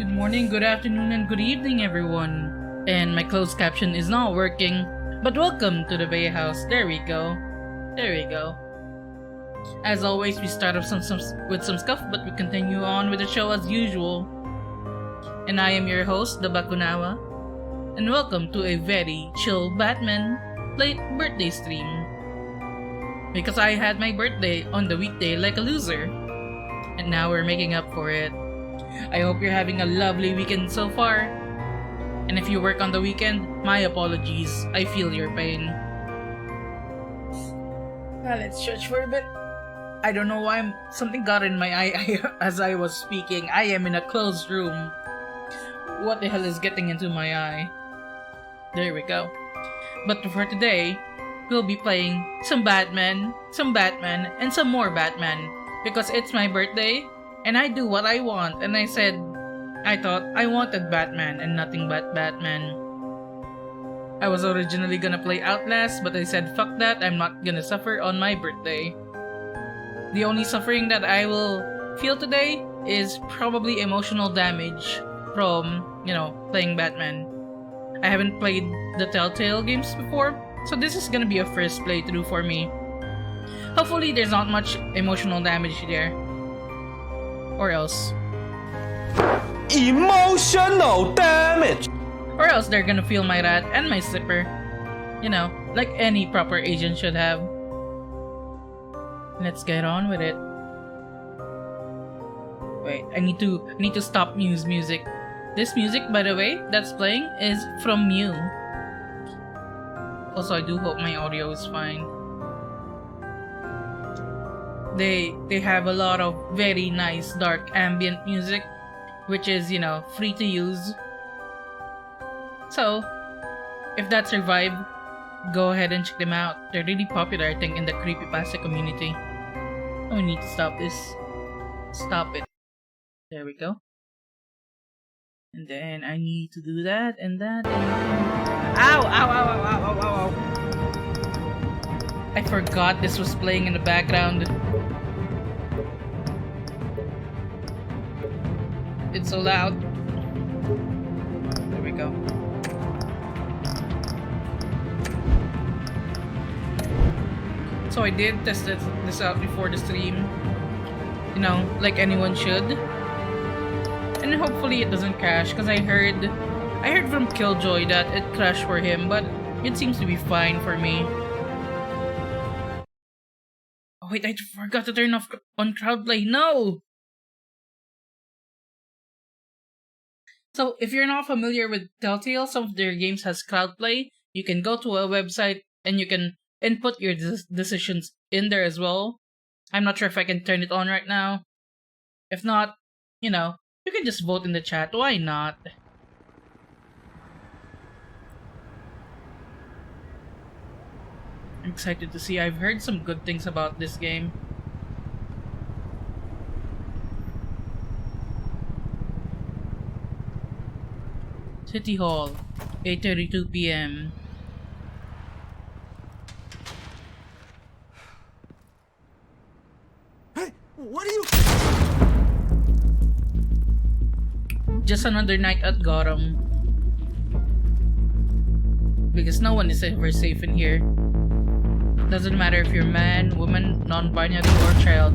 Good morning, good afternoon, and good evening, everyone. And my closed caption is not working, but welcome to the Bay House. There we go. There we go. As always, we start off with some stuff, but we continue on with the show as usual. And I am your host, the Bakunawa, and welcome to a very chill Batman birthday stream. Because I had my birthday on the weekday like a loser, and now we're making up for it. I hope you're having a lovely weekend so far. And if you work on the weekend, my apologies. I feel your pain. Let's stretch for a bit. I don't know why something got in my eye as I was speaking. I am in a closed room. What the hell is getting into my eye? There we go. But for today, we'll be playing some Batman, and some more Batman. Because it's my birthday, and I do what I want, and I thought I wanted Batman and nothing but Batman. I was originally gonna play Outlast, but I said fuck that, I'm not gonna suffer on my birthday. The only suffering that I will feel today is probably emotional damage from, playing Batman. I haven't played the Telltale games before, so this is gonna be a first playthrough for me. Hopefully there's not much emotional damage there. Or else. Emotional damage! Or else they're gonna feel my rat and my slipper. Like any proper agent should have. Let's get on with it. Wait, I need to stop Mew's music. This music, by the way, that's playing is from Mew. Also, I do hope my audio is fine. They have a lot of very nice dark ambient music, which is, free to use. So, if that's your vibe, go ahead and check them out. They're really popular, I think, in the creepypasta community. Oh, we need to stop this. Stop it. There we go. And then I need to do that and that and... Ow! Ow! Ow! Ow! Ow! Ow! Ow! Ow! I forgot this was playing in the background. It's so loud. There we go. So I did test this out before the stream. Like anyone should. And hopefully it doesn't crash, because I heard from Killjoy that it crashed for him, but it seems to be fine for me. Oh wait, I forgot to turn off on crowdplay. No! So if you're not familiar with Telltale, some of their games has crowdplay. You can go to a website and you can input your decisions in there as well. I'm not sure if I can turn it on right now. If not, you can just vote in the chat. Why not? I'm excited to see. I've heard some good things about this game. City Hall, 8:32 p.m. Hey, what are you... Just another night at Gotham. Because no one is ever safe in here. Doesn't matter if you're man, woman, non-binary, or child.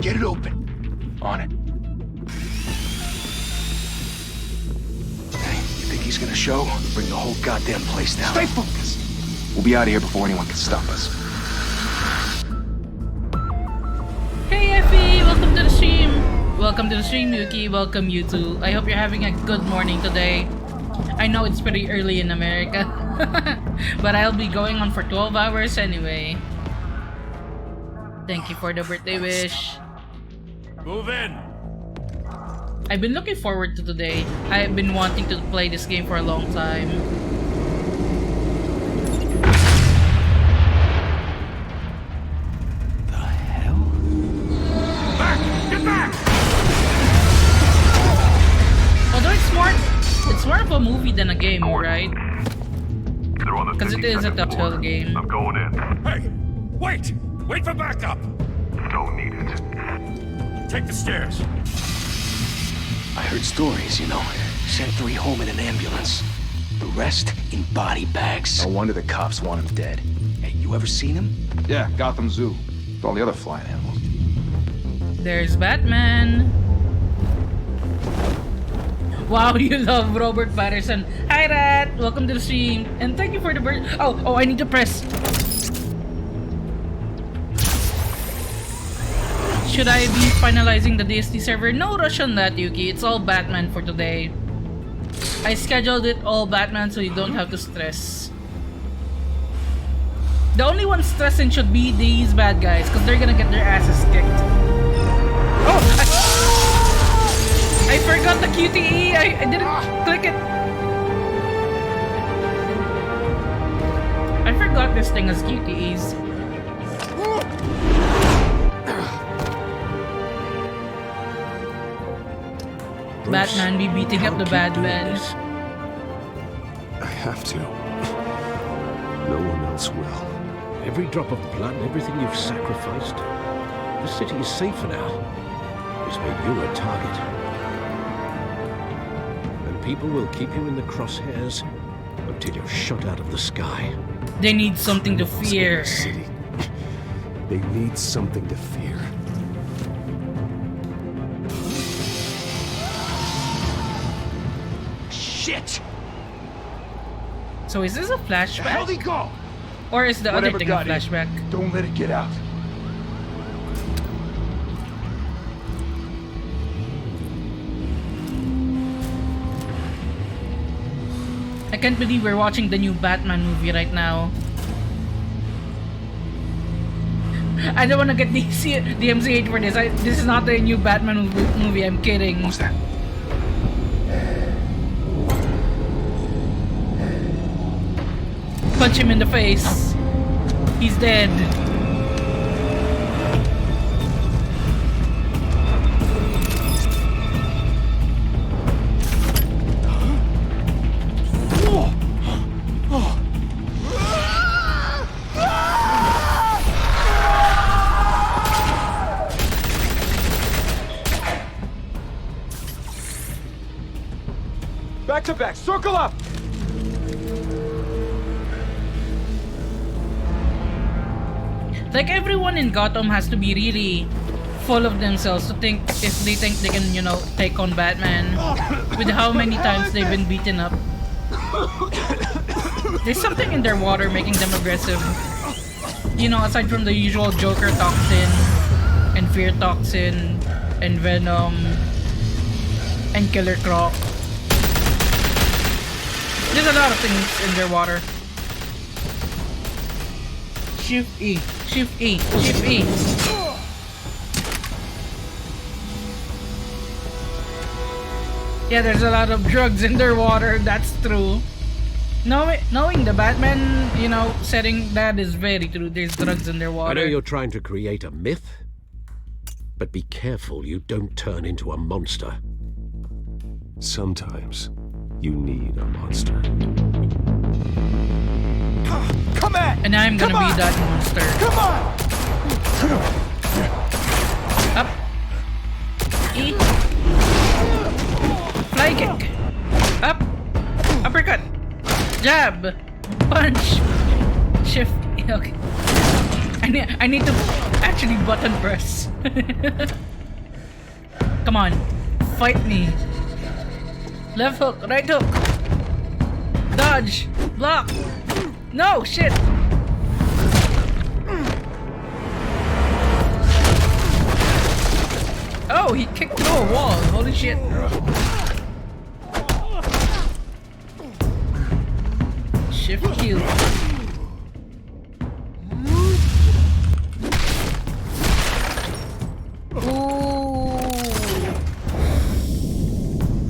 Get it open. On it. Hey, you think he's gonna show? Bring the whole goddamn place down. Stay focused. We'll be out of here before anyone can stop us. Hey Effie! Welcome to the stream! Welcome to the stream, Yuki. Welcome you too. I hope you're having a good morning today. I know it's pretty early in America. But I'll be going on for 12 hours anyway. Thank you for the birthday wish. Move in! I've been looking forward to today. I've been wanting to play this game for a long time. The hell? Back! Get back! Although it's more of a movie than a game, right? The You're on the Because it is a 52nd Telltale floor. game. I'm going in. Hey, wait! Wait for backup! Don't need it. Take the stairs. I heard stories, you know. Sent 3 home in an ambulance. The rest in body bags. No wonder the cops want him dead. Hey, you ever seen him? Yeah, Gotham Zoo. With all the other flying animals. There's Batman. Wow, you love Robert Patterson. Hi, Rat. Welcome to the stream. And thank you for the bird. Oh, I need to press. Should I be finalizing the DST server? No rush on that, Yuki. It's all Batman for today. I scheduled it all Batman so you don't have to stress. The only one stressing should be these bad guys because they're gonna get their asses kicked. Oh! I forgot the QTE! I didn't click it! I forgot this thing has QTEs. Batman be beating up the bad men. I have to. No one else will. Every drop of blood, everything you've sacrificed. The city is safer now. It's made you a target. And people will keep you in the crosshairs until you're shot out of the sky. They need something to fear. City. They need something to fear. Shit! So is this a flashback? How'd he go? Or is the Whatever other thing a got in. flashback? Don't let it get out. I can't believe we're watching the new Batman movie right now. I don't want to get the MC8 for this. This is not the new Batman movie. I'm kidding. What's that? Punch him in the face. He's dead. Back to back, circle up! Like everyone in Gotham has to be really full of themselves to think if they think they can, you know, take on Batman with how many times they've been beaten up. There's something in their water making them aggressive. You know, aside from the usual Joker toxin and Fear toxin and Venom and Killer Croc. There's a lot of things in their water. Shift E. Shift E. Shift E. Yeah, there's a lot of drugs in their water, that's true. Knowing the Batman, you know, setting, that is very true. There's drugs in their water. I know you're trying to create a myth, but be careful you don't turn into a monster. Sometimes you need a monster. Come at! And I'm gonna be that monster. Come on! Up. E. Fly kick. Up. Uppercut. Jab. Punch. Shift. Okay. I need to actually button press. Come on. Fight me. Left hook. Right hook. Dodge. Block. No, shit. Oh, he kicked through a wall. Holy shit. Shift Q. Ooh.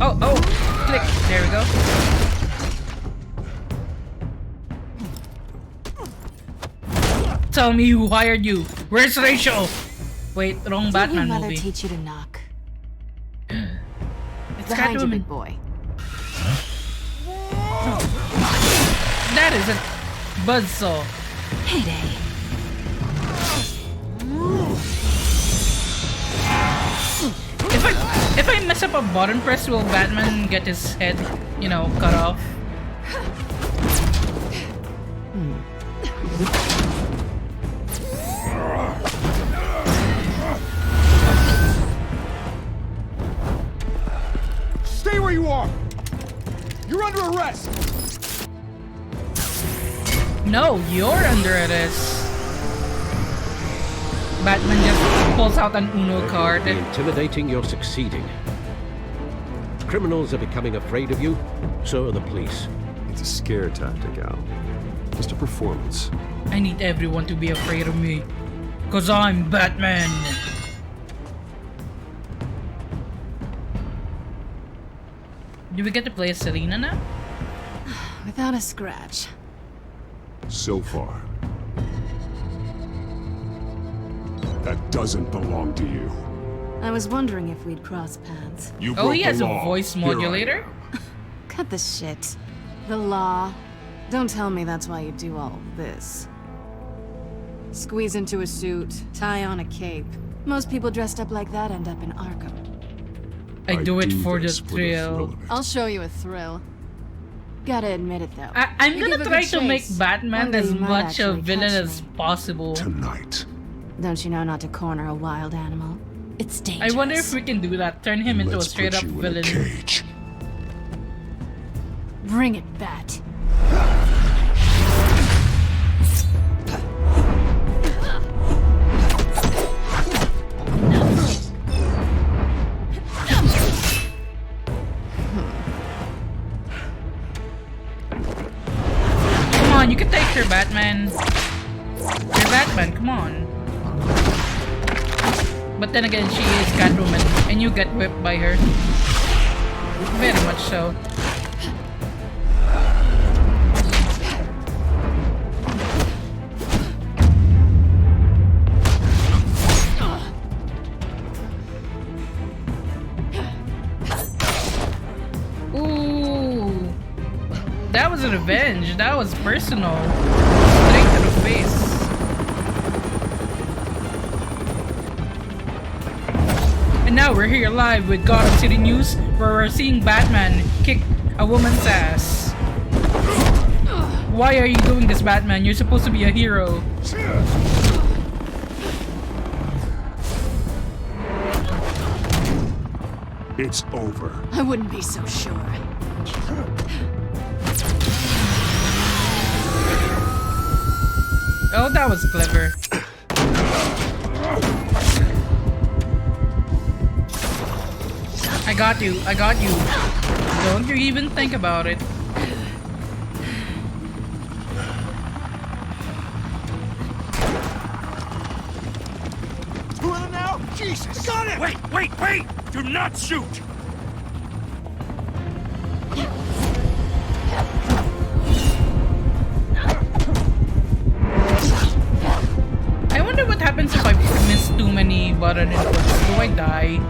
Oh, click. There we go. Tell me who hired you. Where's Rachel? Wait, wrong Batman Did your mother movie. teach you to knock? It's Behind you, Catwoman. big boy. That isn't. Buzzsaw. Heyday. If I mess up a button press, will Batman get his head, you know, cut off? Stay where you are! You're under arrest! No, you're under arrest. Batman just pulls out an Uno card. Intimidating, you're succeeding. Criminals are becoming afraid of you, so are the police. It's a scare tactic, Al. Just a performance. I need everyone to be afraid of me. Cause I'm Batman. Do we get to play as Selena now? Without a scratch. So far. That doesn't belong to you. I was wondering if we'd cross paths. You Oh, broke he the has a law. voice Here I modulator? am. Cut the shit. The law. Don't tell me that's why you do all of this. Squeeze into a suit, tie on a cape. Most people dressed up like that end up in Arkham. I do it for the this thrill. of it. I'll show you a thrill. Gotta admit it though. I'm You gonna give a try good to make chase. Batman One day as you might much a actually villain catch as me. possible. Tonight. Don't you know not to corner a wild animal? It's dangerous. I wonder if we can do that. Turn him into a Let's straight put up you in a villain. cage. Bring it, Bat. Come on, you can take her, Batman. You're Batman, come on. But then again, she is Catwoman, and you get whipped by her. Very much so. Ooh. That was a revenge. That was personal. Straight to the face. And now we're here live with Gotham City News, where we're seeing Batman kick a woman's ass. Why are you doing this, Batman? You're supposed to be a hero. It's over. I wouldn't be so sure. Oh, that was clever. I got you. I got you. Don't you even think about it. Two of them now? Jesus! Got it! Wait, wait, wait! Do not shoot! I wonder what happens if I miss too many button inputs. Do I die?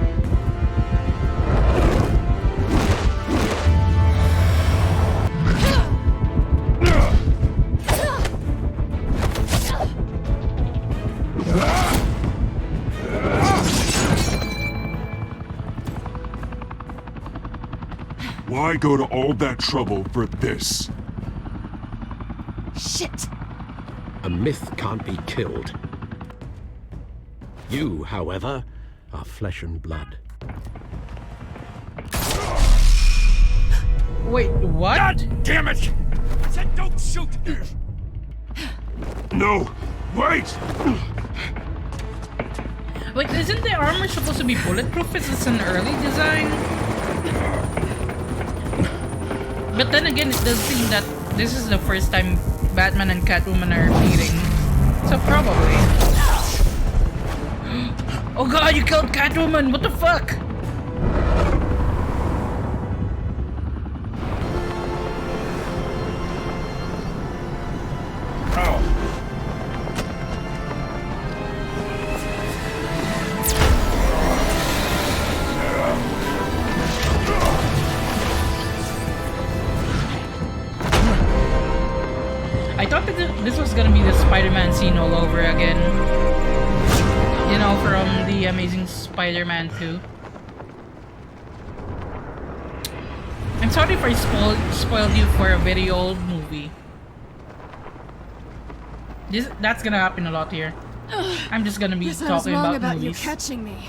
Why go to all that trouble for this? Shit! A myth can't be killed. You, however, are flesh and blood. Wait, what? God damn it! I said don't shoot! No! Wait! Wait, isn't the armor supposed to be bulletproof? Is this an early design? But then again, it does seem that this is the first time Batman and Catwoman are meeting. So probably. Oh god, you killed Catwoman! What the fuck? I thought that gonna be the Spider-Man scene all over again. You know, from the Amazing Spider-Man 2. I'm sorry if I spoiled you for a very old movie. That's gonna happen a lot here. I'm just gonna be Guess I was talking wrong about you movies. catching me.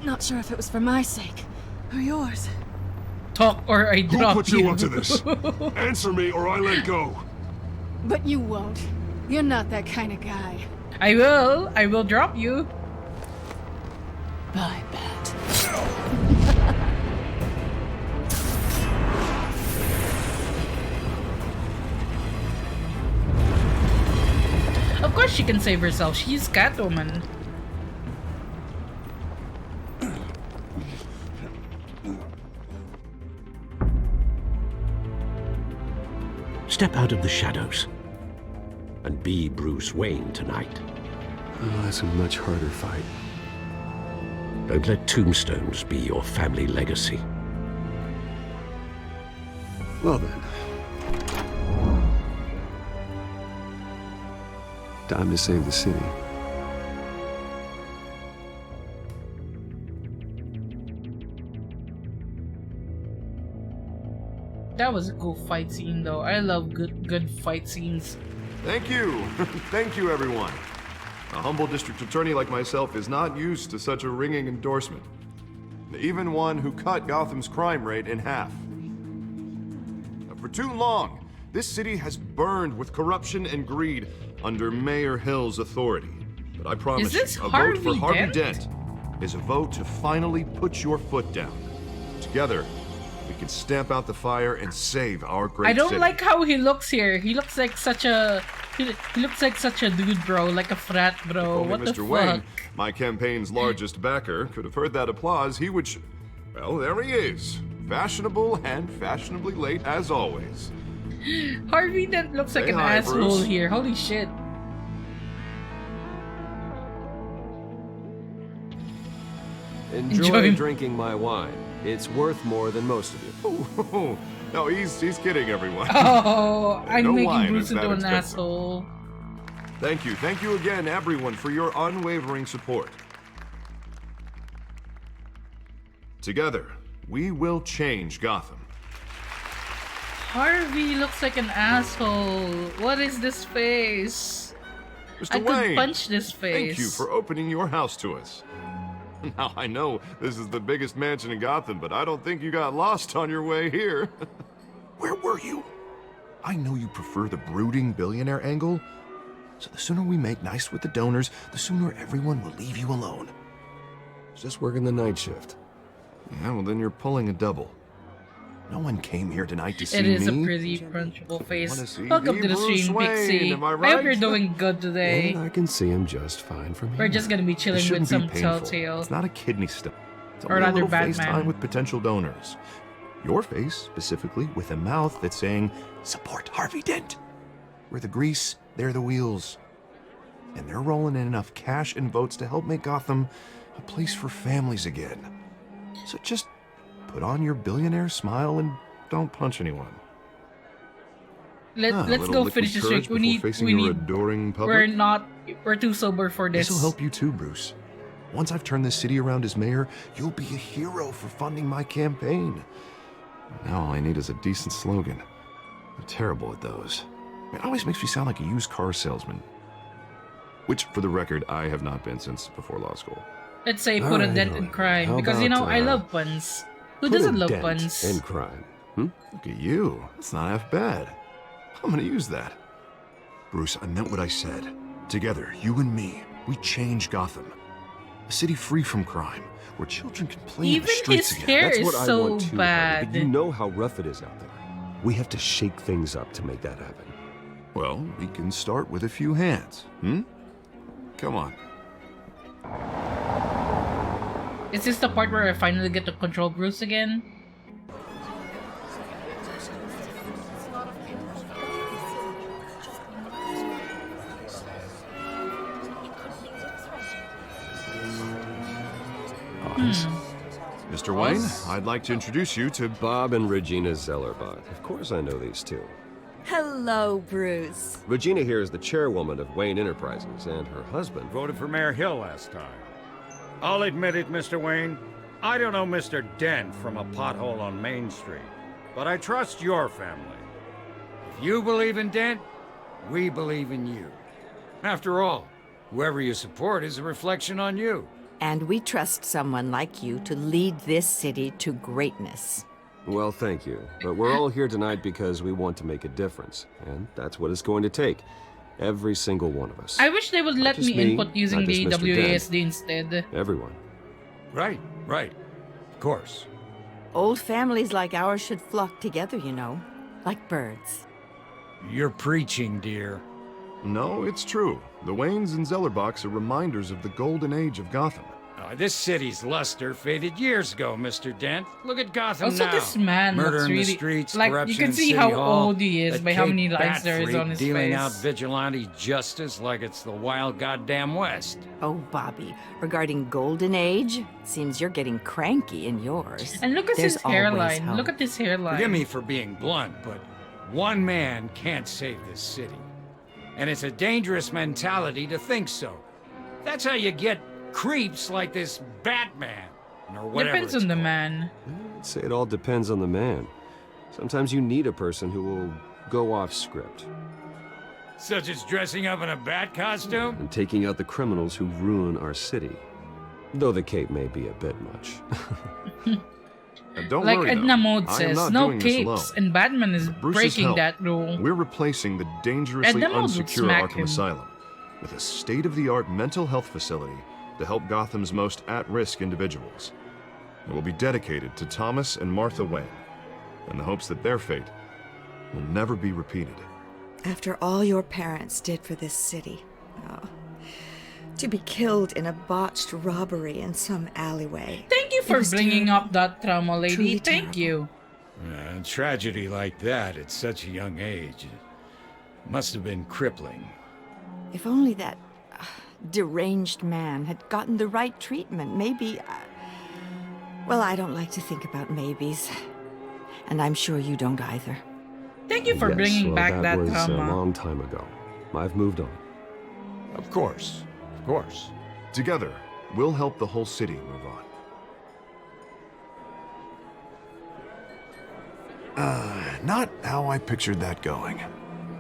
Not sure if it was for my sake or yours. Talk or I Who drop put you up to this? Answer me or I let go. But you won't. You're not that kind of guy. I will drop you. Bye, Bat. Of course she can save herself. She's Catwoman. Step out of the shadows and be Bruce Wayne tonight. Oh, that's a much harder fight. Don't let tombstones be your family legacy. Well then. Time to save the city. That was a cool fight scene though. I love good fight scenes. Thank you. Thank you, everyone. A humble district attorney like myself is not used to such a ringing endorsement. Even one who cut Gotham's crime rate in half. For too long, this city has burned with corruption and greed under Mayor Hill's authority. But I promise this you, a vote for Harvey Harvey Dent? Dent is a vote to finally put your foot down. Together, we can stamp out the fire and save our great I don't city. like how he looks here. He looks like such a he looks like such a dude, bro, like a frat, bro. Only What Mr. the Wayne, fuck? my campaign's largest backer, could have heard that applause, he would well, there he is. Fashionable and fashionably late as always. Harvey Dent looks like Say an hi, asshole Bruce. here. Holy shit. Enjoy Enjoy. drinking my wine. It's worth more than most of you. Oh, no, he's kidding, everyone. Oh, I'm No making wine Bruce is that into an expensive. asshole. Thank you again, everyone, for your unwavering support. Together, we will change Gotham. Harvey looks like an asshole. What is this face? Mr. I Wayne, could punch this face. thank you for opening your house to us. Now, I know this is the biggest mansion in Gotham, but I don't think you got lost on your way here. Where were you? I know you prefer the brooding billionaire angle, so the sooner we make nice with the donors, the sooner everyone will leave you alone. Just working the night shift. Yeah, well then you're pulling a double. No one came here tonight to see It me. is a pretty punchable face. wanna see Welcome the to the Bruce stream, Wayne, Pixie. am I I hope right? you're doing good today. And I can see him just fine from here. We're just gonna be It chilling with shouldn't some be painful. Telltale. It's not a kidney stone. It's Or only a rather little Batman. FaceTime with potential donors. Your face, specifically, with a mouth that's saying, support Harvey Dent. We're the grease, they're the wheels. And they're rolling in enough cash and votes to help make Gotham a place for families again. So just put on your billionaire smile and don't punch anyone. Let's little go liquid finish this courage trick. We before facing need your adoring public. we're too sober for this. This'll help you too, Bruce. Once I've turned this city around as mayor, you'll be a hero for funding my campaign. Now all I need is a decent slogan. I'm terrible at those. It always makes me sound like a used car salesman. Which, for the record, I have not been since before law school. Let's say All put a right, dent all in right. crime How because about, I love puns. Who Put a doesn't love dent puns? in crime. Hmm? Look at you. That's not half bad. I'm gonna use that. Bruce, I meant what I said. Together, you and me, we change Gotham. A city free from crime, where children can play in Even the streets his again. hair That's is what I so want too, bad. Harvey, but you know how rough it is out there. We have to shake things up to make that happen. Well, we can start with a few hands, Come on. Is this the part where I finally get to control Bruce again? Mr. Wayne, I'd like to introduce you to... Bob and Regina Zellerbach. Of course I know these two. Hello, Bruce. Regina here is the chairwoman of Wayne Enterprises, and her husband... Voted for Mayor Hill last time. I'll admit it, Mr. Wayne. I don't know Mr. Dent from a pothole on Main Street, but I trust your family. If you believe in Dent, we believe in you. After all, whoever you support is a reflection on you. And we trust someone like you to lead this city to greatness. Well, thank you. But we're all here tonight because we want to make a difference. And that's what it's going to take. Every single one of us. I wish they would let Not just me input using not the just Mr. Dent. WASD instead. Everyone. Right. Of course. Old families like ours should flock together, you know. Like birds. You're preaching, dear. No, it's true. The Waynes and Zellerbachs are reminders of the golden age of Gotham. This city's luster faded years ago, Mr. Dent. Look at Gotham Also, now. this man Murder looks in really the streets, like you corruption can in see City how Hall, old he is that by how many Cape lines Bat there is freak on his dealing face. out vigilante justice like it's the wild goddamn West. Oh, Bobby, regarding Golden Age, seems you're getting cranky in yours. And look at There's his always hairline. hope. Look at this hairline. Forgive me for being blunt, but one man can't save this city. And it's a dangerous mentality to think so. That's how you get creeps like this Batman, or whatever. Depends it's on the called. man. I'd say it all depends on the man. Sometimes you need a person who will go off script Such as dressing up in a bat costume? and taking out the criminals who ruin our city. Though the cape may be a bit much. And don't Like worry, Edna though. Mode I am says, not no doing this capes, alone. and Batman is With Bruce's breaking help, that rule. We're replacing the dangerously Edna Mode would unsecure smack Arkham him. Asylum with a state-of-the-art mental health facility to help Gotham's most at-risk individuals. It will be dedicated to Thomas and Martha Wayne, in the hopes that their fate will never be repeated. After all your parents did for this city, oh, to be killed in a botched robbery in some alleyway. Thank you It for was bringing terrible. up that trauma, lady. Truly Thank you. A tragedy like that at such a young age must have been crippling. If only that deranged man had gotten the right treatment, maybe... well, I don't like to think about maybes. And I'm sure you don't either. Thank you for Yes, bringing well, back that was trauma. a long time ago. I've moved on. Of course. Together, we'll help the whole city move on. Not how I pictured that going.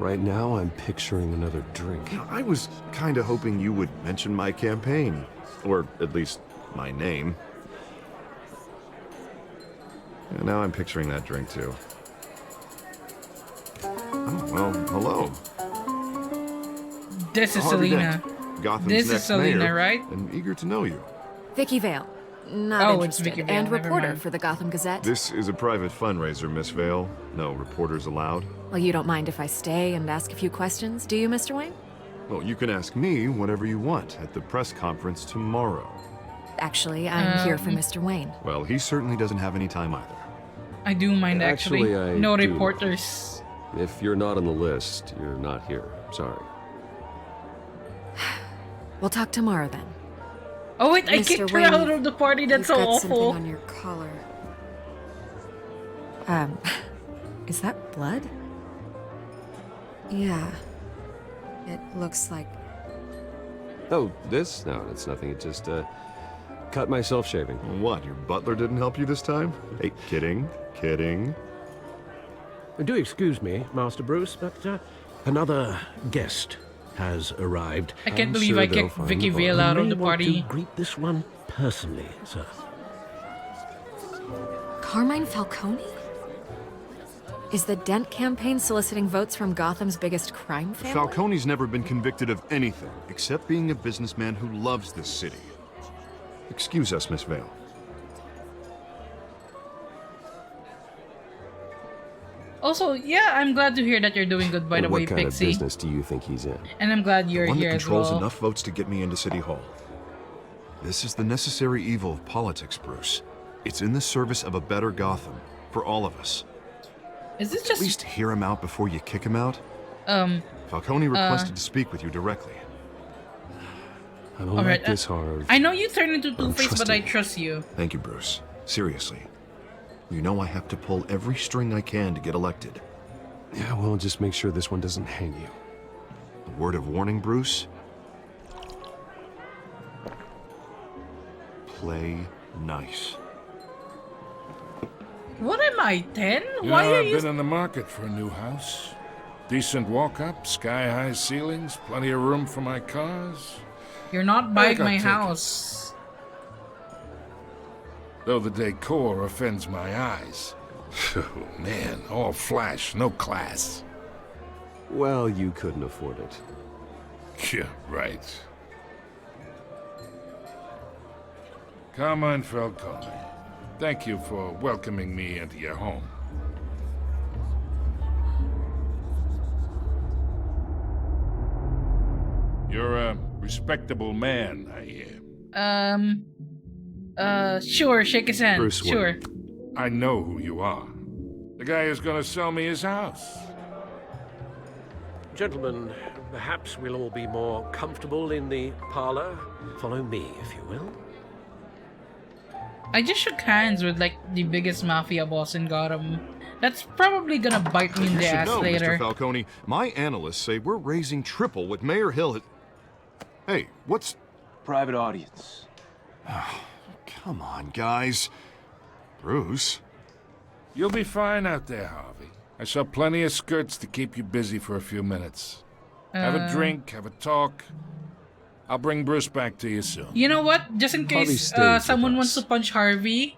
Right now, I'm picturing another drink. I was kind of hoping you would mention my campaign, or at least my name. And now I'm picturing that drink too. Oh, well, hello. This is Harvey Selena. Dent, Gotham's This is next Selena, mayor, right? and eager to know you. Vicky Vale. Not Oh, it's interested. Vicky Vale, And never reporter mind. for the Gotham Gazette. This is a private fundraiser, Miss Vale. No reporters allowed. Well, you don't mind if I stay and ask a few questions, do you, Mr. Wayne? Well, you can ask me whatever you want at the press conference tomorrow. Actually, I'm here for Mr. Wayne. Well, he certainly doesn't have any time either. I do mind actually. Actually, I No do. reporters. If you're not on the list, you're not here. Sorry. We'll talk tomorrow then. Oh wait, I Mr. kicked her Wayne, out of the party. That's You've so got something awful. on your collar. Is that blood? Yeah. It looks like... Oh, this? No, it's nothing. It just, cut myself shaving. What, your butler didn't help you this time? Hey, kidding. Do excuse me, Master Bruce, but another guest has arrived. I can't I'm believe sure I they'll kicked find Vicky the Vale bar. out You of the may want party. to greet this one personally, sir. Carmine Falcone? Is the Dent campaign soliciting votes from Gotham's biggest crime family? Falcone's never been convicted of anything except being a businessman who loves this city. Excuse us, Miss Vale. Also, yeah, I'm glad to hear that you're doing good, by the And way, what kind of Pixie. business do you think he's in? And I'm glad you're One here that as controls well. enough votes to get me into City Hall. This is the necessary evil of politics, Bruce. It's in the service of a better Gotham, for all of us. Is this At just least hear him out before you kick him out. Falcone requested to speak with you directly. I don't Alright, like this, Harv. I know you turned into I'm Two-Face, but trusting I you. trust you. Thank you, Bruce. Seriously. You know I have to pull every string I can to get elected. Yeah, well, just make sure this one doesn't hang you. A word of warning, Bruce? Play nice. What am I, 10? You Why know, are I've you... been in the market for a new house. Decent walk-up, sky-high ceilings, plenty of room for my cars. You're not I buying got my tickets. house. Though the decor offends my eyes. Oh, man, all flash, no class. Well, you couldn't afford it. Yeah, right. Carmine Falcone, thank you for welcoming me into your home. You're a respectable man, I hear. Sure, shake his hand. Bruce Wayne. Sure. I know who you are. The guy who's gonna sell me his house. Gentlemen, perhaps we'll all be more comfortable in the parlor. Follow me, if you will. I just shook hands with like the biggest mafia boss in Gotham. That's probably gonna bite me in You the should ass know, later. Mr. Falcone, my analysts say we're raising triple what Mayor Hill had... Hey, what's... Private audience. Come on, guys. Bruce? You'll be fine out there, Harvey. I saw plenty of skirts to keep you busy for a few minutes. Have a drink, have a talk. I'll bring Bruce back to you soon. You know what? Just in Harvey case stays with someone wants us. to punch Harvey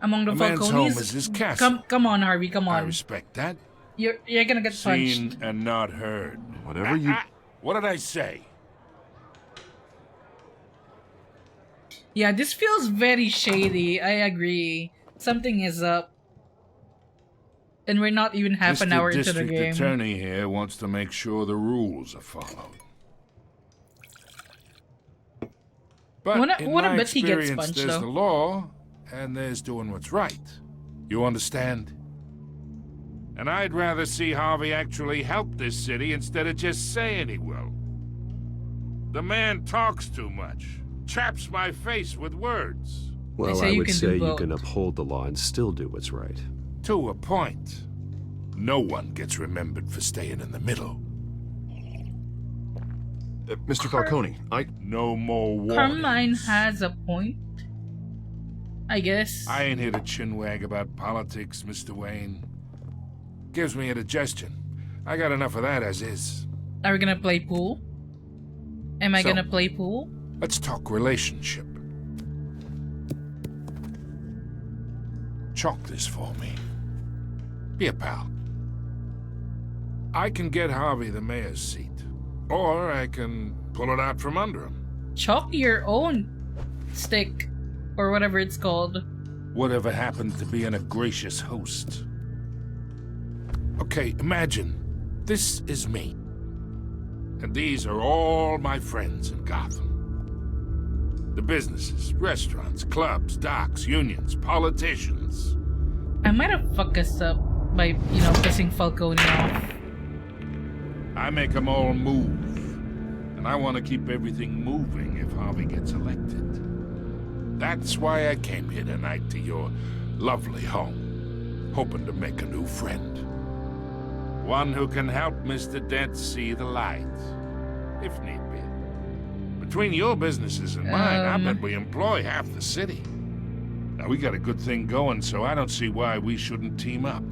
among the A man's home is his Falcones, castle. come on, Harvey, come I on. respect that. You're gonna get punched. Seen and not heard. Whatever you... What did I say? Yeah, this feels very shady. I agree. Something is up. And we're not even half an hour into the District game. Attorney here wants to make sure the rules are followed. But What in a my bet he gets experience, punched, there's though. the law, and there's doing what's right. You understand? And I'd rather see Harvey actually help this city instead of just saying he will. The man talks too much. Chaps my face with words. Well, say I you would can say do you both. can uphold the law and still do what's right. To a point. No one gets remembered for staying in the middle. Mr. Falcone, No more warnings. Carmine has a point. I guess. I ain't here to chinwag about politics, Mr. Wayne. Gives me indigestion. I got enough of that as is. Are we gonna play pool? Am I So- gonna play pool? Let's talk relationship. Chalk this for me. Be a pal. I can get Harvey the mayor's seat. Or I can pull it out from under him. Chalk your own stick. Or whatever it's called. Whatever happened to being a gracious host. Okay, imagine. This is me. And these are all my friends in Gotham. The businesses, restaurants, clubs, docks, unions, politicians. I might have fucked us up by, pissing Falcone off. I make them all move. And I want to keep everything moving if Harvey gets elected. That's why I came here tonight to your lovely home, hoping to make a new friend. One who can help Mr. Dent see the light, if need be. Between your businesses and mine, I bet we employ half the city. Now, we got a good thing going, so I don't see why we shouldn't team up.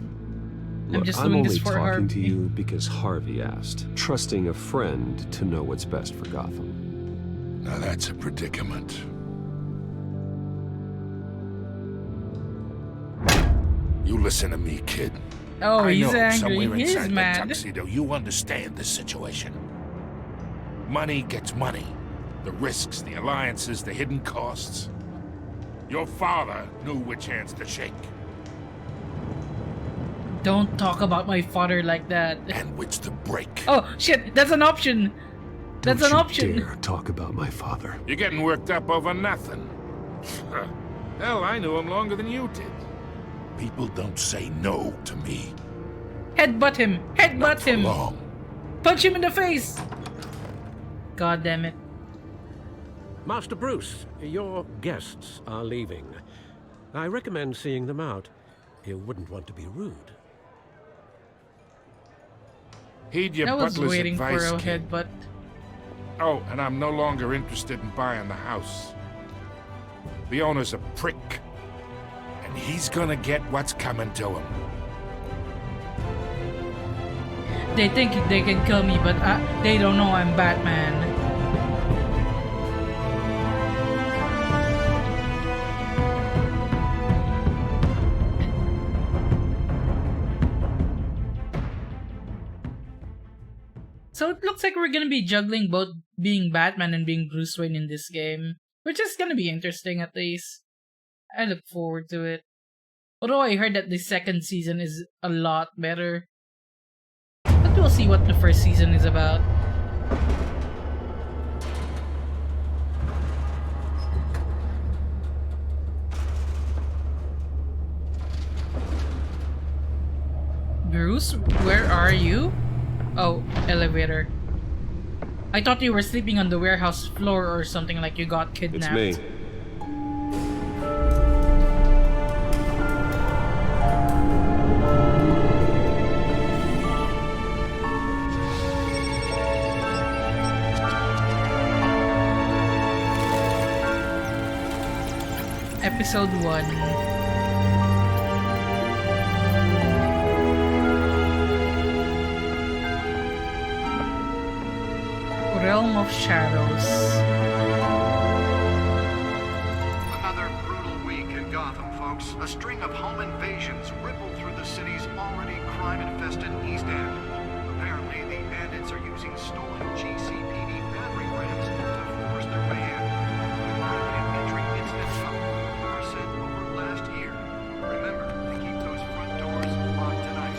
Look, just I'm doing only this for talking Harvey. to you because Harvey asked, trusting a friend to know what's best for Gotham. Now, that's a predicament. You listen to me, kid. Oh, I he's know angry. somewhere He's inside mad. that tuxedo, you understand the situation. Money gets money. The risks, the alliances, the hidden costs. Your father knew which hands to shake. Don't talk about my father like that. And which to break. Oh, shit, that's an option. That's Don't an you option. dare talk about my father. You're getting worked up over nothing. Hell, I knew him longer than you did. People don't say no to me. Headbutt him. Headbutt Not for him. long. Punch him in the face. God damn it. Master Bruce, your guests are leaving. I recommend seeing them out. You wouldn't want to be rude. Heed your I was butler's waiting for advice, a kid. headbutt. Oh, and I'm no longer interested in buying the house. The owner's a prick. And he's gonna get what's coming to him. They think they can kill me, but they don't know I'm Batman. So it looks like we're gonna be juggling both being Batman and being Bruce Wayne in this game, which is gonna be interesting at least. I look forward to it. Although I heard that the second season is a lot better. But we'll see what the first season is about. Bruce, where are you? Oh, elevator. I thought you were sleeping on the warehouse floor or something, like you got kidnapped. It's me. Episode 1. Realm of Shadows. Another brutal week in Gotham, folks. A string of home invasions rippled through the city's already crime-infested East End. Apparently, the bandits are using stolen GCPD battery rams to force their way in. An entry incident were said over last year. Remember to keep those front doors locked tonight.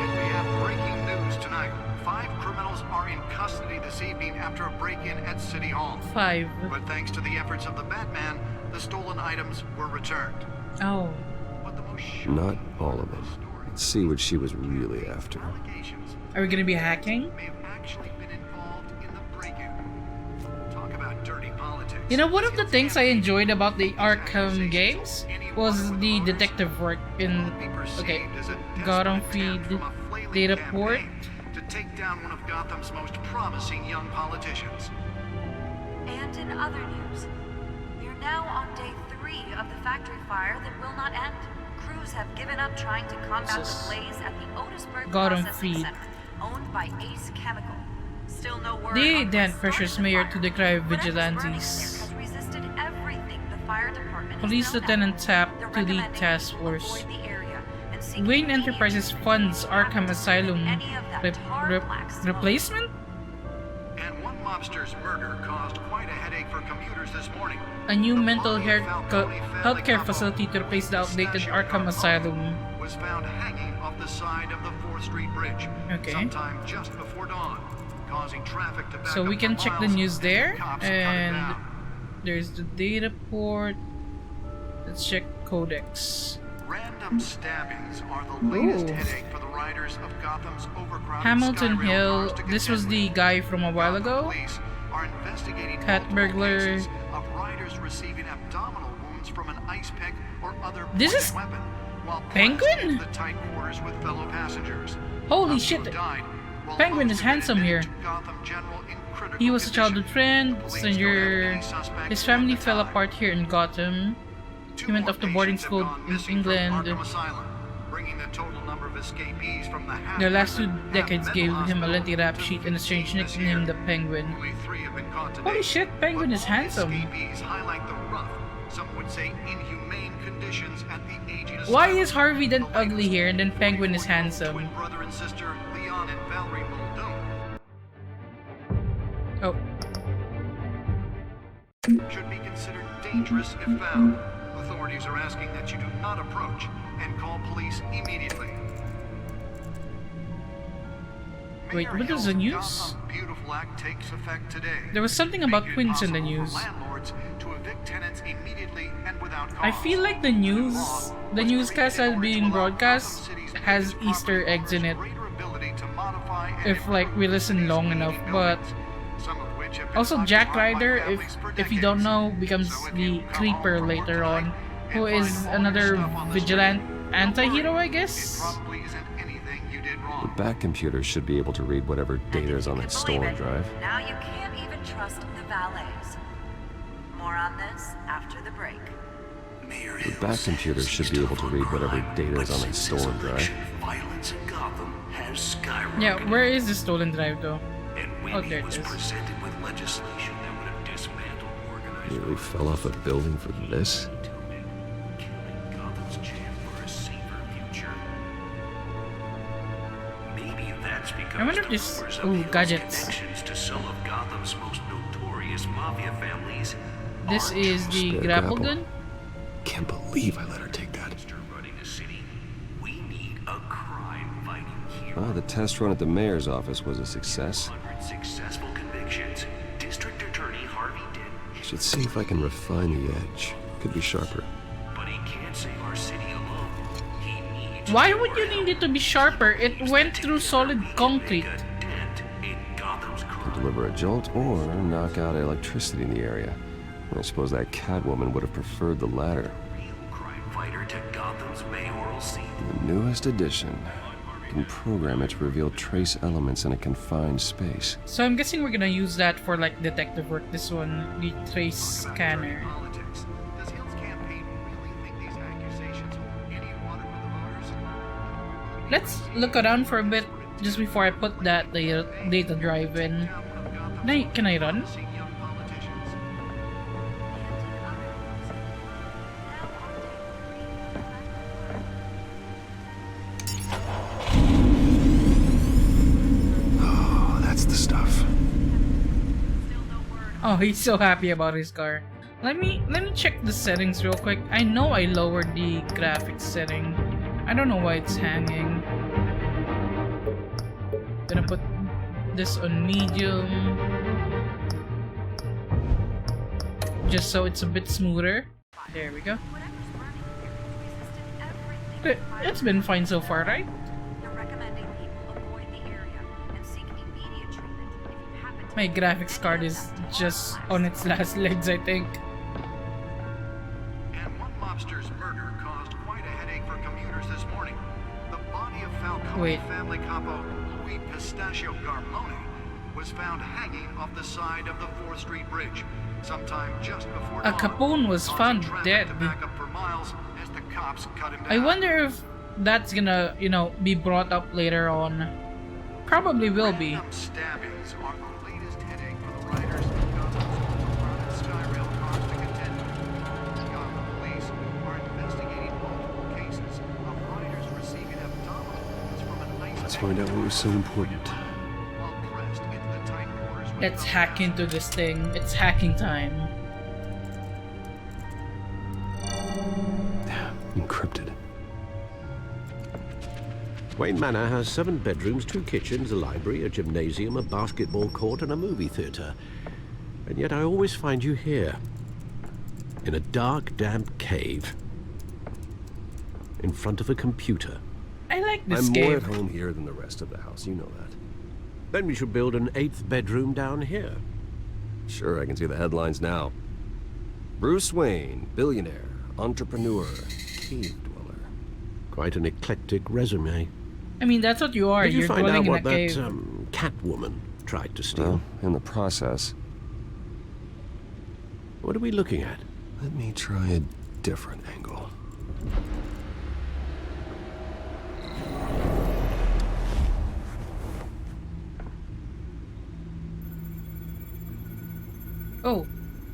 And we have breaking news tonight. 5 criminals are in custody this evening after a break-in at City Hall. 5. But thanks to the efforts of the Batman, the stolen items were returned. Oh. But the most Not all of them. Let's see what she was really after. Are we gonna be hacking? may have actually been involved in the break-in. Talk about dirty politics. You know, one of the things I enjoyed about the Arkham games was the detective work in, okay, Gotham Feed, Data Port. To take down one of Gotham's most promising young politicians. And in other news, we're now on day 3 of the factory fire that will not end. Crews have given up trying to combat the blaze at the Otisburg Gotham Processing Feed. Center, owned by Ace Chemical. Still no word The on Dent what pressures started the mayor fire. to declare Whatever's burning there vigilantes. has resisted everything the fire department has Police thrown at Lieutenant it. Tap They're to lead recommending task people force. avoid the area and seek Wayne convenient Enterprises funds Arkham Asylum any of that tar black smoke. replacement? And one mobster's murder caused quite a headache for commuters this morning. A new mental healthcare facility to replace the outdated Arkham Asylum. Was found hanging off the side of the 4th Street Bridge. Okay. Sometime just before dawn, causing traffic to back So we up can for check the miles news as there, cops cut it and down. there's the data port. Let's check Codex. Random stabbings are the latest headache for the riders of Gotham's overcrowded Hamilton Skyrail Hill. cars to This was contend the with. guy from a while Gotham ago. Police are investigating Cat multiple burglar. cases of riders receiving abdominal wounds from an ice pick or other This pointed is weapon, while Penguin? blasting the tight quarters with fellow passengers. Holy Others shit! who died, while Penguin most is have been handsome here. admitted to Gotham General in critical He was a childhood condition. friend. Police Stranger. don't have any suspects His at family the fell time. apart here in Gotham. Two He went more off to boarding patients have school gone in missing from England. Arkham Asylum, bringing the total number of escapees from the The last 2 half-dozen decades gave mental him a lengthy hospital rap to sheet and a strange 15 this nickname, year. the Penguin. Only 3 have been caught to Holy date, shit, Penguin but is all the handsome. Escapees highlight the rough, some would say inhumane conditions at the aging asylum. Why is Harvey Dent ugly here and then Penguin is handsome? Twin brother and sister Leon and Valerie Muldoon Oh. should be considered dangerous if found. Authorities are asking that you do not approach and call police immediately. Wait, Mayor what is the Hill's news? Gotham Beautiful Act takes effect today. There was something about Making it twins in the possible for news. landlords to evict tenants immediately and without I cause. feel like the newscast that's being broadcast has Easter eggs in it. If like we listen long enough, but also Jack Ryder, if you don't know, becomes the Creeper later on, who is another vigilant anti-hero, I guess. The back computer should be able to read whatever data is on that stolen drive. Now you can't even trust the valets. More on this after the break. The back computer should be able to read whatever data is on that stolen drive. Violence in Gotham has skyrocketed. Yeah, where is the stolen drive though? And Oh, Whitney there it was is. presented with legislation that would have dismantled organized Nearly fell off a building for this. killing Gotham's chance for a safer future. Maybe that's because I wonder if the this rumors of ooh Hill's gadgets. connections to some of Gotham's most notorious mafia families. This is the Spare grapple grapple. gun. Can't believe I let her take that. Running the city, we need a crime-fighting hero. Oh, the test run at the mayor's office was a success. 100 successful convictions. District Attorney Harvey Dent. Should see if I can refine the edge. Could be sharper. But he can't save our city alone. He needs Why would you need it to be sharper? It went through solid concrete. Could deliver a jolt or knock out electricity in the area. I suppose that Catwoman would have preferred the latter. crime fighter to Gotham's mayoral seat. The newest addition. Can program it to reveal trace elements in a confined space. So I'm guessing we're gonna use that for like detective work. This one, the trace scanner. Does Hill's campaign really think these accusations hold any water with the voters? Let's look around for a bit just before I put that data drive in. Can I run? Oh, that's the stuff. Oh, he's so happy about his car. Let me check the settings real quick. I know I lowered the graphics setting. I don't know why it's hanging. Gonna put this on medium. Just so it's a bit smoother. There we go. It's been fine so far, right? My graphics card is just on its last legs, I think. And one mobster's murder caused quite a headache for commuters this morning. The body of Falcone family capo Louis Pistachio Garmone was found hanging off the side of the 4th Street Bridge sometime just before A dawn, Capone was found causing dead. traffic to back up for miles as the cops cut him down. I wonder if that's gonna, be brought up later on. Probably will be. Random stabbings are the latest headache for the riders of Gotham's Skyrail cars to contend with. Gotham police are investigating multiple cases of riders receiving abdominal wounds from an ice Let's find out what was so important. while pressed into the tight quarters with Let's hack into this thing. It's hacking time. Encrypted. Wayne Manor has 7 bedrooms, 2 kitchens, a library, a gymnasium, a basketball court, and a movie theatre. And yet I always find you here. In a dark, damp cave. In front of a computer. I like this I'm game. more at home here than the rest of the house, you know that. Then we should build an 8th bedroom down here. Sure, I can see the headlines now. Bruce Wayne, billionaire, entrepreneur, cave dweller. Quite an eclectic resume. I mean, that's what you are. Did you You're find dwelling out in what a that cave. Catwoman tried to steal? Well, in the process. What are we looking at? Let me try a different angle.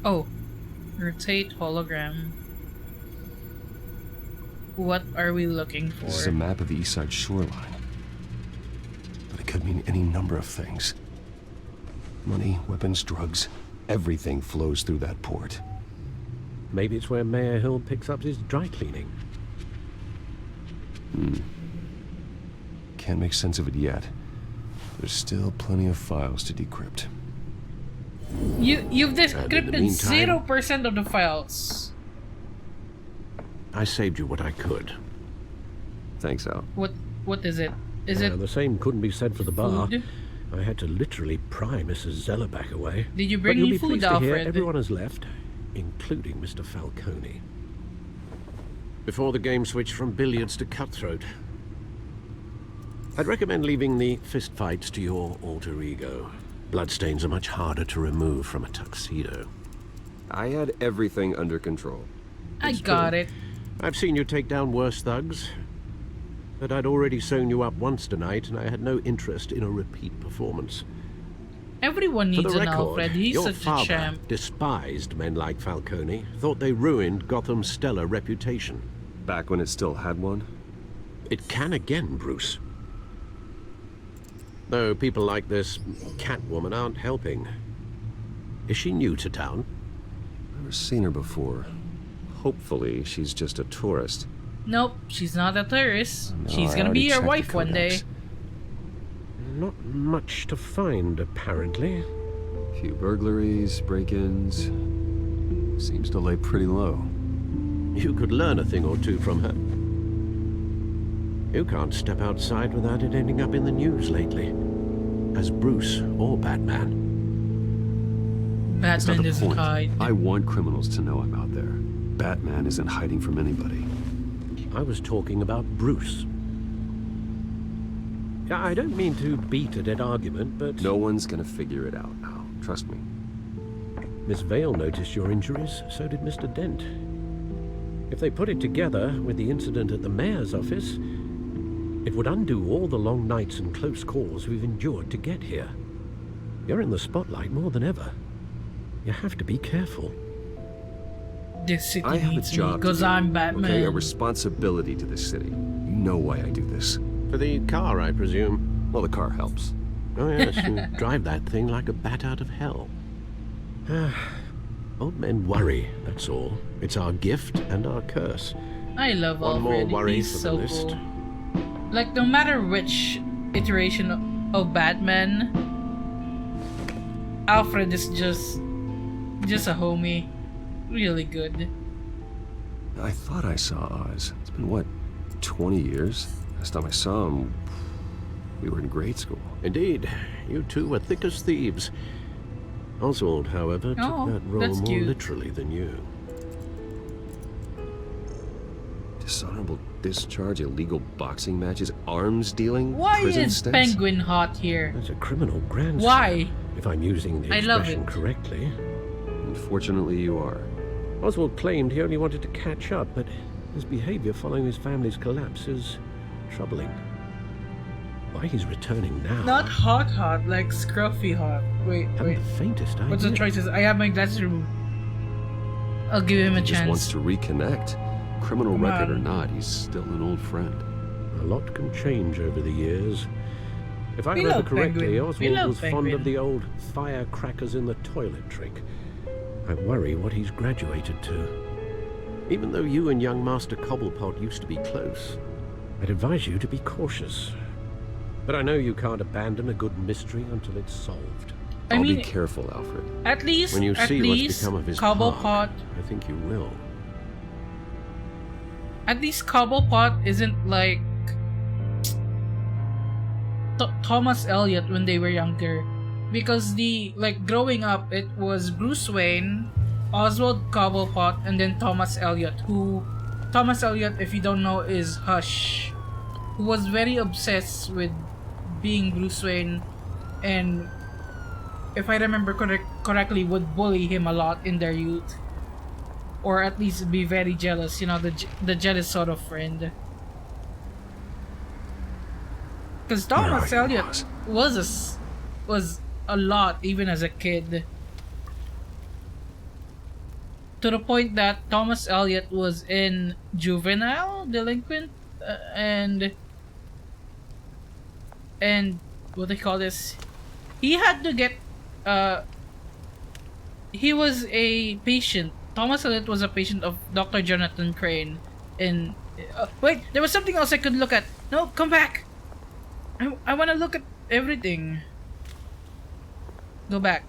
Oh. Rotate hologram. What are we looking for? This is a map of the east side shoreline. But it could mean any number of things. Money, weapons, drugs, everything flows through that port. Maybe it's where Mayor Hill picks up his dry cleaning. Can't make sense of it yet. There's still plenty of files to decrypt. You've decrypted meantime- 0% of the files. I saved you what I could. Thanks, Al. What is it? Is it The same couldn't be said for the bar. food? I had to literally pry Mrs. Zeller back away. Did you But bring you'll me be food, pleased to hear Alfred? everyone has left, including Mr. Falcone. Before the game switched from billiards to cutthroat. I'd recommend leaving the fistfights to your alter ego. Bloodstains are much harder to remove from a tuxedo. I had everything under control. I got it. I've seen you take down worse thugs, but I'd already sewn you up once tonight, and I had no interest in a repeat performance. Everyone For needs the an record, Alfred. He's your such father a champ. despised men like Falcone, thought they ruined Gotham's stellar reputation. Back when it still had one? It can again, Bruce. Though people like this Catwoman aren't helping. Is she new to town? Never seen her before. Hopefully, she's just a tourist. Nope, she's not a tourist. No, She's I gonna already be your checked the wife one day. codex. Not much to find, apparently. Few burglaries, break-ins. Seems to lay pretty low. You could learn a thing or two from her. You can't step outside without it ending up in the news lately. As Bruce or Batman. That's not Batman the doesn't point. hide. I want criminals to know I'm out there. Batman isn't hiding from anybody. I was talking about Bruce. I don't mean to beat a dead argument, but... No one's gonna figure it out now. Trust me. Miss Vale noticed your injuries, so did Mr. Dent. If they put it together with the incident at the mayor's office, it would undo all the long nights and close calls we've endured to get here. You're in the spotlight more than ever. You have to be careful. This city I have a needs me job because to do, I'm Batman. Okay, a responsibility to this city. You know why I do this. For the car, I presume. Well, the car helps. Oh yes, you drive that thing like a bat out of hell. Old men worry, that's all. It's our gift and our curse. I love One more Alfred. worry He's for so the list. cool. Like, no matter which iteration of Batman, Alfred is just a homie. Really good. I thought I saw Oz. It's been, what, 20 years? Last time I saw him, we were in grade school. Indeed, you two were thick as thieves. Oswald, however, Oh, took that role that's more cute. literally than you. Dishonorable discharge, illegal boxing matches, arms dealing, Why prison is stints. Penguin hot here? That's a criminal grandson. Why? If I'm using the I love expression it. correctly. Unfortunately, you are. Oswald claimed he only wanted to catch up, but his behavior following his family's collapse is troubling. Why he's returning now? Not hot, like scruffy hot. Wait, Haven't wait. the faintest idea. What's the choices? I have my glasses removed. I'll give him a He just wants chance. to reconnect. Criminal Come record or on. not, he's still an old friend. A lot can change over the years. If I We remember love correctly, Penguin. We Oswald love was fond Penguin. of the old firecrackers in the toilet trick. I worry what he's graduated to. Even though you and young Master Cobblepot used to be close, I'd advise you to be cautious. But I know you can't abandon a good mystery until it's solved. I'll be careful, Alfred. At least, When you at see least, what's become of his Cobblepot. park, I think you will. At least Cobblepot isn't like Thomas Elliot when they were younger, because growing up it was Bruce Wayne, Oswald Cobblepot, and then Thomas Elliot. Thomas Elliot, if you don't know, is Hush, who was very obsessed with being Bruce Wayne, and if I remember correctly, would bully him a lot in their youth, or at least be very jealous. You know, the jealous sort of friend. Because Thomas Elliot was a lot even as a kid. To the point that Thomas Elliot was in juvenile delinquent and what they call this. He had to get he was a patient. Thomas Elliot was a patient of Dr. Jonathan Crane. And wait, there was something else I could look at. No, come back. I want to look at everything. Go back.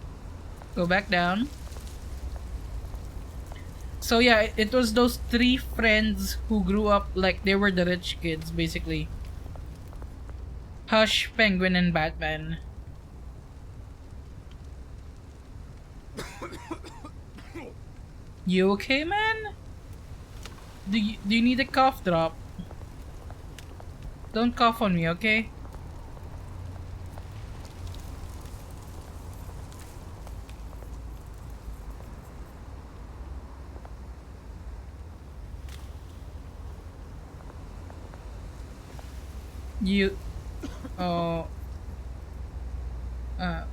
Go back down. So yeah, it was those three friends who grew up like they were the rich kids, basically. Hush, Penguin, and Batman. You okay, man? Do you need a cough drop? Don't cough on me, okay? You, oh,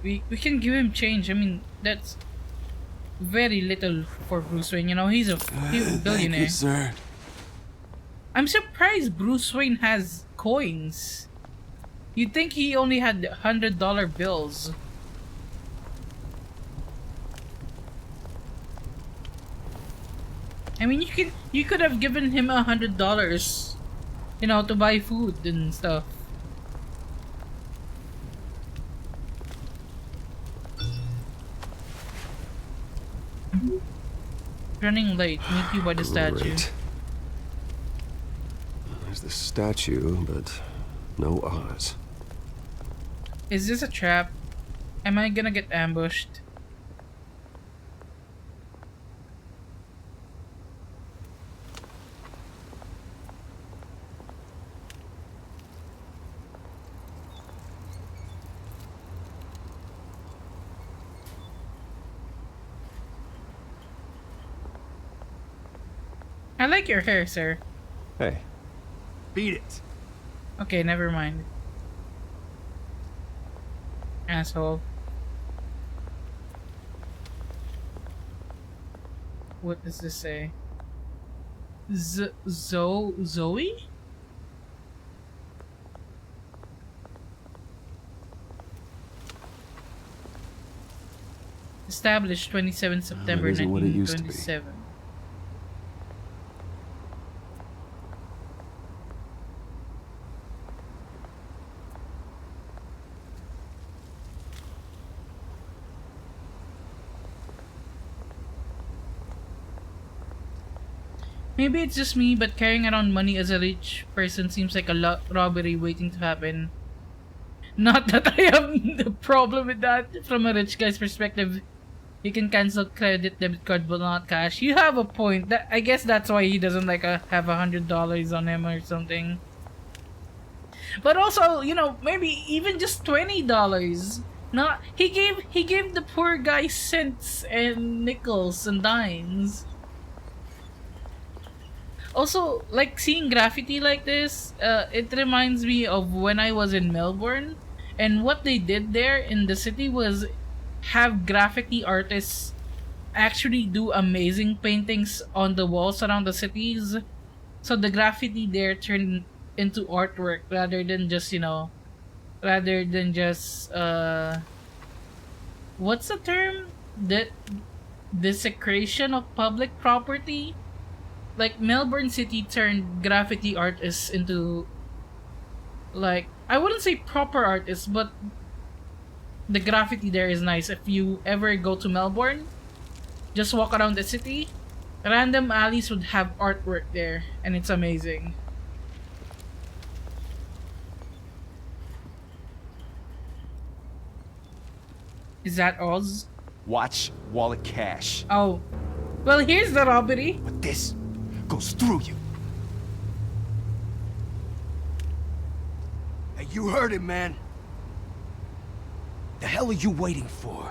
we can give him change. I mean, that's very little for Bruce Wayne. You know, he's a billionaire. Thank you, sir. I'm surprised Bruce Wayne has coins. You'd think he only had $100 bills. I mean, you could have given him $100, you know, to buy food and stuff. Running late. Meet you by the statue. Great. There's the statue, but no Oz. Is this a trap? Am I gonna get ambushed? I like your hair, sir. Hey. Beat it. Okay, never mind. Asshole. What does this say? Zoe? Established 27 September It isn't what it used to be. 1927. Maybe it's just me, but carrying around money as a rich person seems like a robbery waiting to happen. Not that I have a problem with that from a rich guy's perspective. You can cancel credit, debit card, but not cash. You have a point. I guess that's why he doesn't like have $100 on him or something. But also, you know, maybe even just $20. Not he gave the poor guy cents and nickels and dimes. Also, like seeing graffiti like this, it reminds me of when I was in Melbourne, and what they did there in the city was have graffiti artists actually do amazing paintings on the walls around the cities. So the graffiti there turned into artwork rather than just, you know, what's the term? Desecration of public property? Like Melbourne City turned graffiti artists into, like, I wouldn't say proper artists, but the graffiti there is nice. If you ever go to Melbourne, just walk around the city, random alleys would have artwork there, and it's amazing. Is that Oz? Watch wallet cash. Oh. Well, here's the robbery. But this goes through you. Hey, you heard it, man. The hell are you waiting for?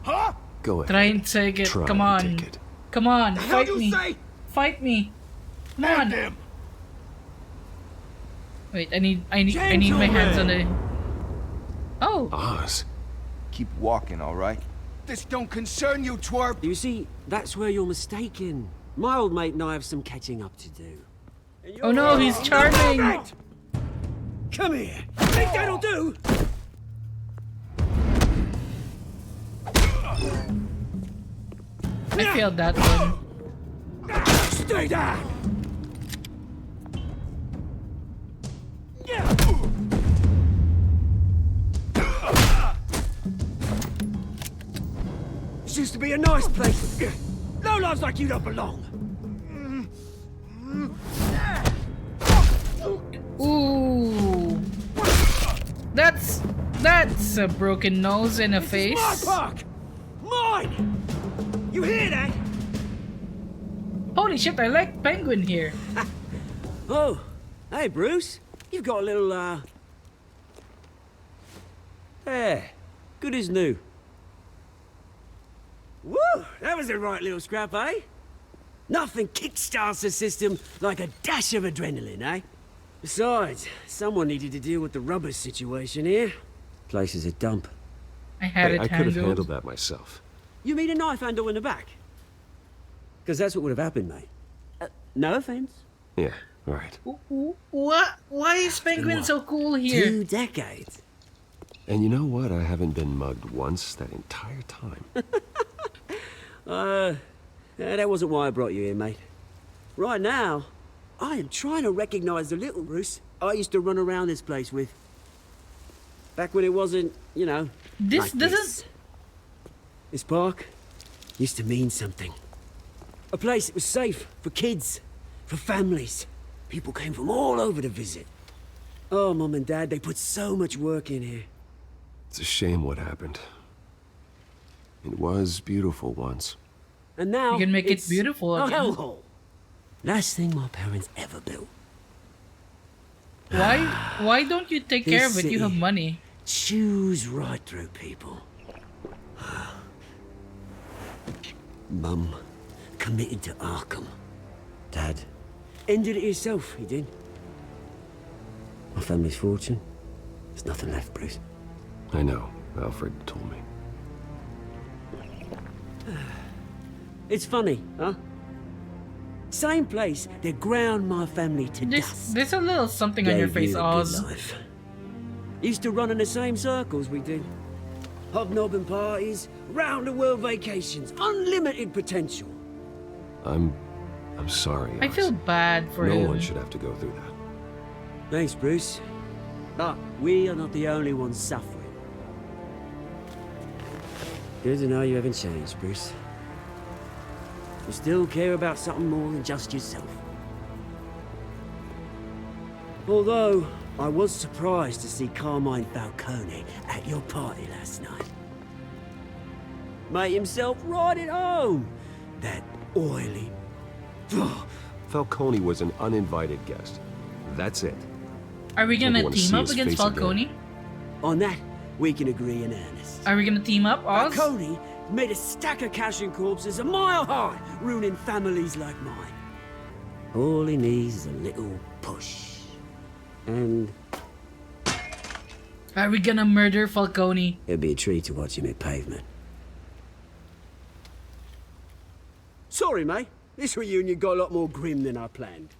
Huh? Go ahead. Try and take it. Try Come and on. take it. Come on. The hell Fight you me. say? Fight me. Come on. Him. Wait, I need my hands on the. Oh. Oz. Keep walking, all right? This don't concern you, twerp. You see, that's where you're mistaken. My old mate and I have some catching up to do. Oh no, he's charming. Come here. Think that'll do? I failed that one. Stay down. This used to be a nice place. No lives like you don't belong. Ooh. That's a broken nose and a face. My park. Mine. You hear that? Holy shit, I like Penguin here. Oh, hey Bruce. You've got a little hair. Good as new. Woo! That was a right little scrap, eh? Nothing kickstarts the system like a dash of adrenaline, eh? Besides, someone needed to deal with the rubber situation here. Place is a dump. I had Hey, it I could have handled. handled that myself. You mean a knife handle in the back? Because that's what would have happened, mate. No offense. Yeah, all right. What? Why is Penguin so cool here? 2 decades. And you know what? I haven't been mugged once that entire time. That wasn't why I brought you here, mate. Right now, I am trying to recognize the little Bruce I used to run around this place with. Back when it wasn't, you know, This like doesn't... This park used to mean something. A place that was safe for kids, for families. People came from all over to visit. Oh, Mum and Dad, they put so much work in here. It's a shame what happened. It was beautiful once. And now You can make it it's beautiful a again. hellhole. Last thing my parents ever built. Why don't you take care of it? You have money. Chews right through people. Mum committed to Arkham. Dad ended it himself, he did. My family's fortune. There's nothing left, Bruce. I know. Alfred told me. It's funny, huh? Same place that ground my family to dust. There's a little something on your Gave face, you a good Oz. life. Used to run in the same circles we do. Hobnobbing parties, round-the-world vacations, unlimited potential. I'm sorry. I feel bad for No him. one should have to go through that. Thanks, Bruce. But we are not the only ones suffering. Good to know you haven't changed, Bruce. You still care about something more than just yourself. Although, I was surprised to see Carmine Falcone at your party last night. Made himself right at home. That oily... Falcone was an uninvited guest. That's it. Are we gonna Never wanna team see up his against face Falcone? again. On that, we can agree in earnest. Are we gonna team up, Oz? Falcone made a stack of cashing corpses a mile high, ruining families like mine. All he needs is a little push. And Are we gonna murder Falcone? it'd be a treat to watch him hit pavement. Sorry, mate. This reunion got a lot more grim than I planned.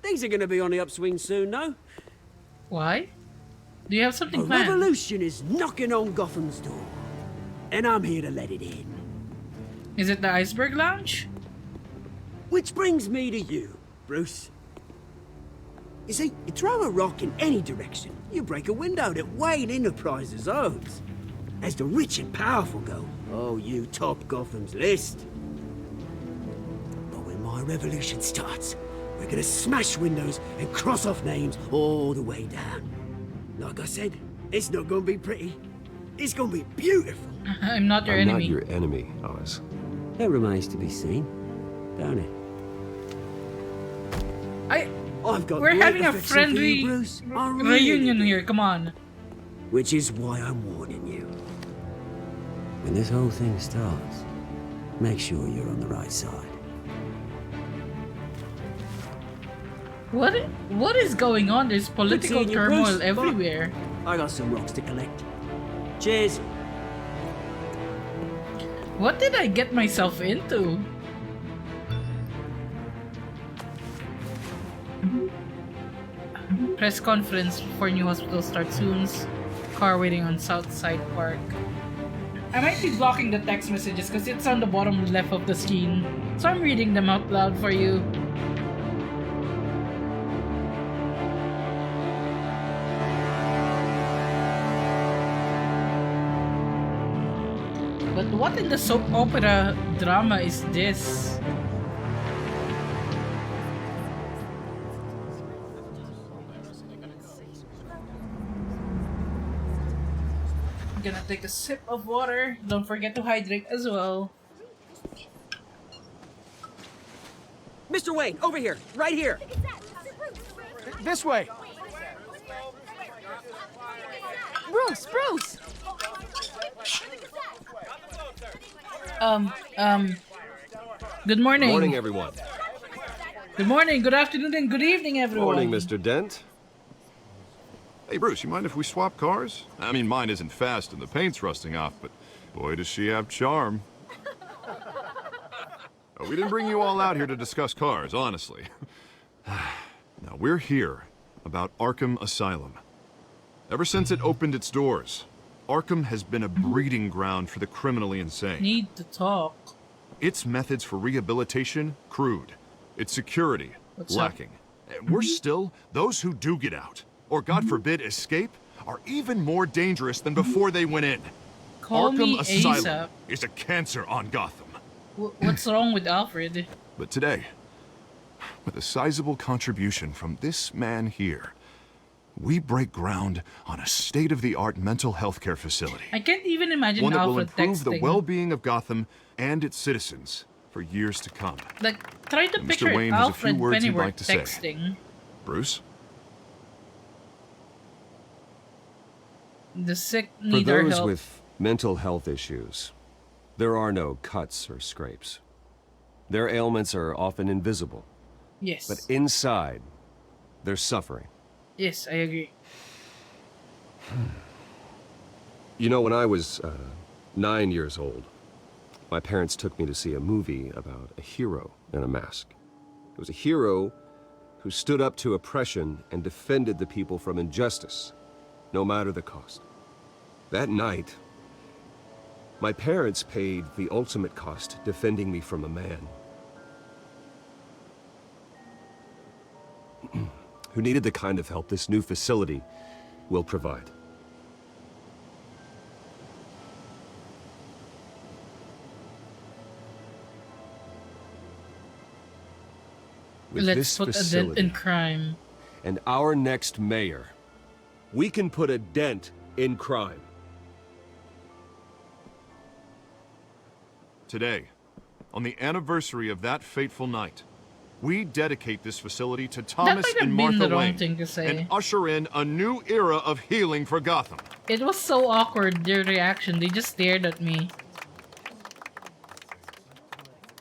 Things are gonna be on the upswing soon, no? Why? Do you have something A planned? revolution is knocking on Gotham's door. And I'm here to let it in. Is it the Iceberg Lounge? Which brings me to you, Bruce. You see, you throw a rock in any direction, you break a window that Wayne Enterprises owns. As the rich and powerful go, oh, you top Gotham's list. But when my revolution starts, we're gonna smash windows and cross off names all the way down. Like I said, it's not gonna be pretty. It's gonna be beautiful. I'm not your I'm enemy. not your enemy, Oz. That remains to be seen, don't it? I've got We're great having a affection for friendly you, Bruce. I really reunion do. here. Come on. Which is why I'm warning you. When this whole thing starts, make sure you're on the right side. What is going on? There's political seeing you, turmoil Bruce. everywhere. I got some rocks to collect. Cheers. What did I get myself into? Press conference for new hospital starts soon. Car waiting on Southside Park. I might be blocking the text messages because it's on the bottom left of the screen. So I'm reading them out loud for you. But what in the soap opera drama is this? I'm gonna take a sip of water. Don't forget to hydrate as well. Mr. Wayne, over here, right here. This way. Bruce, Bruce! Good morning. Morning, everyone. Good morning, good afternoon, and good evening, everyone. Morning, Mr. Dent. Hey, Bruce, you mind if we swap cars? I mean, mine isn't fast and the paint's rusting off, but boy, does she have charm. We didn't bring you all out here to discuss cars, honestly. Now, we're here about Arkham Asylum. Ever since it opened its doors, Arkham has been a breeding ground for the criminally insane. Need to talk. Its methods for rehabilitation, crude. Its security, lacking. And worse still, those who do get out, or God forbid escape, are even more dangerous than before they went in. Call Arkham me Asylum ASAP. is a cancer on Gotham. What's wrong with Alfred? But today, with a sizable contribution from this man here, we break ground on a state-of-the-art mental health care facility. I can't even imagine One that will Alfred improve texting. the well-being of Gotham and its citizens for years to come. Like, try to Mr. picture Wayne has a few Alfred words he'd Pennyworth like to say. texting. Bruce? The sick For need our those help. with mental health issues, there are no cuts or scrapes. Their ailments are often invisible. Yes. But inside, they're suffering. Yes, I agree. You know, when I was 9 years old, my parents took me to see a movie about a hero in a mask. It was a hero who stood up to oppression and defended the people from injustice, no matter the cost. That night, my parents paid the ultimate cost defending me from a man who needed the kind of help this new facility will provide. With Let's this put a dent facility in crime. and our next mayor, we can put a dent in crime. Today, on the anniversary of that fateful night, we dedicate this facility to Thomas might have and been Martha the wrong Wayne thing to say. and usher in a new era of healing for Gotham. It was so awkward, their reaction. They just stared at me.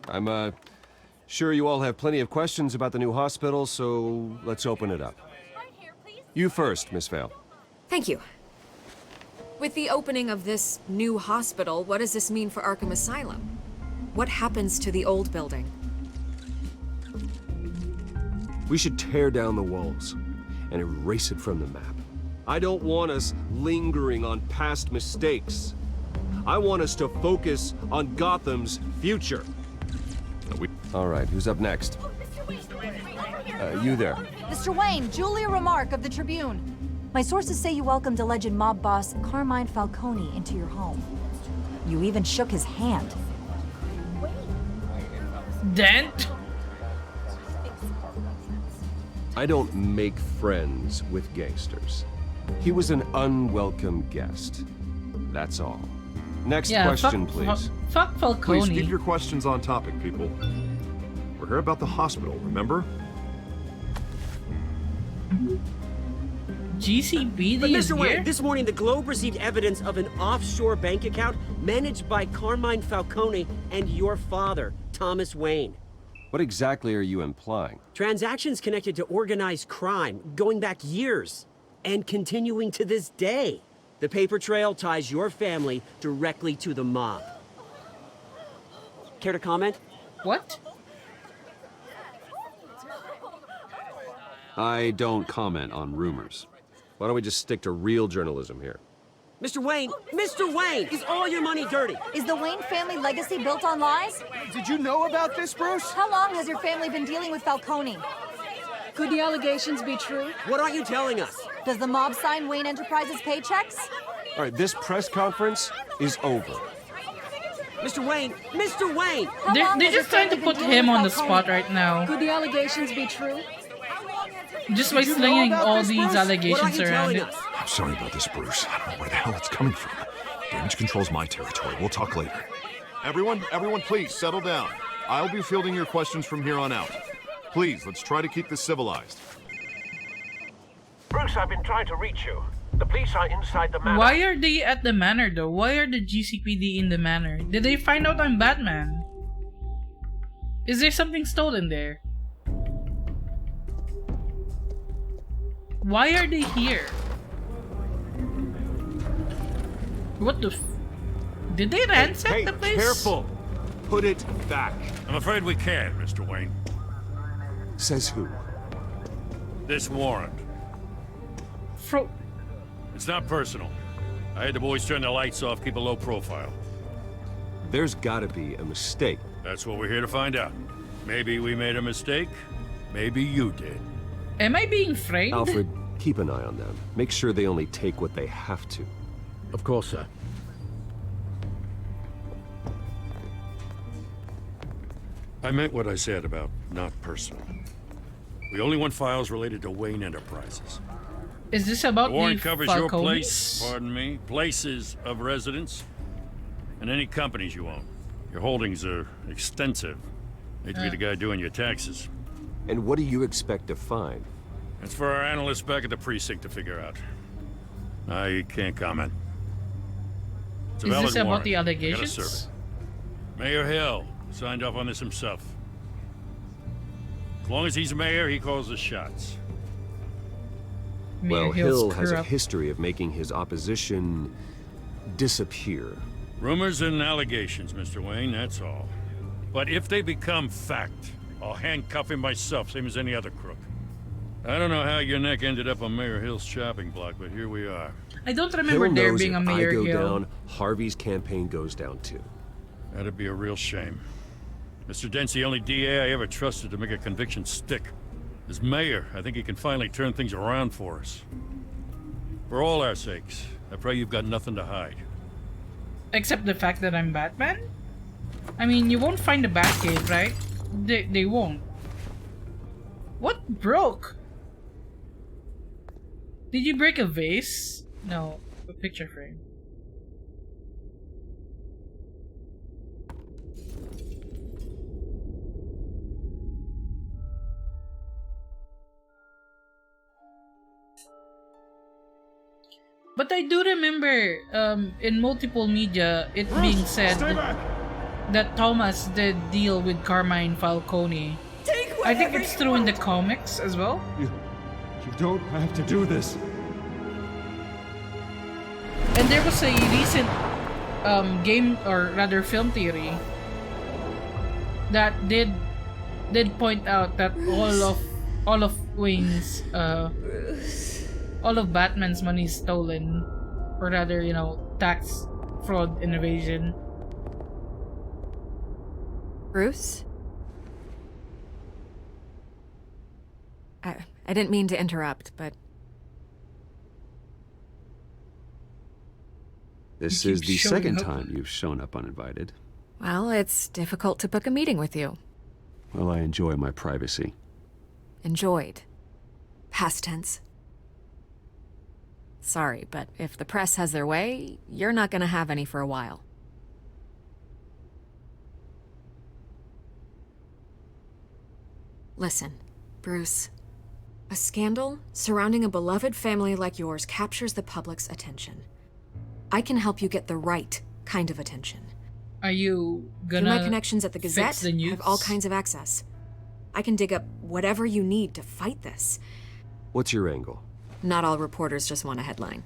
I'm sure you all have plenty of questions about the new hospital, so let's open it up. You first, Miss Vale. Thank you. With the opening of this new hospital, what does this mean for Arkham Asylum? What happens to the old building? We should tear down the walls and erase it from the map. I don't want us lingering on past mistakes. I want us to focus on Gotham's future. All right, who's up next? You there. Mr. Wayne, Julia Remark of the Tribune. My sources say you welcomed alleged mob boss Carmine Falcone into your home. You even shook his hand. Dent? I don't make friends with gangsters. He was an unwelcome guest. That's all. Next question, please. Fuck Falcone. Please keep your questions on topic, people. We're here about the hospital, remember? GCPD But is Mr. Wayne, here? this morning the Globe received evidence of an offshore bank account managed by Carmine Falcone and your father, Thomas Wayne. What exactly are you implying? Transactions connected to organized crime going back years and continuing to this day. The paper trail ties your family directly to the mob. Care to comment? What? I don't comment on rumors. Why don't we just stick to real journalism here? Mr. Wayne, is all your money dirty? Is the Wayne family legacy built on lies? Did you know about this, Bruce? How long has your family been dealing with Falcone? Could the allegations be true? What aren't you telling us? Does the mob sign Wayne Enterprises paychecks? All right, this press conference is over. Mr. Wayne! They're just trying to put him on the spot right now. Could the allegations be true? Just by slinging all these allegations around it. I'm sorry about this, Bruce. I don't know where the hell it's coming from. Damage control's my territory. We'll talk later. Everyone, please settle down. I'll be fielding your questions from here on out. Please, let's try to keep this civilized. Bruce, I've been trying to reach you. The police are inside the manor. Why are they at the manor though? Why are the GCPD in the manor? Did they find out I'm Batman? Is there something stolen there? Why are they here? What the did they ransack the place? Careful! Put it back. I'm afraid we can't, Mr. Wayne. Says who? This warrant. It's not personal. I had the boys turn the lights off, keep a low profile. There's gotta be a mistake. That's what we're here to find out. Maybe we made a mistake. Maybe you did. Am I being framed? Alfred, keep an eye on them. Make sure they only take what they have to. Of course, sir. I meant what I said about not personal. We only want files related to Wayne Enterprises. Is this about the warrant the covers Falcones? your place, pardon me, places of residence, and any companies you own. Your holdings are extensive. Hate to be the guy doing your taxes. And what do you expect to find? That's for our analysts back at the precinct to figure out. I can't comment. It's a Is valid this about warrant. the I gotta allegations? serve it. Mayor Hill signed off on this himself. As long as he's mayor, he calls the shots. Well, Hill has a history of making his opposition disappear. Rumors and allegations, Mr. Wayne, that's all. But if they become fact, I'll handcuff him myself, same as any other crook. I don't know how your neck ended up on Mayor Hill's chopping block, but here we are. I don't remember Hill there knows being a if Mayor I go Hill. down, Harvey's campaign goes down too. That'd be a real shame. Mr. Dent's the only DA I ever trusted to make a conviction stick. As mayor, I think he can finally turn things around for us. For all our sakes, I pray you've got nothing to hide. Except the fact that I'm Batman? I mean, you won't find the Batcave, right? They won't. What broke? Did you break a vase? No, a picture frame. But I do remember in multiple media it being said that Thomas did deal with Carmine Falcone. I think it's true in the comics as well. You don't have to do this. And there was a recent game, or rather film theory, that did point out that all of Wayne's all of Batman's money is stolen, or rather, you know, tax fraud and evasion. Bruce? I didn't mean to interrupt, but... This is the second time you've shown up uninvited. Well, it's difficult to book a meeting with you. Well, I enjoy my privacy. Enjoyed. Past tense. Sorry, but if the press has their way, you're not gonna have any for a while. Listen, Bruce. A scandal surrounding a beloved family like yours captures the public's attention. I can help you get the right kind of attention. Are you gonna Through my connections at the Gazette, fix the news? I have all kinds of access. I can dig up whatever you need to fight this. What's your angle? Not all reporters just want a headline.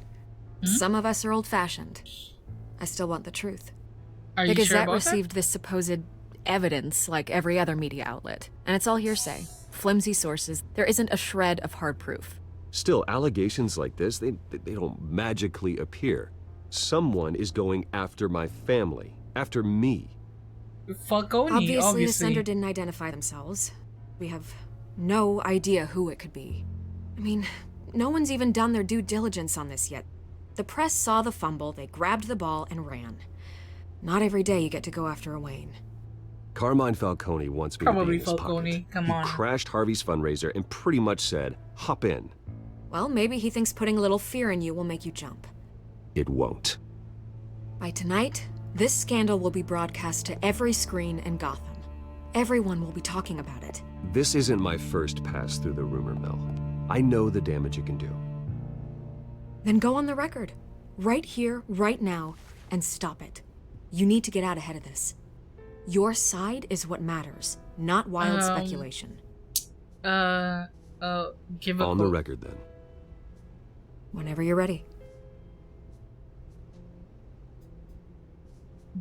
Some of us are old-fashioned. I still want the truth. Are the you sure Gazette about received this supposed evidence like every other media outlet, and it's all hearsay. Flimsy sources. There isn't a shred of hard proof. Still, allegations like this, they don't magically appear. Someone is going after my family, after me. Falcone, Obviously, the sender didn't identify themselves. We have no idea who it could be. I mean, no one's even done their due diligence on this yet. The press saw the fumble, they grabbed the ball and ran. Not every day you get to go after a Wayne. Carmine Falcone wants me to be in his Falcone. pocket. Come he on. crashed Harvey's fundraiser and pretty much said, hop in. Well, maybe he thinks putting a little fear in you will make you jump. It won't. By tonight, this scandal will be broadcast to every screen in Gotham. Everyone will be talking about it. This isn't my first pass through the rumor mill. I know the damage it can do. Then go on the record. Right here, right now, and stop it. You need to get out ahead of this. Your side is what matters, not wild speculation. Give a On the record, then. Whenever you're ready.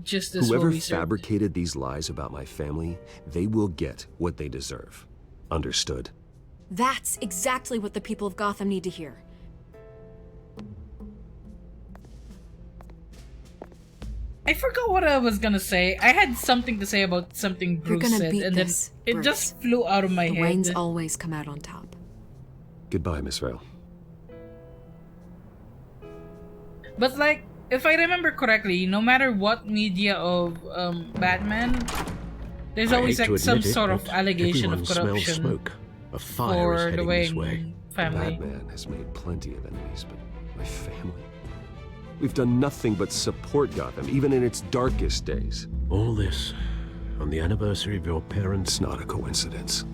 Justice Whoever will be served. fabricated these lies about my family, they will get what they deserve. Understood? That's exactly what the people of Gotham need to hear. I forgot what I was gonna say. I had something to say about something You're Bruce gonna said, beat and this, then it Bruce. just flew out of my The head. Waynes always come out on top. Goodbye, Miss Vale. But like, if I remember correctly, no matter what media of Batman, there's I always hate to like some admit it, sort of but allegation of everyone smells corruption smoke. A fire is for the heading this way. Wayne family. Batman has made plenty of enemies, but my family? We've done nothing but support Gotham, even in its darkest days. All this on the anniversary of your parents' It's not a coincidence.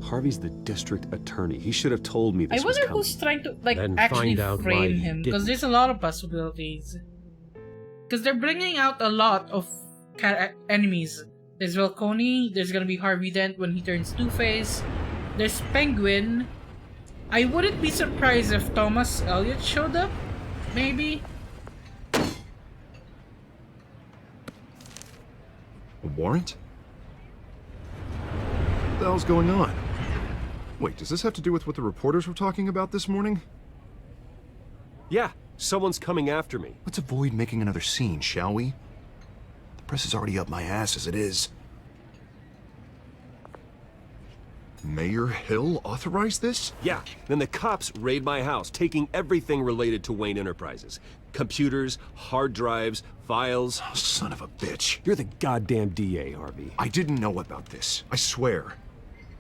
Harvey's the district attorney. He should have told me I this was wonder coming. who's trying to like Then actually find out why frame he him, because didn't. there's a lot of possibilities. Because they're bringing out a lot of enemies. There's Falcone. There's gonna be Harvey Dent when he turns Two-Face. There's Penguin. I wouldn't be surprised if Thomas Elliot showed up. Maybe. A warrant? What the hell's going on? Wait, does this have to do with what the reporters were talking about this morning? Yeah, someone's coming after me. Let's avoid making another scene, shall we? The press is already up my ass as it is. Mayor Hill authorized this? Yeah, then the cops raid my house, taking everything related to Wayne Enterprises. Computers, hard drives, files. Oh, son of a bitch. You're the goddamn DA, Harvey. I didn't know about this, I swear.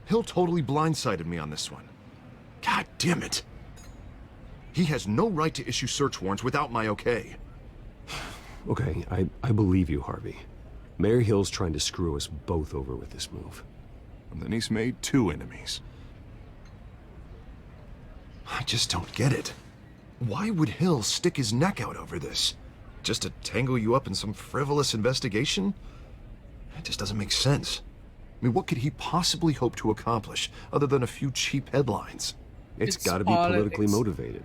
Hill totally blindsided me on this one. God damn it. He has no right to issue search warrants without my okay. Okay, I believe you, Harvey. Mayor Hill's trying to screw us both over with this move. And then he's made two enemies. I just don't get it. Why would Hill stick his neck out over this? Just to tangle you up in some frivolous investigation? It just doesn't make sense. I mean, what could he possibly hope to accomplish other than a few cheap headlines? It's It's got to be politics. politically motivated.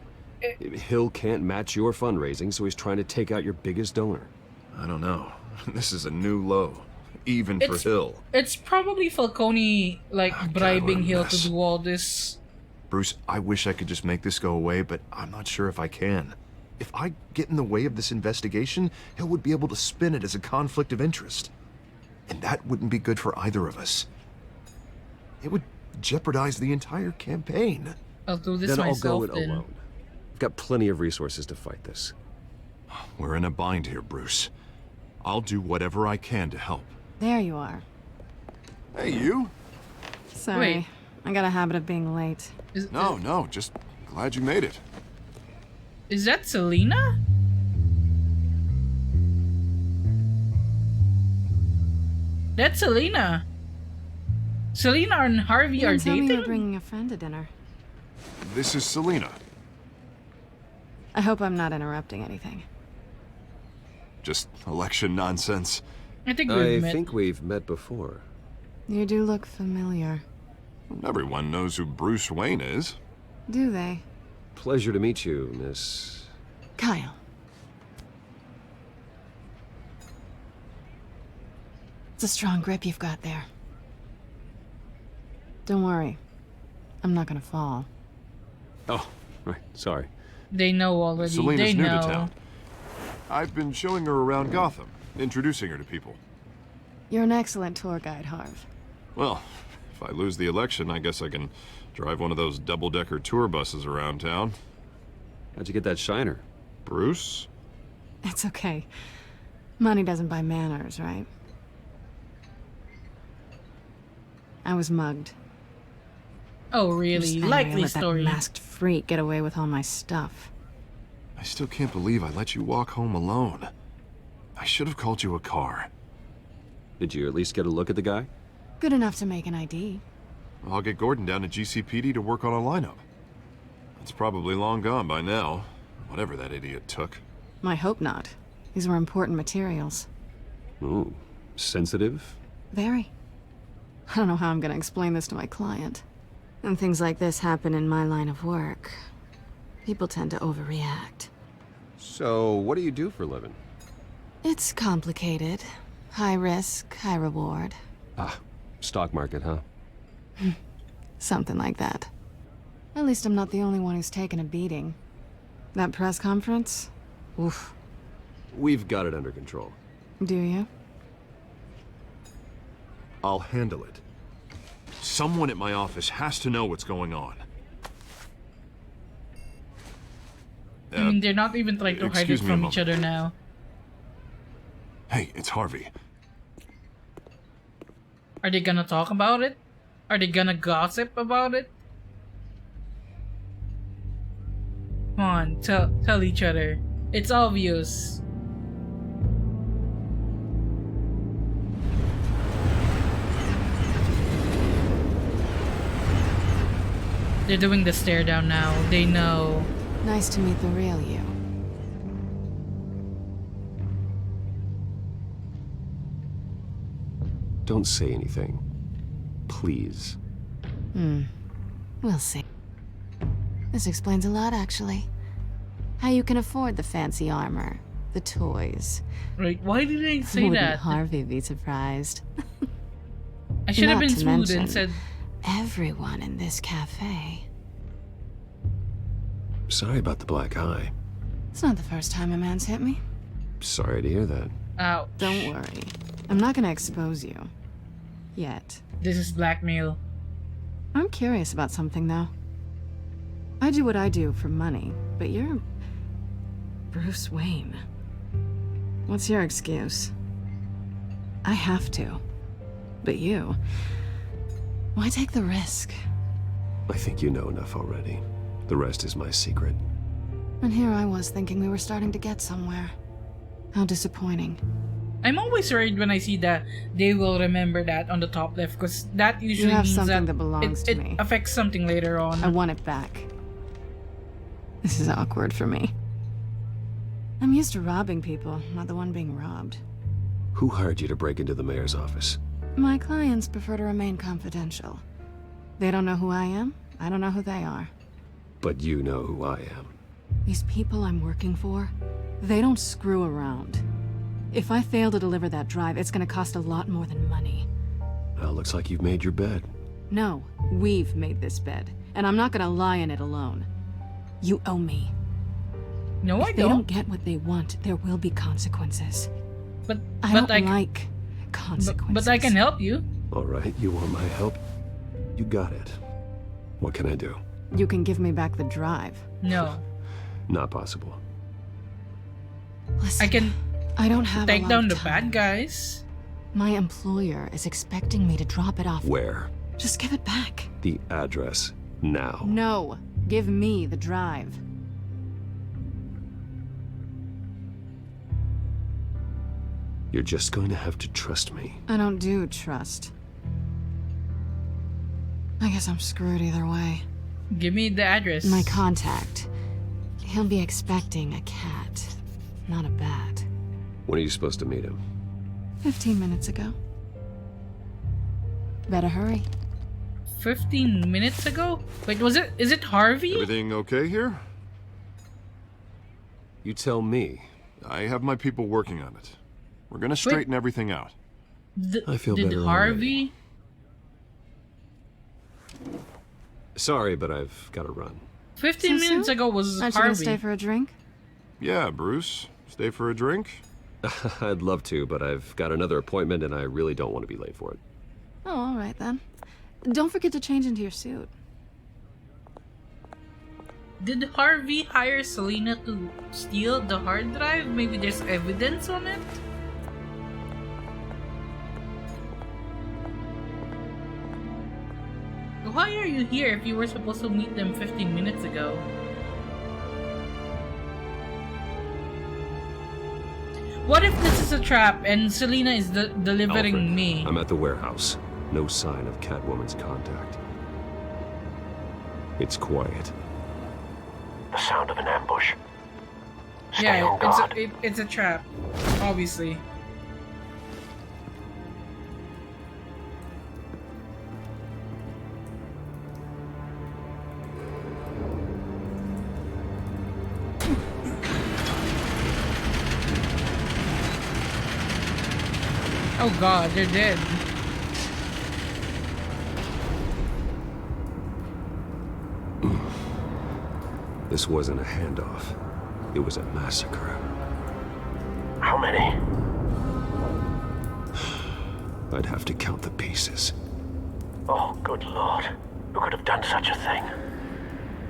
Hill can't match your fundraising, so he's trying to take out your biggest donor. I don't know. This is a new low. Even for Hill. It's probably Falcone like bribing what a Hill mess. to do all this. Bruce, I wish I could just make this go away, but I'm not sure if I can. If I get in the way of this investigation, Hill would be able to spin it as a conflict of interest. And that wouldn't be good for either of us. It would jeopardize the entire campaign. I'll do this Then I'll myself go it then. alone. I've got plenty of resources to fight this. We're in a bind here, Bruce. I'll do whatever I can to help. There you are. Hey, you? Sorry. Wait. I got a habit of being late. No, just glad you made it. Is that Selena? That's Selena. Selena and Harvey You are didn't tell me you dating? were bringing a friend to dinner. This is Selena. I hope I'm not interrupting anything. Just election nonsense. I think I think we've met before. You do look familiar. Everyone knows who Bruce Wayne is. Do they? Pleasure to meet you, Miss... Kyle. It's a strong grip you've got there. Don't worry. I'm not gonna fall. Oh, right, sorry. They know already. Selena's they new know. to town. I've been showing her around Gotham, introducing her to people. You're an excellent tour guide, Harv. Well, if I lose the election, I guess I can drive one of those double-decker tour buses around town. How'd you get that shiner? Bruce? It's okay. Money doesn't buy manners, right? I was mugged. Oh, I'm really? just angry I Likely let story. That masked freak get away with all my stuff. I still can't believe I let you walk home alone. I should have called you a car. Did you at least get a look at the guy? Good enough to make an ID. I'll get Gordon down to GCPD to work on a lineup. It's probably long gone by now, whatever that idiot took. I hope not. These were important materials. Ooh, sensitive? Very. I don't know how I'm gonna explain this to my client. And things like this happen in my line of work. People tend to overreact. So, what do you do for a living? It's complicated. High risk, high reward. Ah, stock market, huh? Something like that. At least I'm not the only one who's taken a beating. That press conference? Oof. We've got it under control. Do you? I'll handle it. Someone at my office has to know what's going on. I mean, they're not even trying to hide it from each other now. Hey, it's Harvey. Are they gonna talk about it? Are they gonna gossip about it? Come on, tell each other. It's obvious. They're doing the stare down now. They know. Nice to meet the real you. Don't say anything. Please. We'll see. This explains a lot, actually. How you can afford the fancy armor, the toys. Right, why did they say Wouldn't that? Harvey be surprised? I should have Not been to smooth and mention, said, everyone in this cafe. Sorry about the black eye. It's not the first time a man's hit me. Sorry to hear that. ouch. Don't worry. I'm not gonna expose you. Yet. This is blackmail. I'm curious about something, though. I do what I do for money, but you're... Bruce Wayne. What's your excuse? I have to. But you... Why take the risk? I think you know enough already. The rest is my secret. And here I was thinking we were starting to get somewhere. How disappointing. I'm always worried when I see that they will remember that on the top left, because that usually You have means something that belongs to it me. affects something later on. I want it back. This is awkward for me. I'm used to robbing people, not the one being robbed. Who hired you to break into the mayor's office? My clients prefer to remain confidential. They don't know who I am, I don't know who they are. But you know who I am. These people I'm working for, they don't screw around. If I fail to deliver that drive, it's gonna cost a lot more than money. Well, looks like you've made your bed. No, we've made this bed, and I'm not gonna lie in it alone. You owe me. No, I If they don't get what they want, there will be consequences. But I don't like consequences. But I can help you. All right, you want my help? You got it. What can I do? You can give me back the drive. No. Not possible. Listen, I can I don't have take a lot down of the time. bad guys. My employer is expecting me to drop it off. Where? Just give it back. The address. Now. No, give me the drive. You're just going to have to trust me. I don't do trust. I guess I'm screwed either way. Give me the address. My contact. He'll be expecting a cat, not a bat. When are you supposed to meet him? 15 minutes ago. Better hurry. 15 minutes ago? Wait, is it Harvey? Everything okay here? You tell me. I have my people working on it. We're gonna straighten everything out. I feel did better Harvey? Sorry, but I've got to run. 15 minutes ago was Aren't you gonna Harvey. stay for a drink? Yeah, Bruce. Stay for a drink? I'd love to, but I've got another appointment and I really don't want to be late for it. Oh, all right then. Don't forget to change into your suit. Did Harvey hire Selena to steal the hard drive? Maybe there's evidence on it? Why are you here if you were supposed to meet them 15 minutes ago? What if this is a trap and Selena is delivering Alfred, me? I'm at the warehouse. No sign of Catwoman's contact. It's quiet. The sound of an ambush. Stay Yeah, on guard. it's a trap, obviously. Oh god, they're dead. This wasn't a handoff. It was a massacre. How many? I'd have to count the pieces. Oh, good lord. Who could have done such a thing?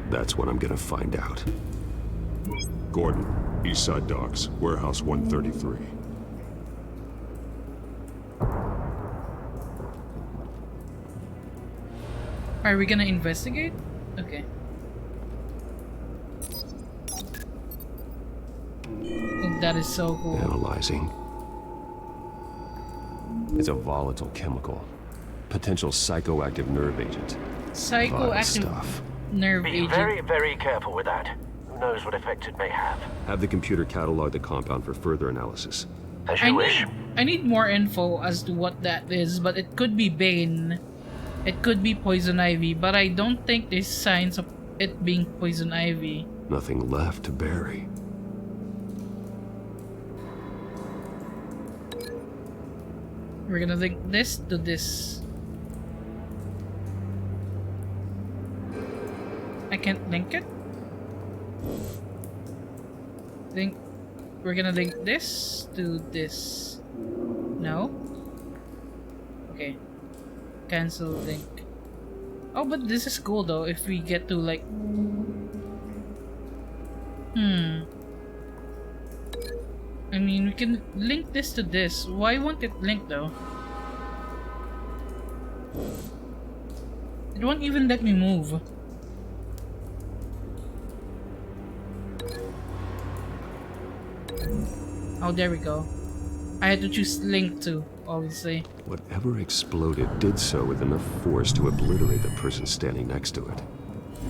That's what I'm gonna find out. Gordon, Eastside Docks, Warehouse 133. Are we gonna investigate? Okay. Oh, that is so cool. Analyzing. It's a volatile chemical. Potential psychoactive nerve agent. Vile Psychoactive stuff. nerve Be agent. very, very careful with that. Who knows what effects it may have. Have the computer catalog the compound for further analysis. As you wish. I need more info as to what that is, but it could be Bane. It could be Poison Ivy, but I don't think there's signs of it being Poison Ivy. Nothing left to bury. We're gonna link this to this. I can't link it? We're gonna link this to this. No? Okay. Cancel link. Oh, but this is cool though if we get to like... I mean, we can link this to this. Why won't it link though? It won't even let me move. Oh, there we go. I had to choose link to, obviously. Whatever exploded did so with enough force to obliterate the person standing next to it.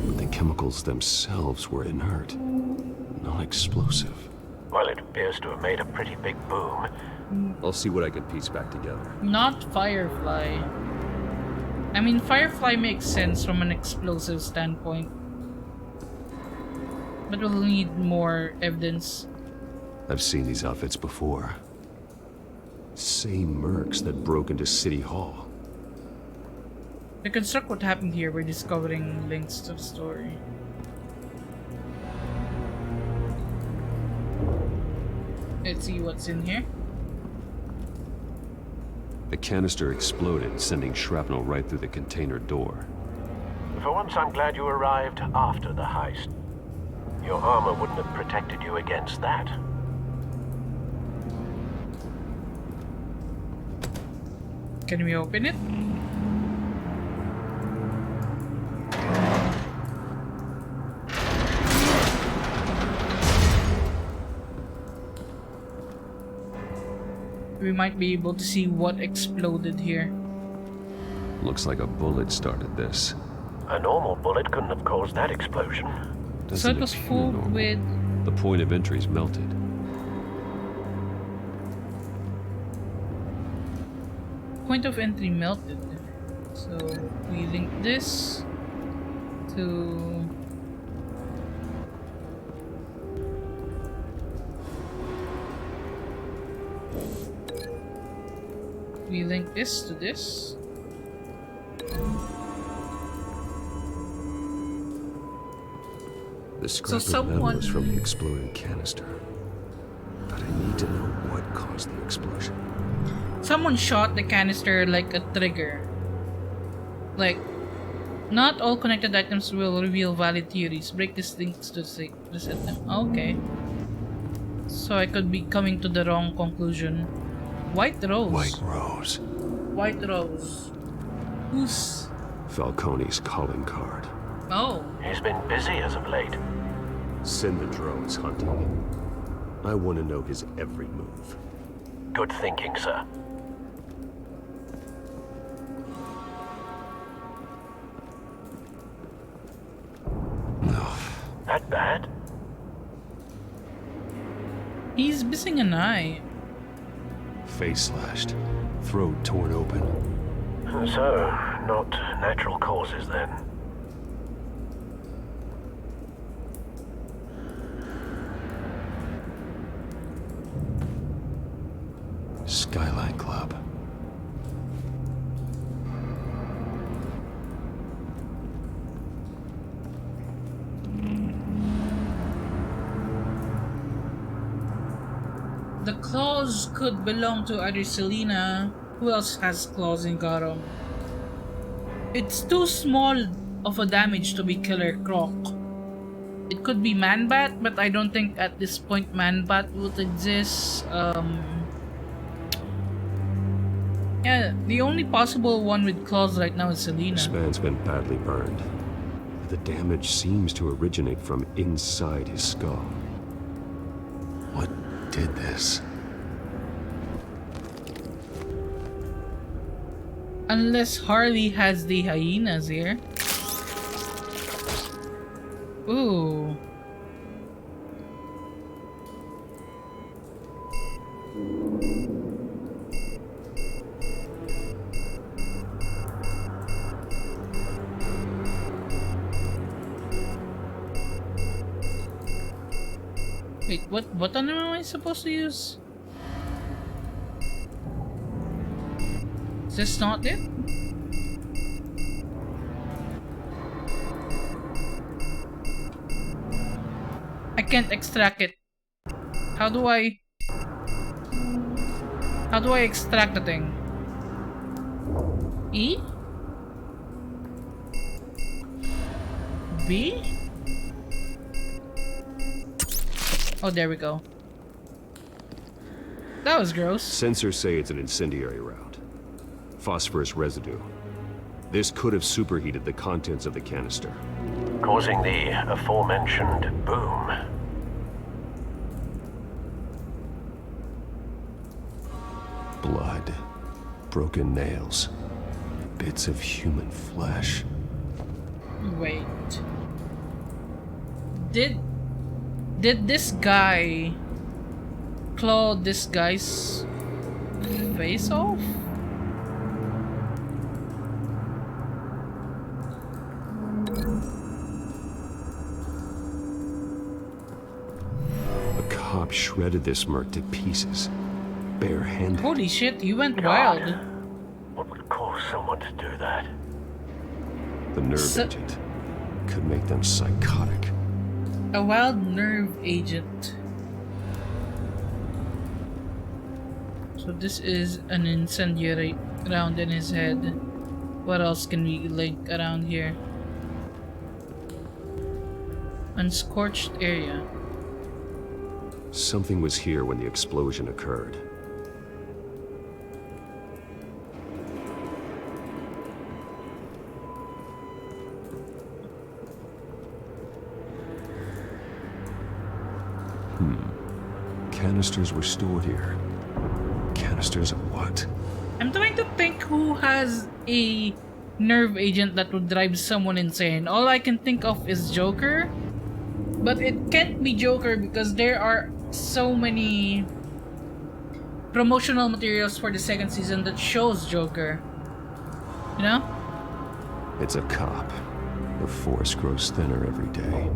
But the chemicals themselves were inert, non-explosive. Well, it appears to have made a pretty big boom. I'll see what I can piece back together. Not Firefly. I mean, Firefly makes sense from an explosive standpoint. But we'll need more evidence. I've seen these outfits before. Same mercs that broke into City Hall. To construct what happened here, we're discovering links to the story. Let's see what's in here. The canister exploded, sending shrapnel right through the container door. For once, I'm glad you arrived after the heist. Your armor wouldn't have protected you against that. Can we open it? We might be able to see what exploded here. Looks like a bullet started this. A normal bullet couldn't have caused that explosion. So it was full with... The point of entry's melted. Point of entry melted. So we link this to... We link this to this. The scrap of metal is from the exploding canister. But I need to know what caused the explosion. Someone shot the canister like a trigger. Like, not all connected items will reveal valid theories. Break these links to reset them. Okay. So I could be coming to the wrong conclusion. White Rose. White Rose. White Rose. Who's... Falcone's calling card. Oh. He's been busy as of late. Send the drones hunting. I want to know his every move. Good thinking, sir. That bad? He's missing an eye. Face slashed. Throat torn open. So, not natural causes then. Skyline Club. The claws could belong to either Selena. Who else has claws in Gotham? It's too small of a damage to be Killer Croc. It could be Man-Bat, but I don't think at this point Man-Bat would exist. Yeah, the only possible one with claws right now is Selena. This man's been badly burned. The damage seems to originate from inside his skull. What did this? Unless Harley has the hyenas here. Ooh. Wait, what button am I supposed to use? Is this not it? I can't extract it. How do I extract the thing? E? B? Oh, there we go. That was gross. Sensors say it's an incendiary round. Phosphorus residue. This could have superheated the contents of the canister, causing the aforementioned boom. Blood, broken nails, bits of human flesh. Wait. Did this guy claw this guy's face off? A cop shredded this merc to pieces, barehanded. Holy shit, you went wild. What would cause someone to do that? The nerve agent could make them psychotic. A wild nerve agent. So this is an incendiary round in his head. What else can we link around here? Unscorched area. Something was here when the explosion occurred. Canisters were stored here. Canisters of what? I'm trying to think who has a nerve agent that would drive someone insane. All I can think of is Joker. But it can't be Joker because there are so many promotional materials for the second season that shows Joker. You know? It's a cop. The force grows thinner every day.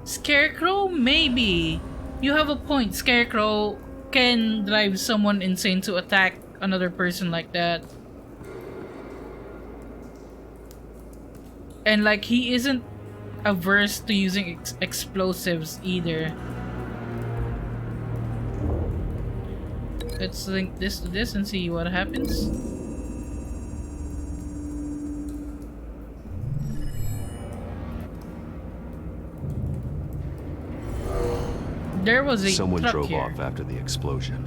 Scarecrow? Maybe. You have a point. Scarecrow can drive someone insane to attack another person like that. And like, he isn't averse to using explosives either. Let's link this to this and see what happens. There was a Someone truck drove here. off after the explosion.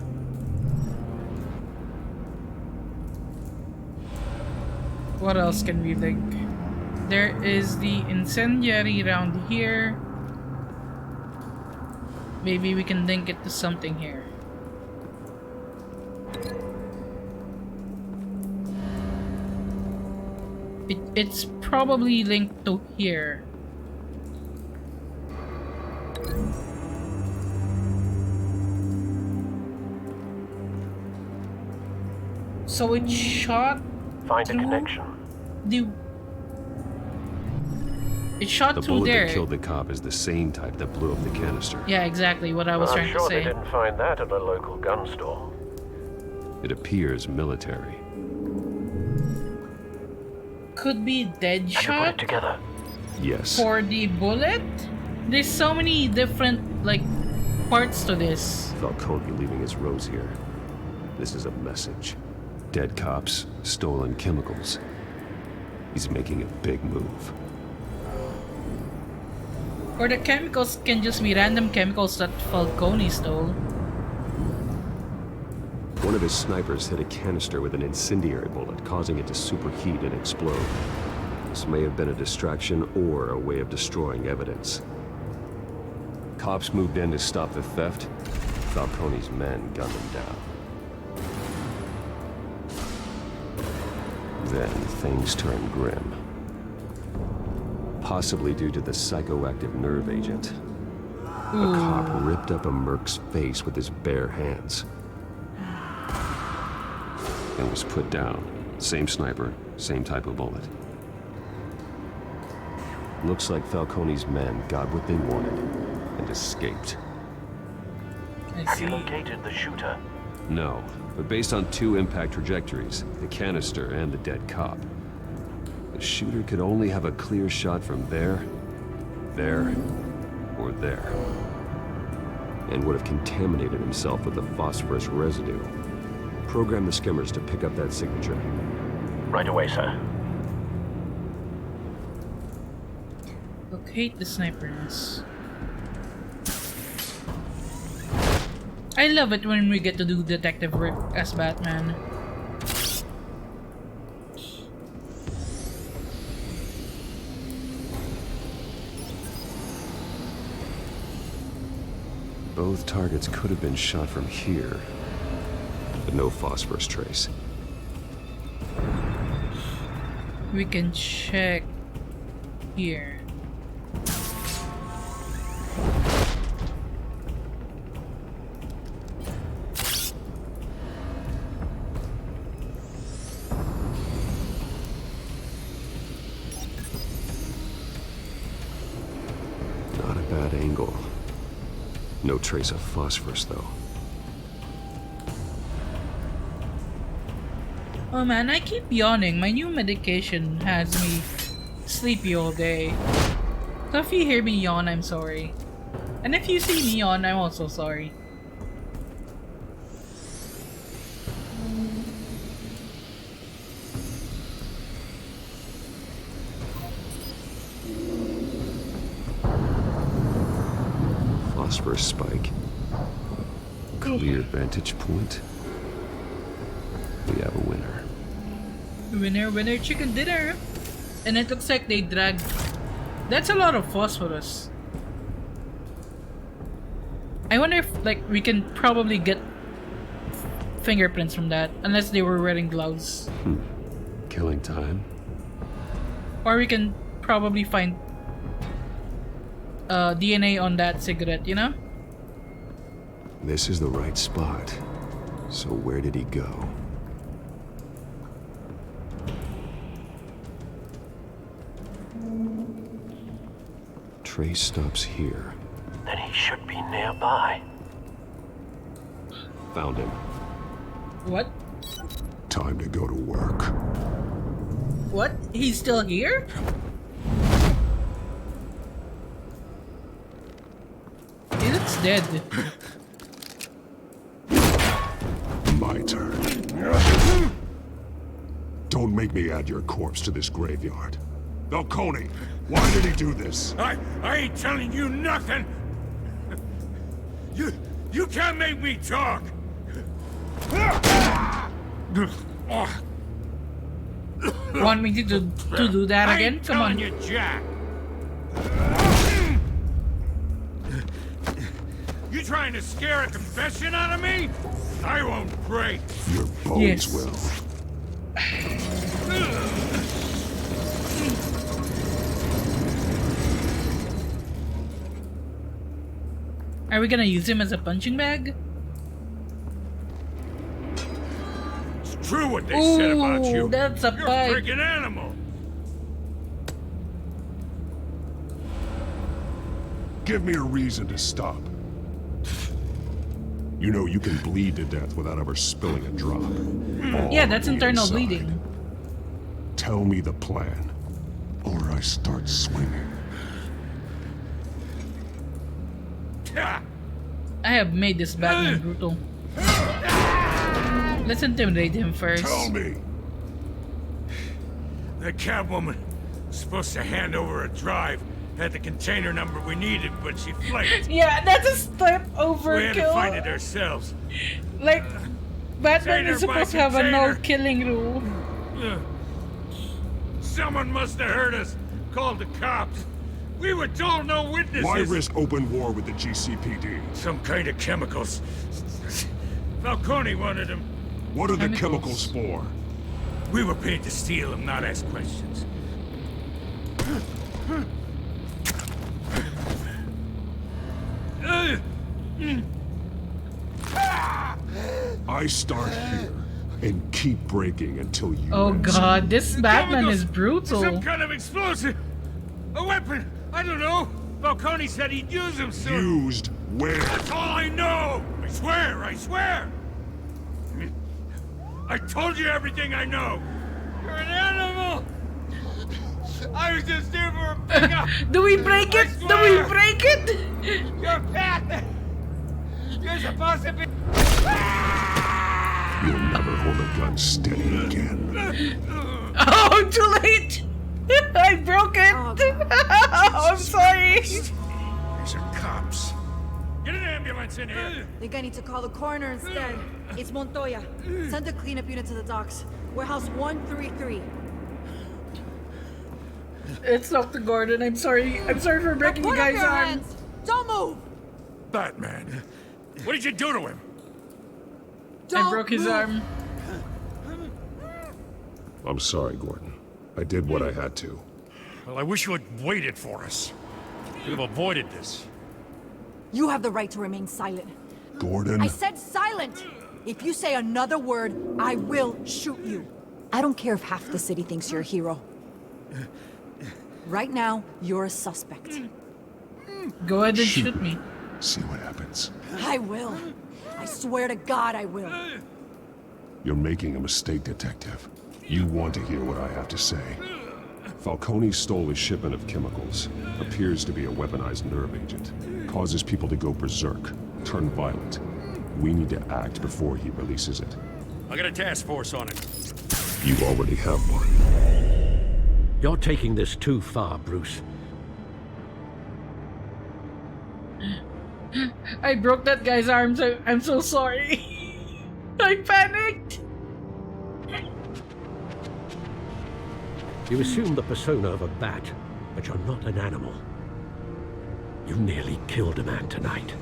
What else can we link? There is the incendiary round here. Maybe we can link it to something here. It's probably linked to here. So it shot Find a through connection. It shot The through bullet there. that killed the cop is the same type that blew up the canister. Yeah, exactly what I was I'm trying sure to they say. didn't find that at a local gun store. It appears military. Could be Deadshot Yes. for the bullet. There's so many different like parts to this. Falcone leaving his rose here. This is a message. Dead cops, stolen chemicals. He's making a big move. Or the chemicals can just be random chemicals that Falcone stole. One of his snipers hit a canister with an incendiary bullet, causing it to superheat and explode. This may have been a distraction or a way of destroying evidence. Cops moved in to stop the theft. Falcone's men gunned them down. Then things turned grim. Possibly due to the psychoactive nerve agent. A cop ripped up a merc's face with his bare hands. And was put down. Same sniper, same type of bullet. Looks like Falcone's men got what they wanted and escaped. Have you located the shooter? No, but based on 2 impact trajectories, the canister and the dead cop, the shooter could only have a clear shot from there, or there. And would have contaminated himself with the phosphorus residue. Program the skimmers to pick up that signature. Right away, sir. Locate the snipers. I love it when we get to do detective work as Batman. Both targets could have been shot from here, but no phosphorus trace. We can check here. Not a bad angle. No trace of phosphorus, though. Oh man, I keep yawning. My new medication has me sleepy all day. So if you hear me yawn, I'm sorry. And if you see me yawn, I'm also sorry. Phosphorus spike. Clear vantage point. We have a winner. Winner, winner, chicken dinner! And it looks like they dragged... That's a lot of phosphorus. I wonder if, like, we can probably get fingerprints from that. Unless they were wearing gloves. Killing time. Or we can probably find DNA on that cigarette, you know? This is the right spot. So where did he go? Trace stops here. Then he should be nearby. Found him. What? Time to go to work. What? He's still here? He looks dead. My turn. Don't make me add your corpse to this graveyard. Falcone, why did he do this? I ain't telling you nothing! You can't make me talk! Want me to do that again? Come on. You, Jack. You trying to scare a confession out of me? I won't break. Your bones will. Are we gonna use him as a punching bag? It's true what they said about you. That's a You're bite. a freaking animal. Give me a reason to stop. You know you can bleed to death without ever spilling a drop. Yeah, that's internal inside. bleeding. Tell me the plan, or I start swinging. I have made this Batman brutal. Let's intimidate him first. Tell me. The Catwoman was supposed to hand over a drive. Had the container number we needed, but she flaked. Yeah, that's a step overkill. We had to find it ourselves. Like, Batman Container is supposed to by have a container. no-killing rule. Someone must have heard us. Called the cops. We were told no witnesses. Why risk open war with the GCPD? Some kind of chemicals. Falcone wanted them. What are the chemicals for? We were paid to steal them, not ask questions. I start here and keep breaking until you. Oh god, this Batman is Some brutal. kind of explosive. A weapon. I don't know. Falcone said he'd use them soon. Used where? That's all I know. I swear. I swear. I told you everything I know. You're an animal. I was just here for a pickup. Do we break it? Do we break it? You're fat. You're supposed to be. You'll never hold a gun steady again. Oh, too late. I broke it. I'm sorry. These are cops. Get an ambulance in here. Think I need to call the coroner instead. It's Montoya. Send the cleanup unit to the docks. Warehouse 133. It's Dr. Gordon. I'm sorry. I'm sorry for breaking the guy's arm. Hands. Don't move. Batman. What did you do to him? I broke his arm. I'm sorry, Gordon. I did what I had to. Well, I wish you had waited for us. We'd have avoided this. You have the right to remain silent. Gordon. I said silent! If you say another word, I will shoot you. I don't care if half the city thinks you're a hero. Right now, you're a suspect. Go ahead and shoot me. See what happens. I will. I swear to God I will. You're making a mistake, Detective. You want to hear what I have to say. Falcone stole a shipment of chemicals. Appears to be a weaponized nerve agent. Causes people to go berserk, turn violent. We need to act before he releases it. I got a task force on it. You already have one. You're taking this too far, Bruce. I broke that guy's arm, so I'm so sorry. I panicked. You assume the persona of a bat, but you're not an animal. You nearly killed a man tonight.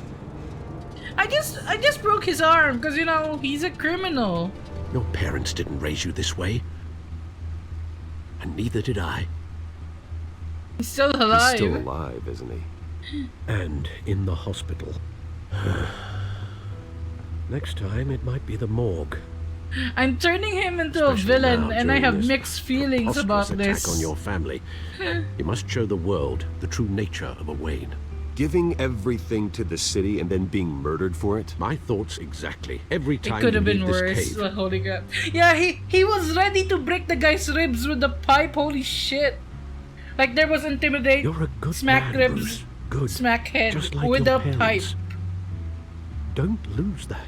I just broke his arm because, you know, he's a criminal. Your parents didn't raise you this way. And neither did I. He's still alive. He's still alive, isn't he? And in the hospital. Next time, it might be the morgue. I'm turning him into a Especially villain, now, and I during have this mixed feelings about preposterous this. attack on your family. You must show the world the true nature of a Wayne. Giving everything to the city and then being murdered for it? My thoughts exactly. Every time It could have you been leave this worse. cave, But holy crap! Yeah, he was ready to break the guy's ribs with the pipe. Holy shit! Like there was intimidate. You're a good smack man, ribs, Bruce. Good. smack head Just like with your a pipe. parents. Don't lose that.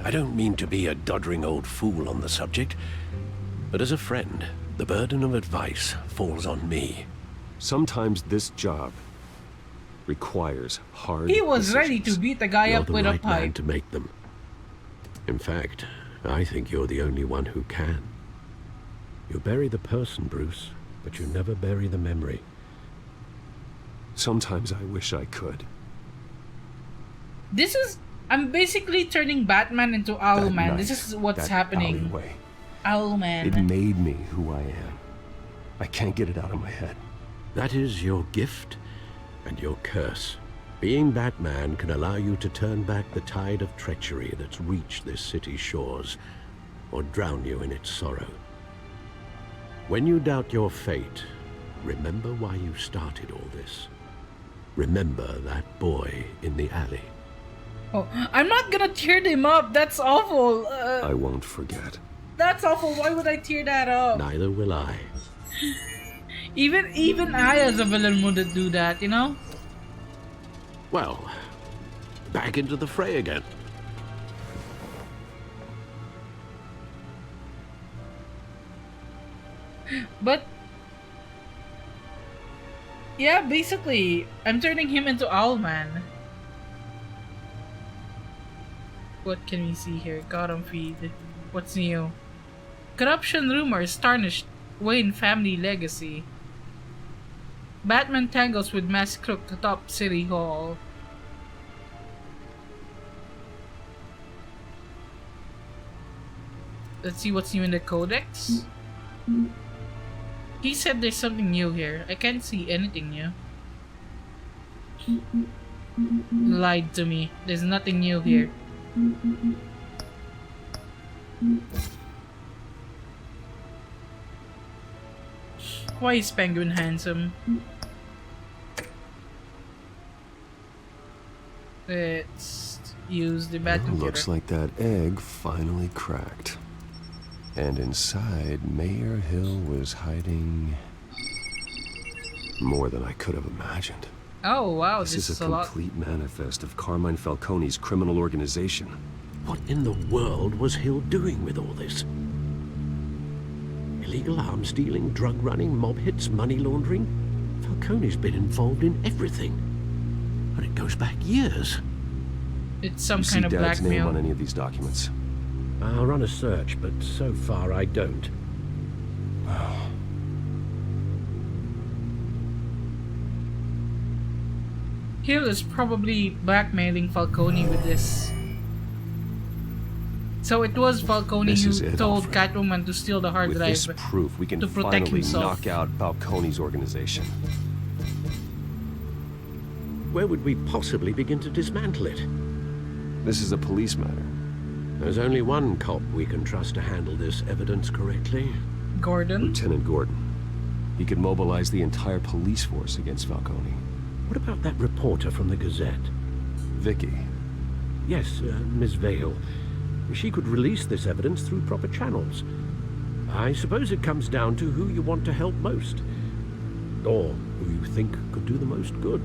I don't mean to be a doddering old fool on the subject, but as a friend, the burden of advice falls on me. Sometimes this job requires hard He was decisions. ready to beat the guy You're up the with right a man pipe. to make them. In fact, I think you're the only one who can. You bury the person, Bruce, but you never bury the memory. Sometimes I wish I could. I'm basically turning Batman into Owlman. That This night, is what's that happening. alleyway, Owlman. it made me who I am. I can't get it out of my head. That is your gift and your curse. Being Batman can allow you to turn back the tide of treachery that's reached this city's shores, or drown you in its sorrow. When you doubt your fate, remember why you started all this. Remember that boy in the alley. Oh, I'm not gonna tear them up. That's awful. I won't forget. That's awful. Why would I tear that up? Neither will I. Even I as a villain wouldn't do that, you know? Well, back into the fray again. But yeah, basically, I'm turning him into Owlman. What can we see here? Gotham feed. What's new? Corruption rumors tarnished Wayne family legacy. Batman tangles with mass crook atop City Hall. Let's see what's new in the Codex. He said there's something new here. I can't see anything new. Lied to me. There's nothing new here. Why is Penguin handsome? Let's use the bat computer. Looks like that egg finally cracked. And inside, Mayor Hill was hiding more than I could have imagined. Oh wow, this is a lot. complete manifest of Carmine Falcone's criminal organization. What in the world was Hill doing with all this? Illegal arms dealing, drug running, mob hits, money laundering? Falcone's been involved in everything. And it goes back years. It's some you kind of see Dad's name blackmail. on any of these documents? I'll run a search, but so far I don't. Hill is probably blackmailing Falcone with this. So it was Falcone who told Catwoman to steal the hard With drive this proof, we can to protect finally himself. knock out Falcone's organization. Where would we possibly begin to dismantle it? This is a police matter. There's only one cop we can trust to handle this evidence correctly. Gordon? Lieutenant Gordon. He could mobilize the entire police force against Falcone. What about that reporter from the Gazette? Vicky. Yes, Miss Vale. She could release this evidence through proper channels. I suppose it comes down to who you want to help most. Or who you think could do the most good.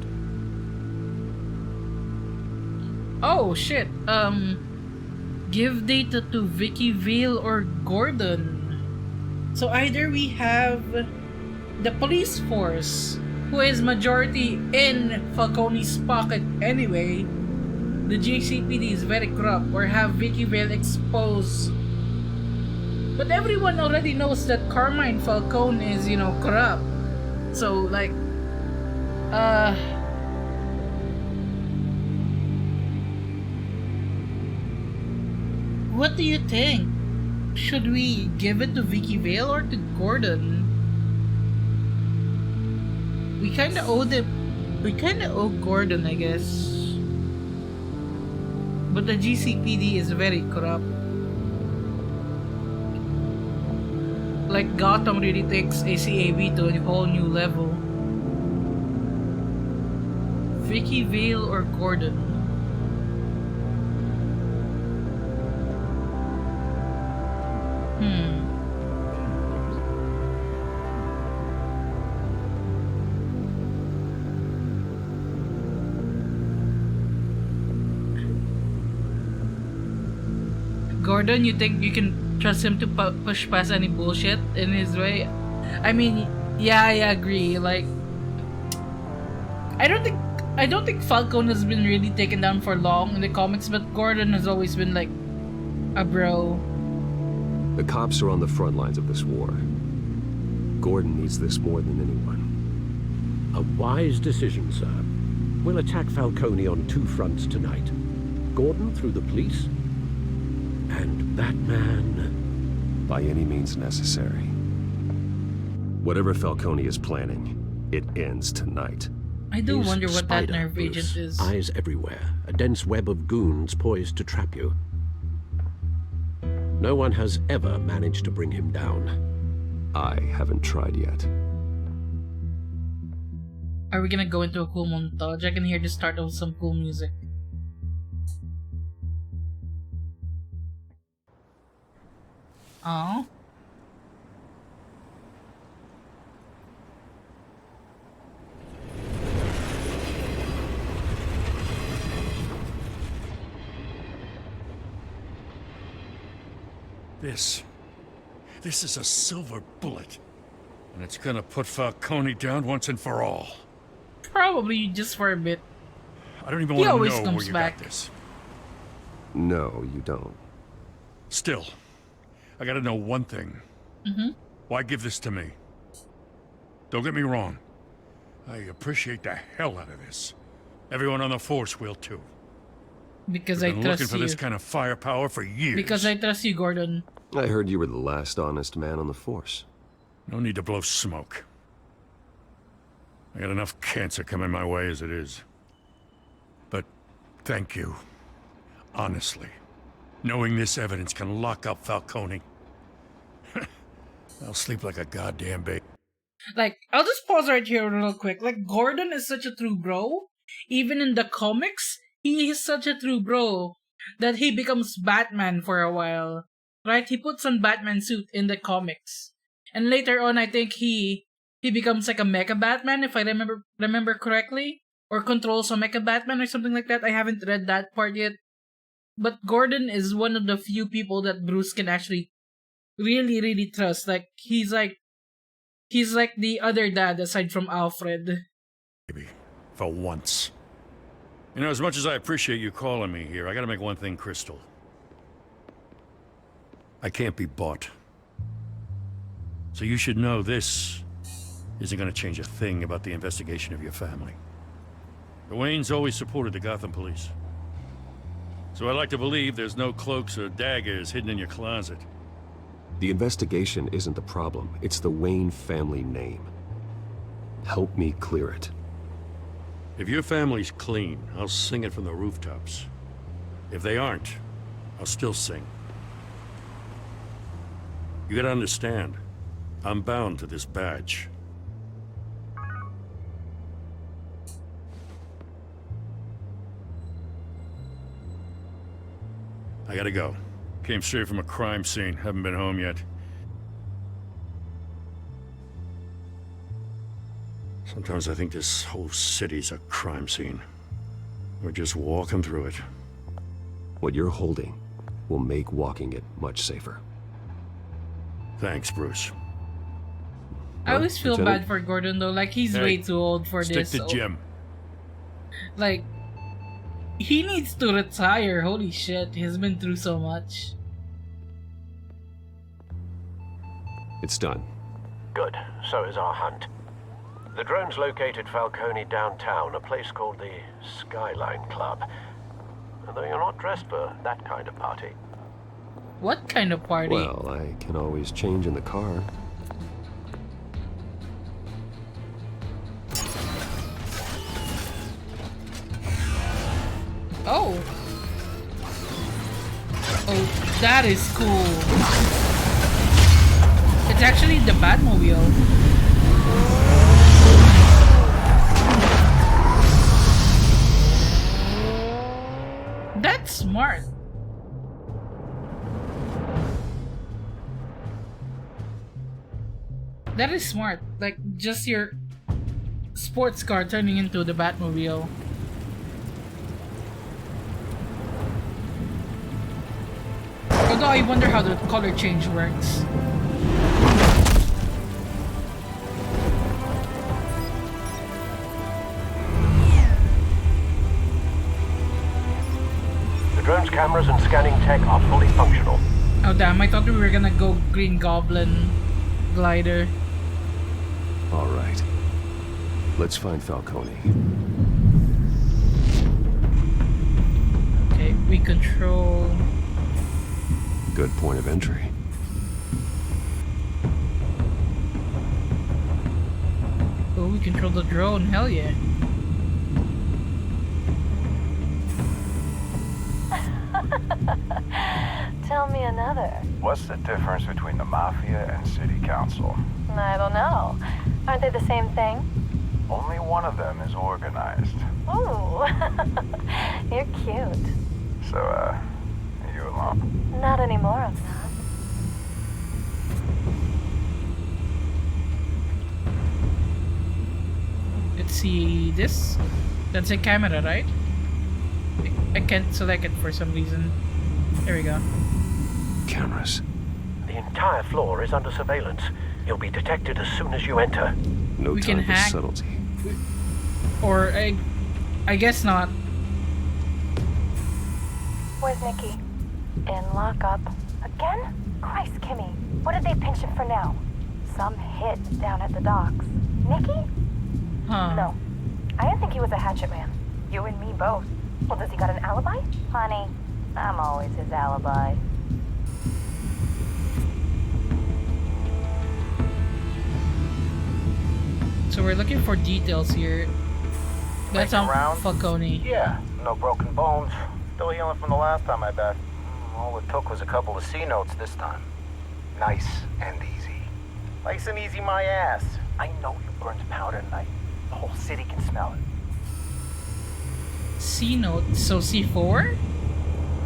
Oh shit, give data to Vicky Vale or Gordon. So either we have the police force, who is majority in Falcone's pocket anyway. The GCPD is very corrupt, or have Vicky Vale expose. But everyone already knows that Carmine Falcone is, corrupt. So like, what do you think? Should we give it to Vicky Vale or to Gordon? We kinda owe Gordon, I guess. But the GCPD is very corrupt. Like Gotham really takes ACAB to a whole new level. Vicky Vale or Gordon? Gordon, you think you can trust him to push past any bullshit in his way? I mean, yeah, I agree. Like, I don't think Falcone has been really taken down for long in the comics, but Gordon has always been like a bro. The cops are on the front lines of this war. Gordon needs this more than anyone. A wise decision, sir. We'll attack Falcone on two fronts tonight. Gordon through the police, and Batman by any means necessary. Whatever Falcone is planning, it ends tonight. I do He's wonder what Spider, that nerve Bruce. agent is. Eyes everywhere, a dense web of goons poised to trap you. No one has ever managed to bring him down. I haven't tried yet. Are we gonna go into a cool montage? I can hear the start of some cool music. Oh. This is a silver bullet. And it's gonna put Falcone down once and for all. Probably just for a bit. I don't even He want to always know comes where you back. got this. No, you don't. Still, I gotta know one thing. Mm-hmm. Why give this to me? Don't get me wrong. I appreciate the hell out of this. Everyone on the force will too. Because We've I been trust looking for you. this kind of firepower for years. Because I trust you, Gordon. I heard you were the last honest man on the force. No need to blow smoke. I got enough cancer coming my way as it is. But thank you. Honestly. Knowing this evidence can lock up Falcone. I'll sleep like a goddamn baby. Like, I'll just pause right here real quick. Like, Gordon is such a true bro. Even in the comics, he is such a true bro that he becomes Batman for a while. Right? He puts on Batman suit in the comics. And later on, I think he becomes like a Mecha Batman, if I remember correctly. Or controls a Mecha Batman or something like that. I haven't read that part yet. But Gordon is one of the few people that Bruce can actually really, really trust. Like, he's like the other dad aside from Alfred. Maybe. For once. You know, as much as I appreciate you calling me here, I gotta make one thing crystal. I can't be bought. So you should know this isn't gonna change a thing about the investigation of your family. The Waynes always supported the Gotham police. So I like to believe there's no cloaks or daggers hidden in your closet. The investigation isn't the problem. It's the Wayne family name. Help me clear it. If your family's clean, I'll sing it from the rooftops. If they aren't, I'll still sing. You gotta understand, I'm bound to this badge. I gotta go. Came straight from a crime scene. Haven't been home yet. Sometimes I think this whole city's a crime scene. We're just walking through it. What you're holding will make walking it much safer. Thanks, Bruce. I always feel Lieutenant? bad for Gordon though. Like, he's way too old for Stick this. to Jim. Like, he needs to retire. Holy shit, he's been through so much. It's done. Good. So is our hunt. The drones located Falcone downtown, a place called the Skyline Club. Although you're not dressed for that kind of party. What kind of party? Well, I can always change in the car. Oh. Oh, that is cool. It's actually the Batmobile. That's smart. That is smart. Like, just your sports car turning into the Batmobile. Although I wonder how the color change works. The drone's cameras and scanning tech are fully functional. Oh damn, I thought we were gonna go Green Goblin glider. All right. Let's find Falcone. Okay, we control... Good point of entry. Oh, we control the drone, hell yeah. Tell me another. What's the difference between the Mafia and City Council? I don't know. Aren't they the same thing? Only one of them is organized. Ooh, you're cute. So, are you alone? Not anymore, I'm not. Let's see this. That's a camera, right? I can't select it for some reason. There we go. Cameras. entire floor is under surveillance. You'll be detected as soon as you enter. No We time can for hack. subtlety. Or I guess not. Where's Nikki? In lockup. Again? Christ, Kimmy. What did they pinch him for now? Some hit down at the docks. Nikki? Huh. No. I didn't think he was a hatchet man. You and me both. Well, does he got an alibi? Honey, I'm always his alibi. So we're looking for details here. That's on Falcone. Yeah, no broken bones. Still healing from the last time, I bet. All it took was a couple of C notes this time. Nice and easy. Nice and easy, my ass. I know you burned powder tonight. The whole city can smell it. C note, so C4?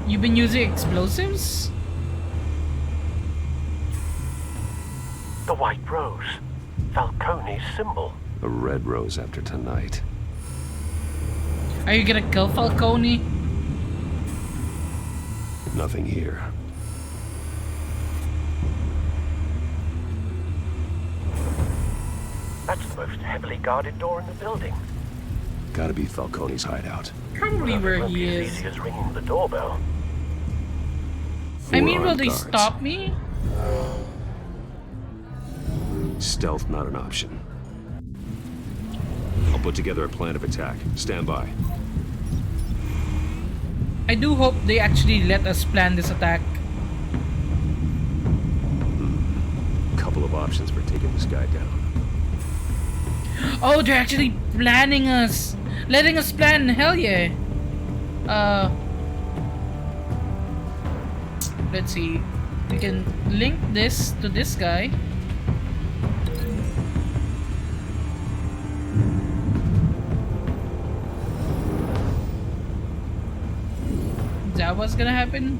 You've been using explosives? The white rose. Falcone's symbol. A red rose after tonight. Are you gonna kill Falcone? Nothing here. That's the most heavily guarded door in the building. Gotta be Falcone's hideout. Probably where Won't he be as is. easy as ringing the doorbell. I mean, will Four they armed guards. stop me? Stealth not an option. I'll put together a plan of attack. Stand by. I do hope they actually let us plan this attack. Couple of options for taking this guy down. Oh, they're actually planning us. Letting us plan. Hell yeah. Let's see. We can link this to this guy. Is that what's gonna happen?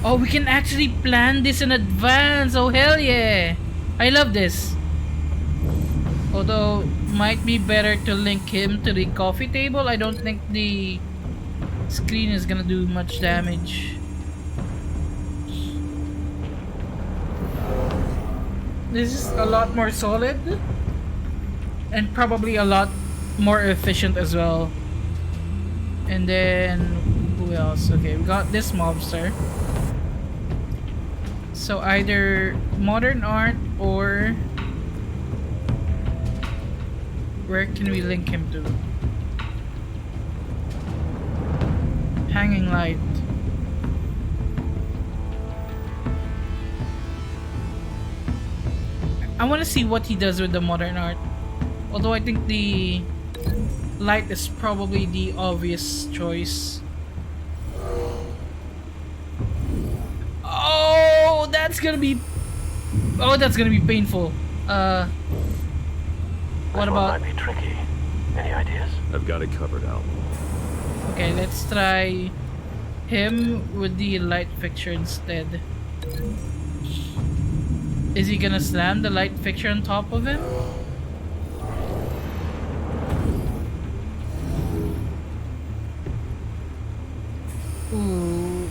Oh, we can actually plan this in advance. Oh, hell yeah. I love this. Although, might be better to link him to the coffee table. I don't think the screen is gonna do much damage. This is a lot more solid. And probably a lot more efficient as well. And then, who else? Okay, we got this mobster. So either modern art or where can we link him to? Hanging light. I want to see what he does with the modern art. Although I think the light is probably the obvious choice. Oh, that's gonna be painful. What about? Might be tricky. Any ideas? I've got it covered, Al. Okay, let's try him with the light fixture instead. Is he gonna slam the light fixture on top of him? Ooh,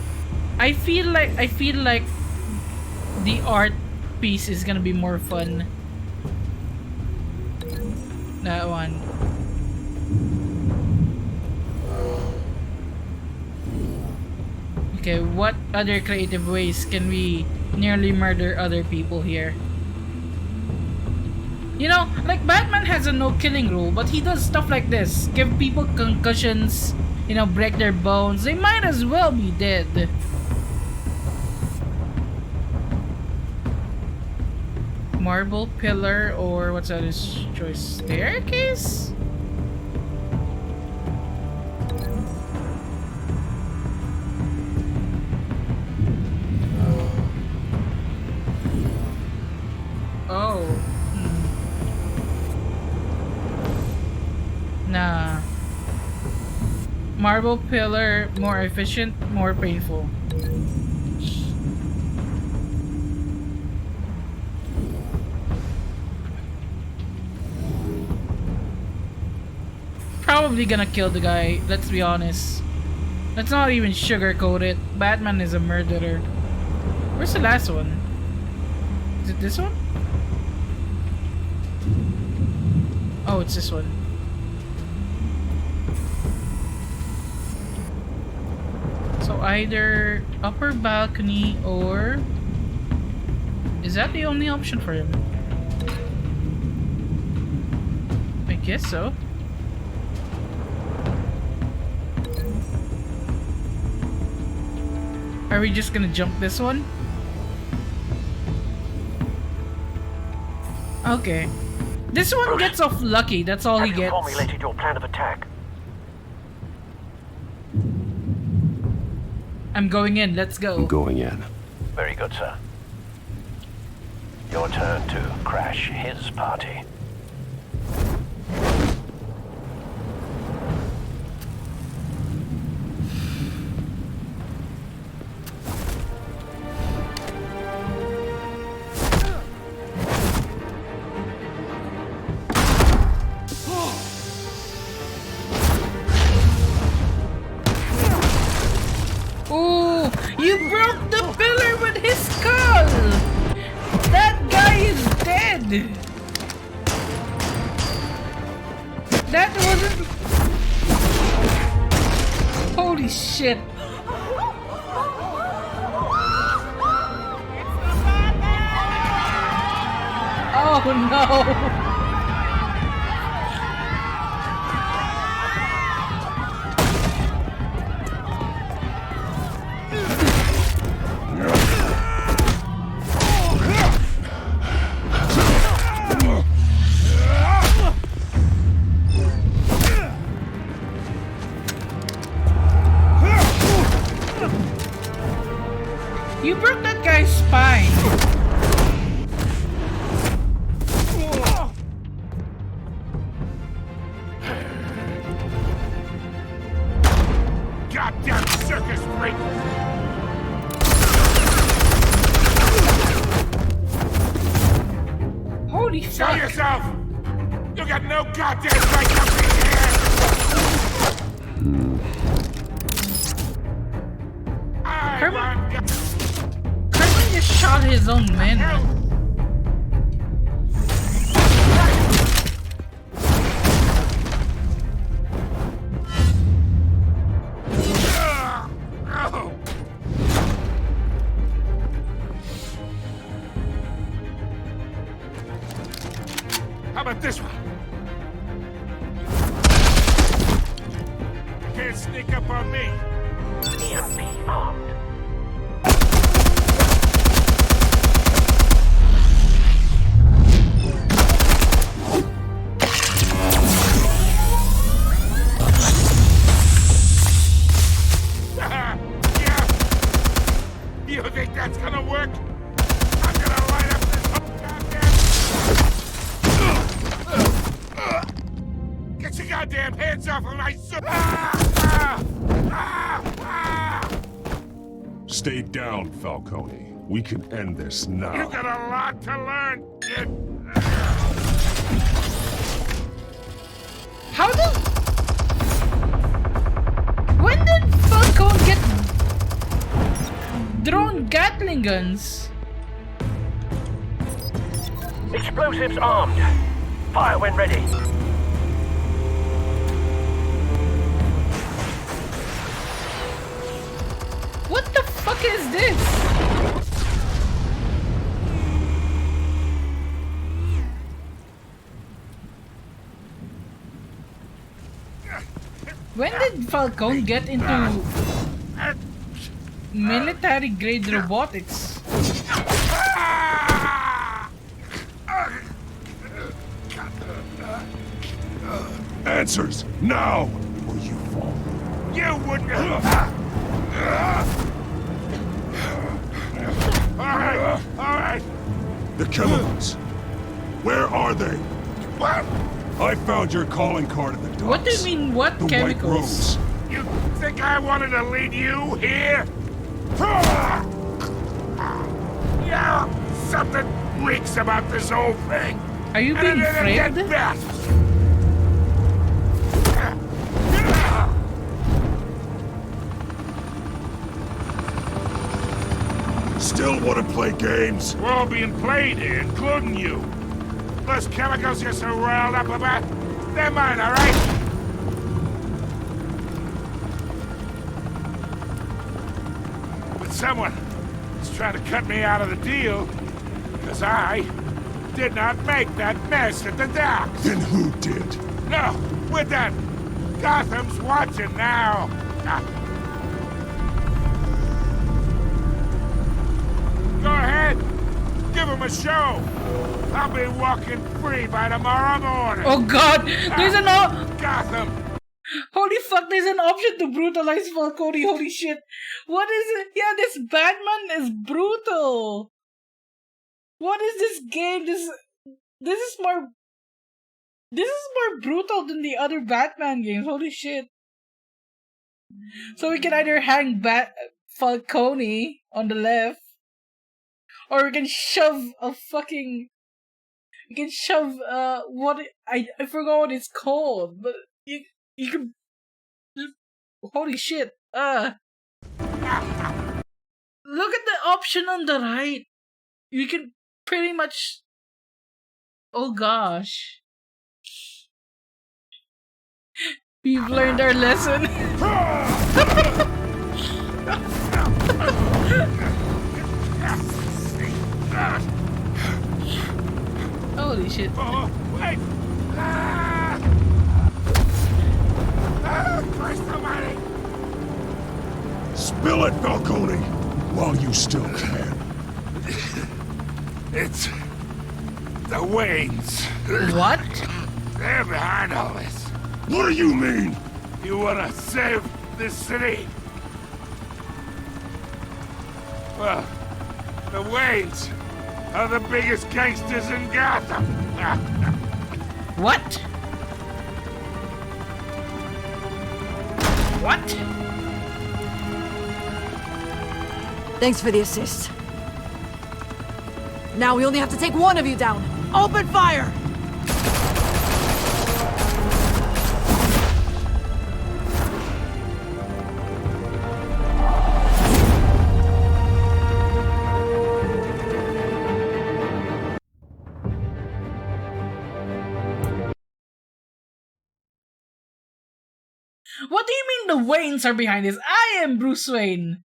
I feel like the art piece is gonna be more fun. That one. Okay, what other creative ways can we nearly murder other people here? You know, like Batman has a no killing rule, but he does stuff like this. Give people concussions, you know, break their bones. They might as well be dead. Marble pillar or what's that his choice? Staircase? Oh. Nah. Marble pillar, more efficient, more painful. Probably gonna kill the guy, let's be honest. Let's not even sugarcoat it. Batman is a murderer. Where's the last one? Is it this one? Oh, it's this one. So either upper balcony or... Is that the only option for him? I guess so. Are we just gonna jump this one? Okay. This one Bruce, gets off lucky, that's all he have you gets. formulated your plan of attack? I'm going in, let's go. I'm going in. Very good, sir. Your turn to crash his party. Ooh, you broke the pillar with his skull! That guy is dead! That wasn't... Holy shit. Oh no! You broke that guy's spine. Goddamn circus freak! Holy Show fuck. yourself! You got no goddamn right to be here! Herman just shot his own man. How about this one? Can't sneak up on me. EMP armed. You think that's gonna work? I'm gonna light up this whole goddamn... Get your goddamn hands off of my son! Stay down, Falcone. We can end this now. You got a lot to learn, kid. How did... When did Falcone get drone Gatling guns? Explosives armed. Fire when ready. What the fuck is this? When did Falcone get into military grade robotics? Answers, now! Or you fall. You wouldn't... Alright. The chemicals. Where are they? What? I found your calling card at the docks. What do you mean, what The chemicals? White Rose. You think I wanted to lead you here? Yeah, something reeks about this whole thing. Are you being framed? Still want to play games? We're all being played here, including you. Those chemicals you're so riled up about, they're mine, all right? But someone is trying to cut me out of the deal, because I did not make that mess at the docks. Then who did? No, we're done. Gotham's watching now. Go ahead. Give him a show. I'll be walking free by tomorrow morning. Oh god, there's an Gotham. Holy fuck, there's an option to brutalize Falcone. Holy shit. What is it? Yeah, this Batman is brutal. What is this game? This is more brutal than the other Batman games. Holy shit. So we can either hang Falcone on the left, or we can shove what I forgot what it's called, but you can, holy shit. Look at the option on the right. You can pretty much, oh gosh. We've learned our lesson. Holy shit. Oh, wait! Christ almighty! Spill it, Falcone, while you still can. It's the Waynes. What? They're behind all this. What do you mean? You wanna save this city? Well, the Waynes are the biggest gangsters in Gotham. What? What? Thanks for the assist. Now we only have to take one of you down. Open fire! What do you mean the Waynes are behind this? I am Bruce Wayne.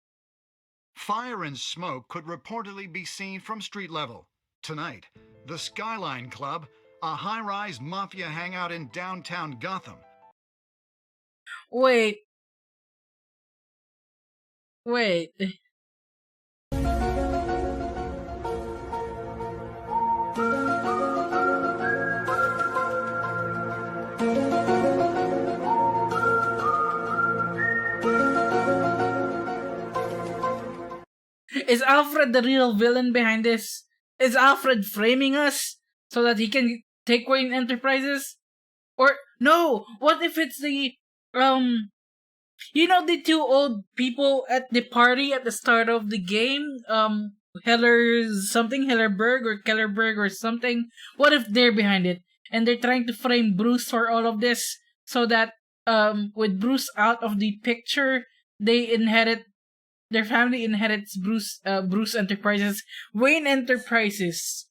Fire and smoke could reportedly be seen from street level. Tonight, the Skyline Club, a high-rise mafia hangout in downtown Gotham. Wait. Is Alfred the real villain behind this? Is Alfred framing us so that he can take Wayne Enterprises? Or no, what if it's the you know the two old people at the party at the start of the game? Hellerberg or Kellerberg or something. What if they're behind it and they're trying to frame Bruce for all of this so that with Bruce out of the picture, their family inherits Bruce Enterprises, Wayne Enterprises.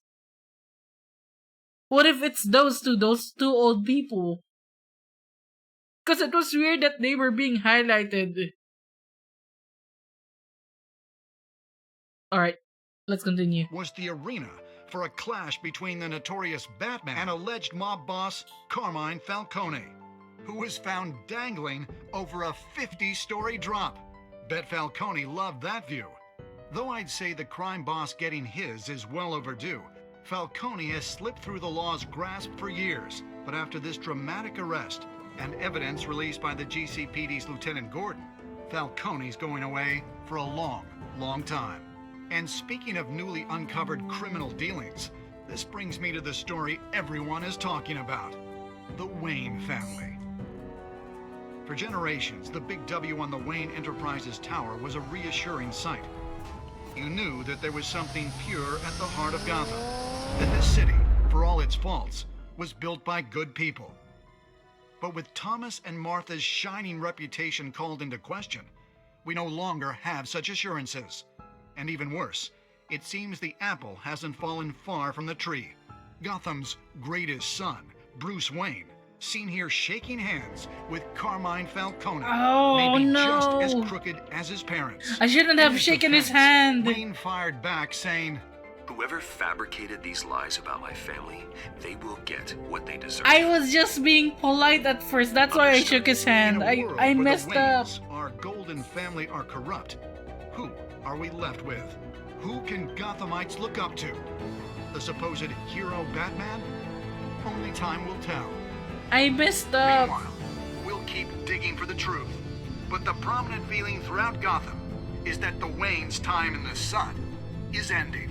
What if it's those two old people? Because it was weird that they were being highlighted. Alright, let's continue. Was the arena for a clash between the notorious Batman and alleged mob boss Carmine Falcone, who was found dangling over a 50-story drop. Bet Falcone loved that view. Though I'd say the crime boss getting his is well overdue, Falcone has slipped through the law's grasp for years. But after this dramatic arrest and evidence released by the GCPD's Lieutenant Gordon, Falcone's going away for a long, long time. And speaking of newly uncovered criminal dealings, this brings me to the story everyone is talking about: the Wayne family. For generations, the big W on the Wayne Enterprises tower was a reassuring sight. You knew that there was something pure at the heart of Gotham, that this city, for all its faults, was built by good people. But with Thomas and Martha's shining reputation called into question, we no longer have such assurances. And even worse, it seems the apple hasn't fallen far from the tree. Gotham's greatest son, Bruce Wayne, seen here shaking hands with Carmine Falcone, Oh, maybe no. just as crooked as his parents. I shouldn't have In his shaken his defense, hand. Wayne fired back saying, Whoever fabricated these lies about my family, they will get what they deserve. I was just being polite at first. That's why I shook his hand. I where messed the up. Waynes, our golden family, are corrupt. Who are we left with? Who can Gothamites look up to? The supposed hero Batman? Only time will tell. I messed up. Meanwhile, we'll keep digging for the truth. But the prominent feeling throughout Gotham is that the Waynes' time in the sun is ending.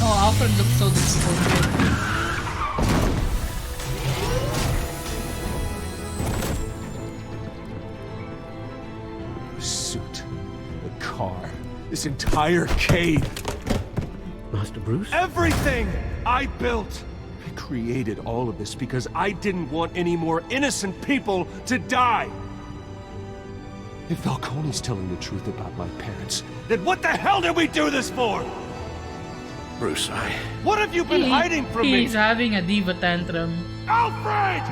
Oh, Alfred looks so disappointed. The suit, the car, this entire cave. Master Bruce? Everything I built! I created all of this because I didn't want any more innocent people to die! If Falcone's telling the truth about my parents, then what the hell did we do this for? Bruce, What have you been hiding from me? He's having a diva tantrum. Alfred!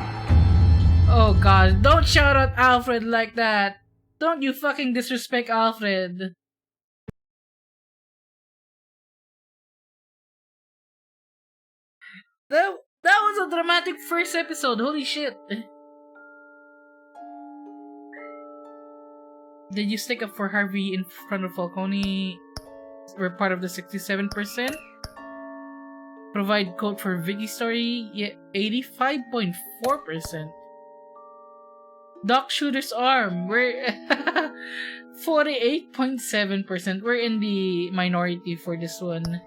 Oh god, don't shout out Alfred like that. Don't you fucking disrespect Alfred. That was a dramatic first episode, holy shit. Did you stick up for Harvey in front of Falcone? We're part of the 67%. Provide code for Vicky story, yeah, 85.4%. Doc Shooter's arm, we're 48.7%. We're in the minority for this one.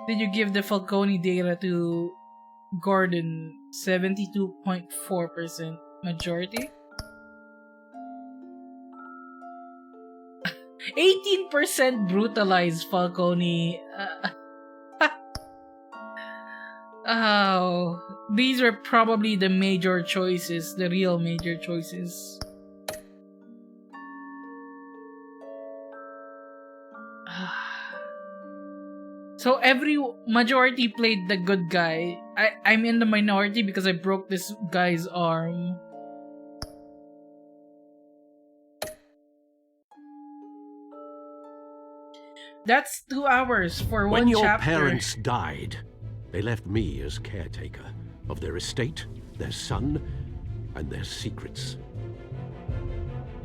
Did you give the Falcone data to Gordon? 72.4% majority. 18% brutalized Falcone. Oh, these are probably the major choices, the real major choices. So every majority played the good guy. I'm in the minority because I broke this guy's arm. That's 2 hours for one chapter. When your parents died, they left me as caretaker of their estate, their son, and their secrets.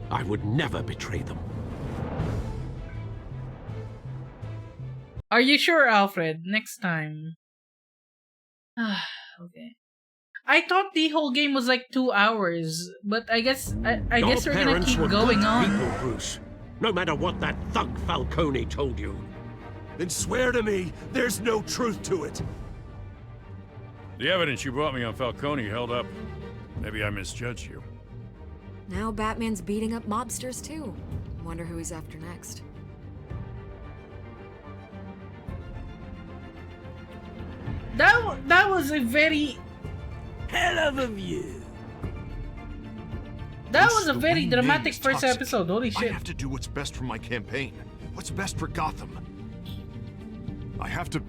I would never betray them. Are you sure, Alfred? Next time. Okay. I thought the whole game was like 2 hours, but I guess I guess we're gonna keep going on. People, Bruce. No matter what that thug Falcone told you. Then swear to me there's no truth to it. The evidence you brought me on Falcone held up. Maybe I misjudged you. Now Batman's beating up mobsters too. Wonder who he's after next. That was a very hell of a view. That was a very dramatic first episode. Holy shit! I have to do what's best for my campaign. What's best for Gotham. I have to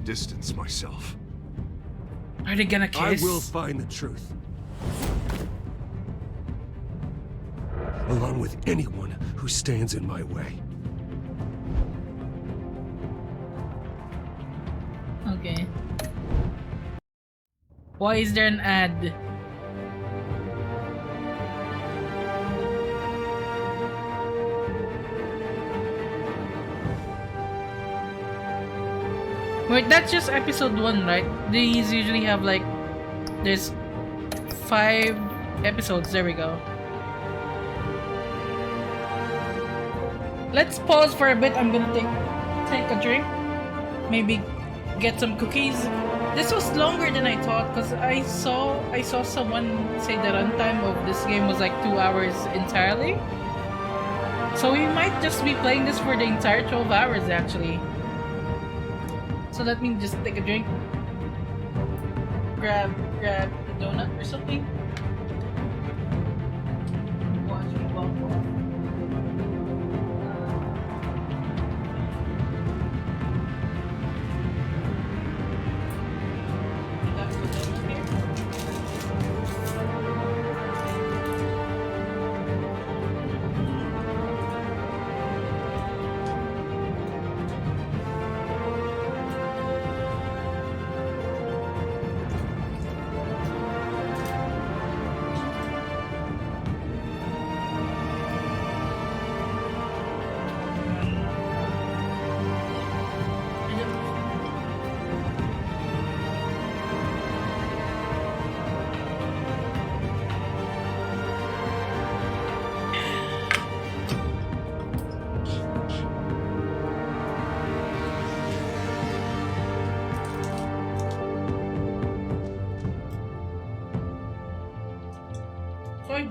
distance myself. Are they gonna kiss? I will find the truth. Along with anyone who stands in my way. Okay. Why is there an ad? Wait, that's just episode 1, right? These usually have like, there's 5 episodes. There we go. Let's pause for a bit. I'm gonna take a drink. Maybe get some cookies. This was longer than I thought because I saw someone say the runtime of this game was like 2 hours entirely. So we might just be playing this for the entire 12 hours actually. So let me just take a drink. Grab a donut or something. 1,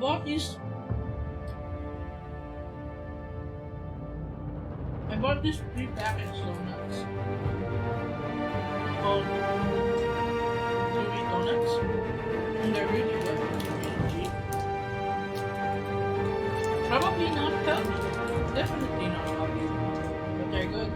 bought these pre-packaged donuts called Chewy donuts, and they're really good. Really cheap. Probably not healthy. Definitely not healthy, but they're good.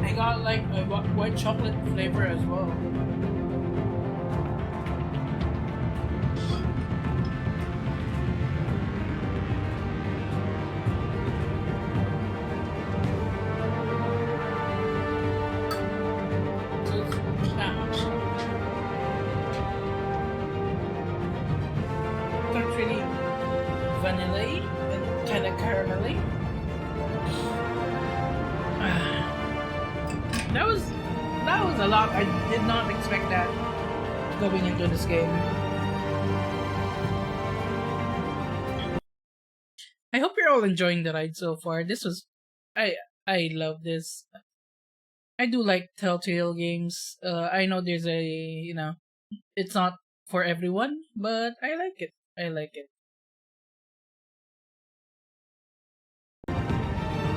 I got like a white chocolate flavor as well. It's really vanilla-y and kind of caramelly. That was a lot. I did not expect that going into this game. I hope you're all enjoying the ride so far. I love this. I do like Telltale games. I know there's it's not for everyone, but I like it. I like it.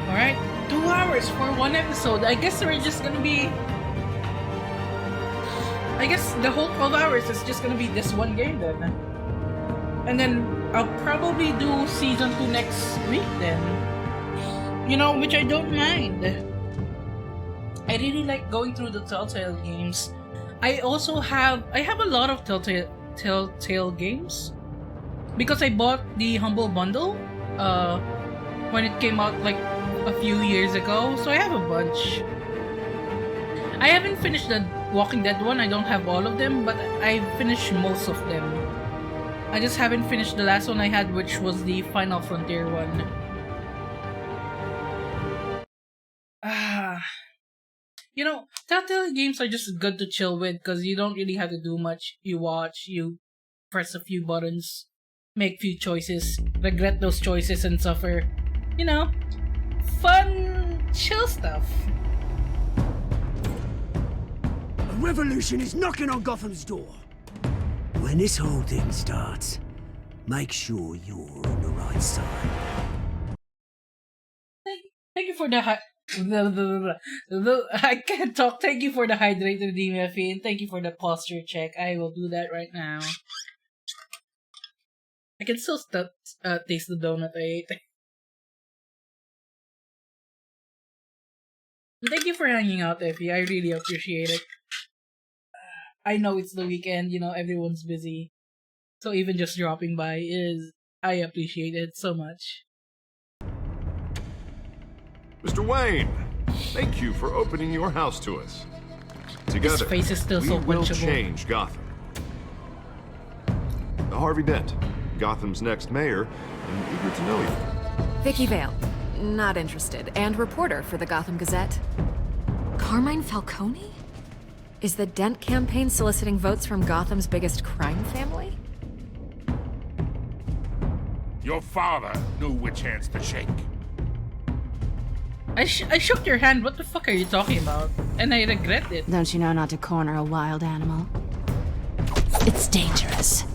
Alright, 2 hours for one episode. I guess we're just gonna be... I guess the whole 12 hours is just gonna be this one game then. And then I'll probably do Season 2 next week then. You know, which I don't mind. I really like going through the Telltale games. I have a lot of Telltale games. Because I bought the Humble Bundle when it came out like a few years ago, so I have a bunch. I haven't finished the Walking Dead one, I don't have all of them, but I finished most of them. I just haven't finished the last one I had, which was the Final Frontier one. You know, Telltale games are just good to chill with because you don't really have to do much. You watch, you press a few buttons, make few choices, regret those choices and suffer. You know, fun, chill stuff. A revolution is knocking on Gotham's door. When this whole thing starts, make sure you're on the right side. Thank you for the I can't talk. Thank you for the hydrated DMFA and thank you for the posture check. I will do that right now. I can still taste the donut I ate. Thank you for hanging out, Effie. I really appreciate it. I know it's the weekend, you know, everyone's busy. So even just dropping by I appreciate it so much. Mr. Wayne, thank you for opening your house to us. Together, His face is still so we will punchable. change Gotham. Harvey Dent, Gotham's next mayor, and eager to know you. Vicky Vale, not interested, and reporter for the Gotham Gazette. Carmine Falcone? Is the Dent campaign soliciting votes from Gotham's biggest crime family? Your father knew which hands to shake. I shook your hand. What the fuck are you talking about? And I regret it. Don't you know not to corner a wild animal? It's dangerous.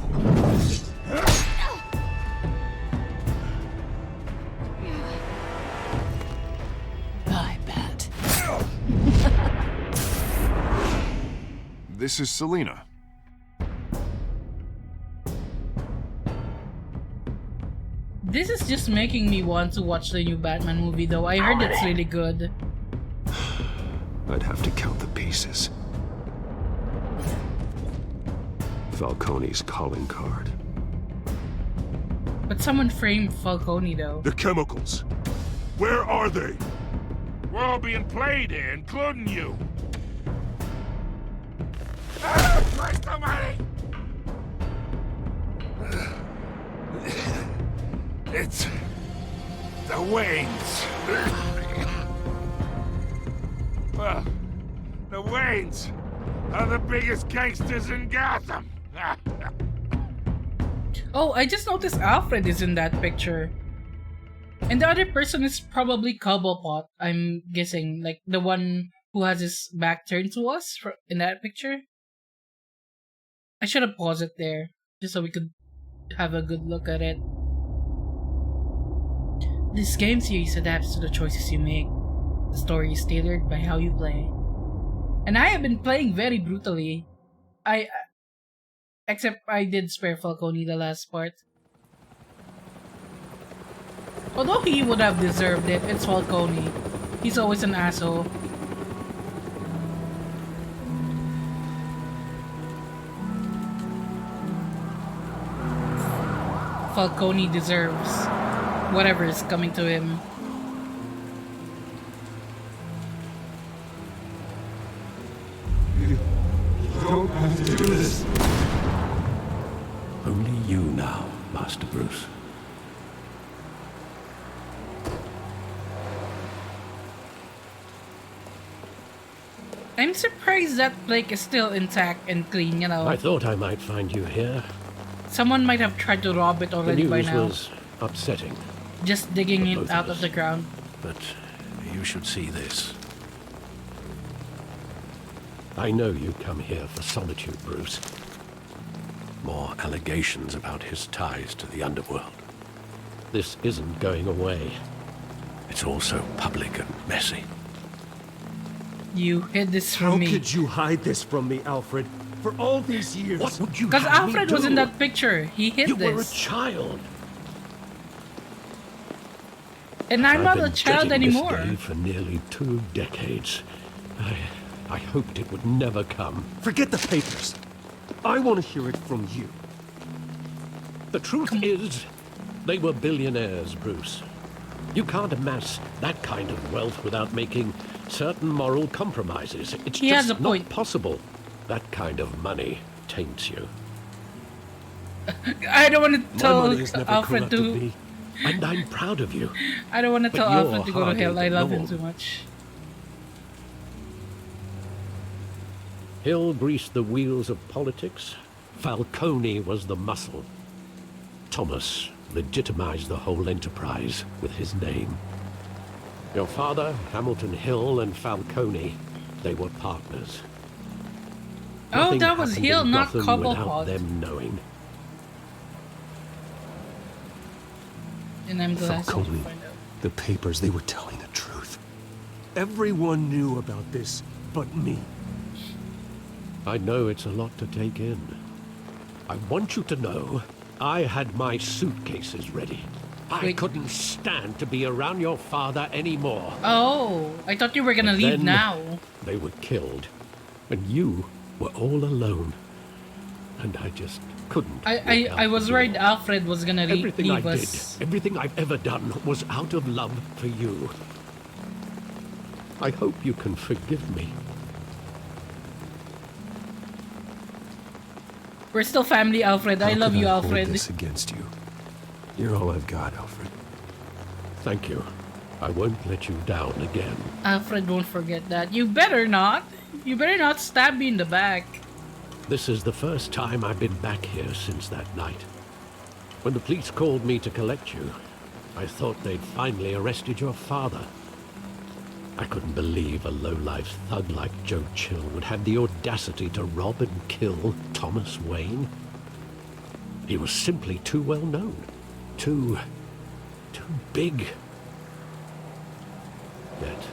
I bet. This is Selina. This is just making me want to watch the new Batman movie though. I heard it's really good. I'd have to count the pieces. Falcone's calling card. But someone framed Falcone though. The chemicals. Where are they? We're all being played here, including you. Ah, Christ almighty! It's the Waynes. Well, the Waynes are the biggest gangsters in Gotham. Oh, I just noticed Alfred is in that picture. And the other person is probably Cobblepot, I'm guessing. Like, the one who has his back turned to us in that picture. I should have paused it there, just so we could have a good look at it. This game series adapts to the choices you make. The story is tailored by how you play. And I have been playing very brutally. Except I did spare Falcone the last part. Although he would have deserved it, it's Falcone. He's always an asshole. Falcone deserves whatever is coming to him. You don't have to do this. Only you now, Master Bruce. I'm surprised that lake is still intact and clean, you know. I thought I might find you here. Someone might have tried to rob it already by now. The news was upsetting. Just digging it out of the ground. But you should see this. I know you come here for solitude, Bruce. More allegations about his ties to the underworld. This isn't going away. It's also public and messy. You hid this from me. How could you hide this from me, Alfred? For all these years. What would you Because have Alfred me was do? in that picture. He hid You this. were a child. And I'm not I've a been child dreading anymore. This day for nearly 2 decades. I hoped it would never come. Forget the papers. I want to hear it from you. The truth is, they were billionaires, Bruce. You can't amass that kind of wealth without making certain moral compromises. It's He has just a not point. possible. That kind of money taints you. I don't want to My tell money has never Alfred corrupted to... me, and I'm proud of you. I don't want to But tell you're Alfred to go to harder hell. I than love him normal. too much. Hill greased the wheels of politics. Falcone was the muscle. Thomas legitimized the whole enterprise with his name. Your father, Hamilton Hill, and Falcone, they were partners. Oh, Nothing that was happened Hill, in not Gotham without Cobblepot. them knowing. And I'm the last one to Falcone, find out. the papers, they were telling the truth. Everyone knew about this but me. I know it's a lot to take in. I want you to know I had my suitcases ready. I couldn't stand to be around your father anymore. Oh, I thought you were gonna leave Then now. They were killed, and you were all alone. And I just couldn't. I was worried Alfred was gonna Everything leave I us. did, everything I've ever done was out of love for you. I hope you can forgive me. We're still family, Alfred. I How love could you, hold Alfred. this against you? You're all I've got, Alfred. Thank you. I won't let you down again. Alfred won't forget that. You better not. You better not stab me in the back. This is the first time I've been back here since that night. When the police called me to collect you, I thought they'd finally arrested your father. I couldn't believe a low-life thug like Joe Chill would have the audacity to rob and kill Thomas Wayne. He was simply too well known. Too big. Yet,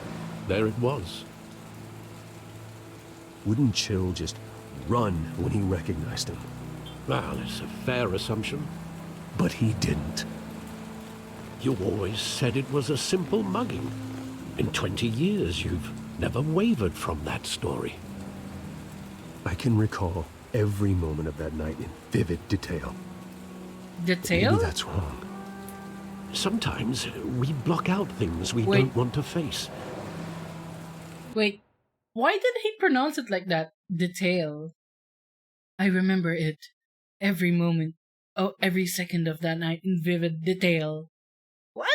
there it was. Wouldn't Chill just run when he recognized him? Well, it's a fair assumption. But he didn't. You always said it was a simple mugging. In 20 years, you've never wavered from that story. I can recall every moment of that night in vivid detail. Detail? Maybe that's wrong. Sometimes we block out things we Wait. don't want to face. Wait, why did he pronounce it like that? Detail. I remember it. Every moment Oh, every second of that night in vivid detail. What?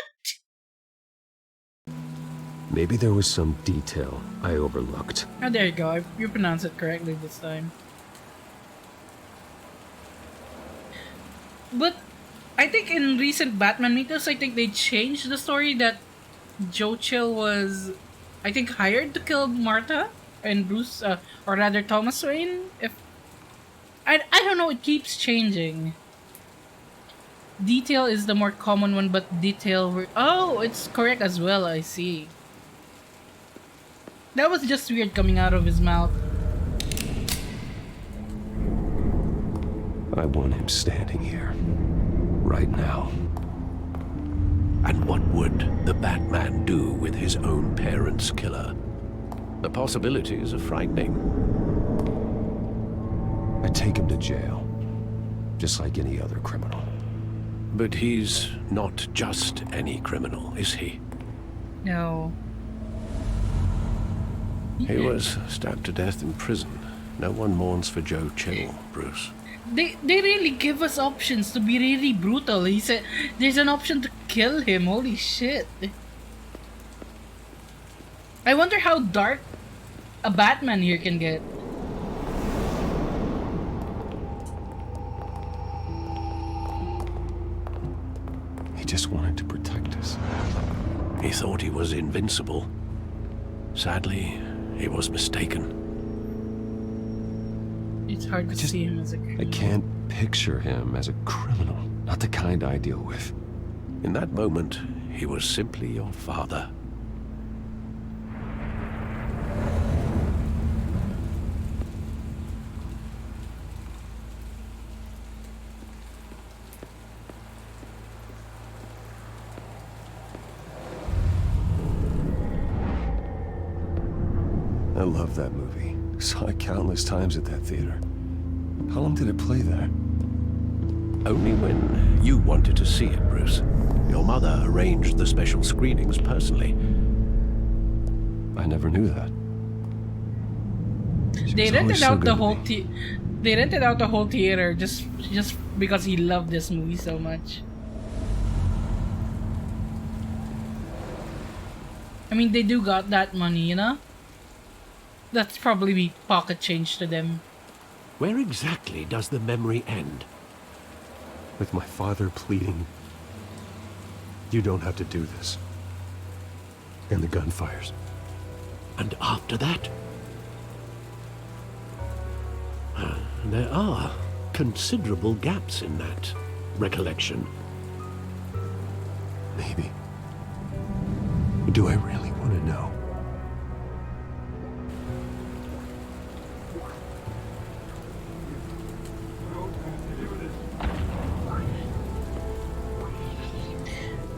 Maybe there was some detail I overlooked. Oh, there you go. You pronounced it correctly this time. But I think in recent Batman Mythos, I think they changed the story that Joe Chill was, I think, hired to kill Martha and Bruce, or rather Thomas Wayne. If I don't know, it keeps changing. Detail is the more common one, but detail. Oh, it's correct as well. I see. That was just weird coming out of his mouth. I want him standing here, right now. And what would the Batman do with his own parents' killer? The possibilities are frightening. I'd take him to jail, just like any other criminal. But he's not just any criminal, is he? No. He was stabbed to death in prison. No one mourns for Joe Chill, Bruce. They really give us options to be really brutal. He said there's an option to kill him. Holy shit. I wonder how dark a Batman here can get. He just wanted to protect us. He thought he was invincible. Sadly, he was mistaken. It's hard to see him as a criminal. I can't picture him as a criminal. Not the kind I deal with. In that moment, he was simply your father. I love that movie. Saw it countless times at that theater. How long did it play there? Only when you wanted to see it, Bruce. Your mother arranged the special screenings personally. I never knew that. They rented out the whole they rented out the whole theater just because he loved this movie so much. I mean, they do got that money, you know? That's probably pocket change to them. Where exactly does the memory end? With my father pleading, "You don't have to do this." And the gun fires. And after that? There are considerable gaps in that recollection. Maybe. Do I really want to know?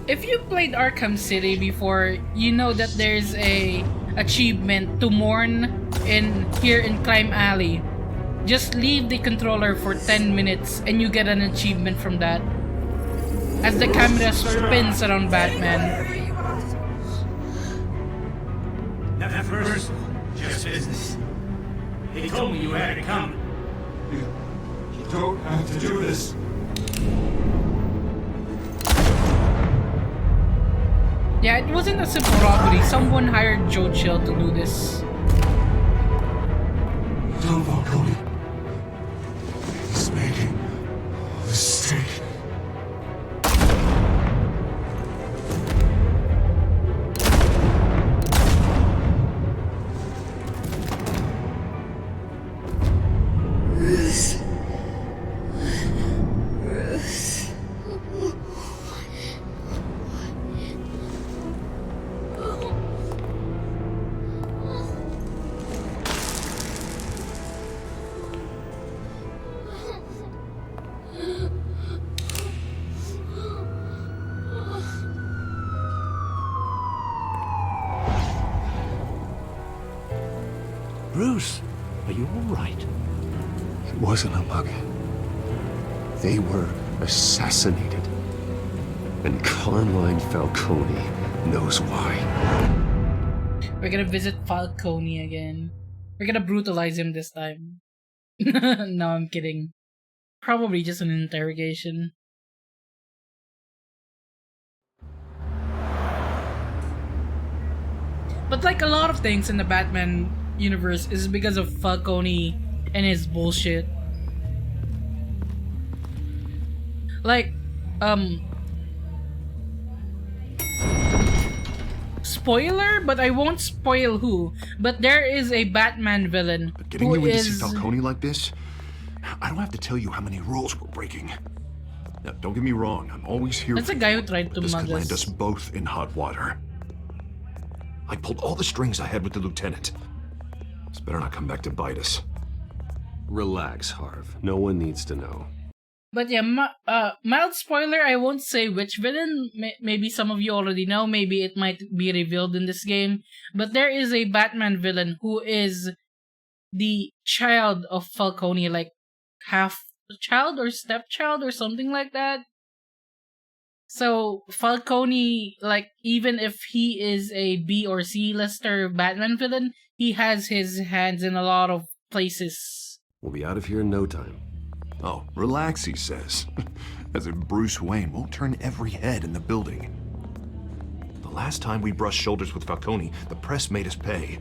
If you played Arkham City before, you know that there's a achievement to mourn here in Crime Alley. Just leave the controller for 10 minutes and you get an achievement from that. As the camera spins around Batman. Nothing personal, just business. He told me you had it coming. You don't have to do this. Yeah, it wasn't a simple robbery. Someone hired Joe Chill to do this. Don't Falcone. He's making a mistake. Bruce, are you all right? It wasn't a mug. They were assassinated. And Carmine Falcone knows why. We're gonna visit Falcone again. We're gonna brutalize him this time. No, I'm kidding. probably just an interrogation. But like a lot of things in the Batman universe is because of Falcone and his bullshit. Like, spoiler, but I won't spoil who. But there is a Batman villain Getting who you in to is... see Falcone like this? I don't have to tell you how many rules we're breaking. Now, don't get me wrong, I'm always here That's for a guy you, who tried but to this mug could land us. us both in hot water. I pulled all the strings I had with the lieutenant. This better not come back to bite us. Relax, Harv. No one needs to know. But yeah, mild spoiler, I won't say which villain. Maybe some of you already know. Maybe it might be revealed in this game. But there is a Batman villain who is the child of Falcone, like half child or stepchild or something like that. So Falcone, like, even if he is a B or C lister Batman villain, he has his hands in a lot of places. We'll be out of here in no time. Oh, relax, he says. As if Bruce Wayne won't turn every head in the building. The last time we brushed shoulders with Falcone, the press made us pay.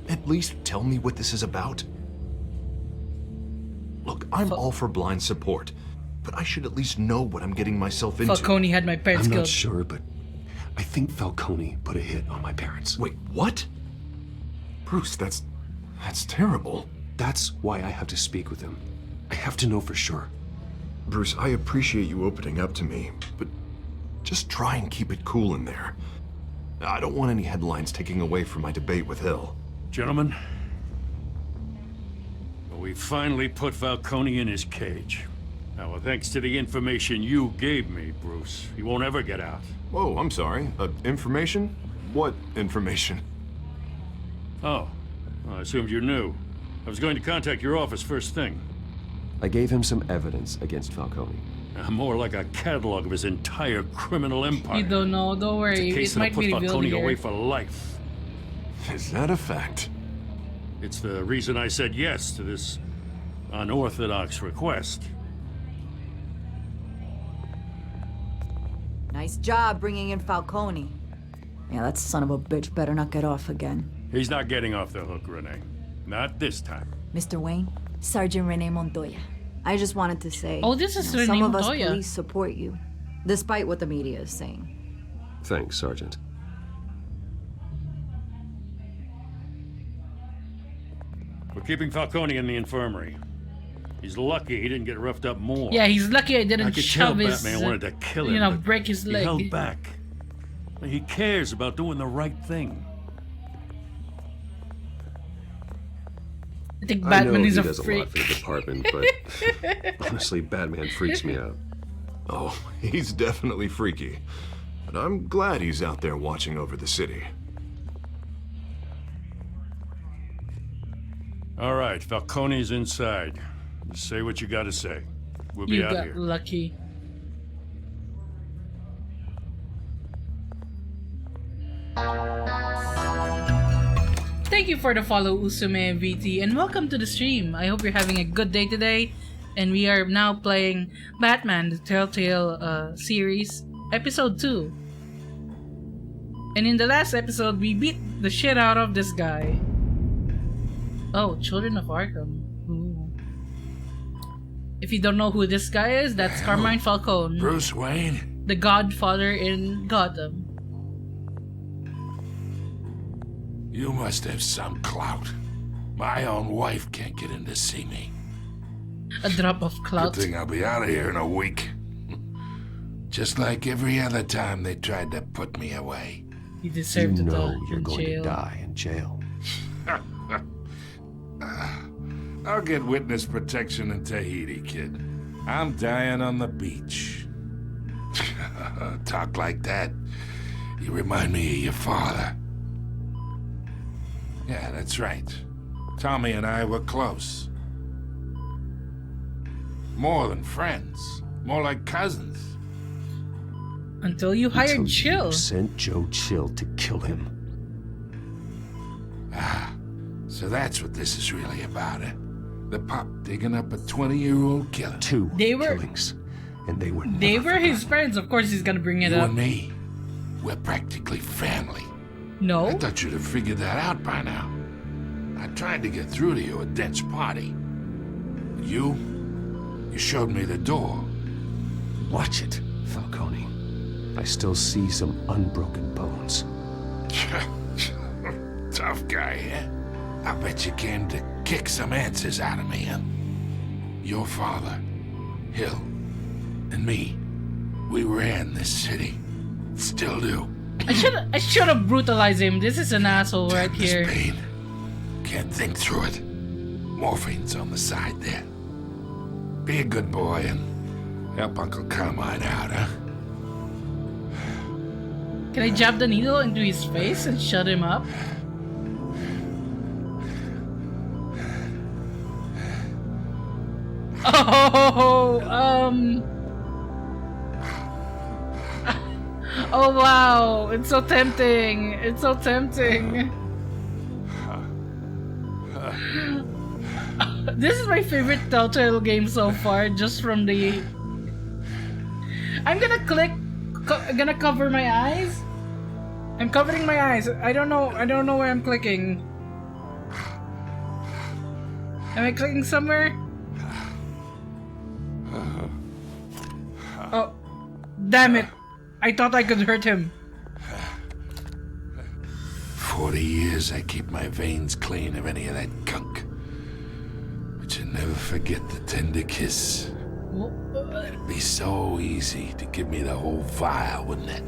At least tell me what this is about. Look, I'm all for blind support, but I should at least know what I'm getting myself into. Falcone had my parents I'm killed. not sure, but I think Falcone put a hit on my parents. Wait, what? Bruce, that's terrible. That's why I have to speak with him. I have to know for sure. Bruce, I appreciate you opening up to me, but just try and keep it cool in there. I don't want any headlines taking away from my debate with Hill. Gentlemen, we finally put Falcone in his cage. Now, thanks to the information you gave me, Bruce, he won't ever get out. Whoa, I'm sorry. Information? What information? Oh, I assumed you knew. I was going to contact your office first thing. I gave him some evidence against Falcone. More like a catalog of his entire criminal empire. You don't know, don't worry. It's a case It might that'll be put revealed Falcone here. away for life. Is that a fact? It's the reason I said yes to this unorthodox request. Nice job bringing in Falcone. Yeah, that son of a bitch better not get off again. He's not getting off the hook, Renee. Not this time. Mr. Wayne, Sergeant Renee Montoya. I just wanted to say, Oh, this is you know, Renee some of us Montoya. police support you, despite what the media is saying. Thanks, Sergeant. We're keeping Falcone in the infirmary. He's lucky he didn't get roughed up more. Yeah, he's lucky I didn't I could tell shove his, Batman wanted to kill him, you know, but break his he leg. held back. He cares about doing the right thing. I think I Batman know is he a does a lot freak. for the department, but honestly, Batman freaks me out. Oh, he's definitely freaky. But I'm glad he's out there watching over the city. All right, Falcone's inside. Just say what you gotta say. We'll be You out got here. lucky. Thank you for the follow, Usume VT, and welcome to the stream. I hope you're having a good day today. And we are now playing Batman, the Telltale series, episode 2. And in the last episode, we beat the shit out of this guy. Oh, Children of Arkham. Ooh. If you don't know who this guy is, that's Carmine Falcone. Bruce Wayne? The Godfather in Gotham. You must have some clout. My own wife can't get in to see me. A drop of clout. Good thing I'll be out of here in a week. Just like every other time they tried to put me away. You deserve to die you're in going jail. to die in jail. I'll get witness protection in Tahiti, kid. I'm dying on the beach. Talk like that. You remind me of your father. Yeah, that's right. Tommy and I were close. More than friends. More like cousins. Until you hired Chill. You sent Joe Chill to kill him. Ah, so that's what this is really about, eh? The pup digging up a 20-year-old killer. 2 killings. And they were his friends. Of course he's gonna bring it You up. and me, we're practically family. No? I thought you'd have figured that out by now. I tried to get through to you at Dent's party. You showed me the door. Watch it, Falcone. I still see some unbroken bones. Tough guy, eh? I bet you came to kick some answers out of me, huh? Your father, Hill, and me, we ran this city. Still do. I should have brutalized him. This is an asshole right here. Pain. Can't think through it. Morphine's on the side there. Be a good boy and help Uncle Carmine out, huh? Can I jab the needle into his face and shut him up? Oh, oh wow, it's so tempting. It's so tempting. This is my favorite Telltale game so far, just from the... I'm gonna gonna cover my eyes. I'm covering my eyes. I don't know where I'm clicking. Am I clicking somewhere? Oh, damn it. I thought I could hurt him. 40 years I keep my veins clean of any of that gunk. But you never forget the tender kiss. It'd be so easy to give me the whole vial, wouldn't it?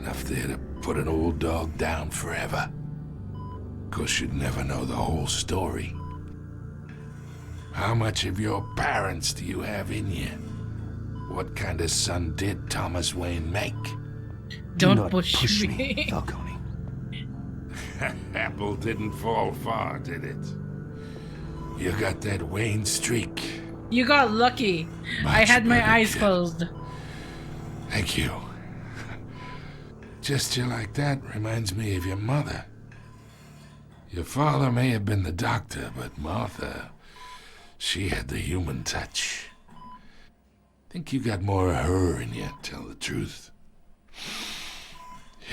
Enough there to put an old dog down forever. 'Course you'd never know the whole story. How much of your parents do you have in you? What kind of son did Thomas Wayne make? Don't push me. Falcone. Apple didn't fall far, did it? You got that Wayne streak. You got lucky. I had my eyes closed. Thank you. Gesture like that reminds me of your mother. Your father may have been the doctor, but Martha, she had the human touch. Think you got more of her in you, tell the truth.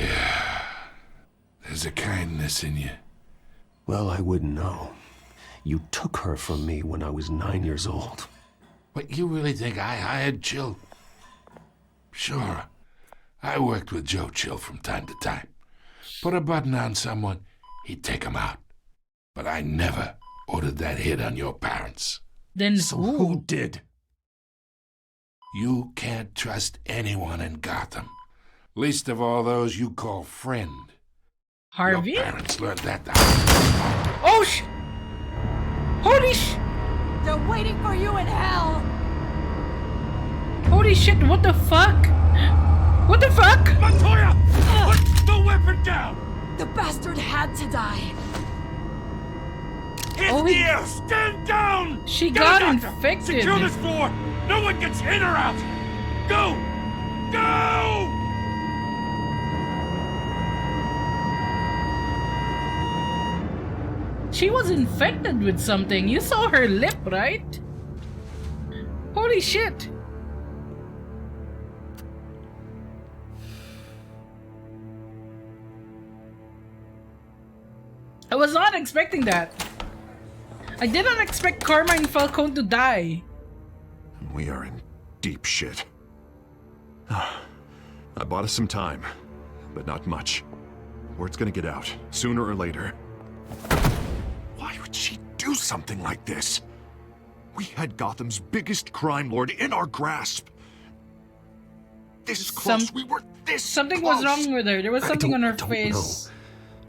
Yeah. There's a kindness in you. Well, I wouldn't know. You took her from me when I was 9 years old. What, you really think I hired Chill? Sure. I worked with Joe Chill from time to time. Put a button on someone, he'd take him out. But I never ordered that hit on your parents. Then so who did? You can't trust anyone in Gotham. Least of all those you call friend. Harvey? Your parents learned that. Oh holy They're waiting for you in hell! Holy shit, what the fuck? What the fuck? Montoya! Put the weapon down! The bastard had to die. Here! Stand down! She Get got a doctor! infected. Secure this floor! No one gets in or out! Go! Go! She was infected with something. You saw her lip, right? Holy shit. I was not expecting that. I did not expect Carmine Falcone to die. We are in deep shit. I bought us some time, but not much. Word's gonna get out, sooner or later. Why would she do something like this? We had Gotham's biggest crime lord in our grasp. This close, we were this Something close. was wrong with her. There was something on her face. No.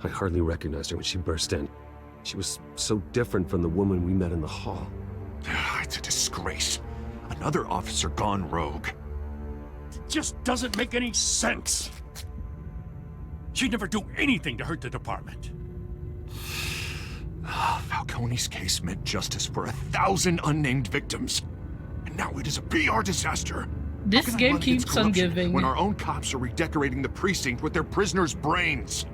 I hardly recognized her when she burst in. She was so different from the woman we met in the hall. It's a disgrace. Another officer gone rogue. It just doesn't make any sense. She'd never do anything to hurt the department. Falcone's case meant justice for 1,000 unnamed victims. And now it is a PR disaster. This game keeps on giving. When our own cops are redecorating the precinct with their prisoners' brains.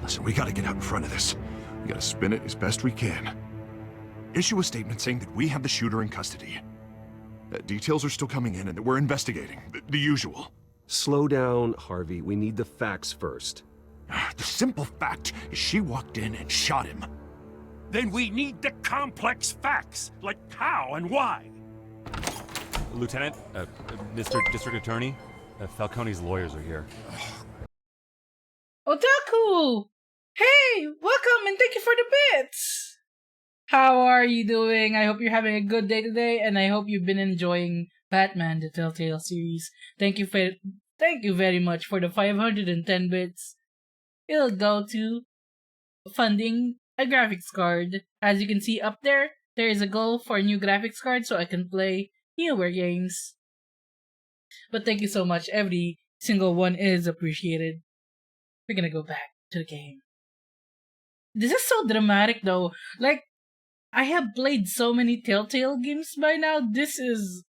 Listen, we gotta get out in front of this. We gotta spin it as best we can. issue a statement saying that we have the shooter in custody. Details are still coming in and that we're investigating. The usual. Slow down, Harvey. We need the facts first. The simple fact is she walked in and shot him. Then we need the complex facts, like how and why. Lieutenant, Mr. District Attorney, Falcone's lawyers are here. Otaku! Hey, welcome and thank you for the bits! How are you doing? I hope you're having a good day today, and I hope you've been enjoying Batman, the Telltale series. Thank you very much for the 510 bits. It'll go to funding a graphics card. As you can see up there, there is a goal for a new graphics card so I can play newer games. But thank you so much. Every single one is appreciated. We're gonna go back to the game. This is so dramatic though. Like, I have played so many Telltale games by now. This is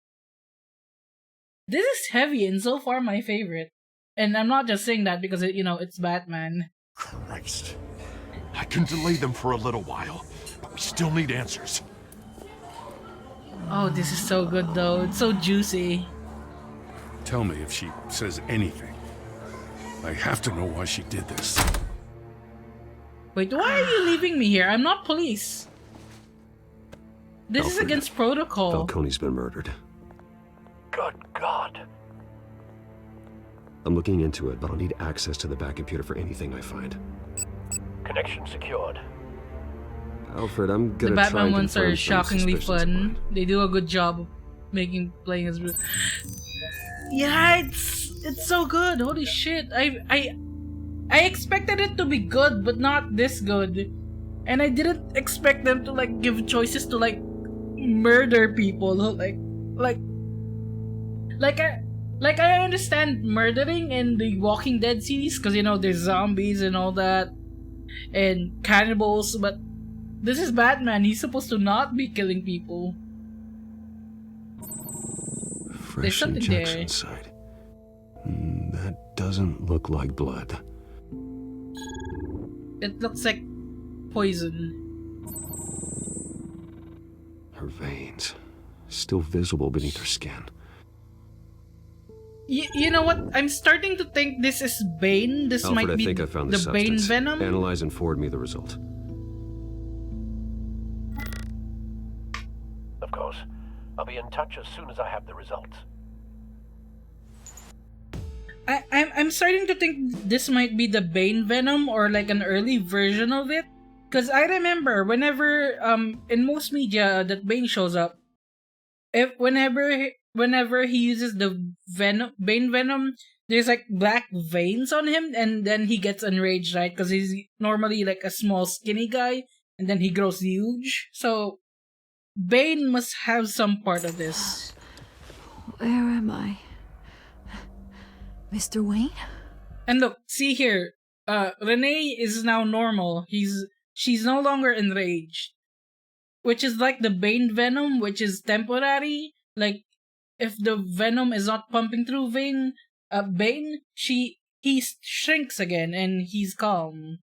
heavy and so far my favorite. And I'm not just saying that because it's Batman. Christ. I can delay them for a little while, but we still need answers. Oh, this is so good though. It's so juicy. Tell me if she says anything. I have to know why she did this. Wait, why are you leaving me here? I'm not police. This is against protocol. Falcone's been murdered. Good God. I'm looking into it, but I'll need access to the back computer for anything I find. Connection secured. Alfred, I'm gonna The try Batman and ones confirm are shockingly some suspicions of fun. mine. They do a good job of playing as. Yeah, it's so good. Holy shit! I expected it to be good, but not this good. And I didn't expect them to give choices to murder people. I understand murdering in the Walking Dead series because there's zombies and all that, and cannibals. But this is Batman. He's supposed to not be killing people. There's Fresh something injection there. site. That doesn't look like blood. It looks like poison. Her veins, still visible beneath her skin. You know what? I'm starting to think this is Bane. This Alfred, might be I think I found the Bane substance. venom. Analyze and forward me the result. Of course. I'll be in touch as soon as I have the results. I'm starting to think this might be the Bane venom or an early version of it. Cause I remember whenever in most media that Bane shows up, whenever he uses the Bane venom, there's black veins on him, and then he gets enraged, right? Because he's normally a small skinny guy, and then he grows huge. So Bane must have some part of this. Where am I? Mr. Wayne? And look, see here, Renee is now normal. She's no longer enraged, which is like the Bane venom, which is temporary. If the venom is not pumping through Bane, he shrinks again and he's calm.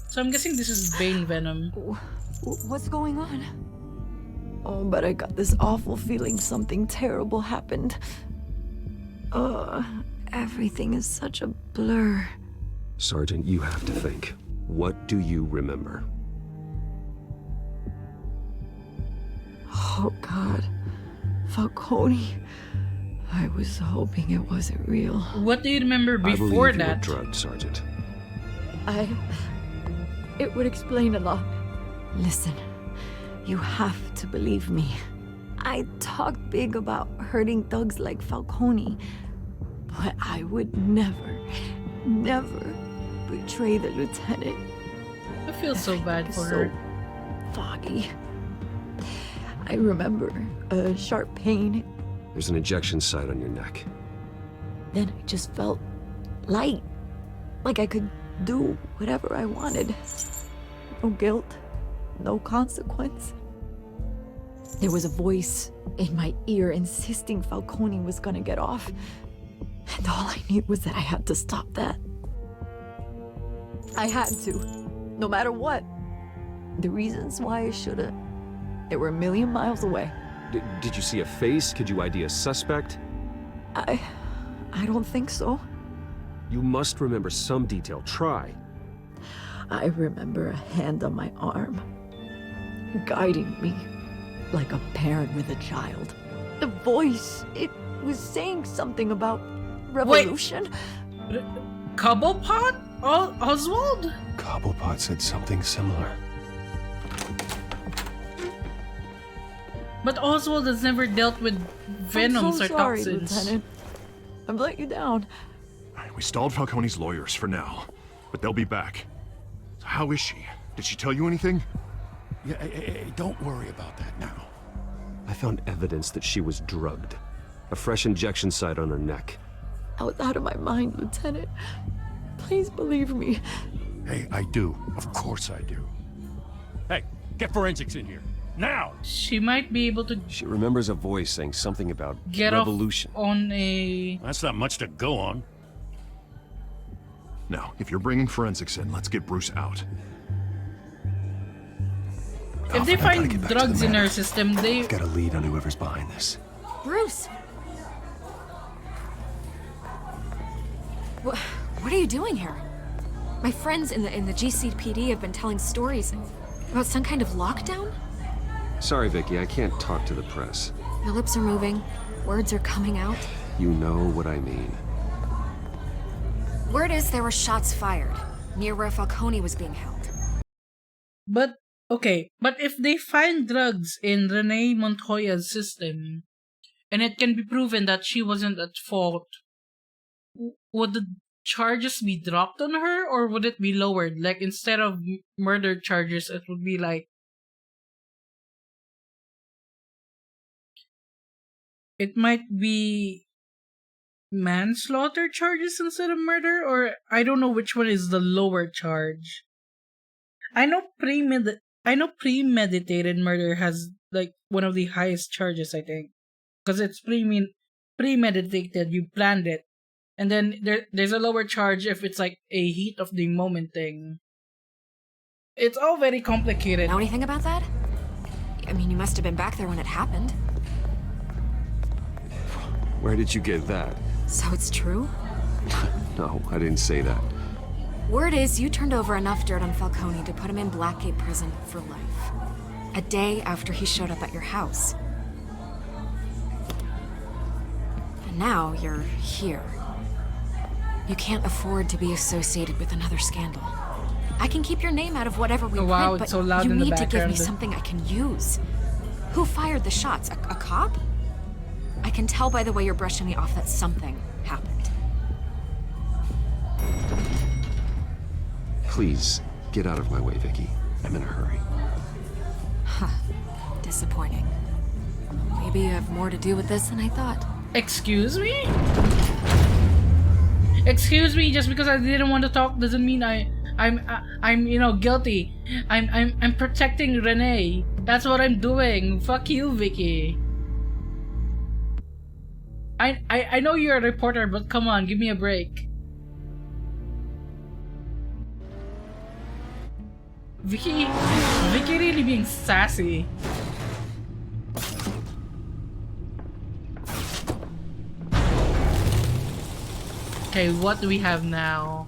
So I'm guessing this is Bane venom. What's going on? Oh, but I got this awful feeling something terrible happened. Everything is such a blur. Sergeant, you have to think. What do you remember? Oh, God. Falcone. I was hoping it wasn't real. What do you remember I before believe you that? were drugged, Sergeant. It would explain a lot. Listen, you have to believe me. I talked big about hurting thugs like Falcone, but I would never betray the lieutenant. I feel so bad for her. Foggy. I remember a sharp pain. There's an injection site on your neck. Then I just felt light. Like I could do whatever I wanted. No guilt, no consequence. There was a voice in my ear insisting Falcone was gonna get off. And all I knew was that I had to stop that. I had to, no matter what. The reasons why I should've, they were a million miles away. Did you see a face? Could you ID a suspect? I don't think so. You must remember some detail. Try. I remember a hand on my arm, guiding me like a parent with a child. The voice, it was saying something about revolution. Wait, Cobblepot? Oswald? Cobblepot said something similar. But Oswald has never dealt with venoms I'm so or sorry, toxins. Lieutenant. I've let you down. We stalled Falcone's lawyers for now, but they'll be back. So how is she? Did she tell you anything? Yeah, hey, don't worry about that now. I found evidence that she was drugged. A fresh injection site on her neck. I was out of my mind, Lieutenant. Please believe me. Hey, I do. Of course I do. Hey, get forensics in here. Now! She might be able to She remembers a voice saying something about get revolution. off on a... That's not much to go on. Now, if you're bringing forensics in, let's get Bruce out. If they find drugs in her system, they... Got a lead on whoever's behind this. Bruce! What are you doing here? My friends in the GCPD have been telling stories about some kind of lockdown? Sorry, Vicky, I can't talk to the press. Your lips are moving, words are coming out. You know what I mean. Word is there were shots fired near where Falcone was being held. But, okay, but if they find drugs in Renee Montoya's system, and it can be proven that she wasn't at fault, would the charges be dropped on her, or would it be lowered? Like, instead of murder charges, it would be like... It might be manslaughter charges instead of murder, or I don't know which one is the lower charge. I know premeditated murder has like one of the highest charges, I think, because it's premeditated. You planned it, and then there's a lower charge if it's like a heat of the moment thing. It's all very complicated. Know anything about that? I mean, you must have been back there when it happened. Where did you get that? So it's true? No, I didn't say that. Word is you turned over enough dirt on Falcone to put him in Blackgate Prison for life. A day after he showed up at your house. And now you're here. You can't afford to be associated with another scandal. I can keep your name out of whatever we wow, print, it's but so loud you in the need to give me background. something I can use. Who fired the shots? A cop? I can tell by the way you're brushing me off that something happened. Please, get out of my way, Vicky. I'm in a hurry. Huh. Disappointing. Maybe you have more to do with this than I thought. Excuse me? Excuse me, just because I didn't want to talk doesn't mean I'm you know, guilty. I'm protecting Renee. That's what I'm doing. Fuck you, Vicky. I know you're a reporter, but come on, give me a break. Vicky really being sassy. Okay, what do we have now?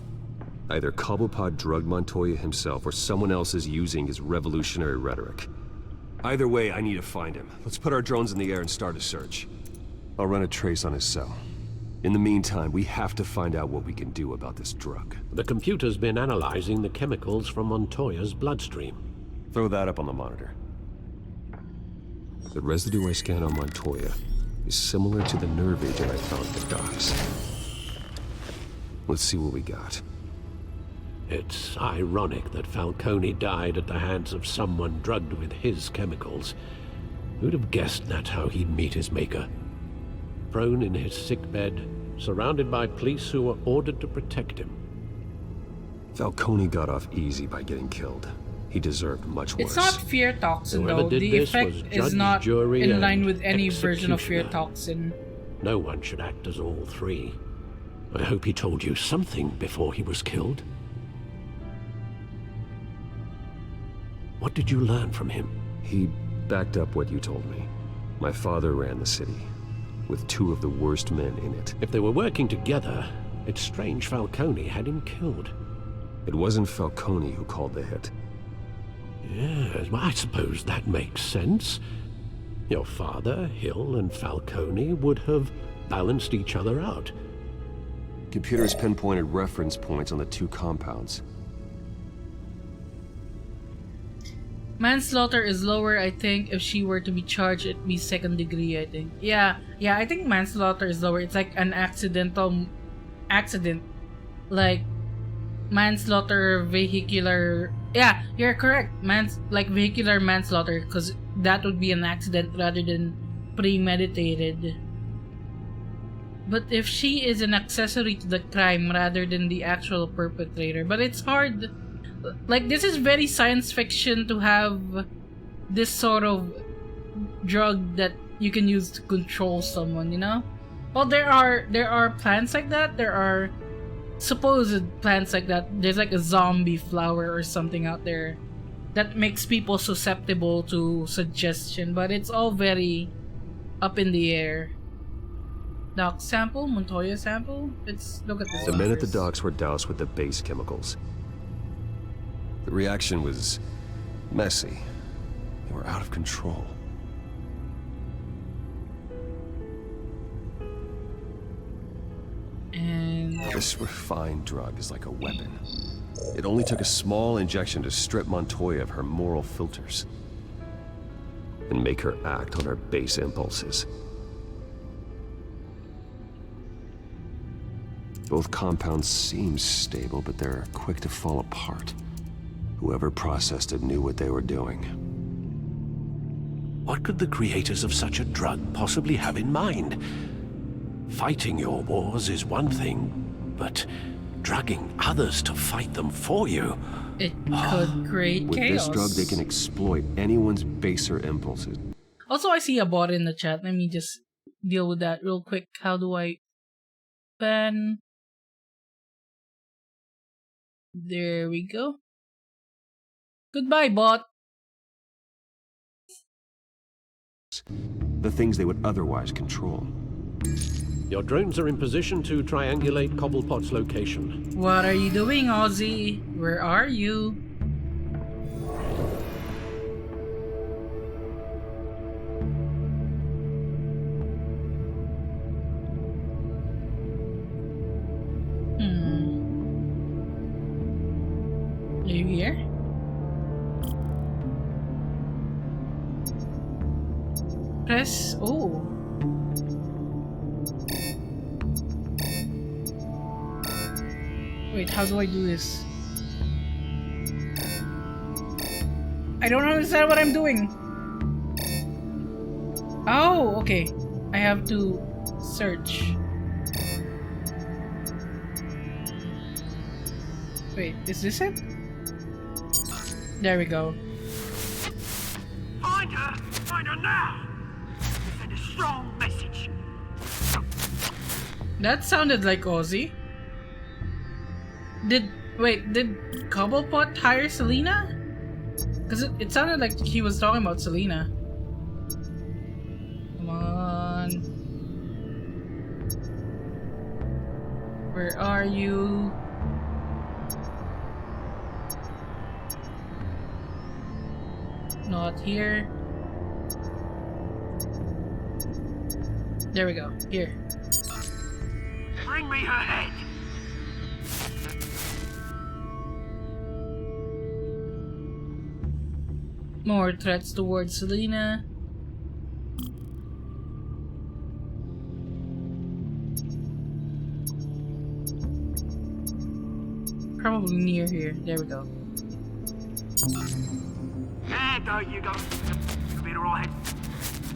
Either Cobblepot drugged Montoya himself, or someone else is using his revolutionary rhetoric. Either way, I need to find him. Let's put our drones in the air and start a search. I'll run a trace on his cell. In the meantime, we have to find out what we can do about this drug. The computer's been analyzing the chemicals from Montoya's bloodstream. Throw that up on the monitor. The residue I scanned on Montoya is similar to the nerve agent I found at the docks. Let's see what we got. It's ironic that Falcone died at the hands of someone drugged with his chemicals. Who'd have guessed that's how he'd meet his maker? Prone in his sickbed, surrounded by police who were ordered to protect him. Falcone got off easy by getting killed. He deserved much worse. It's not fear toxin Whoever though. did The this effect was is judge, not jury, in line and with any version of fear executioner. toxin. No one should act as all three. I hope he told you something before he was killed. What did you learn from him? He backed up what you told me. My father ran the city, with 2 of the worst men in it. If they were working together, it's strange Falcone had him killed. It wasn't Falcone who called the hit. Yes, well, I suppose that makes sense. Your father, Hill, and Falcone would have balanced each other out. Computers pinpointed reference points on the 2 compounds. Manslaughter is lower, I think. If she were to be charged, it'd be 2nd degree, I think. Yeah, I think manslaughter is lower. It's like an accident. Like, manslaughter, vehicular... Yeah, you're correct. Like vehicular manslaughter, because that would be an accident rather than premeditated. But if she is an accessory to the crime rather than the actual perpetrator, but it's hard. Like, this is very science fiction to have this sort of drug that you can use to control someone, you know? Well, there are plants like that. There are supposed plants like that. There's like a zombie flower or something out there that makes people susceptible to suggestion, but it's all very up in the air. Doc sample? Montoya sample? Let's look at this. The men at the docks were doused with the base chemicals. The reaction was messy. They were out of control. And this refined drug is like a weapon. It only took a small injection to strip Montoya of her moral filters and make her act on her base impulses. Both compounds seem stable, but they're quick to fall apart. Whoever processed it knew what they were doing. What could the creators of such a drug possibly have in mind? Fighting your wars is one thing, but drugging others to fight them for you... It could create With chaos. this drug, they can exploit anyone's baser impulses. Also, I see a bot in the chat. Let me just deal with that real quick. How do I... ban? There we go. Goodbye, bot. The things they would otherwise control. Your drones are in position to triangulate Cobblepot's location. What are you doing, Ozzy? Where are you? Are you here? Press... oh. Wait, how do I do this? I don't understand what I'm doing. Oh, okay. I have to search. Wait, is this it? There we go. Find her! Find her now! Send a strong message. That sounded like Ozzy. Did Cobblepot hire Selena? Because it sounded like he was talking about Selena. Come on. Where are you? Not here. There we go. Here. Bring me her head! More threats towards Selena. Probably near here. There we go. There you go. You'll be alright.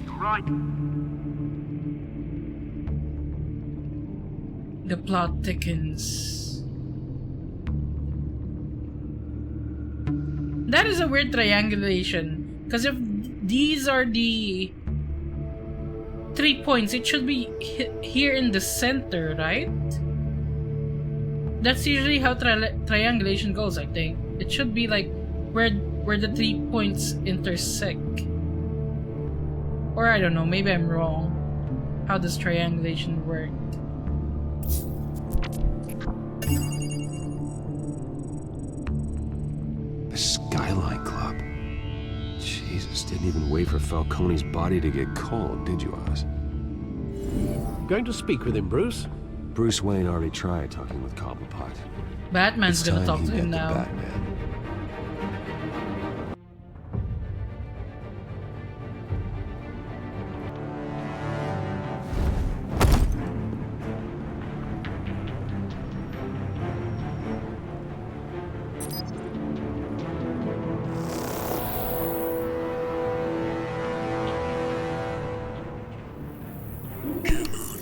You're right. The plot thickens. That is a weird triangulation. Because if these are the 3 points, it should be here in the center, right? That's usually how triangulation goes, I think. It should be like where where the 3 points intersect. Or I don't know, maybe I'm wrong. How does triangulation work? The Skyline Club. Jesus, didn't even wait for Falcone's body to get cold, did you, Oz? Going to speak with him, Bruce? Bruce Wayne already tried talking with Cobblepot. Batman's It's gonna time talk he to him met the now. Batman.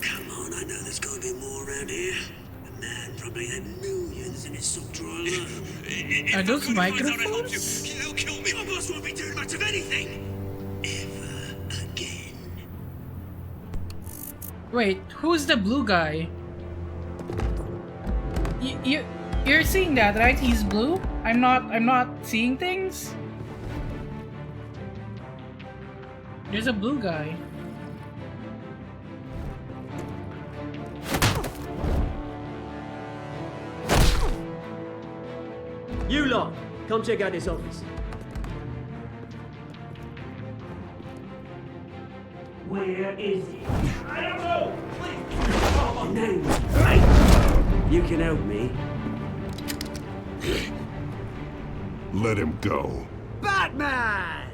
Come on, I know there's gotta be more around here. The man probably had millions in his sub-drawer alone. Are those microphones? He'll kill me. My boss won't be doing much of anything. Wait, who's the blue guy? You're seeing that, right? He's blue? I'm not seeing things? There's a blue guy. You lot, come check out this office. Where is he? I don't know! Please! Name, right? You can help me. Let him go. Batman!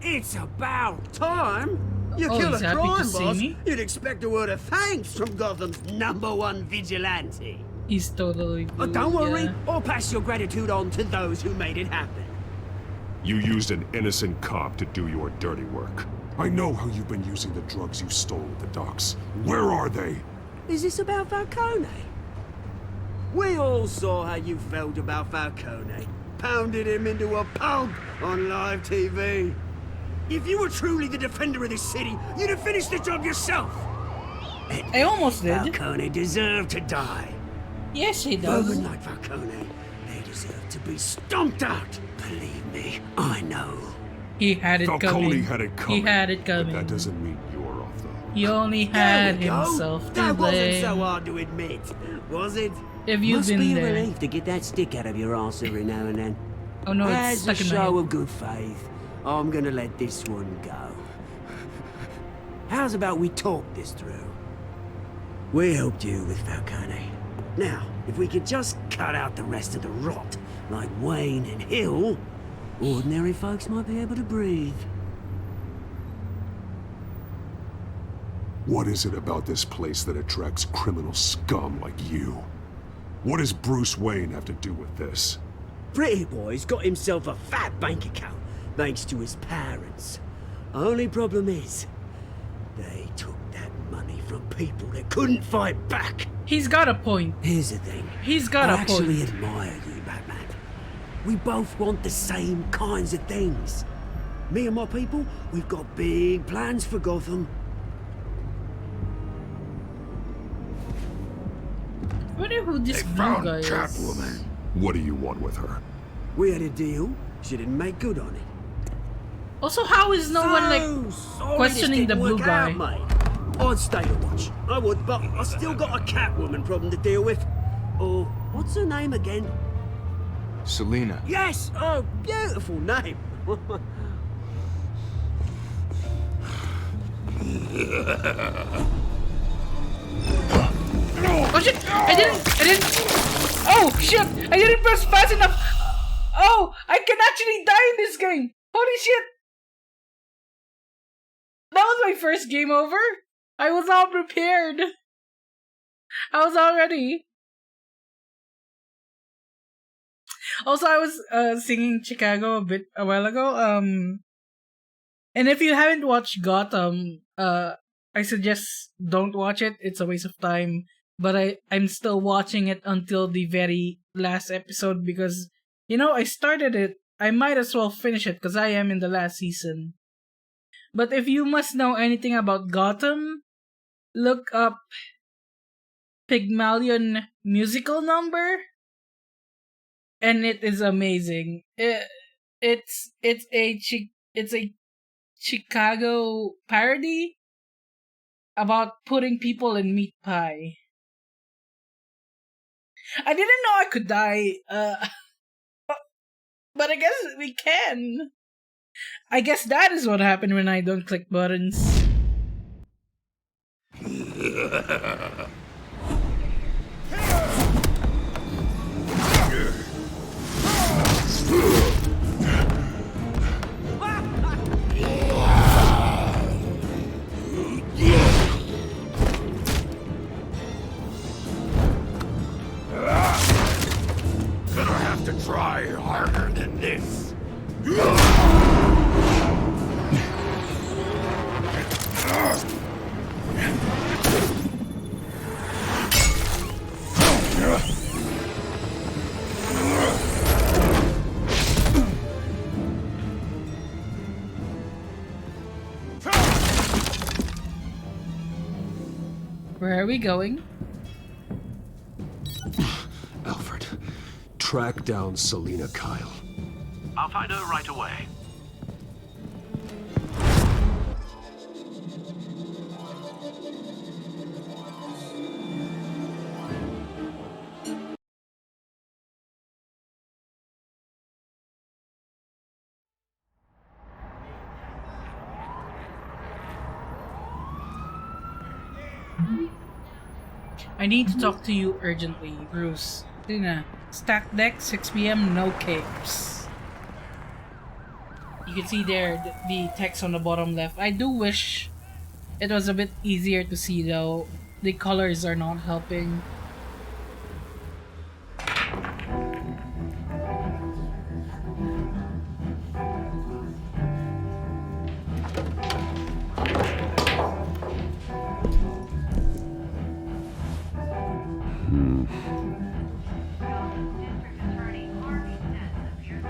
It's about time! You Oh, kill he's a happy to crime see boss, me? you'd expect a word of thanks from Gotham's #1 vigilante. He's totally blue. But don't worry, yeah. I'll pass your gratitude on to those who made it happen. You used an innocent cop to do your dirty work. I know how you've been using the drugs you stole at the docks. Where are they? Is this about Falcone? We all saw how you felt about Falcone. Pounded him into a pulp on live TV. If you were truly the defender of this city, you'd have finished the job yourself. I almost did. Falcone deserved to die. Yes, he does. Women like Falcone, they deserve to be stomped out. Believe me, I know. He had it Falcone coming. had it coming. He had it coming. But that doesn't mean you're off the hook. He only There had we go. himself to That wasn't blame. so hard to admit, was it? If you've Must been be there. a relief to get that stick out of your arse every now and then. Oh no, it's As a stuck in my show head. of good faith, I'm gonna let this one go. How's about we talk this through? We helped you with Falcone. Now, if we could just cut out the rest of the rot, like Wayne and Hill, ordinary folks might be able to breathe. What is it about this place that attracts criminal scum like you? What does Bruce Wayne have to do with this? Pretty Boy's got himself a fat bank account, thanks to his parents. Only problem is, they took that money from people that couldn't fight back. He's got a point. Here's the thing. He's got I a actually point. admire you, Batman. We both want the same kinds of things. Me and my people, we've got big plans for Gotham. I wonder who this blue guy is. Catwoman. What do you want with her? We had a deal. She didn't make good on it. Also, how is no one like Sorry questioning this the didn't blue work guy? out, mate. I'd stay to watch. I would, but I still got a Catwoman problem to deal with. Or, what's her name again? Selena. Yes! Oh, beautiful name. Oh shit! I didn't. Oh shit! I didn't press fast enough. Oh, I can actually die in this game. Holy shit! That was my first game over. I was all prepared. I was all ready. Also, I was singing Chicago a while ago. And if you haven't watched Gotham, I suggest don't watch it. It's a waste of time. But I'm still watching it until the very last episode because, you know, I started it. I might as well finish it because I am in the last season. But if you must know anything about Gotham, look up Pygmalion musical number. And it is amazing. it's a Chicago parody about putting people in meat pie. I didn't know I could die, but I guess we can. I guess that is what happened when I don't click buttons. Gonna have to try harder than this. Where are we going? Alfred, track down Selina Kyle. I'll find her right away. I need to talk to you urgently, Bruce. Selina, stack deck, 6 p.m., no capes. You can see there the text on the bottom left. I do wish it was a bit easier to see though. The colors are not helping.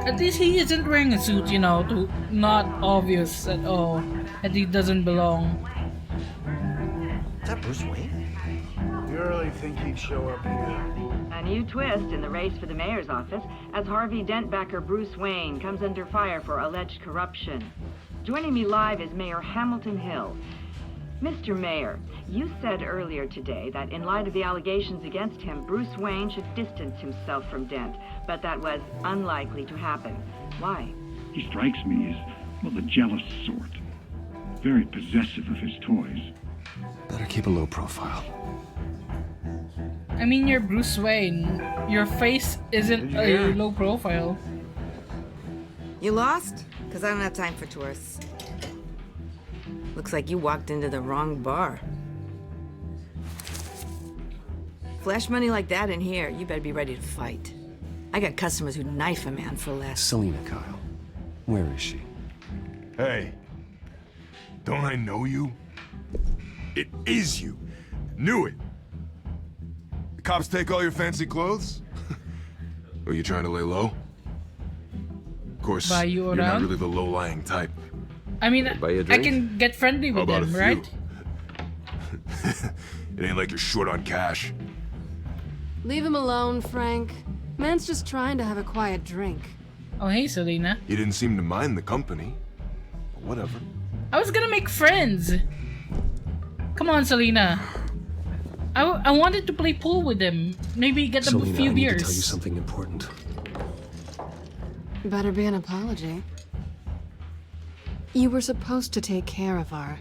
At least he isn't wearing a suit, you know, to not obvious at all that he doesn't belong. Is that Bruce Wayne? You really think he'd show up here? A new twist in the race for the mayor's office as Harvey Dent backer Bruce Wayne comes under fire for alleged corruption. Joining me live is Mayor Hamilton Hill. Mr. Mayor, you said earlier today that in light of the allegations against him, Bruce Wayne should distance himself from Dent, but that was unlikely to happen. Why? He strikes me as, well, the jealous sort. Very possessive of his toys. Better keep a low profile. I mean, you're Bruce Wayne. Your face isn't a low profile. You lost? Because I don't have time for tourists. Looks like you walked into the wrong bar. Flash money like that in here, you better be ready to fight. I got customers who'd knife a man for less. Selina Kyle. Where is she? Hey, don't I know you? It is you. Knew it. The cops take all your fancy clothes? Are you trying to lay low? Of course, Buy you you're not around? really the low-lying type. I mean, I can get friendly with How about them, a right? It ain't like you're short on cash. Leave him alone, Frank. Man's just trying to have a quiet drink. Oh, hey, Selina. He didn't seem to mind the company. But whatever. I was gonna make friends. Come on, Selina. I wanted to play pool with him. Maybe get them Selina, a few I need beers. to tell you something important. Better be an apology. You were supposed to take care of our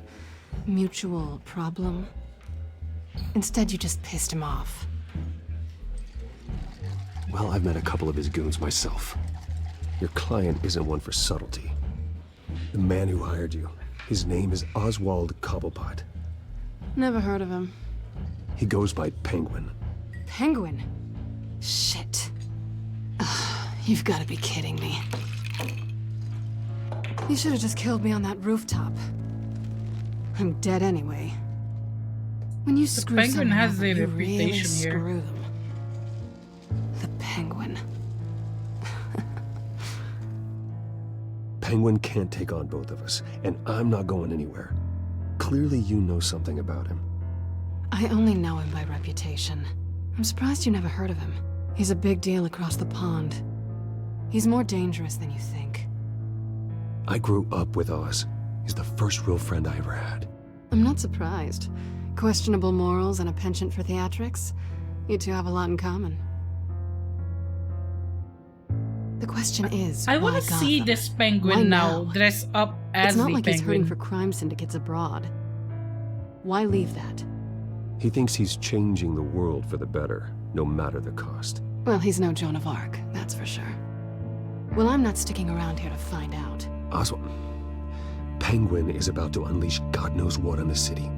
mutual problem. Instead, you just pissed him off. Well, I've met a couple of his goons myself. Your client isn't one for subtlety. The man who hired you, his name is Oswald Cobblepot. Never heard of him. He goes by Penguin. Penguin? Shit. Ugh, you've got to be kidding me. You should have just killed me on that rooftop. I'm dead anyway. When you screw Penguin someone has over, a you reputation really here. screw them. The Penguin. Penguin can't take on both of us, and I'm not going anywhere. Clearly you know something about him. I only know him by reputation. I'm surprised you never heard of him. He's a big deal across the pond. He's more dangerous than you think. I grew up with Oz. He's the first real friend I ever had. I'm not surprised. Questionable morals and a penchant for theatrics. You two have a lot in common. The question is, I want why to see Gotham? this Why penguin now dress up as It's not the like he's hurting penguin. for crime syndicates abroad. Why leave that? He thinks he's changing the world for the better, no matter the cost. Well, he's no Joan of Arc, that's for sure. Well, I'm not sticking around here to find out. Oswald, Penguin is about to unleash God knows what on the city.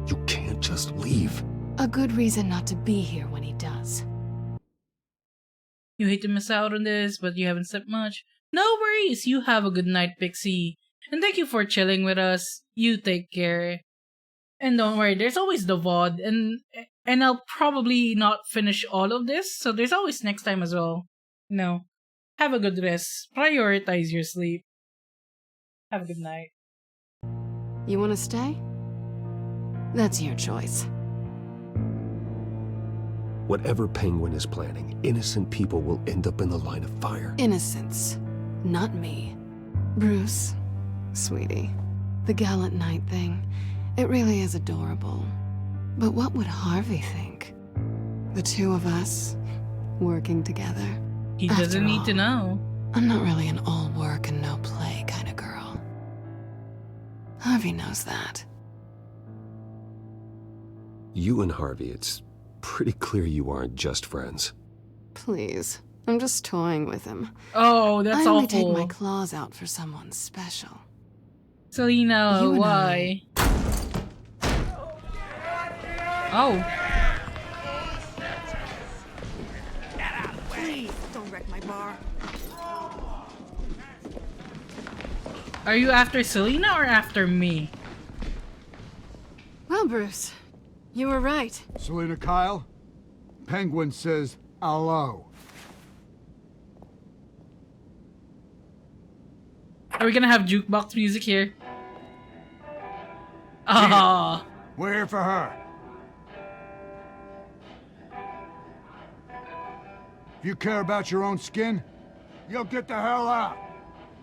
You can't just leave. A good reason not to be here when he does. You hate to miss out on this, but you haven't slept much. No worries, you have a good night, Pixie. And thank you for chilling with us. You take care. And don't worry, there's always the VOD, and I'll probably not finish all of this, so there's always next time as well. No. Have a good rest. Prioritize your sleep. Have a good night. You want to stay? That's your choice. Whatever Penguin is planning, innocent people will end up in the line of fire. Innocence. Not me. Bruce, sweetie, the gallant knight thing, it really is adorable. But what would Harvey think? The two of us, working together. He doesn't need to know. I'm not really an all work and no play kind of girl. Harvey knows that. You and Harvey, it's pretty clear you aren't just friends. Please, I'm just toying with him. Oh, that's I only awful. take my claws out for someone special. Selena, You and why? Oh. Please, don't wreck my bar. Are you after Selena or after me? Well, Bruce, you were right. Selena Kyle, Penguin says hello. Are we gonna have jukebox music here? Ah. We're here for her. If you care about your own skin, you'll get the hell out.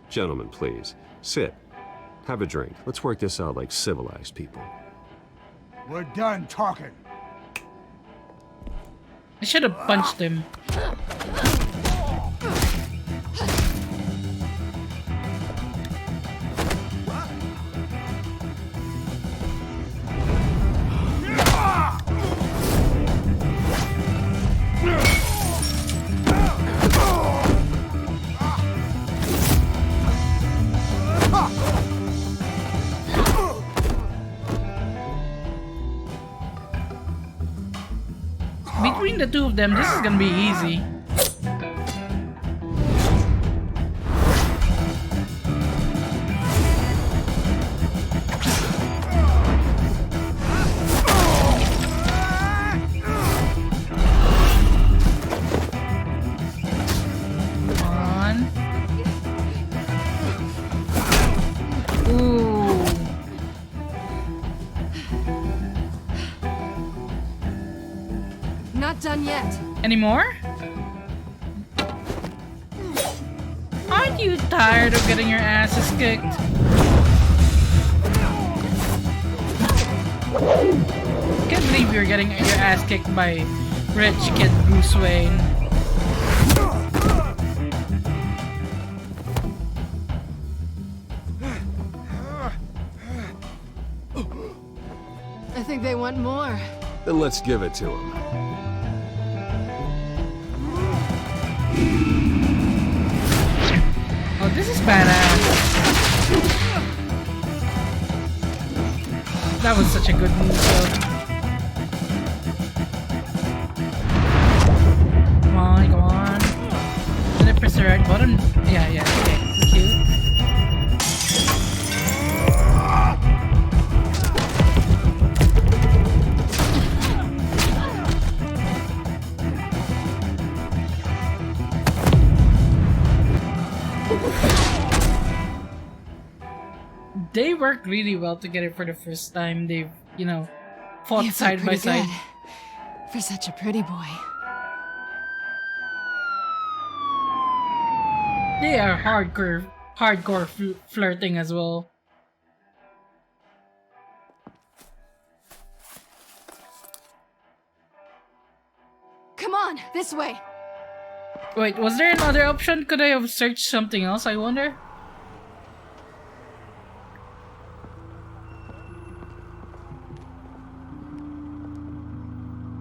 Gentlemen, please, sit. Have a drink. Let's work this out like civilized people. We're done talking. I should have punched him. Between the two of them, this is gonna be easy. Not done yet. Any more? Aren't you tired of getting your asses kicked? Can't believe you're getting your ass kicked by rich kid Bruce Wayne. I think they want more. Then let's give it to him. Oh, this is badass. That was such a good move, though. Come on, come on. Did I press the right button? Yeah, okay. Thank you. They worked really well together for the first time they've, you know, fought You feel side by pretty side. good for such a pretty boy. They are hardcore flirting as well. Come on, this way. Wait, was there another option? Could I have searched something else, I wonder?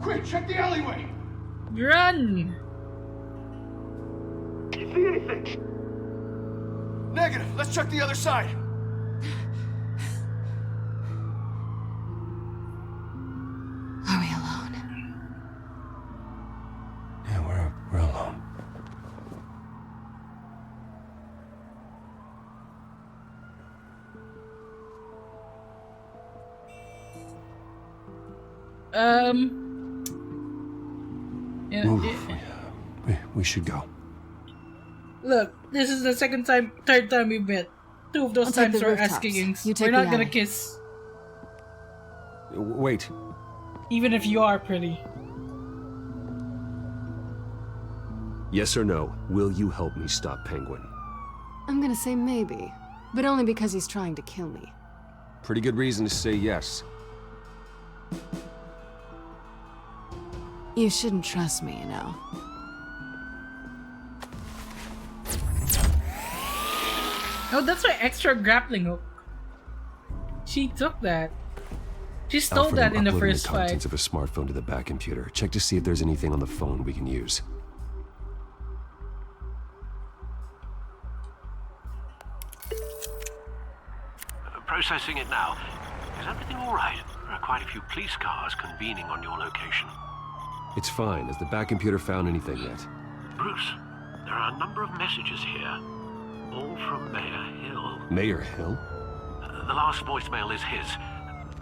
Quick, check the alleyway! Run! You see anything? Negative. Let's check the other side. Are we alone? Yeah, we're alone. Yeah, Move. We should go. Look, this is the third time we met. Two of those I'll take times the we're rooftops. asking. You take We're not the gonna alley. kiss, Wait. even if you are pretty. Yes or no, will you help me stop Penguin? I'm gonna say maybe, but only because he's trying to kill me. Pretty good reason to say yes. You shouldn't trust me, you know. Oh, that's my extra grappling hook. She took that. She stole Alfred, that I'm in the uploading first the fight. contents of a smartphone to the back computer. Check to see if there's anything on the phone we can use. Processing it now. Is everything all right? There are quite a few police cars convening on your location. It's fine. Has the back computer found anything yet? Bruce, there are a number of messages here, all from Mayor Hill. Mayor Hill? The last voicemail is his.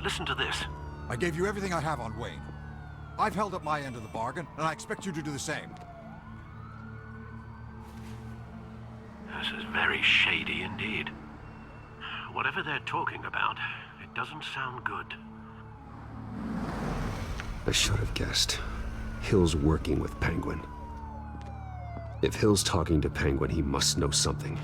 Listen to this. I gave you everything I have on Wayne. I've held up my end of the bargain, and I expect you to do the same. This is very shady indeed. Whatever they're talking about, it doesn't sound good. I should have guessed. Hill's working with Penguin. If Hill's talking to Penguin, he must know something.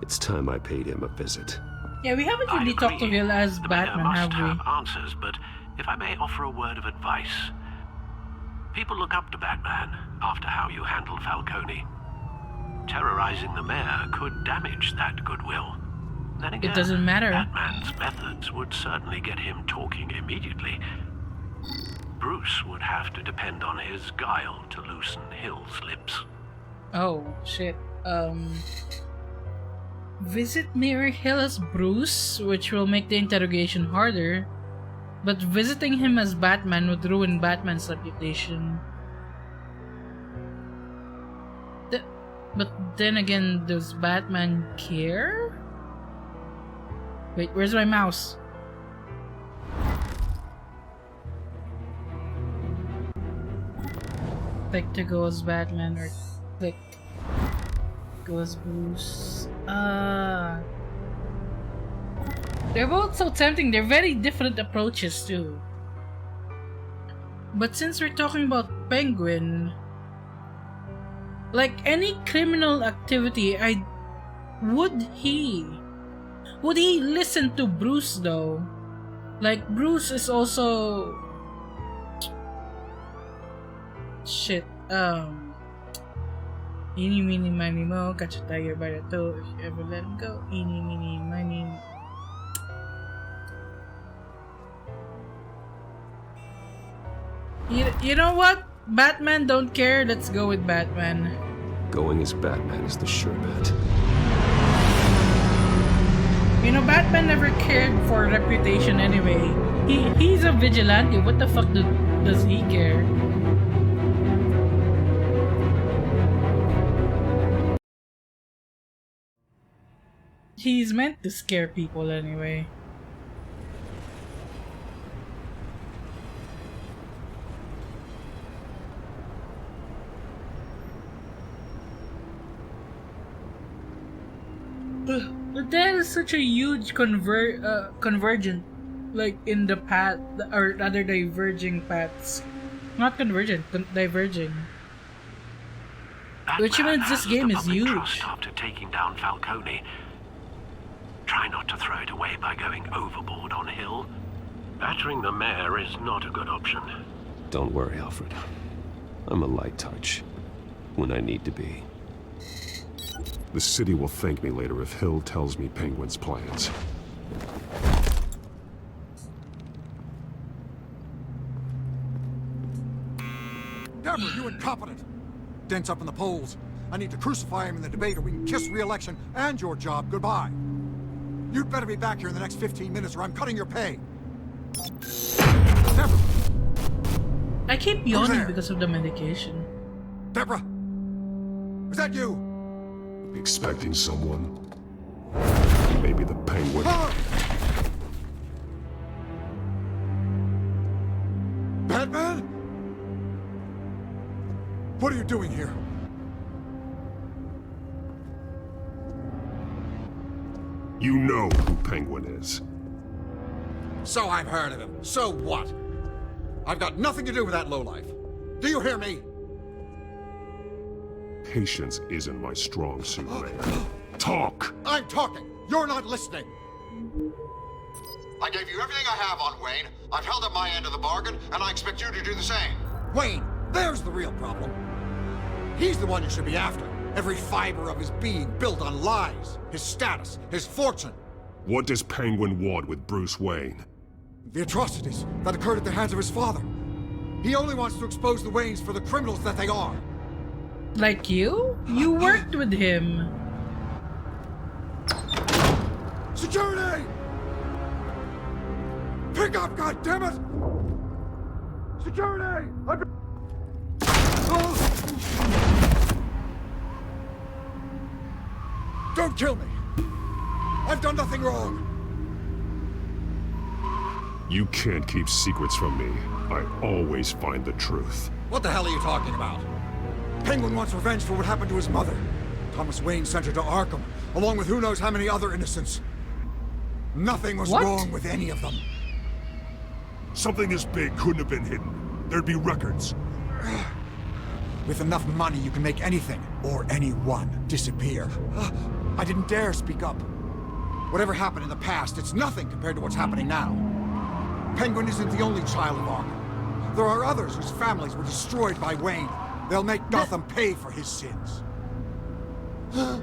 It's time I paid him a visit. Yeah, we haven't really talked to Hill as The Batman, mayor have must we? have answers, but if I may offer a word of advice. People look up to Batman after how you handled Falcone. Terrorizing the mayor could damage that goodwill. Then again, It doesn't matter. Batman's methods would certainly get him talking immediately. Bruce would have to depend on his guile to loosen Hill's lips. Oh, shit. Visit Mayor Hill as Bruce, which will make the interrogation harder. But visiting him as Batman would ruin Batman's reputation. But then again, does Batman care? Wait, where's my mouse? Click to go as Batman or click go as Bruce. They're both so tempting. They're very different approaches too. But since we're talking about Penguin, like any criminal activity, would he listen to Bruce though? Like Bruce is also shit. Eeny, meeny, miny, mo, catch a tiger by the toe. If you ever let him go, eeny, meeny, miny. You know what? Batman don't care. Let's go with Batman. Going as Batman is the sure bet. You know, Batman never cared for reputation anyway. He's a vigilante. What the fuck does he care? He's meant to scare people anyway. But that is such a huge convergent, like in the path, or rather diverging paths. Not convergent, diverging. Which Batman means this has game the is public huge. trust after taking down Falcone. Try not to throw it away by going overboard on Hill. Battering the mayor is not a good option. Don't worry, Alfred. I'm a light touch when I need to be. The city will thank me later if Hill tells me Penguin's plans. Deborah, you incompetent! Dent's up in the polls. I need to crucify him in the debate or we can kiss re-election and your job goodbye. You'd better be back here in the next 15 minutes or I'm cutting your pay. Deborah! I keep yawning because of the medication. Deborah! Is that you? Expecting someone? Maybe the Penguin. Batman? What are you doing here? You know who Penguin is. So I've heard of him. So what? I've got nothing to do with that lowlife. Do you hear me? Patience isn't my strong suit, Mayor. Talk! I'm talking. You're not listening. I gave you everything I have on Wayne. I've held up my end of the bargain, and I expect you to do the same. Wayne, there's the real problem. He's the one you should be after. Every fiber of his being built on lies, his status, his fortune. What does Penguin want with Bruce Wayne? The atrocities that occurred at the hands of his father. He only wants to expose the Waynes for the criminals that they are. Like you? You worked with him. Security! Pick up, goddammit! Security! Don't kill me! I've done nothing wrong! You can't keep secrets from me. I always find the truth. What the hell are you talking about? Penguin wants revenge for what happened to his mother. Thomas Wayne sent her to Arkham, along with who knows how many other innocents. Nothing was wrong with any of them. Something this big couldn't have been hidden. There'd be records. With enough money, you can make anything, or anyone, disappear. I didn't dare speak up. Whatever happened in the past, it's nothing compared to what's happening now. Penguin isn't the only child of Arkham. There are others whose families were destroyed by Wayne. They'll make Gotham pay for his sins. No.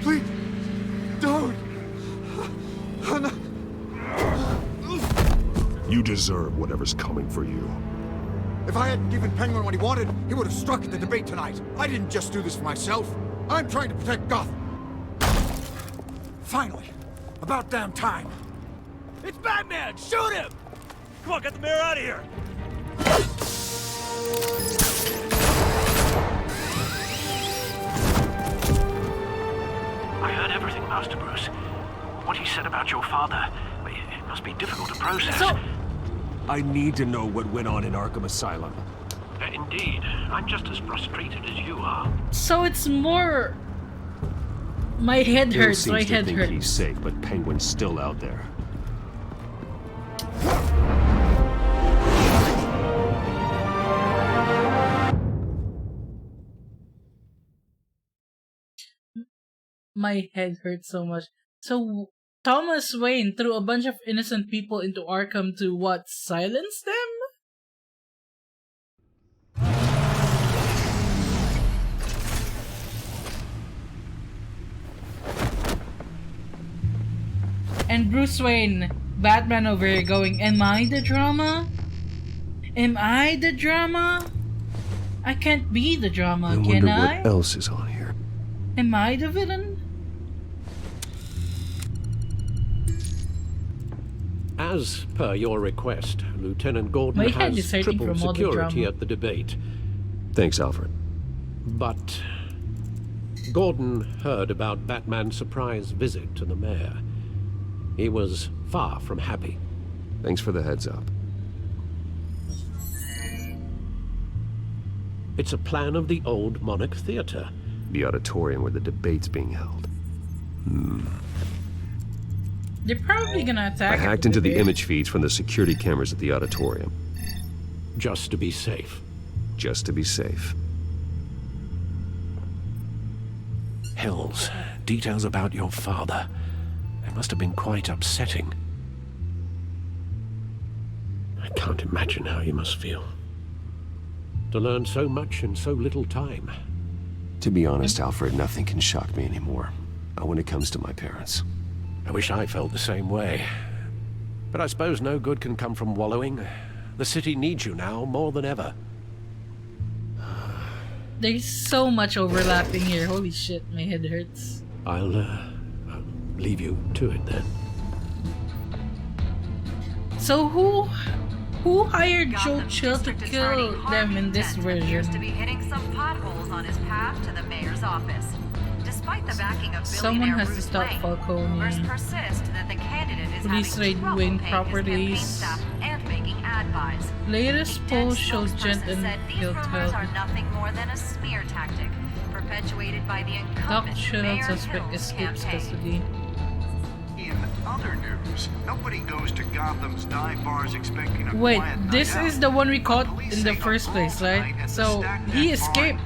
Please, don't. You deserve whatever's coming for you. If I hadn't given Penguin what he wanted, he would have struck at the debate tonight. I didn't just do this for myself. I'm trying to protect Gotham. Finally. About damn time. It's Batman! Shoot him! Come on, get the mayor out of here! I heard everything, Master Bruce. What he said about your father, it must be difficult to process. I need to know what went on in Arkham Asylum. Indeed. I'm just as frustrated as you are. So it's more... My head Hill hurts, my seems to head think hurts. he's safe, but Penguin's still out there. My head hurts so much. So Thomas Wayne threw a bunch of innocent people into Arkham to what? Silence them? And Bruce Wayne, Batman over here going, am I the drama? Am I the drama? I can't be the drama, I can wonder I? what else is on here. Am I the villain? As per your request, Lieutenant Gordon My head has is hurting triple from all the security drama. at the debate. Thanks, Alfred. But Gordon heard about Batman's surprise visit to the mayor. He was far from happy. Thanks for the heads up. It's a plan of the old Monarch Theater. The auditorium where the debate's being held. They're probably gonna attack. I hacked into the image feeds from the security cameras at the auditorium. Just to be safe. just to be safe. Hells, details about your father. They must have been quite upsetting. I can't imagine how you must feel. To learn so much in so little time. To be honest, Alfred, nothing can shock me anymore. Not when it comes to my parents. I wish I felt the same way. But I suppose no good can come from wallowing. The city needs you now more than ever. There's so much overlapping here. Holy shit, my head hurts. I'll leave you to it then. So who hired Joe Chill to kill them in this version? Appears to be hitting some potholes on his path to the mayor's office. Despite the backing of Someone has to Bruce stop Wayne, Falcone. rumors persist that the candidate is Police having raid trouble Wayne paying his campaign properties. staff and making ad buys. Latest poll shows Gent and Said these rumors are Telltale. nothing more than a smear tactic, perpetuated by the incumbent Doctor Mayor suspect Hill's escapes campaign. custody. In other news, nobody goes to Gotham's dive bars expecting a Wait, quiet this night is out. the one we caught in the first place, right? So he escaped.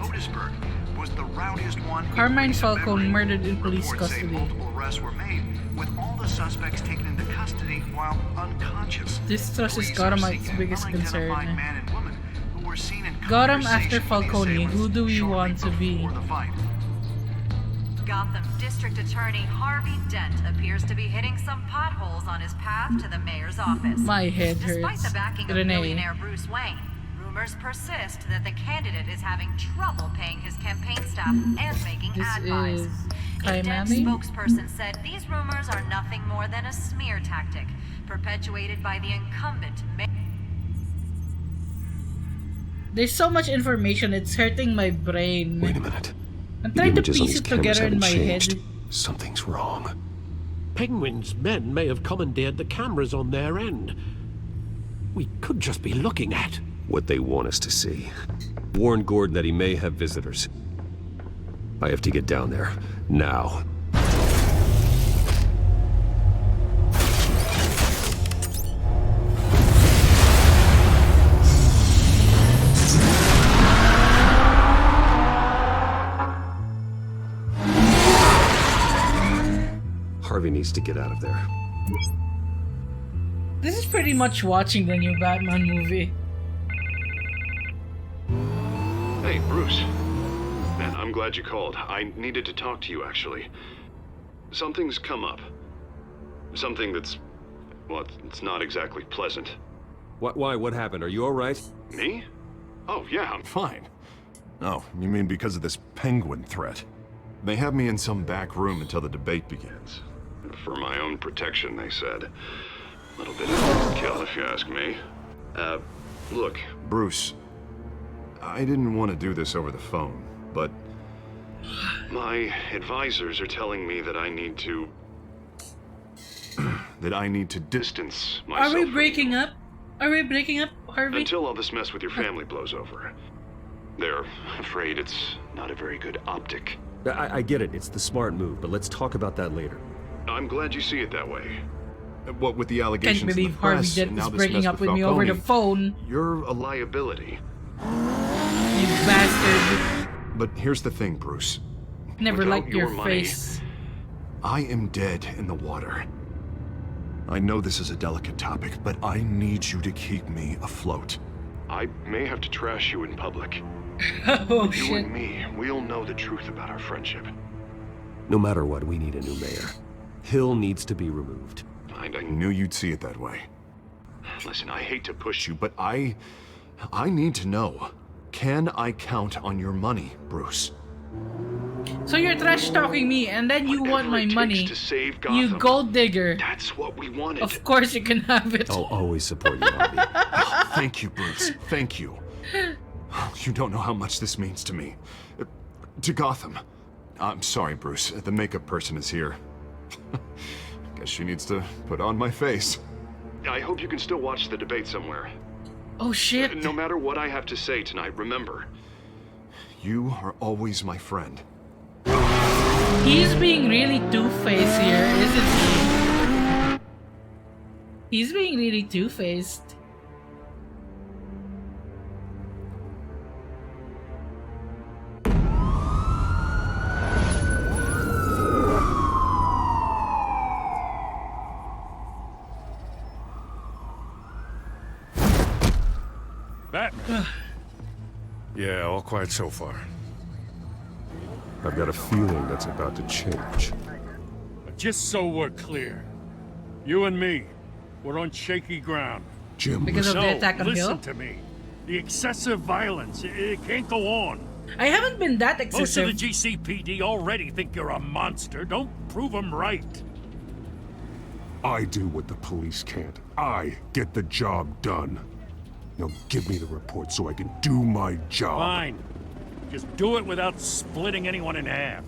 Was the rowdiest one in Carmine recent Falcone memory. murdered in police Reports say custody. multiple arrests were made, with all the suspects taken into custody while unconscious. Distrust is Police are Gothamite's seeking biggest unidentified concern. man and woman who were seen in Gotham after conversation with the Falcone, who do we shortly want to be? before the fight. Gotham District Attorney Harvey Dent appears to be hitting some potholes on his path to the mayor's office. My head Despite hurts. the backing of Renee. billionaire Bruce Wayne, rumors persist that the candidate is having trouble paying his campaign staff and making This ad buys. is A Dent Kaimani? spokesperson said these rumors are nothing more than a smear tactic, perpetuated by the incumbent mayor. There's so much information, it's hurting my brain. Wait a minute. I'm The trying to images on piece these it cameras together in haven't my changed. head. Something's wrong. Penguin's men may have commandeered the cameras on their end. We could just be looking at What they want us to see. Warn Gordon that he may have visitors. I have to get down there. Now. Harvey needs to get out of there. This is pretty much watching the new Batman movie. Hey, Bruce. Man, I'm glad you called. I needed to talk to you, actually. Something's come up. Something that's... well, it's not exactly pleasant. Why? What happened? Are you alright? Me? Oh, yeah, I'm fine. Oh, you mean because of this penguin threat? They have me in some back room until the debate begins. For my own protection, they said. A little bit of overkill, if you ask me. Look, Bruce, I didn't want to do this over the phone, but my advisors are telling me that I need to... that I need to distance myself. Are we breaking up? Are we breaking up, Harvey? Until all this mess with your family blows over. They're afraid it's not a very good optic. I get it. It's the smart move, but let's talk about that later. I'm glad you see it that way. What with the allegations Can't believe in the press, Harvey Dent and is now this breaking mess up with me Falcone, over the phone. You're a liability. You bastard. But here's the thing, Bruce. Never Without liked your money, face. I am dead in the water. I know this is a delicate topic, but I need you to keep me afloat. I may have to trash you in public. Oh, you shit. and me, we'll know the truth about our friendship. No matter what, we need a new mayor. Hill needs to be removed. I knew you'd see it that way. Listen, I hate to push you, but I need to know. Can I count on your money, Bruce? So you're trash talking me and then you want my money. To save You Gotham. gold digger. That's what we wanted. Of course you can have it. I'll always support you, Harvey. Thank you, Bruce. Thank you. You don't know how much this means to me. To Gotham. I'm sorry, Bruce. The makeup person is here. Guess she needs to put on my face. I hope you can still watch the debate somewhere. Oh shit. No matter what I have to say tonight, remember, you are always my friend. He's being really two-faced here, isn't he? He's being really two-faced. Batman. Yeah, all quiet so far. I've got a feeling that's about to change. Just so we're clear, you and me, we're on shaky ground. Jim, Because of the attack on Hill? Listen to me. The excessive violence, it can't go on. I haven't been that Most of excessive. the GCPD already think you're a monster. Don't prove them right. I do what the police can't. I get the job done. Now give me the report so I can do my job. Fine. Just do it without splitting anyone in half.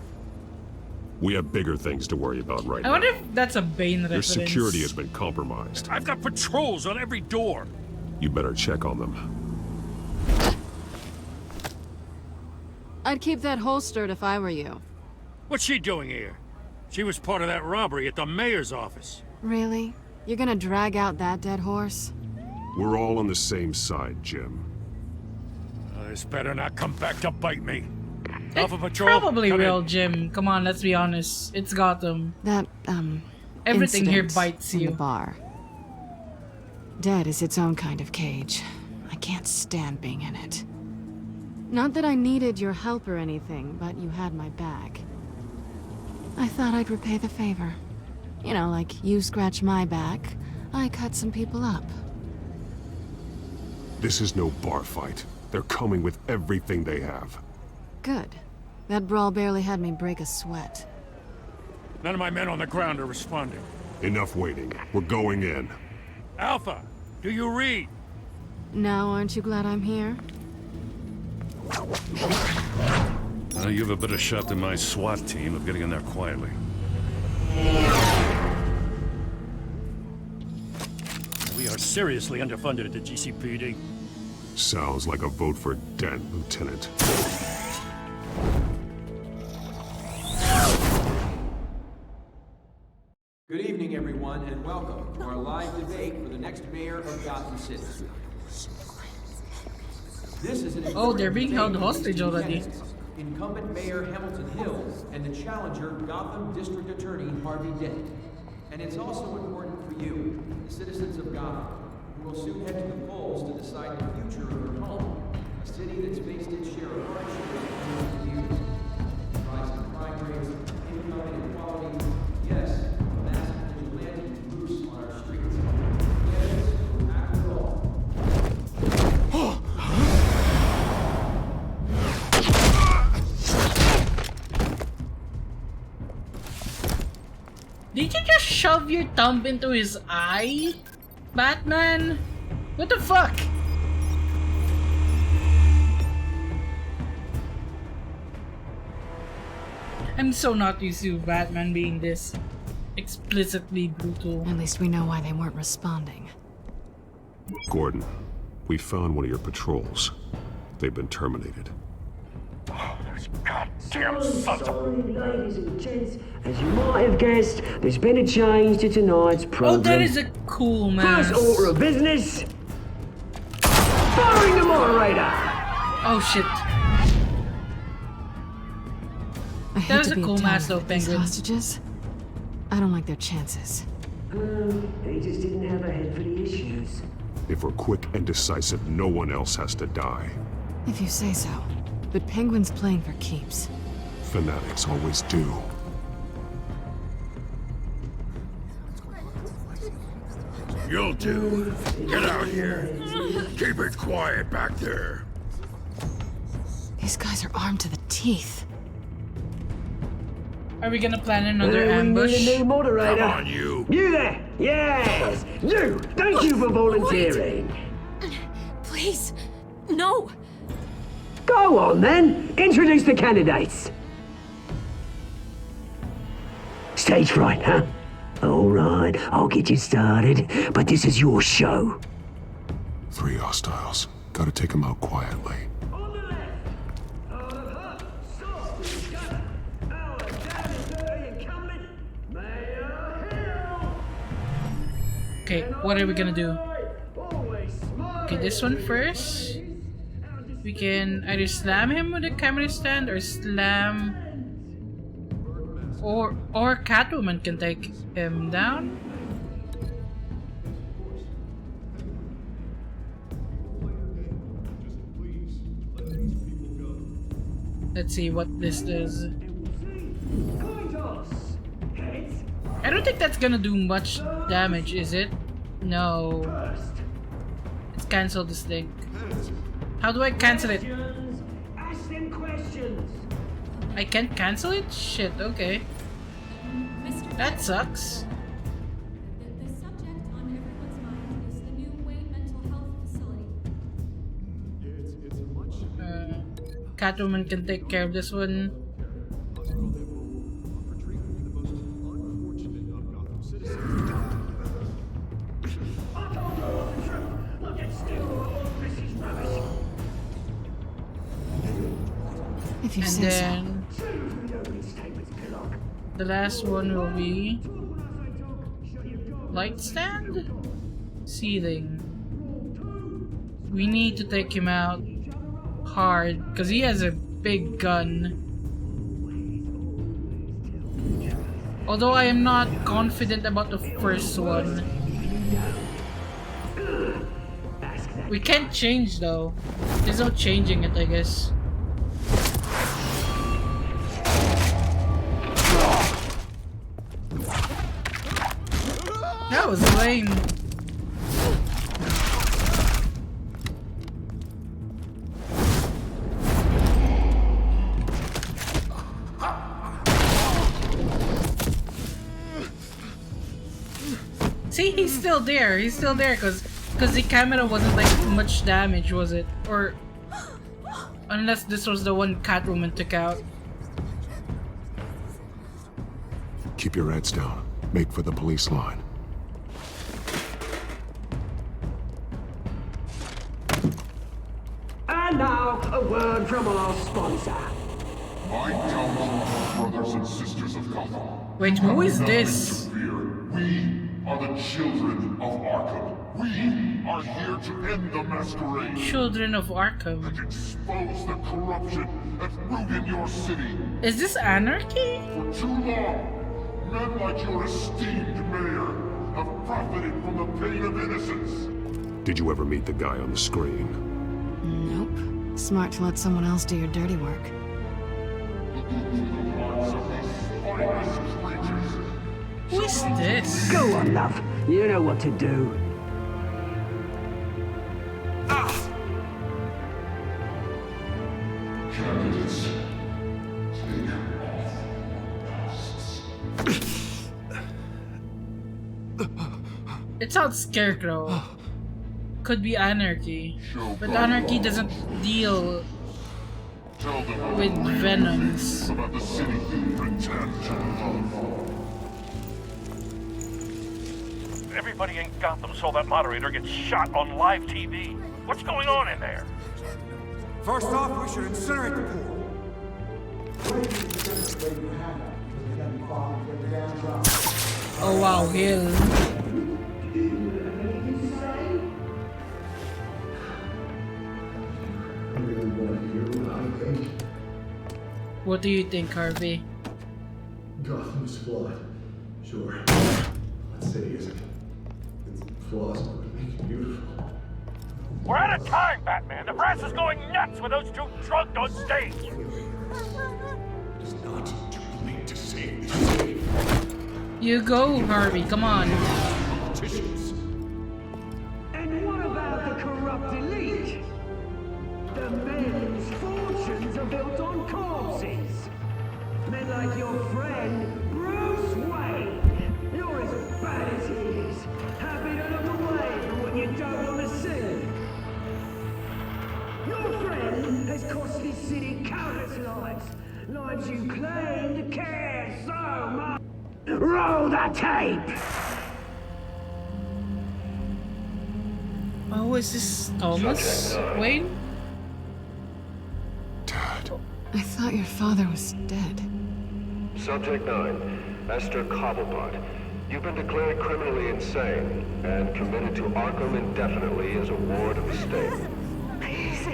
We have bigger things to worry about right I now. wonder if that's a Bane Your reference. security has been compromised. I've got patrols on every door. You better check on them. I'd keep that holstered if I were you. What's she doing here? She was part of that robbery at the mayor's office. Really? You're gonna drag out that dead horse? We're all on the same side, Jim. This better not come back to bite me. Alpha Patrol, Probably come real, in. Jim. Come on, let's be honest. It's Gotham. That, Everything here incident bites in you. the bar. Dead is its own kind of cage. I can't stand being in it. Not that I needed your help or anything, but you had my back. I thought I'd repay the favor. You know, like you scratch my back, I cut some people up. This is no bar fight. They're coming with everything they have. Good. That brawl barely had me break a sweat. None of my men on the ground are responding. Enough waiting. We're going in. Alpha, do you read? Now, aren't you glad I'm here? You have a better shot than my SWAT team of getting in there quietly. We are seriously underfunded at the GCPD. Sounds like a vote for Dent, Lieutenant. Good evening, everyone, and welcome to our live debate for the next mayor of Gotham City. This is an Oh, they're being held important hostage debate already. between incumbent Mayor Hamilton Hill and the challenger Gotham District Attorney Harvey Dent. And it's also important for you, the citizens of Gotham, who will soon head to the polls to decide the future of your home, a city that's faced its share of hardships over the years. Rising crime rates, income inequality, yes, a massive vigilante loose on our streets. Yes, after all. Did you just shove your thumb into his eye? Batman? What the fuck? I'm so not used to Batman being this explicitly brutal. At least we know why they weren't responding. Gordon, we found one of your patrols. They've been terminated. Goddamn sons of... Ladies and gents, as you might have guessed, there's been a change to tonight's program. Oh, that is a cool mask. First order of business, firing the moderator. Oh shit. I hate That was to a be cool downer mask though, with these Penguin. hostages. I don't like their chances. He just didn't have a head for the issues. If we're quick and decisive, no one else has to die. If you say so. But Penguin's playing for keeps. Fanatics always do. You'll do. Get out here. Keep it quiet back there. These guys are armed to the teeth. Are we gonna plan another We need ambush? a new moderator. Come on, you. You there? Yes. You. Thank you for volunteering. Please, no. Go on then. Introduce the candidates. Stage fright, huh? All right, I'll get you started, but this is your show. 3 hostiles. Gotta take them out quietly. Okay, what are we gonna do? Okay, this one first. We can either slam him with a camera stand or slam... Or Catwoman can take him down. Let's see what this does. I don't think that's gonna do much damage, is it? No. Let's cancel this thing. How do I cancel it? Ask them questions. I can't cancel it? Shit, okay. That sucks. The subject on everyone's mind is the new Wayne mental health facility. Catwoman can take care of this one. If you And say then the last one will be light stand? Ceiling. We need to take him out hard because he has a big gun. Although I am not confident about the first one. We can't change though. There's no changing it, I guess. That was lame. See, he's still there. He's still there because the camera wasn't like much damage, was it? Or unless this was the one Catwoman took out. Keep your heads down. Make for the police line. And now, a word from our sponsor. My gallant brothers and sisters of Gotham. Wait, who is this? We are the children of Arkham. We are here to end the masquerade. Children of Arkham. And expose the corruption that rooted your city. Is this anarchy? For too long, men like your esteemed mayor have profited from the pain of innocence. Did you ever meet the guy on the screen? Nope. Smart to let someone else do your dirty work. Who is this? Go on, love. You know what to do. Candidates, take off masks. It's not Scarecrow. Could be Anarchy. But Anarchy doesn't deal with venoms. About the city you pretend to love. Everybody in Gotham saw that moderator get shot on live TV. What's going on in there? First off, we should incinerate the pool. Oh wow, Hill. What do you think, Harvey? Gotham's flawed. Sure. That city isn't. Its flaws would make it beautiful. We're out of time, Batman. The press is going nuts with those two drunk on stage. It is not too late to save this city. You go, Harvey. Come on. And what about the corrupt elite? The men's fortunes are built on corpses. Men like your friend, Bruce Wayne. You're as bad as he is. Happy to look away from what you don't want to see. Your friend has cost this city countless lives. Lives you claim to care so much. Roll the tape! Oh, is this Thomas Wayne? I thought your father was dead. Subject 9, Esther Cobblepot. You've been declared criminally insane and committed to Arkham indefinitely as a ward of the state. Please,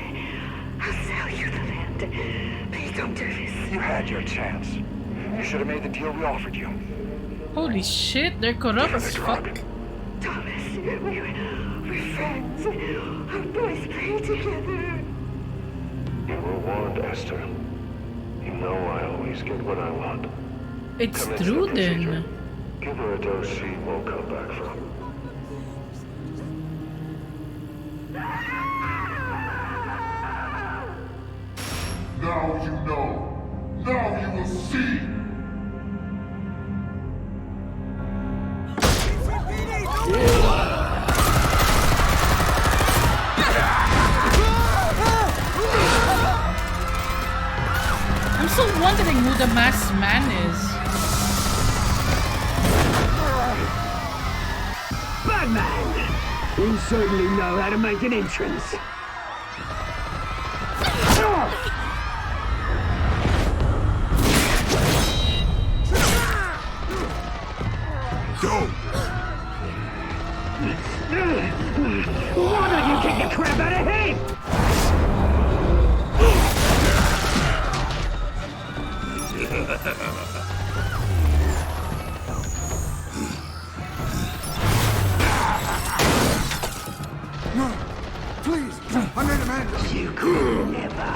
I'll sell you the land. Please don't do this. You had your chance. You should have made the deal we offered you. Holy shit, they're corrupt as fuck. Thomas, we're friends. Our boys play together. You were warned, Esther. always get what I want. It's Commence true the procedure. then. Give her a dose she won't come back from. Now you know. Now you will see. I'm still wondering who the masked man is. Batman! You certainly know how to make an entrance. Go! Why don't you kick the crap out of him? No, please, I made a man. You could never.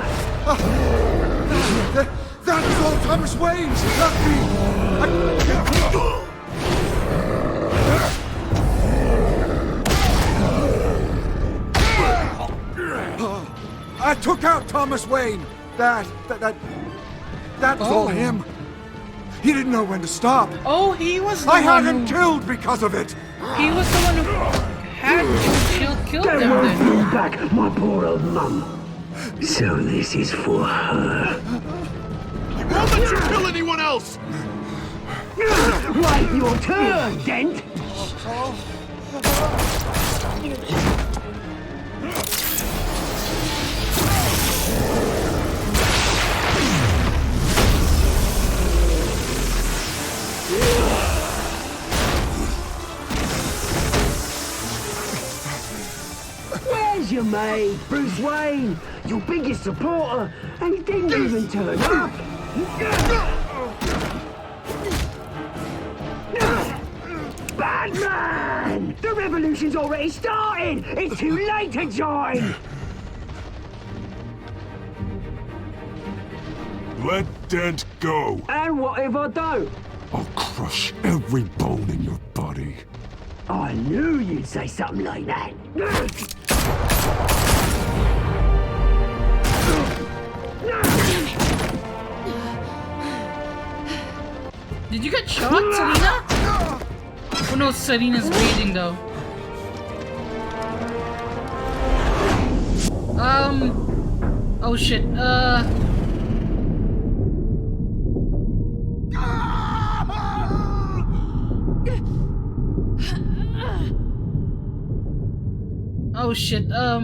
That was all Thomas Wayne's, not me. I took out Thomas Wayne. That was all him. He didn't know when to stop. Oh, he was the I one had him who... killed because of it. He was the one who had killed them won't then. bring back my poor old mum. So this is for her. I won't let you kill anyone else! Wait your turn, Dent! Where's your mate, Bruce Wayne? Your biggest supporter, and he didn't even turn up. Batman! The revolution's already started! It's too late to join! Let Dent go. And what if I don't? I'll crush every bone in your body. I knew you'd say something like that. Did you get shot, Selina? Oh no, Selina's bleeding though. Oh shit, oh shit, oh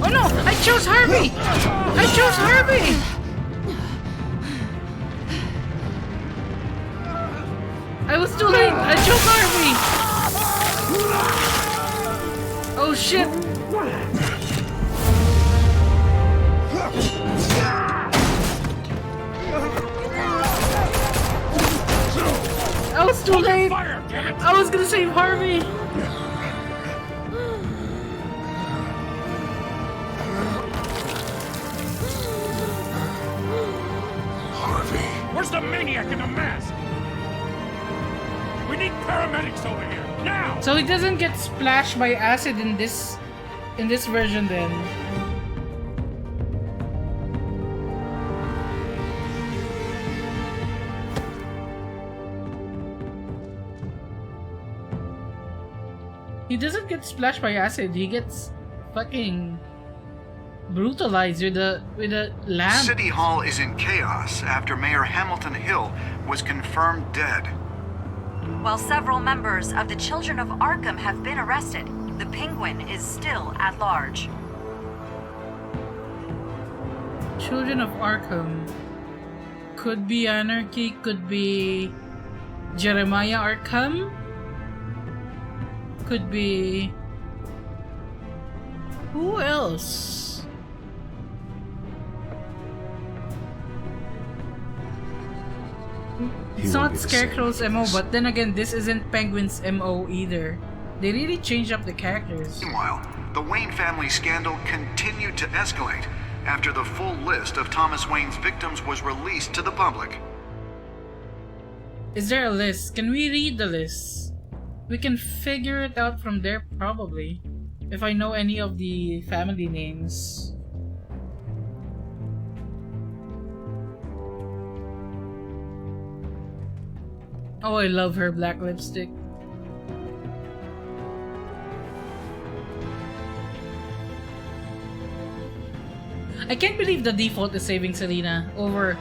no, I chose Harvey! I chose Harvey! I was too late! I chose Harvey! Oh shit! I was too late! I was gonna save Harvey! Where's the maniac in the mask? We need paramedics over here, now! So he doesn't get splashed by acid in this version then. He doesn't get splashed by acid, he gets fucking brutalized with a lamp. City Hall is in chaos after Mayor Hamilton Hill was confirmed dead. While several members of the Children of Arkham have been arrested, the Penguin is still at large. Children of Arkham. Could be Anarchy, could be Jeremiah Arkham. Could be... Who else? It's not Scarecrow's MO, but then again, this isn't Penguin's MO either. They really changed up the characters. Meanwhile, the Wayne family scandal continued to escalate after the full list of Thomas Wayne's victims was released to the public. Is there a list? Can we read the list? We can figure it out from there probably. If I know any of the family names. Oh, I love her black lipstick. I can't believe the default is saving Selina over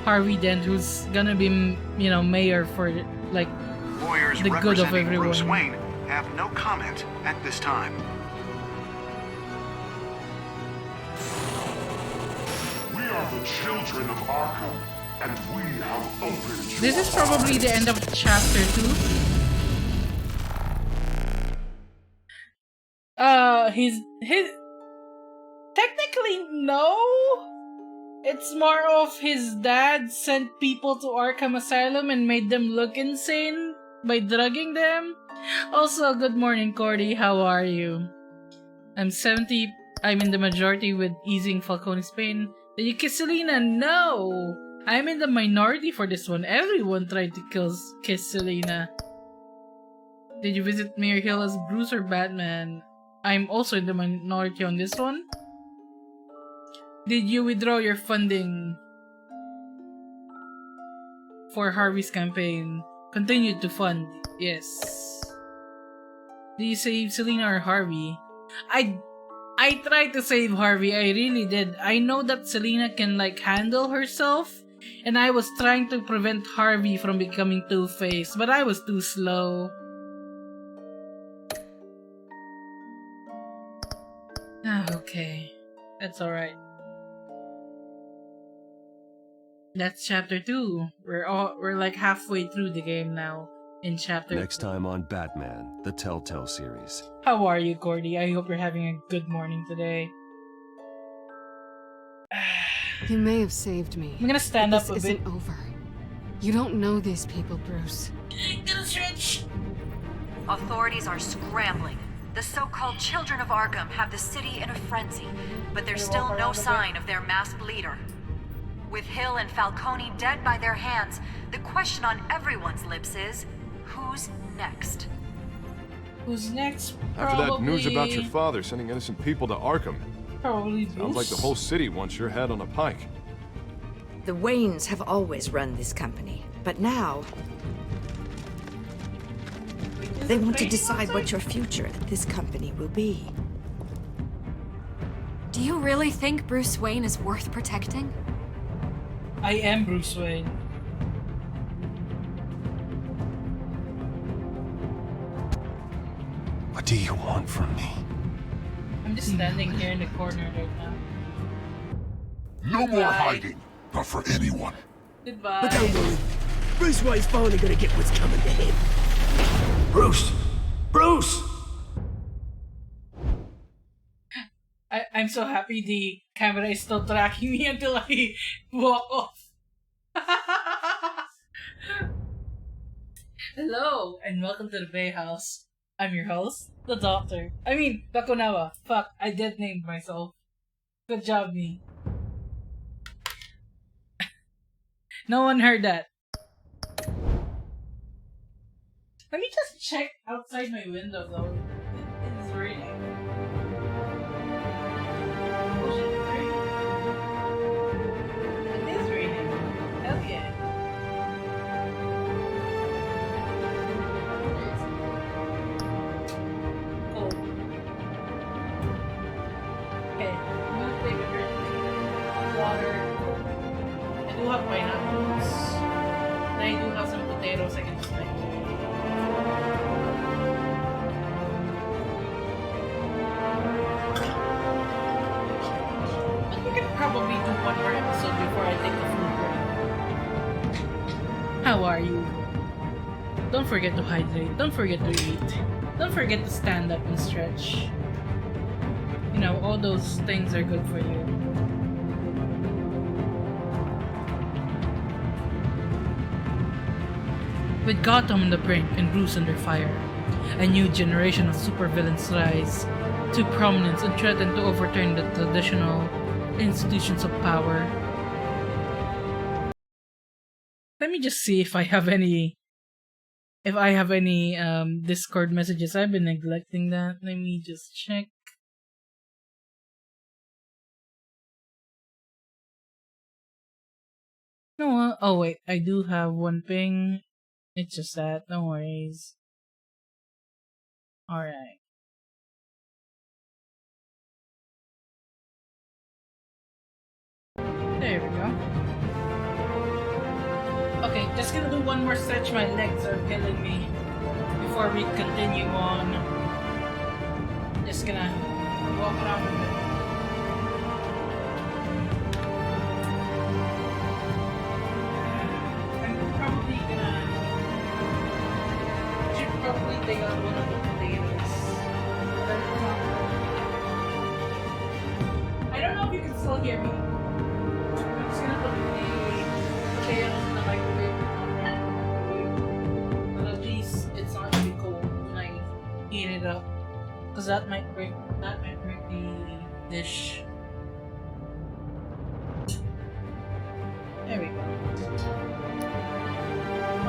Harvey Dent, who's gonna be, you know, mayor for like Lawyers the good of representing everyone. Bruce Wayne have no comment at this time. We are the children of Arkham, and we have opened This your is probably the end of chapter 2. His technically no. It's more of his dad sent people to Arkham Asylum and made them look insane by drugging them. Also, good morning, Cordy. How are you? I'm 70. I'm in the majority with easing Falcone's pain. Did you kiss Selina? No! I'm in the minority for this one. Everyone tried to kiss Selina. Did you visit Mayor Hill as Bruce or Batman? I'm also in the minority on this one. Did you withdraw your funding for Harvey's campaign? Continue to fund. Yes. Did you save Selina or Harvey? I tried to save Harvey. I really did. I know that Selina can like handle herself, and I was trying to prevent Harvey from becoming Two-Faced, but I was too slow. Okay. That's alright. That's chapter 2. We're like halfway through the game now in chapter Next time on Batman, the Telltale series. How are you, Cordy? I hope you're having a good morning today. You may have saved me. I'm gonna stand up a this bit. isn't over. You don't know these people, Bruce. Authorities are scrambling. The so-called Children of Arkham have the city in a frenzy, but there's still no sign of their masked leader. With Hill and Falcone dead by their hands, the question on everyone's lips is, who's next? Who's next? After that news about your father sending innocent people to Arkham, Probably sounds like the whole city wants your head on a pike. The Waynes have always run this company, but now they want to decide what your future at this company will be. Do you really think Bruce Wayne is worth protecting? I am Bruce Wayne. What do you want from me? I'm just standing here in the corner right now. No more Goodbye. hiding, not for anyone. Goodbye. But don't worry. Bruce Wayne's finally gonna get what's coming to him. Bruce! Bruce! I'm so happy the camera is still tracking me until I walk off. Hello, and welcome to the Bay House. I'm your host, the Doctor. I mean, Bakunawa. Fuck, I dead named myself. Good job, me. No one heard that. Let me just check outside my window, though. It is raining. Oh shit, it's raining. It is raining. Hell yeah. Cool. Okay, I'm gonna take a drink. Water. I do have pineapples. And I do have some potatoes I can just make. But we can probably do one more episode before I take the food break. How are you? Don't forget to hydrate. Don't forget to eat. Don't forget to stand up and stretch. You know, all those things are good for you. With Gotham on the brink and Bruce under fire, a new generation of supervillains rise to prominence and threaten to overturn the traditional institutions of power. Let me just see if I have any Discord messages. I've been neglecting that. Let me just check. No, oh wait, I do have one ping. It's just that, no worries. Alright. There we go. Okay, just gonna do one more stretch. My legs are killing me before we continue on. Just gonna walk around a bit. Probably take out one of the potatoes. I don't know if you can still hear me. I'm just gonna put the potatoes in the microwave. But at least it's not gonna be cold when I heat it up. Because that might break the dish. There we go.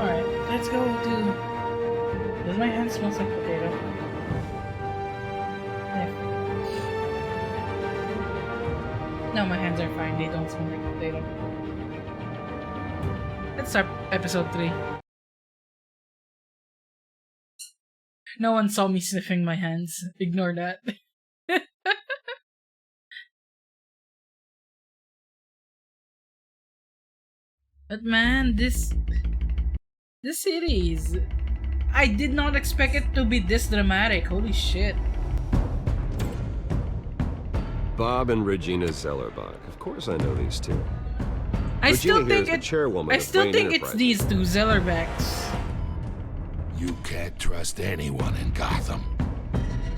Alright, let's go to... Does my hand smell like potato? Yeah. No, my hands are fine. They don't smell like potato. Let's start episode 3. No one saw me sniffing my hands. Ignore that. But man, this series... I did not expect it to be this dramatic. Holy shit. Bob and Regina Zellerbach. Of course I know these two. I still think it's these two Zellerbachs. You can't trust anyone in Gotham.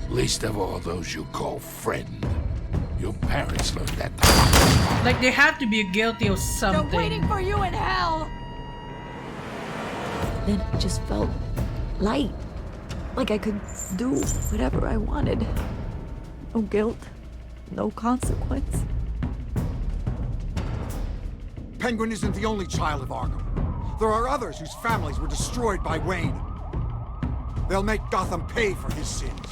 Least of all those you call friend. Your parents learned that. Like they have to be guilty of something. They're waiting for you in hell! Then it just felt light. Like I could do whatever I wanted. No guilt. No consequence. Penguin isn't the only child of Arkham. There are others whose families were destroyed by Wayne. They'll make Gotham pay for his sins.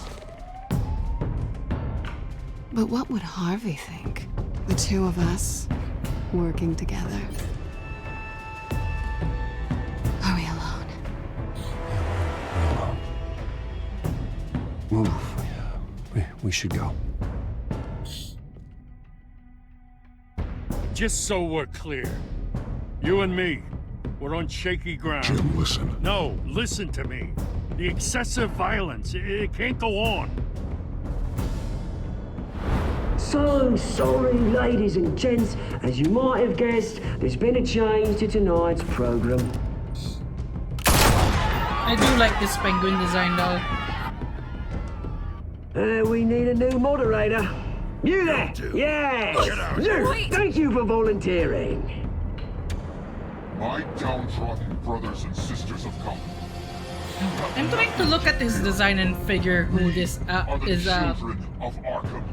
But what would Harvey think? The two of us working together. Are we alone? Move. We should go. Just so we're clear, you and me, we're on shaky ground. Jim, listen. No, listen to me. The excessive violence, it can't go on. So sorry, ladies and gents. As you might have guessed, there's been a change to tonight's program. I do like this penguin design though. We need a new moderator. You there? Yes! You! Thank you for volunteering. My downtrodden brothers and sisters of Gotham. I'm trying to look at his design and figure who this are the is. Children of Arkham.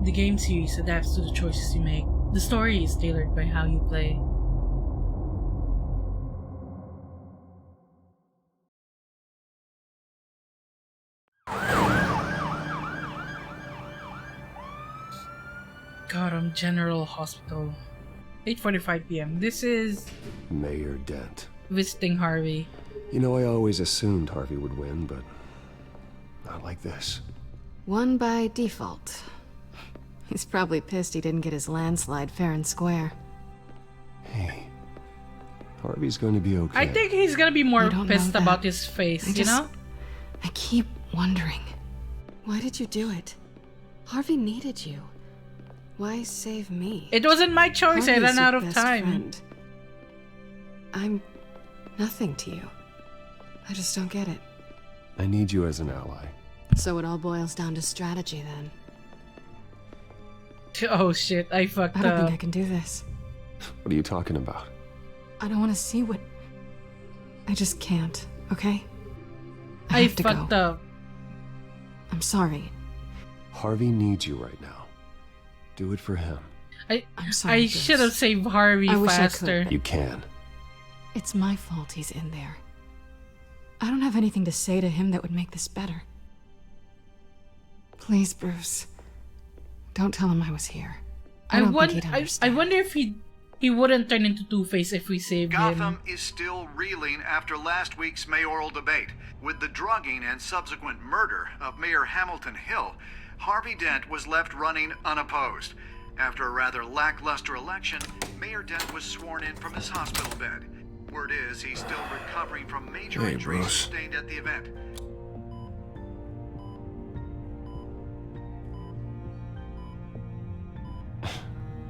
The game series adapts to the choices you make. The story is tailored by how you play. Gotham General Hospital. 8:45 p.m. This is Mayor Dent. visiting Harvey. You know, I always assumed Harvey would win, but not like this. Won by default. He's probably pissed he didn't get his landslide fair and square. Hey, Harvey's going to be okay. I think he's gonna be more I don't pissed know about that. his face, I you know? keep wondering. Why did you do it? Harvey needed you. Why save me? It wasn't my choice. I Harvey's ran out your of best time. friend. I'm nothing to you. I just don't get it. I need you as an ally. So it all boils down to strategy then. Oh shit, I fucked I don't up. think I can do this. What are you talking about? I don't want to see what... I just can't, okay? I have to fucked go. up. I'm sorry. Harvey needs you right now. Do it for him. I'm sorry, I Bruce. should have saved Harvey I wish I faster. could. You can. It's my fault he's in there. I don't have anything to say to him that would make this better. Please, Bruce. Don't tell him I was here. I don't think he'd understand. I wonder if he wouldn't turn into Two-Face if we saved him. Gotham is still reeling after last week's mayoral debate. With the drugging and subsequent murder of Mayor Hamilton Hill, Harvey Dent was left running unopposed. After a rather lackluster election, Mayor Dent was sworn in from his hospital bed. Word is he's still recovering from major injuries sustained at the event.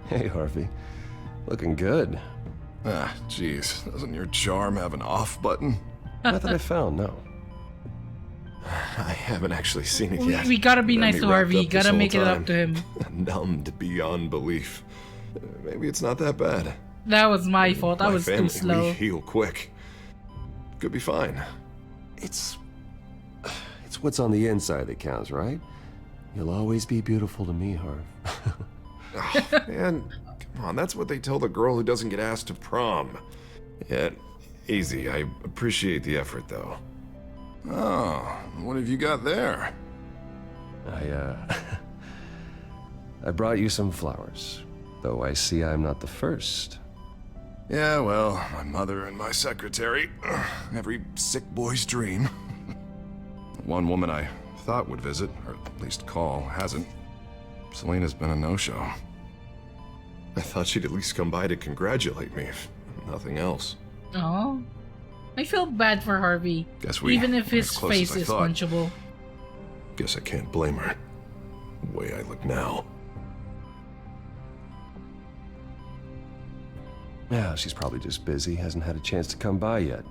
Hey, Harvey. Looking good. Ah, jeez. Doesn't your charm have an off button? Not that I found, no. I haven't actually seen it yet. We gotta be Got nice me to wrapped Harvey. up this Gotta whole make it up time. to him. Numbed beyond belief. Maybe it's not that bad. That was my fault. I My was too family, slow. we heal quick. Could be fine. It's what's on the inside that counts, right? You'll always be beautiful to me, Harv. Oh, man, come on. That's what they tell the girl who doesn't get asked to prom. Yeah, easy. I appreciate the effort, though. Oh, what have you got there? I brought you some flowers, though I see I'm not the first. Yeah, well, my mother and my secretary. Every sick boy's dream. One woman I thought would visit, or at least call, hasn't. Selena's been a no-show. I thought she'd at least come by to congratulate me, if nothing else. Oh, I feel bad for Harvey. Guess we even if were his as close face as I is thought. punchable. Guess I can't blame her. The way I look now. Yeah, she's probably just busy, hasn't had a chance to come by yet.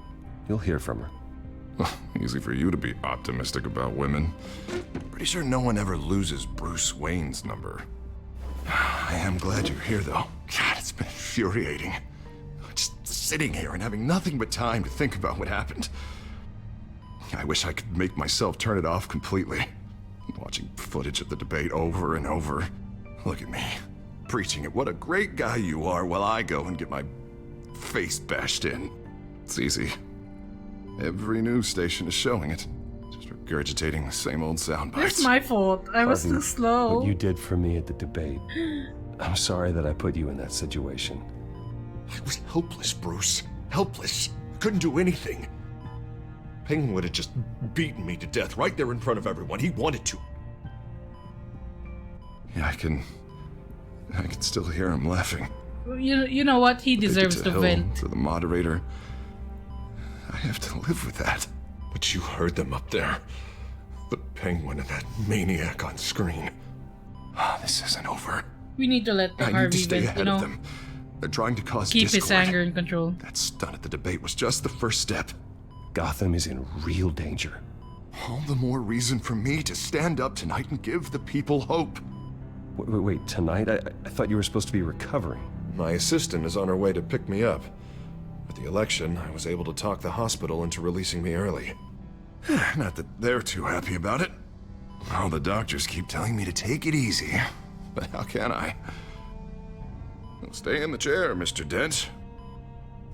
You'll hear from her. Easy for you to be optimistic about women. Pretty sure no one ever loses Bruce Wayne's number. I am glad you're here, though. God, it's been infuriating. Just sitting here and having nothing but time to think about what happened. I wish I could make myself turn it off completely. Watching footage of the debate over and over. Look at me, preaching at what a great guy you are while I go and get my face bashed in. It's easy. Every news station is showing it. Just regurgitating the same old sound bites. It's my fault. I was Harvey, too slow. What you did for me at the debate. I'm sorry that I put you in that situation. I was helpless, Bruce. Helpless. Couldn't do anything. Penguin would have just beaten me to death right there in front of everyone. He wanted to. Yeah, I can still hear him laughing. You know what? He They did deserves to Hill, vent. to the moderator. I have to live with that. But you heard them up there. The Penguin and that maniac on screen. This isn't over. We need to let the I need to Harvey stay vent, ahead you of know? them. They're trying to cause Keep his discord. anger in control. That stunt at the debate was just the first step. Gotham is in real danger. All the more reason for me to stand up tonight and give the people hope. Wait, tonight? I thought you were supposed to be recovering. My assistant is on her way to pick me up. At the election, I was able to talk the hospital into releasing me early. Not that they're too happy about it. All the doctors keep telling me to take it easy. But how can I? Stay in the chair, Mr. Dent.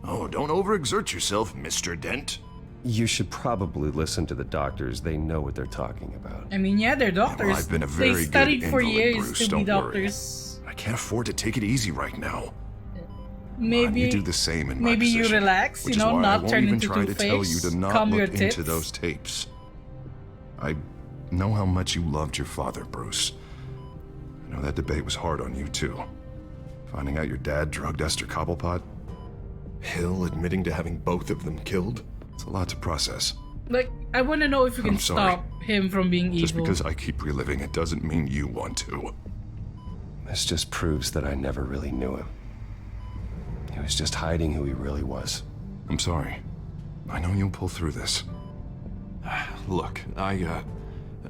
Oh, don't overexert yourself, Mr. Dent. You should probably listen to the doctors. They know what they're talking about. I mean, yeah, they're doctors. Well, I've been a very they studied good for invalid, years Bruce, to be don't doctors. worry. I can't afford to take it easy right now. Maybe you do the same in my maybe you position, relax, which you is know, why I not won't turn even into try to tell you Two-Face. to not Calm your look into tits. those tapes. I know how much you loved your father, Bruce. I know that debate was hard on you too. Finding out your dad drugged Esther Cobblepot, Hill admitting to having both of them killed. It's a lot to process. Like, I want to know if you can I'm sorry. stop him from being Just evil. because I keep reliving it doesn't mean you want to. This just proves that I never really knew him. He was just hiding who he really was. I'm sorry. I know you'll pull through this. Look, I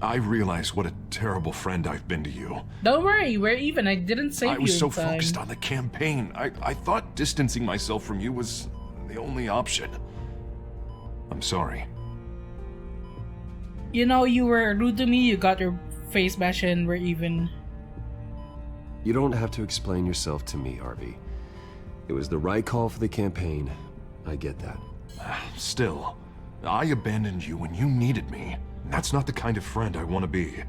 I realize what a terrible friend I've been to you. Don't worry, we're even. I didn't save you. I was so in time. focused on the campaign. I thought distancing myself from you was the only option. I'm sorry. You know, you were rude to me, you got your face bashed in, we're even. You don't have to explain yourself to me, Harvey. It was the right call for the campaign. I get that. Still, I abandoned you when you needed me. That's not the kind of friend I want to be.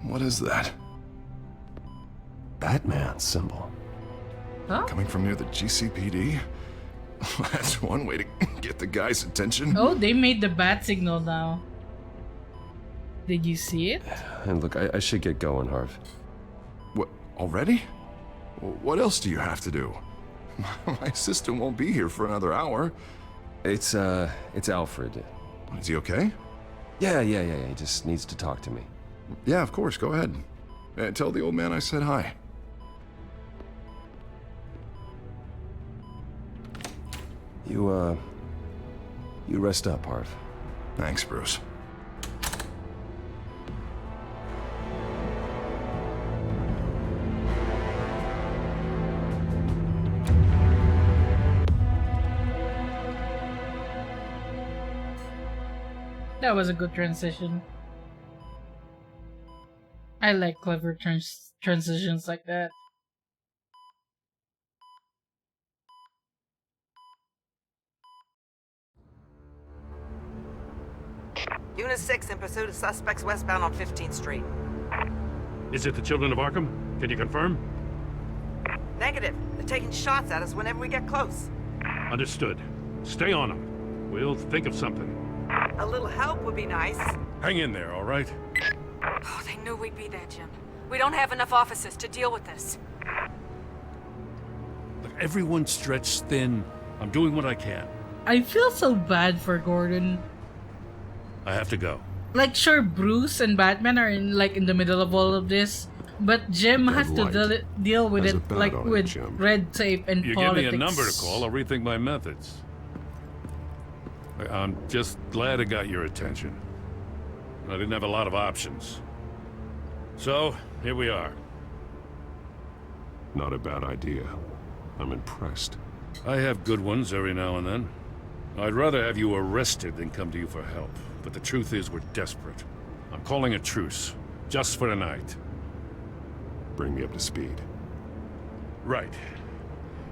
What is that? Batman symbol. Huh? Coming from near the GCPD? That's one way to get the guy's attention. Oh, they made the bat signal now. Did you see it? And look, I should get going, Harv. What, already? What else do you have to do? My assistant won't be here for another hour. It's Alfred. Is he okay? Yeah. He just needs to talk to me. Yeah, of course, go ahead. Tell the old man I said hi. You rest up, Harv. Thanks, Bruce. That was a good transition. I like clever transitions like that. Unit 6 in pursuit of suspects westbound on 15th Street. Is it the Children of Arkham? Can you confirm? Negative. They're taking shots at us whenever we get close. Understood. Stay on them. We'll think of something. A little help would be nice. Hang in there, all right? Oh, they knew we'd be there, Jim. We don't have enough officers to deal with this. Look, everyone's stretched thin. I'm doing what I can. I feel so bad for Gordon. I have to go. Like, sure, Bruce and Batman are in the middle of all of this, but Jim has to deal with it, like, with red tape and you politics. give me a number to call, I'll rethink my methods. I'm just glad I got your attention. I didn't have a lot of options. So, here we are. Not a bad idea. I'm impressed. I have good ones every now and then. I'd rather have you arrested than come to you for help. But the truth is, we're desperate. I'm calling a truce. Just for tonight. Bring me up to speed. Right.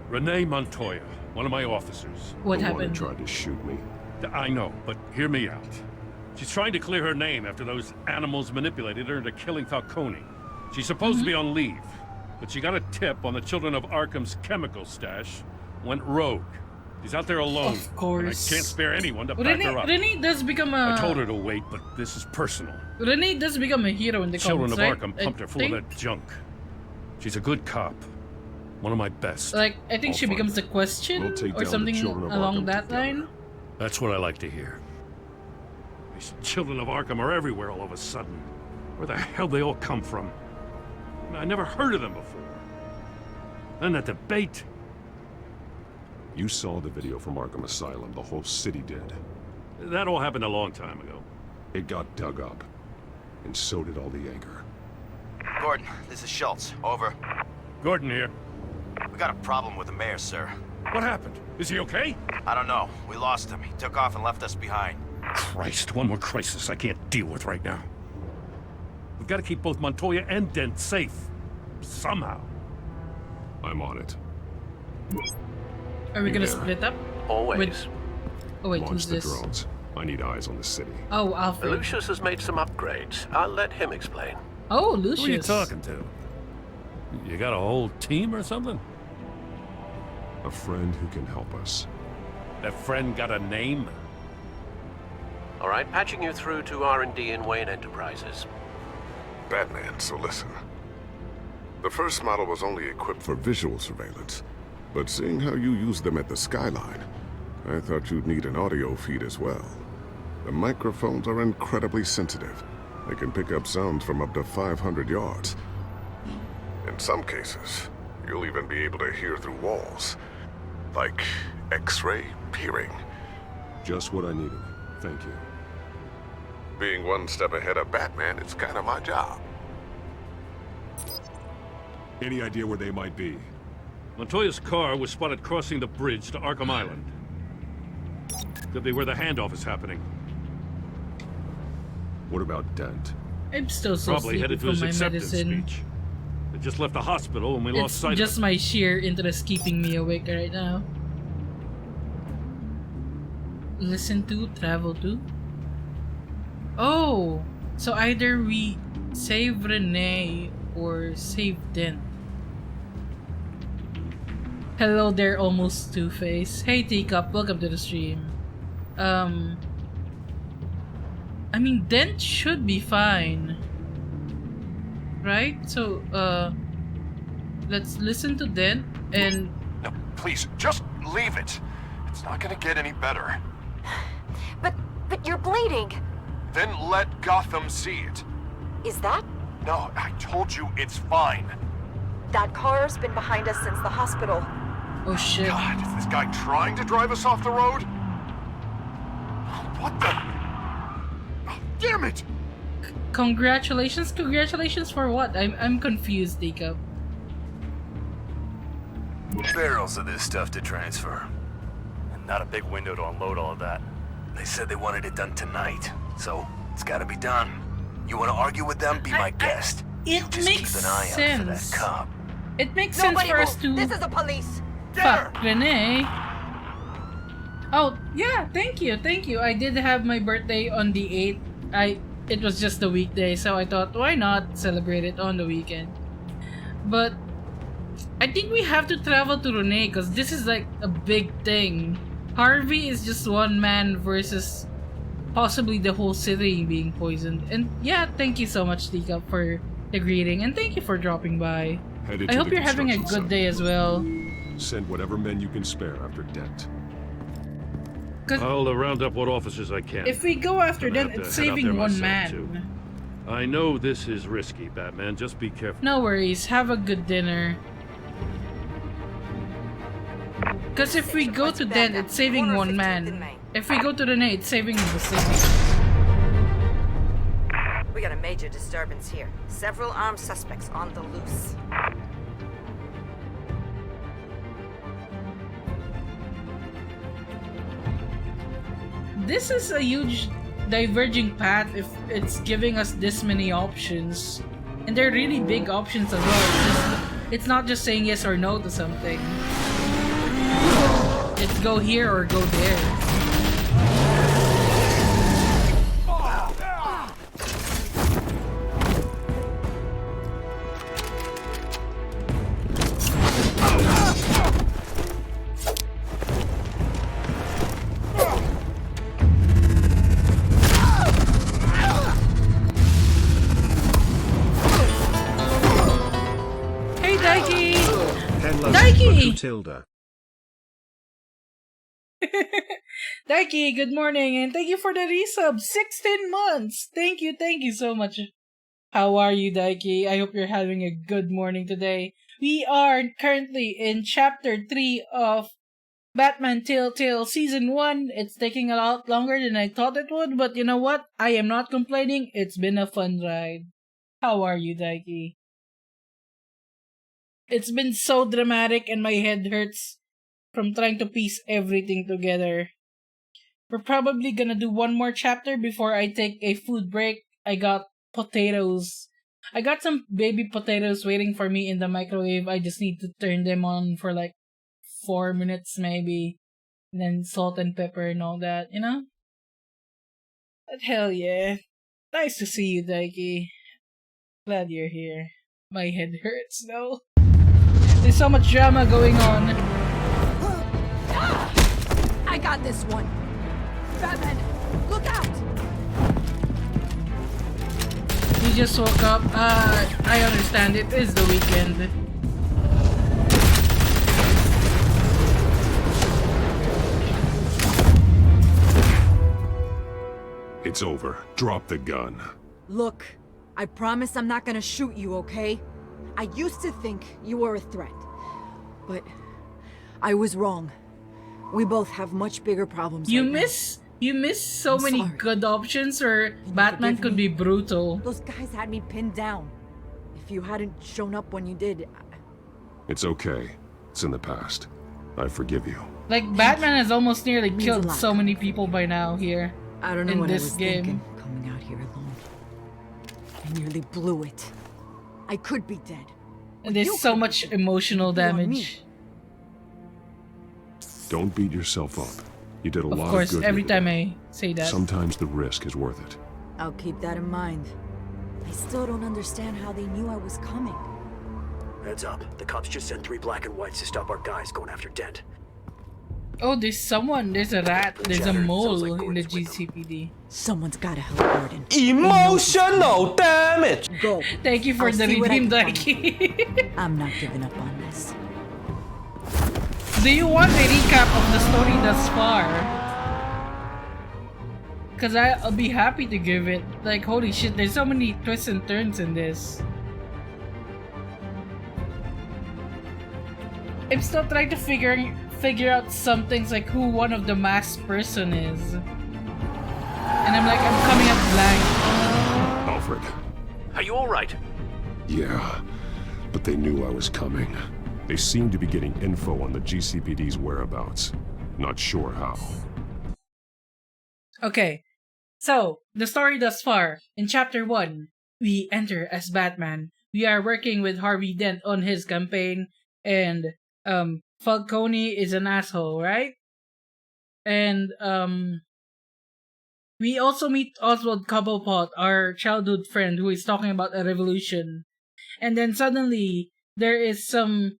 Renee Montoya, one of my officers. What the happened? One who tried to shoot me. I know, but hear me out. She's trying to clear her name after those animals manipulated her into killing Falcone. She's supposed to be on leave, but she got a tip on the Children of Arkham's chemical stash, went rogue. She's out there alone. Of course. And I can't spare anyone to back her up. Renee does become a... I told her to wait, but this is personal. Renee does become a hero in the Children comics, of right? Arkham pumped her full of that junk. She's a good cop. One of my best. Like, I think she becomes a question or something along that line. That's what I like to hear. These Children of Arkham are everywhere all of a sudden. Where the hell they all come from? I never heard of them before. Then that debate. You saw the video from Arkham Asylum. The whole city did. That all happened a long time ago. It got dug up. And so did all the anger. Gordon, this is Schultz. Over. Gordon here. We got a problem with the mayor, sir. What happened? Is he okay? I don't know. We lost him. He took off and left us behind. Christ, one more crisis I can't deal with right now. We've got to keep both Montoya and Dent safe. Somehow. I'm on it. Are we gonna split up? Always. Oh wait, Launch who's the this? drones. I need eyes on the city. Oh, Alfred. Lucius has made some upgrades. I'll let him explain. Oh, Lucius. Who are you talking to? You got a whole team or something? A friend who can help us. That friend got a name? All right, patching you through to R&D in Wayne Enterprises. Batman, so listen. The first model was only equipped for visual surveillance, but seeing how you use them at the skyline, I thought you'd need an audio feed as well. The microphones are incredibly sensitive. They can pick up sounds from up to 500 yards. In some cases, you'll even be able to hear through walls. Like X-ray hearing. Just what I needed. Thank you. Being one step ahead of Batman, it's kind of my job. Any idea where they might be? Montoya's car was spotted crossing the bridge to Arkham Island. Could be where the handoff is happening. What about Dent? I'm still so Probably sleepy headed to from his my acceptance medicine. speech. They just left the hospital and we lost It's sight just of him. my sheer interest keeping me awake right now. Listen to, travel to. Oh, so either we save Renee or save Dent. Hello there, almost Two-Face. Hey Teacup, welcome to the stream. I mean, Dent should be fine. Right? So, let's listen to Dent and... No, please, just leave it. It's not gonna get any better. But you're bleeding. Then let Gotham see it. Is that? No, I told you it's fine. That car's been behind us since the hospital. Oh shit. God, is this guy trying to drive us off the road? What the? Oh, damn it! Congratulations? Congratulations for what? I'm confused, Teacup. Barrels of this stuff to transfer. And not a big window to unload all of that. They said they wanted it done tonight, so it's gotta be done. You wanna argue with them? Be my guest. It just makes keep an eye sense. out for that cop. It makes sense for us to... This is the police. Fuck Renee. Oh, yeah, thank you. I did have my birthday on the 8th. It was just a weekday, so I thought, why not celebrate it on the weekend? But I think we have to travel to Renee because this is like a big thing. Harvey is just one man versus possibly the whole city being poisoned. And yeah, thank you so much, Teacup, for the greeting, and thank you for dropping by. I hope you're having a good day as well. Send whatever men you can spare after Dent. I'll round up what officers I can. If we go after Dent, it's saving one man. Too. I know this is risky, Batman. Just be careful. No worries. Have a good dinner. Because if we go to Dent, it's saving one man. If we go to Renee, it's saving the city. We got a major disturbance here. Several armed suspects on the loose. This is a huge diverging path if it's giving us this many options. And they're really big options as well. It's not just saying yes or no to something. It's go here or go there. Hey, Daiki! Daiki! Tilda. Daiki, good morning, and thank you for the resub. 16 months! Thank you so much. How are you, Daiki? I hope you're having a good morning today. We are currently in Chapter 3 of Batman Telltale Season 1. It's taking a lot longer than I thought it would, but you know what? I am not complaining. It's been a fun ride. How are you, Daiki? It's been so dramatic and my head hurts from trying to piece everything together. We're probably gonna do one more chapter before I take a food break. I got potatoes. I got some baby potatoes waiting for me in the microwave. I just need to turn them on for like 4 minutes maybe. And then salt and pepper and all that, you know? But hell yeah. Nice to see you, Daiki. Glad you're here. My head hurts though. There's so much drama going on. I got this one. Batman, look out! You just woke up. I understand. It is the weekend. It's over. Drop the gun. Look, I promise I'm not gonna shoot you, okay? I used to think you were a threat, but I was wrong. We both have much bigger problems. You right now. miss so I'm many sorry. good options where Batman forgive could me? be brutal. Those guys had me pinned down. If you hadn't shown up when you did, It's okay. It's in the past. I forgive you. Like Batman has almost nearly Means a killed lot. so many people by now here. I don't know in what this I was game. thinking coming out here alone. I nearly blew it. I could be dead. And there's so much emotional damage. Don't beat yourself up. You did a Of lot course, of good. every here time today. I say that. Sometimes the risk is worth it. I'll keep that in mind. I still don't understand how they knew I was coming. Heads up. The cops just sent 3 black and whites to stop our guys going after Dent. Oh, there's a rat, there's a Chatter. mole Sounds like in the Gordon's with GCPD. Someone's gotta help Gordon. Emotional damage! Go. Thank you for I'll the see what I redeem, can find. Dikey. I'm not giving up on this. Do you want a recap of the story thus far? Cause I'll be happy to give it. Like, holy shit, there's so many twists and turns in this. I'm still trying to figure out some things, like who one of the masked person is. And I'm coming up blank. Alfred. Are you alright? Yeah, but they knew I was coming. They seemed to be getting info on the GCPD's whereabouts. Not sure how. Okay, so the story thus far. In Chapter 1, we enter as Batman. We are working with Harvey Dent on his campaign, and Falcone is an asshole, right? And we also meet Oswald Cobblepot, our childhood friend, who is talking about a revolution. And then suddenly there is some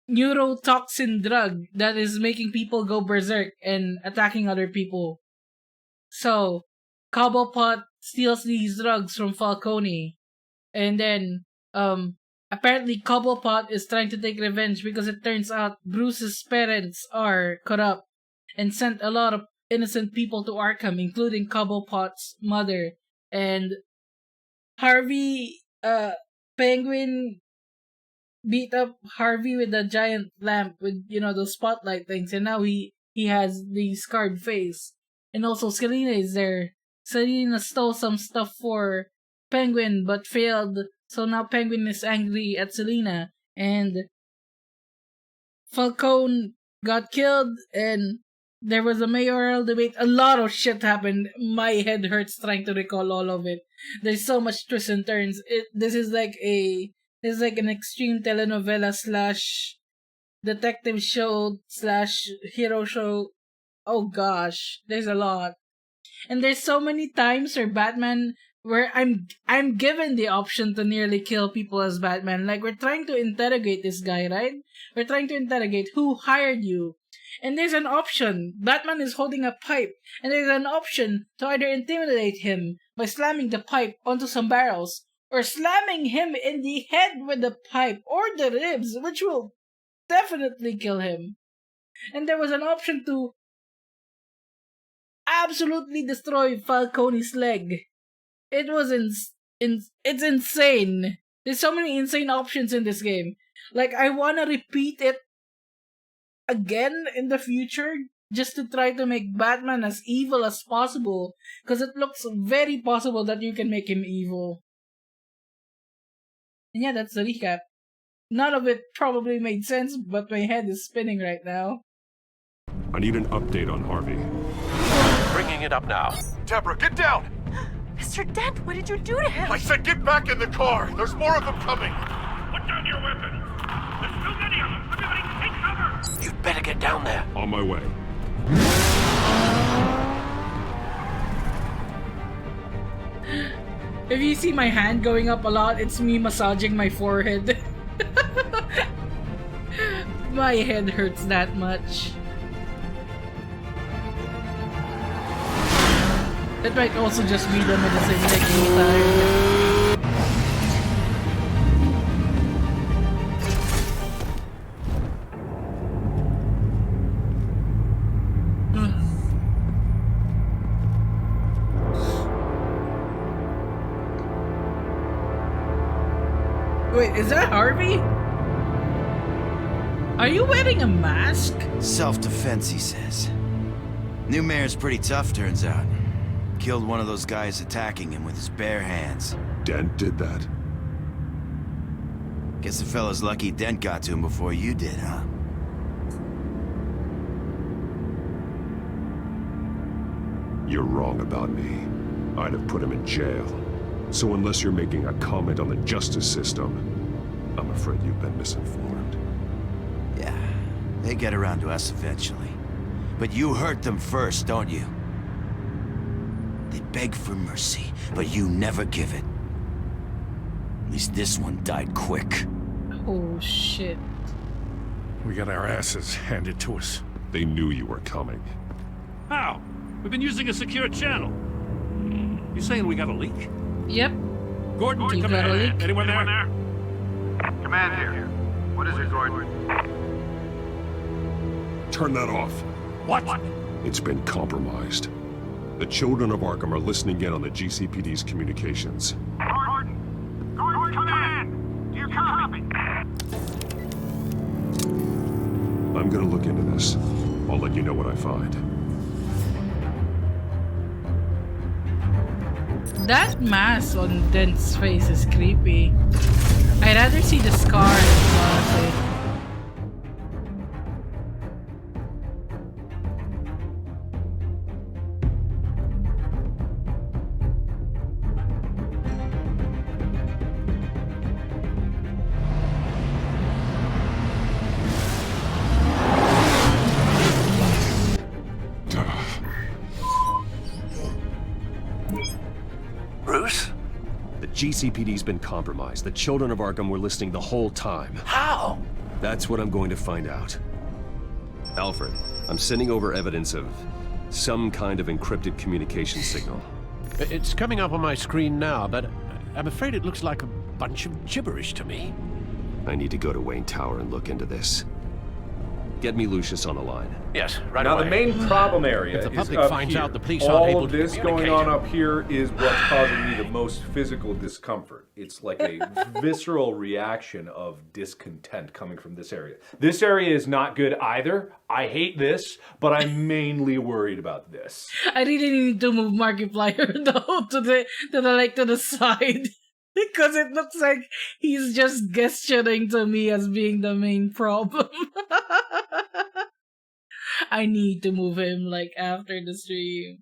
neurotoxin drug that is making people go berserk and attacking other people. So Cobblepot steals these drugs from Falcone, and then apparently Cobblepot is trying to take revenge because it turns out Bruce's parents are corrupt and sent a lot of innocent people to Arkham, including Cobblepot's mother. And Harvey Penguin beat up Harvey with a giant lamp with, those spotlight things, and now he has the scarred face. And also Selina is there. Selina stole some stuff for Penguin but failed, so now Penguin is angry at Selina, and Falcone got killed, and there was a mayoral debate. A lot of shit happened. My head hurts trying to recall all of it. There's so much twists and turns. This is like an extreme telenovela / detective show / hero show. Oh gosh, there's a lot. And there's so many times where I'm given the option to nearly kill people as Batman. Like, we're trying to interrogate this guy, right? We're trying to interrogate who hired you. And there's an option. Batman is holding a pipe. And there's an option to either intimidate him by slamming the pipe onto some barrels, or slamming him in the head with the pipe or the ribs, which will definitely kill him. And there was an option to absolutely destroy Falcone's leg. It was it's insane. There's so many insane options in this game. Like, I wanna repeat it again in the future just to try to make Batman as evil as possible, because it looks very possible that you can make him evil. And yeah, that's the recap. None of it probably made sense, but my head is spinning right now. I need an update on Harvey. Bringing it up now. Deborah, get down! Mr. Dent, what did you do to him? I said get back in the car! There's more of them coming! Put down your weapon! There's too many of them! Everybody take cover! You'd better get down there. On my way. If you see my hand going up a lot, it's me massaging my forehead. My head hurts that much. It might also just be the medicine making me tired. Wait, is that Harvey? Are you wearing a mask? Self-defense, he says. New mayor's pretty tough, turns out. Killed one of those guys attacking him with his bare hands. Dent did that? Guess the fella's lucky Dent got to him before you did, huh? You're wrong about me. I'd have put him in jail. So unless you're making a comment on the justice system, I'm afraid you've been misinformed. Yeah, they get around to us eventually. But you hurt them first, don't you? They beg for mercy, but you never give it. At least this one died quick. Oh, shit. We got our asses handed to us. They knew you were coming. How? We've been using a secure channel. You saying we got a leak? Yep. Gordon, You come got a in. leak? Anyone there? Command here. What is it, Gordon? Turn that off. What? It's been compromised. The children of Arkham are listening in on the GCPD's communications. Gordon, come in! Do you copy? I'm gonna look into this. I'll let you know what I find. That mask on Dent's face is creepy. I'd rather see the scars, honestly. Bruce? The GCPD's been compromised. The children of Arkham were listening the whole time. How? That's what I'm going to find out. Alfred, I'm sending over evidence of some kind of encrypted communication signal. It's coming up on my screen now, but I'm afraid it looks like a bunch of gibberish to me. I need to go to Wayne Tower and look into this. Get me Lucius on the line. Yes, right now, away. the main problem area If the is public up finds here. out the police aren't able All of to this going communicate. on up here is what's causing me the most physical discomfort. It's like a visceral reaction of discontent coming from this area. This area is not good either. I hate this, but I'm mainly worried about this. I really need to move Markiplier though to the side. Because it looks like he's just gesturing to me as being the main problem. I need to move him like after the stream.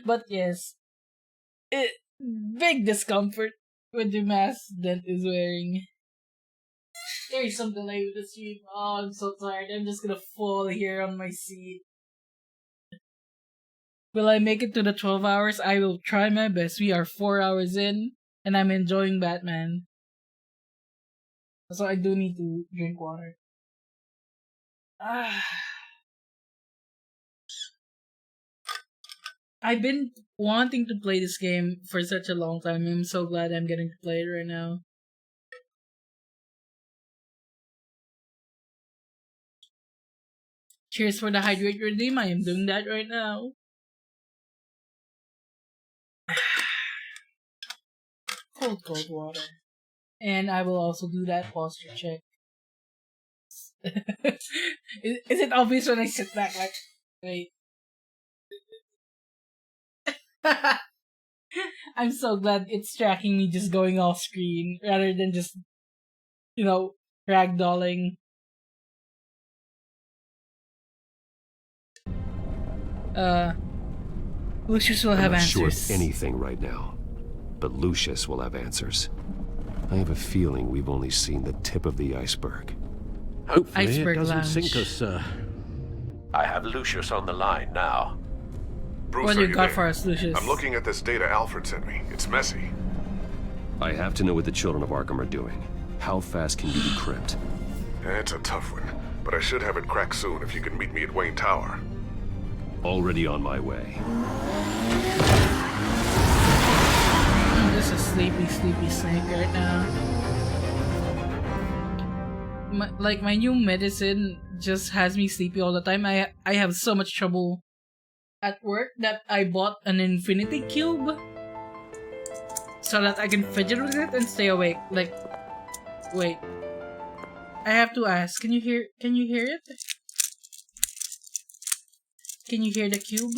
But yes, big discomfort with the mask Dent is wearing. There's some delay with the stream. Oh, I'm so tired. I'm just gonna fall here on my seat. Will I make it to the 12 hours? I will try my best. We are 4 hours in, and I'm enjoying Batman. So I do need to drink water. I've been wanting to play this game for such a long time. I'm so glad I'm getting to play it right now. Cheers for the hydrate redeem. I am doing that right now. Cold water. And I will also do that posture check. Is it obvious when I sit back like, wait. I'm so glad it's tracking me just going off screen rather than just, ragdolling. Lucius will have I'm not answers. sure of anything right now, but Lucius will have answers. I have a feeling we've only seen the tip of the iceberg. Hopefully Iceberg it doesn't Lounge. sink us, sir. I have Lucius on the line now. Bruce, What do are you you got there? for us, Lucius? I'm looking at this data Alfred sent me. It's messy. I have to know what the children of Arkham are doing. How fast can you decrypt? It's a tough one, but I should have it cracked soon if you can meet me at Wayne Tower. Already on my way. This is sleepy snake right now. My new medicine just has me sleepy all the time. I have so much trouble at work that I bought an infinity cube so that I can fidget with it and stay awake. Like, wait. I have to ask, can you hear it? Can you hear the cube?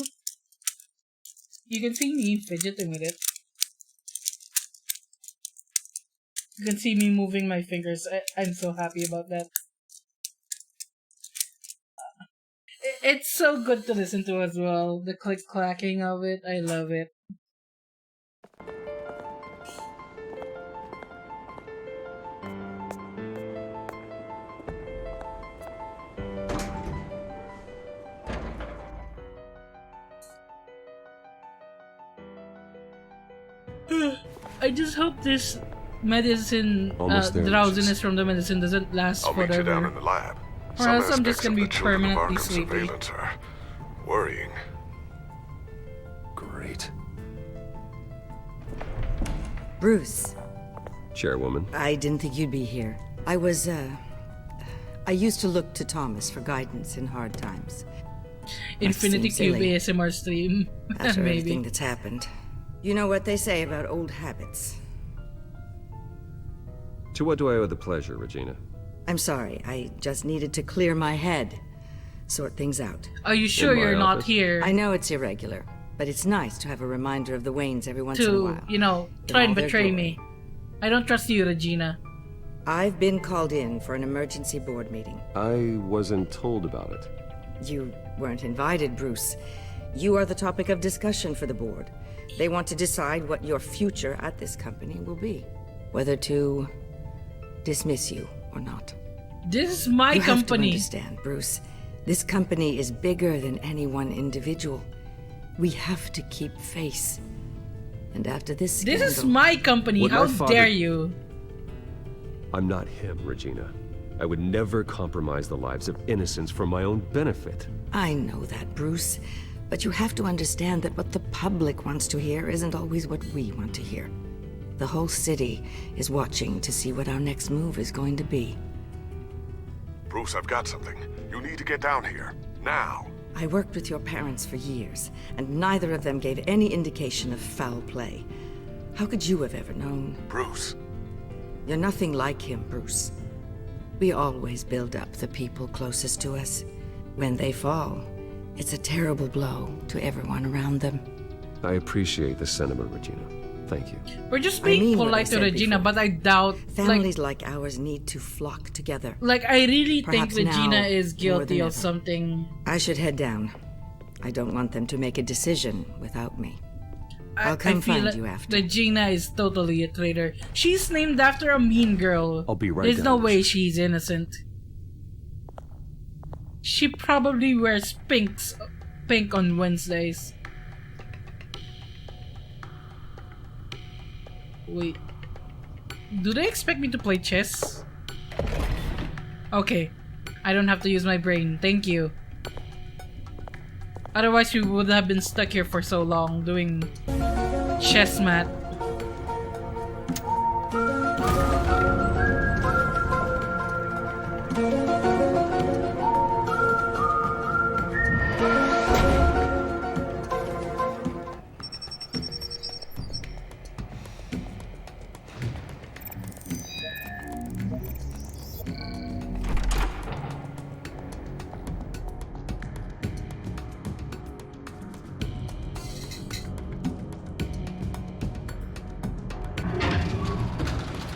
You can see me fidgeting with it. You can see me moving my fingers. I'm so happy about that. It's so good to listen to as well. The click-clacking of it. I love it. I just hope this medicine, drowsiness from the medicine doesn't last I'll meet you forever. down in the lab. Or else I'm just gonna be permanently sleepy. Surveillance are worrying. Great. Bruce. Chairwoman. I didn't think you'd be here. I used to look to Thomas for guidance in hard times. Infinity Cube silly. ASMR stream. After Maybe. everything that's happened. You know what they say about old habits. To what do I owe the pleasure, Regina? I'm sorry, I just needed to clear my head. Sort things out. Are you sure you're not here? I know it's irregular, but it's nice to have a reminder of the Waynes every once in a while. You know, try and betray me. I don't trust you, Regina. I've been called in for an emergency board meeting. I wasn't told about it. You weren't invited, Bruce. You are the topic of discussion for the board. They want to decide what your future at this company will be. Whether to dismiss you or not. This is my you company. You have to understand, Bruce. This company is bigger than any one individual. We have to keep face. And after this scandal... This is my company. How dare you? I'm not him, Regina. I would never compromise the lives of innocents for my own benefit. I know that, Bruce. But you have to understand that what the public wants to hear isn't always what we want to hear. The whole city is watching to see what our next move is going to be. Bruce, I've got something. You need to get down here. Now. I worked with your parents for years, and neither of them gave any indication of foul play. How could you have ever known? Bruce. You're nothing like him, Bruce. We always build up the people closest to us. When they fall, it's a terrible blow to everyone around them. I appreciate the sentiment, Regina. Thank you. We're just being polite to Regina, but I doubt... Families like ours need to flock together. Like, I really think Perhaps Regina now is more guilty than of ever. something. I should head down. I don't want them to make a decision without me. I'll come find like you after. Regina is totally a traitor. She's named after a mean girl. I'll be right There's down. no way she's innocent. She probably wears pink on Wednesdays. Wait. Do they expect me to play chess? Okay. I don't have to use my brain. Thank you. Otherwise, we would have been stuck here for so long doing chess mat.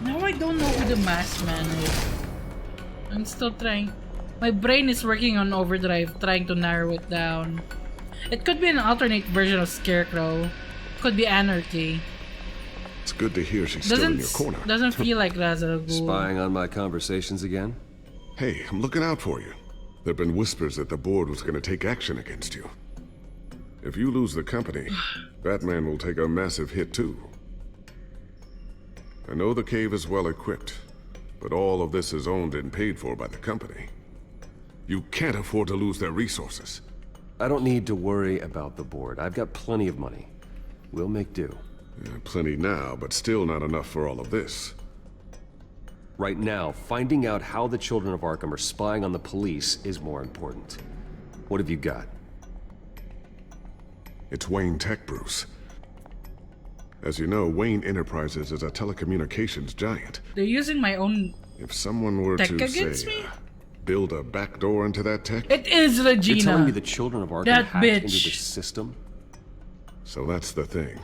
Now I don't know who the masked man is. I'm still trying. My brain is working on overdrive, trying to narrow it down. It could be an alternate version of Scarecrow. Could be Anarchy. It's good to hear she's still in your corner. Doesn't feel like Ra's al Ghul. Spying on my conversations again? Hey, I'm looking out for you. There've been whispers that the board was going to take action against you. If you lose the company, Batman will take a massive hit too. I know the cave is well equipped, but all of this is owned and paid for by the company. You can't afford to lose their resources. I don't need to worry about the board. I've got plenty of money. We'll make do. Plenty now, but still not enough for all of this. Right now, finding out how the children of Arkham are spying on the police is more important. What have you got? It's Wayne Tech, Bruce. As you know, Wayne Enterprises is a telecommunications giant. They're using my own If someone were Tech to against say, me? build a back door into that tech, It is Regina. You're telling me the children of Arkham That hacked into bitch. the system? so that's the thing.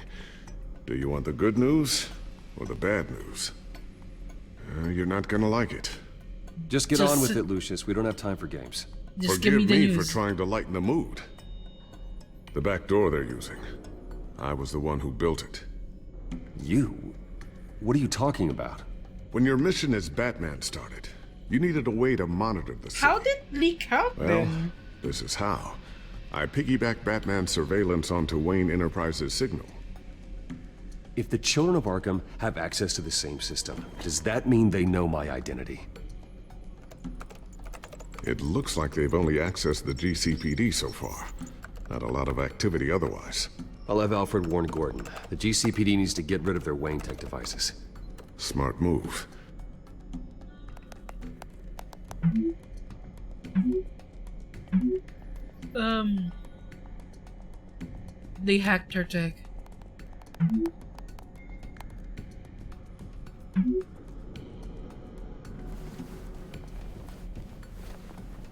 Do you want the good news or the bad news? You're not gonna like it. Just get Just on with sit- it, Lucius. We don't have time for games. Just Forgive give me the me news. for trying to lighten the mood. The back door they're using. I was the one who built it. You? What are you talking about? When your mission as Batman started, you needed a way to monitor the city. How did leak happen? Well, this is how. I piggybacked Batman's surveillance onto Wayne Enterprises' signal. If the children of Arkham have access to the same system, does that mean they know my identity? It looks like they've only accessed the GCPD so far. Not a lot of activity otherwise. I'll have Alfred warn Gordon. The GCPD needs to get rid of their Wayne Tech devices. Smart move. They hacked her tech.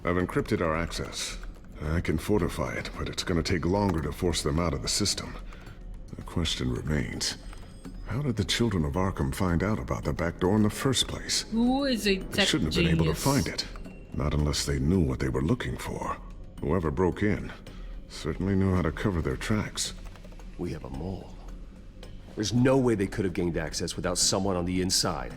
I've encrypted our access. I can fortify it, but it's gonna take longer to force them out of the system. The question remains, how did the children of Arkham find out about the back door in the first place? Who is a They tech shouldn't have been able to genius? find it. Not unless they knew what they were looking for. Whoever broke in certainly knew how to cover their tracks. We have a mole. There's no way they could have gained access without someone on the inside.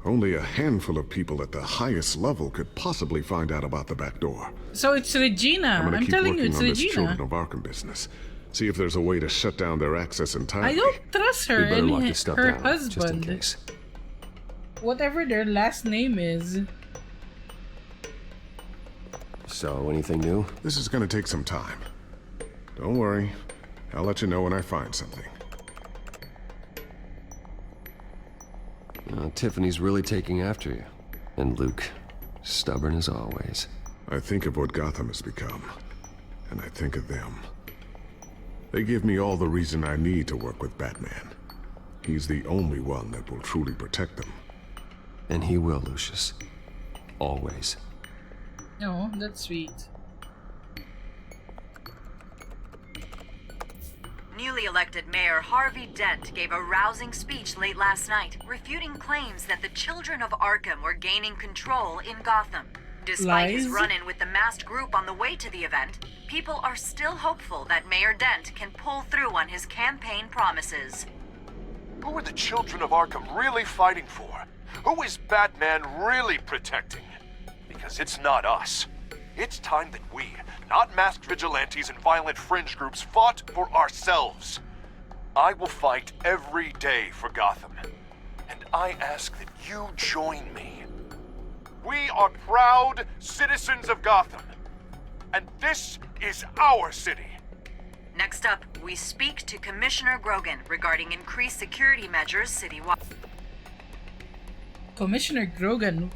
Only a handful of people at the highest level could possibly find out about the back door. So it's Regina. I'm gonna I'm keep telling you, working it's on this Regina. Children of Arkham business. See if there's a way to shut down their access entirely. I don't trust her We better and lock this stuff her down, just in husband. case. Whatever their last name is. So, anything new? This is gonna take some time. Don't worry. I'll let you know when I find something. Tiffany's really taking after you. And Luke, stubborn as always. I think of what Gotham has become, and I think of them. They give me all the reason I need to work with Batman. He's the only one that will truly protect them. And he will, Lucius. Always. No, that's sweet. Newly elected Mayor Harvey Dent gave a rousing speech late last night, refuting claims that the children of Arkham were gaining control in Gotham. Despite his Lies? run-in with the masked group on the way to the event, people are still hopeful that Mayor Dent can pull through on his campaign promises. Who are the children of Arkham really fighting for? Who is Batman really protecting? Because it's not us. It's time that we, not masked vigilantes and violent fringe groups, fought for ourselves. I will fight every day for Gotham. And I ask that you join me. We are proud citizens of Gotham. And this is our city. Next up, we speak to Commissioner Grogan regarding increased security measures citywide. Commissioner Grogan.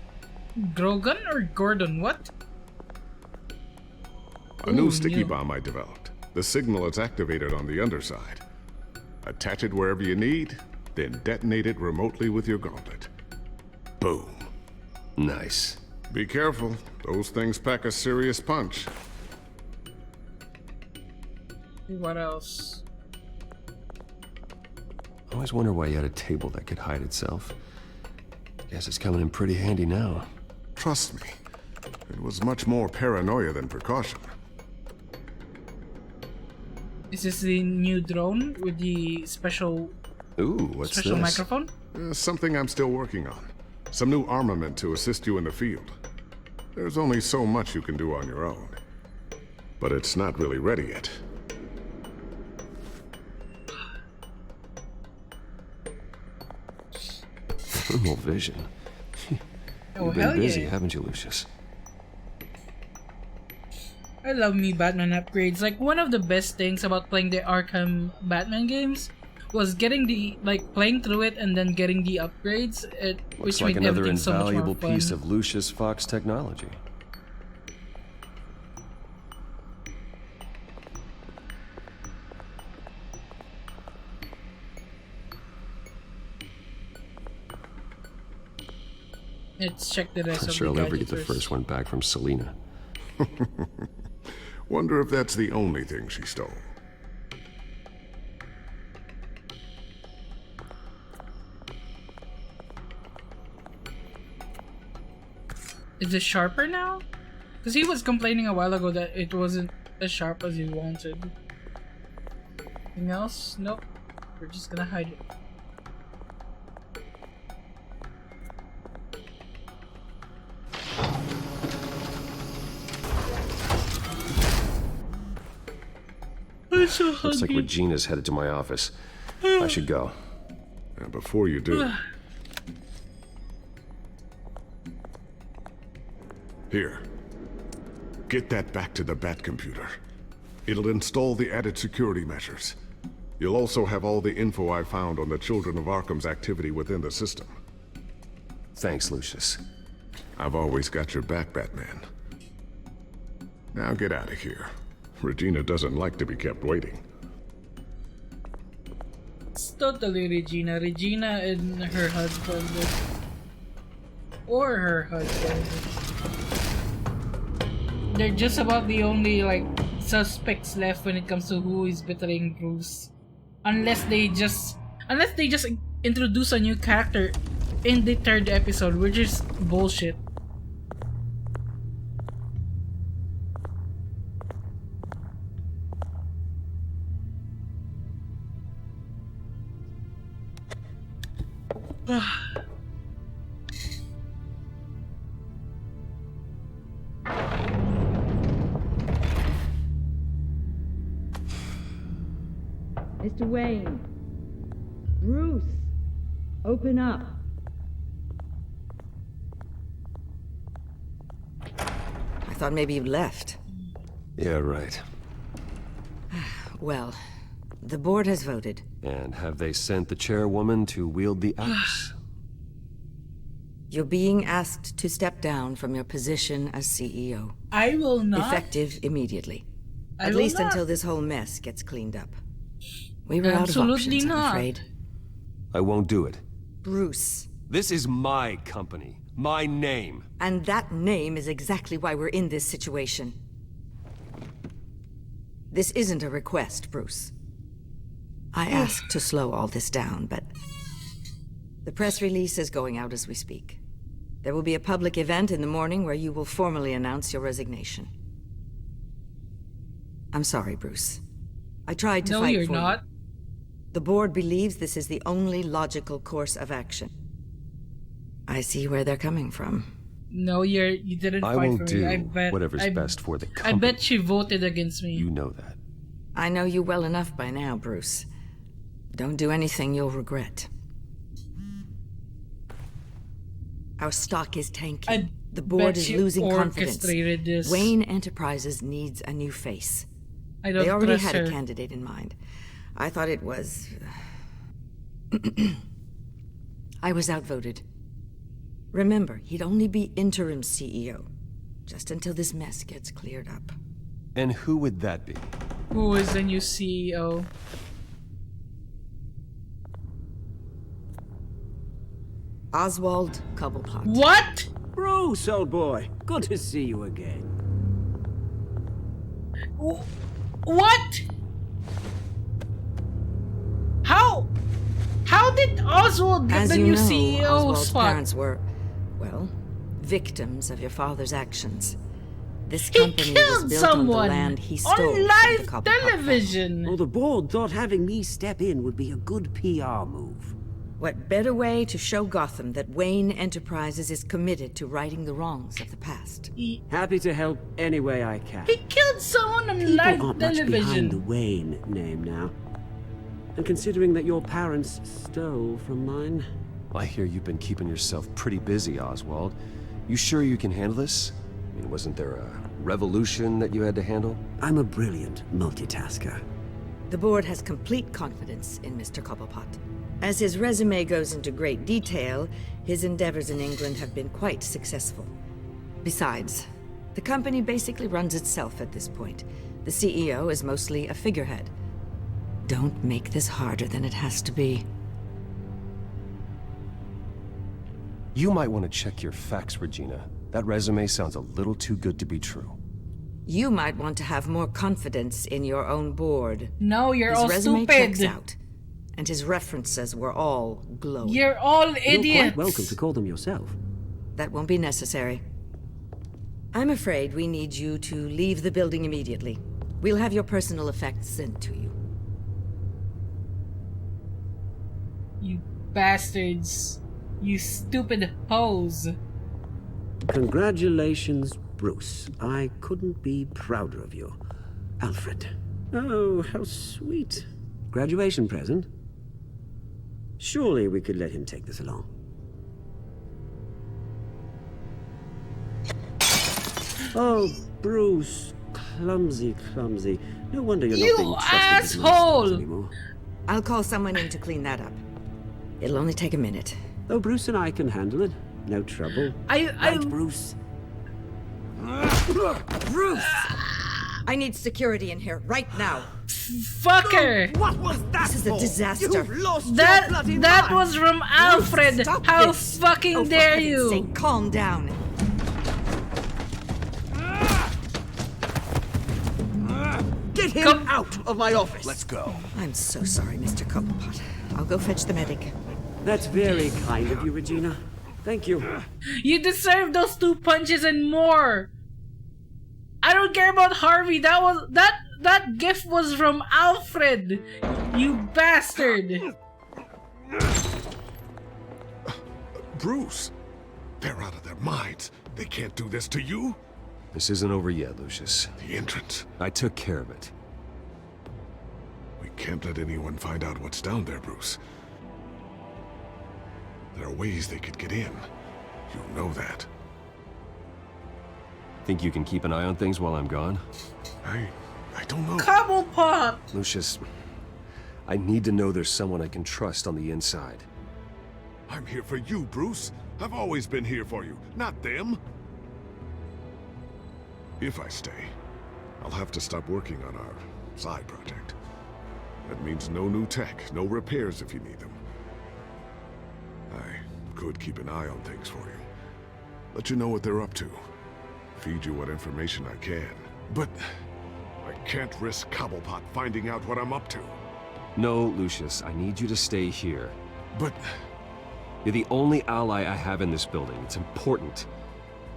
Grogan or Gordon? What? A new Ooh, sticky new. bomb I developed. The signal is activated on the underside. Attach it wherever you need, then detonate it remotely with your gauntlet. Boom. Nice. Be careful. Those things pack a serious punch. What else? I always wonder why you had a table that could hide itself. Guess it's coming in pretty handy now. Trust me, it was much more paranoia than precaution. Is this the new drone with the special Ooh, what's special this? microphone? Something I'm still working on. Some new armament to assist you in the field. There's only so much you can do on your own. But it's not really ready yet. Thermal vision. Oh, You've hell been busy, yeah. haven't you, Lucius? I love me Batman upgrades. Like, one of the best things about playing the Arkham Batman games was getting the, like, playing through it and then getting the upgrades, Looks which like made another everything so much more invaluable fun. piece of Lucius Fox technology. Let's check the rest Not of sure the I'll ever get gadgets the first. first one back from Selena. Wonder if that's the only thing she stole. Is it sharper now? Because he was complaining a while ago that it wasn't as sharp as he wanted. Anything else? Nope. We're just gonna hide it. I'm so hungry. Looks like Regina's headed to my office. I should go. And before you do... Here. Get that back to the Bat computer. It'll install the added security measures. You'll also have all the info I found on the Children of Arkham's activity within the system. Thanks, Lucius. I've always got your back, Batman. Now get out of here. Regina doesn't like to be kept waiting. It's totally Regina. Regina and her husband. Or her husband. They're just about the only, like, suspects left when it comes to who is betraying Bruce. Unless they just introduce a new character in the 3rd episode, which is bullshit. Mr. Wayne. Bruce. Open up. I thought maybe you left. Yeah, right. Well, the board has voted. And have they sent the chairwoman to wield the axe? You're being asked to step down from your position as CEO. I will not. Effective immediately. I At will least not. until this whole mess gets cleaned up. We were out of Absolutely options, I'm not. afraid. I won't do it. Bruce. This is my company. My name. And that name is exactly why we're in this situation. This isn't a request, Bruce. I asked to slow all this down, but the press release is going out as we speak. There will be a public event in the morning where you will formally announce your resignation. I'm sorry, Bruce. I tried to No, fight you're for not. you. The board believes this is the only logical course of action. I see where they're coming from. No, you didn't I fight won't for do me. I bet whatever's best for the I company. bet she voted against me. You know that. I know you well enough by now, Bruce. Don't do anything you'll regret. Our stock is tanking. The board bet is she losing confidence. orchestrated this. Wayne Enterprises needs a new face. I don't They already trust had her. a candidate in mind. I thought it was... I was outvoted. Remember, he'd only be interim CEO, just until this mess gets cleared up. And who would that be? Who is the new CEO? Oswald Cobblepot. What? Bruce, old boy. Good to see you again. What? How did Oswald get As the you new know, CEO Oswald's spot? parents were, well, victims of your father's actions. This company was killed built on someone the land he on stole from the live Cobblepot television. Well, the board thought having me step in would be a good PR move. What better way to show Gotham that Wayne Enterprises is committed to righting the wrongs of the past? Happy to help any way I can. He killed someone on People live aren't much behind the television. Wayne name now. And considering that your parents stole from mine... I hear you've been keeping yourself pretty busy, Oswald. You sure you can handle this? I mean, wasn't there a revolution that you had to handle? I'm a brilliant multitasker. The board has complete confidence in Mr. Cobblepot. As his resume goes into great detail, his endeavors in England have been quite successful. Besides, the company basically runs itself at this point. The CEO is mostly a figurehead. Don't make this harder than it has to be. You might want to check your facts, Regina. That resume sounds a little too good to be true. You might want to have more confidence in your own board. No, you're his all resume stupid. checks out, and his references were all glowing. You're all idiots. You're quite welcome to call them yourself. That won't be necessary. I'm afraid we need you to leave the building immediately. We'll have your personal effects sent to you. You bastards. You stupid hoes. Congratulations, Bruce. I couldn't be prouder of you. Alfred. Oh, how sweet. Graduation present? Surely we could let him take this along. Oh, Bruce. Clumsy, clumsy. No wonder you're not being trusted with monsters anymore. I'll call someone in to clean that up. It'll only take a minute. Oh, Bruce and I can handle it. No trouble. Right, Bruce. Bruce! I need security in here right now. Fucker! What was that? This is a disaster. That was from Alfred. Stop How this. fucking for dare heaven's you? sake, calm down. Get him out of my office. Let's go. I'm so sorry, Mr. Cobblepot. I'll go fetch the medic. That's very kind of you, Regina. Thank you. You deserve those 2 punches and more. I don't care about Harvey. That gift was from Alfred. You bastard. Bruce, they're out of their minds. They can't do this to you. This isn't over yet, Lucius. The entrance. I took care of it. We can't let anyone find out what's down there, Bruce. There are ways they could get in. You know that. Think you can keep an eye on things while I'm gone? I don't know. Cobblepot! Lucius, I need to know there's someone I can trust on the inside. I'm here for you, Bruce. I've always been here for you, not them. If I stay, I'll have to stop working on our side project. That means no new tech, no repairs if you need them. I could keep an eye on things for you. Let you know what they're up to. Feed you what information I can. But I can't risk Cobblepot finding out what I'm up to. No, Lucius, I need you to stay here. But you're the only ally I have in this building. It's important.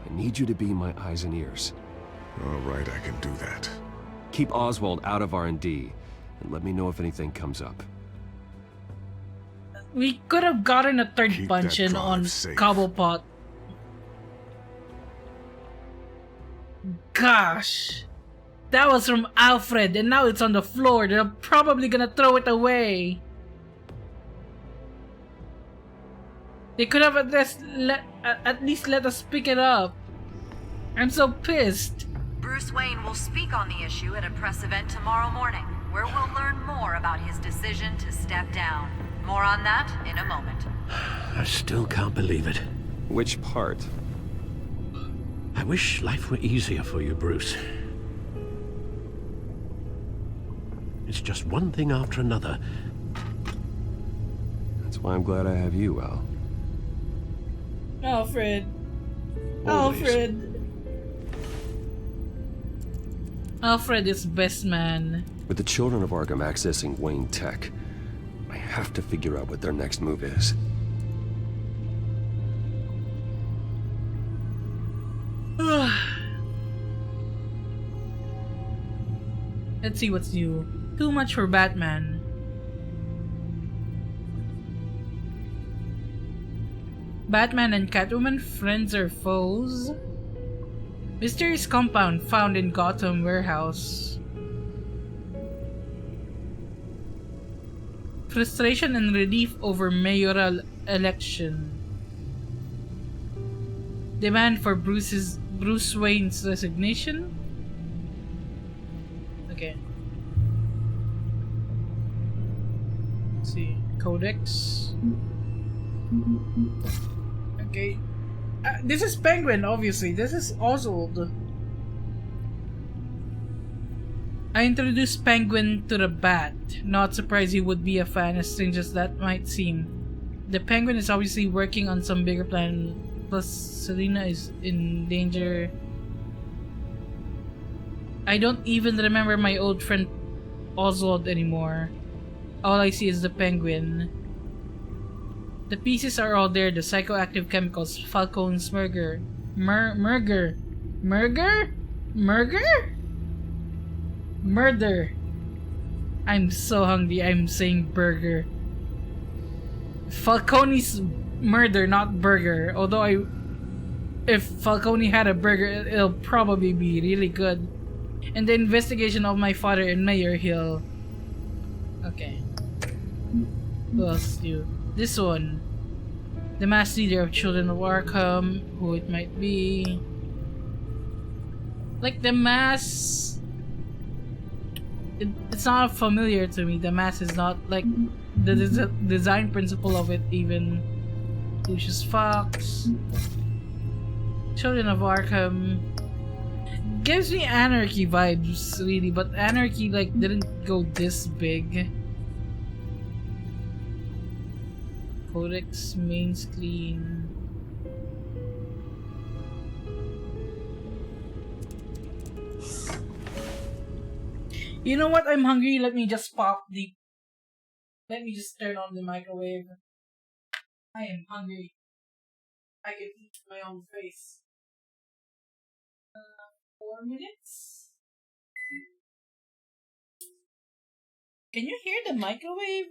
I need you to be my eyes and ears. All right, I can do that. Keep Oswald out of R&D, and let me know if anything comes up. We could have gotten a third punch in on Cobblepot. Gosh. That was from Alfred, and now it's on the floor. They're probably gonna throw it away. They could have at least let us pick it up. I'm so pissed. Bruce Wayne will speak on the issue at a press event tomorrow morning, where we'll learn more about his decision to step down. More on that in a moment. I still can't believe it. Which part? I wish life were easier for you, Bruce. It's just one thing after another. That's why I'm glad I have you, Al. Alfred. Always. Alfred is best man. With the children of Arkham accessing Wayne Tech, I have to figure out what their next move is. Let's see what's new. Too much for Batman. Batman and Catwoman, friends or foes? Mysterious compound found in Gotham warehouse. Frustration and relief over mayoral election. Demand for Bruce Wayne's resignation? Okay. Let's see. Codex. Okay. This is Penguin, obviously. This is Oswald. I introduced Penguin to the Bat. Not surprised he would be a fan, as strange as that might seem. The Penguin is obviously working on some bigger plan. Plus, Selena is in danger. I don't even remember my old friend Oswald anymore. All I see is the Penguin. The pieces are all there. The psychoactive chemicals, Falcone's Murger. Murder? I'm so hungry, I'm saying burger. Falcone's murder, not burger. Although if Falcone had a burger, it'll probably be really good. And the investigation of my father in Mayor Hill. Okay. Who else do? This one. The mass leader of Children of Arkham. Who it might be. Like the mass... It's not familiar to me. The mass is not like... The design principle of it even. Lucius Fox. Children of Arkham. Gives me Anarchy vibes, really, but Anarchy like didn't go this big. Codex main screen. You know what? I'm hungry. Let me just Let me just turn on the microwave. I am hungry. I can eat my own face. 4 minutes? Can you hear the microwave?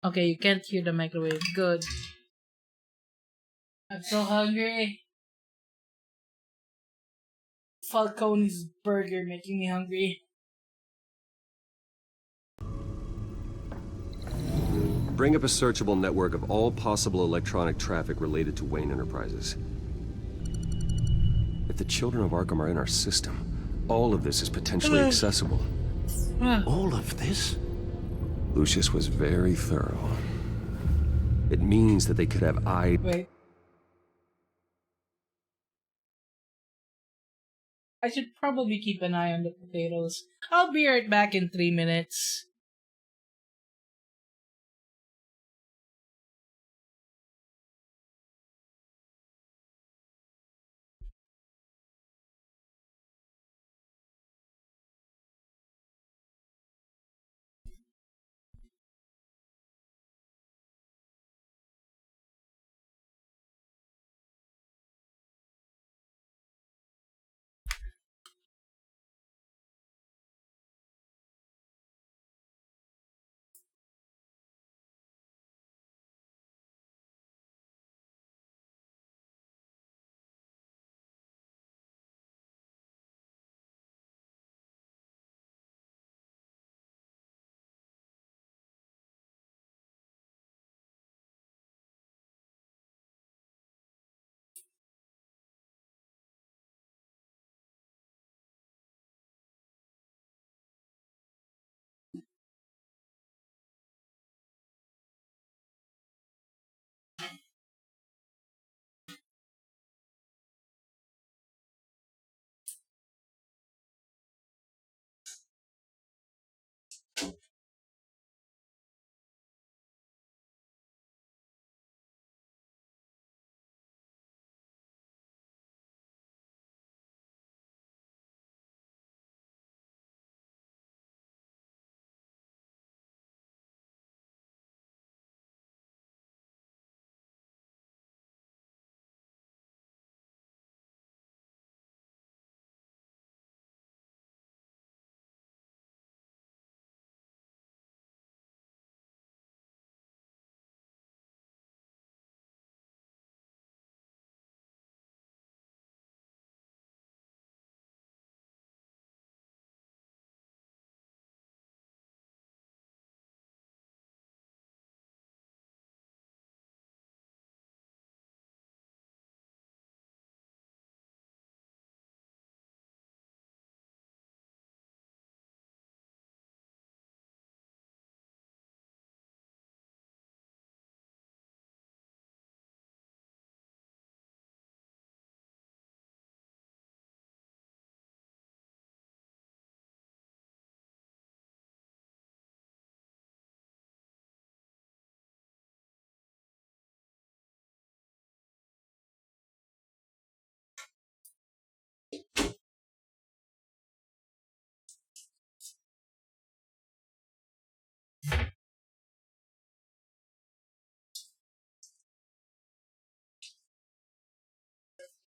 Okay, you can't hear the microwave. Good. I'm so hungry. Falcone's burger making me hungry. Bring up a searchable network of all possible electronic traffic related to Wayne Enterprises. If the children of Arkham are in our system, all of this is potentially accessible. All of this? Lucius was very thorough. It means that they could have Wait. I should probably keep an eye on the potatoes. I'll be right back in 3 minutes.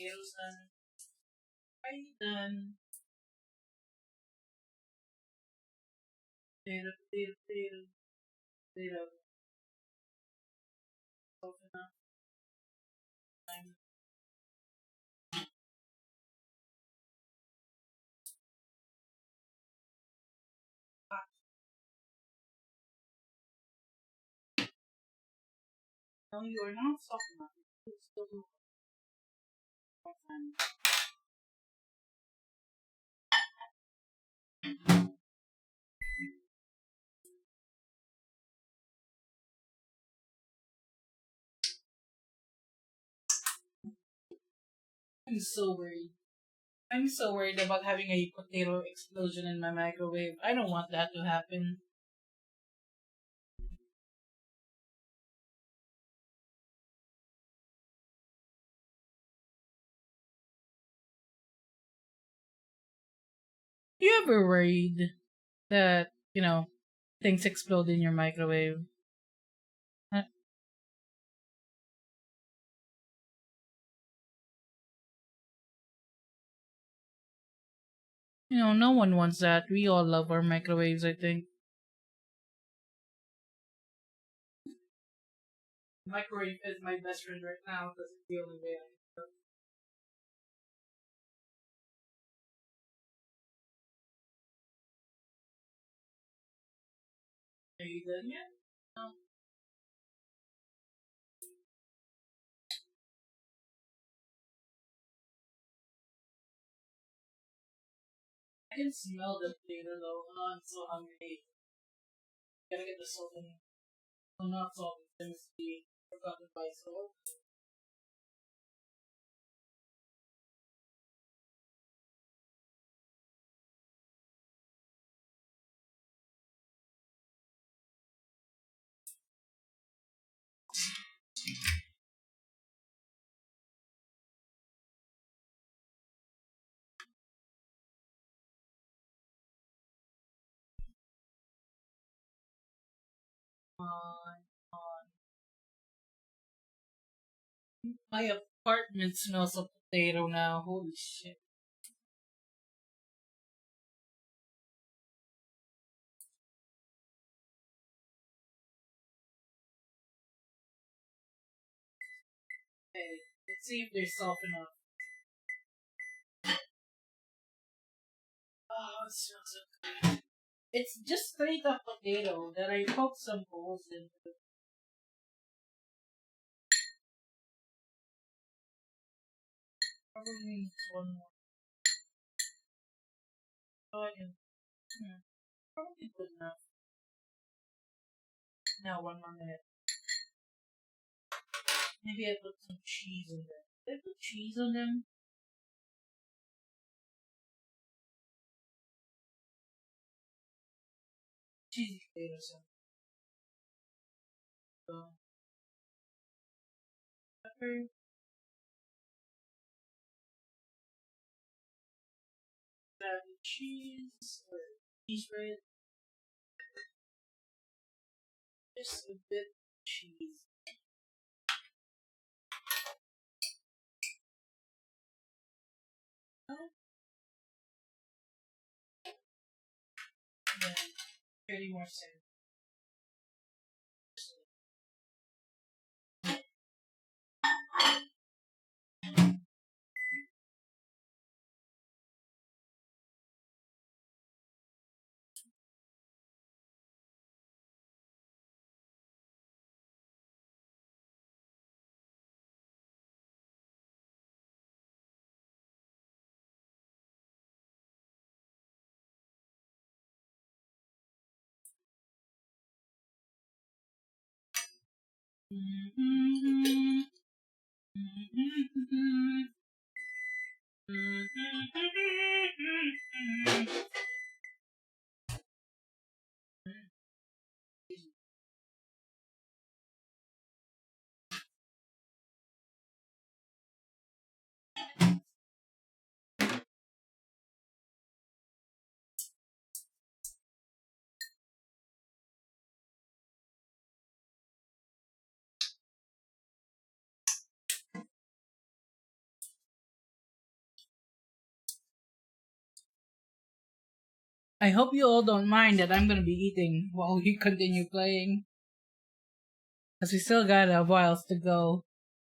Potatoes done. Right done. Potato, potato, potato, potato. Close enough. Time. No, you are not soft enough. It's still moving. More time. I'm so worried. I'm so worried about having a potato explosion in my microwave. I don't want that to happen. You ever worried that, things explode in your microwave? Uh, no one wants that. We all love our microwaves, I think. Microwave is my best friend right now because it's the only way I can cook. Are you done yet? No. I can smell the potato though. Oh, I'm so hungry. Gotta get the salt in. Oh, not salt. It's the forgotten by salt. On. My apartment smells of potato now. Holy shit. Hey, let's see if they're soft enough. Oh, it smells so good. It's just straight up potato that I poked some holes in. Probably needs one more. Oh, I can. Probably good enough. Now, one more minute. Maybe I put some cheese in there. Did I put cheese on them? Cheesy potatoes. So, pepper. Add the cheese. Or cheese bread. Just a bit of cheese. And 30 more seconds. I hope you all don't mind that I'm gonna be eating while we continue playing. Because we still got a while to go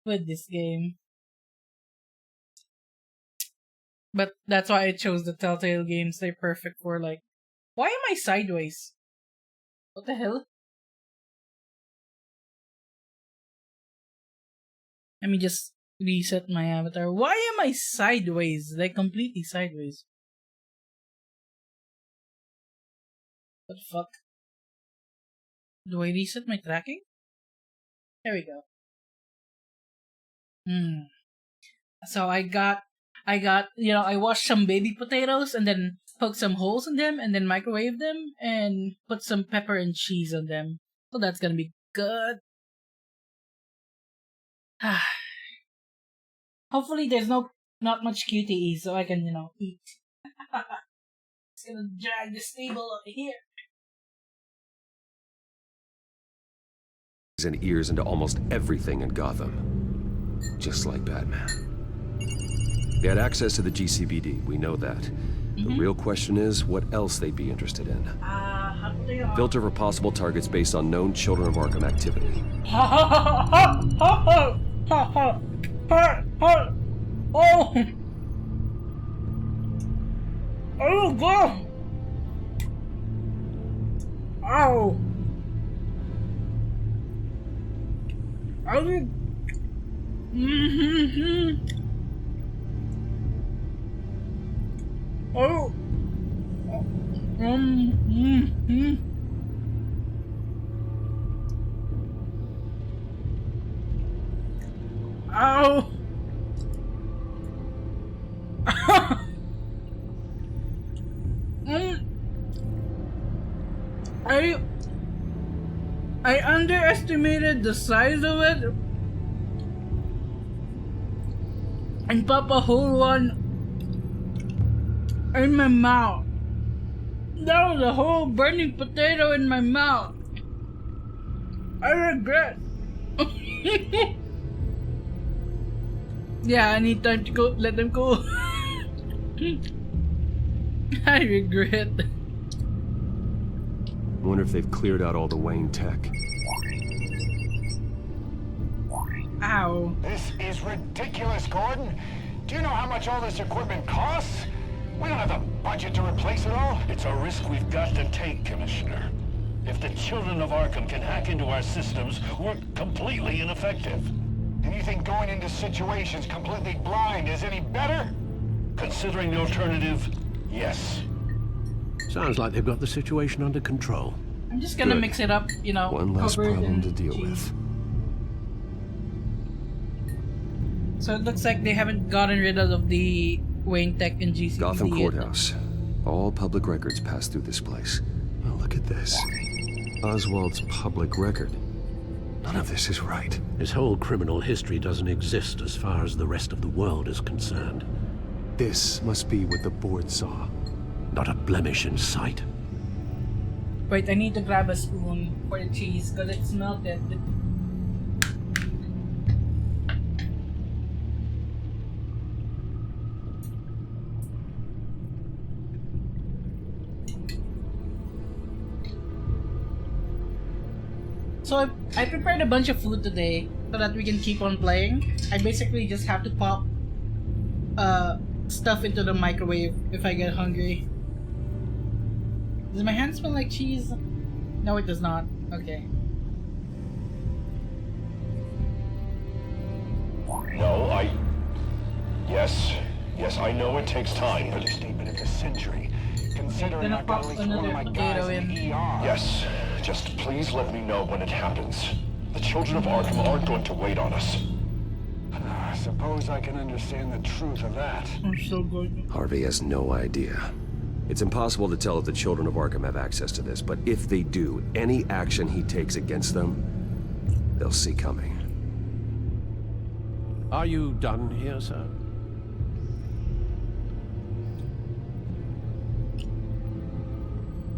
with this game. But that's why I chose the Telltale games. They're perfect for like... Why am I sideways? What the hell? Let me just reset my avatar. Why am I sideways? Like completely sideways. What the fuck? Do I reset my tracking? There we go. So I got, I washed some baby potatoes and then poked some holes in them and then microwaved them and put some pepper and cheese on them. So that's gonna be good. Hopefully there's not much QTE so I can, eat. Just gonna drag this table over here. And ears into almost everything in Gotham. Just like Batman. They had access to the GCPD, we know that. The real question is, what else they'd be interested in. Filter for possible targets based on known Children of Arkham activity. Oh god! Ow! I did. Oh. Ow. I underestimated the size of it and pop a whole one in my mouth. That was a whole burning potato in my mouth. I regret. Yeah, I need time to go. Let them go. I regret. I wonder if they've cleared out all the Wayne tech. Ow. This is ridiculous, Gordon. Do you know how much all this equipment costs? We don't have the budget to replace it all. It's a risk we've got to take, Commissioner. If the Children of Arkham can hack into our systems, we're completely ineffective. And you think going into situations completely blind is any better? Considering the alternative, yes. Sounds like they've got the situation under control. I'm just gonna mix it up, One less problem to deal with. So it looks like they haven't gotten rid of the Wayne Tech and GCPD. Gotham Courthouse. All public records pass through this place. Oh, look at this. Oswald's public record. None of this is right. His whole criminal history doesn't exist as far as the rest of the world is concerned. This must be what the board saw. Not a blemish in sight. Wait, I need to grab a spoon for the cheese because it's melted. So I prepared a bunch of food today so that we can keep on playing. I basically just have to pop stuff into the microwave if I get hungry. Does my hand smell like cheese? No, it does not. Okay. No, Yes, I know it takes time, but... statement of the century. Considering I've got at least one of my guys in the ER. Yes, just please let me know when it happens. The Children of Arkham aren't going to wait on us. I suppose I can understand the truth of that. I'm so good. Harvey has no idea. It's impossible to tell if the Children of Arkham have access to this, but if they do, any action he takes against them, they'll see coming. Are you done here, sir?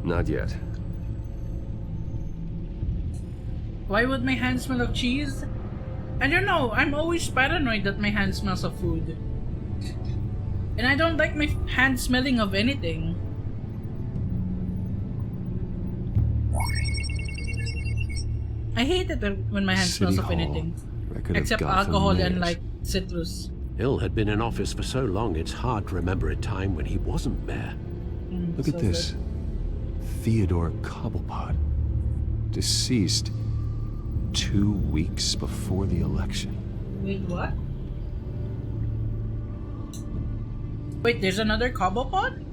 Not yet. Why would my hand smell of cheese? I don't know, I'm always paranoid that my hand smells of food. And I don't like my hand smelling of anything. I hate it when my hand smells of anything. Except alcohol and like citrus. Hill had been in office for so long, it's hard to remember a time when he wasn't mayor. Look at this. Theodore Cobblepot. Deceased 2 weeks before the election. Wait, what? Wait, there's another Cobblepot?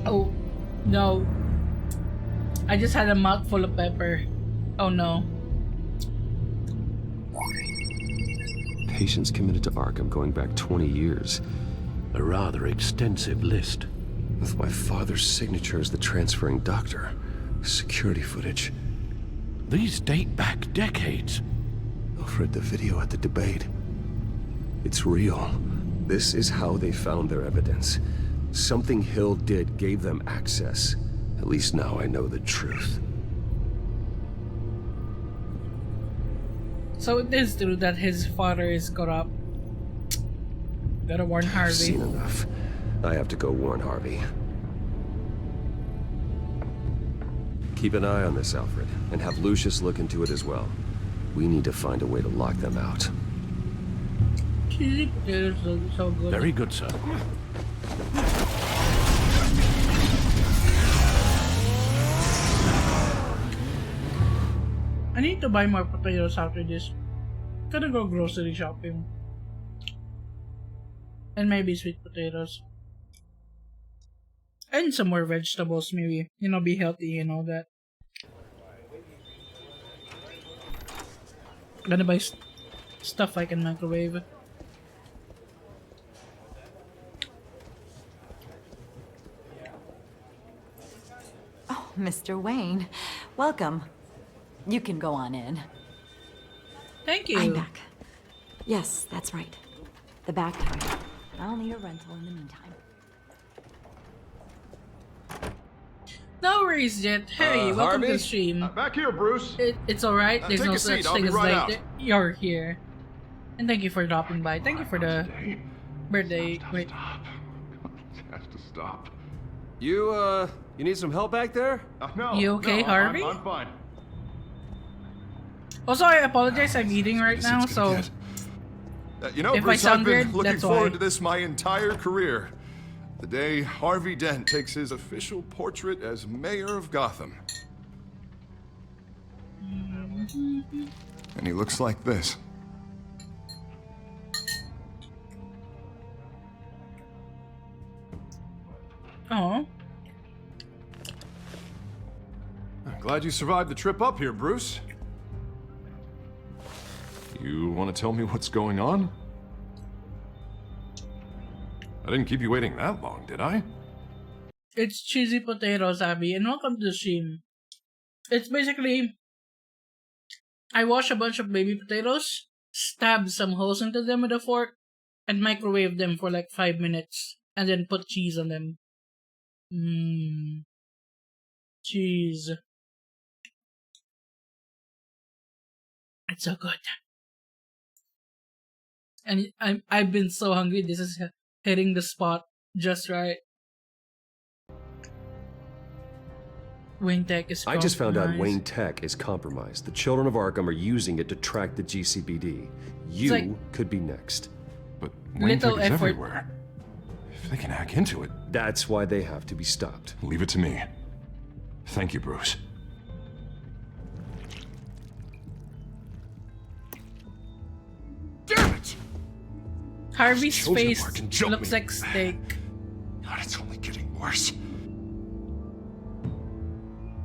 Oh, no. I just had a mouthful of pepper. Oh no. Patients committed to Arkham going back 20 years. A rather extensive list. With my father's signature as the transferring doctor. Security footage. These date back decades. Alfred, the video at the debate. It's real. This is how they found their evidence. Something Hill did gave them access. At least now I know the truth. So it is true that his father is corrupt. Gotta warn Harvey. I've seen enough. I have to go warn Harvey. Keep an eye on this, Alfred, and have Lucius look into it as well. We need to find a way to lock them out. Cheesy potatoes look so good. Very good, sir. I need to buy more potatoes after this. Gotta go grocery shopping. And maybe sweet potatoes. And some more vegetables, maybe. You know, be healthy and all that. Gonna buy stuff I can microwave. Oh, Mr. Wayne. Welcome. You can go on in. Thank you. I'm back. Yes, that's right. The back time. I'll need a rental in the meantime. No worries, Jet. Hey, welcome to the stream. Back here, Bruce. It's alright. There's take no a such seat. I'll thing be as right late. out. You're here. And thank you for dropping by. Thank you for the birthday. Wait. Has to stop. You need some help back there? No. You okay, no, Harvey? I'm fine. Also, I apologize. I'm eating right now, so You know, if Bruce, I sound I've been weird, looking that's forward why. to this my entire career. The day Harvey Dent takes his official portrait as mayor of Gotham. And he looks like this. Oh. I'm glad you survived the trip up here, Bruce. You want to tell me what's going on? I didn't keep you waiting that long, did I? It's cheesy potatoes, Abby, and welcome to the stream. It's basically, I wash a bunch of baby potatoes, stab some holes into them with a fork, and microwave them for like 5 minutes, and then put cheese on them. Cheese. It's so good. And I've been so hungry. This is hitting the spot just right. Wayne Tech is I just found out compromised. Wayne Tech is compromised. The children of Arkham are using it to track the GCPD. You like- could be next. But Wayne Little Tech is effort. everywhere. If they can hack into it, That's why they have to be stopped. leave it to me. Thank you, Bruce. Damn it! Harvey's Children face work and jump looks me. like steak. God, it's only getting worse.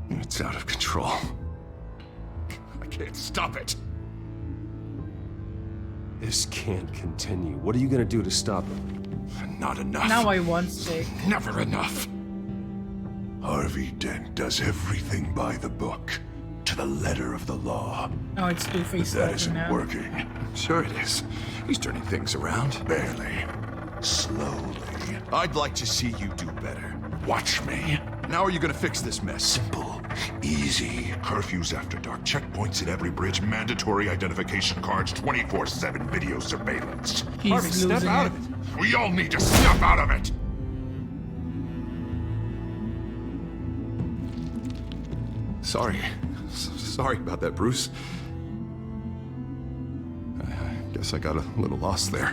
It's out of control. I can't stop it. This can't continue. What are you gonna do to stop it? Not enough. Now I want steak. Never enough. Harvey Dent does everything by the book, to the letter of the law. Oh, it's Two-Face That talking isn't now. working. Sure it is. He's turning things around. Barely. Slowly. I'd like to see you do better. Watch me. Now are you gonna fix this mess? Simple. Easy. Curfews after dark. Checkpoints at every bridge. Mandatory identification cards. 24/7 video surveillance. He's Harvey, step losing out it. of it. We all need to step out of it. Sorry. Sorry about that, Bruce. I guess I got a little lost there.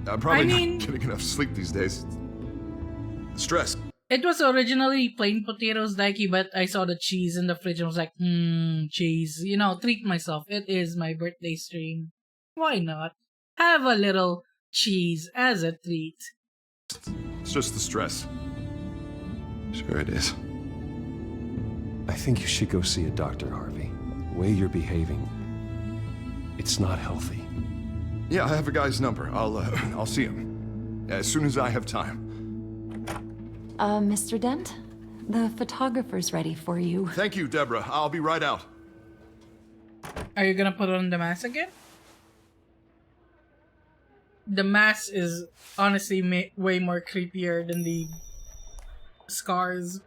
I'm probably not getting enough sleep these days. Stress. It was originally plain potatoes, Daiki, but I saw the cheese in the fridge and was like, cheese. You know, treat myself. It is my birthday stream. Why not? Have a little cheese as a treat. It's just the stress. Sure it is. I think you should go see a doctor, Harvey. The way you're behaving, it's not healthy. Yeah, I have a guy's number. I'll see him as soon as I have time. Mr. Dent? The photographer's ready for you. Thank you, Deborah. I'll be right out. Are you gonna put on the mask again? The mask is honestly way more creepier than the scars.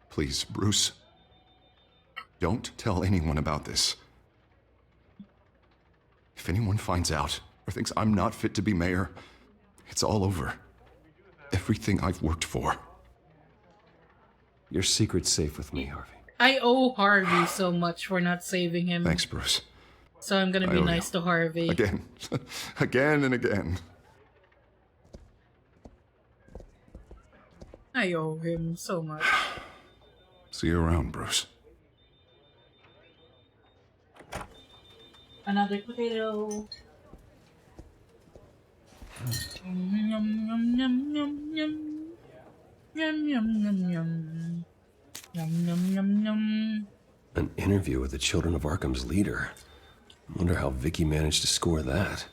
Please, Bruce. Don't tell anyone about this. If anyone finds out or thinks I'm not fit to be mayor, it's all over. Everything I've worked for. Your secret's safe with me, Harvey. I owe Harvey so much for not saving him. Thanks, Bruce. So I'm gonna be nice to Harvey. Again. Again and again. I owe him so much. See you around, Bruce. Another potato. Yum yum yum yum yum. Yum yum yum yum. Yum yum yum yum. An interview with the Children of Arkham's leader. I wonder how Vicky managed to score that.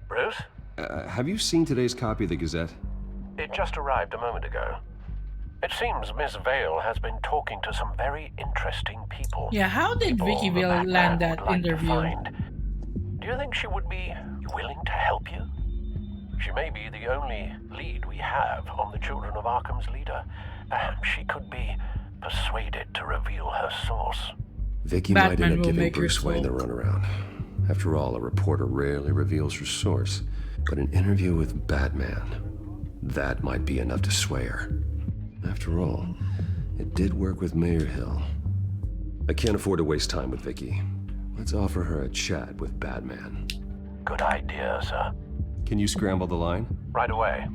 Bruce? Have you seen today's copy of the Gazette? It just arrived a moment ago. It seems Miss Vale has been talking to some very interesting people. Yeah, how did Vicky Vale land that interview? Do you think she would be willing to help you? She may be the only lead we have on the Children of Arkham's leader. Perhaps she could be persuaded to reveal her source. Vicky might end up giving Bruce Wayne the runaround. After all, a reporter rarely reveals her source. But an interview with Batman, that might be enough to sway her. After all, it did work with Mayor Hill. I can't afford to waste time with Vicky. Let's offer her a chat with Batman. Good idea, sir. Can you scramble the line? Right away.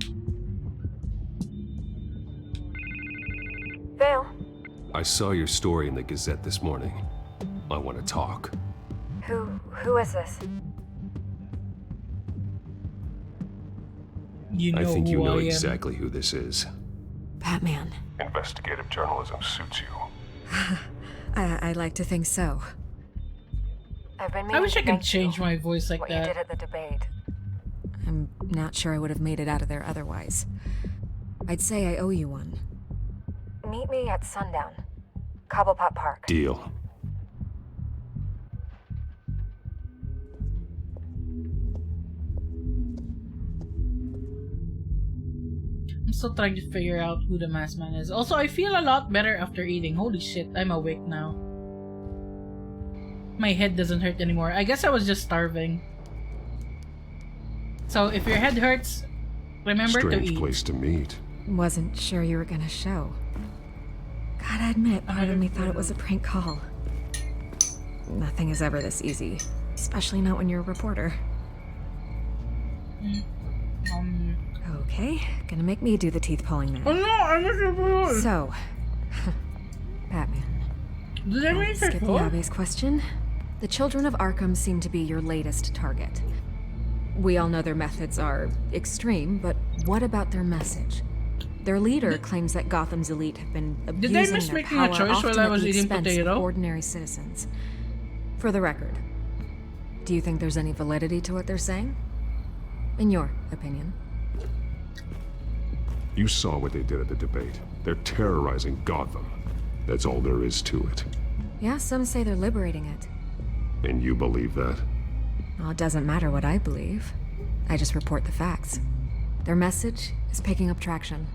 Vale. I saw your story in the Gazette this morning. I want to talk. Who is this? You know I think you know I exactly who this is. Batman. Investigative journalism suits you. I like to think so. I've been I wish I meaning to could change my voice like what that. you did at the debate. I'm not sure I would have made it out of there otherwise. I'd say I owe you one. Meet me at sundown. Cobblepot Park. Deal. I'm still trying to figure out who the masked man is. Also, I feel a lot better after eating. Holy shit, I'm awake now. My head doesn't hurt anymore. I guess I was just starving. So if your head hurts, remember to eat. Strange place to meet. Wasn't sure you were gonna show. Gotta admit, part of me thought it was a prank call. Nothing is ever this easy. Especially not when you're a reporter. Okay, gonna make me do the teeth pulling now. Oh no, I missed your voice. So, Batman. Did I make skip the obvious question? The Children of Arkham seem to be your latest target. We all know their methods are extreme, but what about their message? Their leader claims that Gotham's elite have been abusing Did I miss their making power a choice while I was often at the eating expense potato? of ordinary citizens. For the record, do you think there's any validity to what they're saying? In your opinion? You saw what they did at the debate. They're terrorizing Gotham. That's all there is to it. Yeah, some say they're liberating it. And you believe that? Well, it doesn't matter what I believe. I just report the facts. Their message is picking up traction,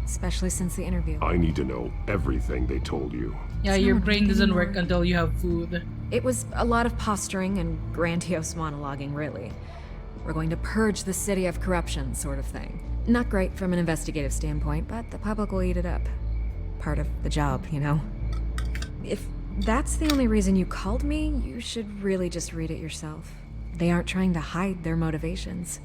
especially since the interview. I need to know everything they told you. Yeah, your brain doesn't work until you have food. It was a lot of posturing and grandiose monologuing, really. We're going to purge the city of corruption, sort of thing. Not great from an investigative standpoint, but the public will eat it up. Part of the job, you know? If that's the only reason you called me, you should really just read it yourself. They aren't trying to hide their motivations.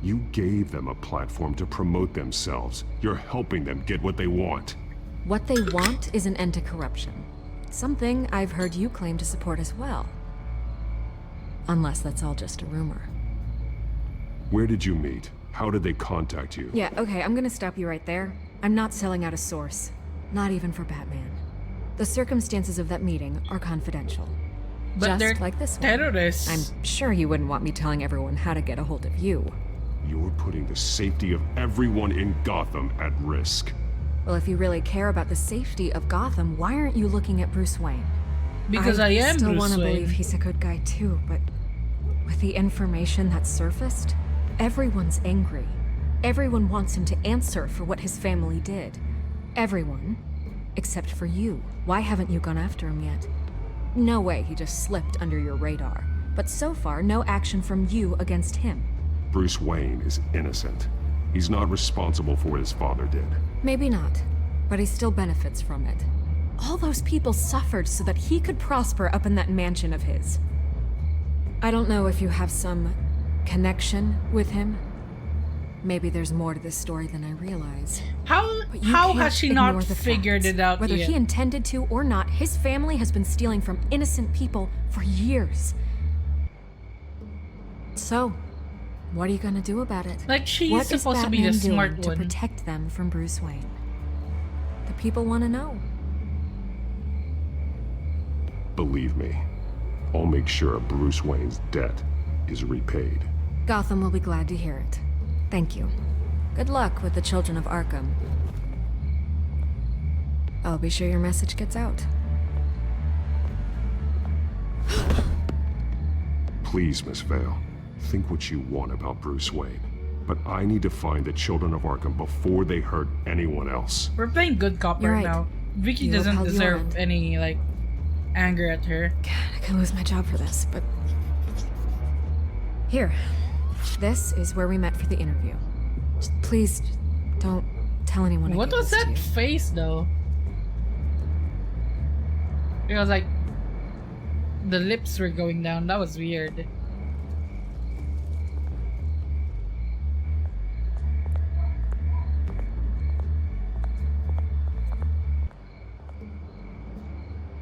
You gave them a platform to promote themselves. You're helping them get what they want. What they want is an end to corruption. Something I've heard you claim to support as well. Unless that's all just a rumor. Where did you meet? How did they contact you? Yeah, okay, I'm gonna stop you right there. I'm not selling out a source. Not even for Batman. The circumstances of that meeting are confidential. But Just they're like this one. terrorists. I'm sure you wouldn't want me telling everyone how to get a hold of you. You're putting the safety of everyone in Gotham at risk. Well, if you really care about the safety of Gotham, why aren't you looking at Bruce Wayne? Because I am still Bruce want to Wayne. believe he's a good guy too, but with the information that surfaced, everyone's angry. Everyone wants him to answer for what his family did. Everyone, except for you. Why haven't you gone after him yet? No way he just slipped under your radar. But so far, no action from you against him. Bruce Wayne is innocent. He's not responsible for what his father did. Maybe not, but he still benefits from it. All those people suffered so that he could prosper up in that mansion of his. I don't know if you have some connection with him. Maybe there's more to this story than I realize. How has she not figured it out Whether yet? he intended to or not, his family has been stealing from innocent people for years. So, what are you gonna do about it? Like, she's What is supposed to be the Batman doing smart to one. protect them from Bruce Wayne? The people want to know. Believe me, I'll make sure Bruce Wayne's debt is repaid. Gotham will be glad to hear it. Thank you. Good luck with the Children of Arkham. I'll be sure your message gets out. Please, Miss Vale, think what you want about Bruce Wayne. But I need to find the Children of Arkham before they hurt anyone else. We're playing good cop You're right right. now. Vicky You doesn't upheld your deserve end. any, like, anger at her. I could lose my job for this, but... Here. This is where we met for the interview. Just please, don't tell anyone I What gave was this to that you. face, though? It was like... The lips were going down. That was weird.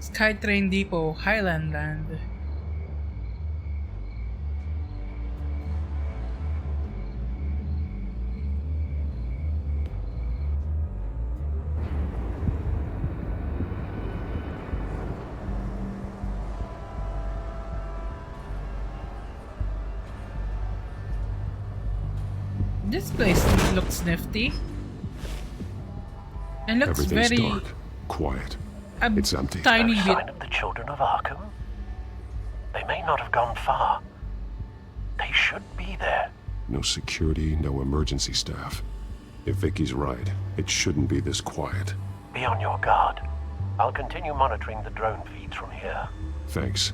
Skytrain Depot, Highland Land. This place looks nifty. And looks Everything's very dark, quiet. a It's empty. tiny No bit. sign of the Children of Arkham? They may not have gone far. They should be there. No security, no emergency staff. If Vicky's right, it shouldn't be this quiet. Be on your guard. I'll continue monitoring the drone feeds from here. Thanks.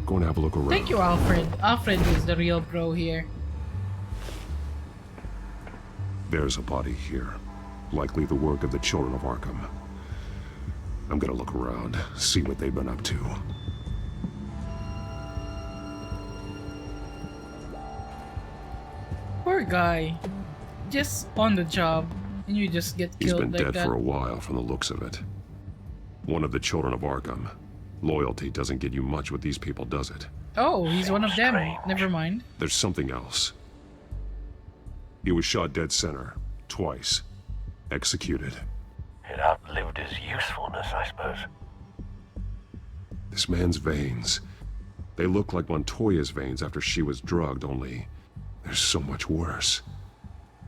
Go and have a look around. Thank you, Alfred. Alfred is the real bro here. There's a body here. Likely the work of the Children of Arkham. I'm gonna look around, see what they've been up to. Poor guy. Just on the job, and you just get He's killed been like dead that. for a while from the looks of it. One of the Children of Arkham. Loyalty doesn't get you much with these people, does it? Oh, he's one of them. Never mind. There's something else. He was shot dead center, twice. Executed. It outlived his usefulness, I suppose. This man's veins. They look like Montoya's veins after she was drugged, only they're so much worse.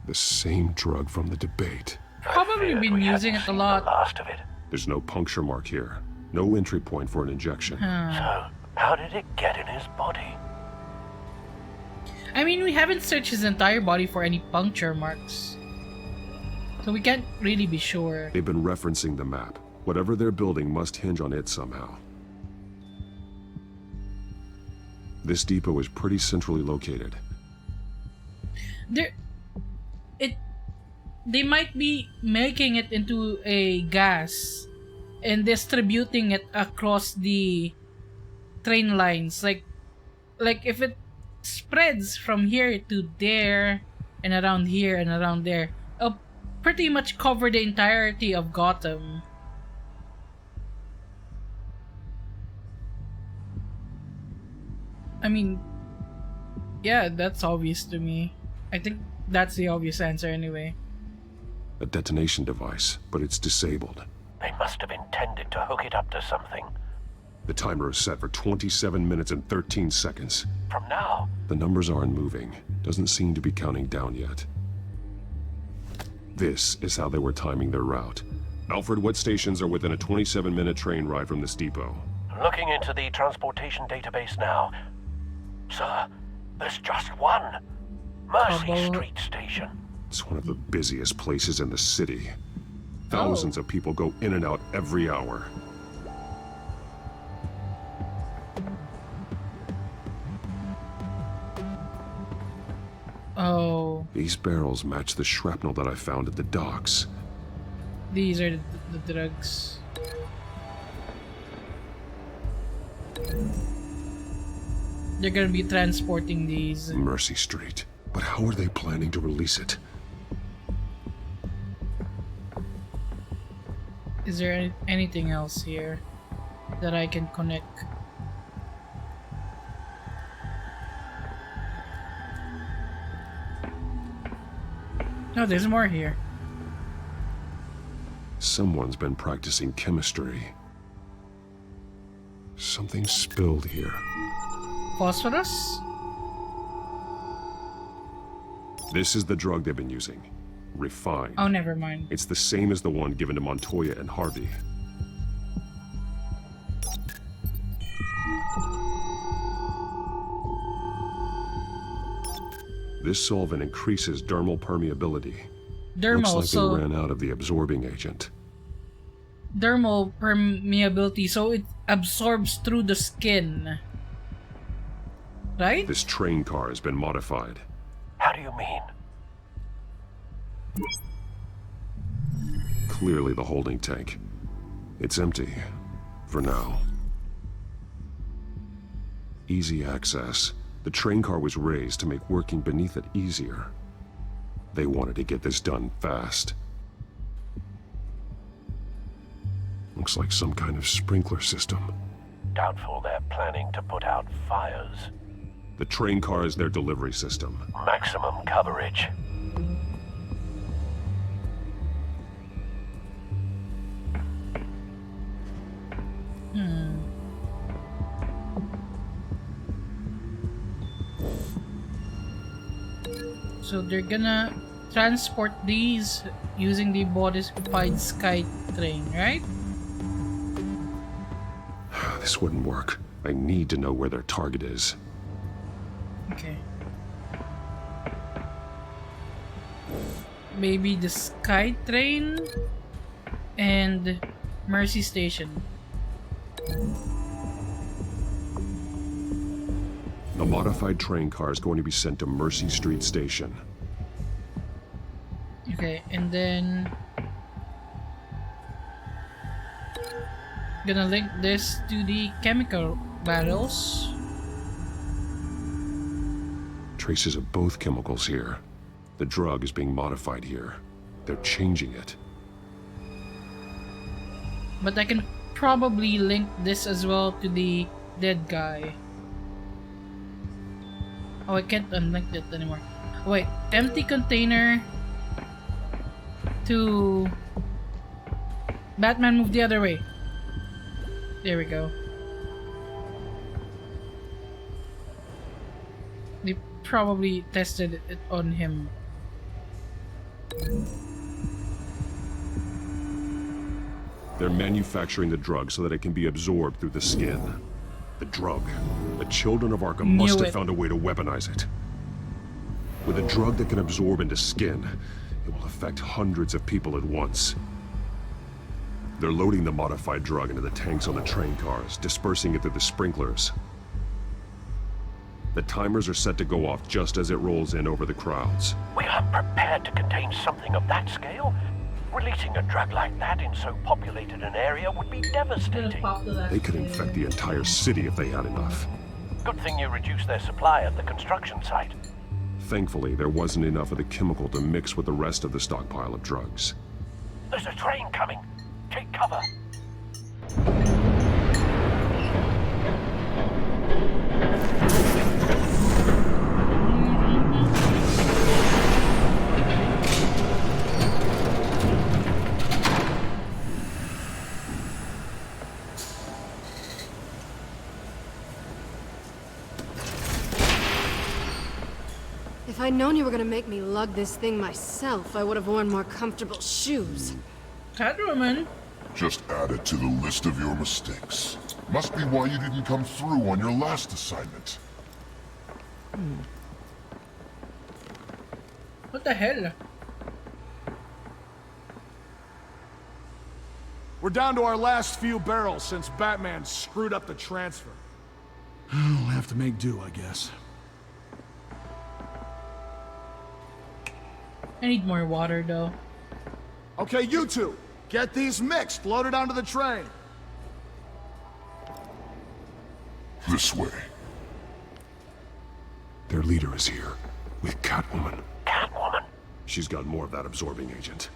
The same drug from the debate. Probably been using it a lot. Last of it. There's no puncture mark here. No entry point for an injection. So, how did it get in his body? I mean, we haven't searched his entire body for any puncture marks. So we can't really be sure. They've been referencing the map. Whatever they're building must hinge on it somehow. This depot is pretty centrally located. They might be making it into a gas and distributing it across the train lines. Like if it spreads from here to there and around here and around there, it'll pretty much cover the entirety of Gotham. I mean, yeah, that's obvious to me. I think that's the obvious answer anyway. A detonation device, but it's disabled. They must have intended to hook it up to something. The timer is set for 27 minutes and 13 seconds. From now? The numbers aren't moving. Doesn't seem to be counting down yet. This is how they were timing their route. Alfred, what stations are within a 27-minute train ride from this depot? Looking into the transportation database now. Sir, there's just one. Mercy Street Station. It's one of the busiest places in the city. Thousands of people go in and out every hour. Oh. These barrels match the shrapnel that I found at the docks. These are the drugs. They're gonna be transporting these. Mercy Street. But how are they planning to release it? Is there anything else here that I can connect? No, there's more here. Someone's been practicing chemistry. Something spilled here. Phosphorus? This is the drug they've been using. Refined. Oh, never mind. It's the same as the one given to Montoya and Harvey. This solvent increases dermal permeability. Dermal, Looks like so they ran out of the absorbing agent. dermal permeability, so it absorbs through the skin. Right? This train car has been modified. How do you mean? Clearly the holding tank. It's empty. For now. Easy access. The train car was raised to make working beneath it easier. They wanted to get this done fast. Looks like some kind of sprinkler system. Doubtful they're planning to put out fires. The train car is their delivery system. Maximum coverage. So they're gonna transport these using the modified sky train, right? This wouldn't work. I need to know where their target is. Okay. Maybe the sky train and Mercy Station. A modified train car is going to be sent to Mercy Street Station. Okay, and then gonna link this to the chemical barrels. Traces of both chemicals here. The drug is being modified here. They're changing it. But I can probably link this as well to the dead guy. Oh, I can't unlink it anymore. Wait, empty container to Batman, move the other way. There we go. They probably tested it on him. They're manufacturing the drug so that it can be absorbed through the skin. The drug. The children of Arkham must have found a way to weaponize it. With a drug that can absorb into skin, it will affect hundreds of people at once. They're loading the modified drug into the tanks on the train cars, dispersing it through the sprinklers. The timers are set to go off just as it rolls in over the crowds. We aren't prepared to contain something of that scale. Releasing a drug like that in so populated an area would be devastating. They could infect the entire city if they had enough. Good thing you reduced their supply at the construction site. Thankfully, there wasn't enough of the chemical to mix with the rest of the stockpile of drugs. There's a train coming. Take cover. If I'd known you were gonna make me lug this thing myself, I would have worn more comfortable shoes. Catwoman. Just add it to the list of your mistakes. Must be why you didn't come through on your last assignment. What the hell? We're down to our last few barrels since Batman screwed up the transfer. We'll have to make do, I guess. I need more water though. Okay, you two, get these mixed, loaded onto the train. This way. Their leader is here, with Catwoman. Catwoman? She's got more of that absorbing agent.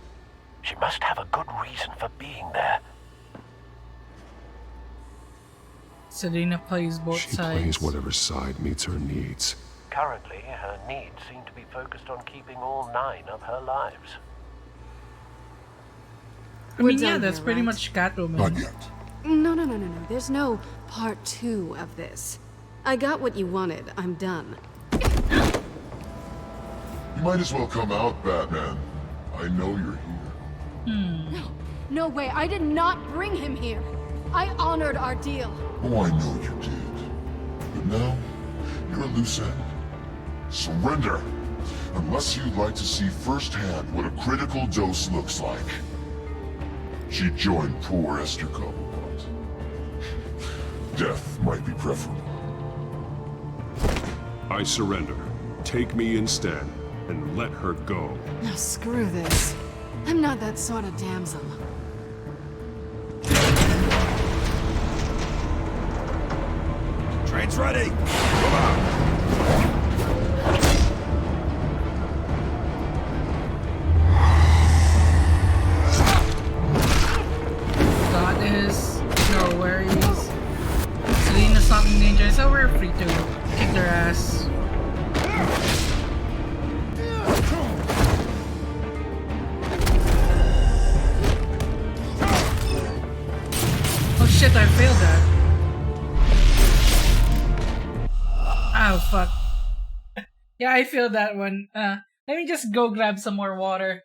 She must have a good reason for being there. Selena plays both sides. She plays whatever side meets her needs. Currently, her needs seem to be focused on keeping all 9 of her lives. I mean, yeah, that's pretty much Catwoman. Not yet. No. There's no part 2 of this. I got what you wanted. I'm done. You might as well come out, Batman. I know you're here. No way. I did not bring him here. I honored our deal. Oh, I know you did. But now, you're a loose end. Surrender! Unless you'd like to see firsthand what a critical dose looks like. She joined poor Esther Cobblepot. Death might be preferable. I surrender. Take me instead, and let her go. Now screw this. I'm not that sort of damsel. Train's ready! Come on! Got this. No worries. Selena's not in danger, so we're free to kick their ass. Oh shit, I failed that. Oh fuck. Yeah, I failed that one. Let me just go grab some more water.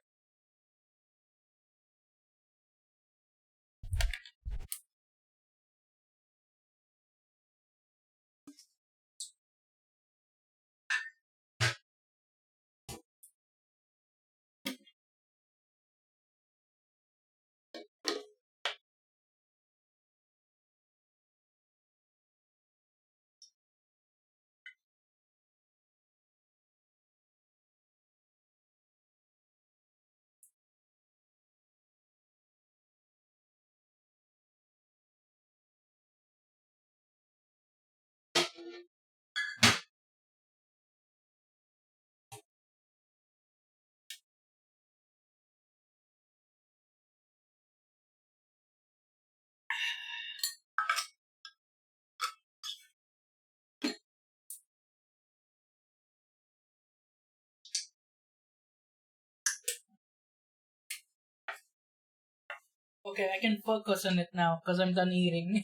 Okay, I can focus on it now because I'm done eating.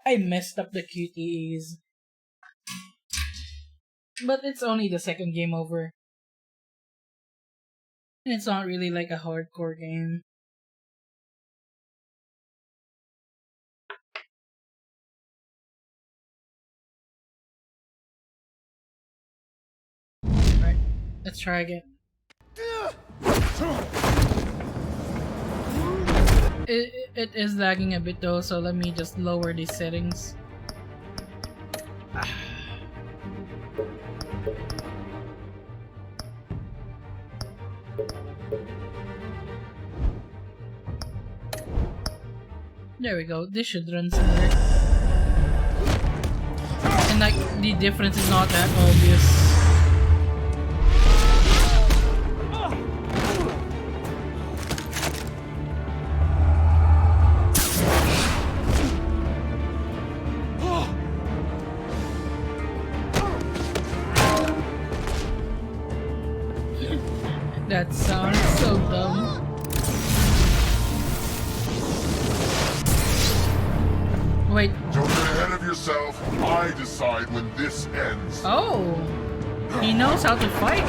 I messed up the QTEs. But it's only the second game over. And it's not really like a hardcore game. Right, let's try again. It is lagging a bit though, so let me just lower these settings. There we go. This should run similar. And like, the difference is not that obvious. That sounds so dumb. Wait. Don't get ahead of yourself. I decide when this ends. Oh. He knows how to fight.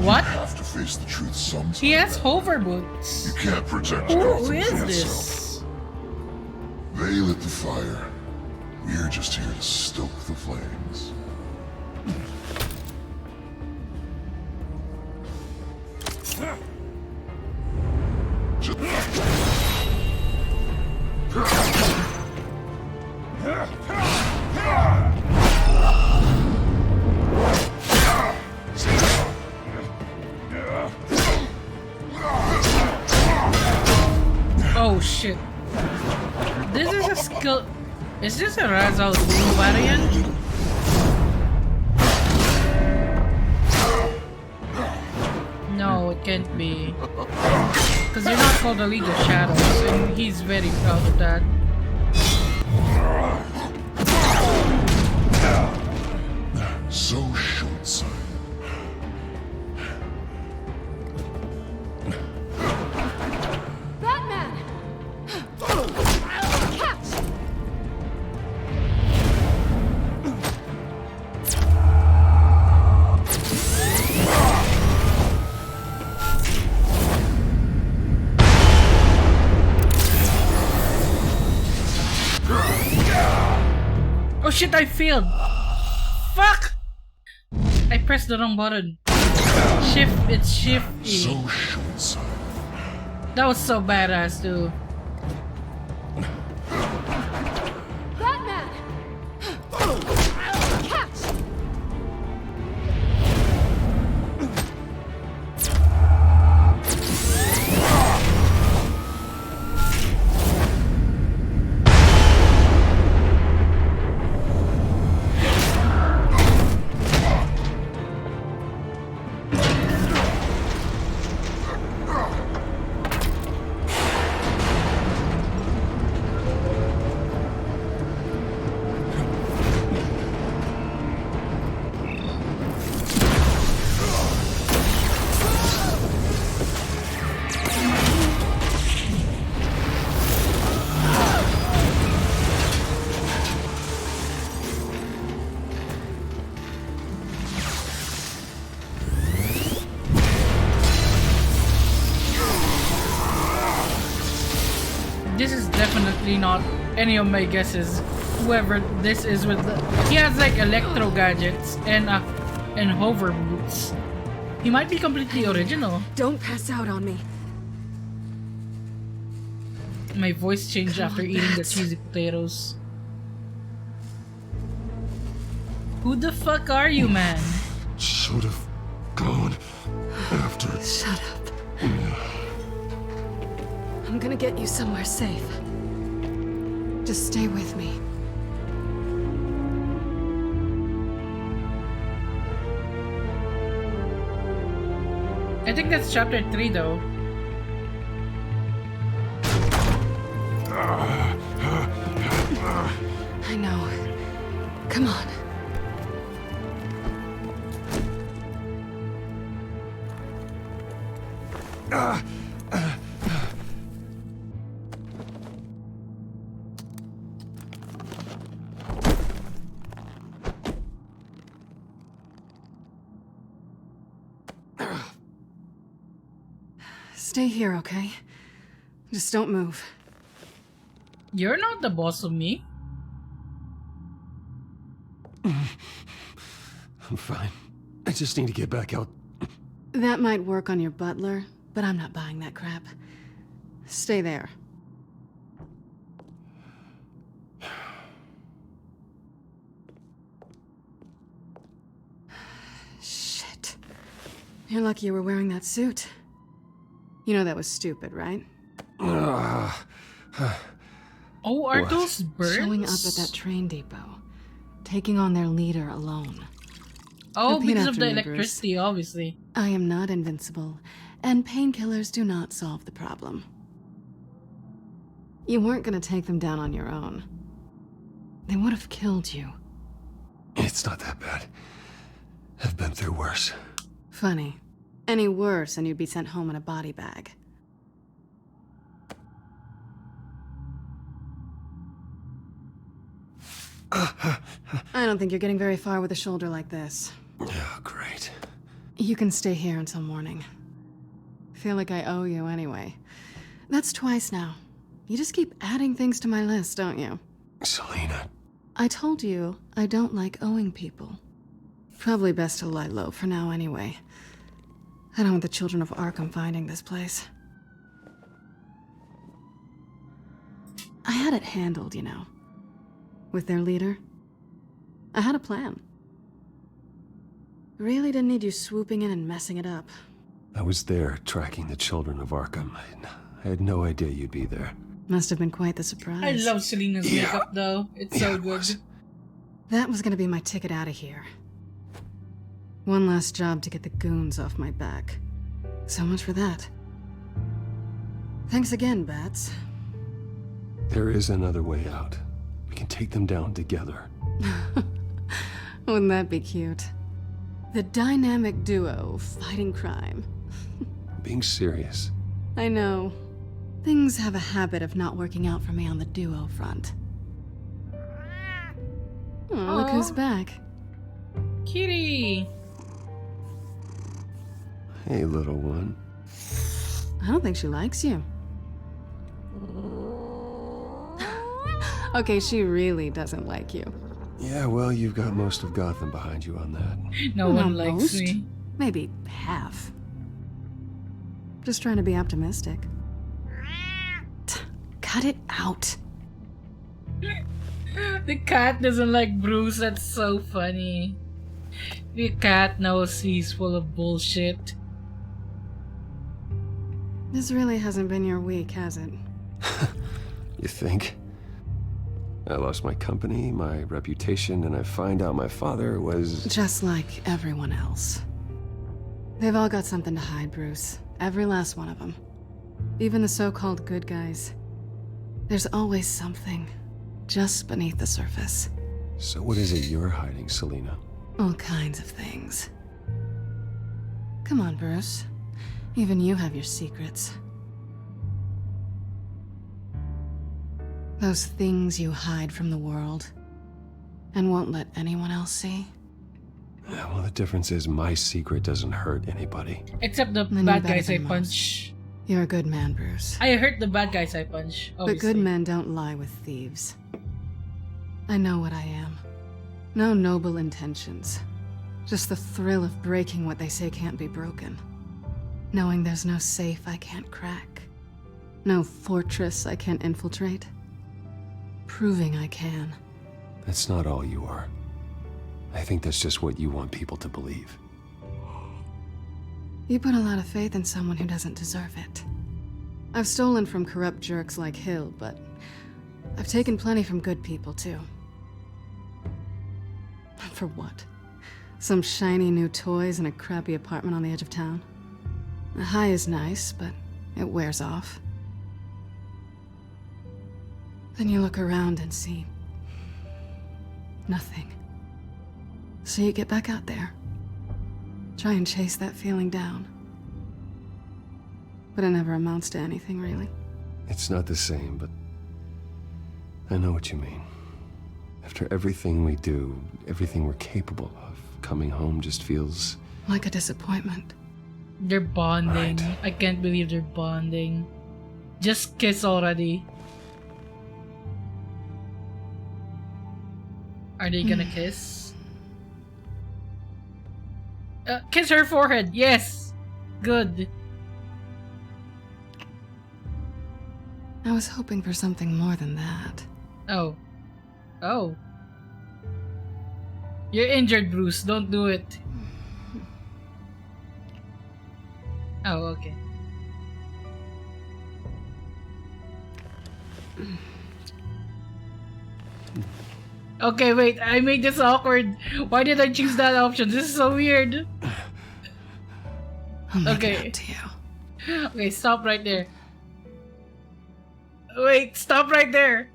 What? You have to face the truth sometimes. He has hover boots. You can't protect Who Gotham is from this? itself. They lit the fire. We're just here to stoke the flames. Oh shit. This is a skill. Is this a Ra's al Ghul variant? No, it can't be. Because they're not called the League of Shadows, and he's very proud of that. So short-sighted. Batman! Catch! Oh shit, I failed! Fuck! I pressed the wrong button. It's shift E. So short-sighted. That was so badass too. Batman! Catch! This is definitely not any of my guesses. Whoever this is with the, he has like electro gadgets and hover boots. He might be completely original. Don't pass out on me. My voice changed after eating the cheesy potatoes. Who the fuck are you, man? Should have gone after. Shut up. I'm gonna get you somewhere safe. Just stay with me. I think that's chapter 3 though. I know. Come on. Stay here, okay? Just don't move. You're not the boss of me. I'm fine. I just need to get back out. That might work on your butler, but I'm not buying that crap. Stay there. Shit. You're lucky you were wearing that suit. You know that was stupid, right? Oh, are What? those birds? Showing up at that train depot. Taking on their leader alone. Oh, Repeat because of after the me, Bruce. electricity, obviously. I am not invincible, and painkillers do not solve the problem. You weren't gonna take them down on your own. They would have killed you. It's not that bad. I've been through worse. Funny. Any worse and you'd be sent home in a body bag. I don't think you're getting very far with a shoulder like this. Oh, great. You can stay here until morning. Feel like I owe you anyway. That's twice now. You just keep adding things to my list, don't you? Selina. I told you I don't like owing people. Probably best to lie low for now anyway. I don't want the children of Arkham finding this place. I had it handled, you know. With their leader. I had a plan. Really didn't need you swooping in and messing it up. I was there tracking the children of Arkham. I had no idea you'd be there. Must have been quite the surprise. I love Selina's makeup though. It's so good. That was gonna be my ticket out of here. One last job to get the goons off my back. So much for that. Thanks again, Bats. There is another way out. We can take them down together. Wouldn't that be cute? The dynamic duo fighting crime. I'm being serious. I know. Things have a habit of not working out for me on the duo front. Oh, look who's back. Kitty! Hey, little one. I don't think she likes you. Okay, she really doesn't like you. Yeah, well, you've got most of Gotham behind you on that. No one likes me. Maybe half. Just trying to be optimistic. Cut it out. The cat doesn't like Bruce, that's so funny. The cat knows he's full of bullshit. This really hasn't been your week, has it? You think? I lost my company, my reputation, and I find out my father was... Just like everyone else. They've all got something to hide, Bruce. Every last one of them. Even the so-called good guys. There's always something just beneath the surface. So what is it you're hiding, Selina? All kinds of things. Come on, Bruce. Even you have your secrets. Those things you hide from the world and won't let anyone else see. Yeah, well, the difference is my secret doesn't hurt anybody. Except the Then bad you're guys I better than punch. You're a good man, Bruce. I hurt the bad guys I punch, But obviously. good men don't lie with thieves. I know what I am. No noble intentions. Just the thrill of breaking what they say can't be broken. Knowing there's no safe I can't crack. No fortress I can't infiltrate. Proving I can. That's not all you are. I think that's just what you want people to believe. You put a lot of faith in someone who doesn't deserve it. I've stolen from corrupt jerks like Hill, but I've taken plenty from good people, too. For what? Some shiny new toys in a crappy apartment on the edge of town? The high is nice, but it wears off. Then you look around and see nothing. So you get back out there. Try and chase that feeling down. But it never amounts to anything, really. It's not the same, but I know what you mean. After everything we do, everything we're capable of, coming home just feels... like a disappointment. They're bonding. Right. I can't believe they're bonding. Just kiss already. Are they gonna kiss? Kiss her forehead. Yes. Good. I was hoping for something more than that. Oh. Oh. You're injured, Bruce. Don't do it. Oh, okay. Okay, wait, I made this awkward. Why did I choose that option? This is so weird. Okay. Okay, stop right there. Wait, stop right there.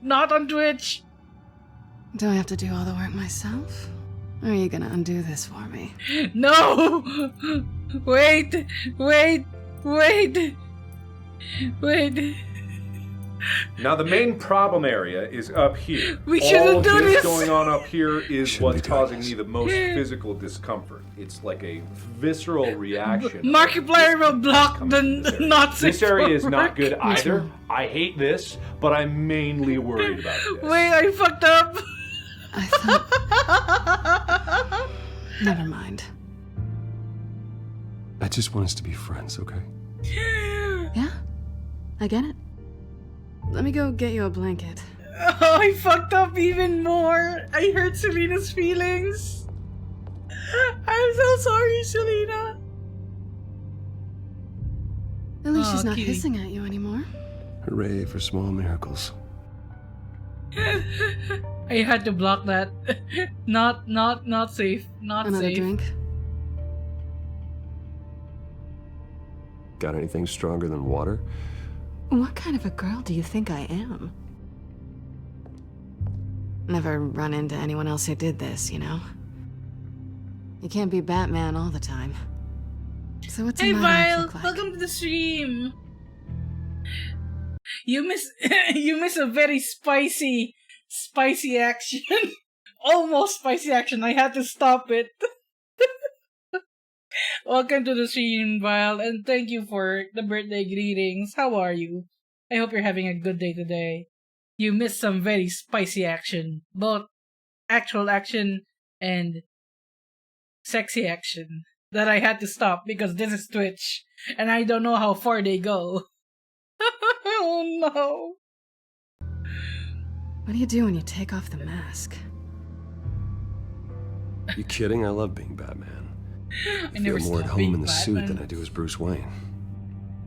Not on Twitch. Do I have to do all the work myself? Or are you gonna undo this for me? No! Wait! Wait! Wait! Wait! Now the main problem area is up here. We shouldn't do this. Going on up here is what's causing me the most physical discomfort. It's like a visceral reaction. Markiplier will block the not safe This area is for not work. good either. I hate this, but I'm mainly worried about this. Wait, I fucked up. I thought... Never mind. I just want us to be friends, okay? Yeah, I get it. Let me go get you a blanket. Oh, I fucked up even more. I hurt Selena's feelings. I'm so sorry, Selena. At least she's not cutie. hissing at you anymore. Hooray for small miracles. I had to block that. Not safe. Not Another safe. drink? Got anything stronger than water? What kind of a girl do you think I am? Never run into anyone else who did this, you know? You can't be Batman all the time. So what's Hey a night out Vile, look like? welcome to the stream. You miss a very spicy action. Almost spicy action. I had to stop it. Welcome to the stream, Vile, and thank you for the birthday greetings. How are you? I hope you're having a good day today. You missed some very spicy action. Both actual action and sexy action that I had to stop because this is Twitch and I don't know how far they go. Oh no. What do you do when you take off the mask? You kidding? I love being Batman. I never feel more at stopped home being in the suit Batman. than I do as Bruce Wayne.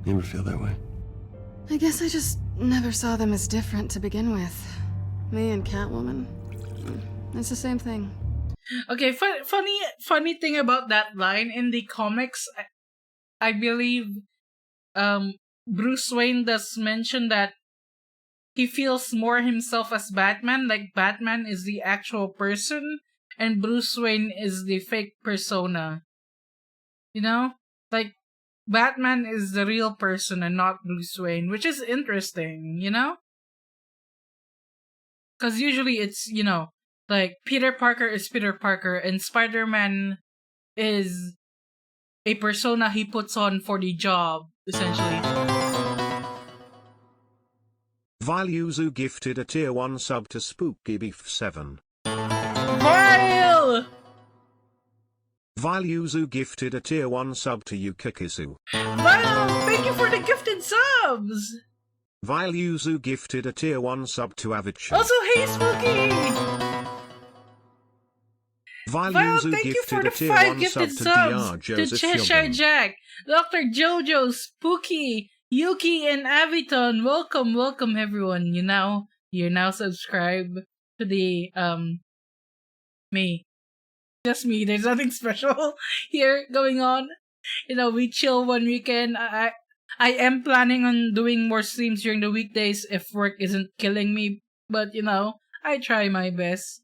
You ever feel that way? I guess I just never saw them as different to begin with. Me and Catwoman. It's the same thing. Okay, funny thing about that line in the comics, I believe Bruce Wayne does mention that he feels more himself as Batman, like Batman is the actual person and Bruce Wayne is the fake persona. You know? Like Batman is the real person and not Bruce Wayne, which is interesting, you know? Because usually it's, you know, like Peter Parker is Peter Parker and Spider-Man is a persona he puts on for the job, essentially. Valuzu gifted a tier 1 sub to Spooky Beef 7. Vile! Valuzu gifted a tier 1 sub to Yukikisu. Vile, thank you for the gifted subs! Valuzu gifted a tier 1 sub to Avicii. Also, hey Spooky! Vile, Valuzu thank you for gifted the a tier 5 1 sub gifted to subs! DR To Joseph Cheshire Yogan. Jack, Dr. Jojo, Spooky, Yuki, and Aviton. Welcome everyone. You're now subscribed to the, me. Just me, there's nothing special here going on. You know, we chill one weekend. I am planning on doing more streams during the weekdays if work isn't killing me. But, you know, I try my best.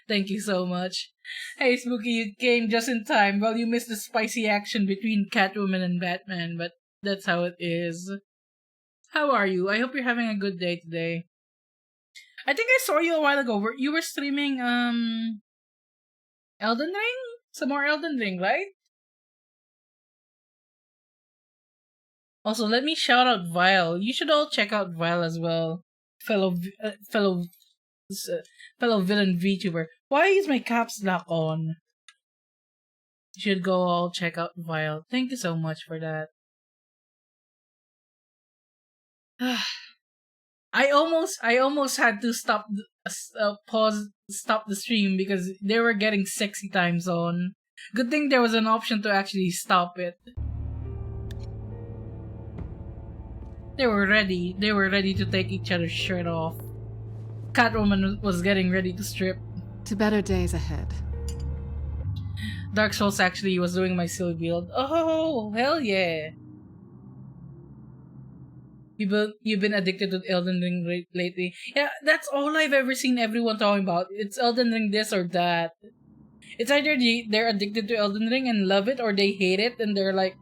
Thank you so much. Hey, Spooky, you came just in time. Well, you missed the spicy action between Catwoman and Batman, but that's how it is. How are you? I hope you're having a good day today. I think I saw you a while ago. You were streaming, Elden Ring? Some more Elden Ring, right? Also, let me shout out Vile. You should all check out Vile as well. Fellow villain VTuber. Why is my caps lock on? You should go all check out Vile. Thank you so much for that. I almost had to stop the stream because they were getting sexy time zone. Good thing there was an option to actually stop it. They were ready. They were ready to take each other's shirt off. Catwoman was getting ready to strip. To better days ahead. Dark Souls actually was doing my silly build. Oh, hell yeah. You've been addicted to Elden Ring lately. Yeah, that's all I've ever seen everyone talking about. It's Elden Ring this or that. It's either they're addicted to Elden Ring and love it, or they hate it and they're like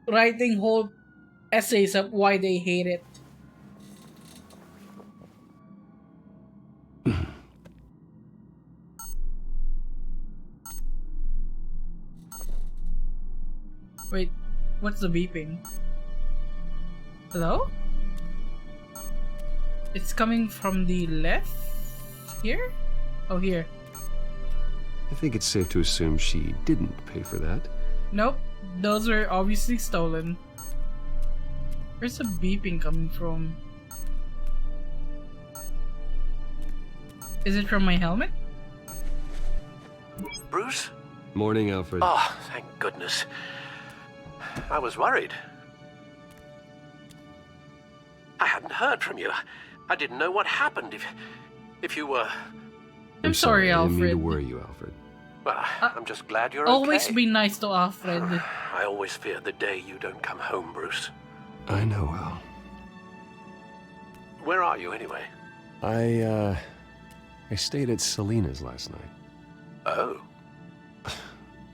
writing whole essays of why they hate it. Wait, what's the beeping? Hello? It's coming from the left? Here? Oh, here. I think it's safe to assume she didn't pay for that. Nope, those were obviously stolen. Where's the beeping coming from? Is it from my helmet? Bruce? Morning, Alfred. Oh, thank goodness. I was worried. I hadn't heard from you. I didn't know what happened. If you were... I'm sorry, I didn't mean Alfred. to worry you, Alfred. Well, I'm just glad you're Always okay. be nice to Alfred. I always fear the day you don't come home, Bruce. I know, Al. Where are you, anyway? I stayed at Selena's last night. Oh.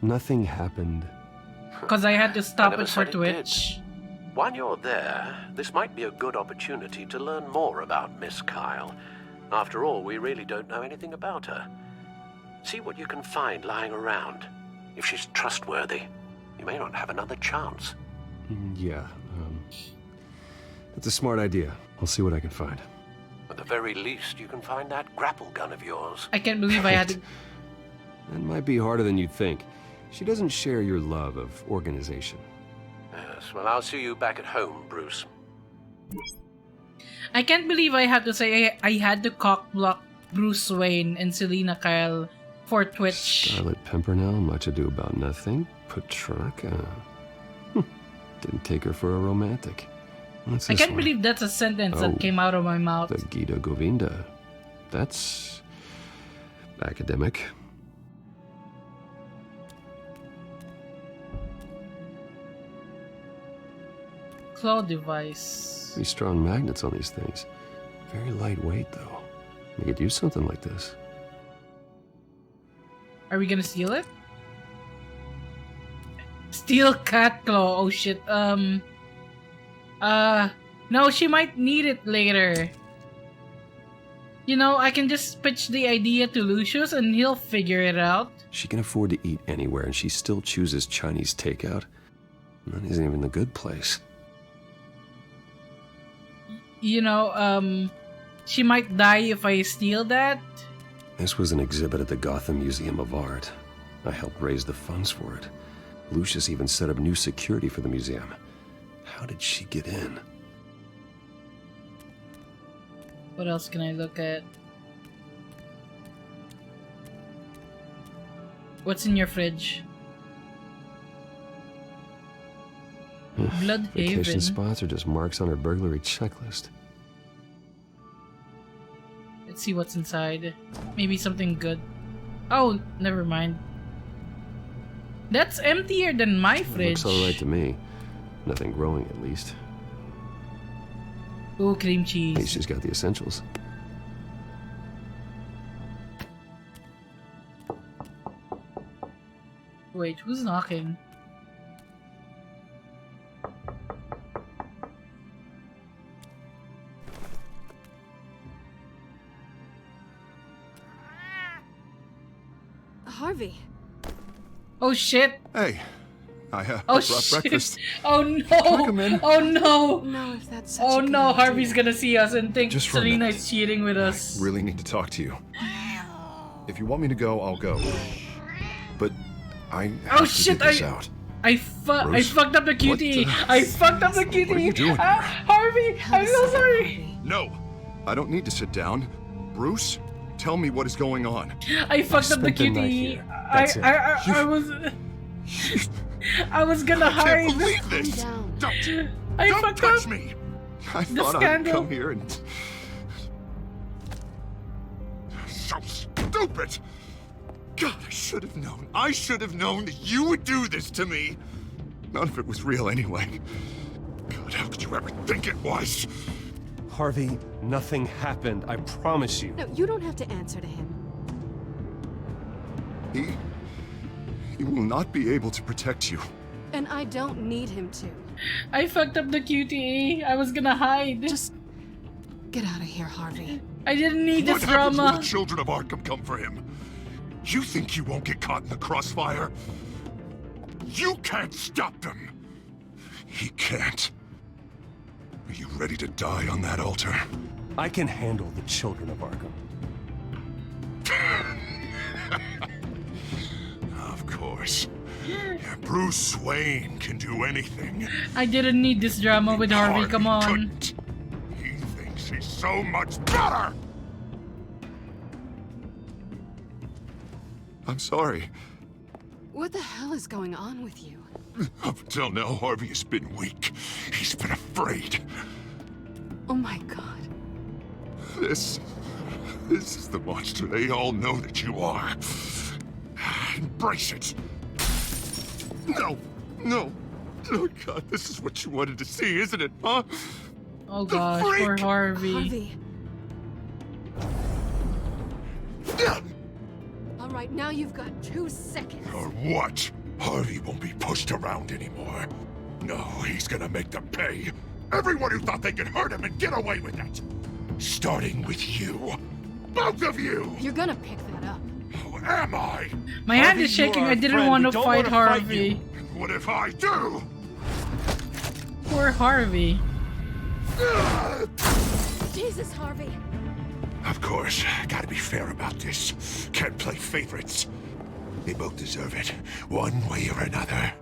Nothing happened. Because I had to stop never it for said it Twitch. did. While you're there, this might be a good opportunity to learn more about Miss Kyle. After all, we really don't know anything about her. See what you can find lying around. If she's trustworthy, you may not have another chance. Yeah, that's a smart idea. I'll see what I can find. At the very least, you can find that grapple gun of yours. I can't believe I had to... That might be harder than you'd think. She doesn't share your love of organization. Yes, well, I'll see you back at home, Bruce. I can't believe I had to say I had to cockblock Bruce Wayne and Selena Kyle for Twitch. Scarlet Pimpernel, much ado about nothing. Petrarca. Didn't take her for a romantic. What's I this can't one? believe that's a sentence Oh, that came out of my mouth. The Gita Govinda. That's academic. Claw device. Pretty strong magnets on these things. Very lightweight, though. We could use something like this. Are we gonna steal it? Steal cat claw. Oh shit. No, she might need it later. You know, I can just pitch the idea to Lucius and he'll figure it out. She can afford to eat anywhere, and she still chooses Chinese takeout. And that isn't even the good place. You know, she might die if I steal that. This was an exhibit at the Gotham Museum of Art. I helped raise the funds for it. Lucius even set up new security for the museum. How did she get in? What else can I look at? What's in your fridge? Blood Vacation Haven. spots are just marks on her burglary checklist. Let's see what's inside. Maybe something good. Oh, never mind. That's emptier than my fridge. Looks alright to me. Nothing growing, at least. Ooh, cream At least cheese. she's got the essentials. Wait, who's knocking? Harvey. Oh shit! Hey, I Oh brought shit! breakfast. Oh Can I come no! in? Oh no! No, if that's such Oh a good no! idea. Harvey's gonna see us and think Just for a Selena minute. is cheating with us. Really need to talk to you. If you want me to go, I'll go. But I have Oh to shit! get this out. I Bruce, fucked up the cutie. I fucked up the cutie. What are you doing? Harvey, I'm so sorry. No, I don't need to sit down. Bruce, tell me what is going on. I fucked up the spent the night cutie. here. That's it. I was gonna I can't hide. believe this. Calm Don't I don't fucked touch up. me. I The thought I'd scandal. come here and... So stupid! God, I should have known. I should have known that you would do this to me. None of it was real anyway. God, how could you ever think it was? Harvey, nothing happened. I promise you. No, you don't have to answer to him. He will not be able to protect you. And I don't need him to. I fucked up the QTE. I was gonna hide. Just get out of here, Harvey. I didn't need What this happens when drama. the children of Arkham come for him? You think you won't get caught in the crossfire? You can't stop them. He can't. Are you ready to die on that altar? I can handle the children of Arkham. Of course. Bruce Wayne can do anything. I didn't need this drama with Harvey. Come on. couldn't. He thinks he's so much better! I'm sorry. What the hell is going on with you? Up until now, Harvey has been weak. He's been afraid. Oh my god. This is the monster they all know that you are. Embrace it. No, no. Oh God, this is what you wanted to see, isn't it, huh? Oh gosh, poor Harvey. Harvey. All right, now you've got 2 seconds. Or what? Harvey won't be pushed around anymore. No, he's gonna make them pay. Everyone who thought they could hurt him and get away with it. Starting with you. Both of you! You're gonna pick that up. Who am I? My hand is shaking. I didn't want to fight Harvey. What if I do? Poor Harvey. Jesus, Harvey. Of course, gotta be fair about this. Can't play favorites. They both deserve it, one way or another.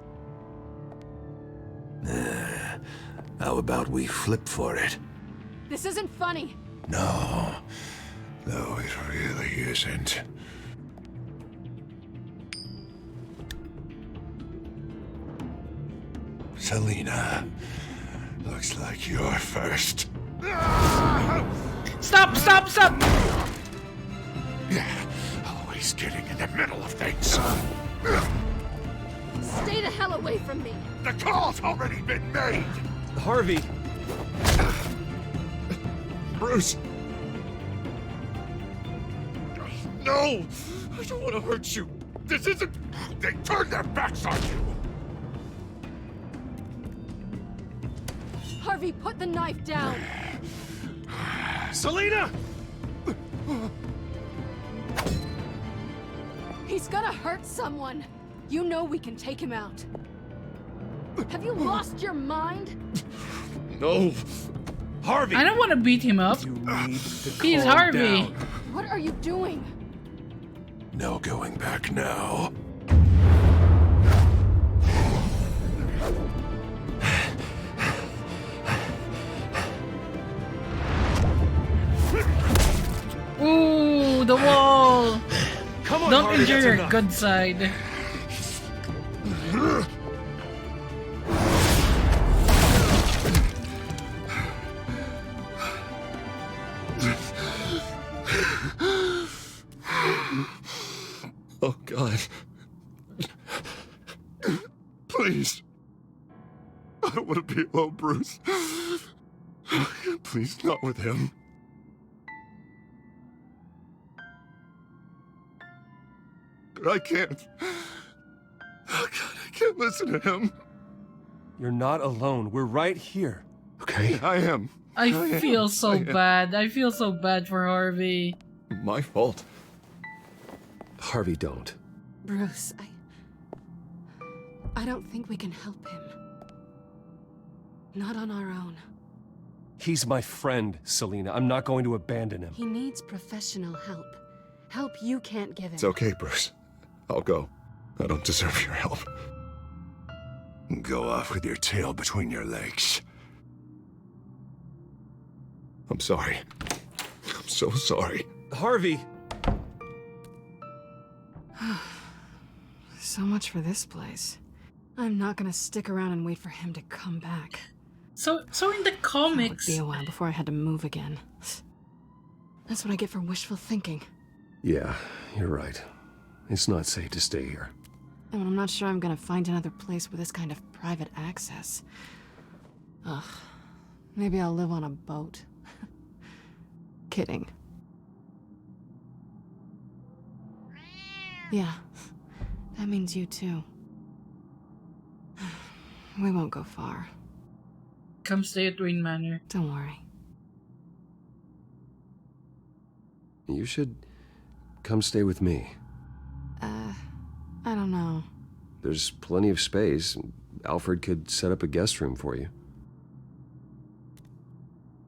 How about we flip for it? This isn't funny. No, it really isn't. Selina, looks like you're first. Stop! Stop! Stop! Yeah, always getting in the middle of things. Stay the hell away from me. The call's already been made. Harvey. Bruce. No, I don't want to hurt you. This isn't... They turned their backs on you. Harvey, put the knife down. Selina! He's gonna hurt someone. You know we can take him out. Have you lost your mind? No. Harvey! I don't want to beat him up. You need to He's calm Harvey. down. What are you doing? No going back now. Ooh, the wall. Come on, Don't Harvey, injure that's your enough. good side. Oh God. Please. I don't want to be alone, Bruce. Please, not with him. But I can't. Oh God, I can't listen to him. You're not alone. We're right here. Okay, I am. I feel am. so I am. bad. I feel so bad for Harvey. My fault. Harvey, don't. Bruce, I don't think we can help him. Not on our own. He's my friend, Selina. I'm not going to abandon him. He needs professional help. Help you can't give him. It's okay, Bruce. I'll go. I don't deserve your help. Go off with your tail between your legs. I'm sorry. I'm so sorry. Harvey! So much for this place. I'm not gonna stick around and wait for him to come back. So in the It would comics, be a while before I had to move again. That's what I get for wishful thinking. Yeah, you're right. It's not safe to stay here. And I'm not sure I'm gonna find another place with this kind of private access. Ugh. Maybe I'll live on a boat. Kidding. Yeah. That means you too. We won't go far. come stay at Wayne Manor. Don't worry. You should come stay with me. I don't know. There's plenty of space. Alfred could set up a guest room for you.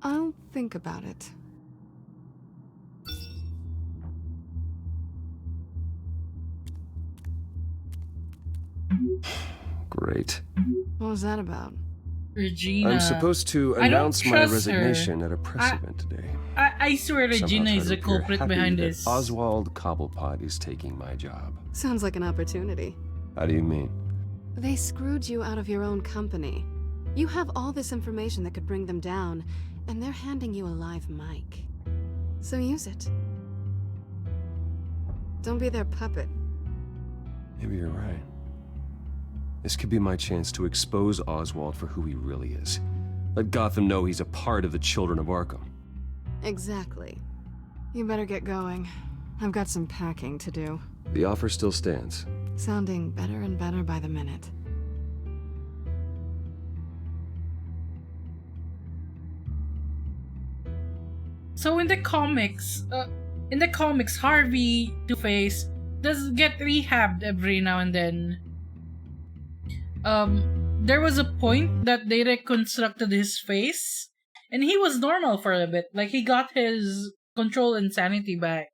I'll think about it. Great. What was that about? Regina. I'm supposed to I don't announce my trust resignation her. at a press event today. I swear Regina Somehow is try the to appear culprit happy behind that this. Oswald Cobblepot is taking my job. Sounds like an opportunity. How do you mean? They screwed you out of your own company. You have all this information that could bring them down, and they're handing you a live mic. So use it. Don't be their puppet. Maybe you're right. This could be my chance to expose Oswald for who he really is. Let Gotham know he's a part of the Children of Arkham. Exactly. You better get going. I've got some packing to do. The offer still stands. Sounding better and better by the minute. So in the comics, Harvey Two-Face does get rehabbed every now and then. There was a point that they reconstructed his face, and he was normal for a bit. Like, he got his control and sanity back.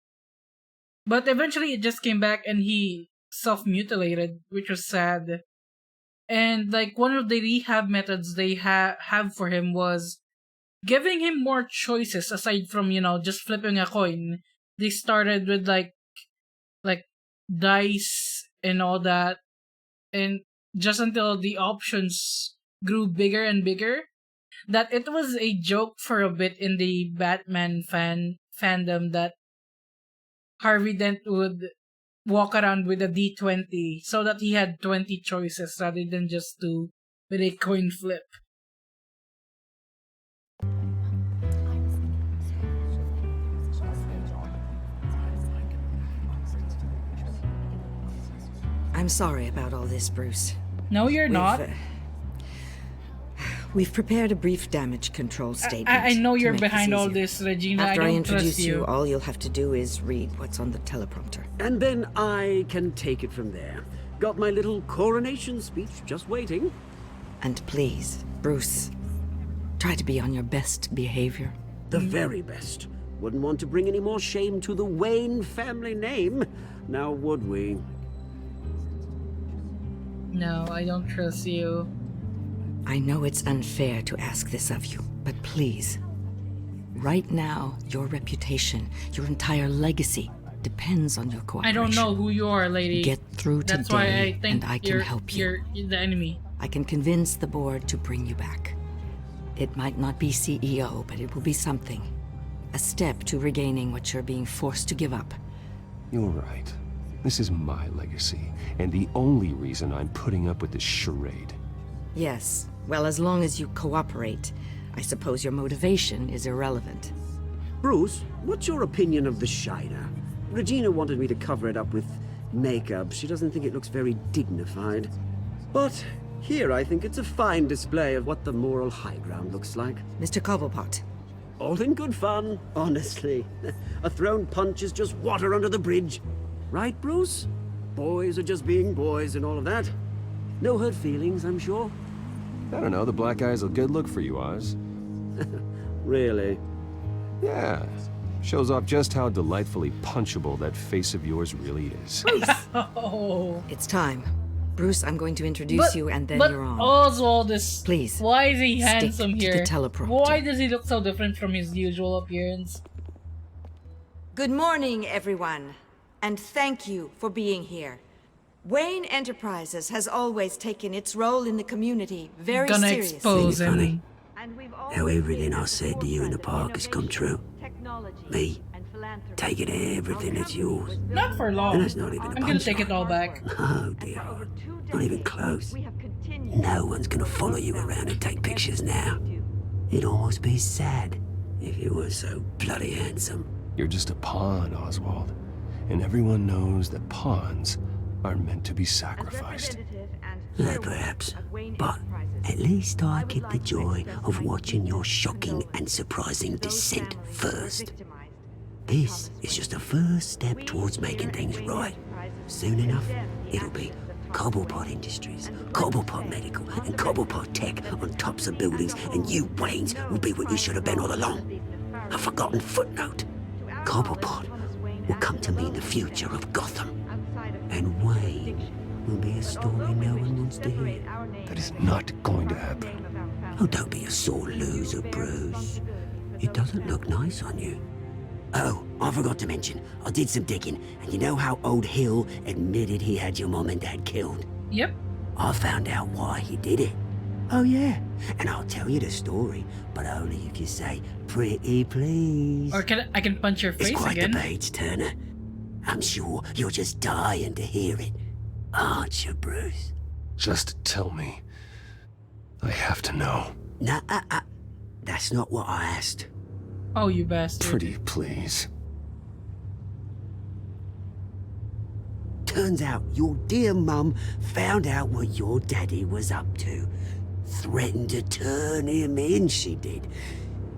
But eventually it just came back and he self-mutilated, which was sad. And, like, one of the rehab methods they have for him was giving him more choices aside from, just flipping a coin. They started with, like dice and all that. And just until the options grew bigger and bigger, that it was a joke for a bit in the Batman fandom that Harvey Dent would walk around with a D20 so that he had 20 choices rather than just two with a coin flip. I'm sorry about all this, Bruce. No, you're not. We've prepared a brief damage control statement. I know you're to make behind all easier. this, Regina. After I I don't introduce trust you, all you'll have to do is read what's on the teleprompter. And then I can take it from there. Got my little coronation speech just waiting. And please, Bruce, try to be on your best behavior. The very best. Wouldn't want to bring any more shame to the Wayne family name, now would we? No, I don't trust you. I know it's unfair to ask this of you, but please. Right now, your reputation, your entire legacy, depends on your cooperation. I don't know who you are, lady. Get through That's today, why I think and I can help you. You're the enemy. I can convince the board to bring you back. It might not be CEO, but it will be something. A step to regaining what you're being forced to give up. You're right. This is my legacy, and the only reason I'm putting up with this charade. Yes. Well, as long as you cooperate, I suppose your motivation is irrelevant. Bruce, what's your opinion of the Shiner? Regina wanted me to cover it up with makeup. She doesn't think it looks very dignified. But here I think it's a fine display of what the moral high ground looks like. Mr. Cobblepot. All in good fun, honestly. A thrown punch is just water under the bridge. Right, Bruce? Boys are just being boys and all of that. No hurt feelings, I'm sure. I don't know, the black eye's a good look for you, Oz. Really? Yeah. Shows off just how delightfully punchable that face of yours really is. Oh. It's time. Bruce, I'm going to introduce you and then you're on. Oswald is... Please. Why is he handsome stick to here? the teleprompter. Why does he look so different from his usual appearance? Good morning, everyone. And thank you for being here. Wayne Enterprises has always taken its role in the community very seriously. Expose him. Now everything I said to you in the park has come true. Me, taking everything that's yours. Not for long. And that's not even a I'm gonna take it all back. Oh dear, not even close. No one's gonna follow you around and take pictures now. It'd almost be sad if you were so bloody handsome. You're just a pawn, Oswald. And everyone knows that pawns are meant to be sacrificed. Perhaps. But at least I get the joy of watching your shocking and surprising descent first. This is just a first step towards making things right. Soon enough, it'll be Cobblepot Industries, Cobblepot Medical, and Cobblepot Tech on tops of buildings, and you, Waynes, will be what you should have been all along. A forgotten footnote. Cobblepot will come to mean the future of Gotham. And Wayne will be a story no one wants to hear. That is not going to happen. Oh, don't be a sore loser, Bruce. It doesn't look nice on you. Oh, I forgot to mention, I did some digging, and you know how old Hill admitted he had your mom and dad killed? Yep. I found out why he did it. Oh yeah, and I'll tell you the story, but only if you say, "Pretty please." Or I can punch your face It's quite again. the page turner. I'm sure you're just dying to hear it, aren't you, Bruce? Just tell me. I have to know. Nah, that's not what I asked. Oh, you bastard. Pretty please. Turns out your dear mum found out what your daddy was up to. Threatened to turn him in, she did.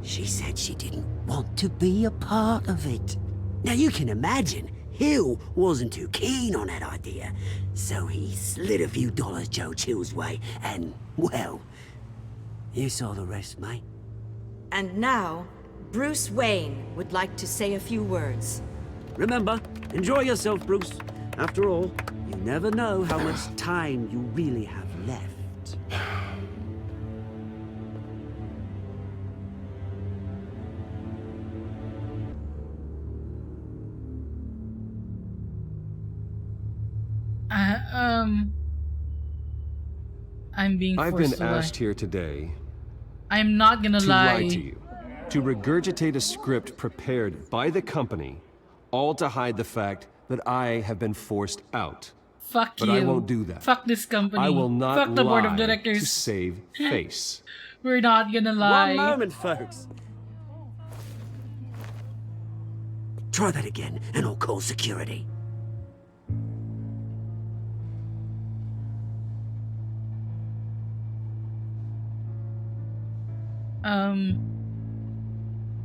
She said she didn't want to be a part of it. Now you can imagine, Hill wasn't too keen on that idea. So he slid a few dollars Joe Chill's way, and, well, you saw the rest, mate. And now, Bruce Wayne would like to say a few words. Remember, enjoy yourself, Bruce. After all, you never know how much time you really have left. I'm being forced I've been to lie. asked here today I'm not gonna to lie. lie to you, to regurgitate a script prepared by the company, all to hide the fact that I have been forced out. Fuck but you. I won't do that. Fuck this company. I will not Fuck the board of lie directors. to save face. We're not gonna lie. One moment, folks. Try that again, and I'll call security.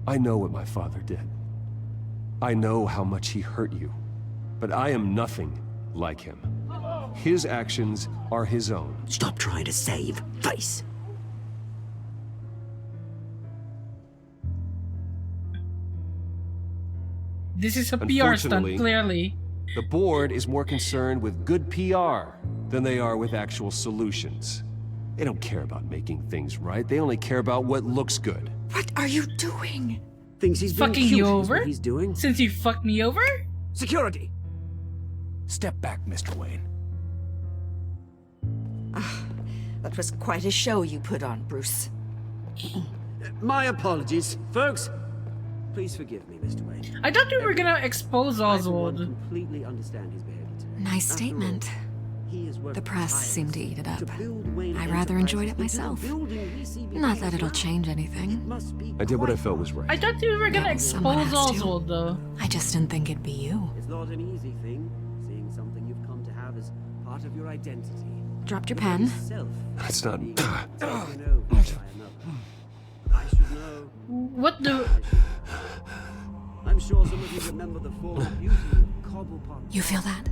I know what my father did. I know how much he hurt you. But I am nothing like him. His actions are his own. Stop trying to save face. This is a PR stunt, Unfortunately, clearly. The board is more concerned with good PR than they are with actual solutions. They don't care about making things right. They only care about what looks good. What are you doing? Thinks he's being Fucking cute you is over? what he's doing. Since you fucked me over? Security! Step back, Mr. Wayne. That was quite a show you put on, Bruce. My apologies, folks. Please forgive me, Mr. Wayne. I thought you were gonna expose Oswald. I completely understand his behavior today. Nice statement. The press seemed to eat it up. I rather enjoyed it myself. Not that it'll change anything. I did what I felt was right. I thought you were gonna Someone expose has to. Oswald, though. I just didn't think it'd be you. It's not an easy thing, seeing something you've come to have as part of your identity. Dropped your pen. That's not... What the... I'm sure some of you remember the former beauty of Cobblepot. You feel that?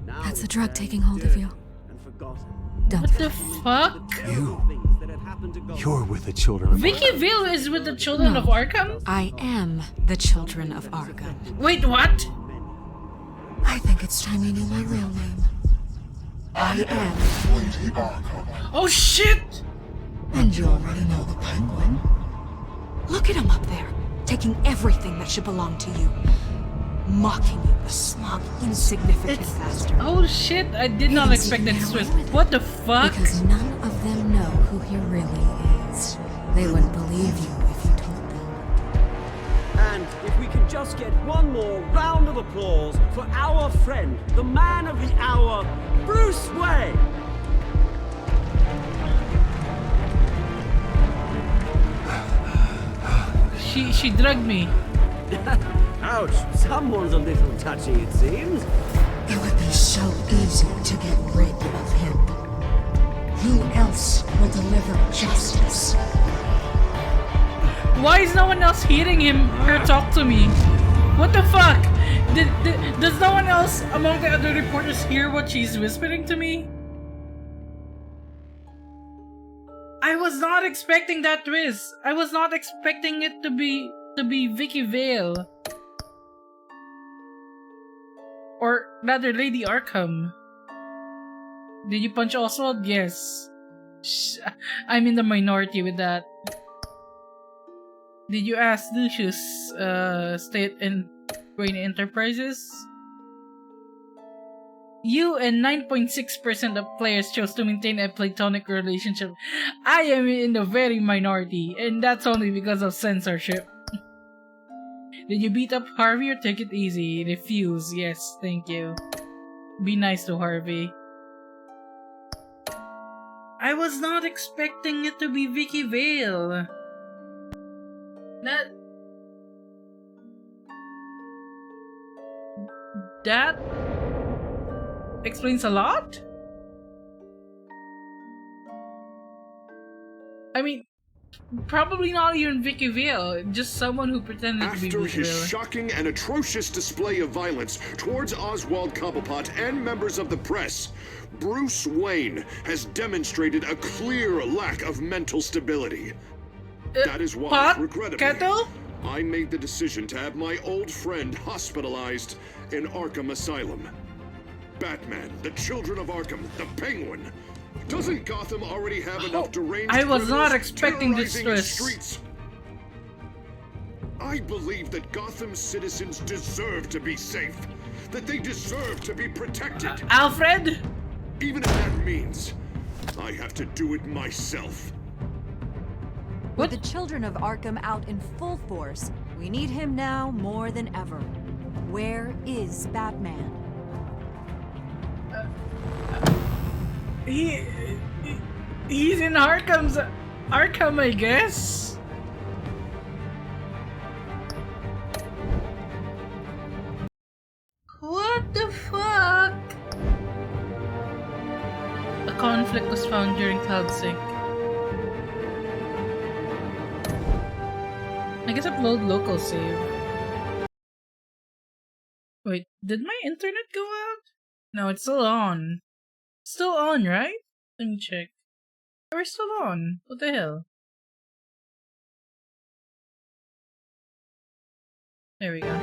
That's the drug taking hold of you. Don't What the fuck? You're with the children of Vicky Vale is with the Children of Arkham? I am the Children of Arkham. Wait, what? I think it's time you knew my real name. I am. Oh shit! And you already know the Penguin. Look at him up there, taking everything that should belong to you. Mocking you, a smug, insignificant bastard. Oh shit, I did not expect that twist. What the fuck? Because none of them know who he really is. They wouldn't believe you if you told them. And if we can just get one more round of applause for our friend, the man of the hour, Bruce Wayne! She drugged me. Ouch, someone's a little touchy, it seems. It would be so easy to get rid of him. Who else will deliver justice? Why is no one else hearing her talk to me? What the fuck? Does no one else among the other reporters hear what she's whispering to me? I was not expecting that twist. I was not expecting it to be Vicky Vale. Or rather, Lady Arkham. Did you punch Oswald? Yes. I'm in the minority with that. Did you ask Lucius, State and Wayne Enterprises? You and 9.6% of players chose to maintain a platonic relationship. I am in the very minority, and that's only because of censorship. Did you beat up Harvey or take it easy? Refuse. Yes, thank you. Be nice to Harvey. I was not expecting it to be Vicky Vale. That explains a lot? I mean, probably not even Vicky Vale, just someone who pretended to be Vicky After his Vale. shocking and atrocious display of violence towards Oswald Cobblepot and members of the press, Bruce Wayne has demonstrated a clear lack of mental stability. That is why, regrettably, I made the decision to have my old friend hospitalized in Arkham Asylum. Batman, the Children of Arkham, the Penguin. Doesn't Gotham already have enough deranged I was not criminals expecting this terrorizing its twist. streets? I believe that Gotham's citizens deserve to be safe. That they deserve to be protected. Alfred? Even if that means I have to do it myself. With the Children of Arkham out in full force, we need him now more than ever. Where is Batman? He's in Arkham, I guess. What the fuck? A conflict was found during cloud sync. I guess upload local save. Wait, did my internet go out? No, it's still on. Still on, right? Let me check. We're still on. What the hell? There we go.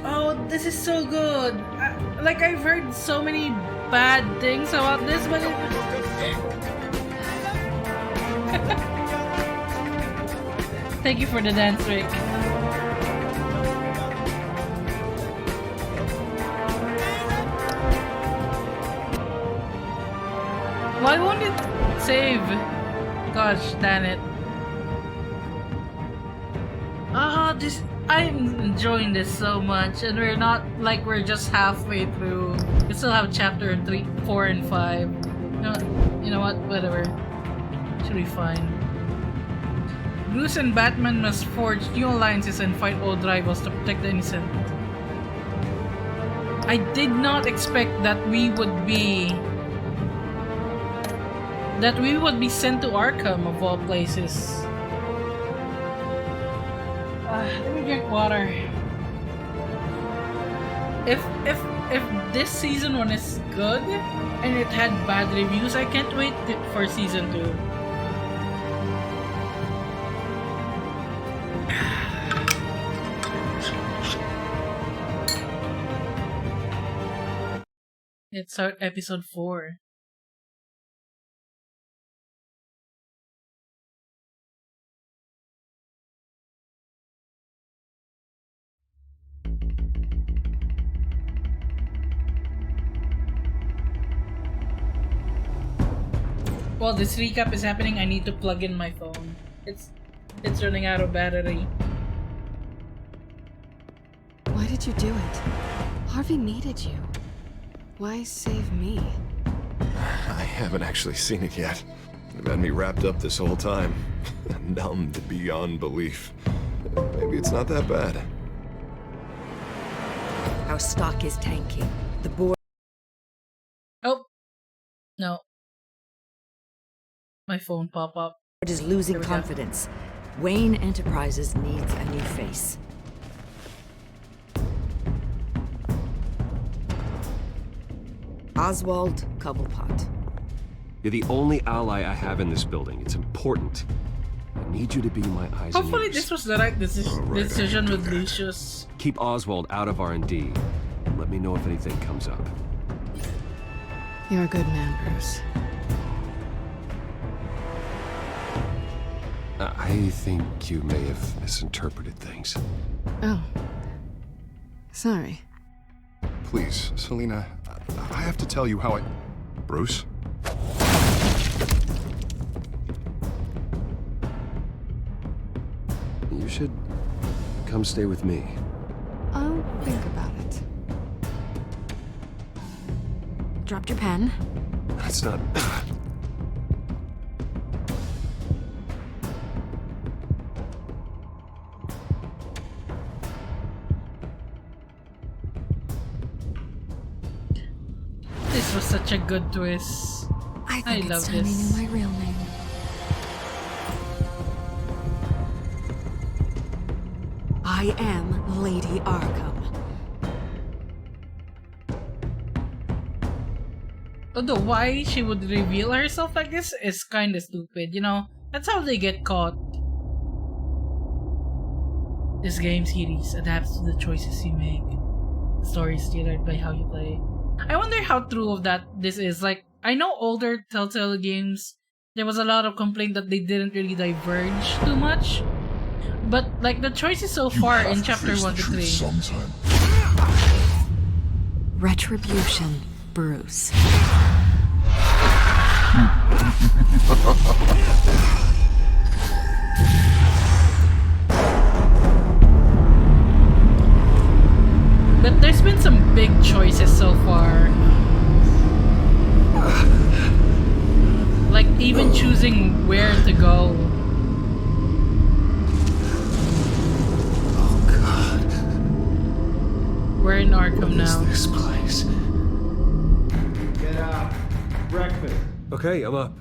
Oh, this is so good. Like, I've heard so many bad things about this, but thank you for the dance, Rick. Why won't it save? Gosh, damn it. I'm enjoying this so much, and we're not like we're just halfway through. We still have chapter 3, 4, and 5. You know what? Whatever. Should be fine. Bruce and Batman must forge new alliances and fight old rivals to protect the innocent. I did not expect that we would be sent to Arkham of all places. Let me drink water. If this season 1 is good and it had bad reviews, I can't wait for season 2. Let's start episode 4. While this recap is happening, I need to plug in my phone. It's running out of battery. Why did you do it? Harvey needed you. Why save me? I haven't actually seen it yet. They've had me wrapped up this whole time. Numbed beyond belief. Maybe it's not that bad. Our stock is tanking. The board... Oh. No. My phone pop up. Is losing confidence. Wayne Enterprises needs a new face. Oswald Cobblepot. You're the only ally I have in this building. It's important. I need you to be my eyes and Hopefully ears. this was the right decision with Lucius. Keep Oswald out of R&D. Let me know if anything comes up. You're a good man, Bruce. I think you may have misinterpreted things. Oh. Sorry. Please, Selina, I have to tell you how I... Bruce? You should come stay with me. I'll think about it. Dropped your pen. That's not... This was such a good twist. I think love it's time this. I knew my real name. I am Lady Arkham. Although why she would reveal herself like this is kinda stupid, you know? That's how they get caught. This game series adapts to the choices you make. The story is tailored by how you play. I wonder how true of that this is. Like, I know older Telltale games, there was a lot of complaint that they didn't really diverge too much. But, like, the choices so far in chapter 1 to 3. Sometime. Retribution, Bruce. But there's been some big choices so far. Like, even choosing where to go. Oh, God. We're in Arkham now. What is this place? Get up. Breakfast. Okay, I'm up.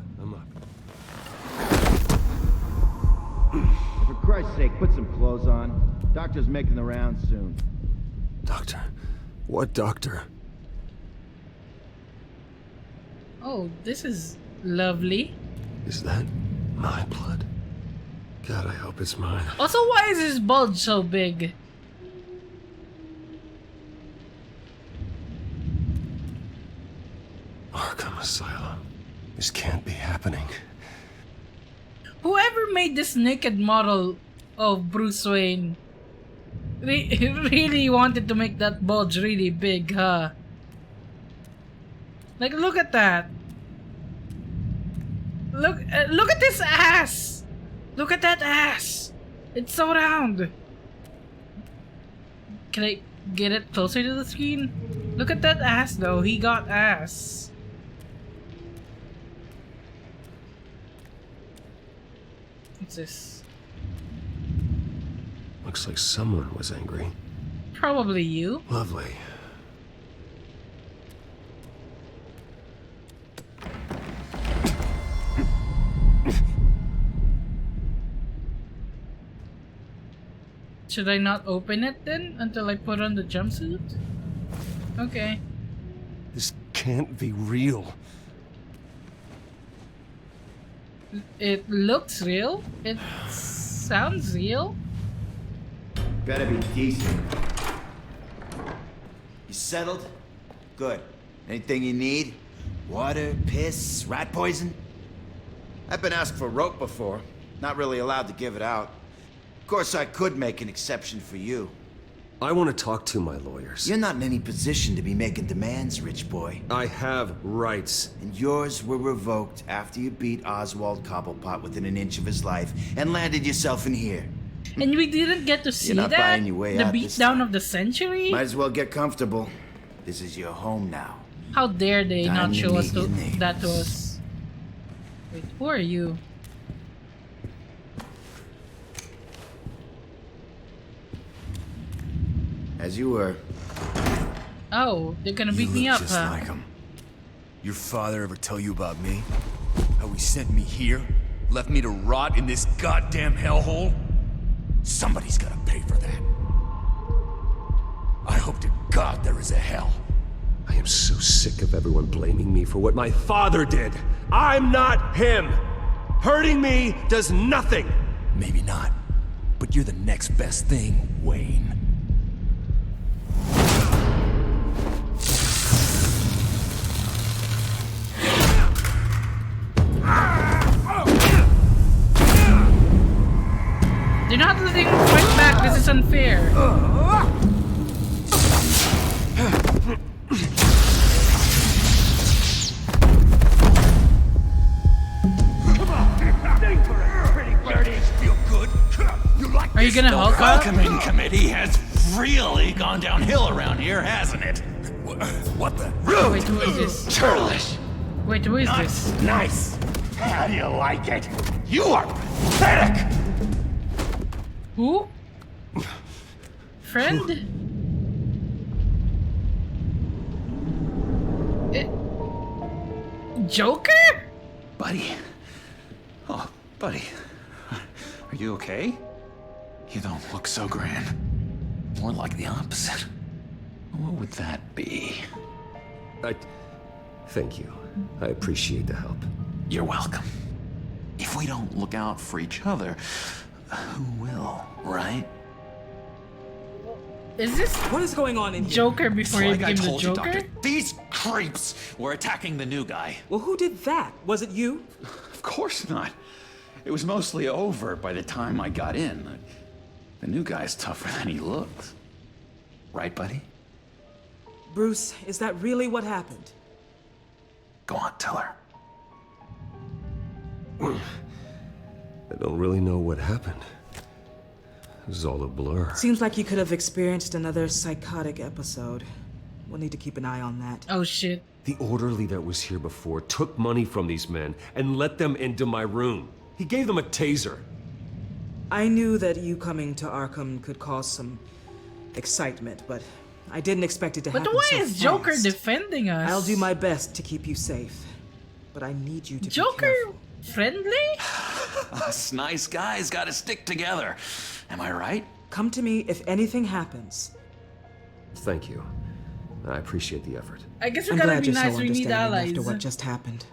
For Christ's sake, put some clothes on. Doctor's making the rounds soon. Doctor? What doctor? Oh, this is lovely. Is that my blood? God, I hope it's mine. Also, why is his bulge so big? Arkham Asylum. This can't be happening. Whoever made this naked model of Bruce Wayne really wanted to make that bulge really big, huh? Like, look at that. Look at this ass. Look at that ass. It's so round. Can I get it closer to the screen? Look at that ass, though. He got ass. What's this? Looks like someone was angry. Probably you. Lovely. Should I not open it then until I put on the jumpsuit? Okay. This can't be real. It looks real. It sounds real. Better be decent. You settled? Good. Anything you need? Water, piss, rat poison? I've been asked for rope before. Not really allowed to give it out. Of course, I could make an exception for you. I want to talk to my lawyers. You're not in any position to be making demands, rich boy. I have rights. And yours were revoked after you beat Oswald Cobblepot within an inch of his life and landed yourself in here. And we didn't get to see You're not that? buying your way The out this beatdown of the century? Might as well get comfortable. This is your home now. How dare they Time not to show us meet your neighbors. that to us? Wait, who are you? As you were. Oh, they're gonna beat me up, just huh? like him. Your father ever tell you about me? How he sent me here? Left me to rot in this goddamn hellhole? Somebody's gotta pay for that. I hope to God there is a hell. I am so sick of everyone blaming me for what my father did. I'm not him. Hurting me does nothing. Maybe not, but you're the next best thing, Wayne. They're not letting me fight back. This is unfair. Are you gonna help out? Welcoming committee has really gone downhill around here, hasn't it? What the? Wait, who is this? Churlish. Wait, who is this? Nice. How do you like it? You are pathetic. Who? Friend? Joker? Buddy. Oh, buddy. Are you okay? You don't look so grand. More like the opposite. What would that be? Thank you. I appreciate the help. You're welcome. If we don't look out for each other, who will, right? Is this what is going on in here? Joker before he Like I became the told you, Joker? Doctor, these creeps were attacking the new guy. Well, who did that? Was it you? Of course not. It was mostly over by the time I got in. The new guy's tougher than he looks. Right, buddy? Bruce, is that really what happened? Go on, tell her. I don't really know what happened. This is all a blur. Seems like you could have experienced another psychotic episode. We'll need to keep an eye on that. Oh shit. The orderly that was here before took money from these men and let them into my room. He gave them a taser. I knew that you coming to Arkham could cause some excitement, but I didn't expect it to happen But why so is Joker fast. defending us? I'll do my best to keep you safe, but I need you to Joker be careful. friendly? Us nice guys gotta stick together. Am I right? Come to me if anything happens. Thank you. I appreciate the effort. I guess we I'm gotta glad be you're nice, so we need understanding allies. after what just happened.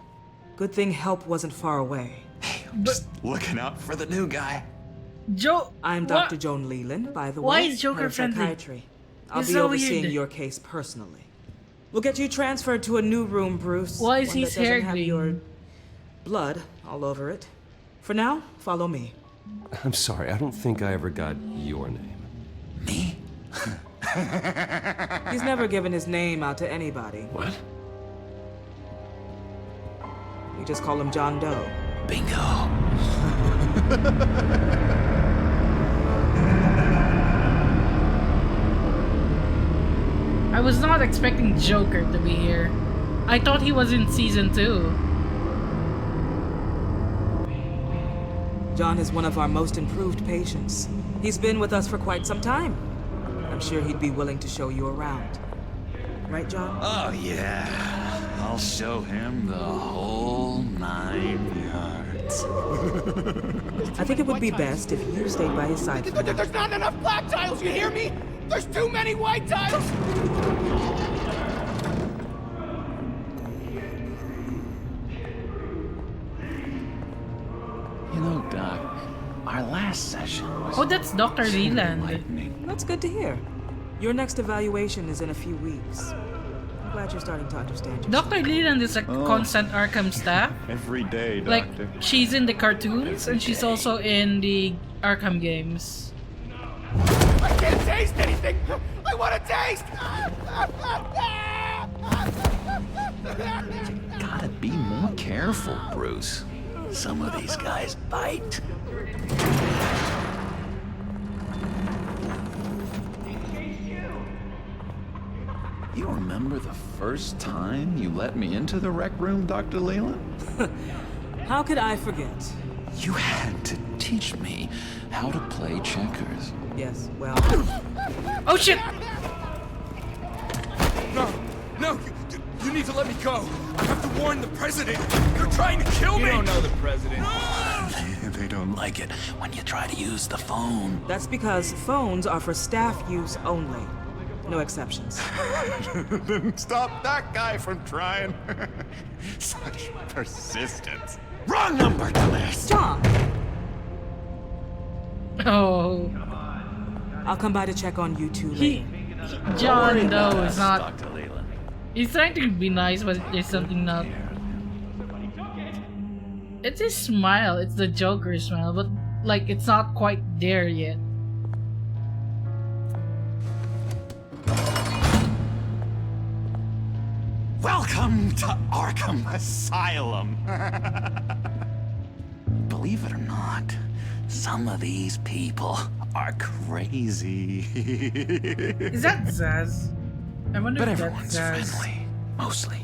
Good thing help wasn't far away. Just looking out for the new guy. I'm Dr. Joan Leland, by the way. Why is Joker head of friendly? psychiatry. I'll It's be so overseeing weird. your case personally. We'll get you transferred to a new room, Bruce. Why is one his that doesn't hair have green? your blood all over it. For now, follow me. I'm sorry, I don't think I ever got your name. Me? He's never given his name out to anybody. What? We just call him John Doe. Bingo. I was not expecting Joker to be here. I thought he was in season 2. John is one of our most improved patients. He's been with us for quite some time. I'm sure he'd be willing to show you around. Right, John? Oh, yeah. I'll show him the whole 9 yards. I think it would be best if you stayed by his side for now. There's not enough black tiles, you hear me? There's too many white tiles! You know, Doc, our last session was... Oh, that's Dr. Leland. That's good to hear. Your next evaluation is in a few weeks. I'm glad you're starting to understand yourself. Dr. Leland is a constant Arkham staff. Every day, Like, Doctor. she's in the cartoons and she's also in the Arkham games. I can't taste anything! I want to taste! Gotta be more careful, Bruce. Some of these guys bite. You remember the first time you let me into the rec room, Dr. Leland? How could I forget? You had to teach me how to play checkers. Yes, well... Oh shit! No, you need to let me go. I have to warn the president. They're trying to kill me. You don't know the president. They don't like it when you try to use the phone. That's because phones are for staff use only. No exceptions. Didn't stop that guy from trying. Such persistence. Wrong number to this. John! Oh. I'll come by to check on you two later. John, though, is not... He's trying to be nice, but there's something not... It's his smile, it's the Joker smile, but, like, it's not quite there yet. Welcome to Arkham Asylum. Believe it or not, some of these people are crazy. Is that Zaz? I wonder but if everyone's that's Zaz. friendly, mostly.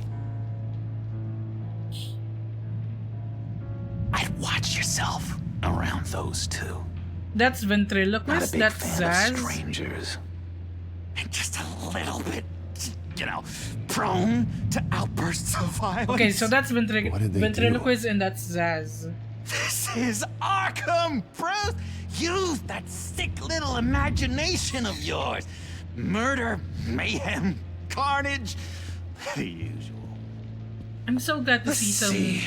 I'd watch yourself around those two. That's ventriloquist, Not a big that's fan of Zaz. strangers. And just a little bit, you know, prone to outbursts of violence. Okay, so that's ventriloquist do? and that's Zaz. This is Arkham, Bruce! Use that sick little imagination of yours. Murder, mayhem, carnage, the usual. I'm so glad to see some... See,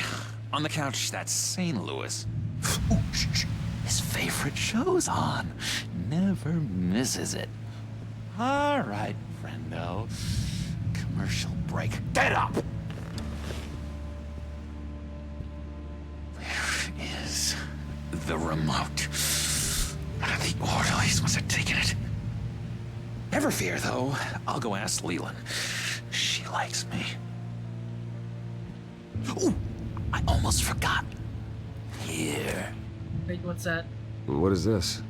on the couch, that's St. Louis. Ooh, shh. His favorite show's on. Never misses it. All right, friendo. Commercial break. Get up! Where is the remote? The orderlies must have taken it. Never fear, though. I'll go ask Leland. She likes me. Ooh, I almost forgot. Here. Wait, what's that? What is this?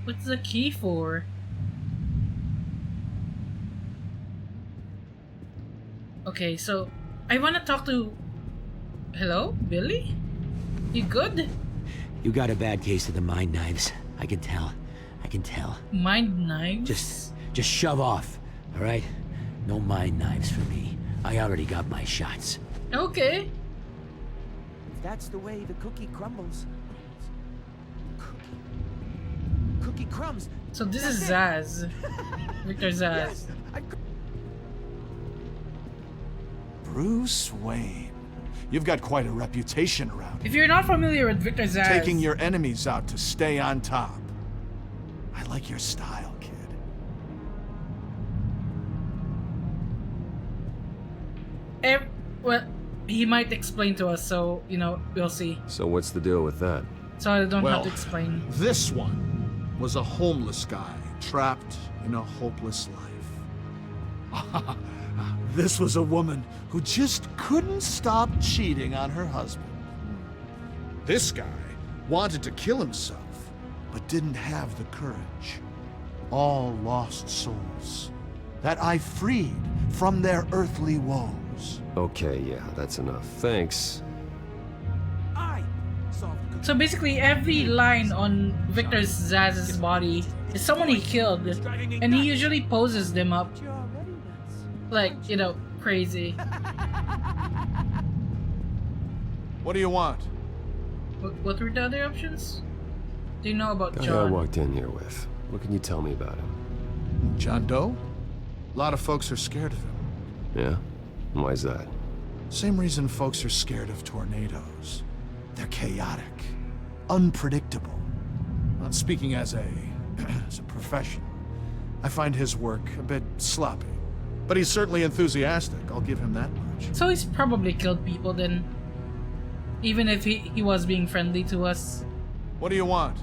What's the key for? Okay, so I want to talk to... Hello? Billy? You good? You got a bad case of the mind knives. I can tell. I can tell. Mind knives? Just shove off, all right? No mind knives for me. I already got my shots. Okay. If that's the way the cookie crumbles. Cookie crumbs. So this is Zaz. Victor Zaz. Bruce Wayne. You've got quite a reputation around here. If you're not familiar with Victor Zaz... Taking your enemies out to stay on top. I like your style, kid. Well, he might explain to us, so, you know, we'll see. So what's the deal with that? So I don't Well, have to explain. This one was a homeless guy trapped in a hopeless life. This was a woman who just couldn't stop cheating on her husband. This guy wanted to kill himself, but didn't have the courage. All lost souls that I freed from their earthly woes. Okay, yeah, that's enough. Thanks. So basically, every line on Victor Zaz's body is someone he killed, and he usually poses them up. Like, you know, crazy. What do you want? What were the other options? Do you know about Guy I John? walked in here with. What can you tell me about him? John Doe? A lot of folks are scared of him. Yeah? Why's that? Same reason folks are scared of tornadoes. They're chaotic, unpredictable. Not speaking as a professional, I find his work a bit sloppy. But he's certainly enthusiastic, I'll give him that much. So he's probably killed people then. Even if he was being friendly to us. What do you want?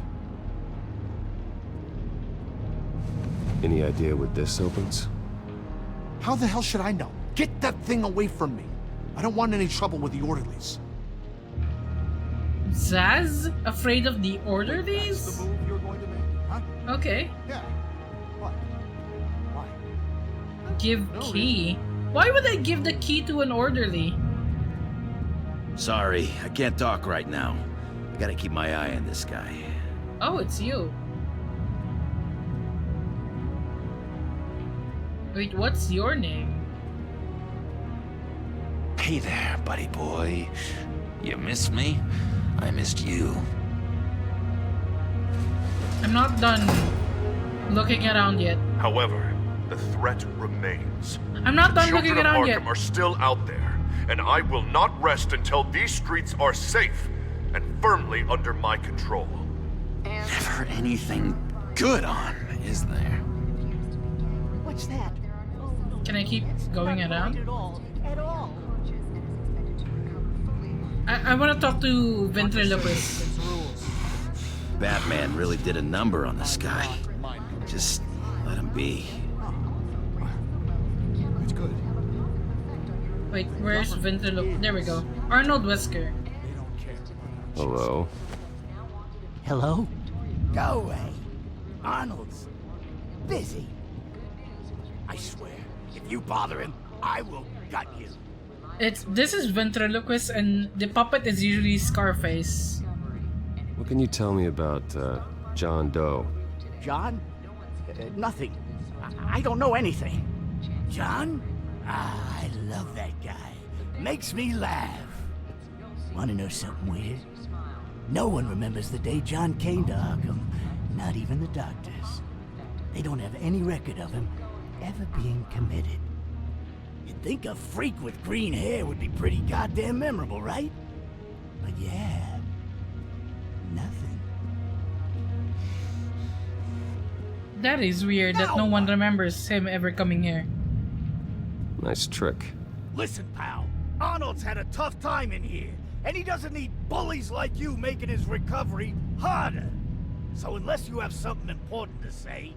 Any idea what this opens? How the hell should I know? Get that thing away from me. I don't want any trouble with the orderlies. Zaz? Afraid of the orderlies? That's the move you're going to make, huh? Okay. Yeah. What? Why? Give key? Why would I give the key to an orderly? Sorry, I can't talk right now. I gotta keep my eye on this guy. Oh, it's you. Wait, what's your name? Hey there, buddy boy. You missed me? I missed you. I'm not done looking around yet. However, the threat remains. I'm not done Children looking of around Arkham yet. are still out there, and I will not rest until these streets are safe and firmly under my control. Never anything good on, is there? What's that? Can I keep going around? At all. I want to talk to Ventriloquist. Batman really did a number on this guy. Just let him be. It's good. Wait, where's Ventriloquist? There we go. Arnold Wesker. Hello? Hello? Go away. Arnold's busy. I swear, if you bother him, I will gut you. This is Ventriloquist, and the puppet is usually Scarface. What can you tell me about, John Doe? John? Nothing. I don't know anything. John? I love that guy. Makes me laugh. Wanna know something weird? No one remembers the day John came to Arkham. Not even the doctors. They don't have any record of him ever being committed. You'd think a freak with green hair would be pretty goddamn memorable, right? But yeah, nothing. That is weird that no one remembers him ever coming here. Nice trick. Listen, pal. Arnold's had a tough time in here, and he doesn't need bullies like you making his recovery harder. So unless you have something important to say,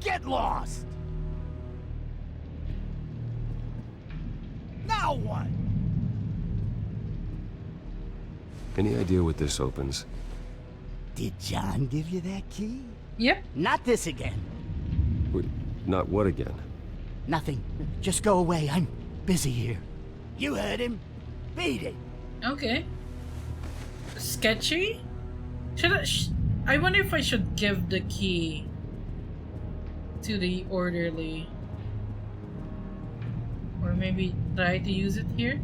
get lost. Now what? Any idea what this opens? Did John give you that key? Yep. Not this again. Wait, not what again? Nothing. Just go away. I'm busy here. You heard him. Beat it. Okay. Sketchy? I wonder if I should give the key to the orderly. Or maybe try to use it here?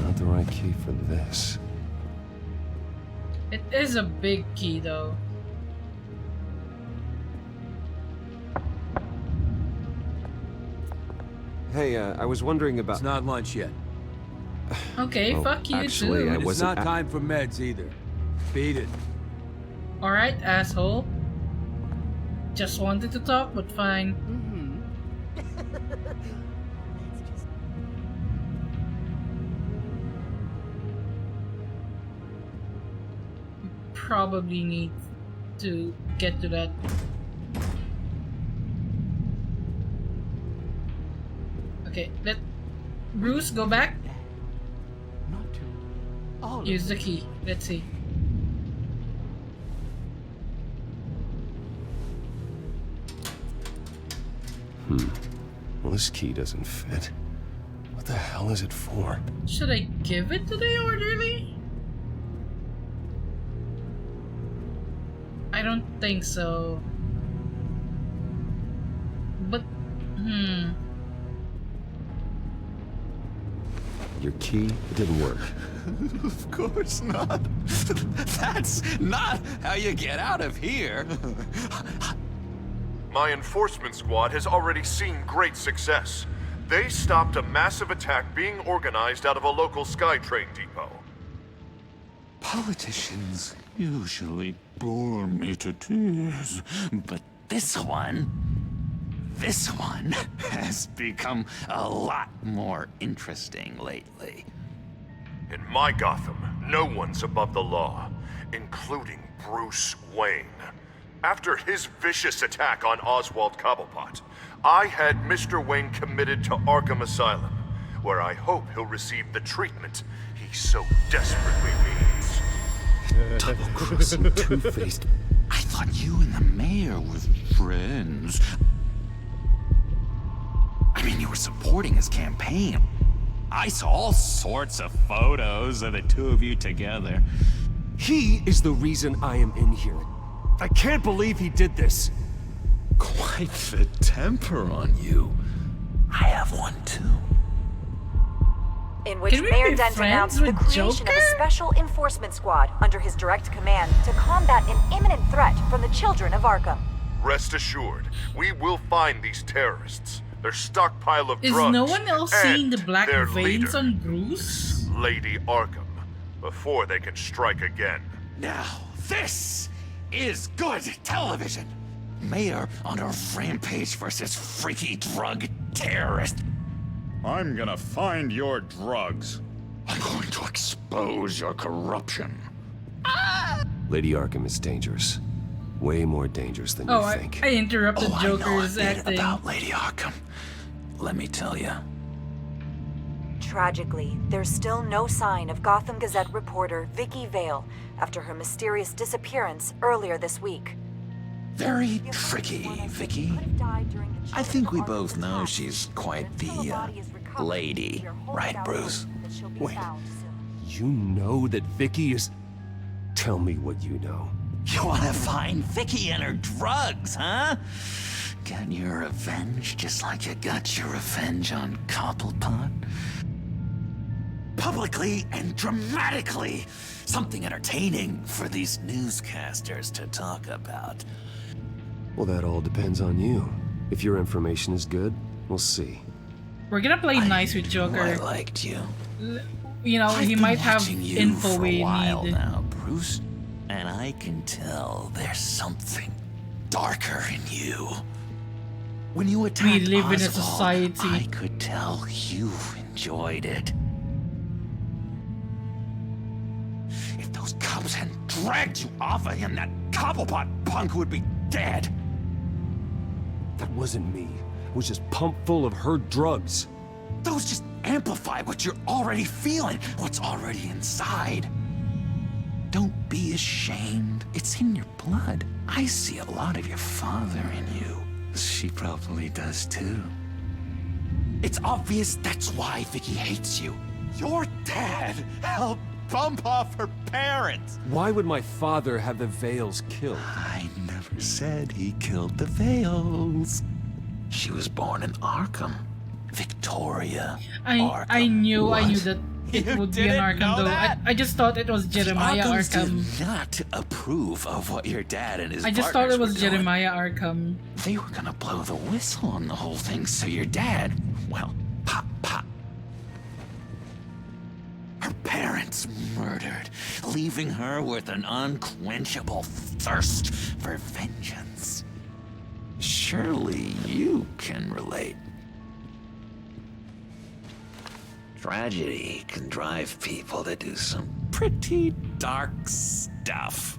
Not the right key for this. It is a big key though. Hey, I was wondering about... It's not lunch yet. Okay, Oh, fuck you actually, too. I It's wasn't not time for meds either. Beat it. Alright, asshole. Just wanted to talk, but fine. Probably need to get to that. Okay, let Bruce go back. Use the key. Let's see. Well, this key doesn't fit. What the hell is it for? Should I give it to the orderly? I don't think so. But, Your key didn't work. Of course not. That's not how you get out of here. My enforcement squad has already seen great success. They stopped a massive attack being organized out of a local SkyTrain depot. Politicians usually bore me to tears, but this one, This one has become a lot more interesting lately. In my Gotham, no one's above the law, including Bruce Wayne. After his vicious attack on Oswald Cobblepot, I had Mr. Wayne committed to Arkham Asylum, where I hope he'll receive the treatment he so desperately needs. Double-crossing two-faced. I thought you and the mayor were friends. I mean, you were supporting his campaign. I saw all sorts of photos of the two of you together. He is the reason I am in here. I can't believe he did this. Quite the temper on you. I have one too. In which Can we Mayor be Dent friends announced the with creation of a Joker? special enforcement squad under his direct command to combat an imminent threat from the children of Arkham. Rest assured, we will find these terrorists, their stockpile of Is drugs, no one else seeing the black their veins leader, on Bruce? Lady Arkham, before they can strike again. Now, this is good television. Mayor on a rampage versus freaky drug terrorist. I'm gonna find your drugs. I'm going to expose your corruption. Lady Arkham is dangerous. Way more dangerous than you think. I interrupted I know Joker's a bit acting. about Lady Arkham. Let me tell you. Tragically, there's still no sign of Gotham Gazette reporter Vicky Vale after her mysterious disappearance earlier this week. Very tricky, Vicky. I think we both know she's quite the lady, right, Bruce? Wait, you know that Vicky is... Tell me what you know. You want to find Vicky and her drugs, huh? Get your revenge just like you got your revenge on Cobblepot? Publicly and dramatically. Something entertaining for these newscasters to talk about. Well, that all depends on you. If your information is good, we'll see. We're gonna play nice with Joker. I liked you. You know, he might have You info for we a while need. now, Bruce, and I can tell there's something darker in you. When you attacked We live in a Oswald, society. I could tell you enjoyed it. If those cops hadn't dragged you off of him, that Cobblepot punk would be dead. That wasn't me. It was just pumped full of her drugs. Those just amplify what you're already feeling, what's already inside. Don't be ashamed. It's in your blood. I see a lot of your father in you. She probably does too. It's obvious that's why Vicky hates you. Your dad helped bump off her parents. Why would my father have the Vales killed? I never said he killed the Vales. She was born in Arkham. Victoria. I knew that it You would be an didn't Arkham know though. that? I just thought it was Jeremiah Arkhams Arkham. did not approve of what your dad and his I just thought partners it was were doing. Jeremiah Arkham. They were gonna blow the whistle on the whole thing, so your dad, well, pop, pop. Her parents murdered, leaving her with an unquenchable thirst for vengeance. Surely you can relate. Tragedy can drive people to do some pretty dark stuff.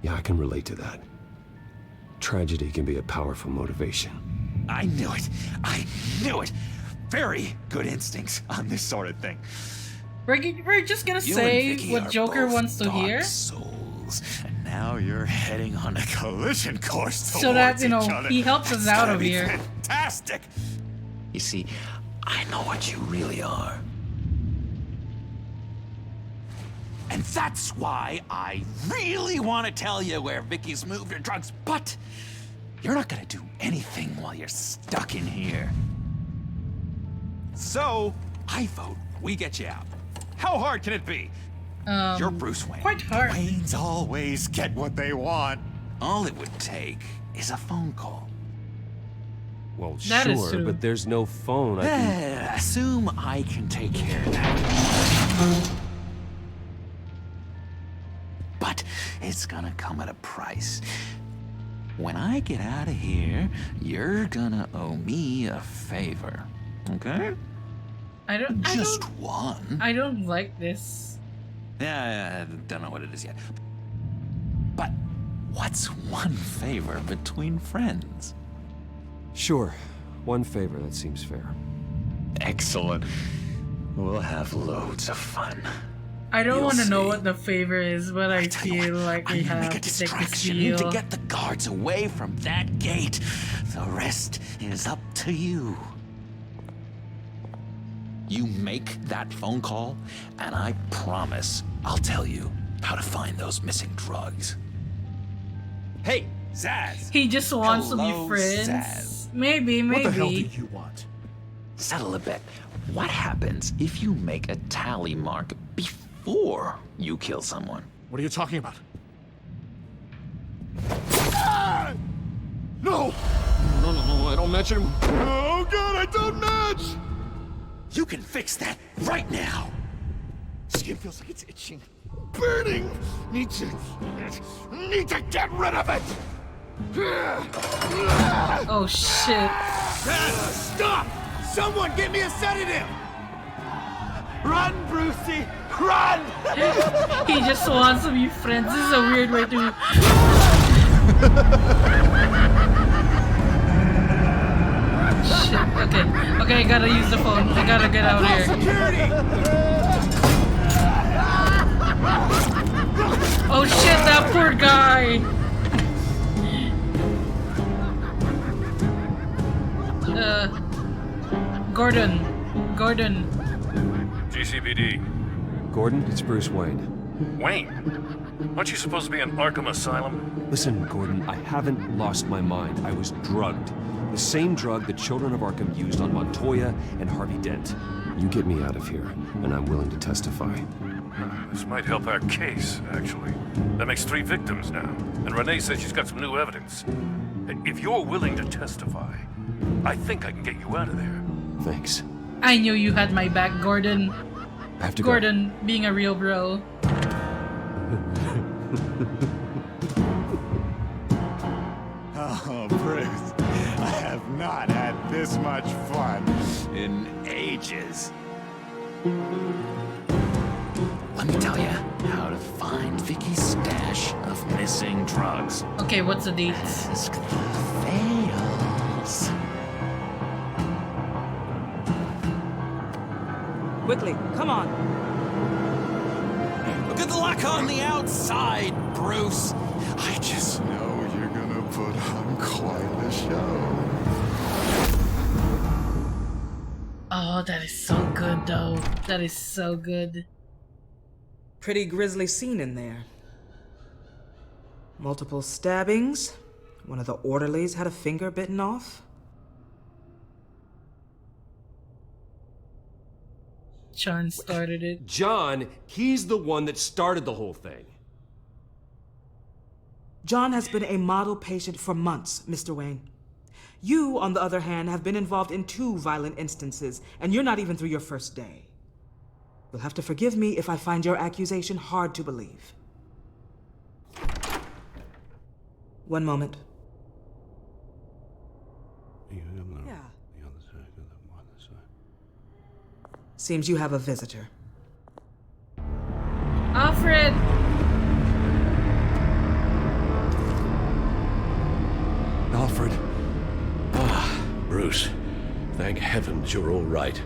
Yeah, I can relate to that. Tragedy can be a powerful motivation. I knew it. I knew it. Very good instincts on this sort of thing. We're just gonna You say and Vicky what are Joker both wants to dark hear, souls, and now you're heading on a collision course so that towards you know each other. he helps us It's out gonna of be here. Fantastic. You see, I know what you really are. And that's why I really want to tell you where Vicky's moved her drugs, but you're not gonna do anything while you're stuck in here. So, I vote we get you out. How hard can it be? You're Bruce Wayne. Quite hard. Waynes always get what they want. All it would take is a phone call. Well, That is sure, true. but there's no phone. I can... Assume I can take care of that. But it's gonna come at a price. when I get out of here, you're gonna owe me a favor. Okay? Just one. I don't like this. Yeah, I don't know what it is yet. But what's one favor between friends? Sure. One favor, that seems fair. Excellent. We'll have loads of fun. I don't You'll want to know see. what the favor is, but I feel like we have to take this deal. To get the guards away from that gate. The rest is up to you. You make that phone call, and I promise I'll tell you how to find those missing drugs. Hey, Zaz! He just wants to Hello, be friends. Zaz. Maybe. What the hell do you want? Settle a bet. What happens if you make a tally mark before you kill someone? What are you talking about? Ah! No! No, I don't match him. Oh god, I don't match! You can fix that right now! Skin feels like it's itching. Burning! Need to get rid of it! Oh shit. Stop! Someone get me a sedative! Run, Brucey! Run! He just wants to be friends. This is a weird way to... Shit, okay, I gotta use the phone. I gotta get out of here. Oh shit, that poor guy! Gordon. GCPD. Gordon, it's Bruce Wayne. Wayne? Aren't you supposed to be in Arkham Asylum? Listen, Gordon, I haven't lost my mind. I was drugged. The same drug the children of Arkham used on Montoya and Harvey Dent. You get me out of here, and I'm willing to testify. This might help our case, actually. That makes 3 victims now, and Renee says she's got some new evidence. If you're willing to testify, I think I can get you out of there. Thanks. I knew you had my back, Gordon. I have to Gordon, being a real bro. Oh, Bruce, I have not had this much fun in ages. Let me tell you how to find Vicky's stash of missing drugs. Okay, what's the date? Ask the fails. Quickly, come on. Good luck on the outside, Bruce. I just know you're gonna put on quite the show. Oh, that is so good, though. That is so good. Pretty grisly scene in there. Multiple stabbings. One of the orderlies had a finger bitten off. John started it. John, he's the one that started the whole thing. John has been a model patient for months, Mr. Wayne. You, on the other hand, have been involved in 2 violent instances, and you're not even through your first day. You'll have to forgive me if I find your accusation hard to believe. One moment. Yeah. Seems you have a visitor. Alfred! Alfred. Bruce. Thank heavens you're all right.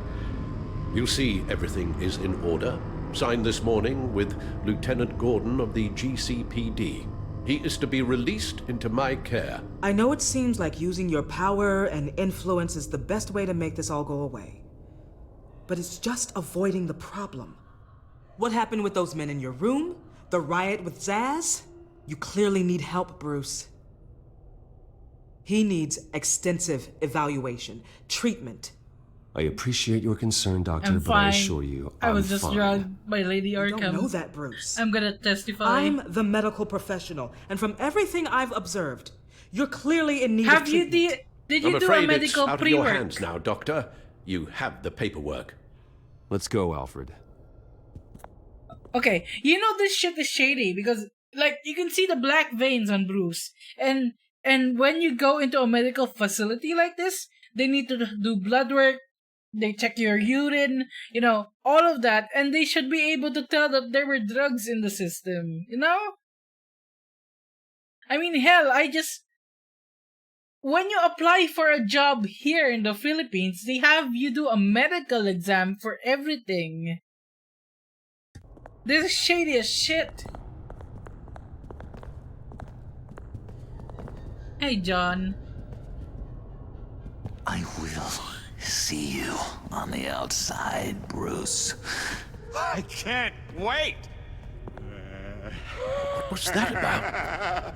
You'll see everything is in order. Signed this morning with Lieutenant Gordon of the GCPD. He is to be released into my care. I know it seems like using your power and influence is the best way to make this all go away. But it's just avoiding the problem. What happened with those men in your room? The riot with Zaz? You clearly need help, Bruce. He needs extensive evaluation, treatment. I appreciate your concern, Doctor, I'm but I fine. assure you, I was I'm just fine. drugged by Lady Arkham. You don't know that, Bruce. I'm gonna testify. I'm the medical professional, and from everything I've observed, you're clearly in need of Have you treatment. did I'm you do a afraid medical it's out of your pre-work? hands now, Doctor. You have the paperwork. Let's go, Alfred. Okay, you know this shit is shady because, like, you can see the black veins on Bruce, and And when you go into a medical facility like this, they need to do blood work, they check your urine, all of that, and they should be able to tell that there were drugs in the system, I mean, hell, when you apply for a job here in the Philippines, they have you do a medical exam for everything. This is shady as shit. Hey, John. I will see you on the outside, Bruce. I can't wait! What's that about?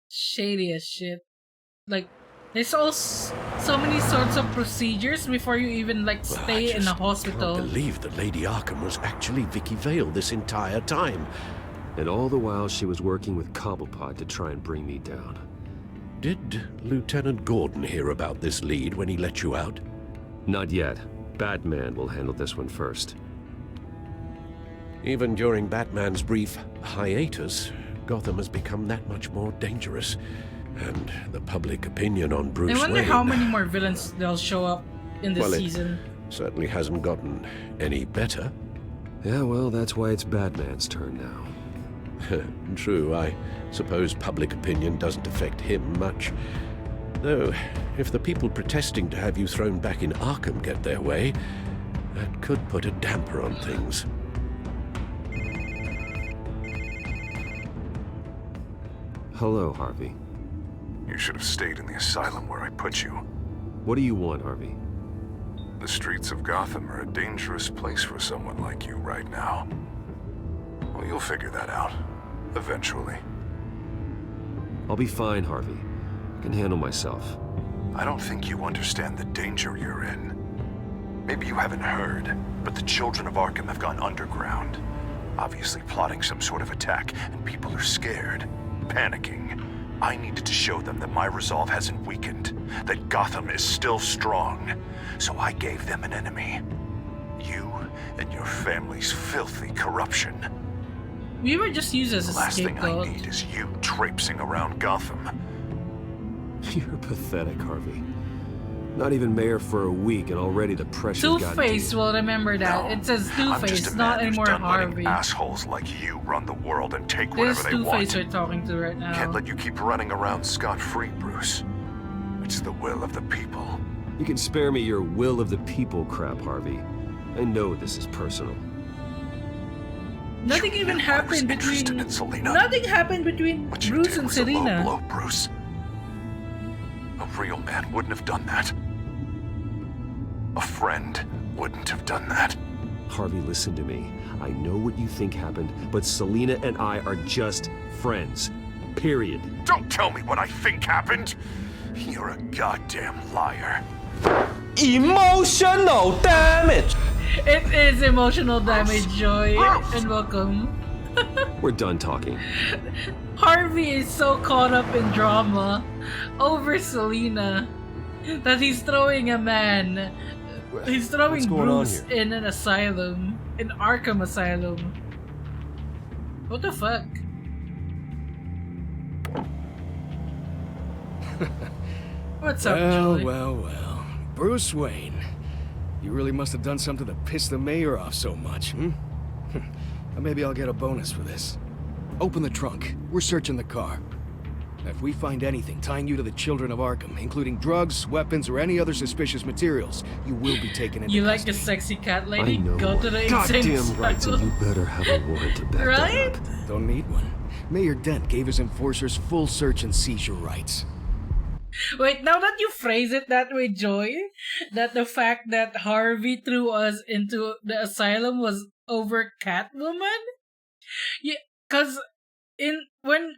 Shady as shit. Like, there's so many sorts of procedures before you even stay in a hospital. I can't believe that Lady Arkham was actually Vicky Vale this entire time. And all the while she was working with Cobblepot to try and bring me down. Did Lieutenant Gordon hear about this lead when he let you out? Not yet. Batman will handle this one first. Even during Batman's brief hiatus, Gotham has become that much more dangerous. And the public opinion on Bruce I wonder Wayne... how many more villains they'll show up in this season. Certainly hasn't gotten any better. Yeah, well, that's why it's Batman's turn now. True, I suppose public opinion doesn't affect him much. Though, if the people protesting to have you thrown back in Arkham get their way, that could put a damper on things. Hello, Harvey. You should have stayed in the asylum where I put you. What do you want, Harvey? The streets of Gotham are a dangerous place for someone like you right now. Well, you'll figure that out. Eventually. I'll be fine, Harvey. I can handle myself. I don't think you understand the danger you're in. Maybe you haven't heard, but the children of Arkham have gone underground. Obviously plotting some sort of attack, and people are scared, panicking. I needed to show them that my resolve hasn't weakened, that Gotham is still strong. So I gave them an enemy. You and your family's filthy corruption. We were just used as a scapegoat. The last thing I need is you traipsing around Gotham. You're pathetic, Harvey. Not even mayor for a week and already the pressure's got to you. Two-Face will remember that. It says Two-Face, not anymore Harvey. Assholes like you run the world and take whatever they want. This Two-Face we're talking to right now. Can't let you keep running around scot-free, Bruce. It's the will of the people. You can spare me your will of the people crap, Harvey. I know this is personal. Nothing even happened between... Nothing happened between Bruce and Selina. A low blow, Bruce. A real man wouldn't have done that. A friend wouldn't have done that. Harvey, listen to me. I know what you think happened, but Selina and I are just friends. Period. Don't tell me what I think happened! You're a goddamn liar. Emotional damage! It is emotional damage, Joy. And welcome. We're done talking. Harvey is so caught up in drama over Selina that he's throwing a man. He's throwing Bruce in an asylum. In Arkham Asylum. What the fuck? What's up, Joey? Well. Bruce Wayne. You really must have done something to piss the mayor off so much, hmm? Maybe I'll get a bonus for this. Open the trunk. We're searching the car. If we find anything tying you to the children of Arkham, including drugs, weapons, or any other suspicious materials, you will be taken into You custody. like a sexy cat lady? I know. Go to the goddamn rights, and you better have a warrant to back right? that up. Don't need one. Mayor Dent gave his enforcers full search and seizure rights. Wait, now that you phrase it that way, Joy, that the fact that Harvey threw us into the asylum was over Catwoman? Yeah, cause when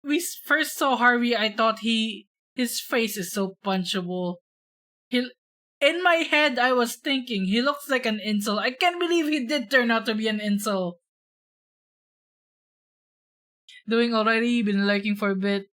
we first saw Harvey, I thought his face is so punchable. In my head, I was thinking he looks like an incel. I can't believe he did turn out to be an incel. Doing already, been liking for a bit.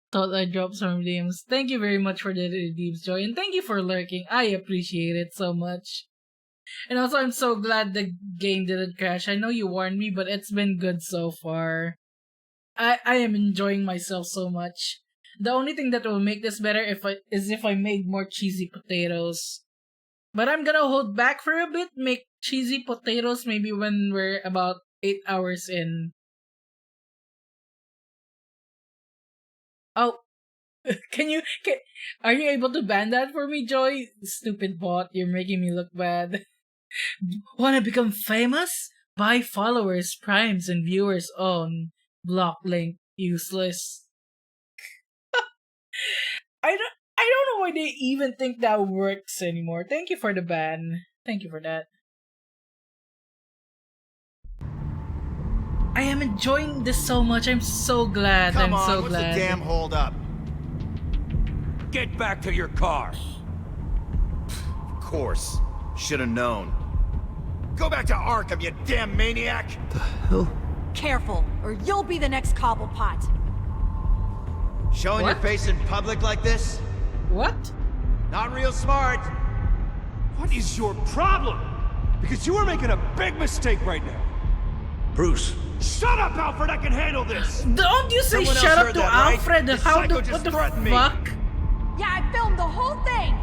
Come I'm on, so what's glad. the damn hold up? Get back to your car. Of course. Should have known. Go back to Arkham, you damn maniac! The hell? Careful, or you'll be the next Cobblepot. Showing your face in public like this? What? Not real smart. What is your problem? Because you are making a big mistake right now. Bruce. Shut up, Alfred! I can handle this! Don't you say Someone else shut up heard to that, right? Alfred? This How psycho what just the threatened me. fuck? Yeah, I filmed the whole thing!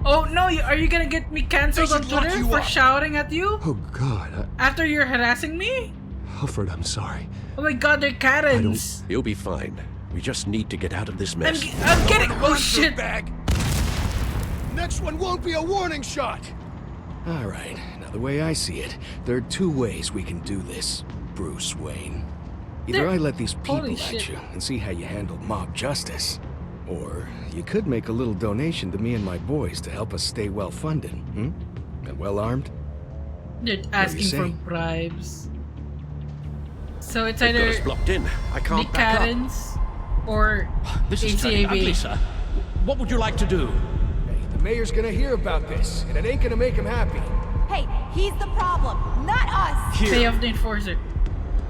Oh no, are you gonna get me cancelled They on should lock Twitter you for up. shouting at you? Oh God, After you're harassing me? Alfred, I'm sorry. Oh my god, they're Karens. You'll be fine. We just need to get out of this mess. I'm getting. Oh shit! Bag. Next one won't be a warning shot! Alright, now the way I see it, there are two ways we can do this, Bruce Wayne. Either I let these people Holy at shit. you and see how you handle mob justice, or you could make a little donation to me and my boys to help us stay well-funded, and well-armed. They're asking for bribes. So it's They've got either us blocked in. I the can't back up. Karens or This is turning ugly, ACAB. sir. What would you like to do? The mayor's gonna hear about this, and it ain't gonna make him happy. Hey, he's the problem, not us! Stay off the enforcer.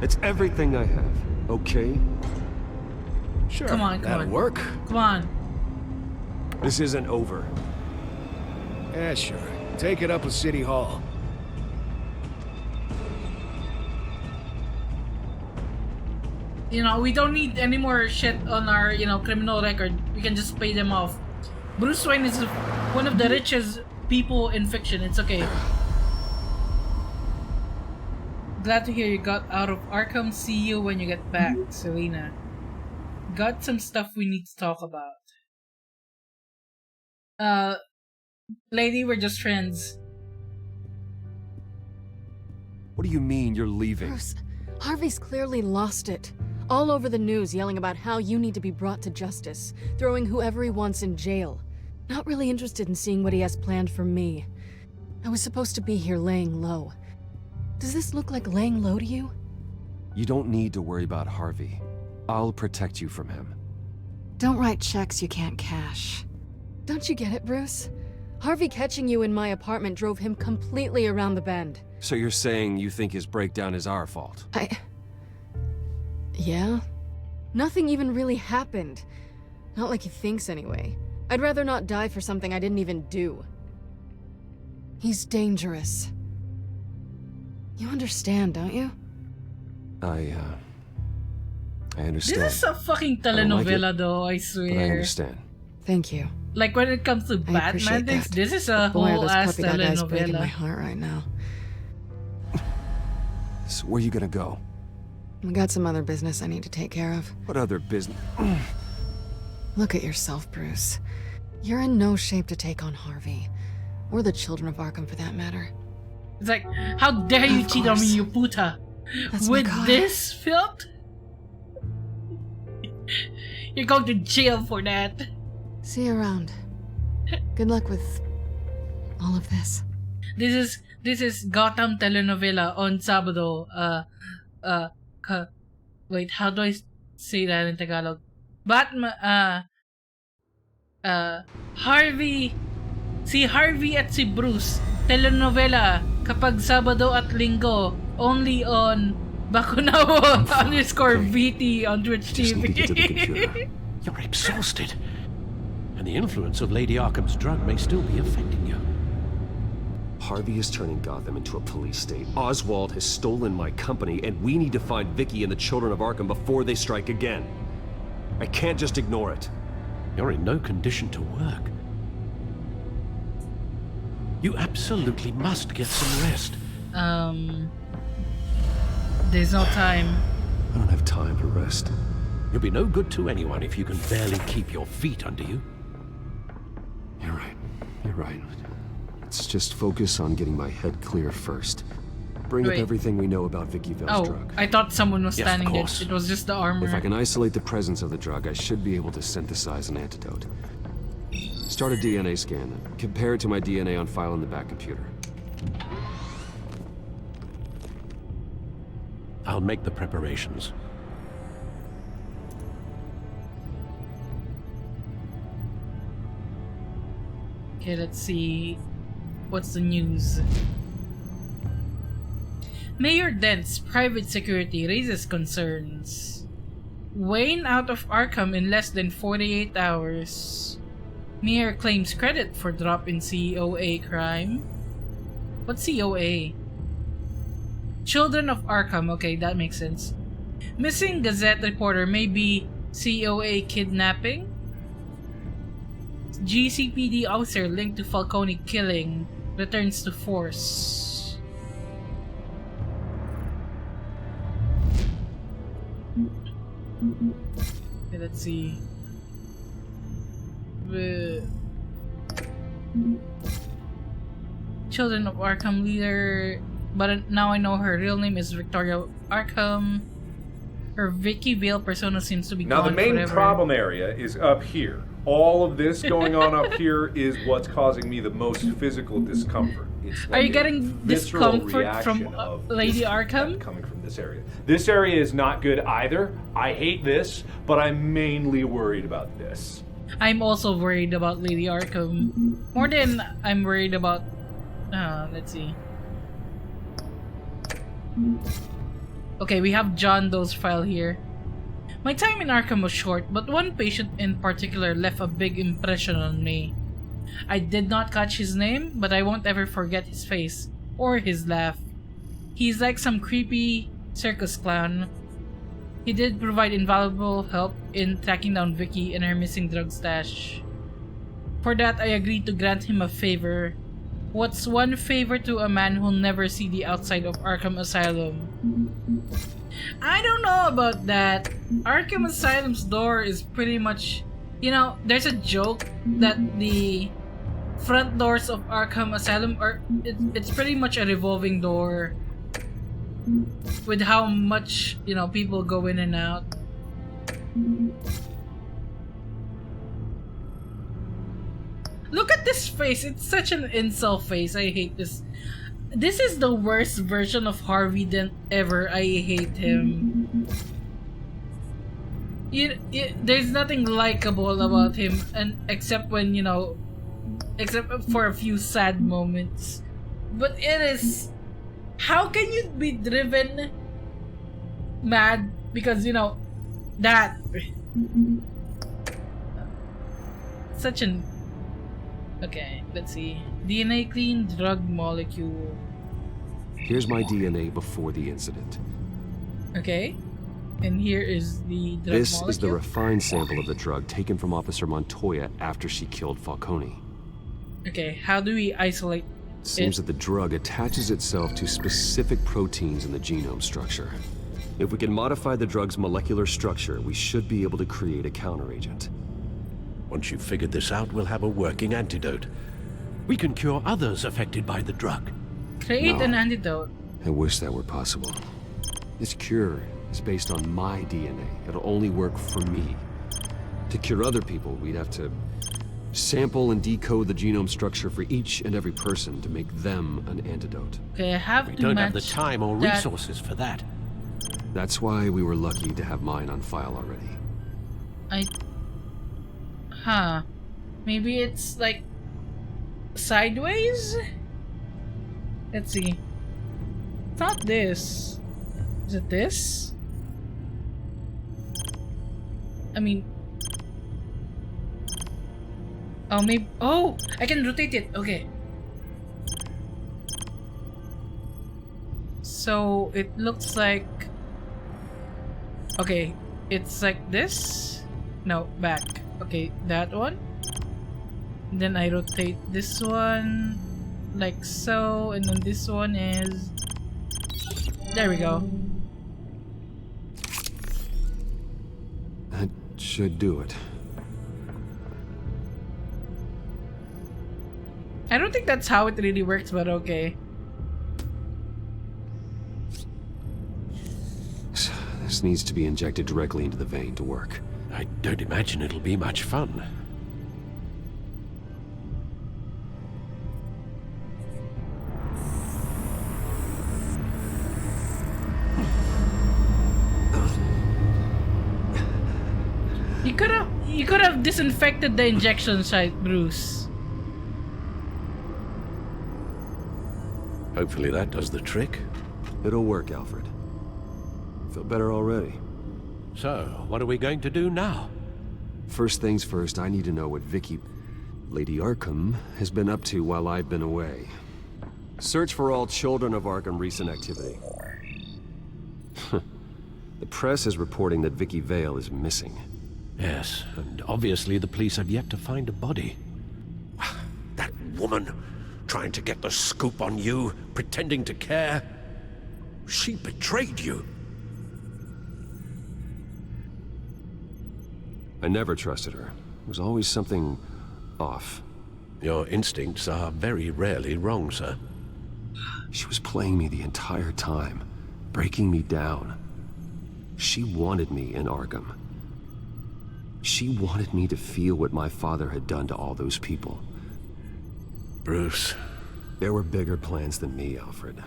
It's everything I have, okay? Sure, Come on, that'll work. Come on. This isn't over. Yeah, sure. Take it up with City Hall. You know, we don't need any more shit on our, criminal record. We can just pay them off. Bruce Wayne is one of the richest people in fiction. It's okay. Glad to hear you got out of Arkham. See you when you get back, Selena. Got some stuff we need to talk about. Lady, we're just friends. What do you mean you're leaving? Bruce, Harvey's clearly lost it. All over the news yelling about how you need to be brought to justice, throwing whoever he wants in jail. Not really interested in seeing what he has planned for me. I was supposed to be here laying low. Does this look like laying low to you? You don't need to worry about Harvey. I'll protect you from him. Don't write checks you can't cash. Don't you get it, Bruce? Harvey catching you in my apartment drove him completely around the bend. So you're saying you think his breakdown is our fault? Yeah? Nothing even really happened. Not like he thinks, anyway. I'd rather not die for something I didn't even do. He's dangerous. You understand, don't you? I understand. This is a fucking I don't like telenovela, it, though, I swear. But I understand. Thank you. Like when it comes to I Batman appreciate things, that. this is a Boy, whole this ass puppy dog guy's breaking my telenovela. heart right now. So where are you gonna go? I got some other business I need to take care of. What other business? Look at yourself, Bruce. You're in no shape to take on Harvey. Or the children of Arkham, for that matter. It's like, how dare you cheat on me, you puta? That's my With car. this filth? You're going to jail for that. See you around. Good luck with all of this. This is Gotham telenovela on Sabado. Wait, how do I say that in Tagalog? Batman, Harvey, si Harvey at si Bruce, telenovela, kapag Sabado at Linggo, only on Bakunawa _VT on Twitch Just need to get to the TV. computer. You're exhausted. And the influence of Lady Arkham's drug may still be affecting you. Harvey is turning Gotham into a police state. Oswald has stolen my company, and we need to find Vicky and the children of Arkham before they strike again. I can't just ignore it. You're in no condition to work. You absolutely must get some rest. There's no time. I don't have time to rest. You'll be no good to anyone if you can barely keep your feet under you. You're right. You're right. Let's just focus on getting my head clear first. Bring up everything we know about Vicky Vale's drug. I thought someone was Yes, standing of there. course. It was just the armor. If I can isolate the presence of the drug, I should be able to synthesize an antidote. Start a DNA scan, then compare it to my DNA on file in the back computer. I'll make the preparations. Okay, let's see. What's the news? Mayor Dent's private security raises concerns. Wayne out of Arkham in less than 48 hours. Mayor claims credit for drop in COA crime. What's COA? Children of Arkham. Okay, that makes sense. Missing Gazette reporter may be COA kidnapping. GCPD officer linked to Falcone killing returns to force. Okay, let's see. Children of Arkham leader, but now I know her real name is Victoria Arkham. Her Vicky Vale persona seems to be Now gone the main forever. problem area is up here. All of this going on up here is what's causing me the most physical discomfort. It's Are you a getting visceral discomfort from reaction of Lady this Arkham? coming from this area. This area is not good either. I hate this, but I'm mainly worried about this. I'm also worried about Lady Arkham. More than I'm worried about... let's see. Okay, we have John Doe's file here. My time in Arkham was short, but one patient in particular left a big impression on me. I did not catch his name, but I won't ever forget his face, or his laugh. He's like some creepy circus clown. He did provide invaluable help in tracking down Vicky and her missing drug stash. For that, I agreed to grant him a favor. What's one favor to a man who'll never see the outside of Arkham Asylum? I don't know about that. Arkham Asylum's door is pretty much... You know, there's a joke that the front doors of Arkham Asylum are... It's pretty much a revolving door. With how much, you know, people go in and out. Look at this face. It's such an incel face. I hate this. This is the worst version of Harvey Dent ever. I hate him. There's nothing likable about him, and except when, you know, except for a few sad moments. But it is... How can you be driven mad because, you know, that... Such an... Okay, let's see. DNA clean drug molecule. Here's my DNA before the incident. Okay. And here is the drug This molecule. is the refined sample of the drug taken from Officer Montoya after she killed Falcone. Okay, how do we isolate Seems it? that the drug attaches itself to specific proteins in the genome structure. If we can modify the drug's molecular structure, we should be able to create a counteragent. Once you've figured this out, we'll have a working antidote. We can cure others affected by the drug. Create No. an antidote. I wish that were possible. This cure is based on my DNA. It'll only work for me. To cure other people, we'd have to sample and decode the genome structure for each and every person to make them an antidote. Okay, I have We to don't have the match time or that- resources for that. That's why we were lucky to have mine on file already. Huh. Maybe it's like sideways? Let's see. It's not this. Is it this? I mean, Oh, maybe. Oh, I can rotate it. Okay. So it looks like. Okay, it's like this. No, back. Okay, that one. Then I rotate this one like so, and then this one is. There we go. That should do it. I don't think that's how it really works, but okay. This needs to be injected directly into the vein to work. I don't imagine it'll be much fun. You could have disinfected the injection site, Bruce. Hopefully that does the trick. It'll work, Alfred. Feel better already. So, what are we going to do now? First things first, I need to know what Lady Arkham, has been up to while I've been away. Search for all children of Arkham recent activity. The press is reporting that Vicky Vale is missing. Yes, and obviously the police have yet to find a body. That woman, trying to get the scoop on you, pretending to care. She betrayed you. I never trusted her. There was always something off. Your instincts are very rarely wrong, sir. She was playing me the entire time, breaking me down. She wanted me in Arkham. She wanted me to feel what my father had done to all those people. Bruce. There were bigger plans than me, Alfred.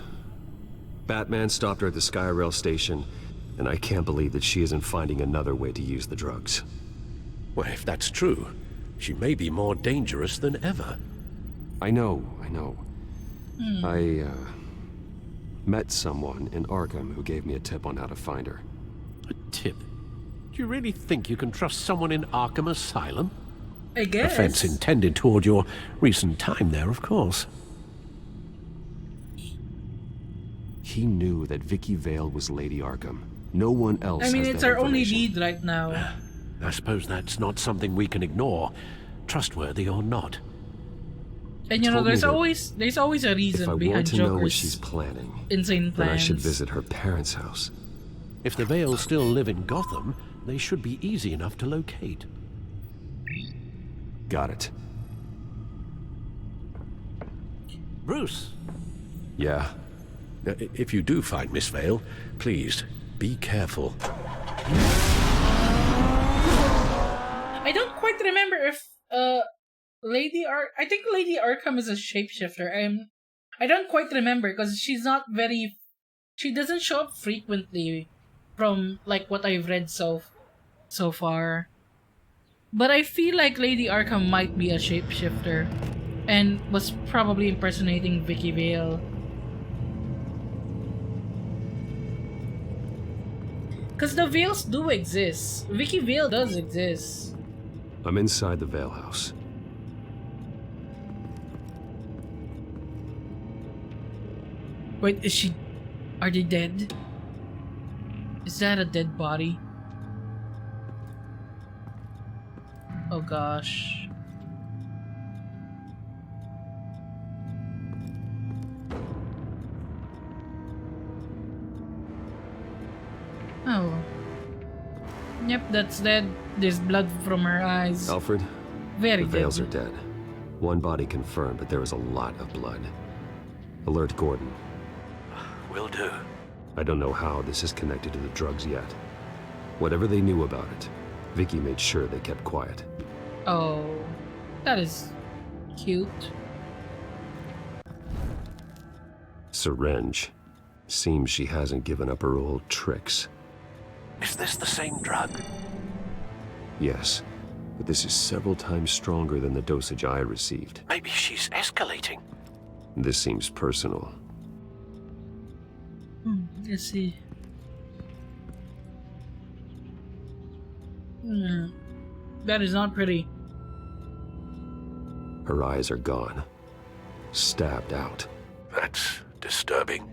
Batman stopped her at the Skyrail station, and I can't believe that she isn't finding another way to use the drugs. Well, if that's true, she may be more dangerous than ever. I know. I met someone in Arkham who gave me a tip on how to find her. A tip? Do you really think you can trust someone in Arkham Asylum? I guess. Offense intended toward your recent time there, of course. He knew that Vicky Vale was Lady Arkham. No one else I mean, has it's that our only information. lead right now. I suppose that's not something we can ignore, trustworthy or not. And you know, there's always a reason if I behind want to know what Joker's she's planning, insane plans. then I should visit her parents' house. If the Vale still live in Gotham, they should be easy enough to locate. Got it. Bruce. Yeah? If you do find Miss Vale, please, be careful. I don't quite remember if I think Lady Arkham is a shapeshifter. I don't quite remember because she doesn't show up frequently from like what I've read so far. But I feel like Lady Arkham might be a shapeshifter and was probably impersonating Vicky Vale. Because the Vales do exist. Vicky Vale does exist. I'm inside the Vale house. Wait, are they dead? Is that a dead body? Oh gosh. Oh. Yep, that's dead. There's blood from her eyes. Alfred? Very The Vales dead. are dead. One body confirmed, but there was a lot of blood. Alert Gordon. Will do. I don't know how this is connected to the drugs yet. Whatever they knew about it, Vicky made sure they kept quiet. Oh. That is cute. Syringe. Seems she hasn't given up her old tricks. Is this the same drug? Yes, but this is several times stronger than the dosage I received. Maybe she's escalating. This seems personal. Let's see. That is not pretty. Her eyes are gone. Stabbed out. That's disturbing.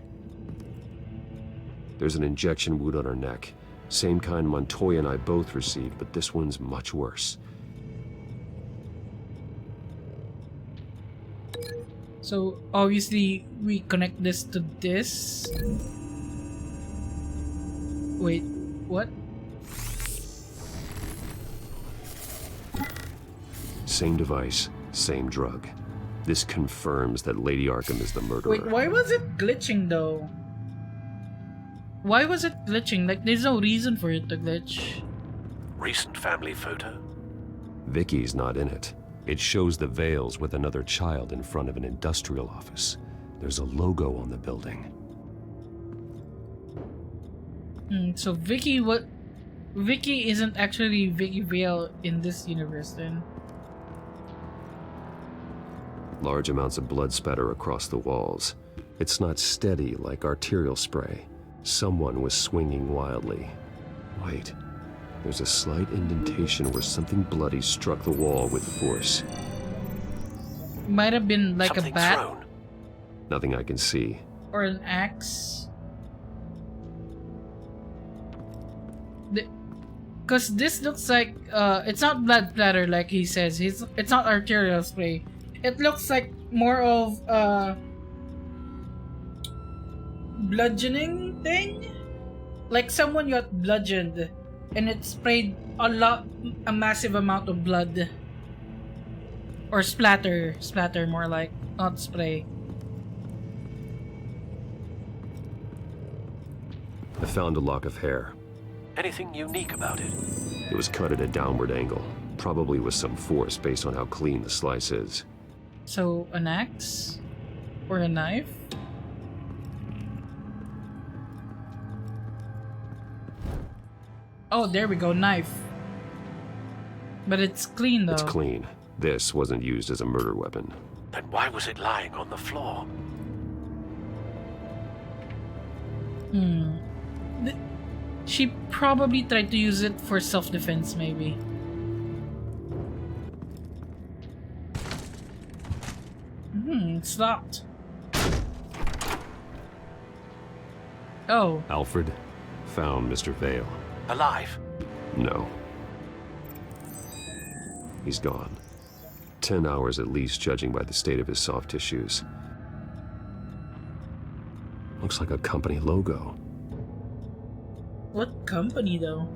There's an injection wound on her neck. Same kind Montoya and I both received, but this one's much worse. So obviously we connect this to this. Wait, what? Same device, same drug. This confirms that Lady Arkham is the murderer. Wait, why was it glitching though? Why was it glitching? Like, there's no reason for it to glitch. Recent family photo? Vicky's not in it. It shows the Vales with another child in front of an industrial office. There's a logo on the building. So Vicky isn't actually Vicky Vale in this universe then. Large amounts of blood spatter across the walls. It's not steady like arterial spray. Someone was swinging wildly. Wait, there's a slight indentation where something bloody struck the wall with force. Might have been like Something a bat thrown. Nothing I can see. or an axe. Because this looks like it's not blood splatter like he says. It's not arterial spray. It looks like more of bludgeoning thing, like someone got bludgeoned and it sprayed a massive amount of blood, or splatter more like, not spray. I found a lock of hair. Anything unique about it? It was cut at a downward angle, probably with some force based on how clean the slice is. So an axe or a knife? Oh, there we go, knife. But it's clean though. It's clean. This wasn't used as a murder weapon. Then why was it lying on the floor? She probably tried to use it for self-defense, maybe. It's locked. Oh. Alfred found Mr. Vale. Alive? No. He's gone. 10 hours at least, judging by the state of his soft tissues. Looks like a company logo. What company, though?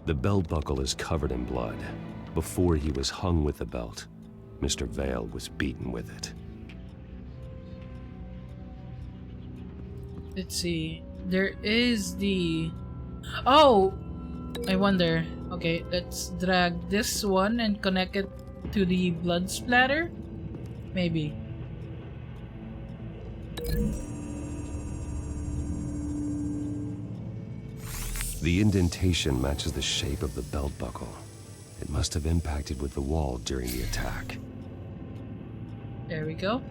The belt buckle is covered in blood. Before he was hung with the belt, Mr. Vale was beaten with it. Let's see. There is the... Oh! I wonder. Okay, let's drag this one and connect it to the blood splatter? Maybe. The indentation matches the shape of the belt buckle. It must have impacted with the wall during the attack. There we go.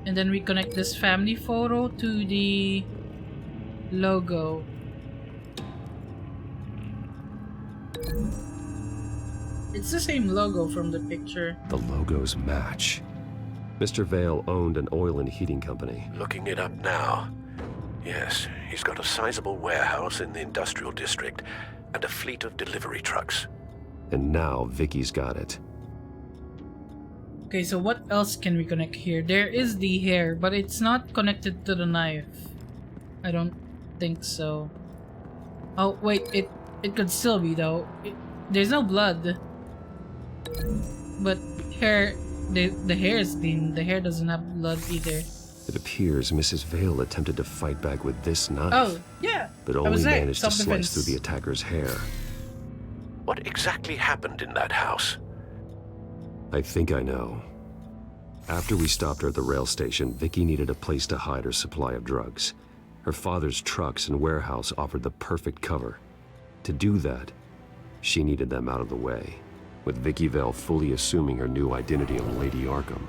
And then we connect this family photo to the logo. It's the same logo from the picture. The logos match. Mr. Vale owned an oil and heating company. Looking it up now. Yes, he's got a sizable warehouse in the industrial district and a fleet of delivery trucks. And now Vicky's got it. Okay, so what else can we connect here? There is the hair, but it's not connected to the knife. I don't think so. Oh, wait, it could still be though. There's no blood. But hair, the hair is clean. The hair doesn't have blood either. It appears Mrs. Vale attempted to fight back with this knife. Oh, yeah. But only managed to slice through the attacker's hair. What exactly happened in that house? I think I know. After we stopped her at the rail station, Vicky needed a place to hide her supply of drugs. Her father's trucks and warehouse offered the perfect cover. To do that, she needed them out of the way. With Vicky Vale fully assuming her new identity of Lady Arkham,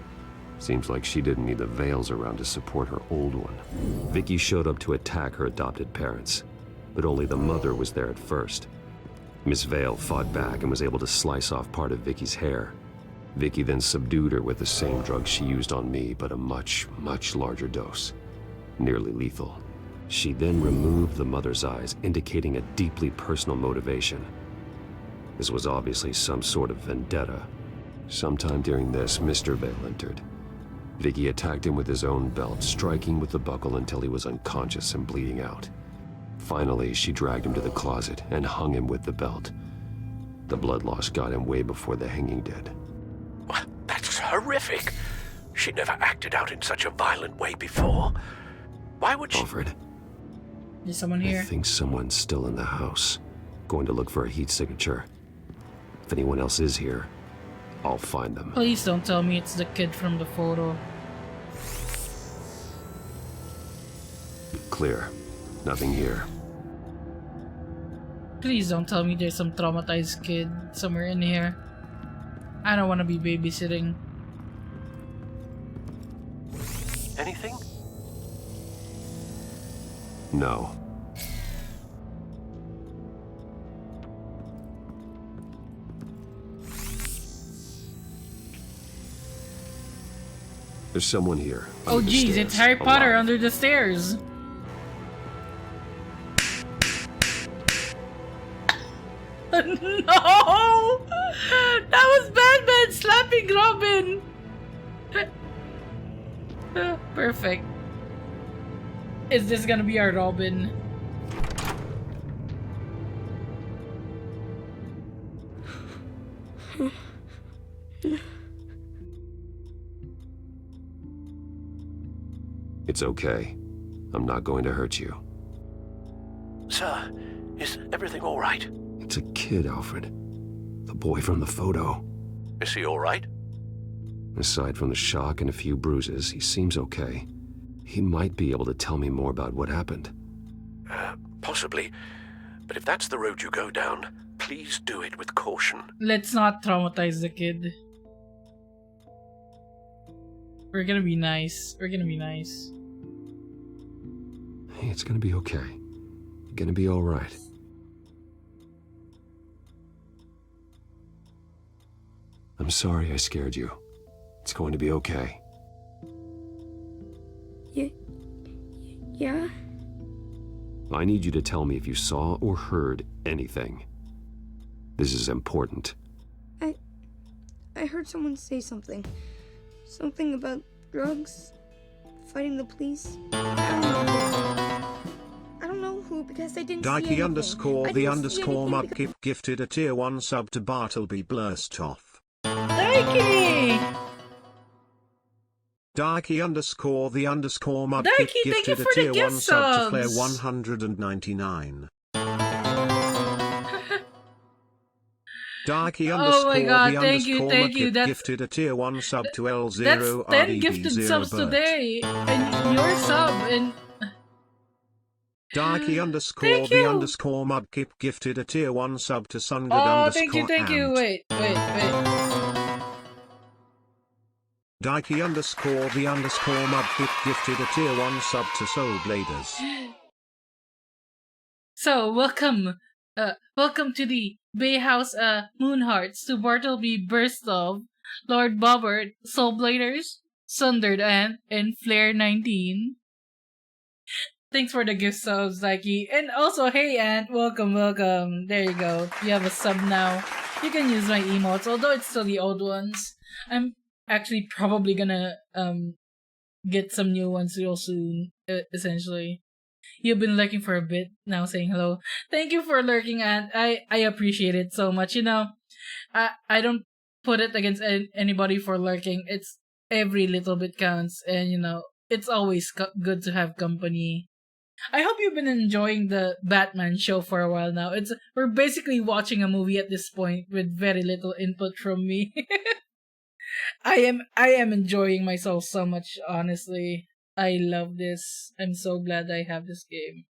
seems like she didn't need the Vales around to support her old one. Vicky showed up to attack her adopted parents, but only the mother was there at first. Miss Vale fought back and was able to slice off part of Vicky's hair. Vicky then subdued her with the same drug she used on me, but a much, much larger dose. Nearly lethal. She then removed the mother's eyes, indicating a deeply personal motivation. This was obviously some sort of vendetta. Sometime during this, Mr. Vale entered. Vicky attacked him with his own belt, striking with the buckle until he was unconscious and bleeding out. Finally, she dragged him to the closet and hung him with the belt. The blood loss got him way before the hanging did. That's horrific. She never acted out in such a violent way before. Why would she... Alfred. There's someone here. I think someone's still in the house. Going to look for a heat signature. If anyone else is here, I'll find them. Please don't tell me it's the kid from the photo. Clear. Nothing here. Please don't tell me there's some traumatized kid somewhere in here. I don't want to be babysitting. Anything? No. There's someone here. Oh geez, it's Harry Potter under the stairs. No! That was Batman slapping Robin! Perfect. Is this gonna be our Robin? It's okay. I'm not going to hurt you. Sir, is everything all right? It's a kid, Alfred. The boy from the photo. Is he all right? Aside from the shock and a few bruises, he seems okay. He might be able to tell me more about what happened. Possibly. But if that's the road you go down, please do it with caution. Let's not traumatize the kid. We're gonna be nice. We're gonna be nice. Hey, it's gonna be okay. You're gonna be alright. I'm sorry I scared you. It's going to be okay. Yeah? I need you to tell me if you saw or heard anything. This is important. I heard someone say something. Something about drugs, fighting the police. I don't know who because I didn't see anything. Dikey_the_mudkip gifted a tier 1 sub to Bartleby Blurstoff. Dikey! Dikey_the_mudkip gifted a tier 1 sub to Claire 199. Oh my god, thank you. Gifted a tier 1 sub to L0 That's 10 gifted subs today. And your sub and Dikey_the_mudkip gifted a tier 1 sub to Sungad Oh, thank you. Wait. Dikey_the_mudkip gifted a tier 1 sub to Soul Bladers. So, welcome to the Bay House Moonhearts, to Bartleby Burstov, Lord Bobbert, Soul Bladers, Sundered Ant, and Flare 19. Thanks for the gift subs, Nike. And also, hey Ant, welcome. There you go. You have a sub now. You can use my emotes, although it's still the old ones. I'm actually probably gonna get some new ones real soon, essentially. You've been lurking for a bit, now saying hello. Thank you for lurking, Ant. I appreciate it so much. You know, I don't put it against anybody for lurking. It's every little bit counts, and you know, it's always good to have company. I hope you've been enjoying the Batman show for a while now. We're basically watching a movie at this point with very little input from me. I am enjoying myself so much, honestly. I love this. I'm so glad I have this game.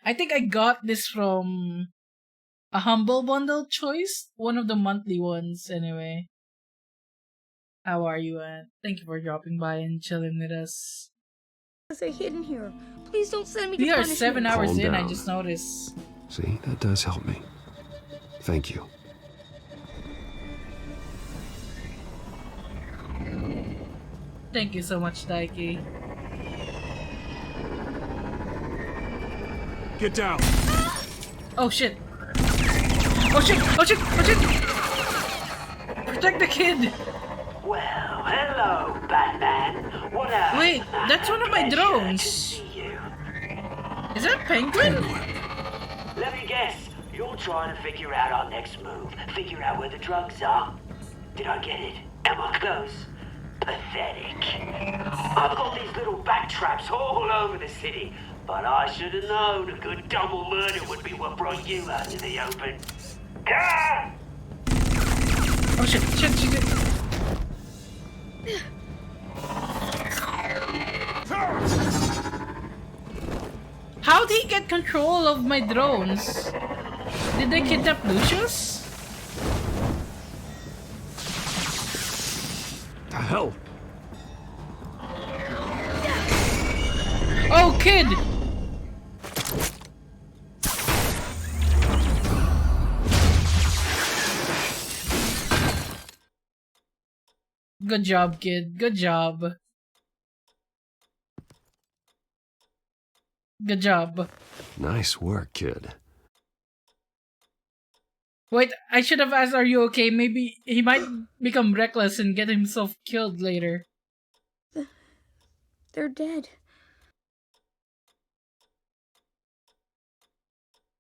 I think I got this from a Humble Bundle choice. One of the monthly ones, anyway. How are you, Ant? Thank you for dropping by and chilling with us. They're hidden here. Please don't send me to We are punishment. 7 hours Calm in, I down. just noticed. See, that does help me. Thank you. Thank you so much, Daiki. Get down. Oh shit. Oh shit! Oh shit! Oh shit! Protect the kid! Well, hello, Batman. What a... Wait, that's one of my drones. Is that Penguin? Let me guess. You're trying to figure out our next move. Figure out where the drugs are. Did I get it? Am I close? Pathetic. I've got these little bat traps all over the city, but I should have known a good double murder would be what brought you out to the open. Ah! Oh shit, shit. How'd he get control of my drones? Did they kidnap Lucius? The hell? Oh, kid! Good job, kid. Good job. Good job. Nice work, kid. Wait, I should have asked, are you okay? Maybe he might become reckless and get himself killed later. They're dead.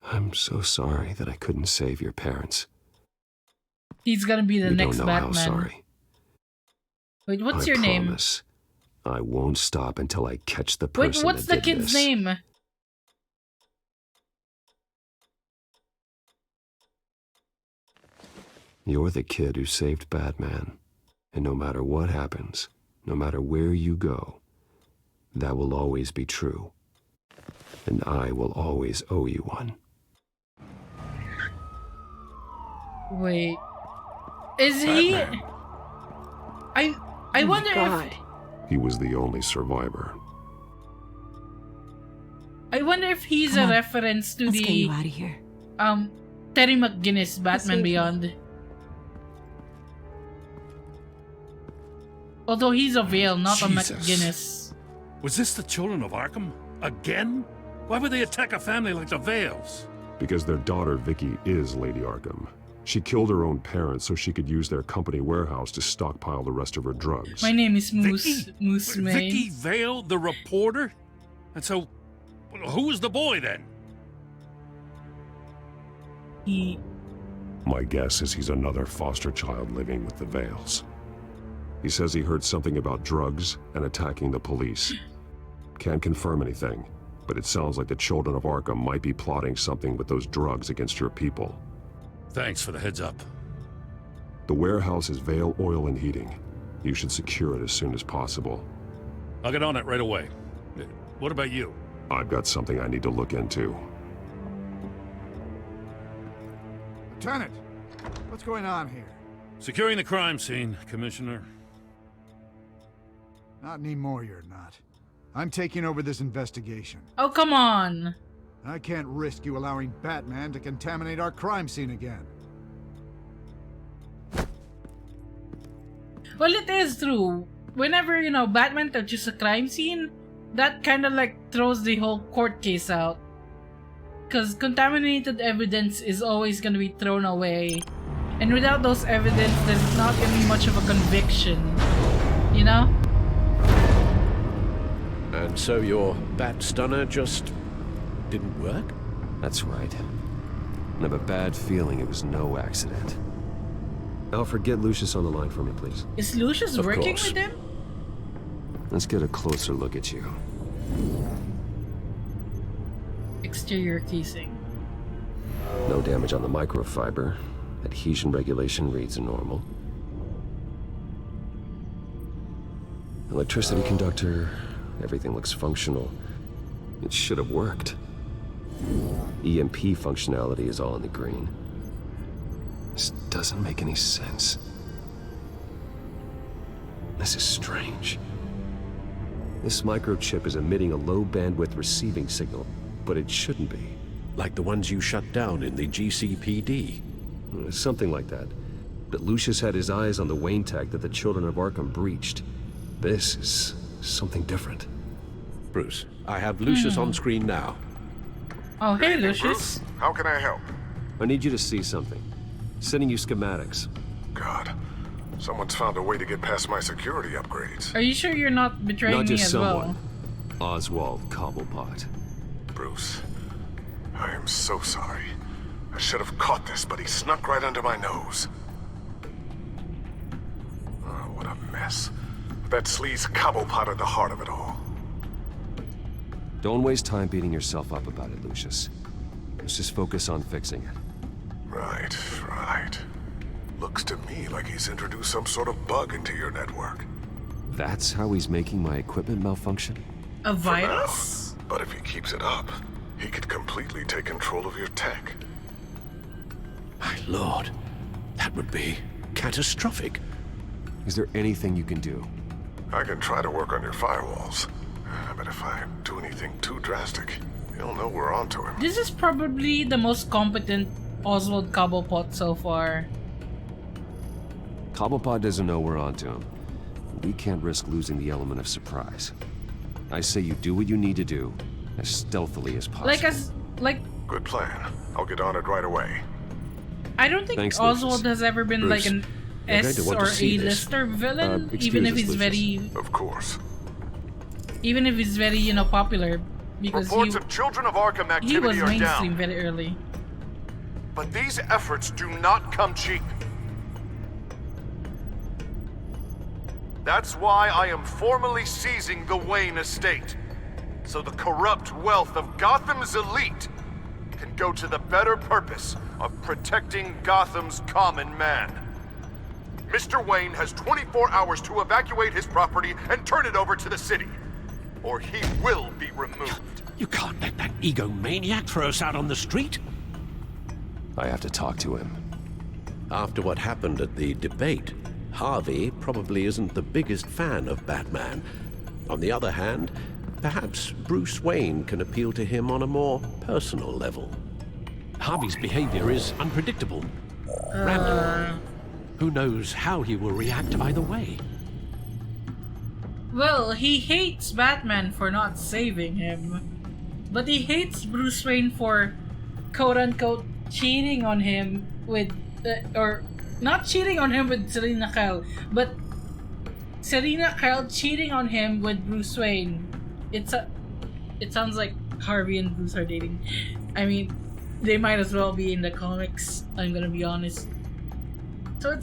I'm so sorry that I couldn't save your parents. He's gonna be the You next don't know Batman. how sorry. Wait, what's I your name? promise I won't stop until I catch the person Wait, what's the that did kid's this. name? You're the kid who saved Batman. And no matter what happens, no matter where you go, that will always be true. And I will always owe you one. Wait. Is he... I wonder if... He was the only survivor. I wonder if he's Come a on. reference to Let's the... get you out of here. Terry McGinnis Batman Beyond. Although he's a Vale, not a Jesus. McGinnis. Was this the children of Arkham? Again? Why would they attack a family like the Vales? Because their daughter, Vicky, is Lady Arkham. She killed her own parents so she could use their company warehouse to stockpile the rest of her drugs. My name is Moose May. Vicky Vale, the reporter? And so, who was the boy then? My guess is he's another foster child living with the Vales. He says he heard something about drugs and attacking the police. Can't confirm anything, but it sounds like the children of Arkham might be plotting something with those drugs against your people. Thanks for the heads up. The warehouse is Vale Oil and Heating. You should secure it as soon as possible. I'll get on it right away. What about you? I've got something I need to look into. Lieutenant, what's going on here? Securing the crime scene, Commissioner. Not anymore, you're not. I'm taking over this investigation. Oh, come on. I can't risk you allowing Batman to contaminate our crime scene again. Well, it is true. Whenever, you know, Batman touches a crime scene, that kind of like throws the whole court case out. Because contaminated evidence is always going to be thrown away. And without those evidence, there's not going to be much of a conviction. You know? And so your bat stunner just didn't work? That's right. I have a bad feeling it was no accident. Alfred, get Lucius on the line for me, please. Is Lucius Of working course. with him? Let's get a closer look at you. Exterior casing. No damage on the microfiber. Adhesion regulation reads normal. Electricity conductor, everything looks functional. It should have worked. EMP functionality is all in the green. This doesn't make any sense. This is strange. This microchip is emitting a low bandwidth receiving signal, but it shouldn't be. Like the ones you shut down in the GCPD? Something like that. But Lucius had his eyes on the Wayne tech that the children of Arkham breached. This is something different. Bruce, I have Lucius on screen now. Oh, hey, Good evening, Lucius. Bruce. How can I help? I need you to see something. Sending you schematics. God, someone's found a way to get past my security upgrades. Are you sure you're not betraying Not me just as someone. well? Oswald Cobblepot. Bruce, I am so sorry. I should have caught this, but he snuck right under my nose. Oh, what a mess. That sleaze Cobblepot at the heart of it all. Don't waste time beating yourself up about it, Lucius. Let's just focus on fixing it. Right. Looks to me like he's introduced some sort of bug into your network. That's how he's making my equipment malfunction? A virus? But if he keeps it up, he could completely take control of your tech. My lord, that would be catastrophic. Is there anything you can do? I can try to work on your firewalls, but if I do anything too drastic, he'll know we're onto him. This is probably the most competent Oswald Cobblepot so far. Cobblepot doesn't know we're onto him. We can't risk losing the element of surprise. I say you do what you need to do, as stealthily as possible. Good plan. I'll get on it right away. I don't think Thanks, Oswald Lucius. has ever been Bruce, like an you're going S to want or to see this. A-lister villain, Excuse even if us, he's Lucius. very, Of course. even if he's very, popular, because Reports of Children of Arkham he was activity are mainstream down. very early. But these efforts do not come cheap. That's why I am formally seizing the Wayne estate, so the corrupt wealth of Gotham's elite can go to the better purpose of protecting Gotham's common man. Mr. Wayne has 24 hours to evacuate his property and turn it over to the city, or he will be removed. You can't let that egomaniac throw us out on the street. I have to talk to him. After what happened at the debate, Harvey probably isn't the biggest fan of Batman. On the other hand, perhaps Bruce Wayne can appeal to him on a more personal level. Harvey's behavior is unpredictable, random. Who knows how he will react either way? Well, he hates Batman for not saving him, but he hates Bruce Wayne for quote-unquote cheating on him with, or not cheating on him with Selina Kyle, but Selina Kyle cheating on him with Bruce Wayne. It sounds like Harvey and Bruce are dating. I mean, they might as well be in the comics, I'm gonna be honest. So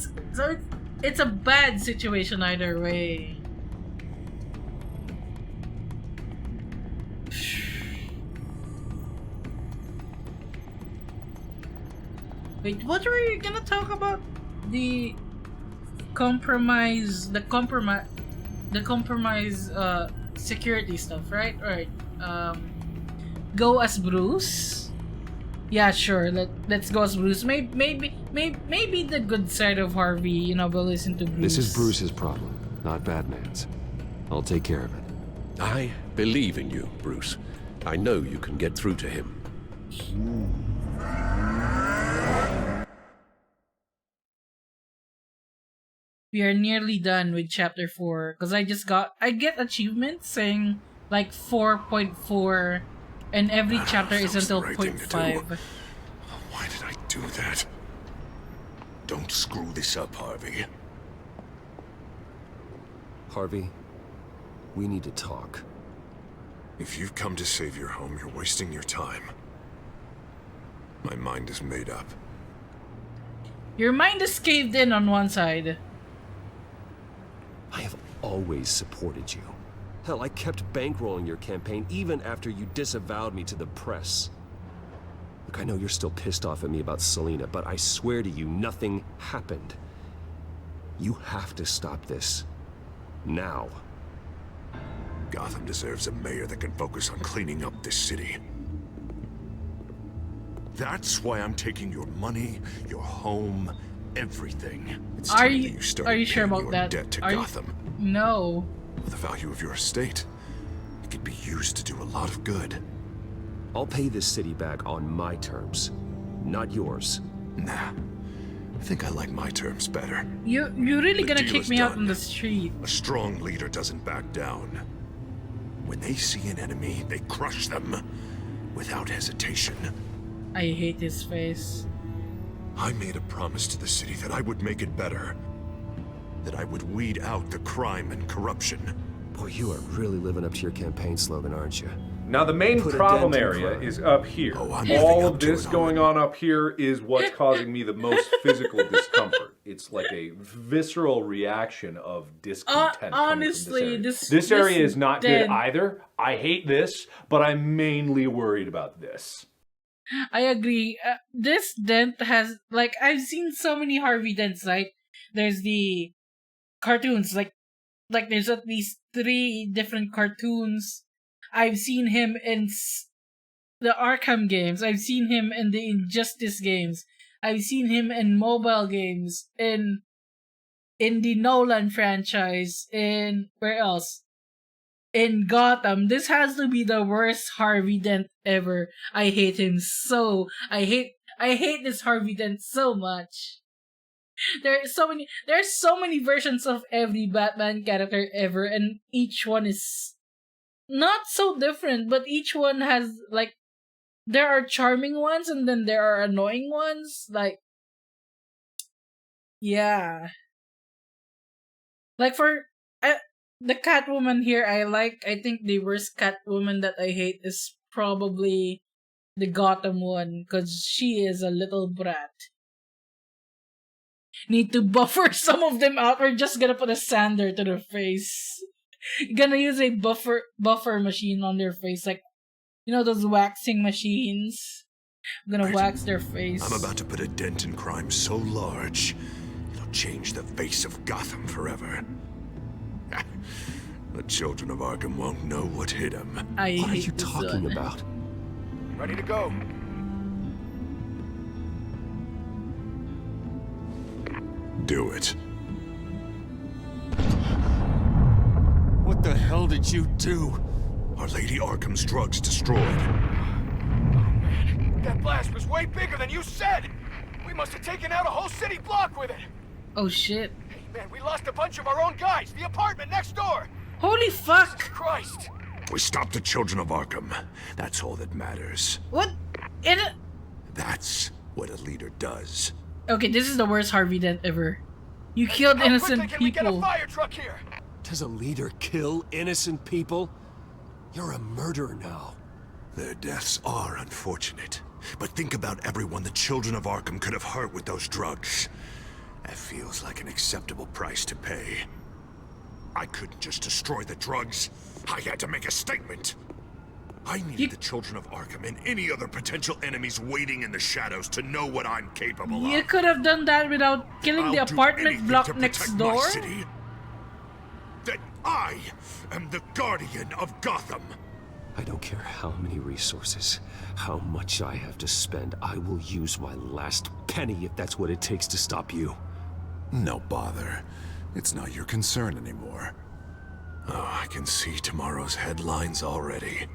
it's a bad situation either way. Wait, what were you gonna talk about? The compromise security stuff, right? Alright. Go as Bruce? Yeah, sure. Let's go as Bruce. Maybe the good side of Harvey, will listen to Bruce. This is Bruce's problem, not Batman's. I'll take care of it. I believe in you, Bruce. I know you can get through to him. We are nearly done with chapter 4 because I get achievements saying like 4.4 and every chapter is until 0.5. Why did I do that? Don't screw this up, Harvey. Harvey, we need to talk. If you've come to save your home, you're wasting your time. My mind is made up. Your mind is caved in on one side. I have always supported you. Hell, I kept bankrolling your campaign even after you disavowed me to the press. Look, I know you're still pissed off at me about Selina, but I swear to you, nothing happened. You have to stop this. Now. Gotham deserves a mayor that can focus on cleaning up this city. That's why I'm taking your money, your home, everything. It's Are time you that you start are you sure paying about your that? debt to Are you- Gotham. No. For the value of your estate, it could be used to do a lot of good. I'll pay this city back on my terms, not yours. Nah. I think I like my terms better. You're really The gonna deal kick is me out done. on the street. A strong leader doesn't back down. When they see an enemy, they crush them without hesitation. I hate his face. I made a promise to the city that I would make it better. That I would weed out the crime and corruption. Boy, you are really living up to your campaign slogan, aren't you? Now the main Put a problem dent in area crime. is up here. I'm All living of up to this it going on up here is what's causing me the most physical discomfort. It's like a visceral reaction of discontent. Honestly, this area is not good dent- either. I hate this, but I'm mainly worried about this. I agree. This Dent has, like, I've seen so many Harvey Dents, right? There's the cartoons, like there's at least 3 different cartoons. I've seen him in the Arkham games. I've seen him in the Injustice games. I've seen him in mobile games. In the Nolan franchise. In where else? In Gotham. This has to be the worst Harvey Dent ever. I hate him so. I hate this Harvey Dent so much. There's so many versions of every Batman character ever, and each one is not so different, but each one has, like, there are charming ones and then there are annoying ones. Like, yeah. Like for the Catwoman here, I think the worst Catwoman that I hate is probably the Gotham one, because she is a little brat. Need to buffer some of them out. We're just gonna put a sander to their face. Gonna use a buffer machine on their face, like, you know those waxing machines. I'm gonna wax their face. I'm about to put a dent in crime so large, it'll change the face of Gotham forever. The children of Arkham won't know what hit them. What are you talking about? Ready to go. Do it. What the hell did you do? Are Lady Arkham's drugs destroyed? That blast was way bigger than you said! We must have taken out a whole city block with it! Oh shit. Hey man, we lost a bunch of our own guys! The apartment next door! Holy fuck! Jesus Christ! We stopped the children of Arkham. That's all that matters. What? That's what a leader does. Okay, this is the worst Harvey Dent ever. You killed innocent Can we get a people. fire truck here? Does a leader kill innocent people? You're a murderer now. Their deaths are unfortunate. But think about everyone the children of Arkham could have hurt with those drugs. That feels like an acceptable price to pay. I couldn't just destroy the drugs. I had to make a statement. I needed the children of Arkham and any other potential enemies waiting in the shadows to know what I'm capable You of. could have done that without killing the I'll do apartment anything block to next protect door. my city. That I am the guardian of Gotham. I don't care how many resources, how much I have to spend. I will use my last penny if that's what it takes to stop you. No bother. It's not your concern anymore. Oh, I can see tomorrow's headlines already.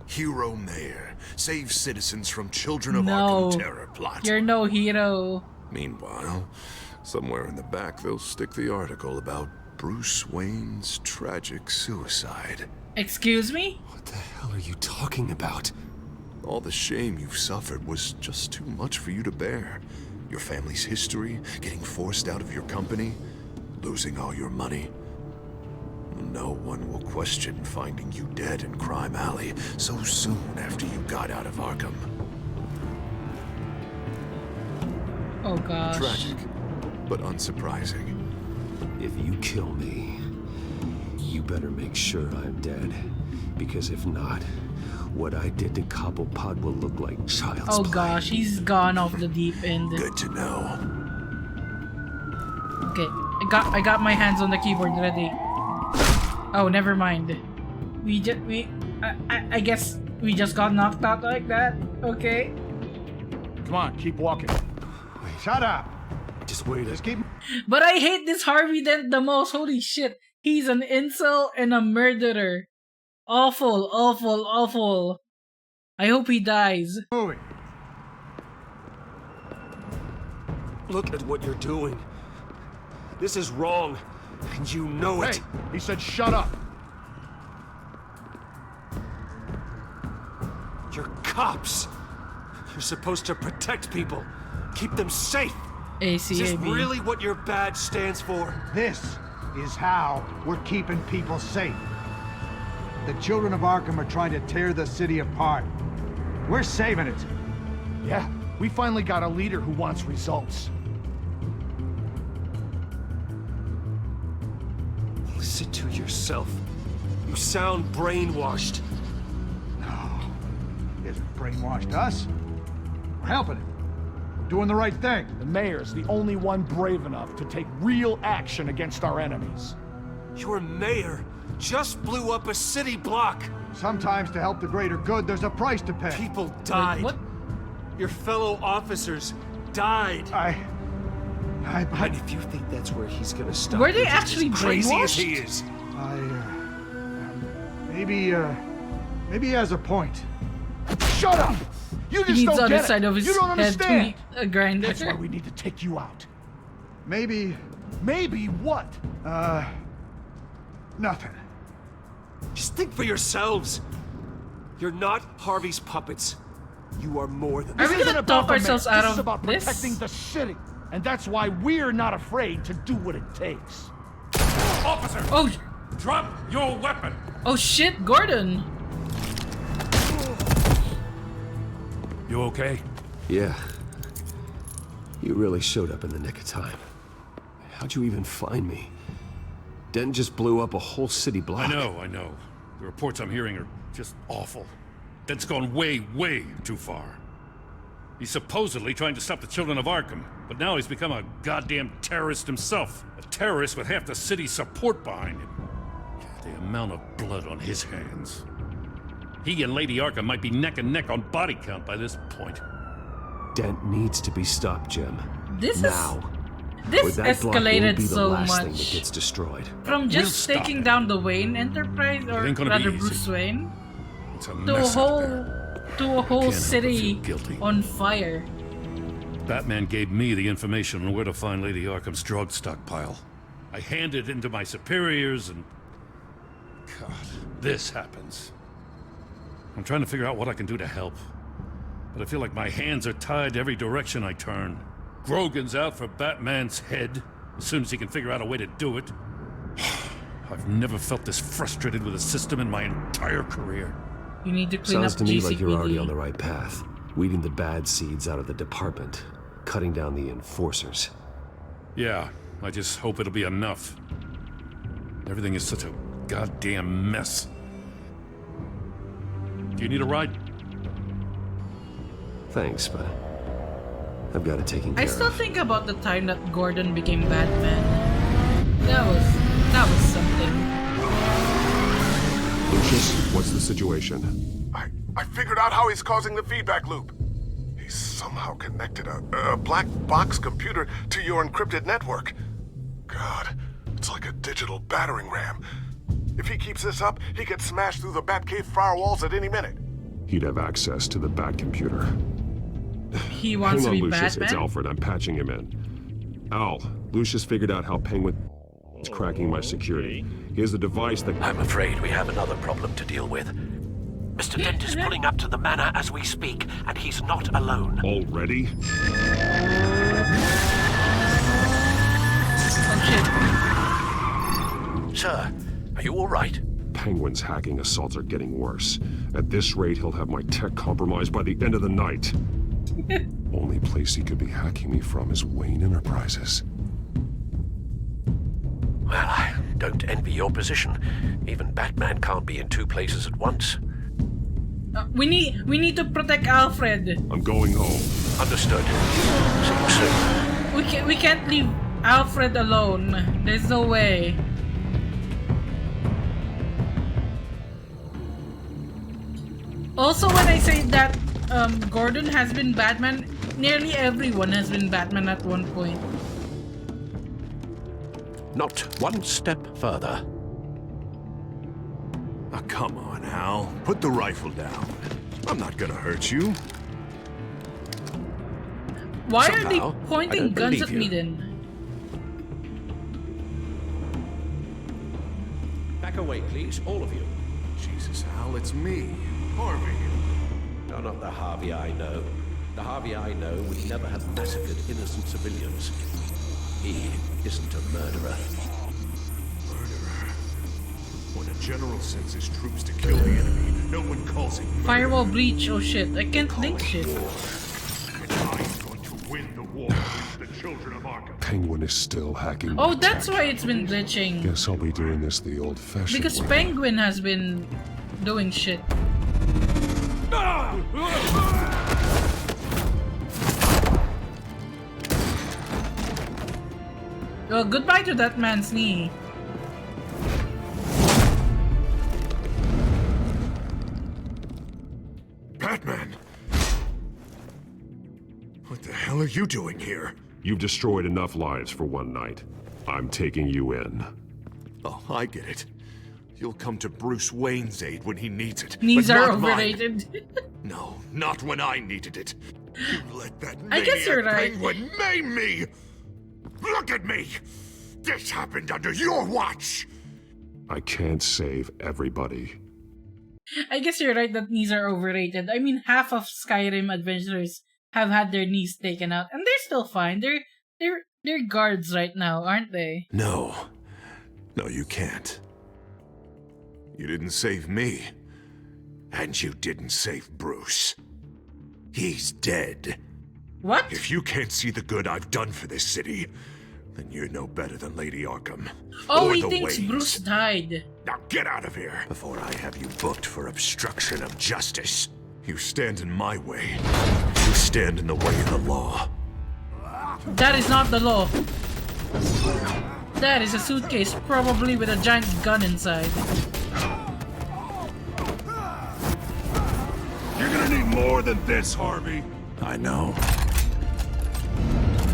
Hero Mayor saves citizens from Children of No, Arkham terror plot. you're no hero. Meanwhile, somewhere in the back they'll stick the article about Bruce Wayne's tragic suicide. Excuse me? What the hell are you talking about? All the shame you've suffered was just too much for you to bear. Your family's history, getting forced out of your company, losing all your money. No one will question finding you dead in Crime Alley so soon after you got out of Arkham. Oh gosh. Tragic, but unsurprising. If you kill me, you better make sure I'm dead. Because if not, what I did to Cobblepot will look like child's Oh play. gosh, he's gone off the deep end. Good to know. Okay, I got my hands on the keyboard ready. Oh, never mind. I guess we just got knocked out like that. Okay. Come on, keep walking. Shut up. Just wait. Just keep. But I hate this Harvey Dent the most. Holy shit. He's an incel and a murderer. Awful, awful, awful. I hope he dies. Moving. Look at what you're doing. This is wrong, and you know it. Hey, he said shut up. You're cops. You're supposed to protect people, keep them safe. Is this ACAB. really what your badge stands for? This is how we're keeping people safe. The children of Arkham are trying to tear the city apart. We're saving it. Yeah, we finally got a leader who wants results. Listen to yourself. You sound brainwashed. No, he hasn't brainwashed us. We're helping him. We're doing the right thing. The mayor's the only one brave enough to take real action against our enemies. Your mayor just blew up a city block. Sometimes to help the greater good, there's a price to pay. People died. What? Your fellow officers died. And if you think that's where he's gonna stop, Were they you're just actually as crazy as brainwashed? he is. Maybe he has a point. Shut up! You He just needs don't on get the side it. of his You don't head understand. to a grinder. That's why we need to take you out. Maybe what? Nothing. Just think for yourselves. You're not Harvey's puppets. You are more than Are we that. gonna talk ourselves out This is of about this? protecting the city. And that's why we're not afraid to do what it takes. Officer! Oh! Drop your weapon! Oh shit, Gordon! You okay? Yeah. You really showed up in the nick of time. How'd you even find me? Dent just blew up a whole city block. I know. The reports I'm hearing are just awful. Dent's gone way, way too far. He's supposedly trying to stop the children of Arkham, but now he's become a goddamn terrorist himself. A terrorist with half the city's support behind him. The amount of blood on his hands. He and Lady Arkham might be neck and neck on body count by this point. Dent needs to be stopped, Jim. This now. This that block escalated won't be the so last thing that much. gets destroyed. From just taking down the Wayne Enterprise, or ain't gonna be rather easy. Bruce Wayne, It's a to a mess out there. whole can't help but city feel guilty. on fire. Batman gave me the information on where to find Lady Arkham's drug stockpile. I handed it into my superiors and... God, this happens. I'm trying to figure out what I can do to help. But I feel like my hands are tied every direction I turn. Grogan's out for Batman's head, as soon as he can figure out a way to do it. I've never felt this frustrated with a system in my entire career. You need to clean Sounds up to me GCPD. like you're already on the right path. Weeding the bad seeds out of the department. Cutting down the enforcers. Yeah, I just hope it'll be enough. Everything is such a goddamn mess. Do you need a ride? Thanks, but I've got it taken care I still think about the time that Gordon became Batman. That was something. Lucius, what's the situation? I figured out how he's causing the feedback loop. He's somehow connected a black box computer to your encrypted network. God, it's like a digital battering ram. If he keeps this up, he could smash through the Batcave firewalls at any minute. He'd have access to the Bat computer. He wants Hang to on, be Lucius. Batman? It's Alfred. I'm patching him in. Al, Lucius figured out how Penguin is cracking my security. He has a device that... I'm afraid we have another problem to deal with. Mr. Dent is pulling up to the manor as we speak, and he's not alone. Already? Sir, are you all right? Penguin's hacking assaults are getting worse. At this rate, he'll have my tech compromised by the end of the night. Only place he could be hacking me from is Wayne Enterprises. Well, I don't envy your position. Even Batman can't be in two places at once. We need to protect Alfred. I'm going home. Understood. See you soon. We can't leave Alfred alone. There's no way. Also, when I say that Gordon has been Batman, nearly everyone has been Batman at one point. Not one step further. Oh, come on, Al. Put the rifle down. I'm not gonna hurt you. Why Somehow, are they I pointing don't guns believe at me you. then? Back away, please, all of you. Jesus, Hal, it's me, Harvey. No, not the Harvey I know. The Harvey I know would never have massacred innocent civilians. He isn't a murderer. When a general sends his troops to kill the enemy, no one calls it murder. Firewall breach. Oh shit! I can't link shit. And I'm going to win the war with the children of Arkham. Penguin is still hacking. Oh, my that's tech. why it's been glitching. Guess I'll be doing this the old-fashioned Because way. Penguin has been doing shit. Well, goodbye to that man's knee. Batman! What the hell are you doing here? You've destroyed enough lives for one night. I'm taking you in. Oh, I get it. You'll come to Bruce Wayne's aid when he needs it. Knees but are not mine. overrated. No, not when I needed it. You let that I guess you're maniac right. Penguin maim me! Look at me! This happened under your watch! I can't save everybody. I guess you're right that knees are overrated. I mean, half of Skyrim adventurers have had their knees taken out, and they're still fine. They're guards right now, aren't they? No. No, you can't. You didn't save me. And you didn't save Bruce. He's dead. What? If you can't see the good I've done for this city, then you're no better than Lady Arkham. Oh, or he the thinks Waynes. Bruce died. Now get out of here before I have you booked for obstruction of justice. You stand in my way. You stand in the way of the law. That is not the law. That is a suitcase, probably with a giant gun inside. You're gonna need more than this, Harvey. I know.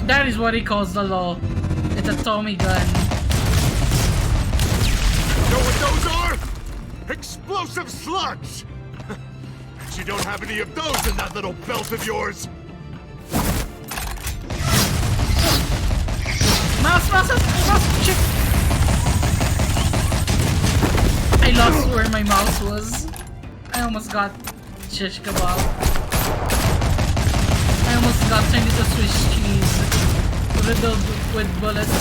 That is what he calls the law. It's a Tommy gun. Know what those are? Explosive slugs! But you don't have any of those in that little belt of yours. Mouse, shit! I lost where my mouse was. I almost got shish kebab. I almost got turned into Swiss cheese, riddled with bullets.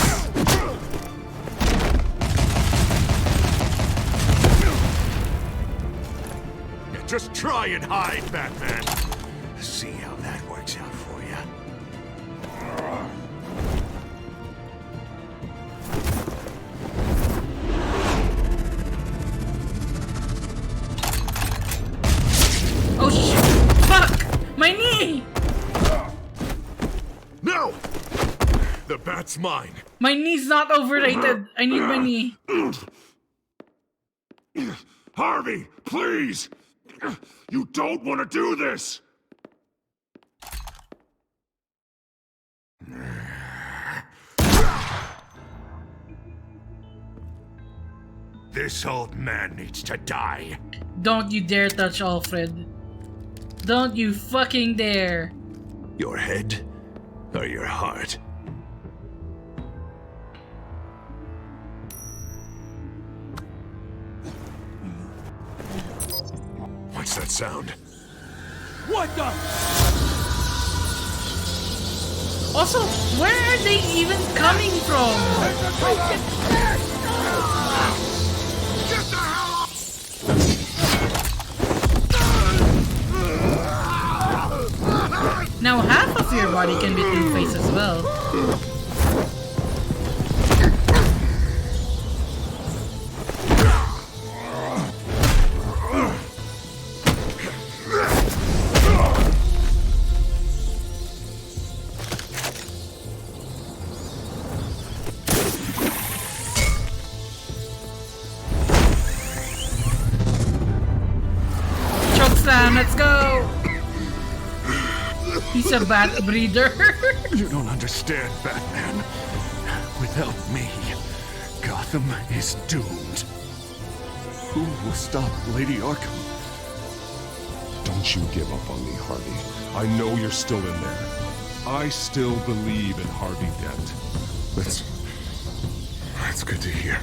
Yeah, just try and hide, Batman. See how that works out for you. Oh shit! Fuck! My knee! No! The bat's mine. My knee's not overrated. I need my knee. Harvey, please! You don't want to do this! This old man needs to die. Don't you dare touch Alfred. Don't you fucking dare. Your head or your heart? What's that sound? What the? Also, where are they even coming from? Get the hell up! Now half of your body can be Two-Face as well. Chokeslam, let's go! He's a bat breeder. You don't understand, Batman. Without me, Gotham is doomed. Who will stop Lady Arkham? Don't you give up on me, Harvey. I know you're still in there. I still believe in Harvey Dent. That's good to hear.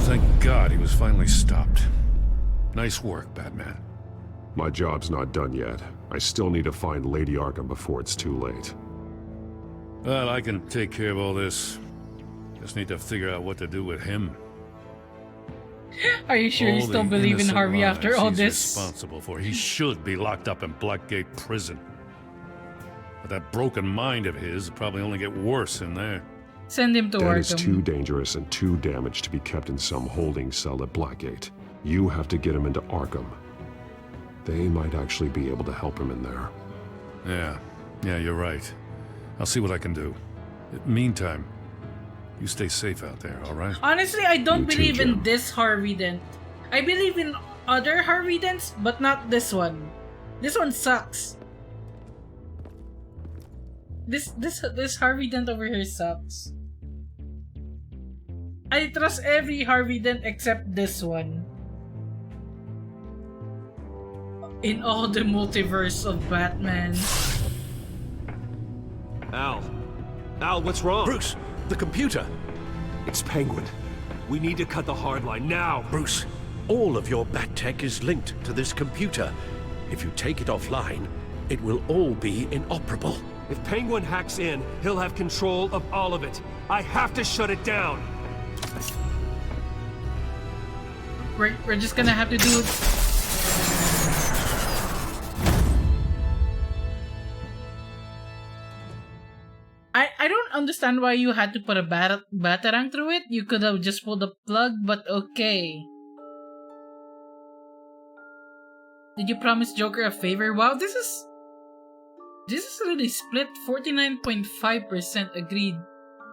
Thank God he was finally stopped. Nice work, Batman. My job's not done yet. I still need to find Lady Arkham before it's too late. Well, I can take care of all this. Just need to figure out what to do with him. Are you sure you still believe in Harvey after all he's this? Responsible for. He should be locked up in Blackgate Prison. But that broken mind of his will probably only get worse in there. Send him to Dent Arkham. is too dangerous and too damaged to be kept in some holding cell at Blackgate. You have to get him into Arkham. They might actually be able to help him in there. Yeah, you're right. I'll see what I can do. Meantime, you stay safe out there, all right? Honestly, I don't You too, believe in Jim. this Harvey Dent. I believe in other Harvey Dents, but not this one. This one sucks. This Harvey Dent over here sucks. I trust every Harvey Dent except this one. In all the multiverse of Batman. Al, what's wrong? Bruce, the computer. It's Penguin. We need to cut the hard line now. Bruce, all of your bat tech is linked to this computer. If you take it offline, it will all be inoperable. If Penguin hacks in, he'll have control of all of it. I have to shut it down. We're just gonna have to do it. I don't understand why you had to put a batarang through it. You could have just pulled the plug, but okay. Did you promise Joker a favor? Wow, this is really split. 49.5% agreed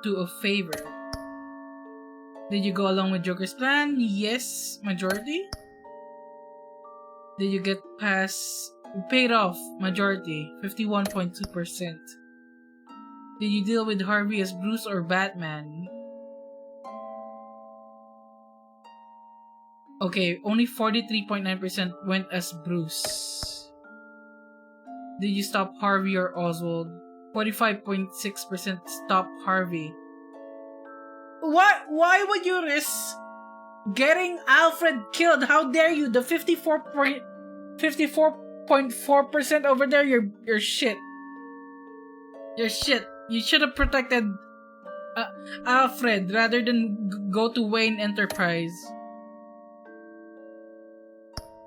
to a favor. Did you go along with Joker's plan? Yes, majority. Did you get past paid off? Majority, 51.2%. Did you deal with Harvey as Bruce or Batman? Okay, only 43.9% went as Bruce. Did you stop Harvey or Oswald? 45.6% stop Harvey. What? Why would you risk getting Alfred killed? How dare you? The 54.4% over there, you're shit. You're shit. You should have protected Alfred rather than go to Wayne Enterprise.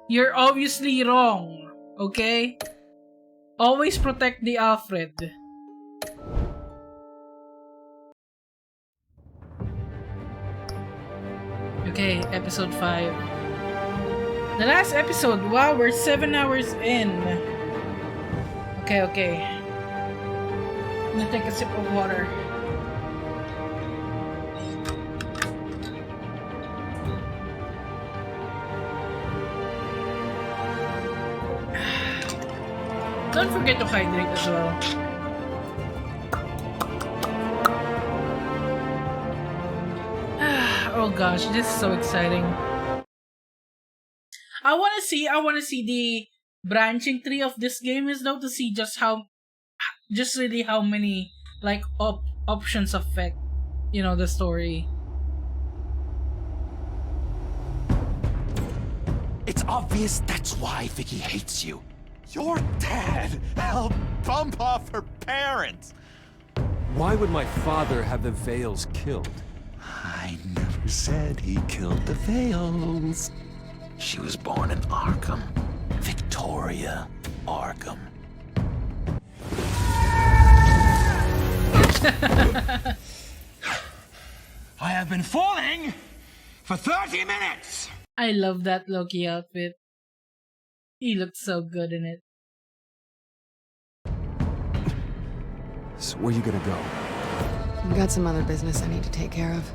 You're obviously wrong, okay? Always protect the Alfred. Okay, episode 5. The last episode. Wow, we're 7 hours in. Okay. I'm gonna take a sip of water. Don't forget to hydrate as well. Oh gosh, this is so exciting. I wanna see the branching tree of this game is though, to see just really how many like options affect, you know, the story. It's obvious that's why Vicky hates you. Your dad helped bump off her parents. Why would my father have the Vales killed? I never said he killed the Vales. She was born in Arkham. Victoria Arkham. I have been falling for 30 minutes! I love that Loki outfit. He looks so good in it. So where you gonna go? I've got some other business I need to take care of.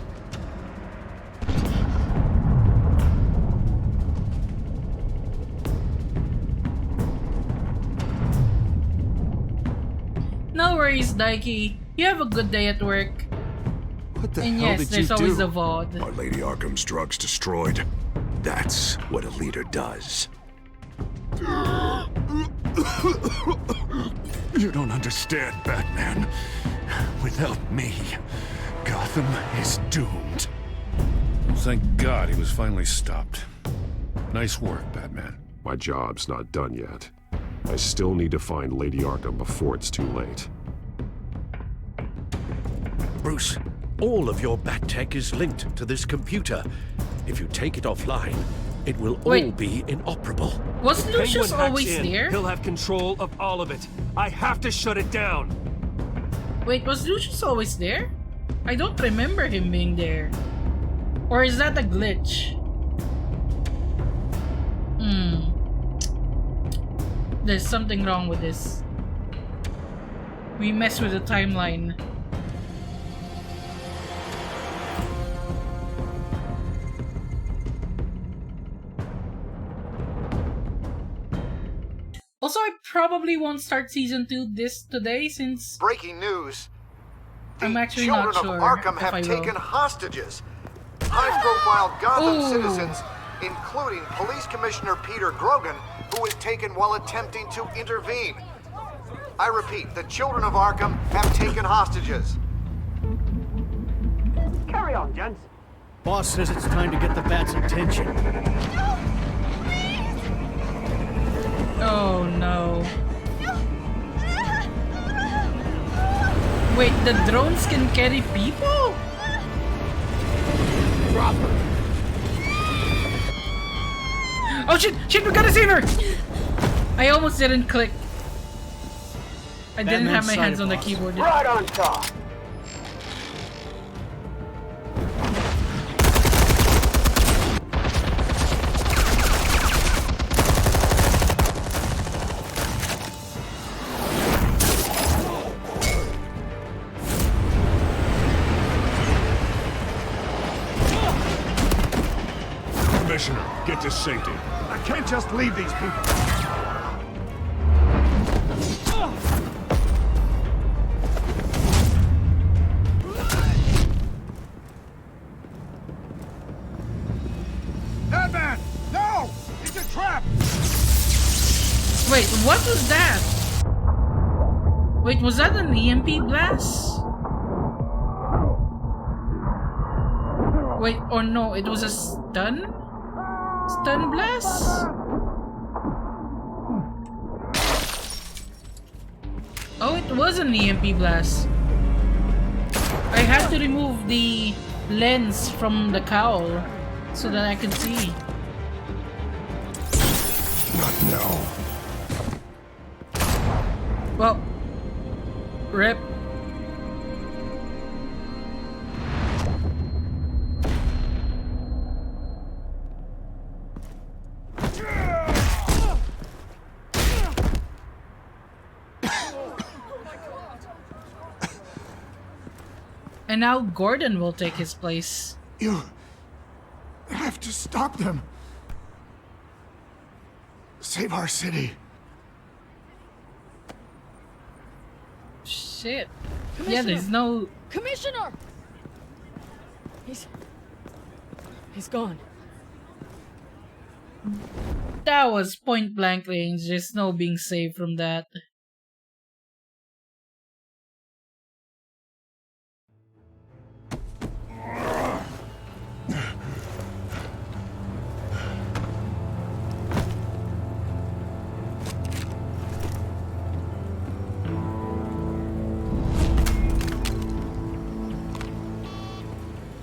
No worries, Daiki. You have a good day at work. What the and hell yes, did there's you always do? a VOD. Are Lady Arkham's drugs destroyed? That's what a leader does. You don't understand, Batman. Without me, Gotham is doomed. Thank God he was finally stopped. Nice work, Batman. My job's not done yet. I still need to find Lady Arkham before it's too late. Bruce, all of your bat tech is linked to this computer. If you take it offline, it will all be inoperable. Was Lucius always there? He'll have control of all of it. I have to shut it down. Wait, was Lucius always there? I don't remember him being there. Or is that a glitch? There's something wrong with this. We mess with the timeline. Also, I probably won't start season 2 today since breaking news. I'm actually not sure. Children of Arkham have taken hostages. High-profile Gotham citizens, including Police Commissioner Peter Grogan, who was taken while attempting to intervene. I repeat, the children of Arkham have taken hostages. Carry on, gents. Boss says it's time to get the Bat's attention. Oh no. Wait, the drones can carry people? Drop her. Oh shit! Shit, we gotta save her! I almost didn't click. I didn't have my hands on the keyboard. Right on top. Commissioner, get to safety. I can't just leave these people. Batman! No! It's a trap! Wait, what was that? Wait, was that an EMP blast? Wait, or no, it was a stun? Stun blast? Oh, it was an EMP blast. I had to remove the lens from the cowl so that I could see. Not now. Well, rip. And now Gordon will take his place. You have to stop them. Save our city. Shit. Yeah, there's no... Commissioner! He's gone. That was point blank range. There's no being saved from that.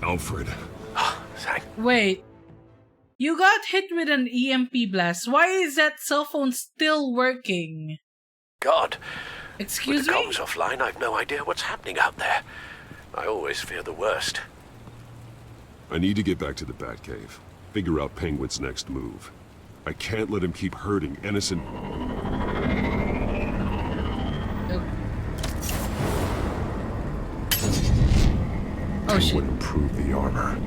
Alfred. Wait. You got hit with an EMP blast. Why is that cell phone still working? God. Excuse me? With the comms offline, I've no idea what's happening out there. I always fear the worst. I need to get back to the Batcave. Figure out Penguin's next move. I can't let him keep hurting innocent... Oh shit. Would improve the armor.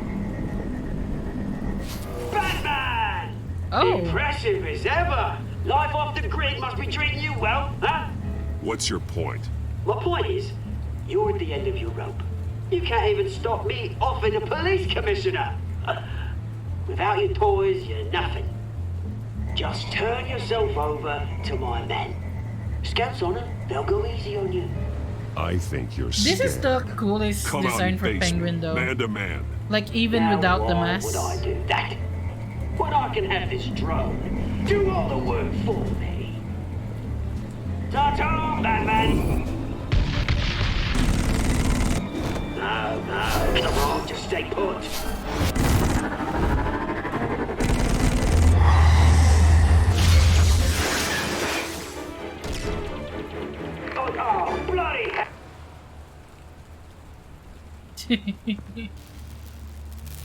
Batman! Oh. Impressive as ever. Life off the grid must be treating you well, huh? What's your point? My point is, you're at the end of your rope. You can't even stop me offing a police commissioner. Without your toys, you're nothing. Just turn yourself over to my men. Scouts on it, they'll go easy on you. I think you're scared. This is the coolest Come design on, for face Penguin, me, though. man to man. Like, even Now without the why mask. would I do that? When I can have this drone do all the work for me. Ta-ta, Batman! No, come on, just stay put. Oh, bloody hell!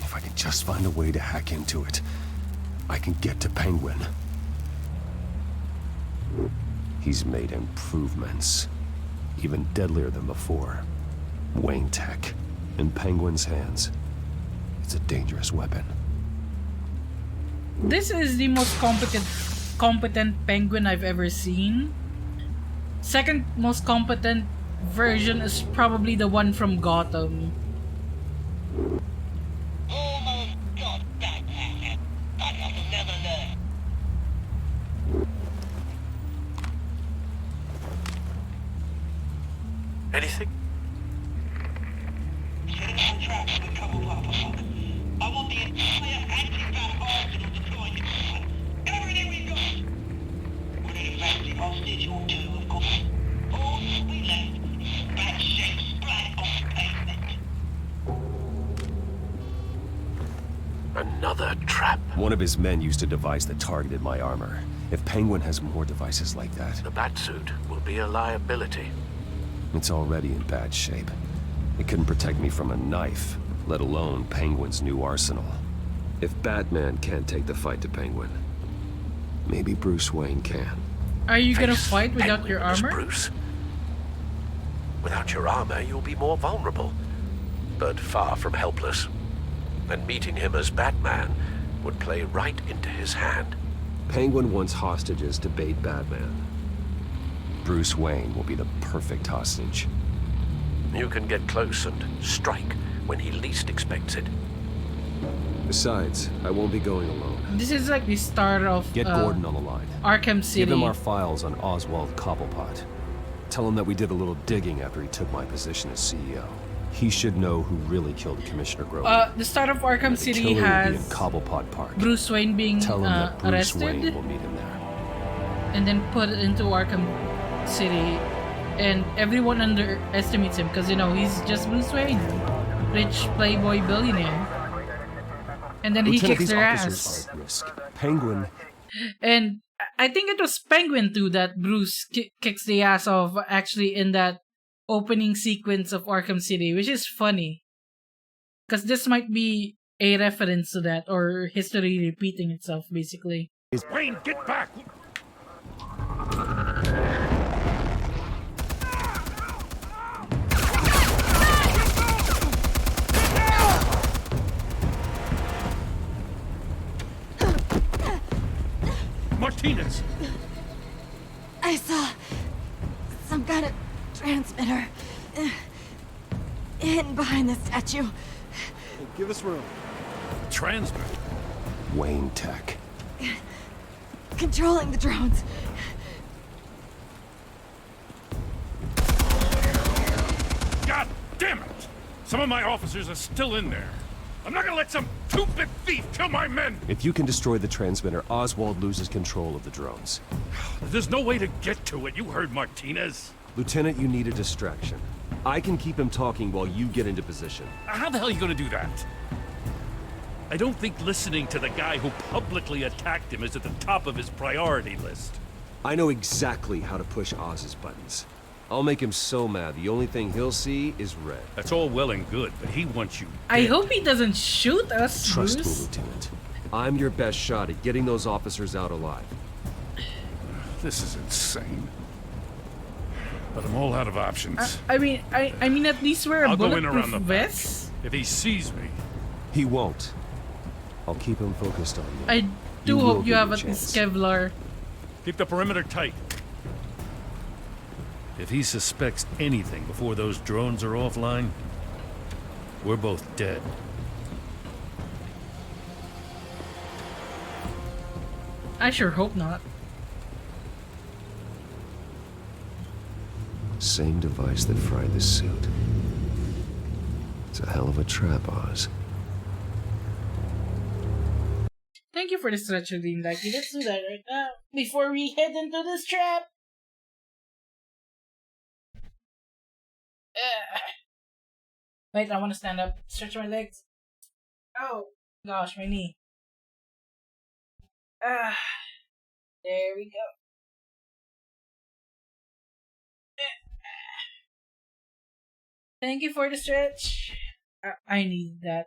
If I can just find a way to hack into it, I can get to Penguin. He's made improvements, even deadlier than before. Wayne Tech, in Penguin's hands. It's a dangerous weapon. This is the most competent Penguin I've ever seen. Second most competent version is probably the one from Gotham. Anything? I want the entire anti-bat arsenal destroyed. Everything we've got. With an effective hostage or two, of course. All we left is bat-shaped splat on pavement. Another trap. One of his men used to devise that targeted my armor. If Penguin has more devices like that... The Batsuit will be a liability. It's already in bad shape. It couldn't protect me from a knife, let alone Penguin's new arsenal. If Batman can't take the fight to Penguin, maybe Bruce Wayne can. Are you gonna fight without your armor? Bruce. Without your armor, you'll be more vulnerable, but far from helpless. And meeting him as Batman would play right into his hand. Penguin wants hostages to bait Batman. Bruce Wayne will be the perfect hostage. You can get close and strike when he least expects it. Besides, I won't be going alone. This is like the start of Get Gordon on the line. Arkham City. Give him our files on Oswald Cobblepot. Tell him that we did a little digging after he took my position as CEO. He should know who really killed Commissioner Grogan. The start of Arkham City Killer will be in has Cobblepot Park. Bruce Wayne being Tell him that Bruce arrested Wayne will meet him there. and then put into Arkham City, and everyone underestimates him because, you know, he's just Bruce Wayne, rich playboy billionaire, and then Lieutenant, he kicks these their officers ass. are at risk. Penguin. And I think it was Penguin too that Bruce kicks the ass of, actually, in that opening sequence of Arkham City, which is funny because this might be a reference to that, or history repeating itself, basically. Wayne, get back! Martinez! I saw some kind of transmitter hidden behind the statue. Hey, give us room. Transmitter? Wayne Tech. Controlling the drones. God damn it! Some of my officers are still in there. I'm not gonna let some two-bit thief kill my men! If you can destroy the transmitter, Oswald loses control of the drones. There's no way to get to it. You heard Martinez. Lieutenant, you need a distraction. I can keep him talking while you get into position. How the hell are you gonna do that? I don't think listening to the guy who publicly attacked him is at the top of his priority list. I know exactly how to push Oz's buttons. I'll make him so mad, the only thing he'll see is red. That's all well and good, but he wants you dead. I hope he doesn't shoot us, Trust me, Bruce. Lieutenant. I'm your best shot at getting those officers out alive. This is insane. But I'm all out of options. I mean, at least wear a I'll go in around bulletproof the back. vest. If he sees me. He won't. I'll keep him focused on you. I do will hope you get have your at least chance. Kevlar. Keep the perimeter tight. If he suspects anything before those drones are offline, we're both dead. I sure hope not. Same device that fried the suit. It's a hell of a trap, Oz. Thank you for the stretch, Redeem Lucky. Let's do that right now before we head into this trap. Wait, I want to stand up. Stretch my legs. Oh, gosh, my knee. There we go. Thank you for the stretch. I need that.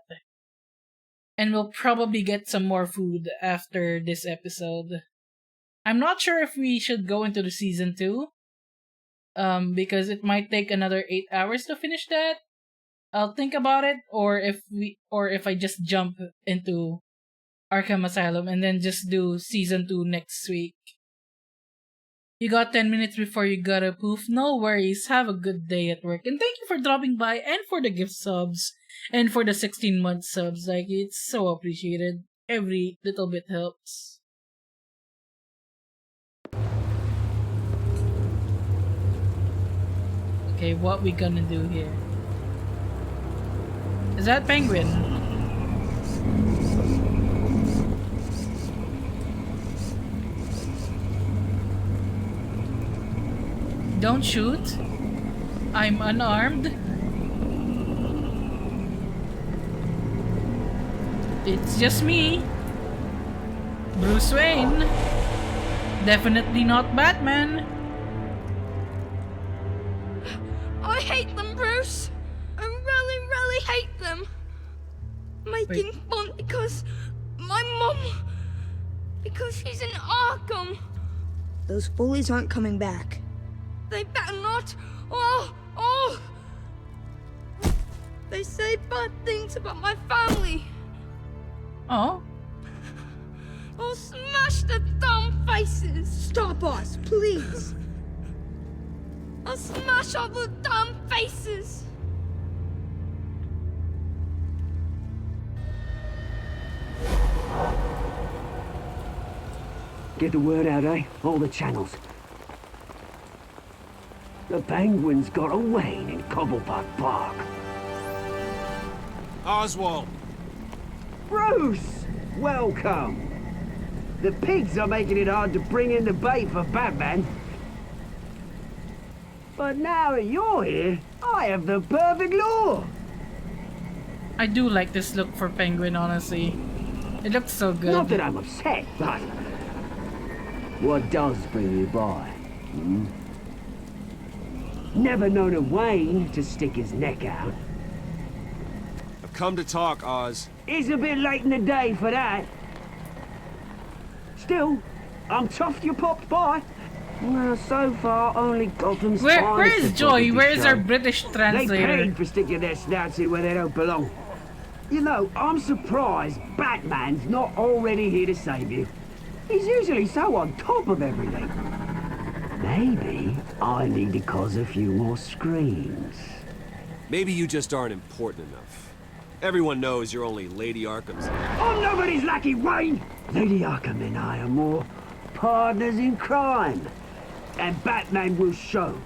And we'll probably get some more food after this episode. I'm not sure if we should go into the season 2. Because it might take another 8 hours to finish that. I'll think about it, or if I just jump into Arkham Asylum and then just do season 2 next week. You got 10 minutes before you gotta poof? No worries, have a good day at work. And thank you for dropping by and for the gift subs and for the 16-month subs. Like, it's so appreciated. Every little bit helps. Okay, what we gonna do here? Is that Penguin? Don't shoot. I'm unarmed. It's just me. Bruce Wayne. Definitely not Batman. I hate them, Bruce. I really, really hate them. Making fun because my mom... because she's in Arkham. Those bullies aren't coming back. They better not. Oh! They say bad things about my family. Oh? I'll smash the dumb faces. Stop us, please. I'll smash all the dumb faces. Get the word out, eh? All the channels. The Penguin's got a Wayne in Cobblepot Park. Oswald! Bruce! Welcome! The pigs are making it hard to bring in the bait for Batman. But now that you're here, I have the perfect lure! I do like this look for Penguin, honestly. It looks so good. Not that I'm upset, but... what does bring you by? Hmm? Never known a Wayne to stick his neck out. I've come to talk, Oz. It's a bit late in the day for that. Still, I'm chuffed you popped by. Well, so far, only Gotham's Where is Joy? Where is our British They translator? paid for sticking their snouts in where they don't belong. You know, I'm surprised Batman's not already here to save you. He's usually so on top of everything. Maybe I need to cause a few more screams. Maybe you just aren't important enough. Everyone knows you're only Lady Arkham's. I'm nobody's lackey, Wayne! Lady Arkham and I are more partners in crime. And Batman will show.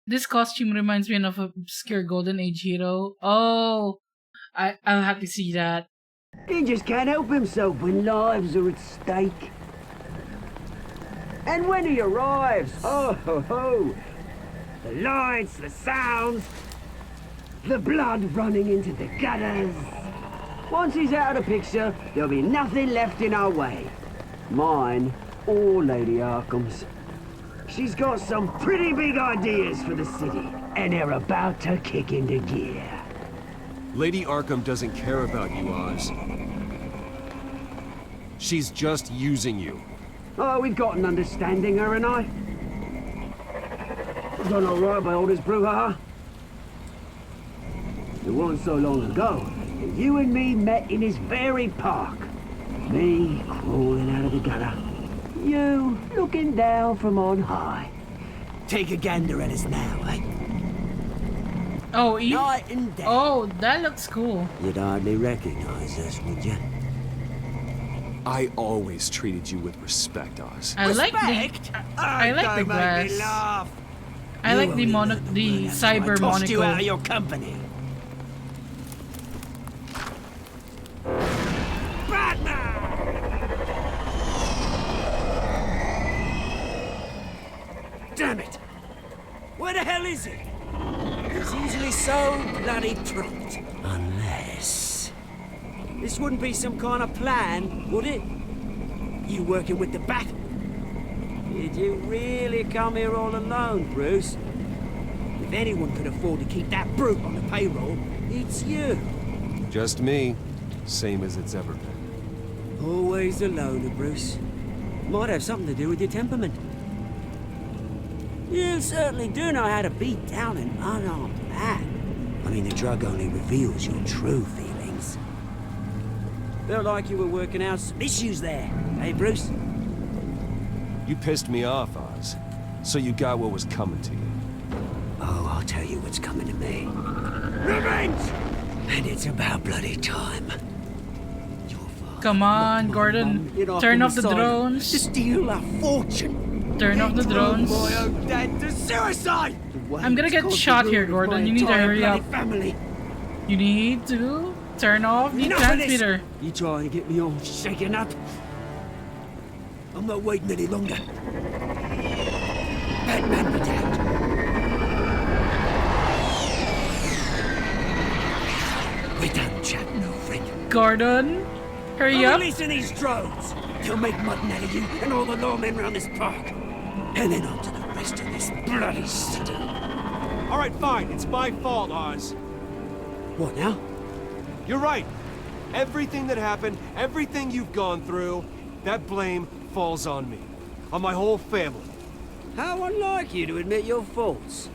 This costume reminds me of an obscure Golden Age hero. Oh, I'll have to see that. He just can't help himself when lives are at stake. And when he arrives, oh ho ho! The lights, the sounds, the blood running into the gutters. Once he's out of the picture, there'll be nothing left in our way. Mine or Lady Arkham's. She's got some pretty big ideas for the city, and they're about to kick into gear. Lady Arkham doesn't care about you, Oz. She's just using you. Oh, we've got an understanding, her and I. Done all right by all this brouhaha. It wasn't so long ago that you and me met in this very park. Me crawling out of the gutter. You looking down from on high. Take a gander at us now, eh? Oh, night and day. Oh, that looks cool. You'd hardly recognize us, would you? I always treated you with respect, Oz. I like the glass. I like the cyber Tossed you out of monocle. your company. Damn it! Where the hell is he? He's usually so bloody prompt. Unless... This wouldn't be some kind of plan, would it? You working with the Bat? Did you really come here all alone, Bruce? If anyone could afford to keep that brute on the payroll, it's you. Just me. Same as it's ever been. Always a loner, Bruce. Might have something to do with your temperament. You certainly do know how to beat down an unarmed man. I mean, the drug only reveals your true feelings. Felt like you were working out some issues there, hey, Bruce? You pissed me off, Oz. So you got what was coming to you. Oh, I'll tell you what's coming to me. Revenge! And it's about bloody time. Come on, Gordon. Turn off the drones. To steal a fortune. Turn off the drones. My own dad to suicide! I'm gonna get shot here, Gordon. You need to hurry up. You need to turn off the transmitter. You trying to get me all shaken up? I'm not waiting any longer. Batman protect. We don't chat, no friend. Gordon, hurry up. Releasing these drones. They'll make mutton out of you and all the lawmen around this park. And then on to the rest of this bloody city. All right, fine. It's my fault, Oz. What now? You're right. Everything that happened, everything you've gone through, that blame falls on me. On my whole family. How unlike you to admit your faults.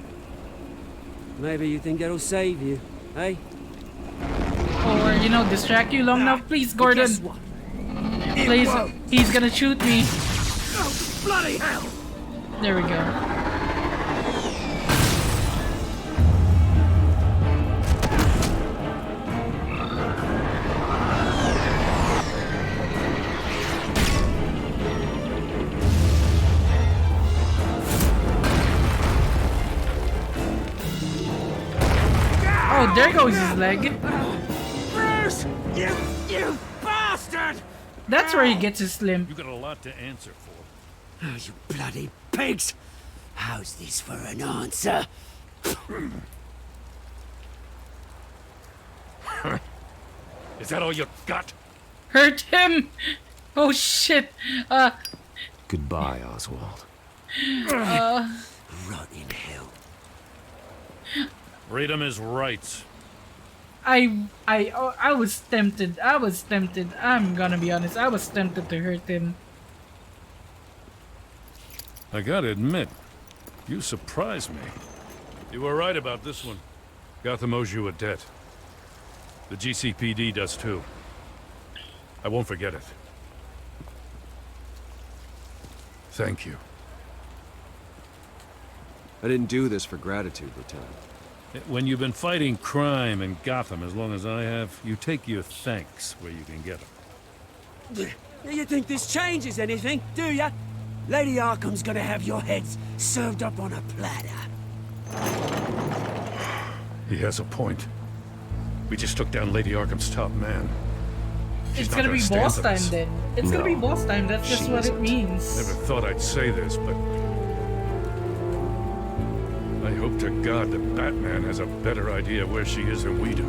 Maybe you think that'll save you, eh? Or, you know, distract you long enough. Please, Gordon. Please, he's gonna shoot me. Oh, bloody hell! There we go. Oh, there goes his leg. Bruce! You bastard! That's where he gets his limp. You got a lot to answer for. Oh, you bloody pigs! How's this for an answer? Is that all you got? Hurt him! Oh shit! Goodbye, Oswald. Rot in hell. Freedom is rights. I was tempted. I'm gonna be honest. I was tempted to hurt him. I gotta admit, you surprised me. You were right about this one. Gotham owes you a debt. The GCPD does too. I won't forget it. Thank you. I didn't do this for gratitude, Lieutenant. When you've been fighting crime in Gotham as long as I have, you take your thanks where you can get them. You think this changes anything, do ya? Lady Arkham's gonna have your heads served up on a platter. He has a point. We just took down Lady Arkham's top man. She's It's not gonna be stand boss for time this. then. It's gonna be boss time. That's just what it means. Never thought I'd say this, but I hope to God that Batman has a better idea where she is than we do.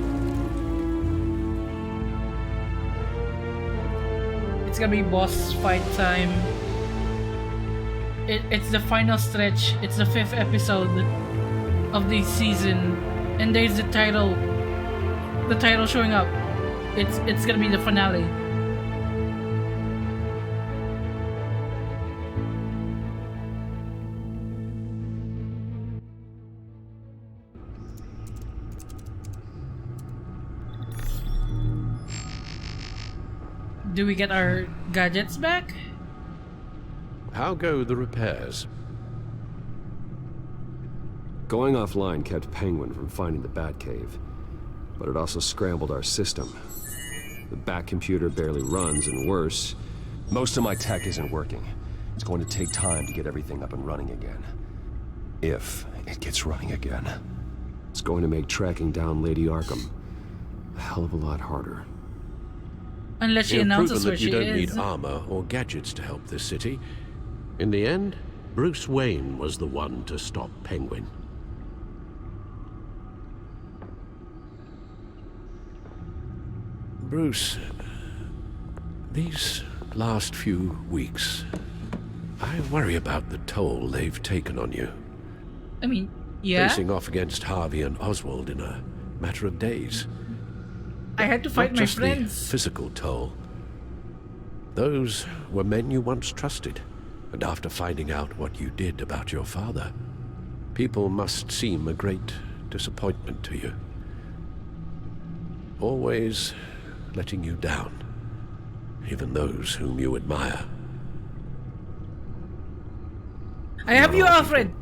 It's gonna be boss fight time. It's the final stretch. It's the 5th episode of the season, and there's the title. The title showing up. It's gonna be the finale. Do we get our gadgets back? How go the repairs? Going offline kept Penguin from finding the Batcave, but it also scrambled our system. The Bat computer barely runs, and worse, Most of my tech isn't working. It's going to take time to get everything up and running again. If it gets running again. It's going to make tracking down Lady Arkham a hell of a lot harder. Unless she You've announces proven where that you she don't is. need armor or gadgets to help this city. In the end, Bruce Wayne was the one to stop Penguin. Bruce, these last few weeks, I worry about the toll they've taken on you. I mean, yeah. Facing off against Harvey and Oswald in a matter of days. I had to fight Not my just the friends. physical toll. Those were men you once trusted, and after finding out what you did about your father, people must seem a great disappointment to you. Always letting you down, even those whom you admire. I have you, Alfred.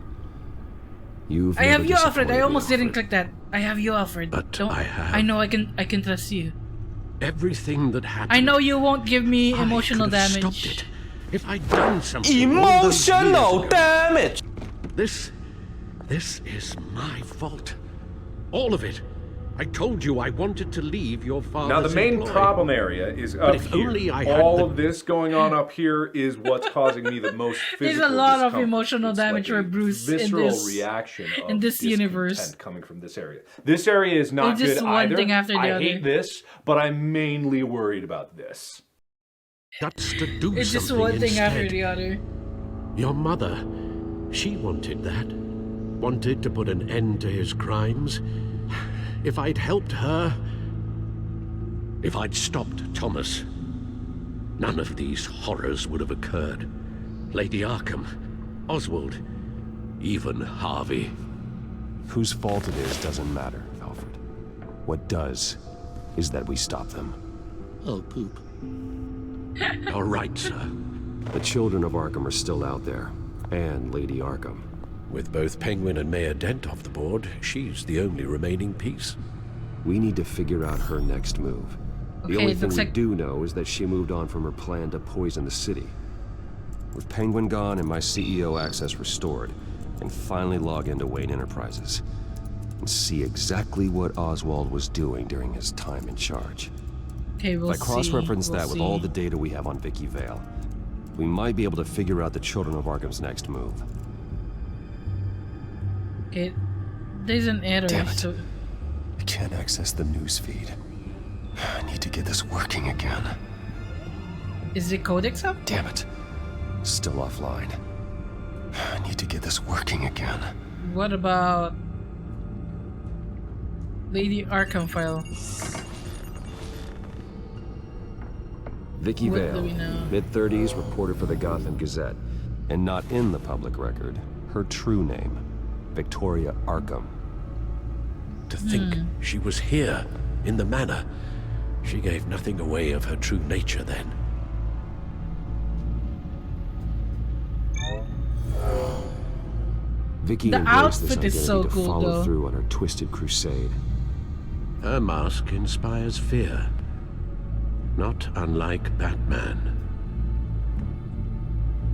I have never you, Alfred. I disappointed me, almost didn't Alfred. click that. I have you, Alfred. But Don't, I have. I know I can trust you. Everything that happened. I know you won't give me I emotional could have damage. stopped it if I'd done something. all those years Emotional ago. damage! This is my fault. All of it. I told you I wanted to leave your father's Now, the main employ. problem area is But up if here. only I had All the- of this going on up here is what's causing me the most physical There's a lot of discomfort. emotional It's damage like for a Bruce in visceral this reaction of in this discontent universe. coming from this area. This area is not It's just good one either. thing after the I other. hate this, but I'm mainly worried about this. Guts to do It's just something one thing after instead. the other. Your mother, she wanted that. Wanted to put an end to his crimes. If I'd helped her, if I'd stopped Thomas, none of these horrors would have occurred. Lady Arkham, Oswald, even Harvey. Whose fault it is doesn't matter, Alfred. What does is that we stop them. Oh, poop. All right, sir. The children of Arkham are still out there, and Lady Arkham. With both Penguin and Mayor Dent off the board, she's the only remaining piece. We need to figure out her next move. The Okay, only it thing looks we like- do know is that she moved on from her plan to poison the city. With Penguin gone and my CEO access restored, I can finally log into Wayne Enterprises and see exactly what Oswald was doing during his time in charge. Okay, we'll If I cross-reference see. that We'll with all see. the data we have on Vicky Vale, we might be able to figure out the Children of Arkham's next move. Okay, there's an error. Damn it. So I can't access the news feed. I need to get this working again. is the codex up? Damn it. Still offline. I need to get this working again. What about Lady Arkham file? Vicky What Vale, do we know? mid-30s, reporter for the Gotham Gazette. And not in the public record, her true name, Victoria Arkham. To think she was here, in the Manor. She gave nothing away of her true nature then. Vicky The embraced this outfit is identity so to cool, follow though. through on her twisted crusade. Her mask inspires fear. Not unlike Batman.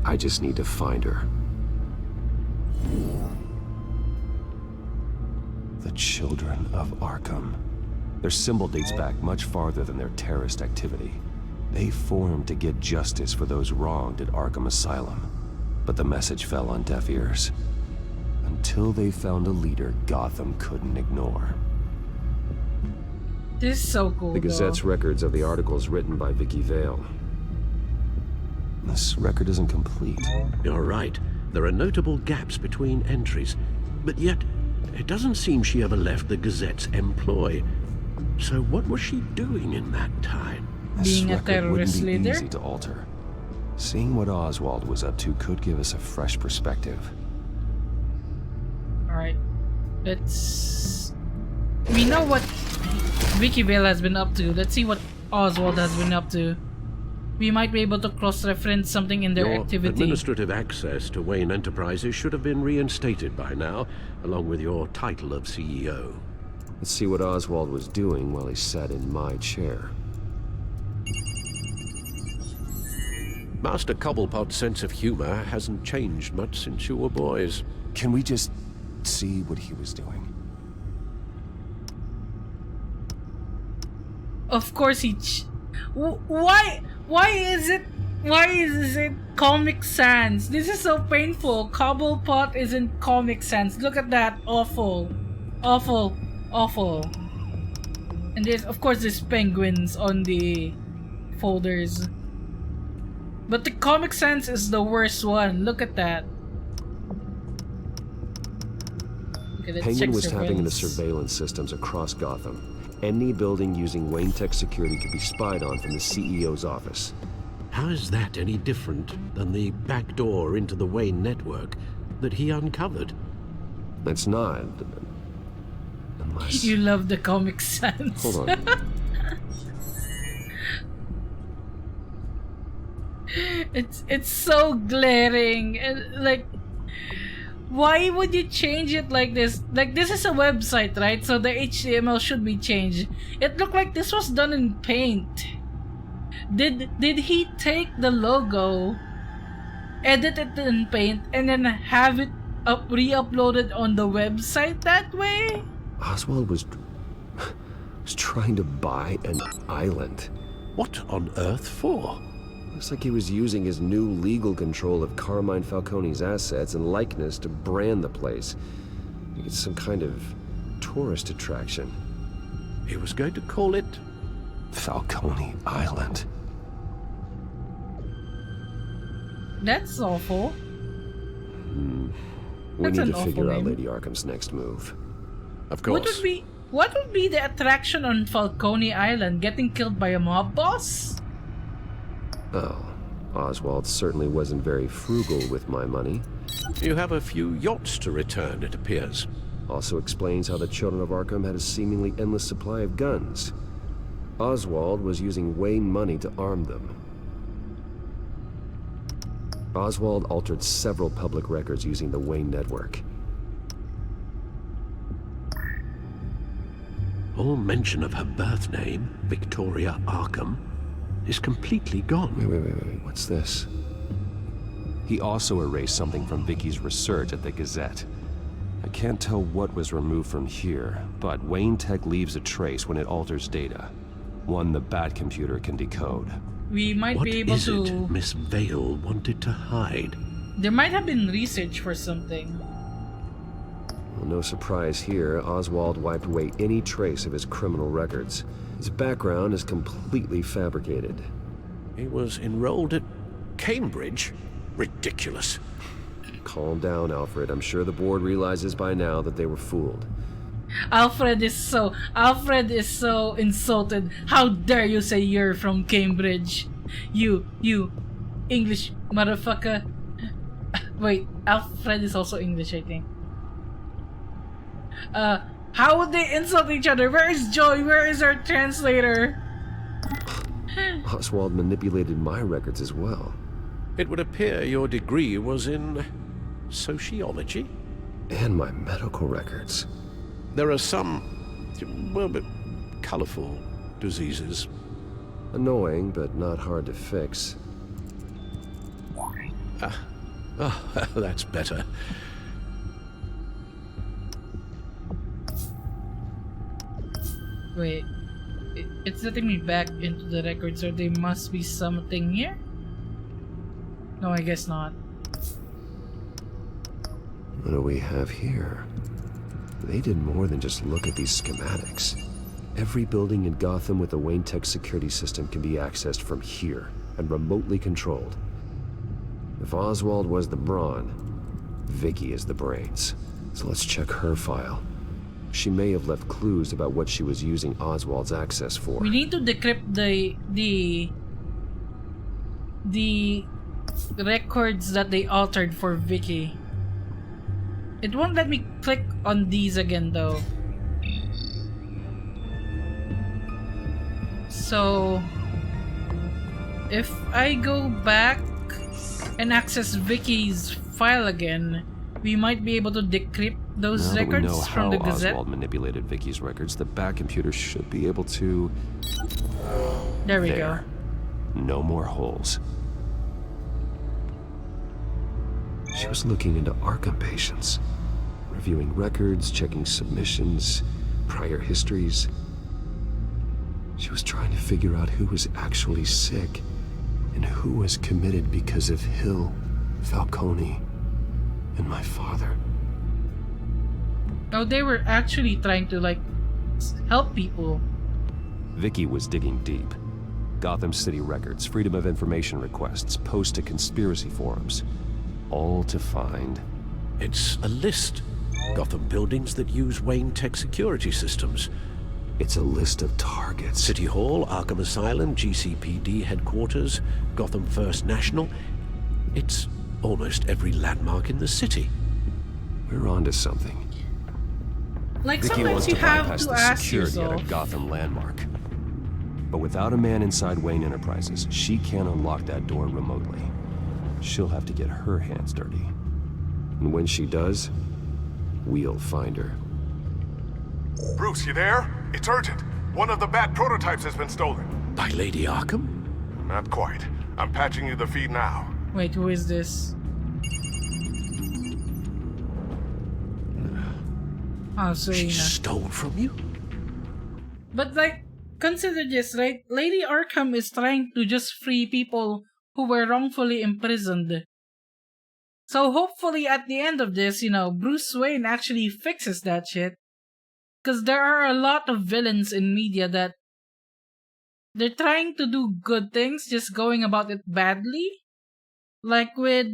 I just need to find her. The Children of Arkham. Their symbol dates back much farther than their terrorist activity. They formed to get justice for those wronged at Arkham Asylum. But the message fell on deaf ears. Until they found a leader Gotham couldn't ignore. This is so cool. The Gazette's records of the articles written by Vicky Vale. This record isn't complete. You're right. There are notable gaps between entries. But yet, it doesn't seem she ever left the Gazette's employ. So what was she doing in that time? This Being a record terrorist wouldn't be leader? easy to alter. Seeing what Oswald was up to could give us a fresh perspective. Alright. Let's... We know what Vicky Vale has been up to. Let's see what Oswald has been up to. We might be able to cross-reference something in their Your activity. administrative access to Wayne Enterprises should have been reinstated by now, along with your title of CEO. Let's see what Oswald was doing while he sat in my chair. Master Cobblepot's sense of humor hasn't changed much since you were boys. Can we just see what he was doing? Of course why is it Comic Sans? This is so painful. Cobblepot is in Comic Sans. Look at that. Awful. Awful. Awful. And there's, of course, there's penguins on the folders. But the Comic Sans is the worst one. Look at that. Okay, Penguin was tapping into surveillance systems across Gotham. Any building using Wayne Tech security could be spied on from the CEO's office. How is that any different than the back door into the Wayne network that he uncovered? It's not. Unless... You love the Comic Sans. Hold on. It's so glaring. And, like, why would you change it like this? Like, this is a website, right? So the HTML should be changed. It looked like this was done in Paint. Did he take the logo, edit it in Paint, and then have it re-uploaded on the website that way? Oswald was trying to buy an island. What on earth for? Looks like he was using his new legal control of Carmine Falcone's assets and likeness to brand the place. Like it's some kind of tourist attraction. He was going to call it Falcone Island. That's awful. We need to figure out Lady Arkham's next move. Of course. What would be the attraction on Falcone Island? Getting killed by a mob boss? Oh, Oswald certainly wasn't very frugal with my money. You have a few yachts to return, it appears. Also explains how the children of Arkham had a seemingly endless supply of guns. Oswald was using Wayne money to arm them. Oswald altered several public records using the Wayne network. All mention of her birth name, Victoria Arkham, is completely gone. Wait, what's this? He also erased something from Vicky's research at the Gazette. I can't tell what was removed from here, but Wayne Tech leaves a trace when it alters data. One the Bat computer can decode. We might be able to... What is it Miss Vale wanted to hide? There might have been research for something. Well, no surprise here, Oswald wiped away any trace of his criminal records. His background is completely fabricated. He was enrolled at Cambridge? Ridiculous. Calm down, Alfred. I'm sure the board realizes by now that they were fooled. Alfred is so insulted. How dare you say you're from Cambridge? You English motherfucker. Wait, Alfred is also English, I think. How would they insult each other? Where is Joy? Where is our translator? Oswald manipulated my records as well. It would appear your degree was in sociology? And my medical records. There are some, well, but colorful diseases. Annoying, but not hard to fix. That's better. Wait, it's letting me back into the record, so there must be something here? No, I guess not. What do we have here? They did more than just look at these schematics. Every building in Gotham with a Wayne Tech security system can be accessed from here and remotely controlled. If Oswald was the brawn, Vicky is the brains. So let's check her file. She may have left clues about what she was using Oswald's access for. We need to decrypt the records that they altered for Vicky. It won't let me click on these again though. So if I go back and access Vicky's file again, we might be able to decrypt those records from the Gazette. Now that we know how Oswald manipulated Vicky's records, the Bat computer should be able to... There we go. No more holes. She was looking into Arkham patients, reviewing records, checking submissions, prior histories. She was trying to figure out who was actually sick and who was committed because of Hill, Falcone, and my father. Oh, they were actually trying to, like, help people. Vicky was digging deep. Gotham City records, Freedom of Information requests, posts to conspiracy forums. All to find... It's a list. Gotham buildings that use Wayne Tech security systems. It's a list of targets. City Hall, Arkham Asylum, GCPD headquarters, Gotham First National. It's almost every landmark in the city. We're onto something. Like, Vicky sometimes wants you to have bypass to the ask security at yourself. a Gotham landmark. But without a man inside Wayne Enterprises, she can't unlock that door remotely. She'll have to get her hands dirty. And when she does, we'll find her. Bruce, you there? It's urgent. One of the Bat prototypes has been stolen. By Lady Arkham? Not quite. I'm patching you the feed now. Wait, who is this? Oh, Serena. She stole from you? But, like, consider this, right? Lady Arkham is trying to just free people who were wrongfully imprisoned. So hopefully at the end of this, you know, Bruce Wayne actually fixes that shit. Because there are a lot of villains in media that they're trying to do good things, just going about it badly. Like with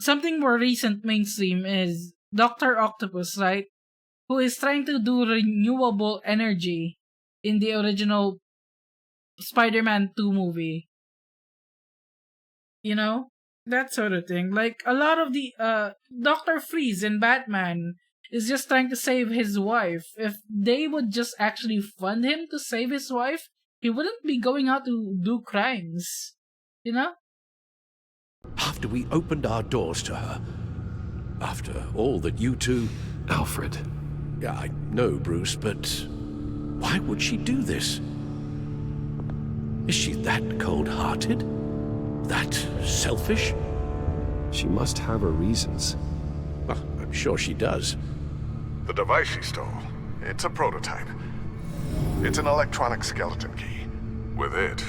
something more recent mainstream is Dr. Octopus, right? Who is trying to do renewable energy in the original Spider-Man 2 movie. You know? That sort of thing. Like, a lot of the, Dr. Freeze in Batman is just trying to save his wife. If they would just actually fund him to save his wife, he wouldn't be going out to do crimes. You know? After we opened our doors to her. After all that you two... Alfred. Yeah, I know, Bruce, but why would she do this? Is she that cold-hearted? That selfish? She must have her reasons. Well, I'm sure she does. The device she stole, it's a prototype. It's an electronic skeleton key. With it,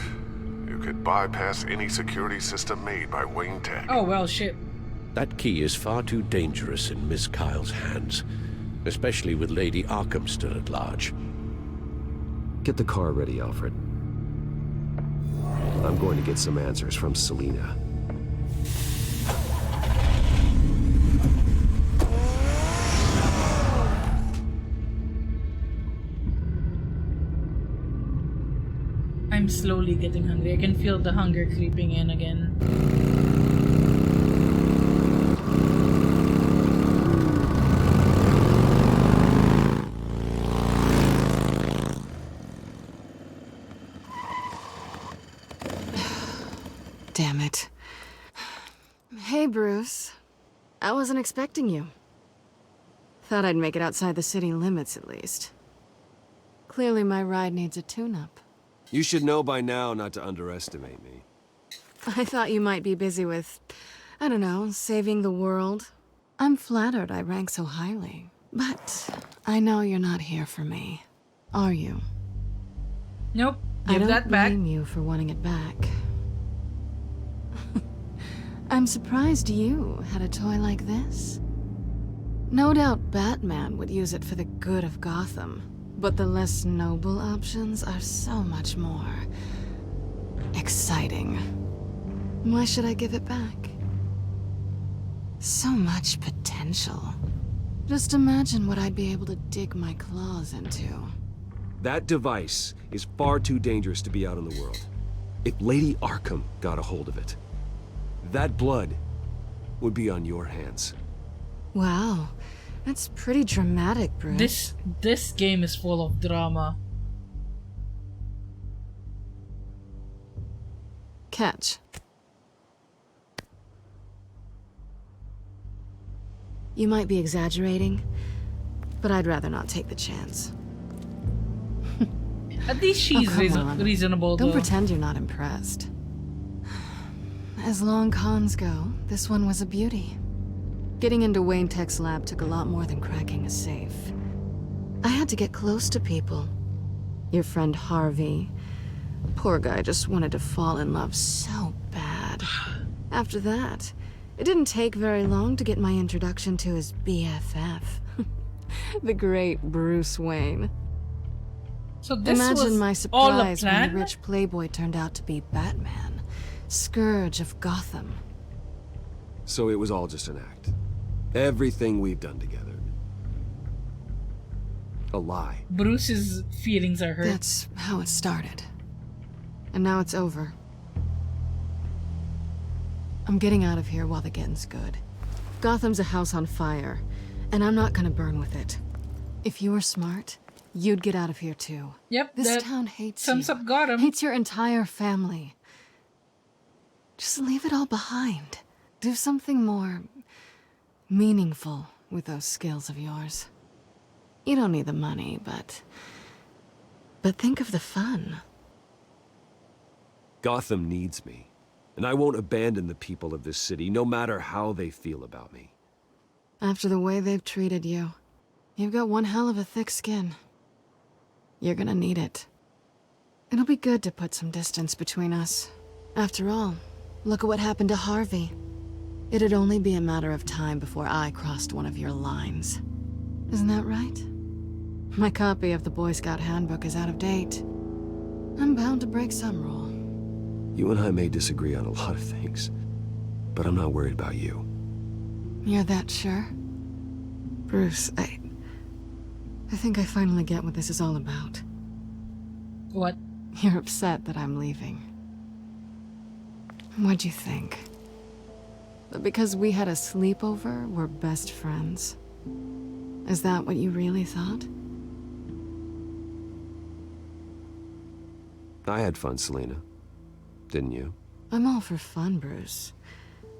you could bypass any security system made by Wayne Tech. Oh, well, shit. That key is far too dangerous in Miss Kyle's hands, especially with Lady Arkham still at large. Get the car ready, Alfred. I'm going to get some answers from Selina. I'm slowly getting hungry. I can feel the hunger creeping in again. Damn it. Hey, Bruce. I wasn't expecting you. Thought I'd make it outside the city limits, at least. Clearly my ride needs a tune-up. You should know by now not to underestimate me. I thought you might be busy with, I don't know, saving the world. I'm flattered I rank so highly. But I know you're not here for me, are you? Nope. I Give don't that back. blame you for wanting it back. I'm surprised you had a toy like this. No doubt Batman would use it for the good of Gotham, but the less noble options are so much more exciting. Why should I give it back? So much potential. Just imagine what I'd be able to dig my claws into. That device is far too dangerous to be out in the world. If Lady Arkham got a hold of it, that blood would be on your hands. Wow, that's pretty dramatic, Bruce. This game is full of drama. Catch. You might be exaggerating, but I'd rather not take the chance. At least she's come on. reasonable, Don't though. pretend you're not impressed. As long cons go, this one was a beauty. Getting into Wayne Tech's lab took a lot more than cracking a safe. I had to get close to people. Your friend Harvey. Poor guy just wanted to fall in love so bad. After that, it didn't take very long to get my introduction to his BFF. The great Bruce Wayne. So this Imagine was my all a surprise when plan? the rich playboy turned out to be Batman, Scourge of Gotham. So it was all just an act. Everything we've done together. A lie. Bruce's feelings are hurt. That's how it started. And now it's over. I'm getting out of here while the getting's good. Gotham's a house on fire, and I'm not gonna burn with it. If you were smart, you'd get out of here too. Yep, This that town hates sums you. up Gotham. Hates your entire family. Just leave it all behind. Do something more meaningful with those skills of yours. You don't need the money, but think of the fun. Gotham needs me, and I won't abandon the people of this city, no matter how they feel about me. After the way they've treated you, you've got one hell of a thick skin. You're gonna need it. It'll be good to put some distance between us. After all, look at what happened to Harvey. It'd only be a matter of time before I crossed one of your lines. Isn't that right? My copy of the Boy Scout Handbook is out of date. I'm bound to break some rule. You and I may disagree on a lot of things, but I'm not worried about you. You're that sure? Bruce, I think I finally get what this is all about. What? You're upset that I'm leaving. What'd you think? That because we had a sleepover, we're best friends? Is that what you really thought? I had fun, Selena. Didn't you? I'm all for fun, Bruce.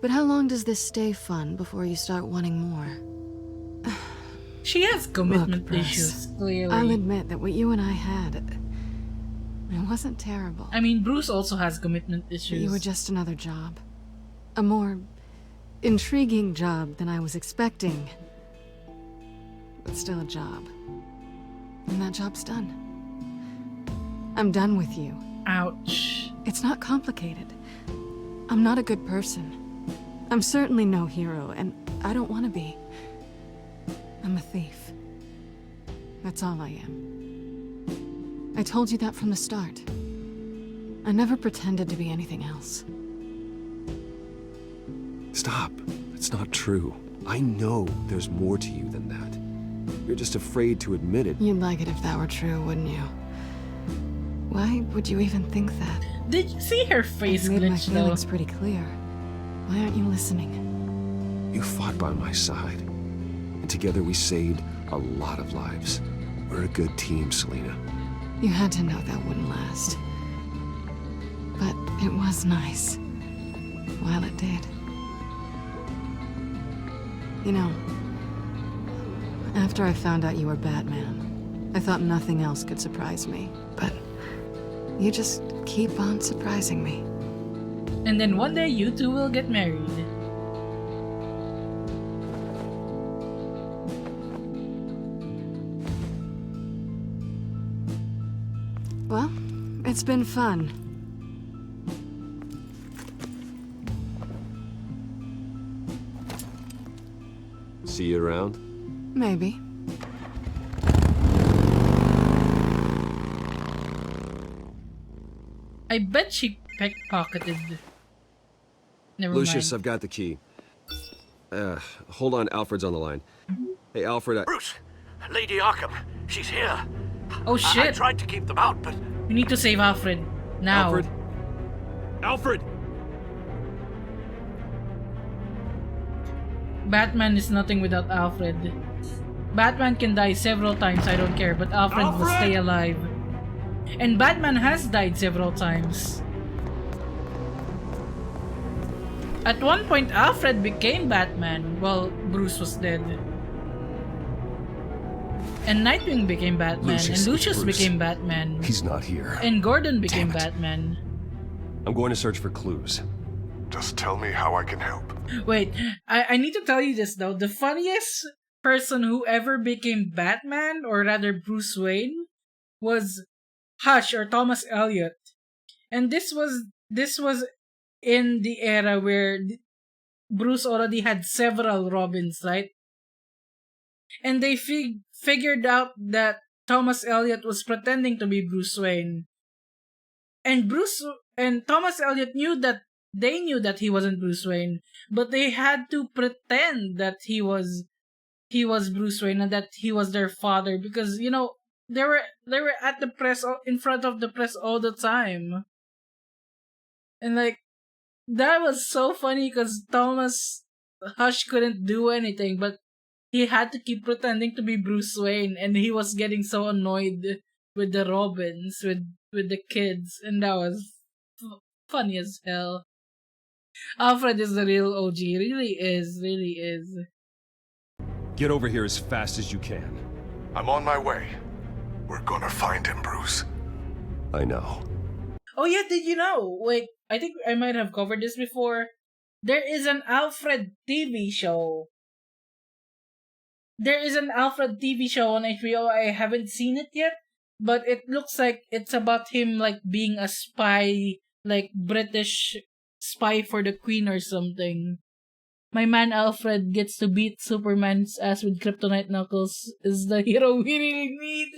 But how long does this stay fun before you start wanting more? She has commitment Look, Bruce, issues, clearly. I'll admit that what you and I had, it wasn't terrible. I mean, Bruce also has commitment issues. You were just another job. A more intriguing job than I was expecting. But still a job. And that job's done. I'm done with you. Ouch. It's not complicated. I'm not a good person. I'm certainly no hero, and I don't want to be. I'm a thief. That's all I am. I told you that from the start. I never pretended to be anything else. Stop. It's not true. I know there's more to you than that. You're just afraid to admit it. You'd like it if that were true, wouldn't you? Why would you even think that? Did you see her face I've made my glitch, feelings though? pretty clear. Why aren't you listening? You fought by my side, and together we saved a lot of lives. We're a good team, Selena. You had to know that wouldn't last. But it was nice. While it did. You know, after I found out you were Batman, I thought nothing else could surprise me. But you just keep on surprising me. And then one day you two will get married. Well, it's been fun. See you around? Maybe. I bet she pickpocketed. Never Lucius, mind. I've got the key. Hold on, Alfred's on the line. Hey, Alfred, Bruce! Lady Arkham, she's here. Oh shit! I tried to keep them out, but... We need to save Alfred. Now. Alfred? Alfred! Batman is nothing without Alfred. Batman can die several times, I don't care, but Alfred will stay alive. And Batman has died several times. At one point, Alfred became Batman while Bruce was dead. And Nightwing became Batman, and Lucius became Batman. He's not here. And Gordon became Batman. I'm going to search for clues. Just tell me how I can help. Wait, I need to tell you this though. The funniest person who ever became Batman, or rather Bruce Wayne, was Hush or Thomas Elliot. And this was in the era where Bruce already had several Robins, right? And they figured out that Thomas Elliot was pretending to be Bruce Wayne. And Thomas Elliot knew that they knew that he wasn't Bruce Wayne, but they had to pretend that he was Bruce Wayne and that he was their father, because you know they were at the press, in front of the press all the time. And like that was so funny because Hush couldn't do anything, but he had to keep pretending to be Bruce Wayne, and he was getting so annoyed with the Robins, with the kids, and that was funny as hell. Alfred is the real OG, really is. Get over here as fast as you can. I'm on my way. We're gonna find him, Bruce. I know. Oh yeah, did you know? Wait, I think I might have covered this before. There is an Alfred TV show. There is an Alfred TV show on HBO. I haven't seen it yet, but it looks like it's about him like being a spy, like British spy for the Queen or something. My man Alfred gets to beat Superman's ass with kryptonite knuckles is the hero we really need.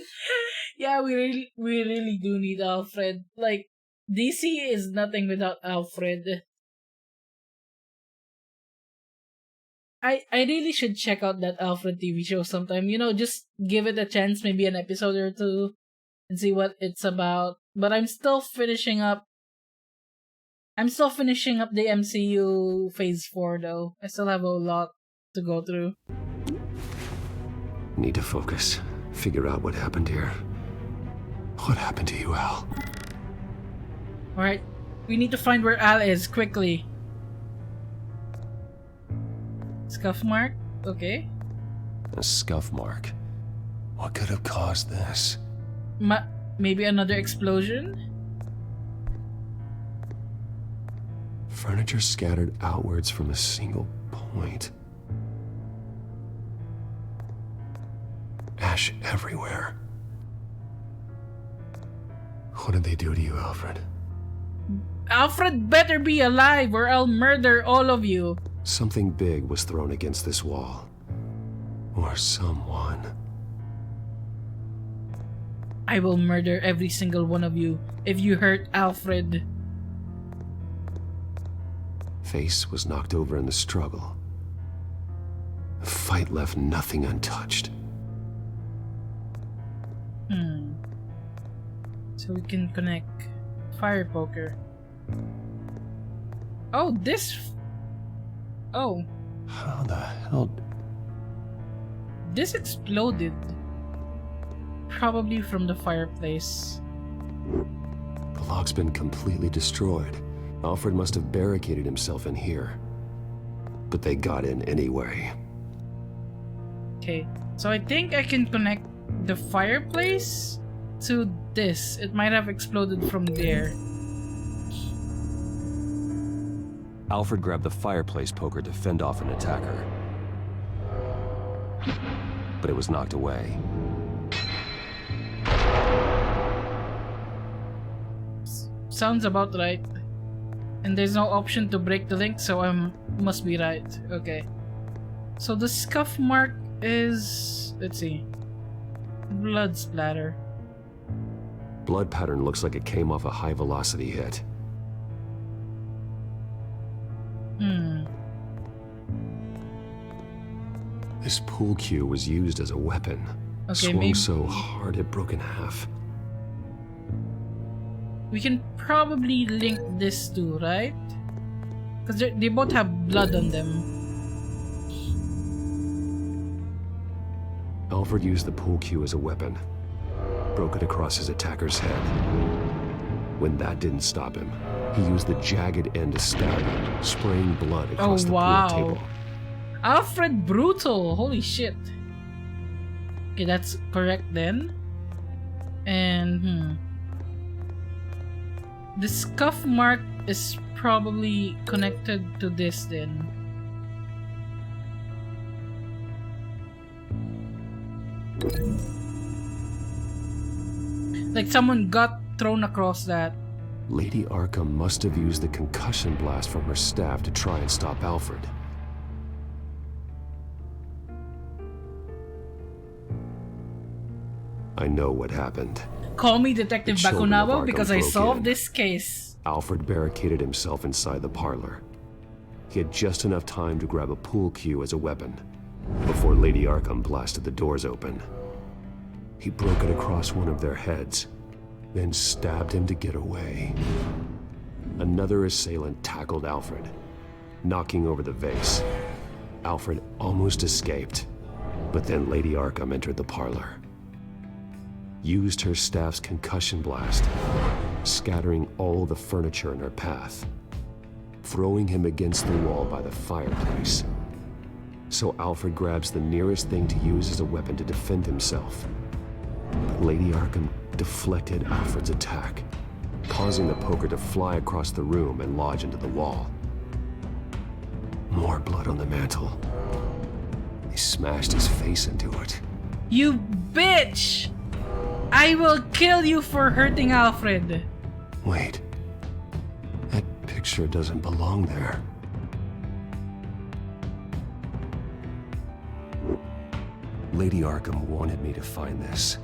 Yeah, we really do need Alfred. Like, DC is nothing without Alfred. I really should check out that Alfred TV show sometime. You know, just give it a chance, maybe an episode or two, and see what it's about. But I'm still finishing up the MCU Phase 4 though. I still have a lot to go through. Need to focus. Figure out what happened here. What happened to you, Al? Alright, we need to find where Al is, quickly. Scuff mark? Okay. A scuff mark. What could have caused this? Maybe another explosion? Furniture scattered outwards from a single point. Ash everywhere. What did they do to you, Alfred? Alfred better be alive or I'll murder all of you. Something big was thrown against this wall. Or someone. I will murder every single one of you if you hurt Alfred. Face was knocked over in the struggle. The fight left nothing untouched. So we can connect fire poker. Oh, this. Oh. How the hell? This exploded. Probably from the fireplace. The lock's been completely destroyed. Alfred must have barricaded himself in here. But they got in anyway. Okay, so I think I can connect the fireplace to this. It might have exploded from there. Alfred grabbed the fireplace poker to fend off an attacker. But it was knocked away. Sounds about right. And there's no option to break the link, so I must be right. Okay. So the scuff mark is... let's see. Blood splatter. Blood pattern looks like it came off a high-velocity hit. This pool cue was used as a weapon. Okay, Swung so hard it broke in half. We can probably link this too, right? Because they both have blood on them. Alfred used the pool cue as a weapon. Broke it across his attacker's head. When that didn't stop him, he used the jagged end to stab him, spraying blood across the pool table. Alfred Brutal! Holy shit. Okay, that's correct then. And, The scuff mark is probably connected to this then. Like someone got thrown across that. Lady Arkham must have used the concussion blast from her staff to try and stop Alfred. I know what happened. Call me Detective The children of Bakunawa Arkham because I broke solved in. this case. Alfred barricaded himself inside the parlor. He had just enough time to grab a pool cue as a weapon before Lady Arkham blasted the doors open. He broke it across one of their heads, then stabbed him to get away. Another assailant tackled Alfred, knocking over the vase. Alfred almost escaped, but then Lady Arkham entered the parlor, used her staff's concussion blast, scattering all the furniture in her path, throwing him against the wall by the fireplace. So Alfred grabs the nearest thing to use as a weapon to defend himself. But Lady Arkham deflected Alfred's attack, causing the poker to fly across the room and lodge into the wall. More blood on the mantle. They smashed his face into it. You bitch! I will kill you for hurting Alfred. Wait. That picture doesn't belong there. Lady Arkham wanted me to find this.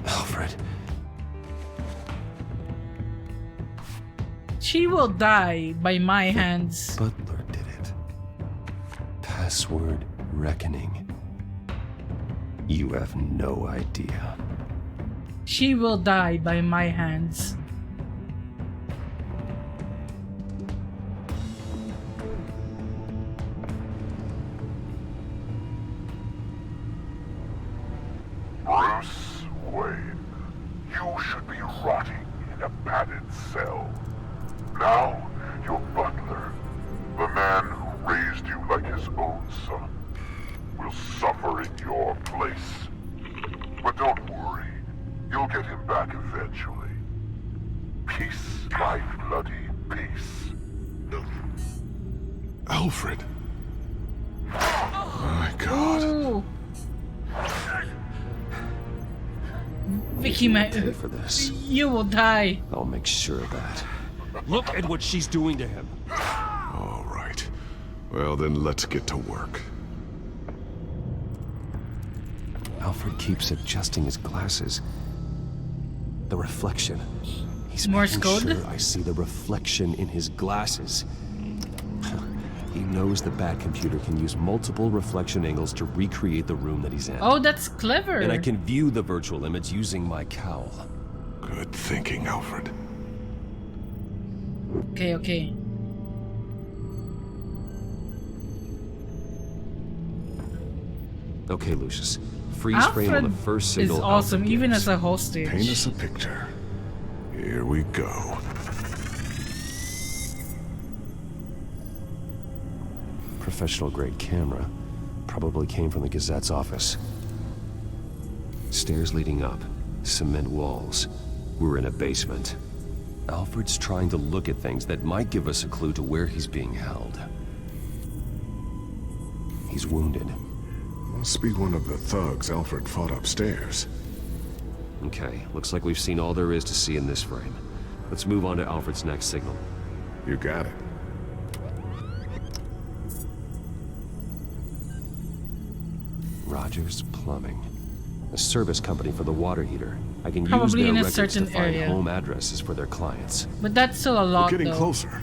Alfred. She will die by my hands. Butler did it. Password reckoning. You have no idea. She will die by my hands. Bruce Wayne, you should be rotting in a padded cell. Now, your butler, the man who raised you like his own son, will suffer in your place. But don't worry, you'll get him back eventually. Peace, my bloody peace. Alfred. My God. Ooh. Vicky, Pay for this. you will die. I'll make sure of that. Look at what she's doing to him. All right. Well, then let's get to work. Alfred keeps adjusting his glasses. The reflection. He's Morse making code? sure I see the reflection in his glasses. He knows the Bat-computer can use multiple reflection angles to recreate the room that he's in. Oh, that's clever. And I can view the virtual image using my cowl. Good thinking, Alfred. Okay, okay. Okay, Lucius. Freeze frame on the Alfred first is signal. awesome, Alfred even gives. as a hostage. Paint us a picture. Here we go. Professional-grade camera. Probably came from the Gazette's office. Stairs leading up. Cement walls. We're in a basement. Alfred's trying to look at things that might give us a clue to where he's being held. He's wounded. Must be one of the thugs Alfred fought upstairs. Okay, looks like we've seen all there is to see in this frame. Let's move on to Alfred's next signal. You got it. Rogers Plumbing. A service company for the water heater. I can Probably use in their a records certain to find area. home addresses for their clients. But that's still a lot, We're getting though. closer.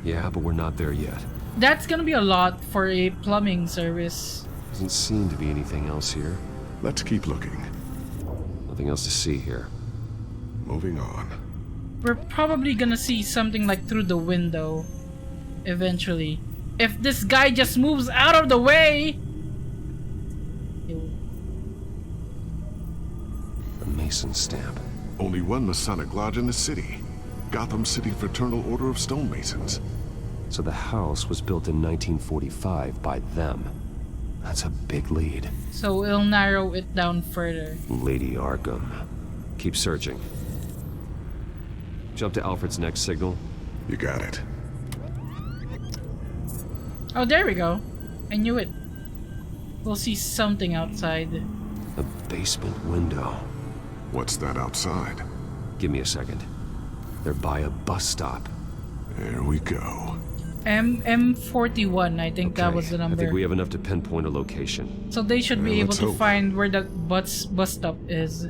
Yeah, but we're not there yet. That's gonna be a lot for a plumbing service. Doesn't seem to be anything else here. Let's keep looking. Nothing else to see here. Moving on. We're probably gonna see something like through the window. Eventually. If this guy just moves out of the way! A Mason stamp. Only one Masonic lodge in the city. Gotham City Fraternal Order of Stonemasons. So the house was built in 1945 by them. That's a big lead. So it'll narrow it down further. Lady Arkham. Keep searching. Jump to Alfred's next signal. You got it. Oh, there we go. I knew it. We'll see something outside. A basement window. What's that outside? Give me a second. They're by a bus stop. There we go. M41, I think that was the number. I think we have enough to pinpoint a location. So they should be able let's to hope. find where the bus stop is.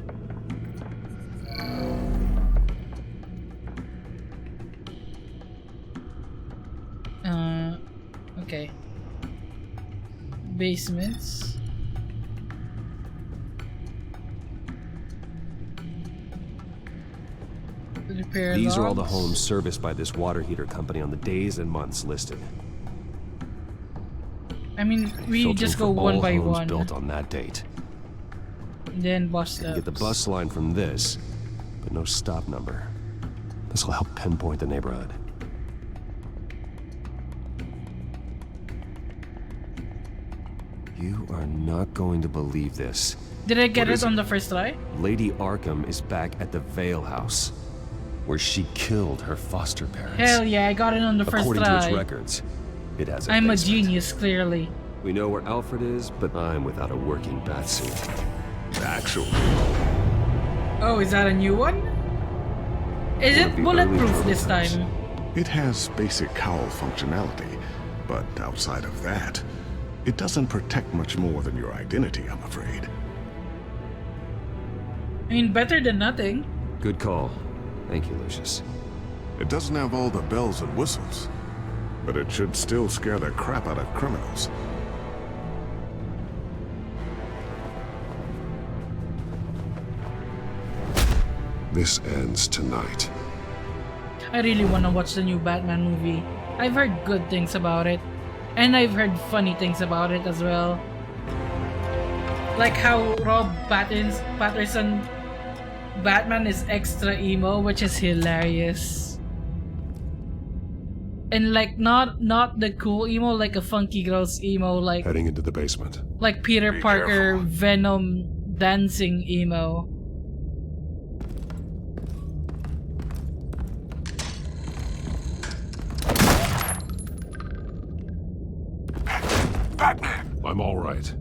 Okay. Basements. Repair These are all the logs. homes serviced by this water heater company on the days and months listed. I mean, we Filtering just for go one all by homes one. built on that date. Then bus You can get the stops. bus line from this, but no stop number. This will help pinpoint the neighborhood. You are not going to believe this. Did I get it on the first try? Lady Arkham is back at the Vale House, where she killed her foster parents. Hell yeah, I got it on the first According try. to its records, it has a I'm a basement. genius, clearly. We know where Alfred is, but I'm without a working batsuit. Actually. Oh, is that a new one? Is One of it the bulletproof early this time? It has basic cowl functionality, but outside of that, it doesn't protect much more than your identity, I'm afraid. I mean, better than nothing. Good call. Thank you, Lucius. It doesn't have all the bells and whistles, but it should still scare the crap out of criminals. This ends tonight. I really want to watch the new Batman movie. I've heard good things about it. And I've heard funny things about it as well. Like how Rob Patterson Batman is extra emo, which is hilarious. And like not the cool emo, like a funky gross emo, like Heading into the basement. like Peter Parker Venom dancing emo. Batman! I'm all right.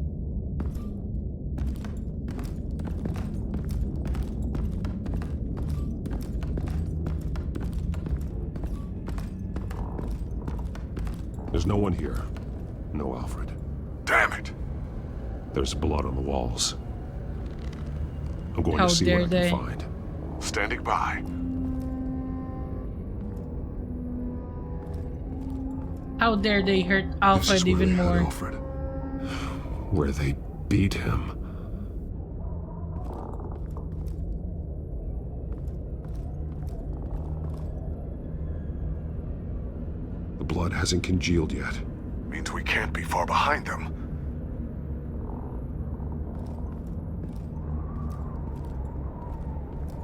There's no one here. No Alfred. Damn it! There's blood on the walls. I'm going How to see dare what I they. can find. Standing by. How dare they hurt This Alfred is where even they had more. Alfred. Where they beat him. The blood hasn't congealed yet. Means we can't be far behind them.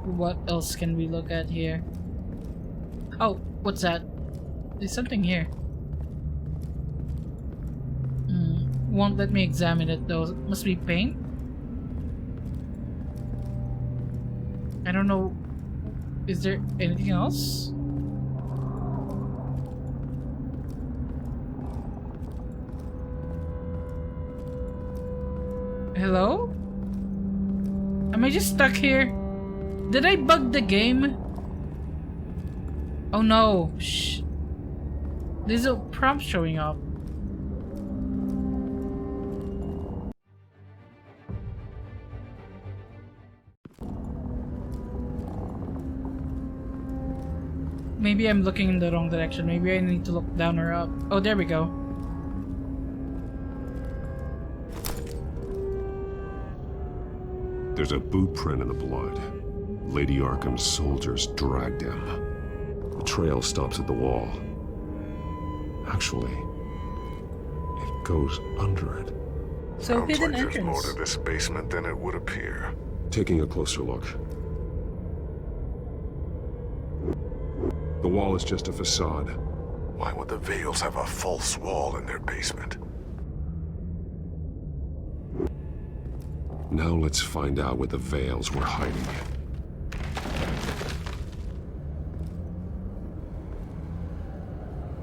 What else can we look at here? Oh, what's that? There's something here. Won't let me examine it though. Must be paint? I don't know. Is there anything else? Hello? Am I just stuck here? Did I bug the game? Oh no. Shh. There's a prompt showing up. Maybe I'm looking in the wrong direction. Maybe I need to look down or up. Oh, there we go. There's a boot print in the blood. Lady Arkham's soldiers dragged him. The trail stops at the wall. Actually, it goes under it. So Sounds hidden like there's more entrance. to this basement than it would appear. Taking a closer look. The wall is just a facade. Why would the Vales have a false wall in their basement? Now let's find out where the Veils were hiding.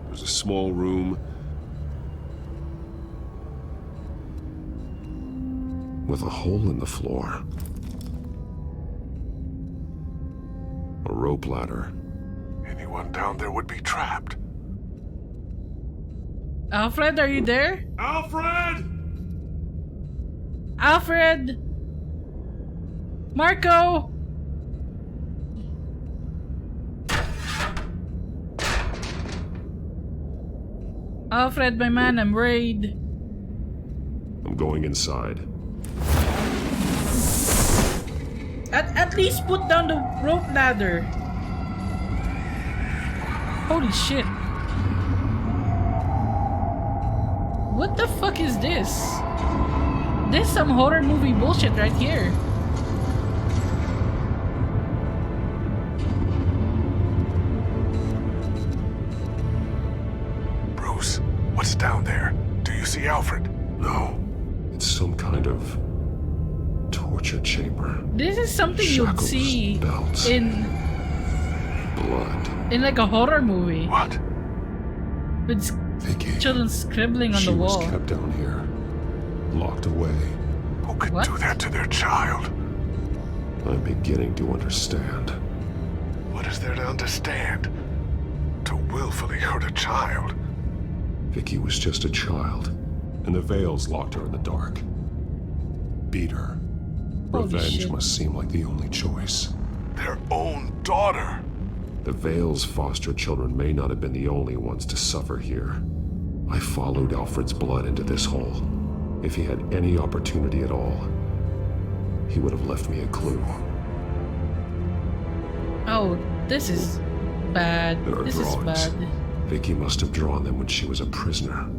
There's a small room with a hole in the floor. A rope ladder. Anyone down there would be trapped. Alfred, are you there? Alfred! Alfred! Marco! Alfred, my man, I'm worried. I'm going inside. At least put down the rope ladder. Holy shit. What the fuck is this? This is some horror movie bullshit right here. Bruce, what's down there? Do you see Alfred? No. It's some kind of torture chamber. This is something you'd Shackles, see belts, in blood. in like a horror movie. What? With children scribbling on She the was wall. kept down here, locked away. Who could What? do that to their child? I'm beginning to understand. What is there to understand? To willfully hurt a child? Vicky was just a child, and the Veils locked her in the dark. Beat her. Holy Revenge shit. must seem like the only choice. Their own daughter? The Veils' foster children may not have been the only ones to suffer here. I followed Alfred's blood into this hole. If he had any opportunity at all, he would have left me a clue. Oh, this is bad. There are This is drawings. bad. Vicky must have drawn them when she was a prisoner.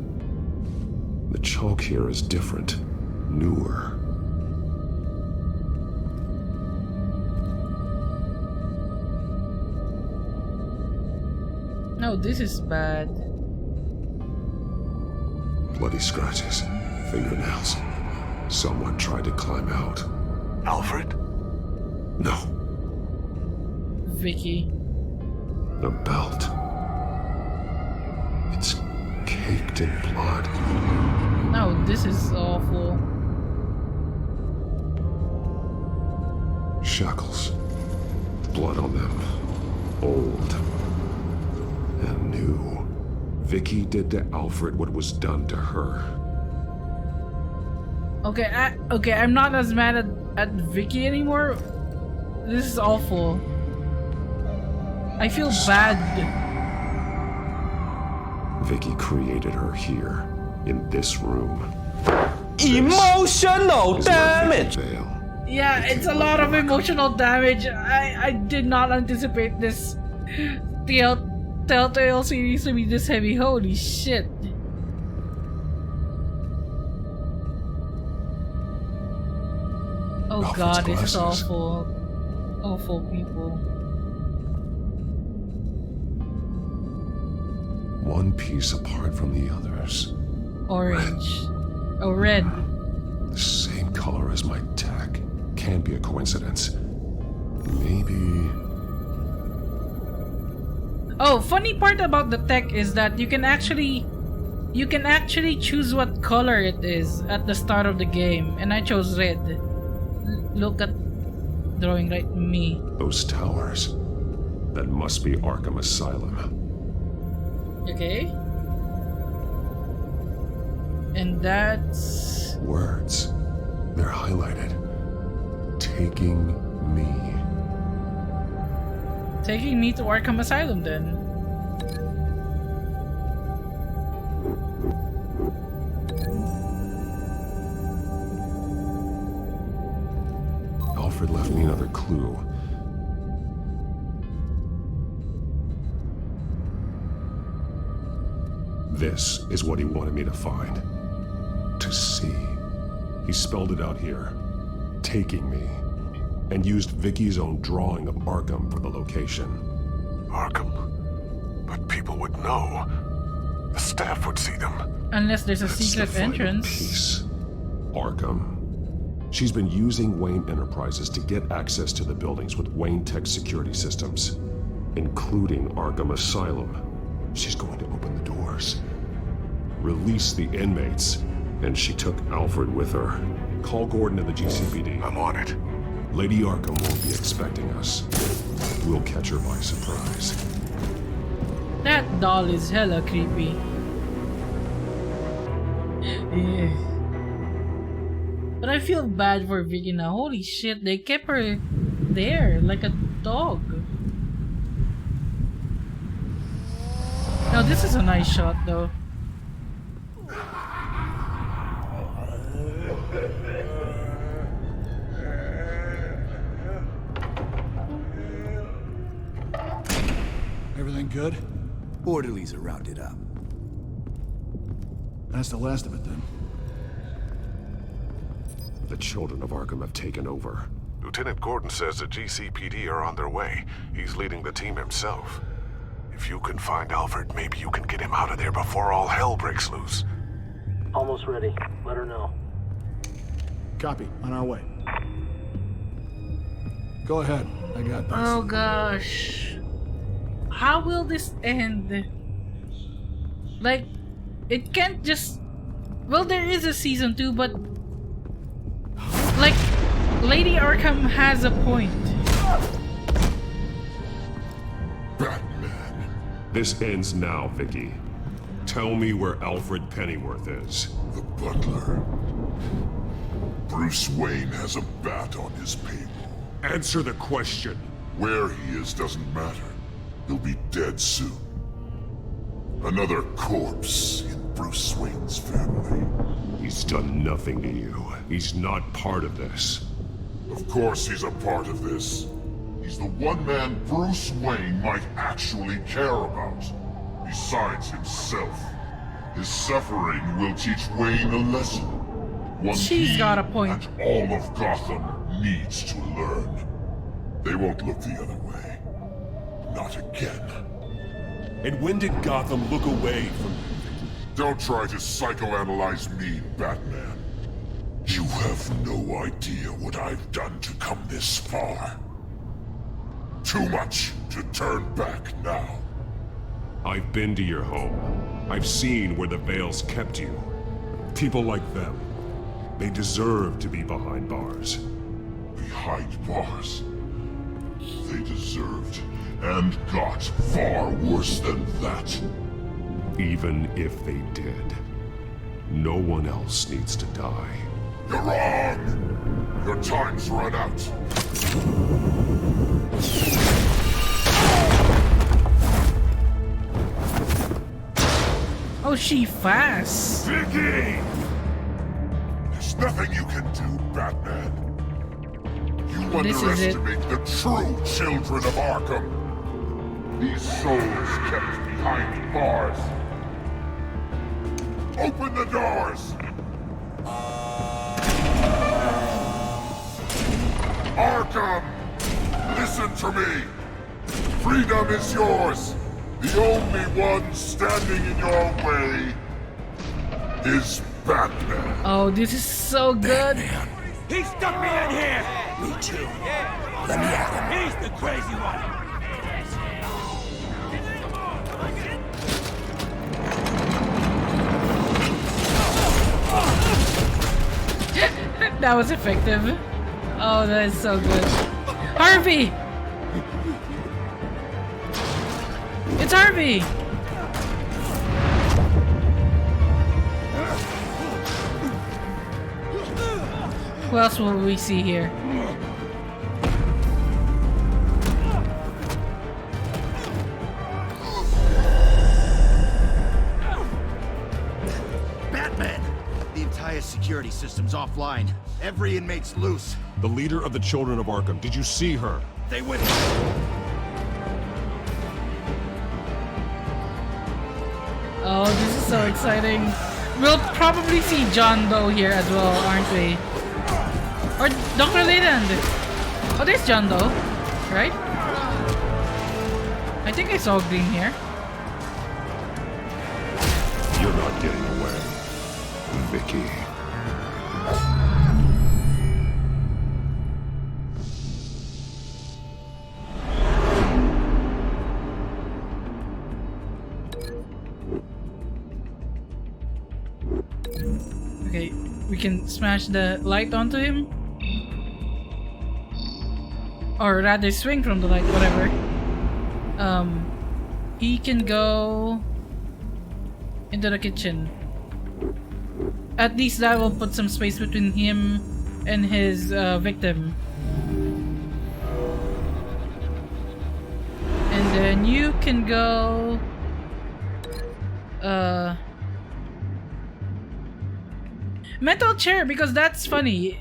The chalk here is different, newer. No, this is bad. Bloody scratches, fingernails. Someone tried to climb out. Alfred? No, Vicky. a belt. It's caked in blood. No, this is awful. Shackles. Blood on them. Old. And new. Vicky did to Alfred what was done to her. Okay, I'm not as mad at Vicky anymore. This is awful. I feel bad. Vicky created her here, in this room. Emotional damage! Yeah, it's a lot of emotional damage. I did not anticipate this Telltale series to be this heavy. Holy shit. Oh Alfred's god, this is glasses. awful. Awful people. One piece apart from the others. Orange. Oh, red. The same color as my tech. Can't be a coincidence. Maybe... Oh, funny part about the tech is that you can actually choose what color it is at the start of the game, and I chose red. Look at drawing right me. Those towers. That must be Arkham Asylum. Okay. And that's Words. They're highlighted. Taking me. taking me to Arkham Asylum then. Alfred left me another clue. This is what he wanted me to find. To see. He spelled it out here. Taking me. And used Vicky's own drawing of Arkham for the location. Arkham? But people would know. The staff would see them. Unless there's a That's secret the final entrance. piece. Arkham. She's been using Wayne Enterprises to get access to the buildings with Wayne Tech security systems, including Arkham Asylum. She's going to open the doors, release the inmates, and she took Alfred with her. Call Gordon and the GCPD. I'm on it. Lady Arkham won't be expecting us. We'll catch her by surprise. That doll is hella creepy. Yeah. But I feel bad for Vicky now. Holy shit, they kept her there like a dog. Now this is a nice shot though. Everything good? Orderlies are rounded up. That's the last of it then. The children of Arkham have taken over. Lieutenant Gordon says the GCPD are on their way. He's leading the team himself. If you can find Alfred, maybe you can get him out of there before all hell breaks loose. Almost ready. Let her know. Copy. On our way. Go ahead. I got this. Oh gosh. How will this end? Like, it can't just... Well, there is a season 2, but... Like, Lady Arkham has a point. Batman. This ends now, Vicky. Tell me where Alfred Pennyworth is. The butler. Bruce Wayne has a bat on his payroll. Answer the question. Where he is doesn't matter. He'll be dead soon. Another corpse in Bruce Wayne's family. He's done nothing to you. He's not part of this. Of course he's a part of this. He's the one man Bruce Wayne might actually care about. Besides himself. His suffering will teach Wayne a lesson. One She's got a point. And all of Gotham needs to learn. They won't look the other way. Not again. And when did Gotham look away from you? Don't try to psychoanalyze me, Batman. You have no idea what I've done to come this far. Too much to turn back now. I've been to your home. I've seen where the Veils kept you. People like them. They deserve to be behind bars. Behind bars? They deserved and got far worse than that. Even if they did, no one else needs to die. You're wrong. Your time's run out. Oh, she fast. Vicky! There's nothing you can do, Batman. You underestimate the true children of Arkham. These souls kept behind bars. Open the doors! Arkham! Listen to me! Freedom is yours! The only one standing in your way is Batman. Oh, this is so good. Batman. He stuck me in here! Me too. Let me at him. He's the crazy one! That was effective. Oh, that is so good. Harvey! It's Harvey! Who else will we see here? Batman! The entire security system's offline. Every inmate's loose. The leader of the Children of Arkham, did you see her? They went... Oh, this is so exciting. We'll probably see John Doe here as well, aren't we? Or Dr. Leland. Oh, there's John Doe, right? I think I saw Green here. You're not getting away, Vicky. we can smash the light onto him. Or rather swing from the light, whatever. He can go into the kitchen. At least that will put some space between him and his victim. And then you can go metal chair, because that's funny.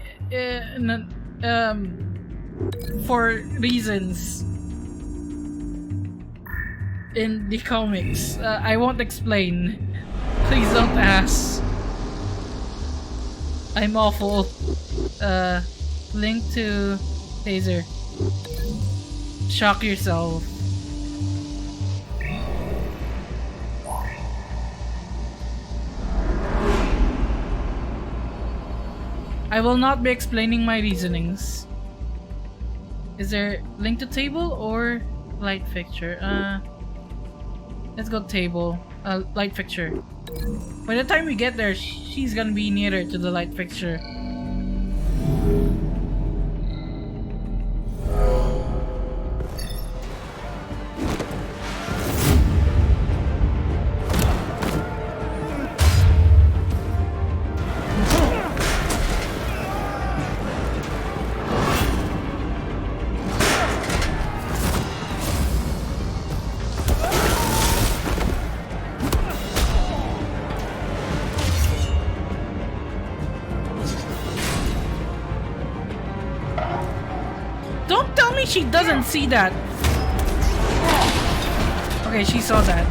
For reasons in the comics. I won't explain. Please don't ask. I'm awful. Link to taser. Shock yourself. I will not be explaining my reasonings. Is there link to table or light fixture? Let's go table. Light fixture. By the time we get there, she's gonna be nearer to the light fixture. She doesn't see that. Okay, she saw that.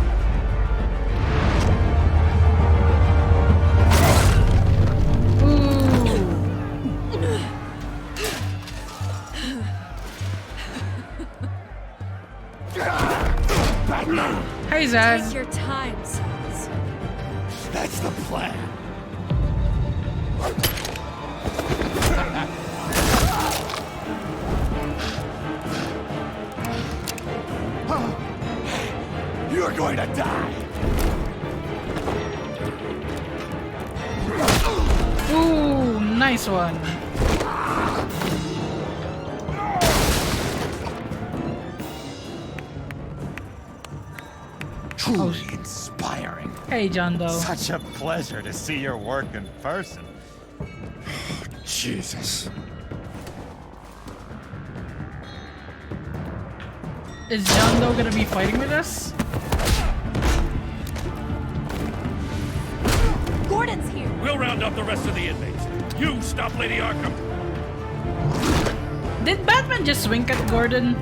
Ooh. Hey, Zaz. Take your time, Zaz. That's the plan. You're going to die! Ooh, nice one. Truly inspiring. Hey, John Doe. Such a pleasure to see your work in person. Jesus. Is John Doe gonna be fighting with us? Gordon's here. We'll round up the rest of the inmates. You stop Lady Arkham. Did Batman just wink at Gordon?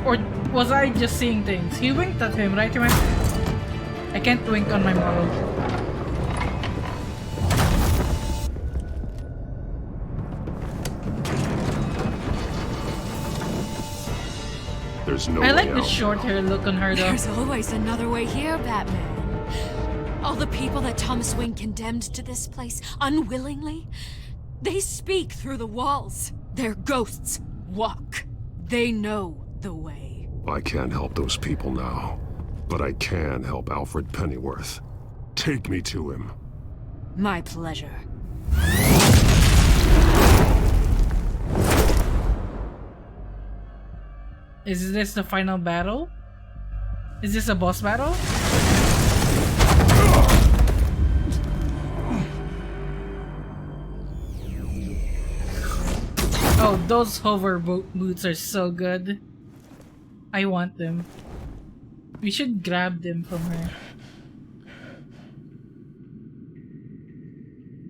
Or was I just seeing things? He winked at him, right? He went, I can't wink on my model. There's no I like way the out. short hair look on her though. There's always another way here, Batman. All the people that Thomas Wayne condemned to this place unwillingly, they speak through the walls. Their ghosts walk. They know the way. I can't help those people now, but I can help Alfred Pennyworth. Take me to him. My pleasure. Is this the final battle? Is this a boss battle? Oh, those hover boots are so good. I want them. We should grab them from her.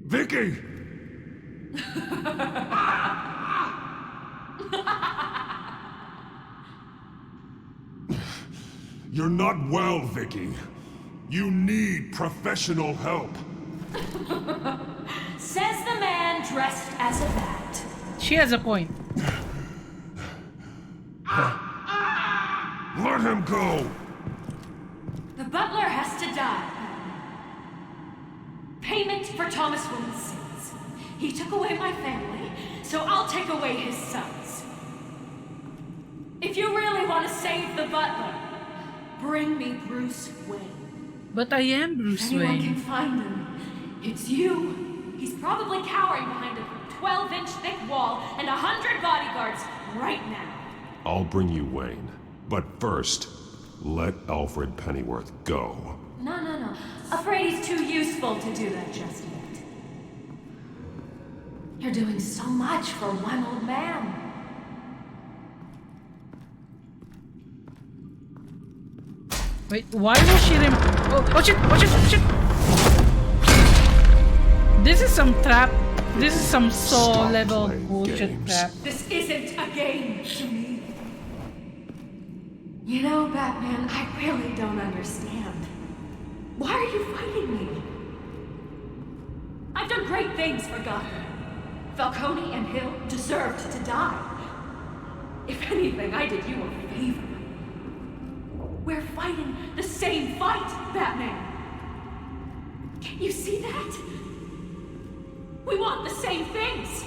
Vicky! You're not well, Vicky. You need professional help. Says the man dressed as a bat. She has a point. Let him go! The butler has to die. Payment for Thomas Wayne's sins. He took away my family, so I'll take away his sons. If you really want to save the butler, bring me Bruce Wayne. But I am Bruce Anyone Wayne. can find him. It's you He's probably cowering behind a 12-inch thick wall and 100 bodyguards right now. I'll bring you Wayne. But first, let Alfred Pennyworth go. No. Afraid he's too useful to do that just yet. You're doing so much for one old man. Wait, why will she oh shit, oh shit. This is some trap. This is some Saw level bullshit trap. This isn't a game to me. You know, Batman, I really don't understand. Why are you fighting me? I've done great things for Gotham. Falcone and Hill deserved to die. If anything, I did you a favor. We're fighting the same fight, Batman. Can't you see that? We want the same things.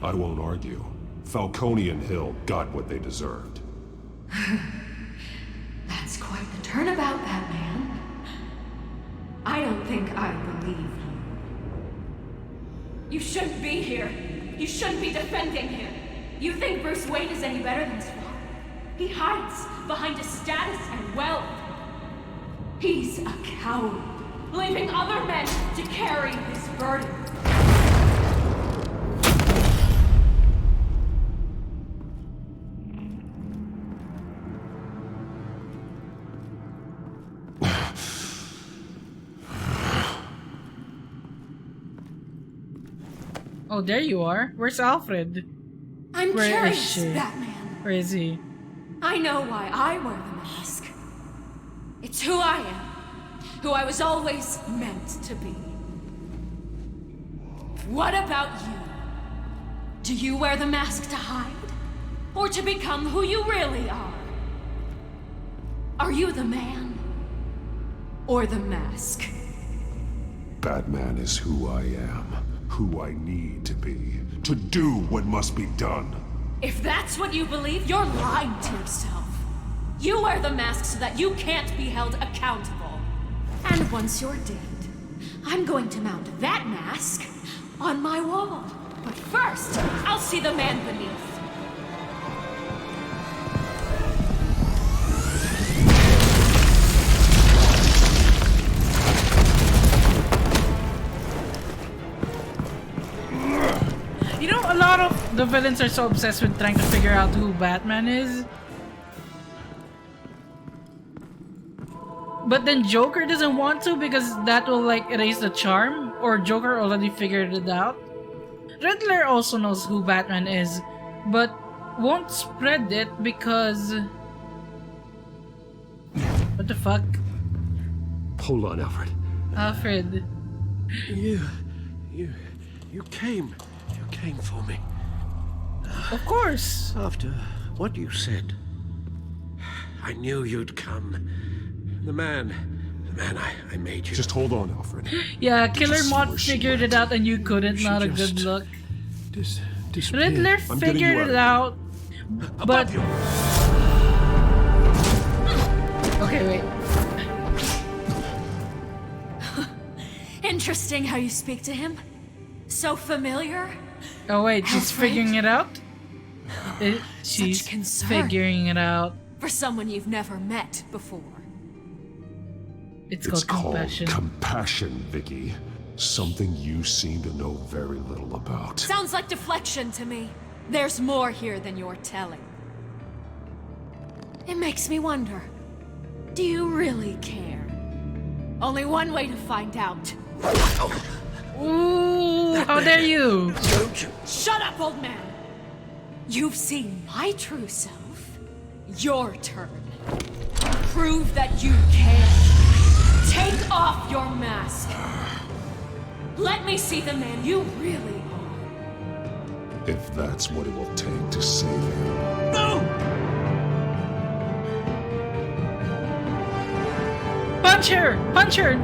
I won't argue. Falcone and Hill got what they deserved. That's quite the turnabout, Batman. I don't think I believe you. You shouldn't be here. You shouldn't be defending him. You think Bruce Wayne is any better than his father? He hides behind his status and wealth. He's a coward, leaving other men to carry his burden. Oh, there you are. Where's Alfred? I'm Where curious, is she? Batman. Where is he? I know why I wear the mask. It's who I am. Who I was always meant to be. What about you? Do you wear the mask to hide? Or to become who you really are? Are you the man? Or the mask? Batman is who I am. Who I need to be. To do what must be done. If that's what you believe, you're lying to yourself. You wear the mask so that you can't be held accountable. And once you're dead, I'm going to mount that mask on my wall. But first, I'll see the man beneath. You know, a lot of the villains are so obsessed with trying to figure out who Batman is. But then Joker doesn't want to because that will like erase the charm, or Joker already figured it out. Riddler also knows who Batman is, but won't spread it because... What the fuck? Hold on, Alfred. Alfred. You came for me. Of course. After what you said, I knew you'd come. The man I made you. Just hold on, Alfred. Yeah, Killer Moth figured it out and you couldn't. Not a good look. Riddler figured it out, but... Okay, wait. Interesting how you speak to him. So familiar. Oh wait, she's figuring it out? She's Such concern figuring it out. For someone you've never met before. It's called compassion. Compassion, Vicky. Something you seem to know very little about. Sounds like deflection to me. There's more here than you're telling. It makes me wonder. Do you really care? Only one way to find out. Ooh, how dare you! Shut up, old man! You've seen my true self. Your turn. Prove that you care. Take off your mask. Let me see the man you really are. If that's what it will take to save him. No! Punch her! Punch her!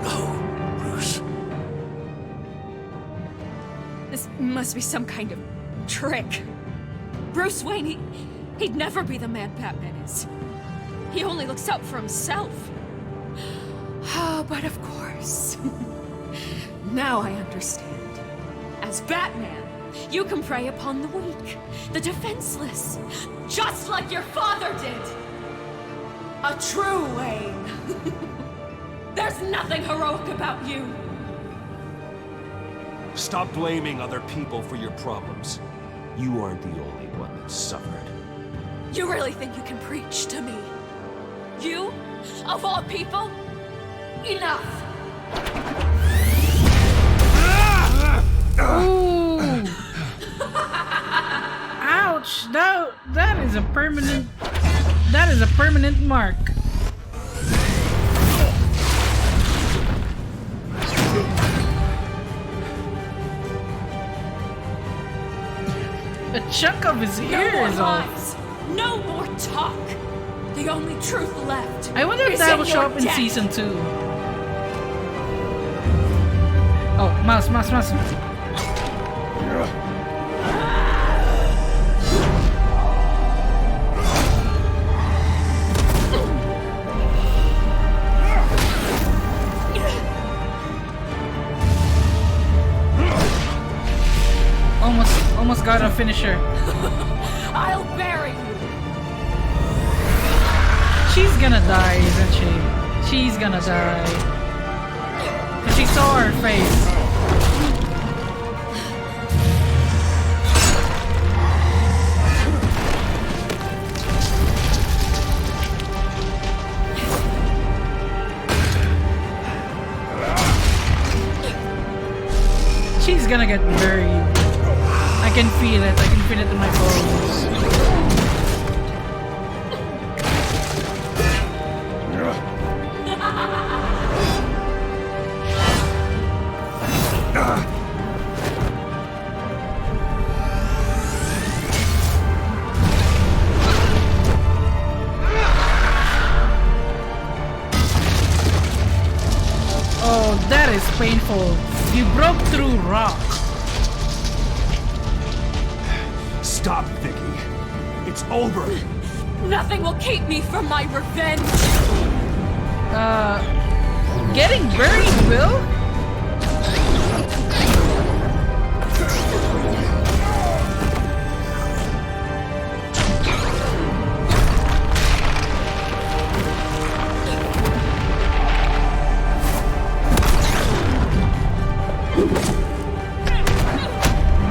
No, Bruce. This must be some kind of trick. Bruce Wayne, he'd never be the man Batman is. He only looks out for himself. Oh, but of course. Now I understand. As Batman, you can prey upon the weak, the defenseless, just like your father did. A true Wayne. There's nothing heroic about you. Stop blaming other people for your problems. You aren't the only one that suffered. You really think you can preach to me? You? Of all people? Enough! Ooh! Ouch! That is a permanent. That is a permanent mark. A chunk of his ear is off. No more talk. The only truth left. I wonder if that will show up in season 2. Oh, mouse. Almost got a finisher. I'll bury you. She's gonna die, isn't she? She's gonna die. Cause she saw her face. She's gonna get buried. I can feel it. I can feel it in my bones. Oh, that is painful. You broke through rock. Stop, Vicky. It's over. Nothing will keep me from my revenge. Getting buried will?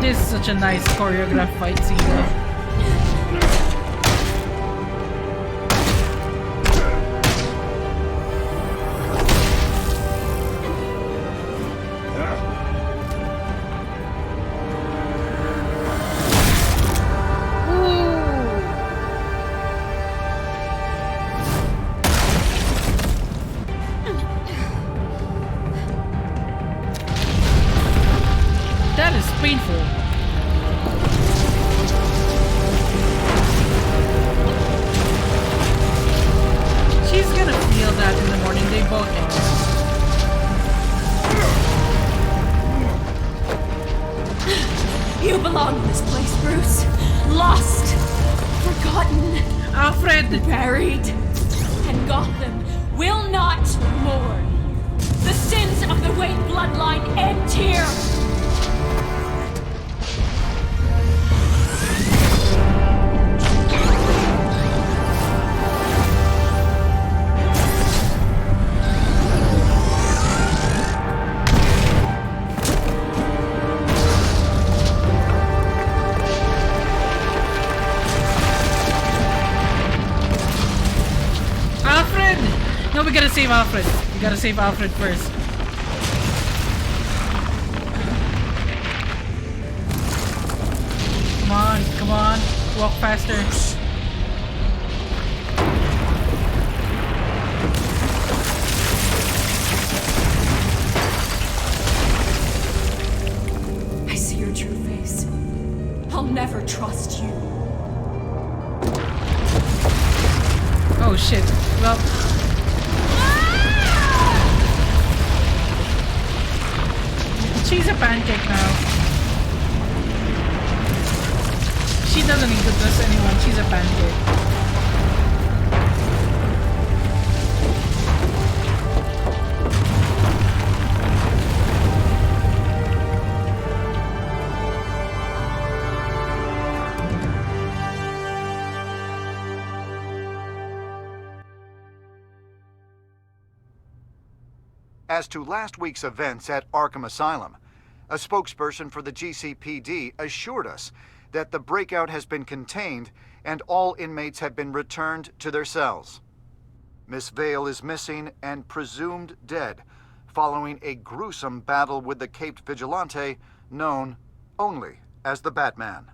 This is such a nice choreographed fight scene though. That is painful. She's gonna feel that in the morning. They both are. You belong in this place, Bruce. Lost, forgotten, Alfred, buried, and Gotham will not mourn. The sins of the Wayne bloodline end here. No, we gotta save Alfred. We gotta save Alfred first. Come on. Walk faster. I see your true face. I'll never trust you. Oh shit. Well. She's a pancake now. She doesn't need to trust anyone. She's a pancake. As to last week's events at Arkham Asylum, a spokesperson for the GCPD assured us that the breakout has been contained and all inmates have been returned to their cells. Miss Vale is missing and presumed dead following a gruesome battle with the caped vigilante known only as the Batman.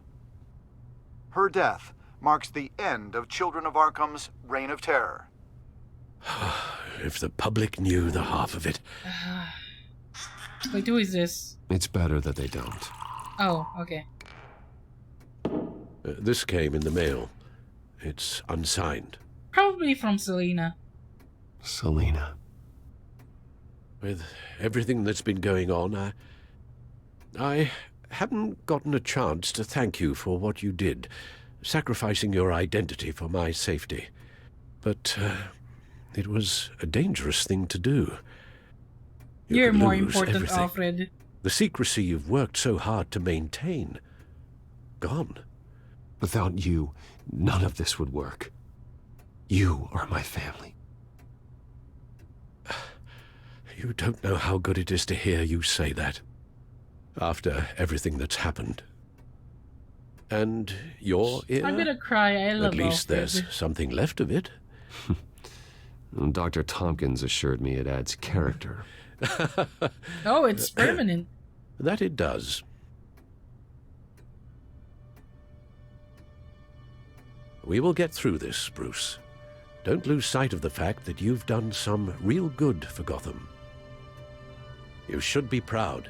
Her death marks the end of Children of Arkham's reign of terror. If the public knew the half of it. Wait, who is this? It's better that they don't. Oh, okay. This came in the mail. It's unsigned. Probably from Selena. Selena. With everything that's been going on, I haven't gotten a chance to thank you for what you did, sacrificing your identity for my safety. But it was a dangerous thing to do. You're could more lose important, everything. Alfred. The secrecy you've worked so hard to maintain. Gone. Without you, none of this would work. You are my family. You don't know how good it is to hear you say that. After everything that's happened. And your ear? I'm gonna cry. I love At least Alfred. there's something left of it. Dr. Tompkins assured me it adds character. Oh, it's permanent. That it does. We will get through this, Bruce. Don't lose sight of the fact that you've done some real good for Gotham. You should be proud.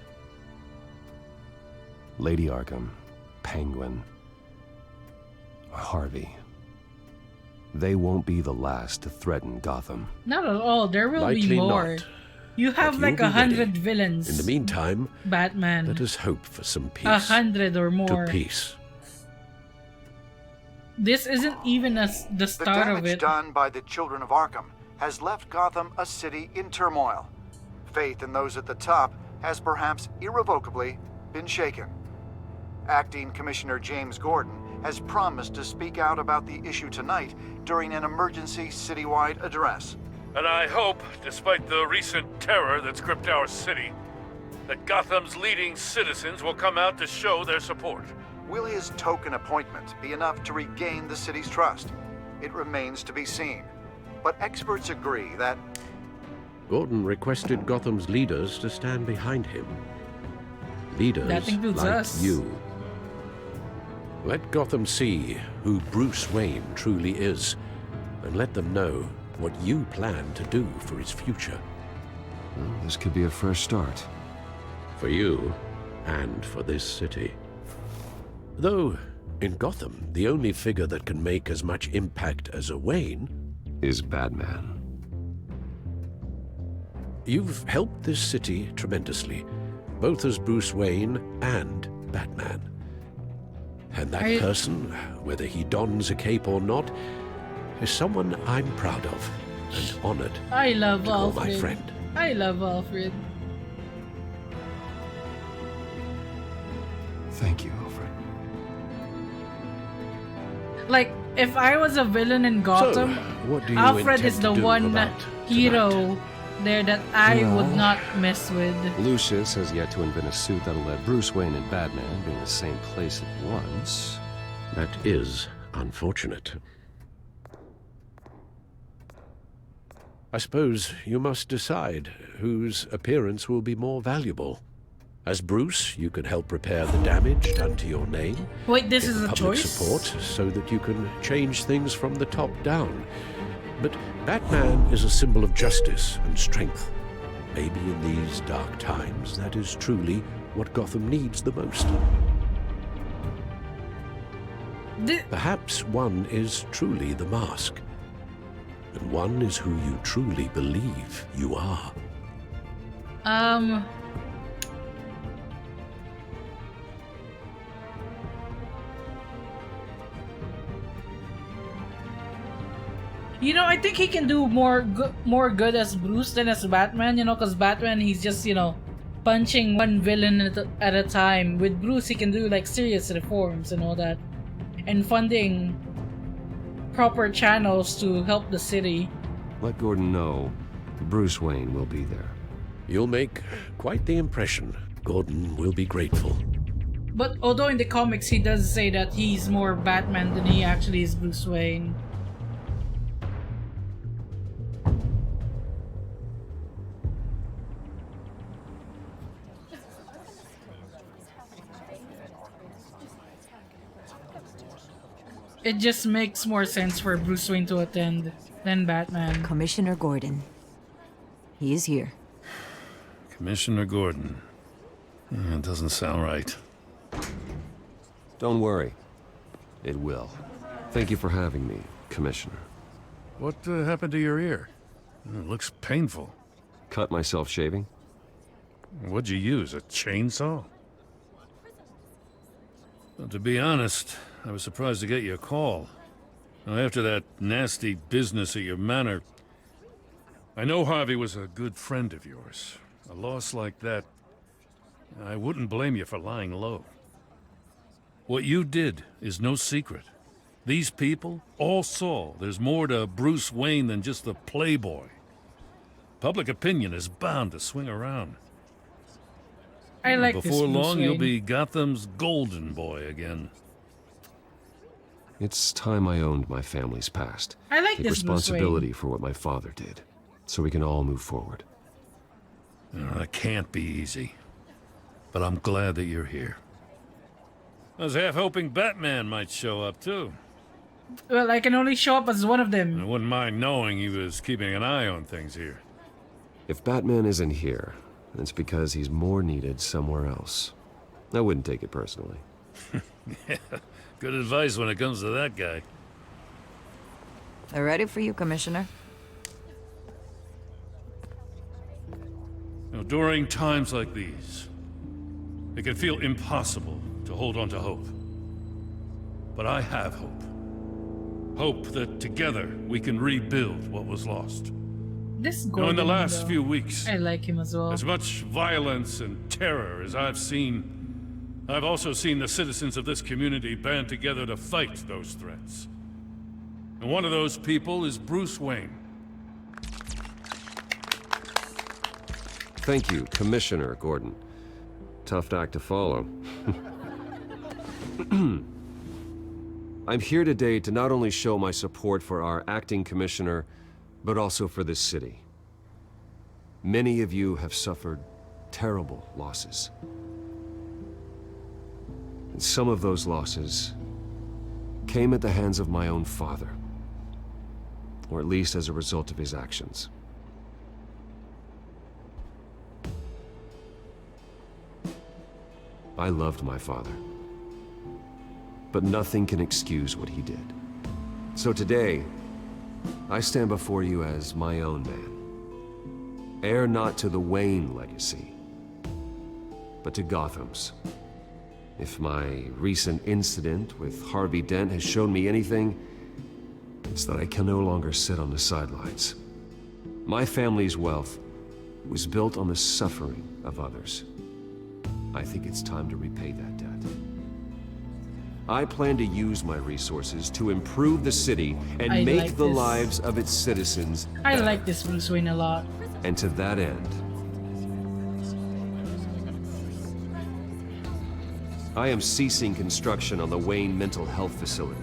Lady Arkham, Penguin, Harvey. They won't be the last to threaten Gotham. Not at all. There will Likely be more. not. You have But like you'll be 100 ready. villains. In the meantime, Batman. let us hope for some peace. 100 or more. To peace. This isn't even the start The of damage it. done by the Children of Arkham has left Gotham a city in turmoil. Faith in those at the top has perhaps irrevocably been shaken. Acting Commissioner James Gordon has promised to speak out about the issue tonight during an emergency citywide address. And I hope, despite the recent terror that's gripped our city, that Gotham's leading citizens will come out to show their support. Will his token appointment be enough to regain the city's trust? It remains to be seen. But experts agree that Gordon requested Gotham's leaders to stand behind him. Leaders That includes like us. you. Let Gotham see who Bruce Wayne truly is, and let them know what you plan to do for his future. Well, this could be a fresh start. For you, and for this city. Though, in Gotham, the only figure that can make as much impact as a Wayne is Batman. You've helped this city tremendously, both as Bruce Wayne and Batman. And that person, whether he dons a cape or not, is someone I'm proud of and honored I love to call Alfred. my friend. I love Alfred. Thank you, Alfred. Like, if I was a villain in Gotham, what do you Alfred intend is the to do one about hero there that I would Well, not mess with. Lucius has yet to invent a suit that'll let Bruce Wayne and Batman be in the same place at once. That is unfortunate. I suppose you must decide whose appearance will be more valuable. As Bruce, you can help repair the damage done to your name. Wait, this get is a public choice? support so that you can change things from the top down. But Batman is a symbol of justice and strength. Maybe in these dark times, that is truly what Gotham needs the most. Perhaps one is truly the mask, and one is who you truly believe you are. You know, I think he can do more good as Bruce than as Batman, you know, because Batman, he's just, you know, punching one villain at a time. With Bruce, he can do, like, serious reforms and all that. And funding proper channels to help the city. Let Gordon know Bruce Wayne will be there. You'll make quite the impression. Gordon will be grateful. But although in the comics he does say that he's more Batman than he actually is Bruce Wayne. It just makes more sense for Bruce Wayne to attend than Batman. Commissioner Gordon. He is here. Commissioner Gordon. It doesn't sound right. Don't worry. It will. Thank you for having me, Commissioner. What happened to your ear? It looks painful. Cut myself shaving. What'd you use, a chainsaw? Well, to be honest, I was surprised to get your call. Now, after that nasty business at your manor, I know Harvey was a good friend of yours. A loss like that, I wouldn't blame you for lying low. What you did is no secret. These people all saw there's more to Bruce Wayne than just the playboy. Public opinion is bound to swing around. I like Before this Bruce long, you'll Wayne. be Gotham's golden boy again. It's time I owned my family's past. I like Take this Bruce Wayne. responsibility for what my father did, so we can all move forward. That can't be easy. But I'm glad that you're here. I was half hoping Batman might show up, too. Well, I can only show up as one of them. I wouldn't mind knowing he was keeping an eye on things here. If Batman isn't here, it's because he's more needed somewhere else. I wouldn't take it personally. Yeah, good advice when it comes to that guy. They're ready for you, Commissioner. Now, during times like these, it can feel impossible to hold on to hope. But I have hope. Hope that together we can rebuild what was lost. This Now, Gordon, in the last though, few weeks, I like him as well. as much violence and terror as I've seen, I've also seen the citizens of this community band together to fight those threats. And one of those people is Bruce Wayne. Thank you, Commissioner Gordon. Tough act to follow. I'm here today to not only show my support for our acting commissioner, but also for this city. Many of you have suffered terrible losses. And some of those losses came at the hands of my own father, or at least as a result of his actions. I loved my father, but nothing can excuse what he did. So today, I stand before you as my own man, heir not to the Wayne legacy, but to Gotham's. If my recent incident with Harvey Dent has shown me anything, it's that I can no longer sit on the sidelines. My family's wealth was built on the suffering of others. I think it's time to repay that debt. I plan to use my resources to improve the city and I make like the this. lives of its citizens I better. like this Bruce Wayne a lot. And to that end, I am ceasing construction on the Wayne Mental Health Facility.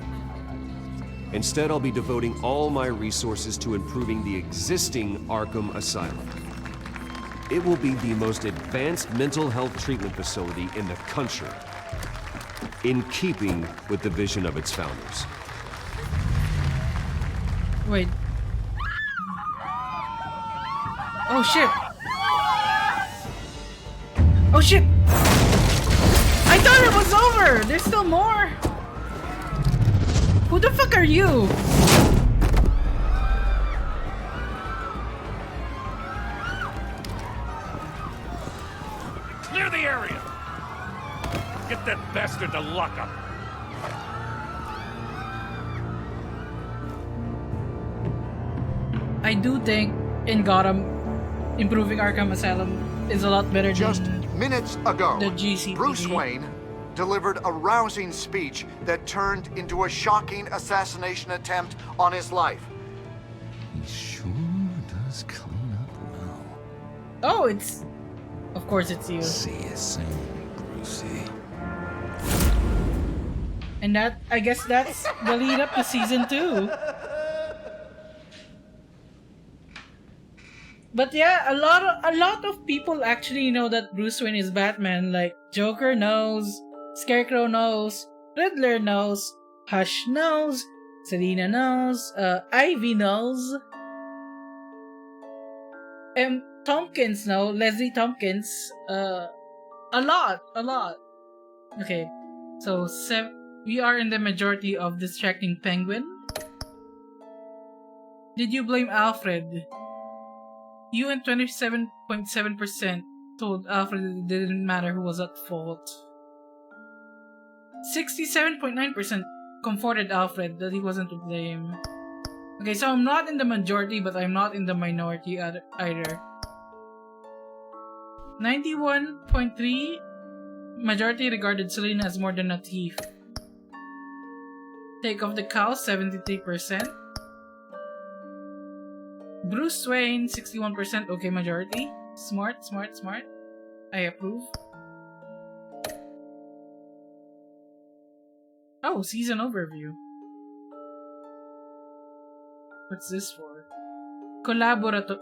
Instead, I'll be devoting all my resources to improving the existing Arkham Asylum. It will be the most advanced mental health treatment facility in the country, in keeping with the vision of its founders. Wait. Oh shit! Oh shit! I thought it was over! There's still more! Who the fuck are you? Clear the area! Get that bastard to lock up! I do think in Gotham, improving Arkham Asylum is a lot better Just than minutes ago, the GCPD. Bruce Wayne delivered a rousing speech that turned into a shocking assassination attempt on his life. He sure does clean up well. Oh, it's... Of course it's you. See you soon, Brucey. And that, I guess that's the lead up to season 2. But yeah, a lot of people actually know that Bruce Wayne is Batman. Like Joker knows, Scarecrow knows, Riddler knows, Hush knows, Selina knows, Ivy knows, and Tompkins knows, Leslie Tompkins. A lot. Okay, so we are in the majority of distracting Penguin. Did you blame Alfred? You and 27.7% told Alfred it didn't matter who was at fault. 67.9% comforted Alfred that he wasn't to blame. Okay, so I'm not in the majority, but I'm not in the minority either. 91.3% majority regarded Selina as more than a thief. Take off the cow, 73%. Bruce Wayne, 61%. Okay, majority. Smart. I approve. Oh, season overview. What's this for? Collaborative.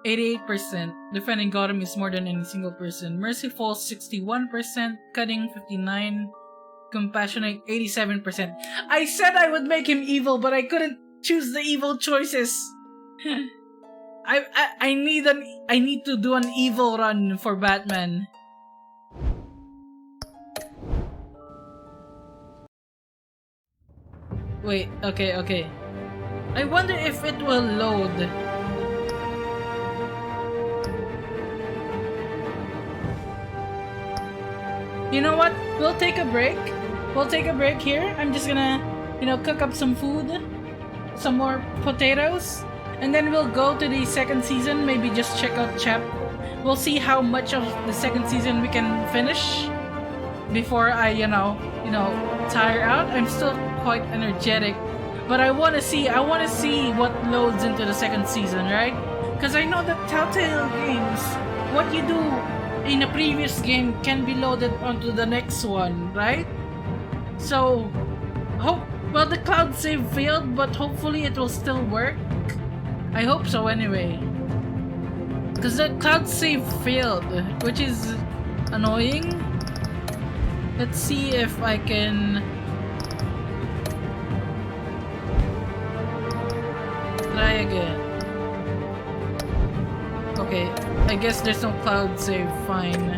88%. Defending Gotham is more than any single person. Merciful, 61%. Cutting, 59%. Compassionate, 87%. I said I would make him evil, but I couldn't choose the evil choices. I need to do an evil run for Batman. Wait, okay. I wonder if it will load. You know what? We'll take a break. We'll take a break here. I'm just gonna, cook up some food, some more potatoes, and then we'll go to the second season. Maybe just check out We'll see how much of the second season we can finish before I, tire out. I'm still quite energetic, but I want to see what loads into the second season, right? Because I know that Telltale games, what you do in a previous game can be loaded onto the next one, right? So, the cloud save failed, but hopefully it will still work. I hope so anyway. Because the cloud save failed, which is annoying. Let's see if I can try again. Okay, I guess there's no cloud save, fine.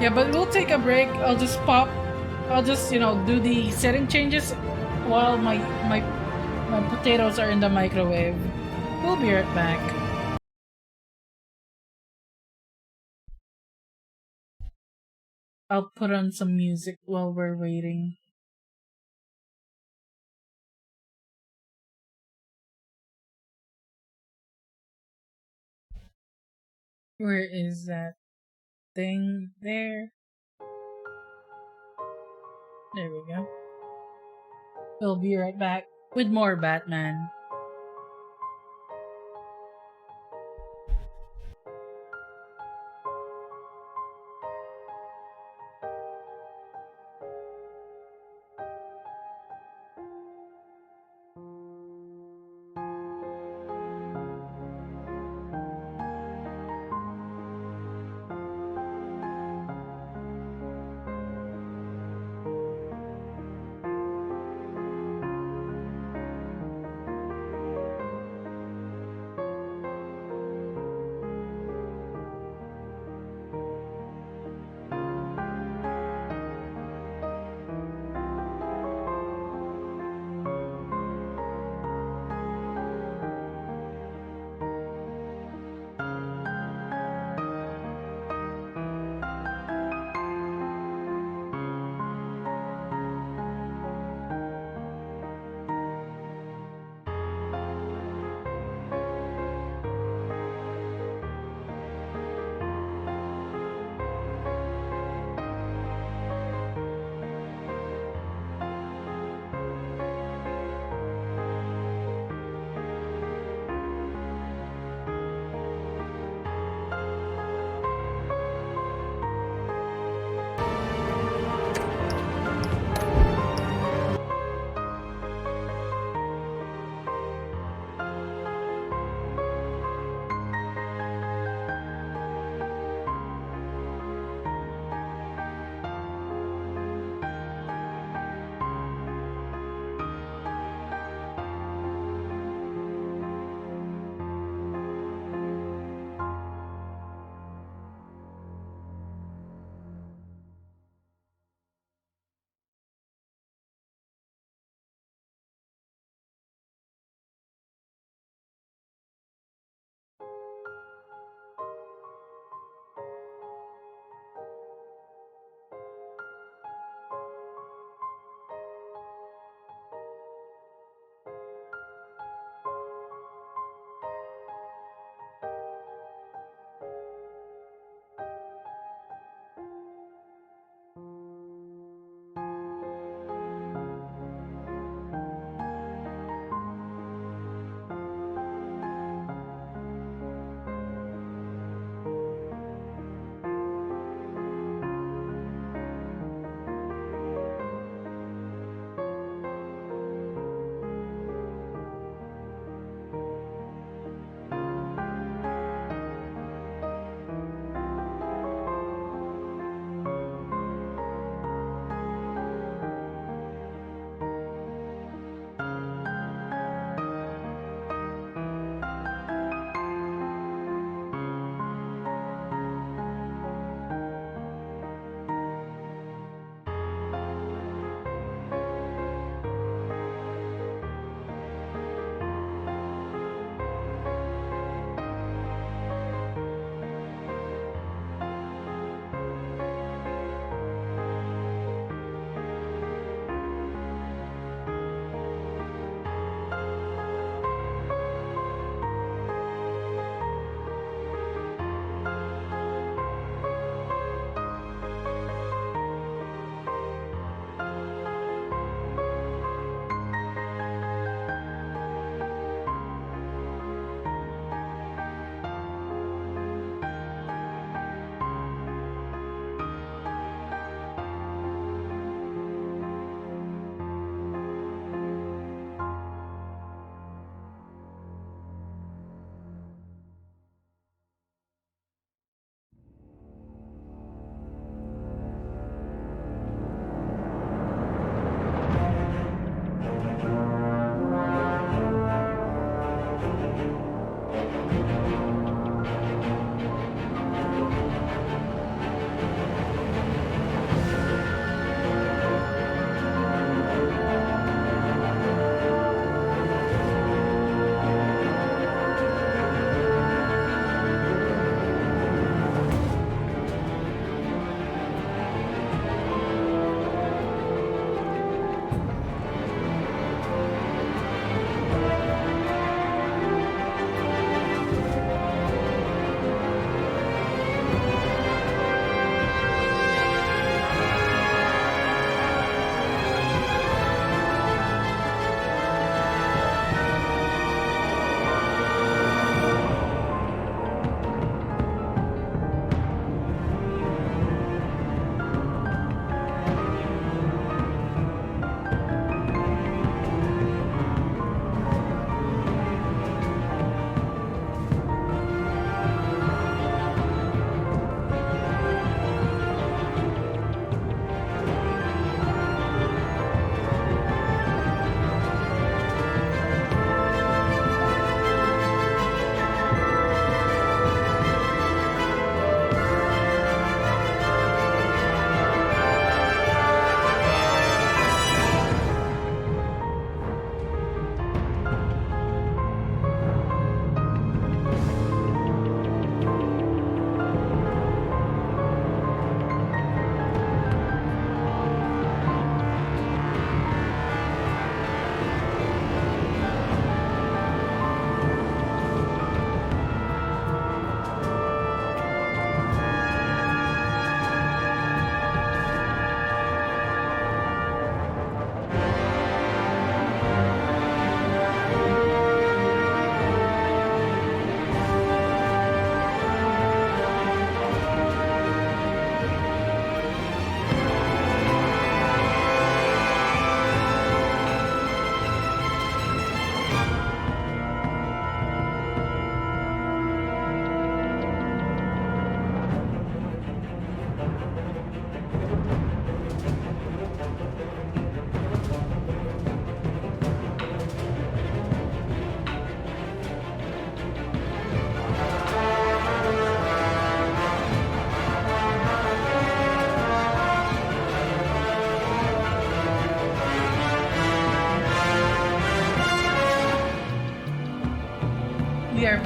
Yeah, but we'll take a break. I'll just, do the setting changes while my potatoes are in the microwave. We'll be right back. I'll put on some music while we're waiting. Where is that thing there? There we go. We'll be right back with more Batman.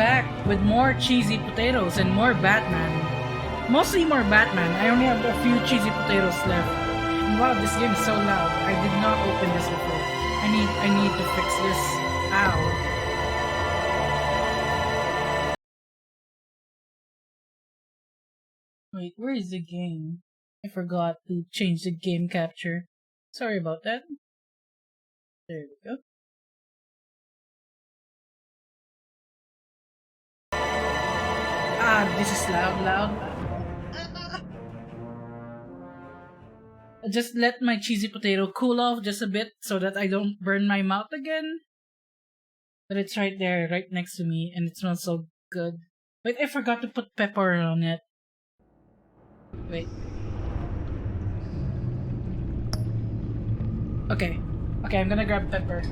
back with more cheesy potatoes and more Batman. Mostly more Batman. I only have a few cheesy potatoes left. And wow, this game is so loud. I did not open this before. I need to fix this. Ow. Wait, where is the game? I forgot to change the game capture. Sorry about that. There we go. Ah, this is loud. Just let my cheesy potato cool off just a bit so that I don't burn my mouth again. But it's right there, right next to me, and it smells so good. Wait, I forgot to put pepper on it. Wait. Okay, I'm gonna grab pepper.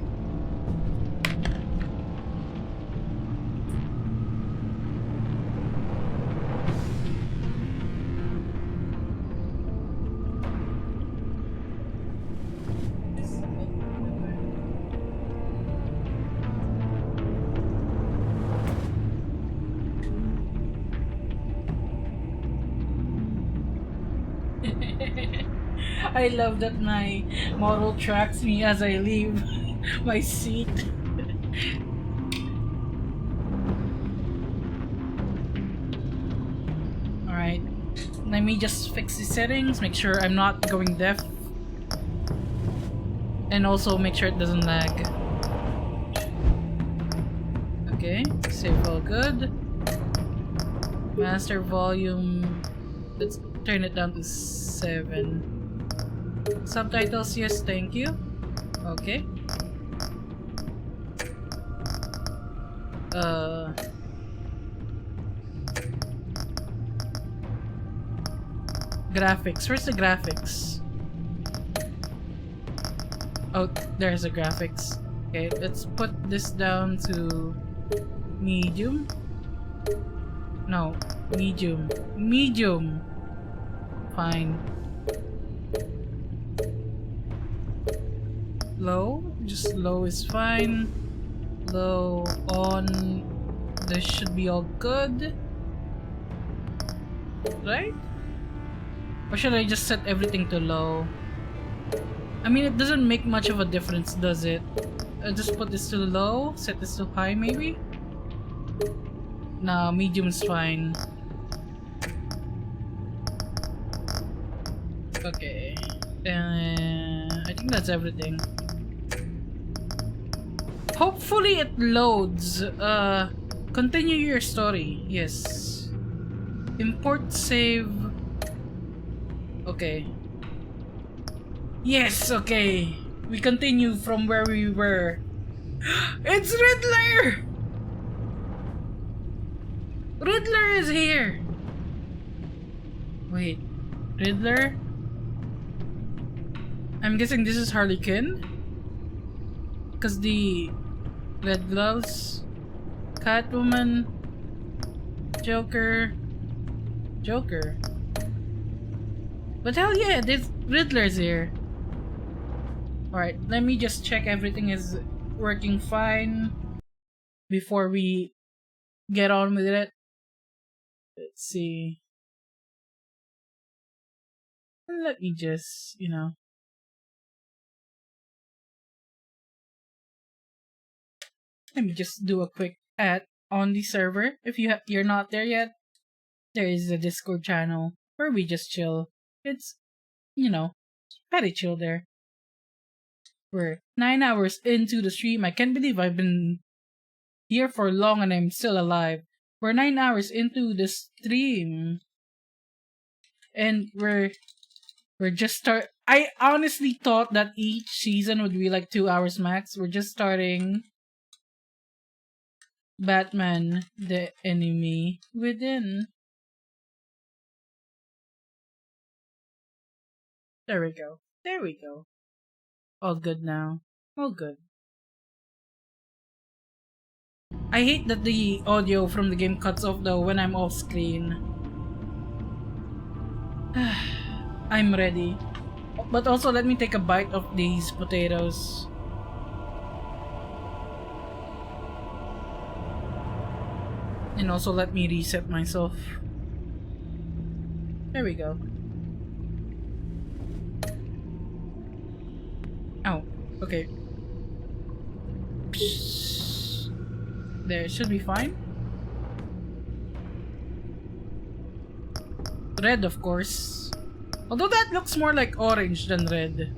I love that my model tracks me as I leave my seat. Alright, let me just fix the settings, make sure I'm not going deaf. And also make sure it doesn't lag. Okay, save all good. Master volume, let's turn it down to 7. Subtitles, yes, thank you. Okay. Graphics, where's the graphics? Oh, there's the graphics. Okay, let's put this down to medium. No, medium. Medium. Fine. Low? Just low is fine. Low on. This should be all good. Right? Or should I just set everything to low? I mean, it doesn't make much of a difference, does it? I'll just put this to low, set this to high maybe? No, medium's fine. Okay. I think that's everything. Hopefully it loads. Continue your story. Yes. Import save. Okay. Yes, okay. We continue from where we were. It's Riddler! Riddler is here! Wait. Riddler? I'm guessing this is Harley Quinn? Because the red gloves, Catwoman, Joker. But hell yeah, this Riddler's here. Alright, let me just check everything is working fine before we get on with it. Let's see. Let me just, you know. Let me just do a quick ad on the server. If you're not there yet, there is a Discord channel where we just chill. It's, you know, very chill there. We're 9 hours into the stream. I can't believe I've been here for long and I'm still alive. We're 9 hours into the stream. And we're just I honestly thought that each season would be like 2 hours max. We're just starting Batman, the Enemy Within. There we go. There we go. All good now. All good. I hate that the audio from the game cuts off though when I'm off screen. I'm ready. But also let me take a bite of these potatoes. And also let me reset myself. There we go. Oh, okay. There, it should be fine. Red, of course. Although that looks more like orange than red.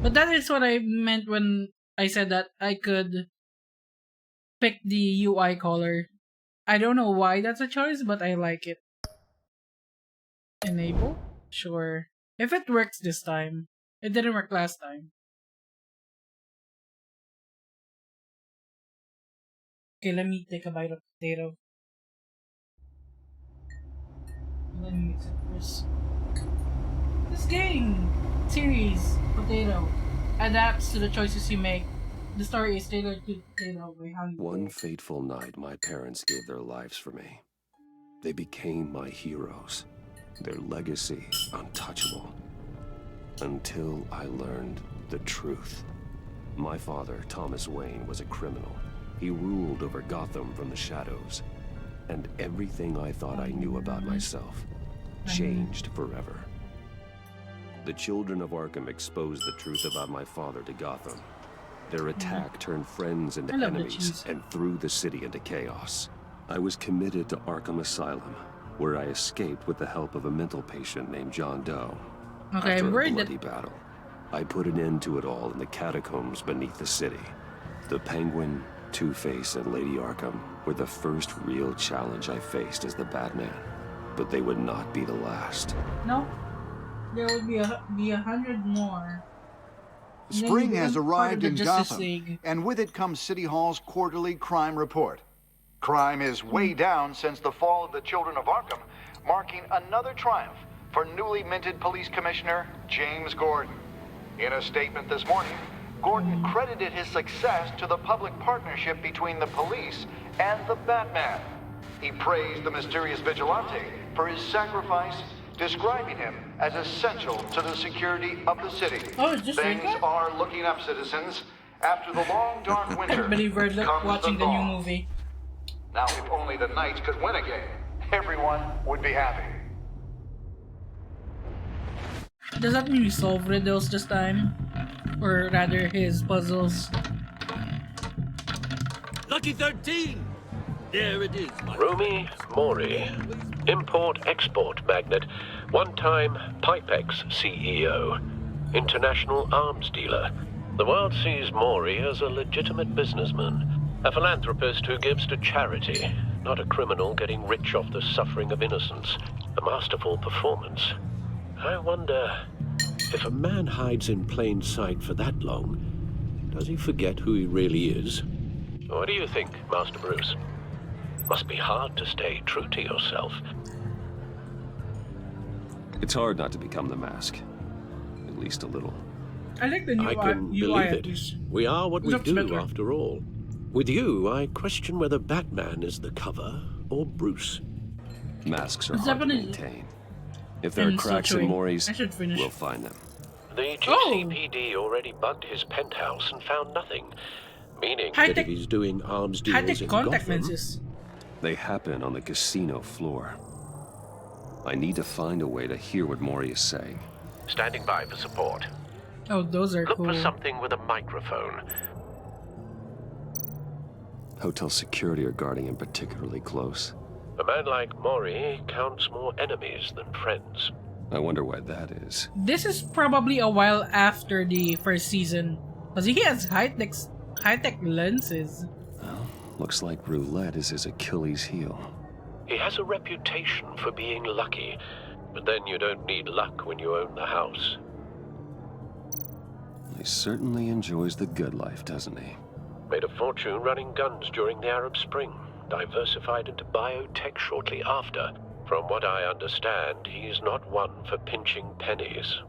But that is what I meant when I said that I could pick the UI color. I don't know why that's a choice, but I like it. Enable? Sure. If it works this time. It didn't work last time. Okay, let me take a bite of potato. Let me mix it first. This game series, Potato, adapts to the choices you make. The story is tailored to Potato by Harvey Dent. One fateful night, my parents gave their lives for me. They became my heroes. Their legacy untouchable. Until I learned the truth. My father, Thomas Wayne, was a criminal. He ruled over Gotham from the shadows. And everything I thought I knew about myself changed forever. The children of Arkham exposed the truth about my father to Gotham. Their attack turned friends into enemies and threw the city into chaos. I was committed to Arkham Asylum, where I escaped with the help of a mental patient named John Doe. Okay, After a bloody battle, I put an end to it all in the catacombs beneath the city. The Penguin, Two-Face, and Lady Arkham were the first real challenge I faced as the Batman. But they would not be the last. No, there will be 100 more. Spring has arrived in Gotham, and with it comes City Hall's quarterly crime report. Crime is way down since the fall of the Children of Arkham, marking another triumph for newly minted Police Commissioner James Gordon. In a statement this morning, Gordon credited his success to the public partnership between the police and the Batman. He praised the mysterious vigilante for his sacrifice, describing him as essential to the security of the city. Things are looking up, citizens. After the long, dark winter, I believe we're watching the new movie. Now, if only the Knights could win again, everyone would be happy. Does that mean we solve riddles this time? Or rather, his puzzles? Lucky 13! There it is, Rumi Mori, import-export magnate, one-time Pipex CEO, international arms dealer. The world sees Mori as a legitimate businessman, a philanthropist who gives to charity, not a criminal getting rich off the suffering of innocence. A masterful performance. I wonder, if a man hides in plain sight for that long, does he forget who he really is? What do you think, Master Bruce? Must be hard to stay true to yourself. It's hard not to become the mask. At least a little. I like the new I can believe it. We are what we do, after all. With you, I question whether Batman is the cover or Bruce. Masks are hard to maintain. If there are cracks in Mori's, we'll find them. The GCPD already bugged his penthouse and found nothing. Meaning that if he's doing arms deals in Gotham... They happen on the casino floor. I need to find a way to hear what Mori is saying. Standing by for support. Oh, those are cool. Look for something with a microphone. Hotel security are guarding him particularly close. A man like Mori counts more enemies than friends. I wonder why that is. This is probably a while after the first season, because he has high-tech lenses. Well, looks like roulette is his Achilles heel. He has a reputation for being lucky, but then you don't need luck when you own the house. He certainly enjoys the good life, doesn't he? Made a fortune running guns during the Arab Spring. Diversified into biotech shortly after. From what I understand, he's not one for pinching pennies.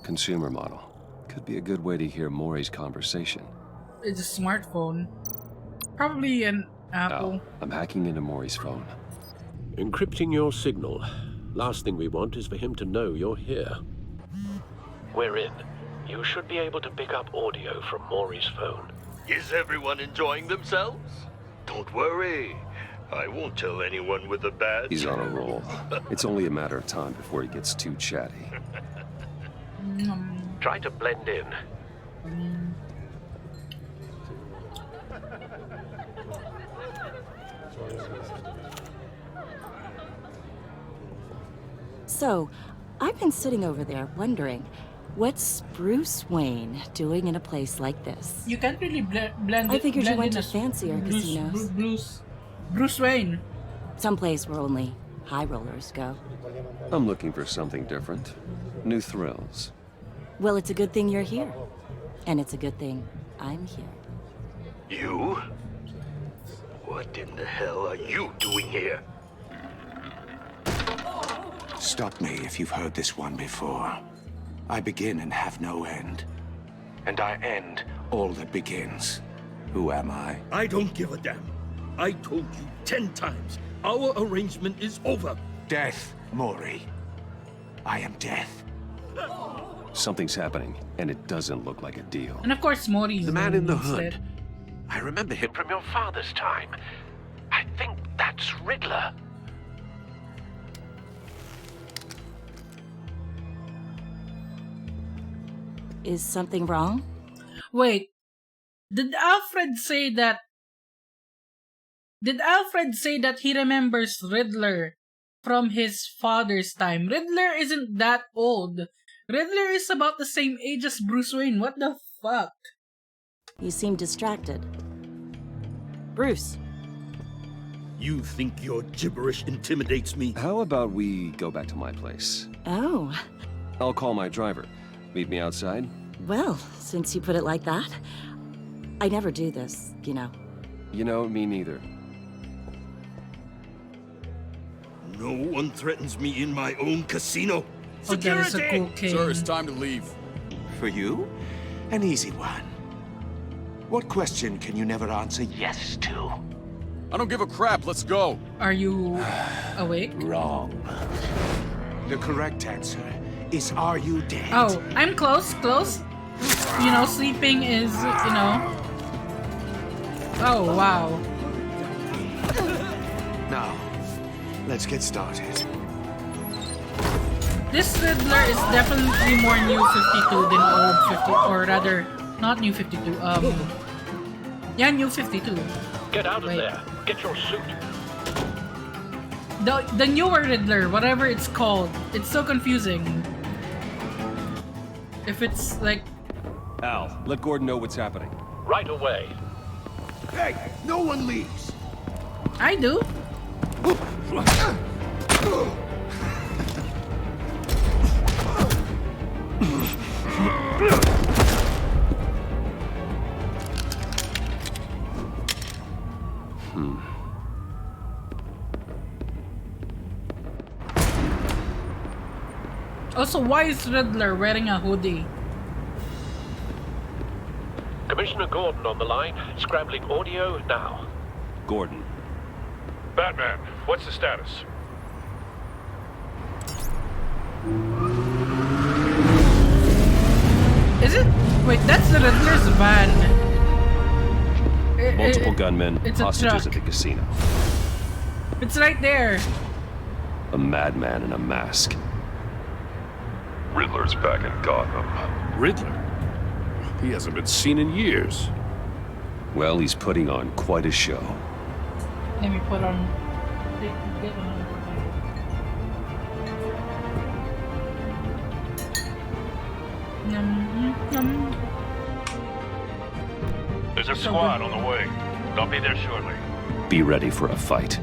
Consumer model. Could be a good way to hear Mori's conversation. It's a smartphone. Probably an Apple. I'm hacking into Mori's phone. Encrypting your signal. Last thing we want is for him to know you're here. We're in. You should be able to pick up audio from Maury's phone. Is everyone enjoying themselves? Don't worry. I won't tell anyone with a badge. He's on a roll. It's only a matter of time before he gets too chatty. Try to blend in. So, I've been sitting over there wondering, what's Bruce Wayne doing in a place like this? You can't really blend. I figured you blend went in to as fancier casinos. Bruce Wayne. Someplace where only high rollers go. I'm looking for something different. New thrills. Well, it's a good thing you're here. And it's a good thing I'm here. You? What in the hell are you doing here? Stop me if you've heard this one before. I begin and have no end. And I end all that begins. Who am I? I don't give a damn. I told you 10 times. Our arrangement is over. Death, Maury. I am death. Something's happening, and it doesn't look like a deal. And of course, Maury's The man in the instead. hood. I remember him from your father's time. I think that's Riddler. Is something wrong? Wait, did Alfred say that? Did Alfred say that he remembers Riddler from his father's time? Riddler isn't that old. Riddler is about the same age as Bruce Wayne. What the fuck? You seem distracted. Bruce. You think your gibberish intimidates me? How about we go back to my place? Oh. I'll call my driver. Meet me outside? Well, since you put it like that, I never do this, you know. You know, me neither. No one threatens me in my own casino. Oh, that is a cool king. Sir, it's time to leave. For you? An easy one. What question can you never answer yes to? I don't give a crap. Let's go. Are you awake? Wrong. The correct answer is, are you dead? Oh, I'm close. You know, sleeping is, you know. Oh, wow. Now, let's get started. This Riddler is definitely more New 52 than old 50, or rather, not New 52. Yeah, New 52. Get out of there. Get your suit. The newer Riddler, whatever it's called, it's so confusing. If it's like... Al, let Gordon know what's happening. Right away. Hey, no one leaves. I do. Also, why is Riddler wearing a hoodie? Commissioner Gordon on the line. Scrambling audio now. Gordon. Batman, what's the status? Is it? Wait, that's the Riddler's van. Multiple gunmen, it's a hostages truck. at the casino. It's right there. A madman in a mask. Riddler's back in Gotham. Riddler? He hasn't been seen in years. Well, he's putting on quite a show. Let me put on... There's a squad on the way. They'll be there shortly. Be ready for a fight.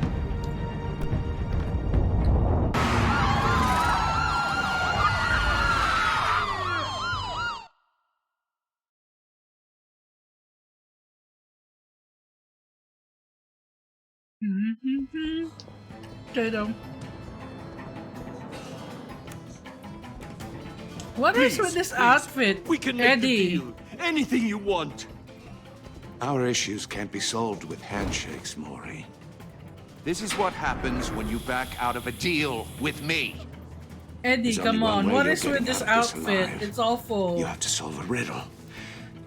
What is with this outfit, We can Eddie? make the deal. Anything you want. Our issues can't be solved with handshakes, Maury. This is what happens when you back out of a deal with me. Eddie, There's only come one on. way What you're is with getting this out of this outfit? alive. It's awful. You have to solve a riddle.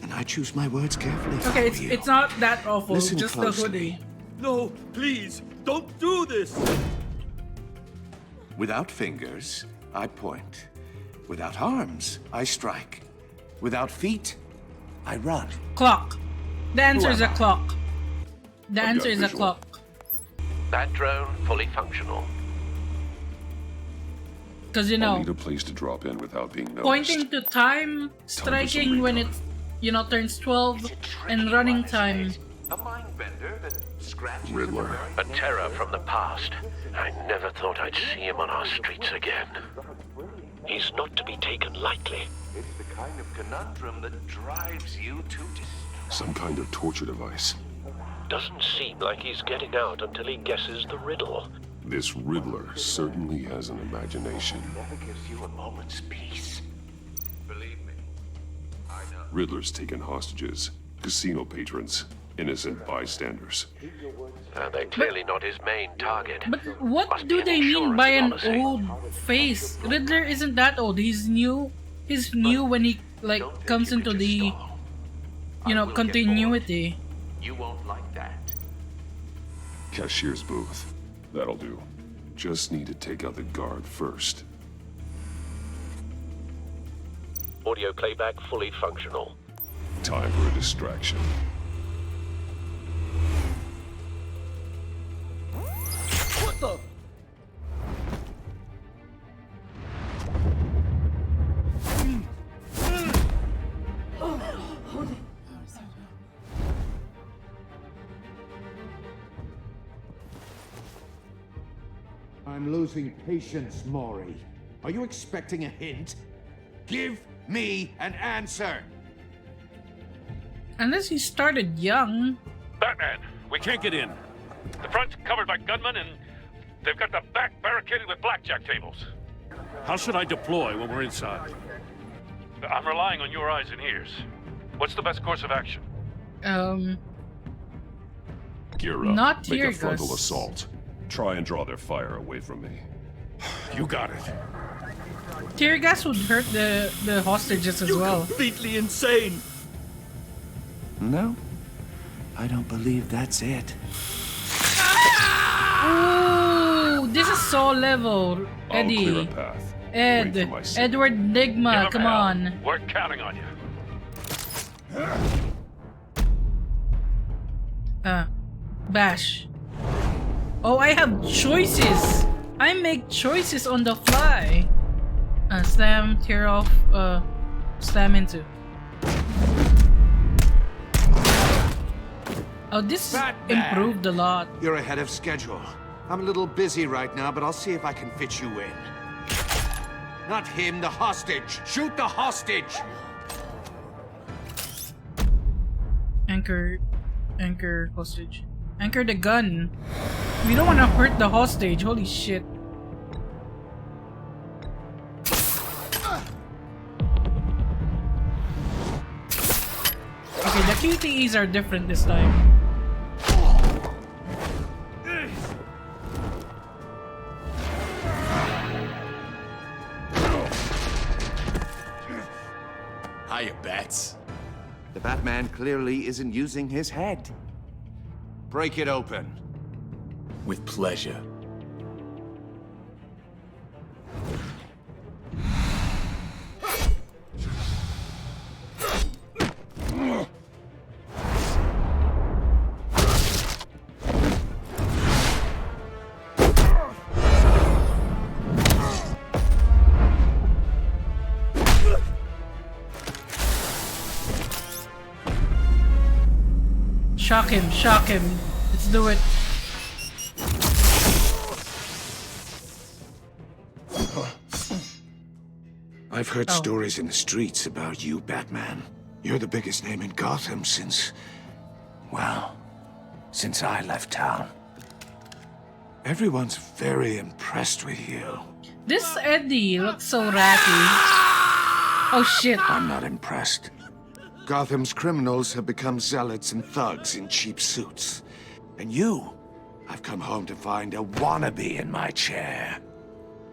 And I choose my words carefully for Okay, you. it's not that awful. Listen just closely. the hoodie. No, please, don't do this! Without fingers, I point. Without arms, I strike. Without feet, I run. Clock. The answer is a am I? clock. The I've answer got is a visual. clock. That drone fully functional. Because, you I'll know, need a place to drop in without being noticed. pointing to time, striking when it, you know, turns 12, and running time. A mind bender that scratches Riddler. A terror from the past. I never thought I'd see him on our streets again. He's not to be taken lightly. It's the kind of conundrum that drives you to Some kind of torture device. Doesn't seem like he's getting out until he guesses the riddle. This Riddler certainly has an imagination. never gives you a moment's peace. Believe me, I know. Riddler's taken hostages, casino patrons, innocent bystanders. They're clearly not his main target. But what do they mean by an old face? Riddler isn't that old. He's new. He's new when he, like, comes into the, you know, continuity. You won't like that. Cashier's booth. That'll do. Just need to take out the guard first. Audio playback fully functional. Time for a distraction. What the? I'm losing patience, Maury. Are you expecting a hint? Give me an answer! Unless he started young. Batman, we can't get in. The front's covered by gunmen, and they've got the back barricaded with blackjack tables. How should I deploy when we're inside? I'm relying on your eyes and ears. What's the best course of action? Gear up. Not Make tear a frontal gas. assault. Try and draw their fire away from me. You got it. Tear gas would hurt the hostages as well. Completely insane. No, I don't believe that's it. Ooh, this is so level. I'll clear a Eddie. path. Wait Ed. for my signal. Edward Nigma, Give 'em come hell. on. We're counting on you. Bash. Oh, I have choices. I make choices on the fly. Slam, tear off, slam into. Oh, this Batman! improved a lot. You're ahead of schedule. I'm a little busy right now, but I'll see if I can fit you in. Not him, the hostage! Shoot the hostage! Anchor hostage. Anchor the gun. We don't want to hurt the hostage. Holy shit. Okay, the QTEs are different this time. Hiya, Bats. The Batman clearly isn't using his head. Break it open. With pleasure. Shock him, shock him. Let's do it. I've heard stories in the streets about you, Batman. You're the biggest name in Gotham since... well, since I left town. Everyone's very impressed with you. This Eddie looks so ratty. Oh shit. I'm not impressed. Gotham's criminals have become zealots and thugs in cheap suits. And you, I've come home to find a wannabe in my chair.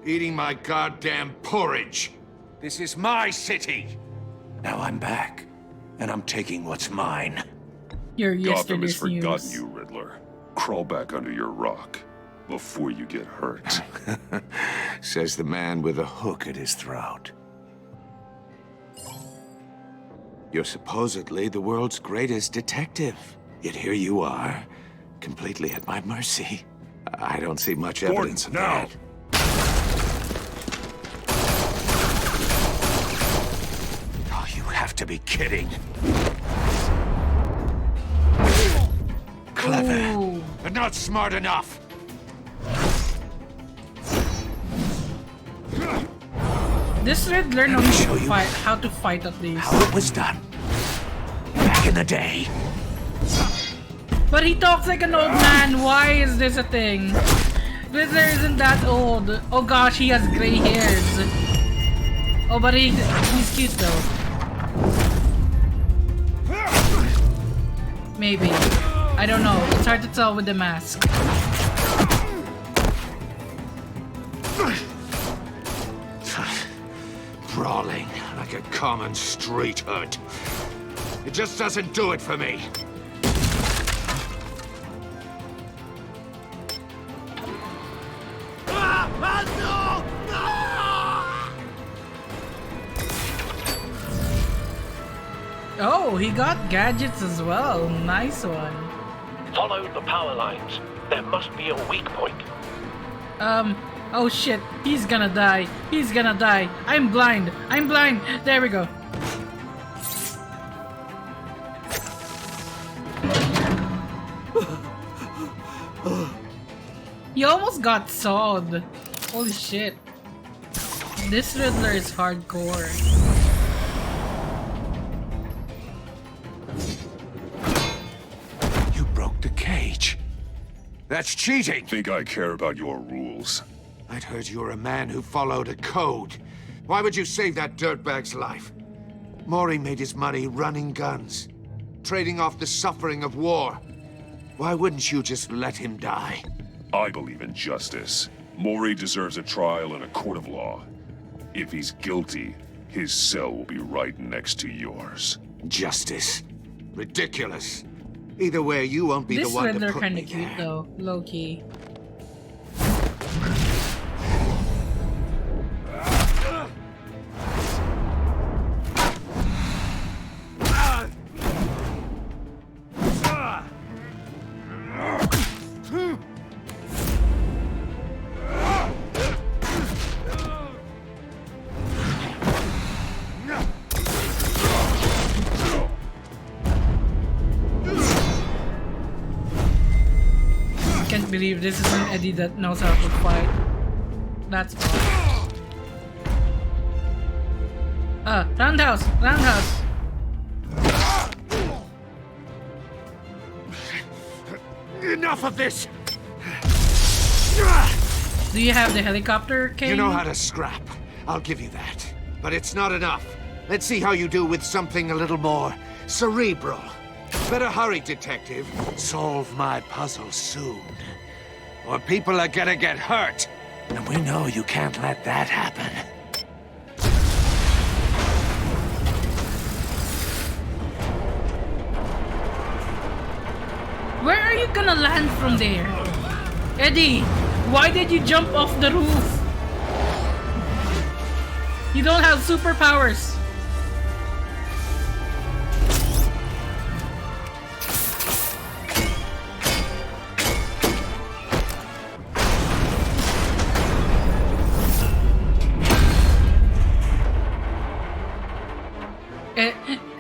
eating my goddamn porridge. This is my city. Now I'm back, and I'm taking what's mine. Your Gotham has yesterday's forgotten news. you, Riddler. Crawl back under your rock before you get hurt. Says the man with a hook at his throat. You're supposedly the world's greatest detective. Yet here you are, completely at my mercy. I don't see much evidence of that. Oh, you have to be kidding. Clever, but not smart enough. This Riddler knows how to fight at least. How it was done back in the day. But he talks like an old man. Why is this a thing? Riddler isn't that old. Oh gosh, he has gray hairs. Oh, but he's cute though. Maybe. I don't know. It's hard to tell with the mask. Brawling like a common street hood. It just doesn't do it for me. Oh, he got gadgets as well. Nice one. Follow the power lines. There must be a weak point. Oh shit. He's gonna die. He's gonna die. I'm blind. I'm blind. There we go. You almost got sawed. Holy shit. This Riddler is hardcore. You broke the cage. That's cheating. Think I care about your rules? I'd heard you were a man who followed a code. Why would you save that dirtbag's life? Maury made his money running guns, trading off the suffering of war. Why wouldn't you just let him die? I believe in justice. Maury deserves a trial in a court of law. If he's guilty, his cell will be right next to yours. Justice? Ridiculous. Either way, you won't be the one to put me there. This Riddler kinda cute though, low-key. Believe this is an Eddie that knows how to fight. That's fun. Roundhouse! Roundhouse! Enough of this! Do you have the helicopter, Kane? You know how to scrap. I'll give you that. But it's not enough. Let's see how you do with something a little more cerebral. Better hurry, detective. Solve my puzzle soon. Or people are gonna get hurt. And we know you can't let that happen. Where are you gonna land from there? Eddie, why did you jump off the roof? You don't have superpowers.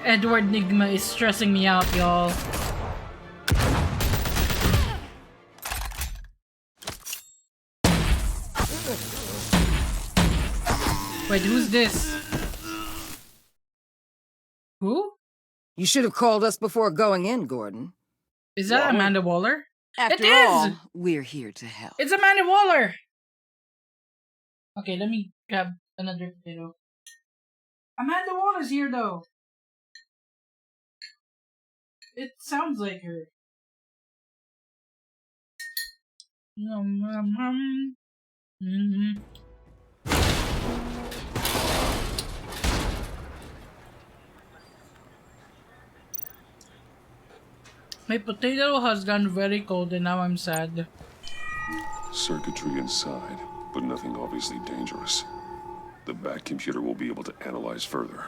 Edward Nigma is stressing me out, y'all. Wait, who's this? Who? You should have called us before going in, Gordon. Is that Amanda Waller? After it all, is! we're here to help. It's Amanda Waller! Okay, let me grab another potato. Amanda Waller's here, though. It sounds like her. My potato has gone very cold and now I'm sad. Circuitry inside, but nothing obviously dangerous. The back computer will be able to analyze further.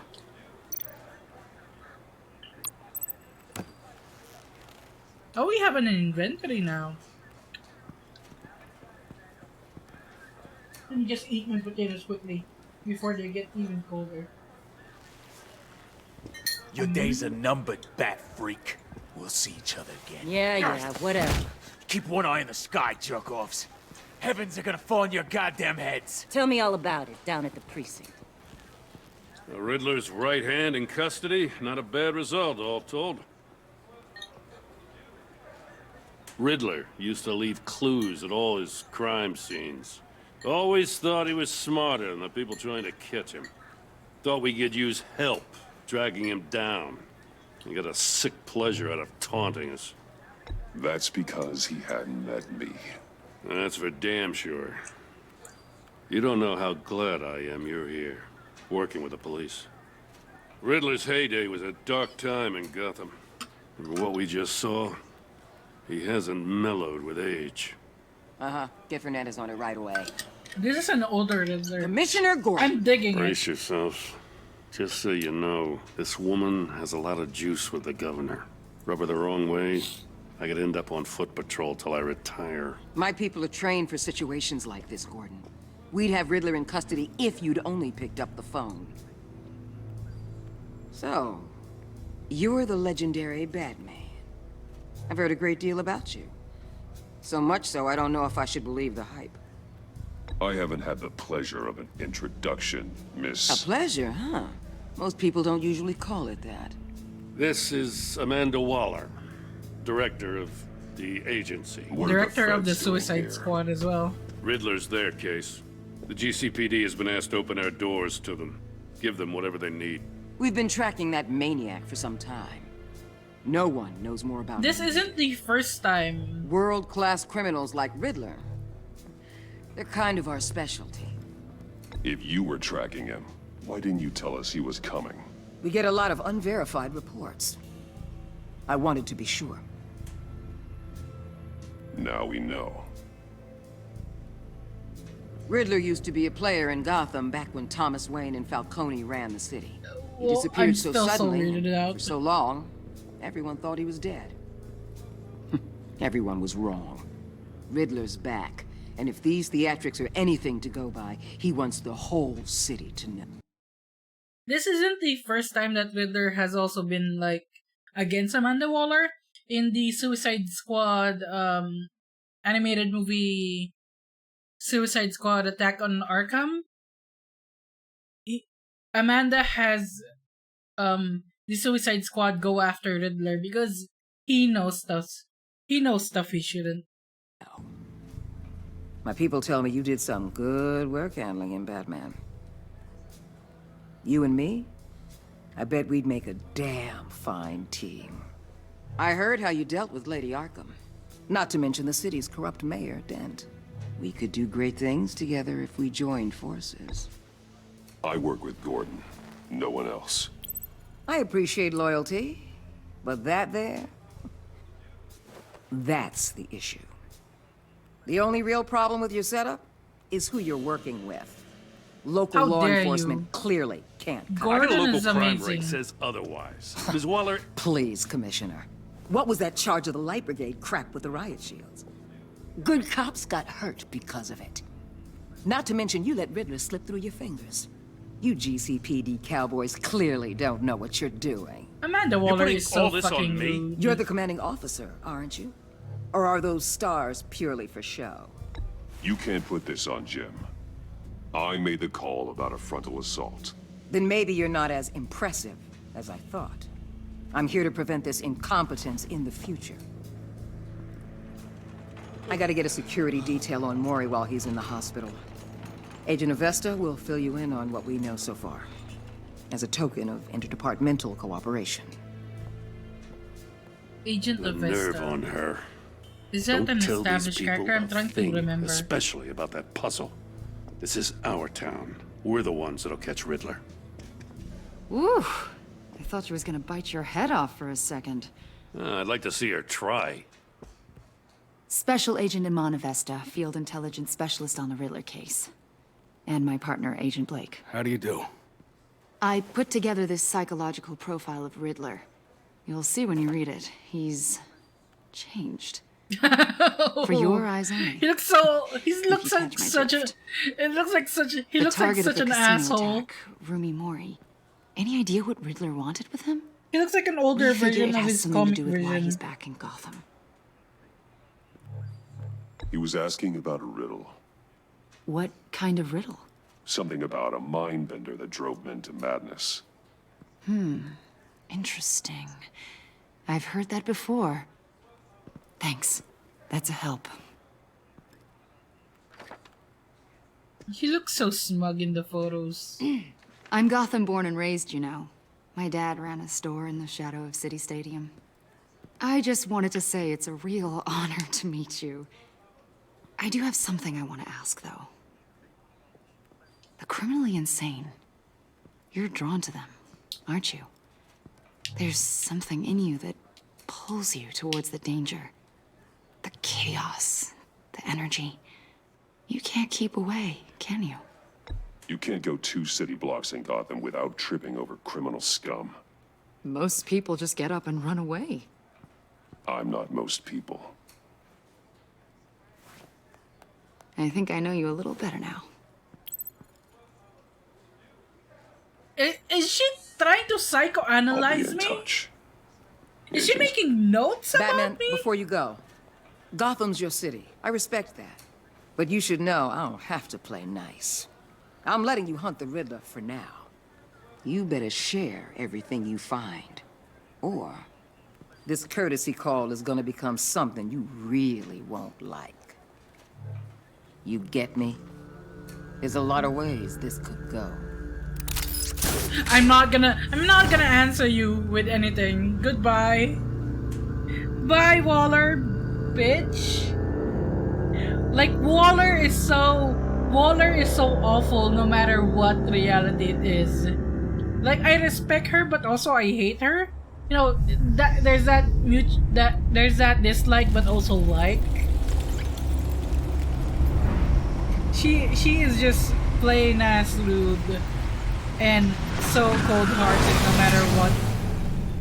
Oh, we have an inventory now. Let me just eat my potatoes quickly before they get even colder. Your days are numbered, bat freak. We'll see each other again. Yeah, whatever. Keep one eye in the sky, jerk-offs. Heavens are gonna fall on your goddamn heads. Tell me all about it down at the precinct. The Riddler's right hand in custody. Not a bad result, all told. Riddler used to leave clues at all his crime scenes. Always thought he was smarter than the people trying to catch him. Thought we could use help dragging him down. He got a sick pleasure out of taunting us. That's because he hadn't met me. That's for damn sure. You don't know how glad I am you're here, working with the police. Riddler's heyday was a dark time in Gotham. And what we just saw, he hasn't mellowed with age. Uh-huh. Get Fernandez on it right away. This is an older Riddler. Commissioner Gordon. I'm digging Brace yourselves. Just so you know, this woman has a lot of juice with the governor. Rub her the wrong way, I could end up on foot patrol till I retire. My people are trained for situations like this, Gordon. We'd have Riddler in custody if you'd only picked up the phone. So, you're the legendary Batman. I've heard a great deal about you. So much so, I don't know if I should believe the hype. I haven't had the pleasure of an introduction, Miss... A pleasure, huh? Most people don't usually call it that. This is Amanda Waller, director of the agency. Director of the Suicide Squad as well. Riddler's their case. The GCPD has been asked to open our doors to them. Give them whatever they need. We've been tracking that maniac for some time. No one knows more about This him. isn't the first time. World-class criminals like Riddler. They're kind of our specialty. If you were tracking him, why didn't you tell us he was coming? We get a lot of unverified reports. I wanted to be sure. Now we know. Riddler used to be a player in Gotham back when Thomas Wayne and Falcone ran the city. He Well, disappeared I'm so still so suddenly, weirded out. for so long, everyone thought he was dead. Everyone was wrong. Riddler's back, and if these theatrics are anything to go by, he wants the whole city to know. This isn't the first time that Riddler has also been, like, against Amanda Waller. In the Suicide Squad, animated movie Suicide Squad Attack on Arkham, Amanda has, the Suicide Squad go after Riddler because he knows stuff. He knows stuff he shouldn't. My people tell me you did some good work handling him, Batman. You and me? I bet we'd make a damn fine team. I heard how you dealt with Lady Arkham. Not to mention the city's corrupt mayor, Dent. We could do great things together if we joined forces. I work with Gordon, no one else. I appreciate loyalty, but that there, that's the issue. The only real problem with your setup is who you're working with. Local How law dare enforcement you. clearly can't cover Our it. local is crime amazing. rate says otherwise. Ms. Waller... Please, Commissioner. What was that charge of the Light Brigade crap with the riot shields? Good cops got hurt because of it. Not to mention you let Riddler slip through your fingers. You GCPD cowboys clearly don't know what you're doing. Amanda Waller is so fucking rude. You're the commanding officer, aren't you? Or are those stars purely for show? You can't put this on Jim. I made the call about a frontal assault. Then maybe you're not as impressive as I thought. I'm here to prevent this incompetence in the future. I gotta get a security detail on Maury while he's in the hospital. Agent Avesta will fill you in on what we know so far, as a token of interdepartmental cooperation. Agent The nerve Avesta. on her. Is that Don't an tell these established people character? I'm a trying to thing, remember. Especially about that puzzle. This is our town. We're the ones that'll catch Riddler. Ooh, I thought you was gonna bite your head off for a second. I'd like to see her try. Special Agent Imana Vesta, Field Intelligence Specialist on the Riddler case. And my partner, Agent Blake. How do you do? I put together this psychological profile of Riddler. You'll see when you read it. He's changed. For your eyes only. He looks so. He looks like such a. It looks like such a. He looks like such an asshole. Attack, Rumi Mori. Any idea what Riddler wanted with him? He looks like an older version of his comic to do with why version. he's back in Gotham. He was asking about a riddle. What kind of riddle? Something about a mind bender that drove men to madness. Interesting. I've heard that before. Thanks. That's a help. He looks so smug in the photos. I'm Gotham born and raised, you know. My dad ran a store in the shadow of City Stadium. I just wanted to say it's a real honor to meet you. I do have something I want to ask, though. The criminally insane. You're drawn to them, aren't you? There's something in you that pulls you towards the danger. The chaos, the energy. You can't keep away, can you? You can't go 2 city blocks in Gotham without tripping over criminal scum. Most people just get up and run away. I'm not most people. I think I know you a little better now. Is she trying to psychoanalyze me? Touch. Is she making notes about Batman, me? before you go, Gotham's your city. I respect that. But you should know I don't have to play nice. I'm letting you hunt the Riddler for now. You better share everything you find. Or this courtesy call is gonna become something you really won't like. You get me? There's a lot of ways this could go. I'm not gonna answer you with anything. Goodbye. Bye, Waller, bitch. Like, Waller is so awful no matter what reality it is. Like, I respect her, but also I hate her. You know, there's that dislike, but also like. She is just plain ass rude and so cold-hearted no matter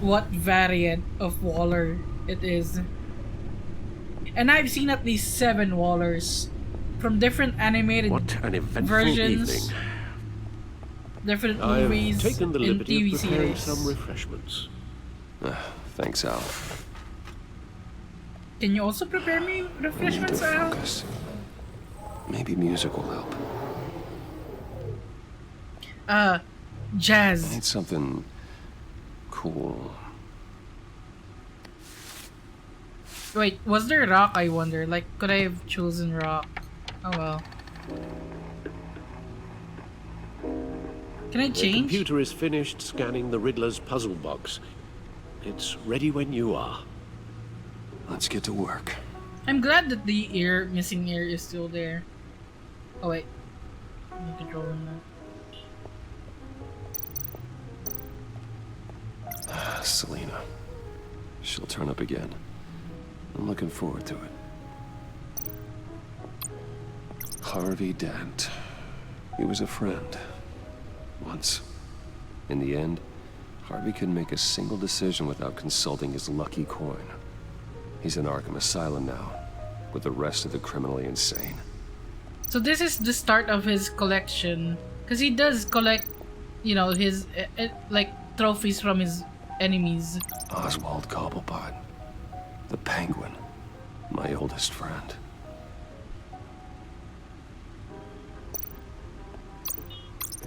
what variant of Waller it is. And I've seen at least 7 Wallers from different animated versions, evening. different I've movies, taken the and liberty TV of preparing series. some refreshments. Thanks, Al. Can you also prepare me refreshments, Al? Maybe music will help. Jazz. I need something cool. Wait, was there rock, I wonder? Like, could I have chosen rock? Oh well. Can I The change? computer is finished scanning the Riddler's puzzle box. It's ready when you are. Let's get to work. I'm glad that the missing ear is still there. Oh wait. I'm controlling that. Selena. She'll turn up again. I'm looking forward to it. Harvey Dent. He was a friend. Once. In the end, Harvey couldn't make a single decision without consulting his lucky coin. He's in Arkham Asylum now, with the rest of the criminally insane. So this is the start of his collection, because he does collect, you know, his like trophies from his enemies. Oswald Cobblepot, the Penguin, my oldest friend.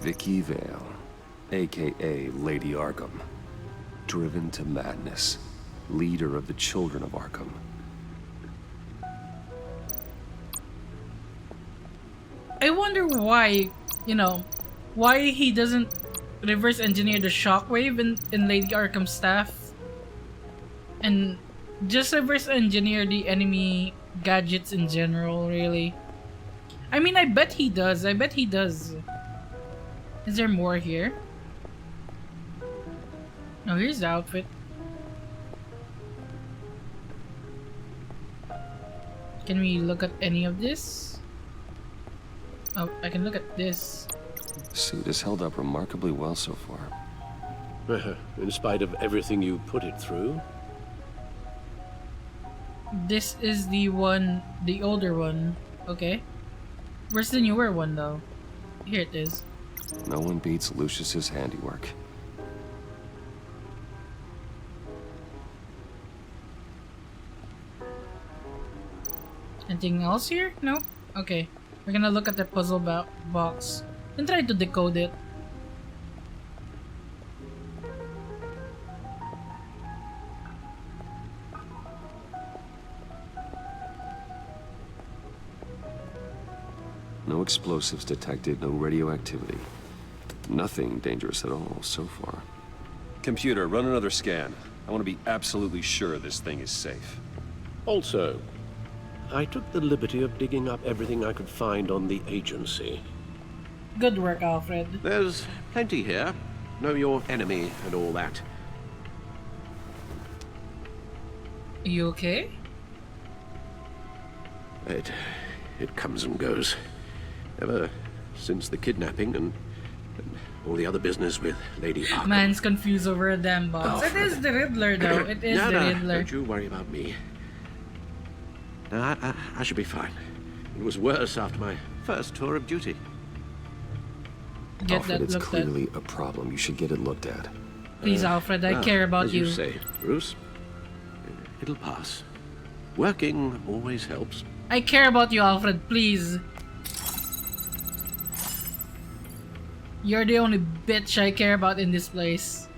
Vicky Vale, aka Lady Arkham, driven to madness, leader of the children of Arkham. I wonder why, you know, why he doesn't reverse engineer the shockwave in Lady Arkham's staff and just reverse engineer the enemy gadgets in general, really. I mean, I bet he does. I bet he does. Is there more here? Oh, here's the outfit. Can we look at any of this? Oh, I can look at this. Suit has held up remarkably well so far. In spite of everything you put it through? This is the one, the older one. Okay. Where's the newer one though? Here it is. No one beats Lucius's handiwork. Anything else here? No? Okay. We're gonna look at the puzzle box and try to decode it. No explosives detected, no radioactivity. Nothing dangerous at all so far. Computer, run another scan. I want to be absolutely sure this thing is safe. Also, I took the liberty of digging up everything I could find on the agency. Good work, Alfred. There's plenty here. Know your enemy and all that. You okay? It comes and goes. Ever since the kidnapping and all the other business with Lady Arkham. Man's confused over a damn box. It is the Riddler though. It is the Riddler. Don't you worry about me. No, I should be fine. It was worse after my first tour of duty. Get Alfred, that it's looked clearly at. a problem. You should get it looked at. Please, Alfred, I care about as you say, Bruce. It'll pass. Working always helps. I care about you, Alfred, please. You're the only bitch I care about in this place.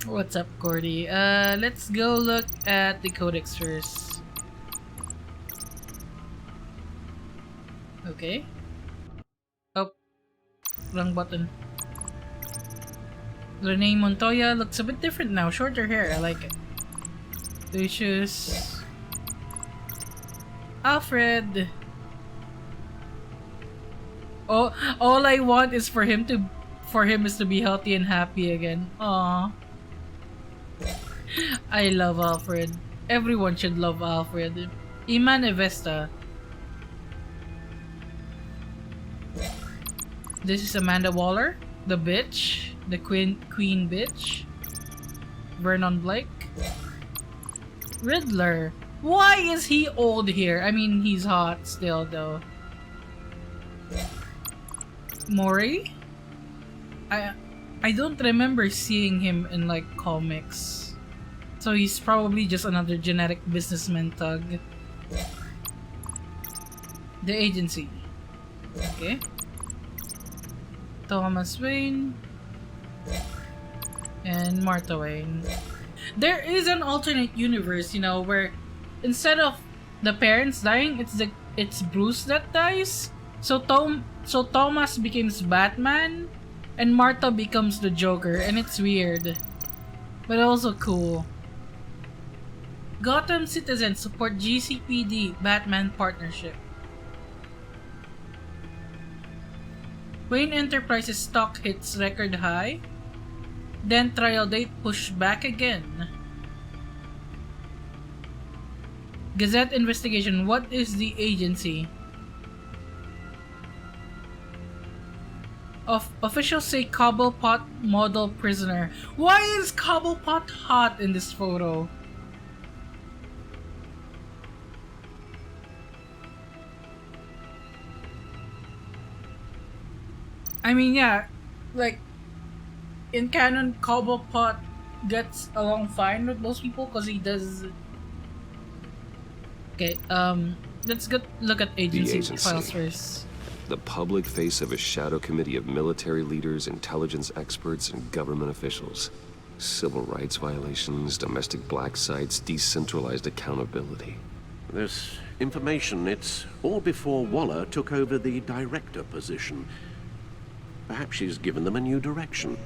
What's up, Cordy? Let's go look at the codex first. Okay. Oh. Wrong button. Renee Montoya looks a bit different now. Shorter hair, I like it. Lucius. Alfred. Oh, all I want is for him to be healthy and happy again. Aww. I love Alfred. Everyone should love Alfred. Iman Evesta. This is Amanda Waller, the bitch, the queen bitch. Vernon Blake. Riddler. Why is he old here? I mean, he's hot still though. Mori? I don't remember seeing him in like comics. So he's probably just another genetic businessman thug. The agency. Okay. Thomas Wayne. And Martha Wayne. There is an alternate universe, you know, where instead of the parents dying, it's Bruce that dies. So Thomas becomes Batman and Martha becomes the Joker, and it's weird. But also cool. Gotham citizens support GCPD Batman partnership. Wayne Enterprises stock hits record high. Then trial date pushed back again. Gazette investigation. What is the agency? Officials say Cobblepot model prisoner. Why is Cobblepot hot in this photo? I mean, yeah, like in canon, Cobblepot gets along fine with most people because he does. Okay, let's look at agency files first. The public face of a shadow committee of military leaders, intelligence experts, and government officials. Civil rights violations, domestic black sites, decentralized accountability. This information, it's all before Waller took over the director position. Perhaps she's given them a new direction.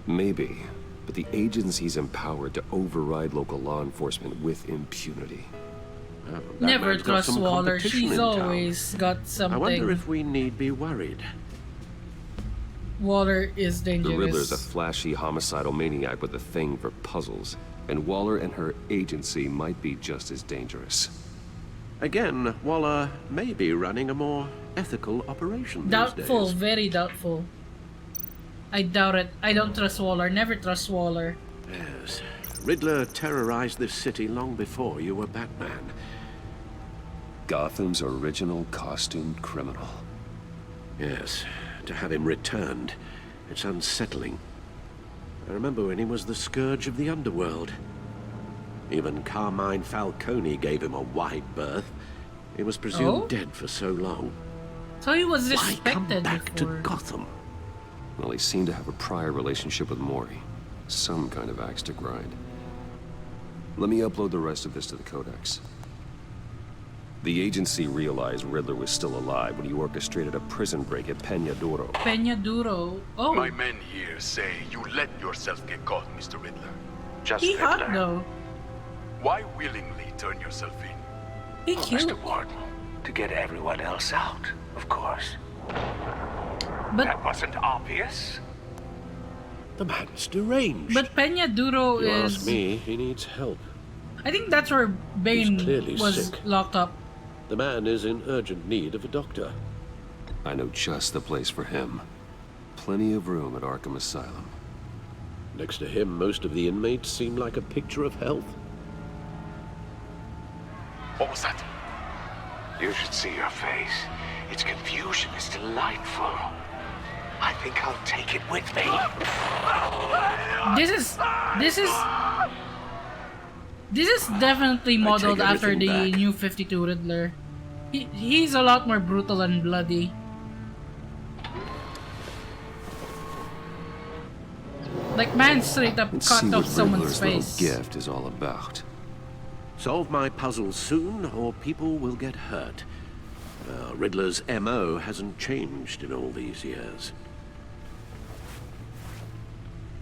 Maybe, but the agency's empowered to override local law enforcement with impunity. Never trust Waller, she's always got something. I wonder if we need be worried. Waller is dangerous. The Riddler's a flashy homicidal maniac with a thing for puzzles. And Waller and her agency might be just as dangerous. Again, Waller may be running a more ethical operation these Doubtful, days. very doubtful. I doubt it. I don't trust Waller. Never trust Waller. Yes. Riddler terrorized this city long before you were Batman. Gotham's original costumed criminal. Yes. To have him returned, it's unsettling. I remember when he was the scourge of the underworld. Even Carmine Falcone gave him a wide berth. He was presumed dead for so long. So he was Why come respected back before. to Gotham? Well, he seemed to have a prior relationship with Maury. Some kind of axe to grind. Let me upload the rest of this to the Codex. The agency realized Riddler was still alive when he orchestrated a prison break at Peña Duro. Peña Duro. Oh. My men here say you let yourself get caught, Mr. Riddler. Just he hot though. Why willingly turn yourself in? He killed. Mr. Warden, to get everyone else out, of course. But that wasn't obvious. The man's deranged. But Peña Duro If you is. ask me, he needs help. I think that's where Bane He's clearly was sick. locked up. The man is in urgent need of a doctor. I know just the place for him. Plenty of room at Arkham Asylum. Next to him, most of the inmates seem like a picture of health. What was that? You should see your face. Its confusion is delightful. I think I'll take it with me. This is definitely modeled after the back. new 52 Riddler. He's a lot more brutal and bloody. Like, man straight up Let's cut see off what someone's Riddler's face. little gift is all about. Solve my puzzle soon, or people will get hurt. Riddler's MO hasn't changed in all these years.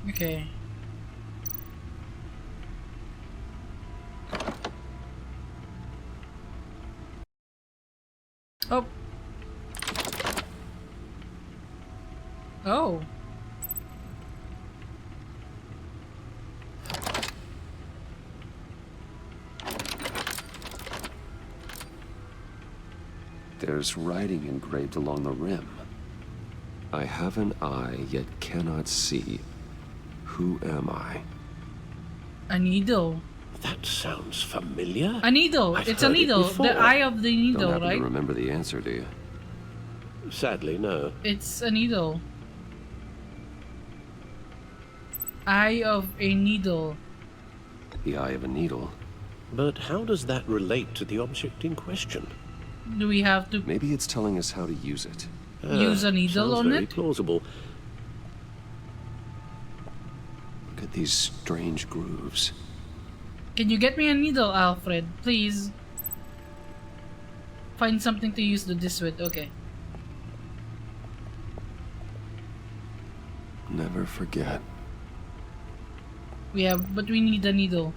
Okay. Oh. Oh. There's writing engraved along the rim. I have an eye, yet cannot see. Who am I? A needle. That sounds familiar. A needle. I've It's a heard it needle. before. The eye of the Don't needle, happen right? to remember the answer, do you? Sadly, no. It's a needle. Eye of a needle. The eye of a needle. But how does that relate to the object in question? Do we have to Maybe it's telling us how to use it. use a needle sounds on very it? plausible. Look at these strange grooves. Can you get me a needle, Alfred? Please. Find something to use this with. Okay. Never forget. But we need a needle.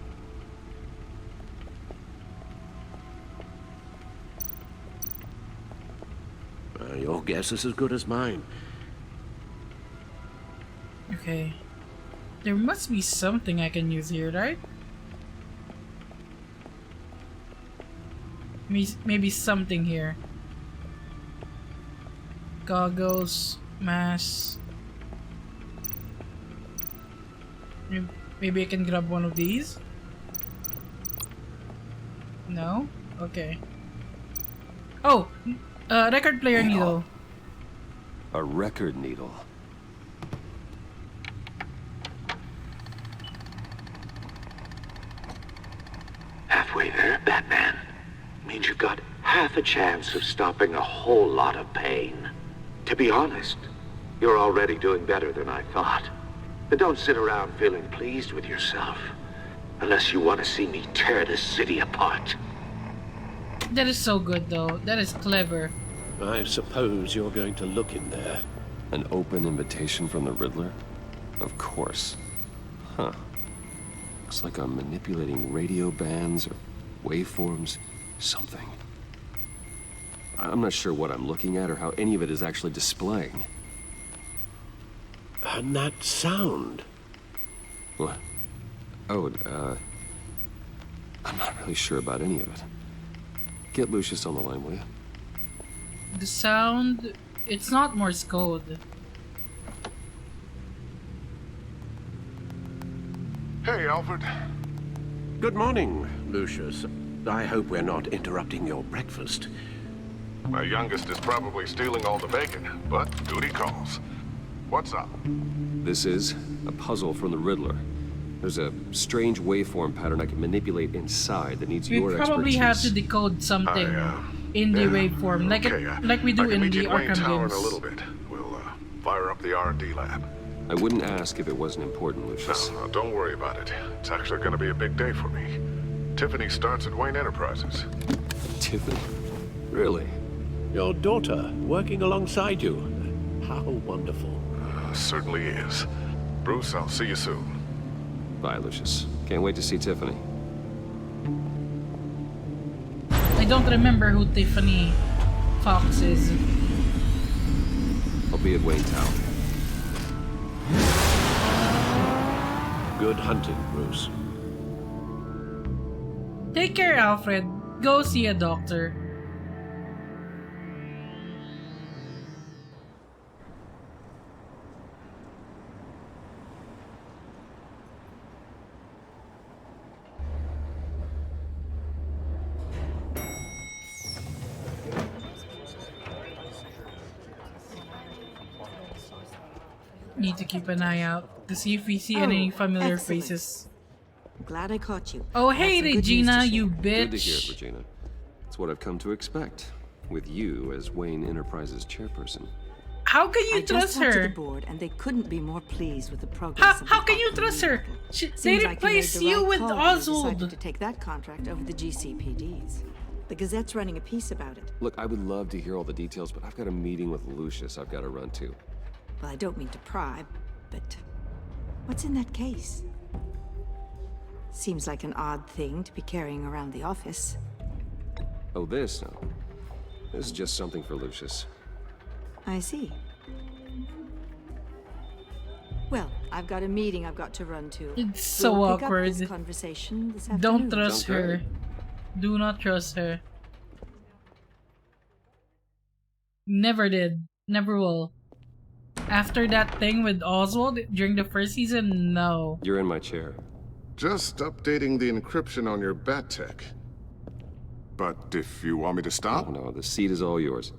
Your guess is as good as mine. Okay. There must be something I can use here, right? Maybe something here. Goggles, mask. Maybe I can grab one of these? No? Okay. Oh! Record player needle. A record needle. Halfway there, Batman. Means you've got half a chance of stopping a whole lot of pain. To be honest, you're already doing better than I thought. But don't sit around feeling pleased with yourself. Unless you want to see me tear this city apart. That is so good though. That is clever. I suppose you're going to look in there. An open invitation from the Riddler? Of course. Huh. Looks like I'm manipulating radio bands or waveforms. Something. I'm not sure what I'm looking at or how any of it is actually displaying. And that sound. What? Oh, I'm not really sure about any of it. Get Lucius on the line, will you? The sound... It's not Morse code. Hey, Alfred. Good morning, Lucius. I hope we're not interrupting your breakfast. My youngest is probably stealing all the bacon, but duty calls. What's up? This is a puzzle from the Riddler. There's a strange waveform pattern I can manipulate inside that needs We your probably expertise. have to decode something in the waveform, like we do in the Arkham Tower games. in a little bit. We'll fire up the R&D lab. I wouldn't ask if it wasn't important, Lucius. No, don't worry about it. It's actually going to be a big day for me. Tiffany starts at Wayne Enterprises. Tiffany? Really? Your daughter working alongside you. How wonderful. Certainly is. Bruce, I'll see you soon. Bye, Lucius. Can't wait to see Tiffany. I don't remember who Tiffany Fox is. I'll be at Wayne Tower. Good hunting, Bruce. Take care, Alfred. Go see a doctor. Need to keep an eye out to see if we see any familiar excellent. faces. Glad I caught you. Oh, I have hey, some good news Regina, to you share. bitch. Good to hear it, Regina. It's what I've come to expect, with you as Wayne Enterprises chairperson. How can you I trust just talked to her? the board, and they couldn't be more pleased with the progress. How can you trust her? They Seems like you made replaced the you right with call when you Oswald. decided to take that contract over the GCPD's. The Gazette's running a piece about it. Look, I would love to hear all the details, but I've got a meeting with Lucius I've got to run to. Well, I don't mean to pry, but what's in that case? Seems like an odd thing to be carrying around the office. Oh, this? No. This is just something for Lucius. I see. Well, I've got a meeting I've got to run to. It's so We'll pick awkward. Up this conversation this afternoon. Don't trust her. Do not trust her. Never did. Never will. After that thing with Oswald during the first season, no. You're in my chair. Just updating the encryption on your bat tech. But if you want me to stop? Oh, no, the seat is all yours.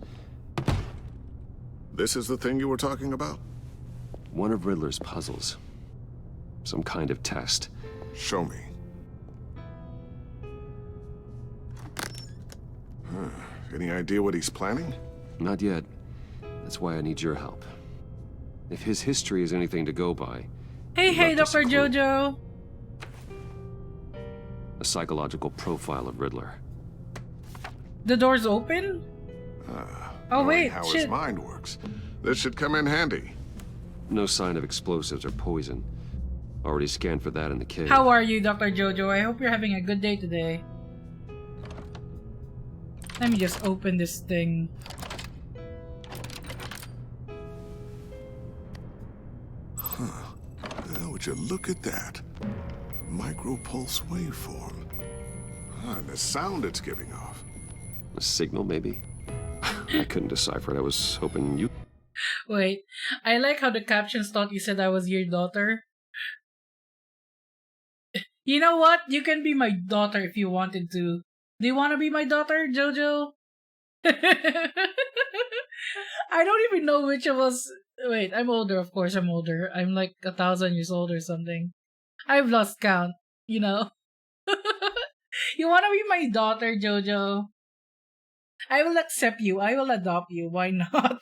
This is the thing you were talking about? One of Riddler's puzzles. Some kind of test. Show me. Any idea what he's planning? Not yet. That's why I need your help. If his history is anything to go by... Hey, Dr. Jojo! A psychological profile of Riddler. The door's open? Oh wait, how shit. his mind works. This should come in handy. No sign of explosives or poison. Already scanned for that in the cave. How are you, Dr. Jojo? I hope you're having a good day today. Let me just open this thing. Would you look at that? Micropulse waveform. And the sound it's giving off. A signal, maybe? I couldn't decipher it. I was hoping you... Wait, I like how the captions thought you said I was your daughter. You know what? You can be my daughter if you wanted to. Do you want to be my daughter, Jojo? I don't even know which of us... Wait, I'm older, of course I'm older. I'm like 1,000 years old or something. I've lost count, you know. You want to be my daughter, Jojo? I will accept you. I will adopt you. Why not?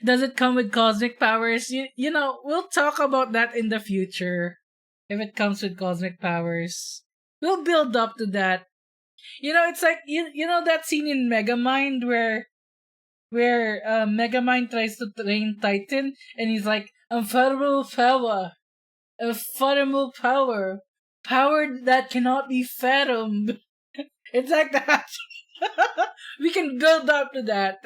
Does it come with cosmic powers? You know, we'll talk about that in the future. If it comes with cosmic powers. We'll build up to that. You know, it's like, you know that scene in Megamind where Megamind tries to train Titan and he's like, unfathomable power. Unfathomable power. Power that cannot be fathomed. It's like that. We can build up to that.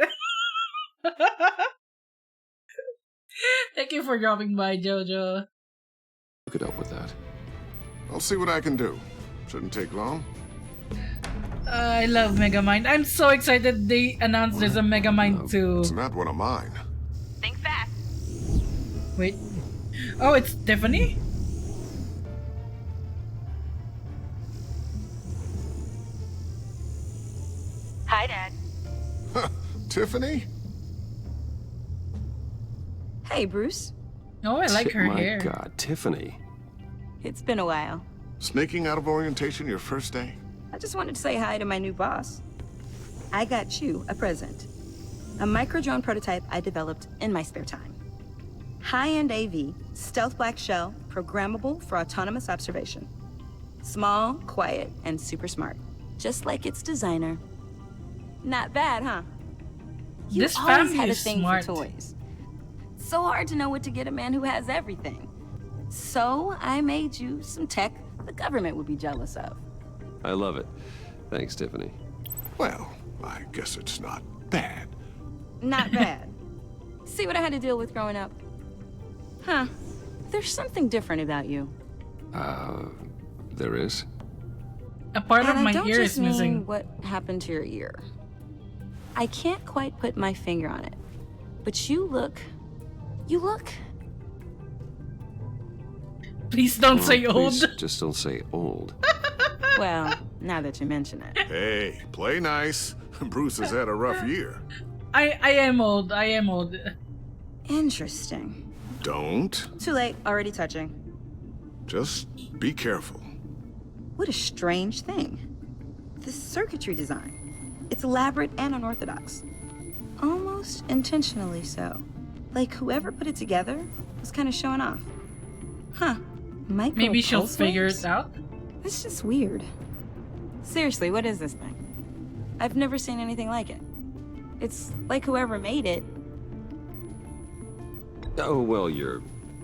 Thank you for dropping by, Jojo. could help with that. I'll see what I can do. Shouldn't take long. I love Megamind. I'm so excited they announced there's a Megamind too. It's not one of mine. Think fast. Wait. Oh, it's Tiffany? Hi, Dad. Tiffany? Hey, Bruce. Oh, I like her My hair. God, Tiffany. It's been a while. Sneaking out of orientation your first day? I just wanted to say hi to my new boss. I got you a present. A micro-drone prototype I developed in my spare time. High-end AV, stealth black shell, programmable for autonomous observation. Small, quiet, and super smart. Just like its designer. Not bad, huh? You This always family had a is thing smart. for toys. So hard to know what to get a man who has everything. So I made you some tech the government would be jealous of. I love it. Thanks, Tiffany. Well, I guess it's not bad. Not bad. See what I had to deal with growing up? Huh. There's something different about you. There is? A part of And my I don't ear just is missing. mean what happened to your ear. I can't quite put my finger on it. But you look... Please don't say old. Please just don't say old. Well, now that you mention it. Hey, play nice. Bruce has had a rough year. I am old. I am old. Interesting. Don't. Too late. Already touching. Just be careful. What a strange thing. The circuitry design. It's elaborate and unorthodox. Almost intentionally so. Like whoever put it together was kind of showing off. Huh. Micro Maybe she'll pulse figure waves? it out. That's just weird. Seriously, what is this thing? I've never seen anything like it. It's like whoever made it. Oh, well, your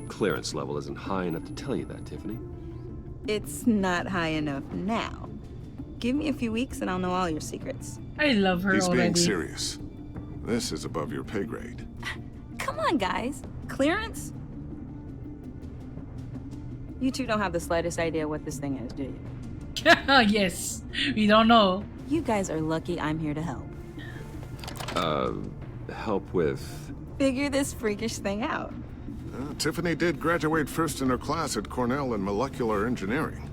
clearance level isn't high enough to tell you that, Tiffany. It's not high enough now. Give me a few weeks and I'll know all your secrets. I love her He's already. being serious. This is above your pay grade. Come on, guys. Clearance? You two don't have the slightest idea what this thing is, do you? Yes. We don't know. You guys are lucky I'm here to help. Help with... Figure this freakish thing out. Tiffany did graduate first in her class at Cornell in molecular engineering.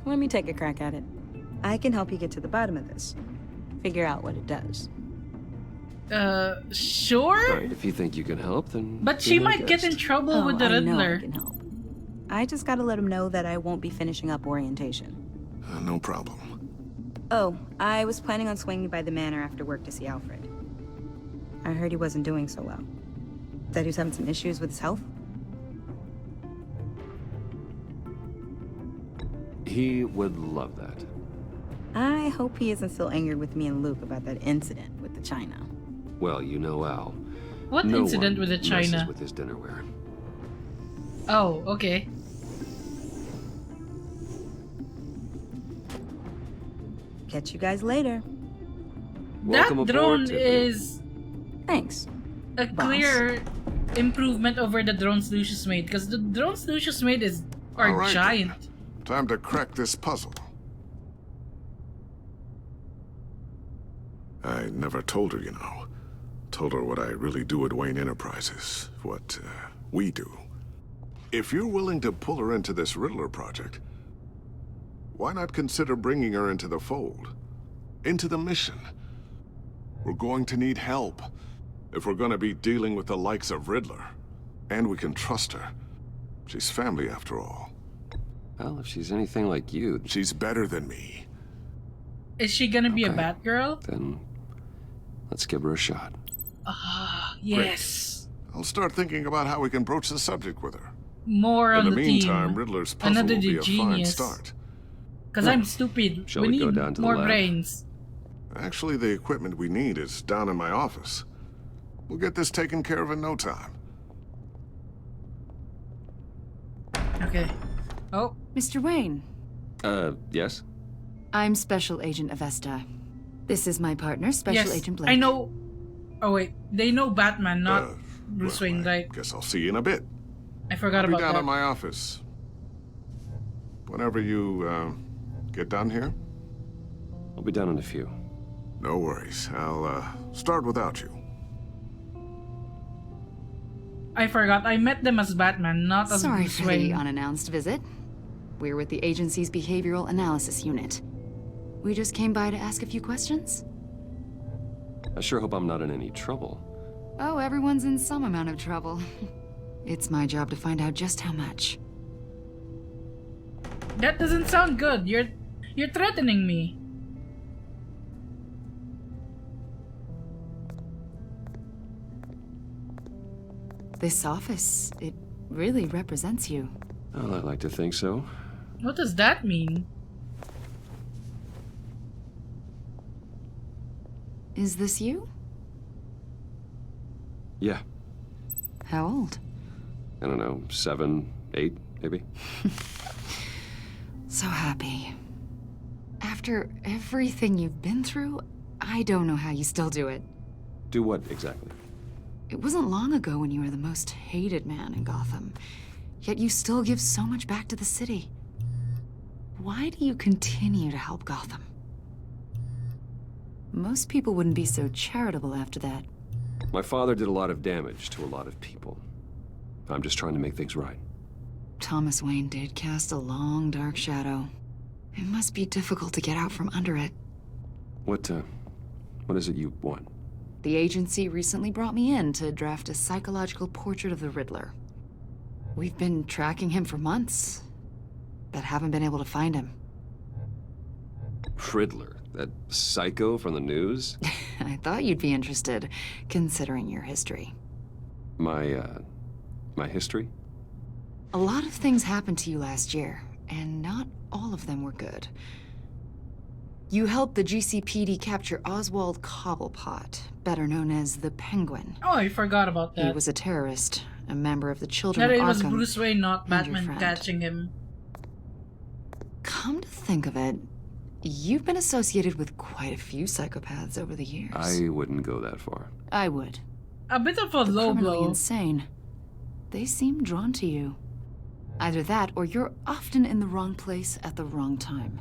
Let me take a crack at it. I can help you get to the bottom of this. Figure out what it does. Sure? Right, if you think you can help, then... But be she my might get guest. in trouble with the I know I Riddler. can help. I just gotta let him know that I won't be finishing up orientation. No problem. Oh, I was planning on swinging by the Manor after work to see Alfred. I heard he wasn't doing so well. That he was having some issues with his health. He would love that. I hope he isn't still angry with me and Luke about that incident with the China. Well, you know Al. What No incident one with the messes China? with his dinnerware. Oh, okay. Catch you guys later. Welcome That aboard, drone Tiffany. is Thanks. a clear improvement over the drones Lucius made, because the drones Lucius made are All right, giant. Time to crack this puzzle. I never told her, you know. Told her what I really do at Wayne Enterprises. What we do. If you're willing to pull her into this Riddler project, why not consider bringing her into the fold? Into the mission? We're going to need help if we're going to be dealing with the likes of Riddler. And we can trust her. She's family after all. Well, if she's anything like you... She's better than me. Is she gonna be a Batgirl? Then let's give her a shot. Ah, yes. I'll start thinking about how we can broach the subject with her. More In on the the meantime, team. Riddler's puzzle Another will be a fine genius. start. Because I'm stupid. Shall we we go need down to the more lab? brains. Actually, the equipment we need is down in my office. We'll get this taken care of in no time. Okay. Oh. Mr. Wayne, Yes? I'm Special Agent Avesta. This is my partner, Special Yes, Agent Blake. I know. Oh wait, they know Batman, not Bruce Wayne, right? Guess I'll see you in a bit. I forgot I'll be about down that. at my office. whenever you, get done here? I'll be done in a few. No worries. I'll, start without you. I forgot, I met them as Batman, not as Sorry Bruce for Wayne. the unannounced visit. We're with the agency's behavioral analysis unit. We just came by to ask a few questions. I sure hope I'm not in any trouble. Oh, everyone's in some amount of trouble. It's my job to find out just how much. That doesn't sound good. You're threatening me. This office, it really represents you. Well, I like to think so. What does that mean? Is this you? Yeah. How old? I don't know, 7, 8, maybe? So happy. After everything you've been through, I don't know how you still do it. Do what exactly? It wasn't long ago when you were the most hated man in Gotham, yet you still give so much back to the city. Why do you continue to help Gotham? Most people wouldn't be so charitable after that. My father did a lot of damage to a lot of people. I'm just trying to make things right. Thomas Wayne did cast a long, dark shadow. It must be difficult to get out from under it. What is it you want? The agency recently brought me in to draft a psychological portrait of the Riddler. We've been tracking him for months, but haven't been able to find him. Riddler? That psycho from the news? I thought you'd be interested, considering your history. My history? A lot of things happened to you last year, and not all of them were good. You helped the GCPD capture Oswald Cobblepot, better known as the Penguin. Oh, I forgot about that. He was a terrorist, a member of the Children That of it was Arkham, Bruce Wayne, not and your Batman, friend. catching him. Come to think of it, you've been associated with quite a few psychopaths over the years. I wouldn't go that far. I would. A bit of a low Criminally blow. insane. They seem drawn to you. Either that, or you're often in the wrong place at the wrong time.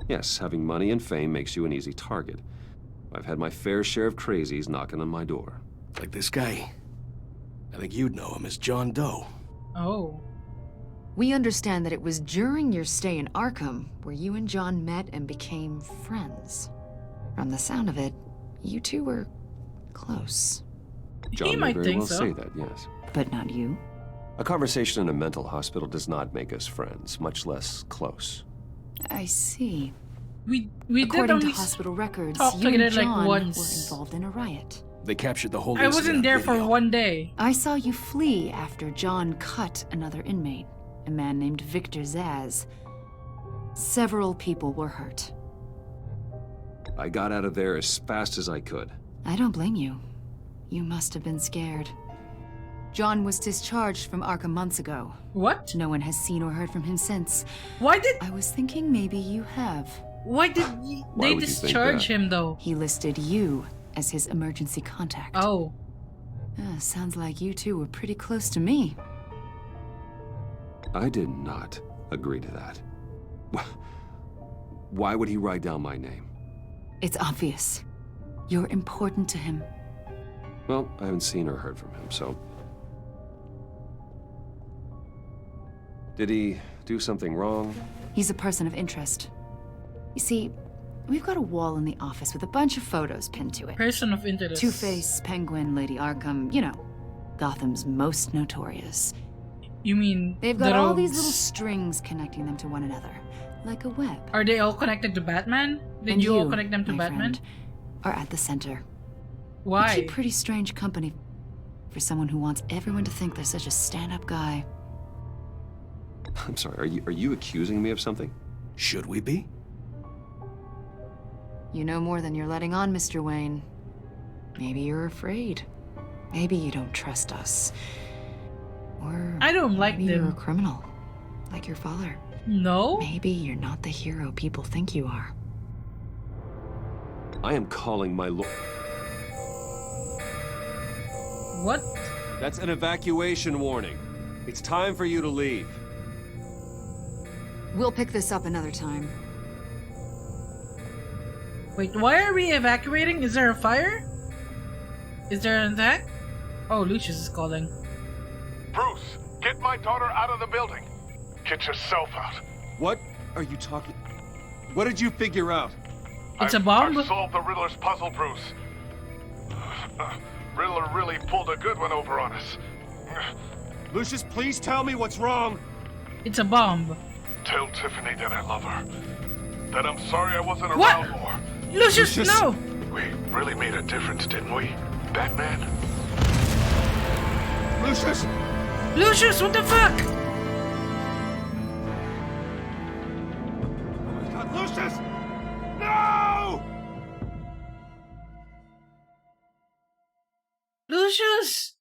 Yes, having money and fame makes you an easy target. I've had my fair share of crazies knocking on my door. Like this guy. I think you'd know him as John Doe. Oh. We understand that it was during your stay in Arkham where you and John met and became friends. From the sound of it, you two were close. John may very well say that, yes. But not you? A conversation in a mental hospital does not make us friends, much less close. I see. We According did only to hospital records, talk you together and like John once. were involved in a riot. They captured the whole I incident wasn't on there video. for one day. I saw you flee after John cut another inmate, a man named Victor Zaz. Several people were hurt. I got out of there as fast as I could. I don't blame you. You must have been scared. John was discharged from Arkham months ago. What? No one has seen or heard from him since. Why did... I was thinking maybe you have. Why did Why they would you think discharge that? him, though? He listed you as his emergency contact. Oh. Sounds like you two were pretty close to me. I did not agree to that. Why would he write down my name? It's obvious. You're important to him. Well, I haven't seen or heard from him, so... Did he do something wrong? He's a person of interest. You see, we've got a wall in the office with a bunch of photos pinned to it. Person of interest. Two-Face, Penguin, Lady Arkham, you know, Gotham's most notorious. You mean They've the got all these rogues? little strings connecting them to one another, like a web. Are they all connected to Batman? Did And you all connect them to my Batman? friend, are at the center. Why? You keep pretty strange company for someone who wants everyone to think they're such a stand-up guy. I'm sorry, are you accusing me of something? Should we be? You know more than you're letting on, Mr. Wayne. Maybe you're afraid. Maybe you don't trust us. Or I don't like maybe you're a them. criminal, like your father. No? Maybe you're not the hero people think you are. I am calling my lord. What? That's an evacuation warning. It's time for you to leave. We'll pick this up another time. Wait, why are we evacuating? Is there a fire? Is there an attack? Oh, Lucius is calling. Bruce, get my daughter out of the building. Get yourself out. What are you talking? What did you figure out? It's a bomb? I've solved the Riddler's puzzle, Bruce. Riddler really pulled a good one over on us. Lucius, please tell me what's wrong. It's a bomb. Tell Tiffany that I love her. That I'm sorry I wasn't What? around more. Lucius, no! We really made a difference, didn't we, Batman? Lucius! Lucius, what the fuck? Oh my God, Lucius! No! Lucius!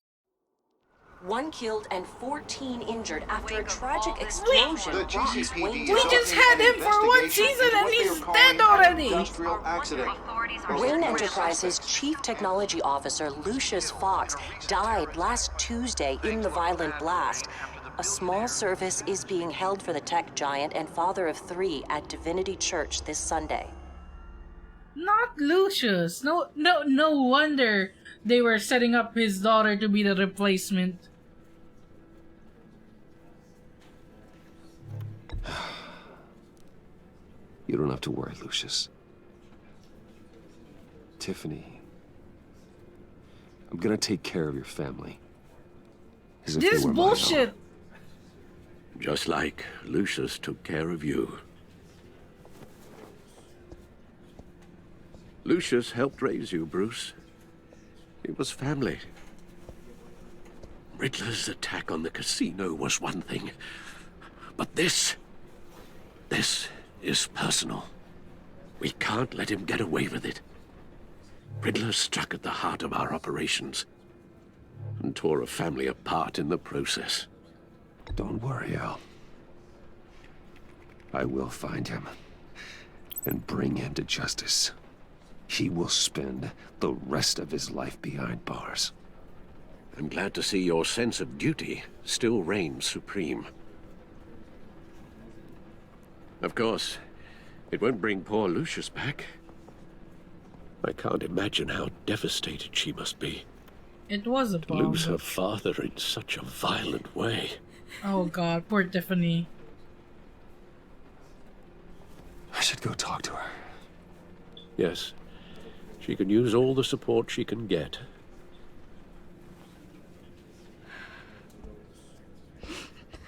1 killed and 14 injured after a tragic explosion rocks Wayne. We just had him for 1 season and he's dead already! Wayne Enterprises Chief Technology Officer Lucius Fox died last Tuesday in the violent blast. A small service is being held for the tech giant and father of 3 at Divinity Church this Sunday. Not Lucius. No wonder they were setting up his daughter to be the replacement. You don't have to worry, Lucius. Tiffany, I'm gonna take care of your family. As if This they were my bullshit. own. Just like Lucius took care of you. Lucius helped raise you, Bruce. It was family. Riddler's attack on the casino was one thing. But this is personal. We can't let him get away with it. Riddler struck at the heart of our operations and tore a family apart in the process. Don't worry, Al. I will find him and bring him to justice. He will spend the rest of his life behind bars. I'm glad to see your sense of duty still reigns supreme. Of course, it won't bring poor Lucius back. I can't imagine how devastated she must be. It was a To bomb. lose her father in such a violent way. Oh god, poor Tiffany. I should go talk to her. Yes, she can use all the support she can get.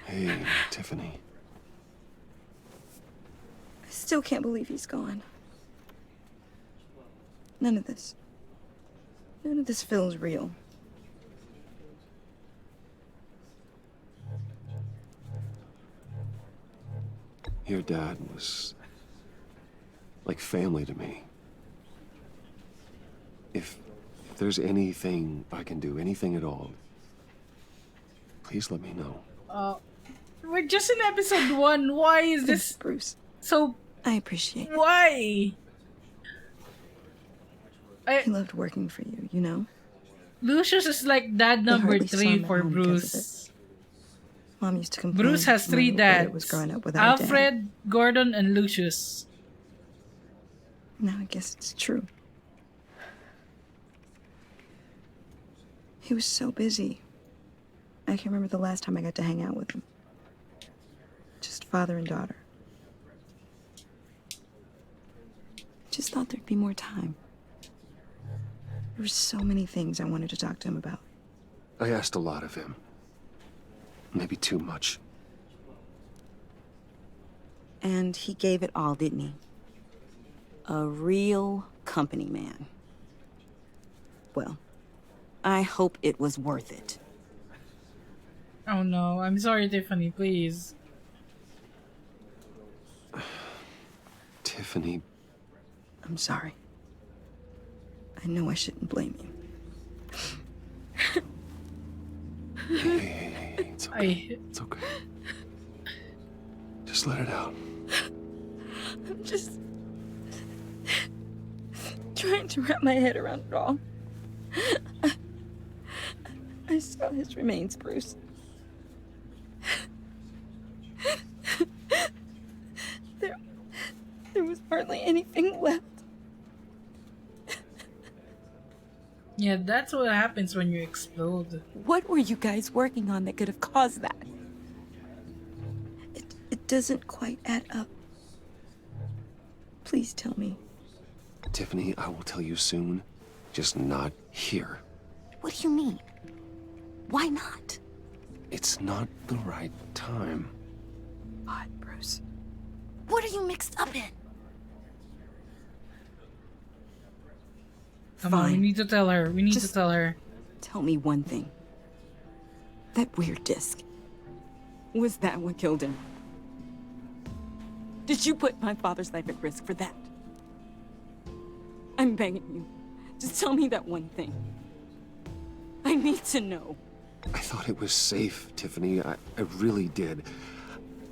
Hey, Tiffany. I still can't believe he's gone. None of this feels real. Your dad was like family to me. If there's anything I can do, anything at all, please let me know. We're just in episode 1. Why is this Bruce? So I appreciate it. why? He loved working for you, you know? Lucius is like dad number hardly saw 3 him at for home because of Bruce. Mom used to complain. Bruce has 3 when my brother was dads. growing up without a dad. Alfred, Gordon, and Lucius. Now I guess it's true. He was so busy. I can't remember the last time I got to hang out with him. Just father and daughter. Just thought there'd be more time. There were so many things I wanted to talk to him about. I asked a lot of him. Maybe too much. And he gave it all, didn't he? A real company man. Well, I hope it was worth it. Oh no, I'm sorry, Tiffany, please. Tiffany. I'm sorry. I know I shouldn't blame you. Hey, it's okay. It's okay. Just let it out. I'm just trying to wrap my head around it all. I saw his remains, Bruce. anything left. Yeah, that's what happens when you explode. What were you guys working on that could have caused that? It doesn't quite add up. Please tell me. Tiffany, I will tell you soon. Just not here. What do you mean? Why not? It's not the right time. God, Bruce. What are you mixed up in? Come on, we need to tell her. We need to tell her. Tell me one thing. That weird disc. Was that what killed him? Did you put my father's life at risk for that? I'm begging you. Just tell me that one thing. I need to know. I thought it was safe, Tiffany. I really did.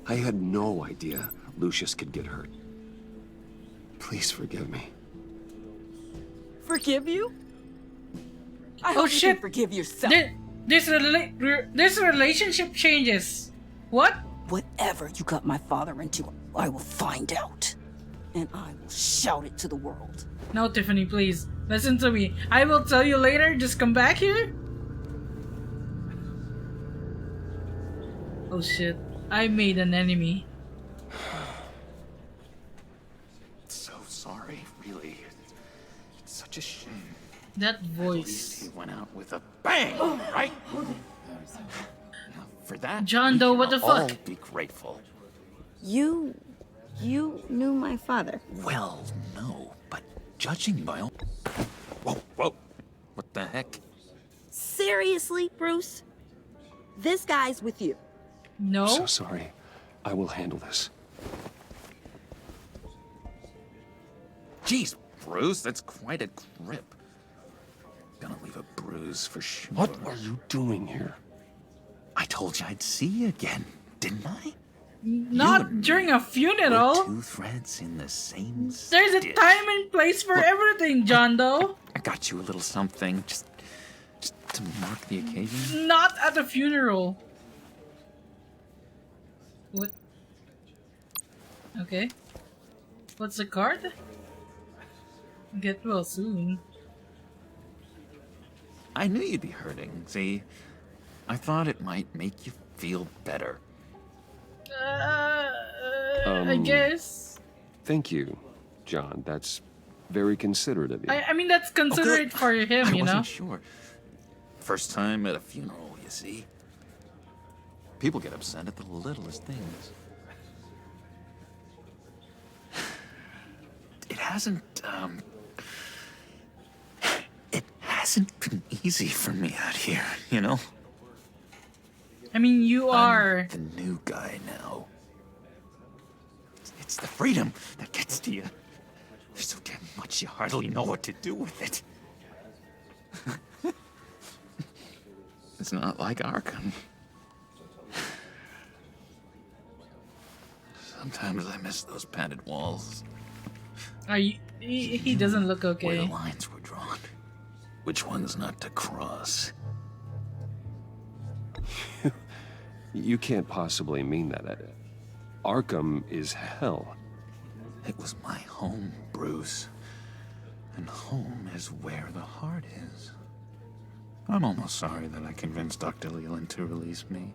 I had no idea Lucius could get hurt. Please forgive me. Forgive you? I Oh hope you shit! can forgive yourself. This relationship changes. What? Whatever you got my father into, I will find out. And I will shout it to the world. No, Tiffany, please. Listen to me. I will tell you later. Just come back here. Oh shit. I made an enemy. So sorry, really. It's such a shame. That voice. He went out with a bang, right? For that, John Doe, what the fuck? All be grateful. You knew my father. Well, no, but judging by all... Whoa. What the heck? Seriously, Bruce? This guy's with you. No. I'm so sorry. I will handle this. Jeez, Bruce, that's quite a grip. Gonna leave a bruise for sure. What are you doing here? I told you I'd see you again, didn't I? Not during a funeral. Two threads in the same There's a stitch. time and place for everything, John Doe. I got you a little something, just to mark the occasion. Not at a funeral. What? Okay. What's the card? Get well soon. I knew you'd be hurting, see? I thought it might make you feel better. I guess. Thank you, John. That's very considerate of you. I mean, that's considerate for him, you know? I wasn't sure. First time at a funeral, you see? People get upset at the littlest things. It hasn't been easy for me out here, you know? I mean, you are the new guy now. It's the freedom that gets to you. There's so damn much you hardly know what to do with it. It's not like Arkham. Sometimes I miss those padded walls. Are you? He doesn't look Where okay. the lines were drawn. Which ones not to cross. You can't possibly mean that. Arkham is hell. It was my home, Bruce. And home is where the heart is. I'm almost sorry that I convinced Dr. Leland to release me.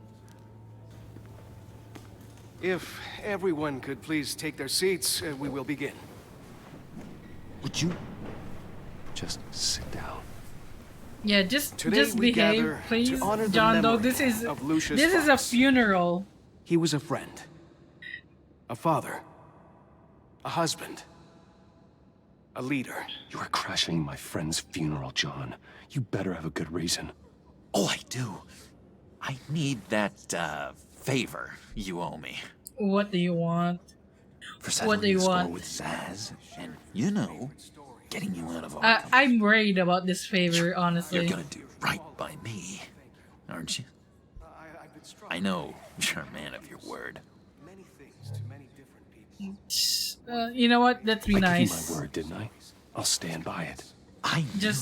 If everyone could please take their seats, we will begin. Would you just sit down? Yeah, just Today we behave, gather please, to honor the John Doe. memory This is of Lucius a Fox. funeral. He was a friend, a father, a husband, a leader. You are crashing my friend's funeral, John. You better have a good reason. Oh, I do. I need that, favor you owe me. What do you want? For What do you settling the score want? with Zaz, and, you know, getting you out of Arkham. I'm worried about this favor, honestly. You're gonna do right by me, aren't you? I know you're a man of your word. You know what? Let's be I nice. gave you my word, didn't I? I'll stand by it. I knew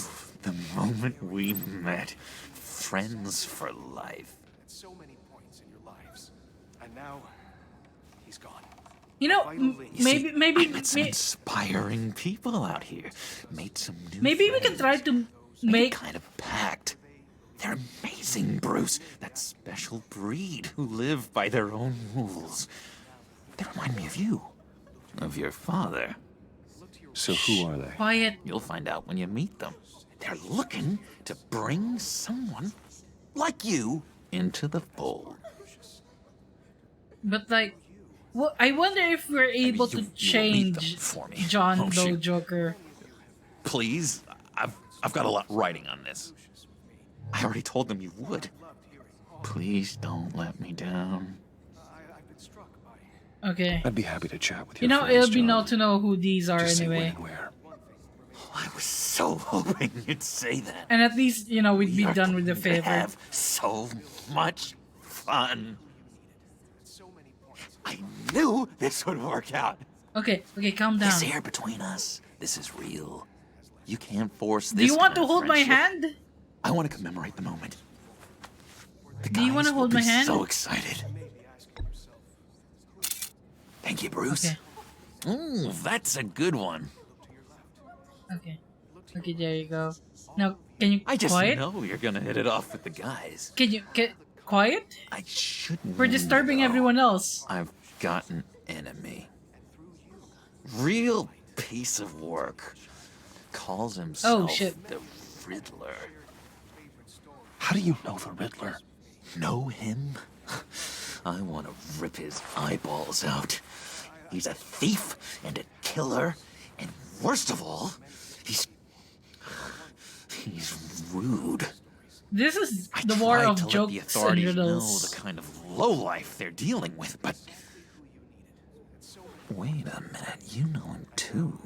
the moment we met. Friends for life. At so many points in your lives. And now, he's gone. You know, maybe I met some inspiring people out here. Made some new maybe we friends. can try to Make a kind of pact. They're amazing, Bruce. That special breed who live by their own rules. They remind me of you. Of your father. So who are they? Quiet. You'll find out when you meet them. They're looking to bring someone like you into the fold. But like, well, I wonder if we're able to change John Doe Joker. Please, I've got a lot writing on this. I already told them you would. Please don't let me down. Okay. I'd be happy to chat with You your know, friends, it'll be John. no to know who these are Just say anyway. when and where. I was so hoping you'd say that. And at least, you know, we'd be done with the We favor. have so much fun. I knew this would work out. Okay, calm down. This air between us, this is real. You can't force this. Do you want to kind of hold my friendship. hand? I want to commemorate the moment. Do you want to hold my hand? So excited. Thank you, Bruce. Okay. Ooh, that's a good one. Okay, there you go. Now, can you I just quiet? know you're gonna hit it off with the guys. Can you get quiet? I shouldn't. We're disturbing everyone else. I've got an enemy. Real piece of work. Calls himself the Riddler. How do you know the Riddler? Know him? I want to rip his eyeballs out. He's a thief and a killer, and worst of all, he's rude. This is the war Tried of to let the jokes and authorities know riddles. the kind of lowlife they're dealing with, but wait a minute, you know him too.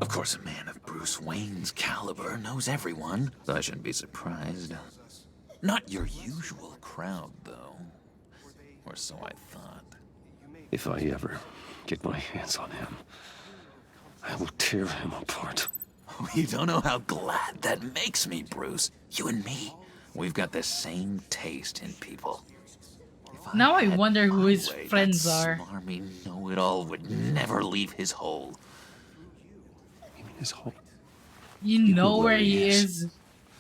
Of course, a man of Bruce Wayne's caliber knows everyone, so I shouldn't be surprised. Not your usual crowd, though. Or so I thought. If I ever get my hands on him, I will tear him apart. You don't know how glad that makes me, Bruce. You and me, we've got the same taste in people. Now I wonder who his Way, friends that are. smarmy know-it-all would never leave his hole. You mean his hole? You know where he is.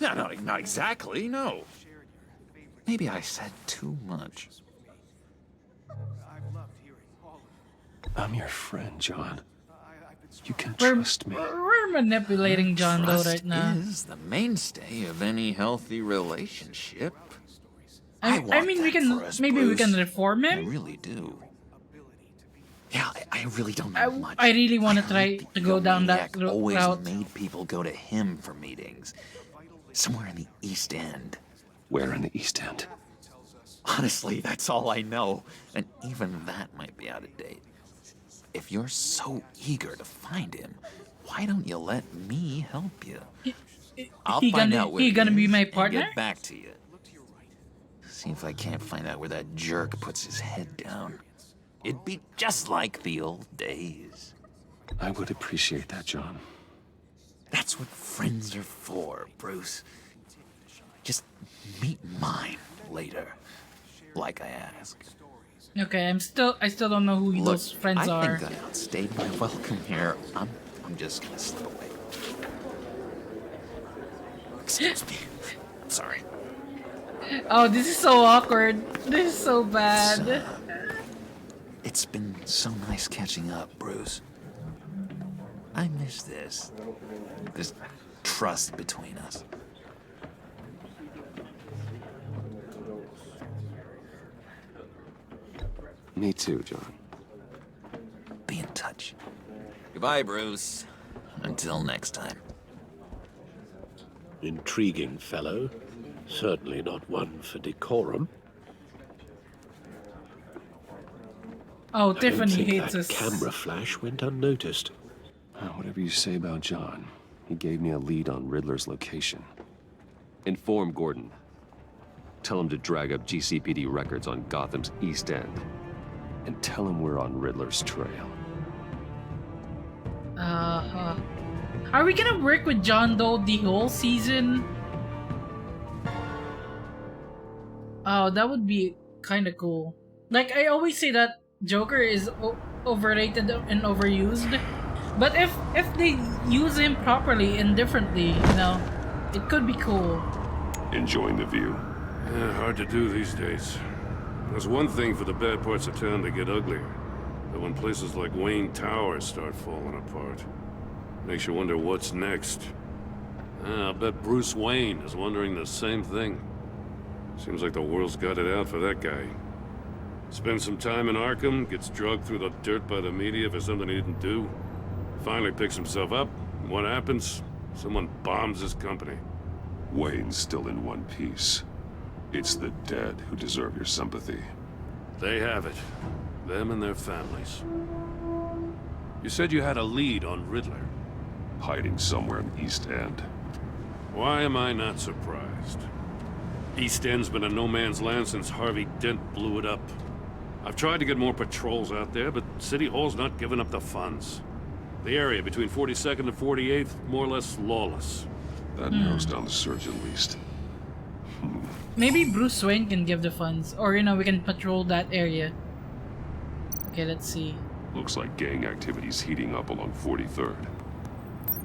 No, not exactly, no. Maybe I said too much. I'm your friend, John. You can We're, trust me. we're manipulating John Doe Trust right now. is the mainstay of any healthy relationship. I want mean, we that can for us, maybe we can Bruce. reform I him. really do. Yeah, I really don't know much. I really want to try to go down that Egomaniac always route. made people go to him for meetings. Somewhere in the East End. Where in the East End? Honestly, that's all I know. And even that might be out of date. If you're so eager to find him, why don't you let me help you? I'll find out where he gonna be my and partner? get back to you. See if I can't find out where that jerk puts his head down. It'd be just like the old days. I would appreciate that, John. That's what friends are for, Bruce. Just meet mine later, like I asked. Okay, I still don't know who Look, those friends I are. think I outstayed my welcome here. I'm just gonna slip away. Excuse me. I'm sorry. Oh, this is so awkward. This is so bad. It's been so nice catching up, Bruce. I miss this. This trust between us. Me too, John. Be in touch. Goodbye, Bruce. Until next time. Intriguing fellow. Certainly not one for decorum. Oh, I don't Tiffany think hates that us. camera flash went unnoticed. Whatever you say about John, he gave me a lead on Riddler's location. Inform Gordon. Tell him to drag up GCPD records on Gotham's East End. And tell him we're on Riddler's trail. Are we gonna work with John Doe the whole season? Oh, that would be kind of cool. Like, I always say that Joker is overrated and overused. But if they use him properly and differently, you know, it could be cool. Enjoying the view? Yeah, hard to do these days. There's one thing for the bad parts of town to get uglier. But when places like Wayne Tower start falling apart, makes you wonder what's next. I'll bet Bruce Wayne is wondering the same thing. Seems like the world's got it out for that guy. Spends some time in Arkham, gets drugged through the dirt by the media for something he didn't do. Finally picks himself up, and what happens? Someone bombs his company. Wayne's still in one piece. It's the dead who deserve your sympathy. They have it. Them and their families. You said you had a lead on Riddler. Hiding somewhere in East End. Why am I not surprised? East End's been a no-man's land since Harvey Dent blew it up. I've tried to get more patrols out there, but City Hall's not giving up the funds. The area between 42nd and 48th, more or less lawless. That narrows down the search at least. Maybe Bruce Wayne can give the funds, or you know, we can patrol that area. Okay, let's see. Looks like gang activity's heating up along 43rd.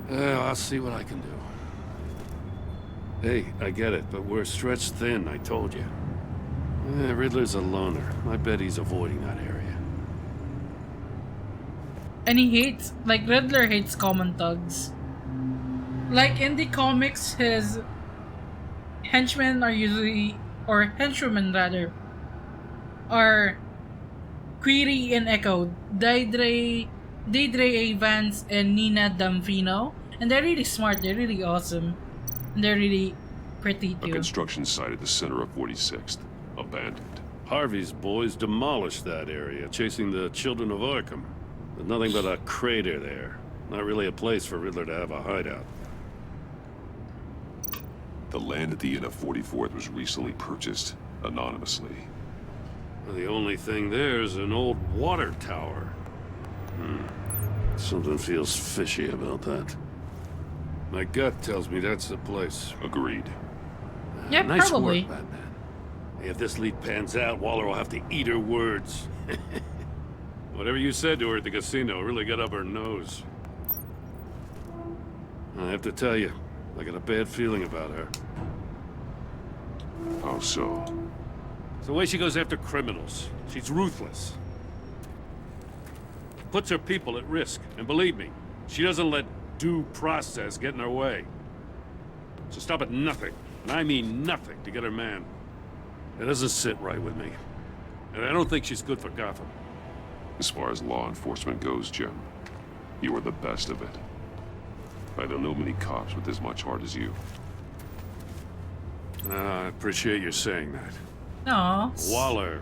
I'll see what I can do. Hey, I get it, but we're stretched thin, I told you. Riddler's a loner. I bet he's avoiding that area. And he hates, like Riddler hates common thugs. Like in the comics, his henchmen are usually, or henchwomen rather, are Query and Echo, Deidre Evans and Nina Damfino. And they're really smart, they're really awesome. And they're really pretty too. A construction site at the center of 46th. Abandoned. Harvey's boys demolished that area, chasing the children of Arkham. There's nothing but a crater there. Not really a place for Riddler to have a hideout. The land at the end of 44th was recently purchased, anonymously. Well, the only thing there is an old water tower. Something feels fishy about that. My gut tells me that's the place. Agreed. Yeah, nice probably. Work, Batman. If this lead pans out, Waller will have to eat her words. Whatever you said to her at the casino really got up her nose. I have to tell you, I got a bad feeling about her. How so? It's the way she goes after criminals. She's ruthless. Puts her people at risk. And believe me, she doesn't let due process get in her way. So stop at nothing, and I mean nothing, to get her man. It doesn't sit right with me. And I don't think she's good for Gotham. As far as law enforcement goes, Jim, you are the best of it. I don't know many cops with as much heart as you. I appreciate you saying that. No. Waller,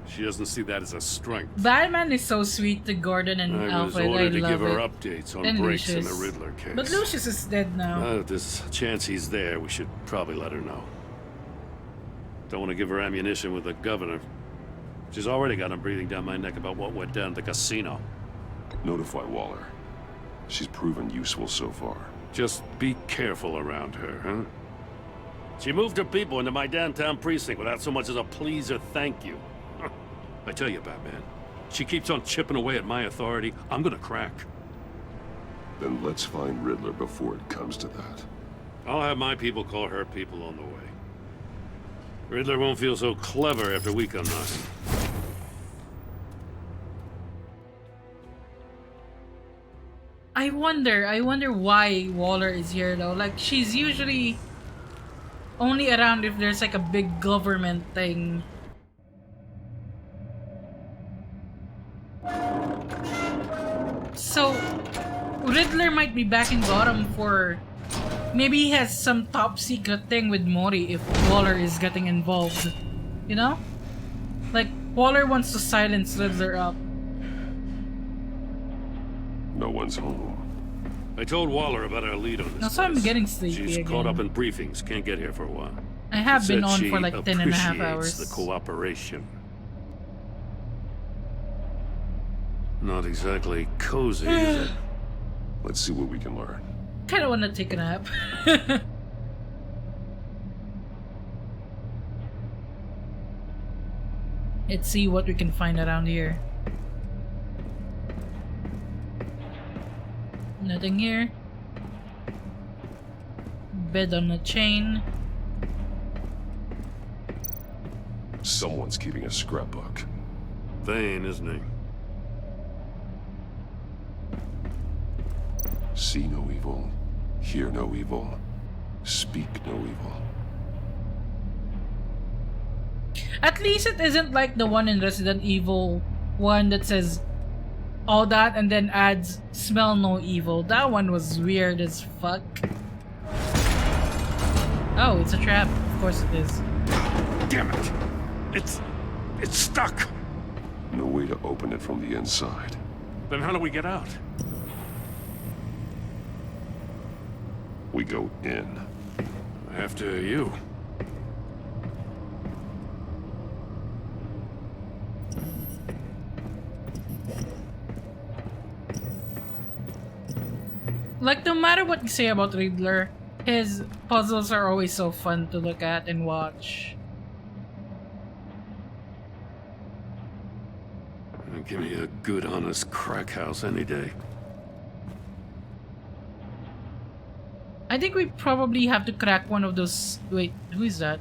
she doesn't see that as a strength. Batman is so sweet to Gordon and I was Alfred. ordered to love give her it. updates on And breaks in Lucius. the Riddler case. But Lucius is dead now. If there's a chance he's there, we should probably let her know. Don't want to give her ammunition with the governor. She's already got him breathing down my neck about what went down at the casino. Notify Waller. She's proven useful so far. Just be careful around her, huh? She moved her people into my downtown precinct without so much as a please or thank you. I tell you, Batman, she keeps on chipping away at my authority, I'm gonna crack. Then let's find Riddler before it comes to that. I'll have my people call her people on the way. Riddler won't feel so clever after we come knocking. I wonder why Waller is here though. Like, she's usually only around if there's like a big government thing. So, Riddler might be back in Gotham for... Maybe he has some top secret thing with Mori if Waller is getting involved. You know? Like, Waller wants to silence Riddler up. No one's home. I told Waller about our lead on this. Now, so I'm getting sleepy She's again. caught up in briefings, can't get here for a while. I have She been said on she for like 10 and a half appreciates hours. the cooperation. Not exactly cozy, is it? Let's see what we can learn. Kinda wanna take a nap. Let's see what we can find around here. Nothing here. Bed on a chain. Someone's keeping a scrapbook. Vain, isn't he? See no evil, hear no evil, speak no evil. At least it isn't like the one in Resident Evil 1 that says all that and then adds smell no evil. That one was weird as fuck. Oh, it's a trap. Of course it is. Damn it! It's stuck! No way to open it from the inside. Then how do we get out? We go in. After you. Like, no matter what you say about Riddler, his puzzles are always so fun to look at and watch. Give me a good, honest crack house any day. I think we probably have to crack one of those... Wait, who is that?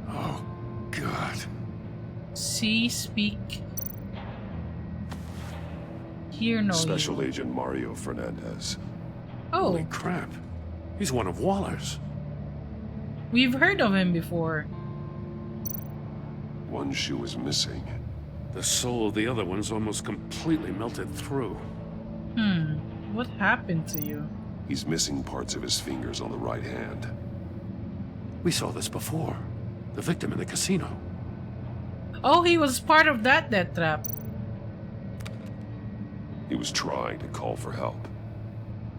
Oh, God. See, speak. Hear no Special Agent Mario Fernandez. Oh. Holy crap. He's one of Waller's. We've heard of him before. One shoe is missing. The soul of the other one's almost completely melted through. What happened to you? He's missing parts of his fingers on the right hand. We saw this before. The victim in the casino. Oh, he was part of that death trap. He was trying to call for help.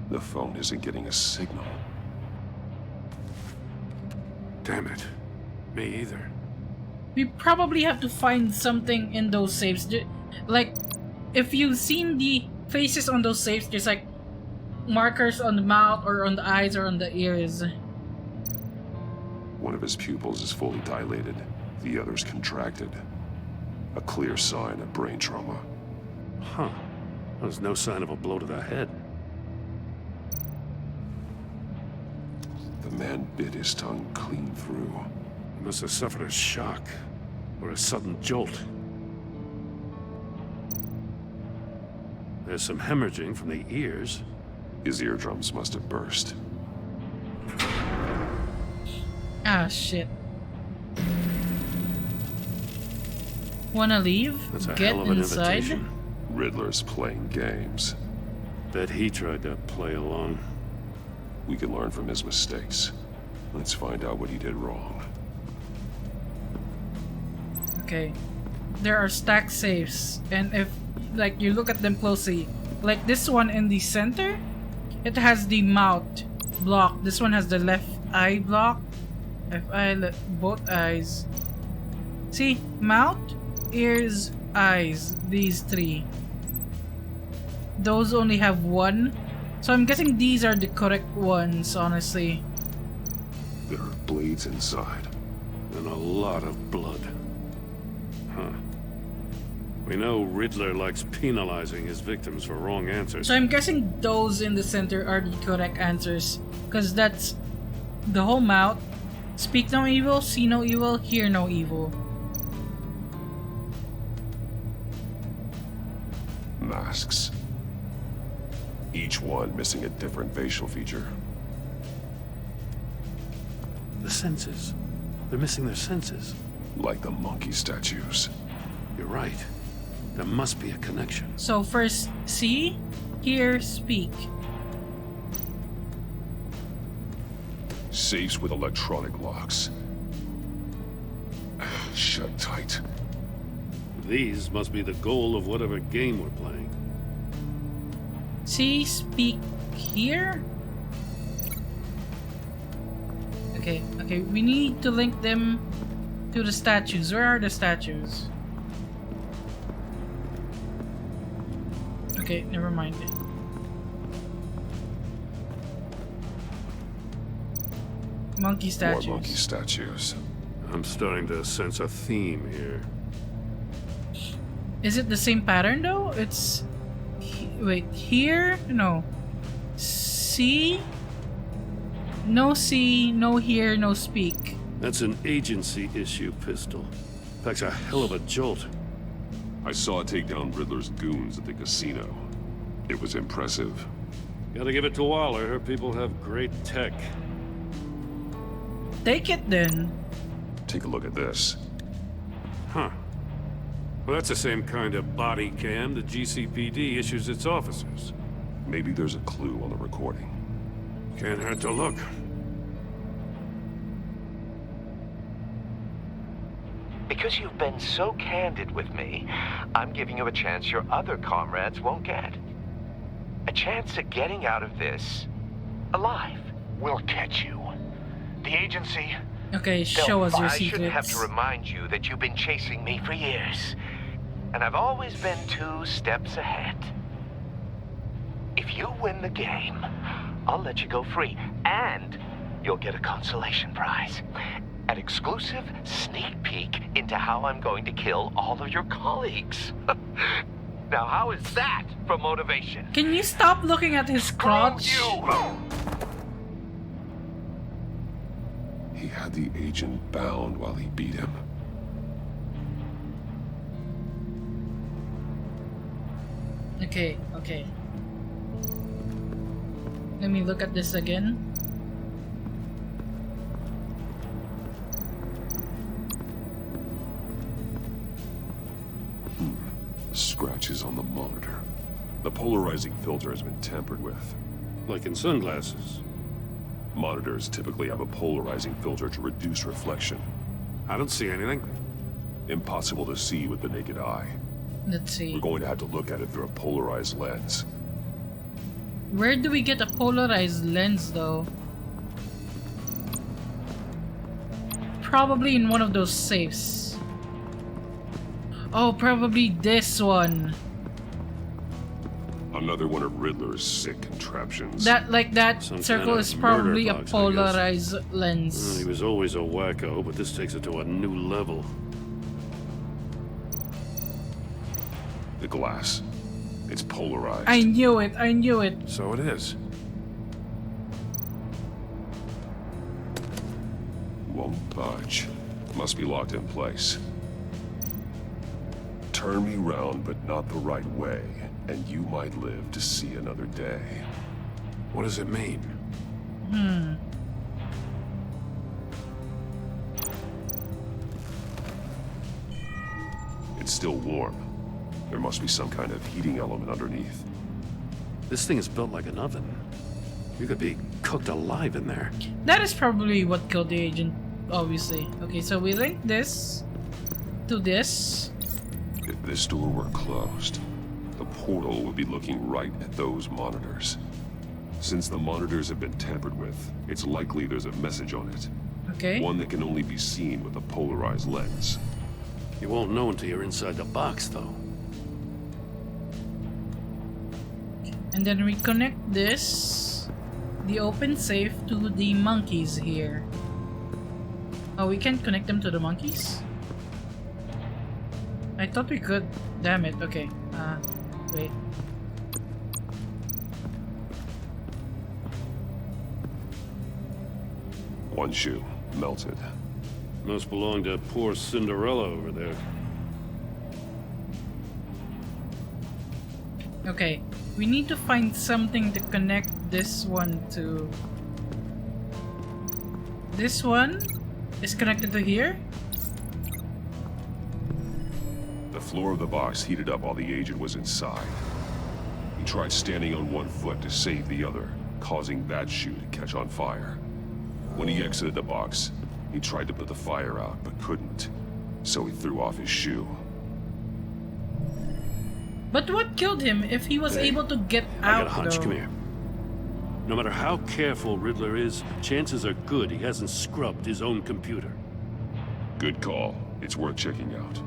The phone isn't getting a signal. Damn it. Me either. We probably have to find something in those safes. Like, if you've seen the faces on those safes, there's like markers on the mouth or on the eyes or on the ears. One of his pupils is fully dilated. The other's contracted. A clear sign of brain trauma. Huh. There's no sign of a blow to the head. The man bit his tongue clean through. He must have suffered a shock. Or a sudden jolt. There's some hemorrhaging from the ears. His eardrums must have burst. Ah, shit. Wanna leave? That's a Get hell of an inside? invitation. Riddler's playing games. Bet he tried to play along. We can learn from his mistakes. Let's find out what he did wrong. Okay. There are stacked safes, and if like you look at them closely, like this one in the center, it has the mouth block. This one has the left eye block. If I let both eyes. See, mouth, ears, eyes, these three. Those only have one. So I'm guessing these are the correct ones, honestly. There are blades inside. And a lot of blood. Huh. We know Riddler likes penalizing his victims for wrong answers. So I'm guessing those in the center are the correct answers. Because that's the whole mouth. Speak no evil, see no evil, hear no evil. Masks. Each one missing a different facial feature. The senses. They're missing their senses. Like the monkey statues. You're right. There must be a connection. So first, see, hear, speak. Safes with electronic locks. Shut tight. These must be the goal of whatever game we're playing. See, speak, hear? Okay, we need to link them to the statues. Where are the statues? Okay, never mind. Monkey statues. More monkey statues. I'm starting to sense a theme here. Is it the same pattern though? It's... wait, here? No. See? No see, no hear, no speak. That's an agency issue pistol. Packs a hell of a jolt. I saw it take down Riddler's goons at the casino. It was impressive. Gotta give it to Waller. Her people have great tech. Take it then. Take a look at this. Huh. Well, that's the same kind of body cam the GCPD issues its officers. Maybe there's a clue on the recording. Can't hurt to look. Because you've been so candid with me, I'm giving you a chance your other comrades won't get. A chance at getting out of this alive. We'll catch you. The agency... Okay, show us your I shouldn't have secrets. to remind you that you've been chasing me for years. And I've always been 2 steps ahead. If you win the game, I'll let you go free. And you'll get a consolation prize. An exclusive sneak peek into how I'm going to kill all of your colleagues. Now, how is that for motivation? Can you stop looking at his crotch? He had the agent bound while he beat him. Okay, okay. Let me look at this again. Scratches on the monitor. The polarizing filter has been tampered with. Like in sunglasses. Monitors typically have a polarizing filter to reduce reflection. I don't see anything. Impossible to see with the naked eye. Let's see. We're going to have to look at it through a polarized lens. Where do we get a polarized lens though? Probably in one of those safes. Oh, probably this one. Another one of Riddler's sick contraptions. That Some circle kind of is probably murder a box, I guess. polarized lens. Well, he was always a wacko, but this takes it to a new level. The glass. It's polarized. I knew it, I knew it. So it is. Won't budge. Must be locked in place. Turn me round, but not the right way, and you might live to see another day. What does it mean? It's still warm. There must be some kind of heating element underneath. This thing is built like an oven. You could be cooked alive in there. That is probably what killed the agent, obviously. Okay, so we link this to this. If this door were closed, the portal would be looking right at those monitors. Since the monitors have been tampered with, it's likely there's a message on it. Okay. One that can only be seen with a polarized lens. You won't know until you're inside the box, though. And then we connect this, the open safe, to the monkeys here. Oh, we can't connect them to the monkeys? I thought we could. Damn it. Okay. Wait. One shoe, melted. Must belong to poor Cinderella over there. Okay. We need to find something to connect this one to. This one is connected to here? The floor of the box heated up while the agent was inside. He tried standing on one foot to save the other, causing that shoe to catch on fire. When he exited the box, he tried to put the fire out, but couldn't. So he threw off his shoe. But what killed him if he was able to get I out, got a hunch. though? Come here. No matter how careful Riddler is, chances are good he hasn't scrubbed his own computer. Good call. It's worth checking out.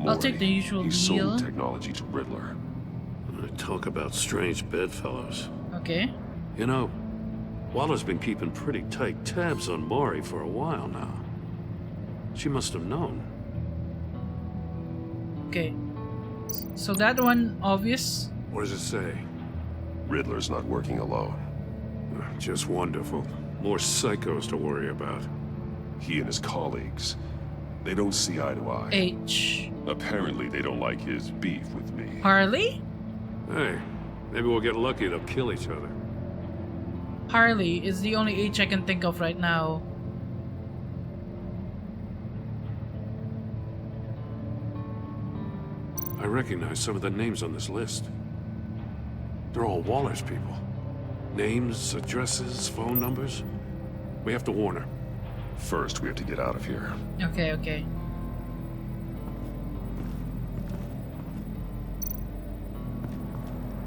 I'll take the usual He deal. sold technology to Riddler. Talk about strange bedfellows. Okay. You know, Waller's been keeping pretty tight tabs on Maury for a while now. She must have known. Okay. So that one, obvious. What does it say? Riddler's not working alone. Just wonderful. More psychos to worry about. He and his colleagues, they don't see eye to eye. H. Apparently they don't like his beef with me. Harley? Hey, maybe we'll get lucky and they'll kill each other. Harley is the only H I can think of right now. I recognize some of the names on this list. They're all Waller's people. Names, addresses, phone numbers. We have to warn her. First, we have to get out of here. Okay, okay.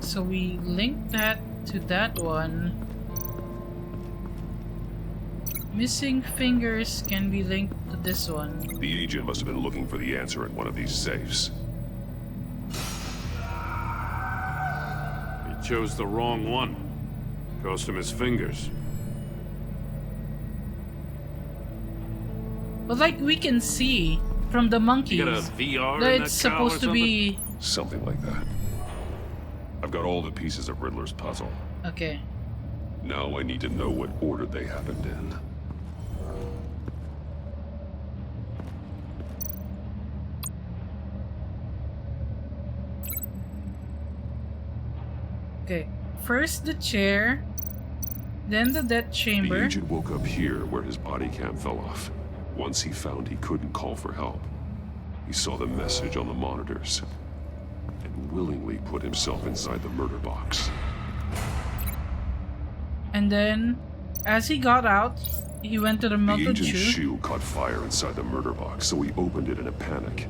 So we link that to that one. Missing fingers can be linked to this one. The agent must have been looking for the answer in one of these safes. He chose the wrong one. Cost him his fingers. But like we can see from the monkeys You got a VR that in it's that cow or supposed to be... Something like that. I've got all the pieces of Riddler's puzzle. Okay. Now I need to know what order they happened in. Okay. First the chair, then the death chamber. The agent woke up here where his body cam fell off. Once he found he couldn't call for help, he saw the message on the monitors and willingly put himself inside the murder box. And then, as he got out, he went to the The melted agent's shoe. shoe caught fire inside the murder box, so he opened it in a panic.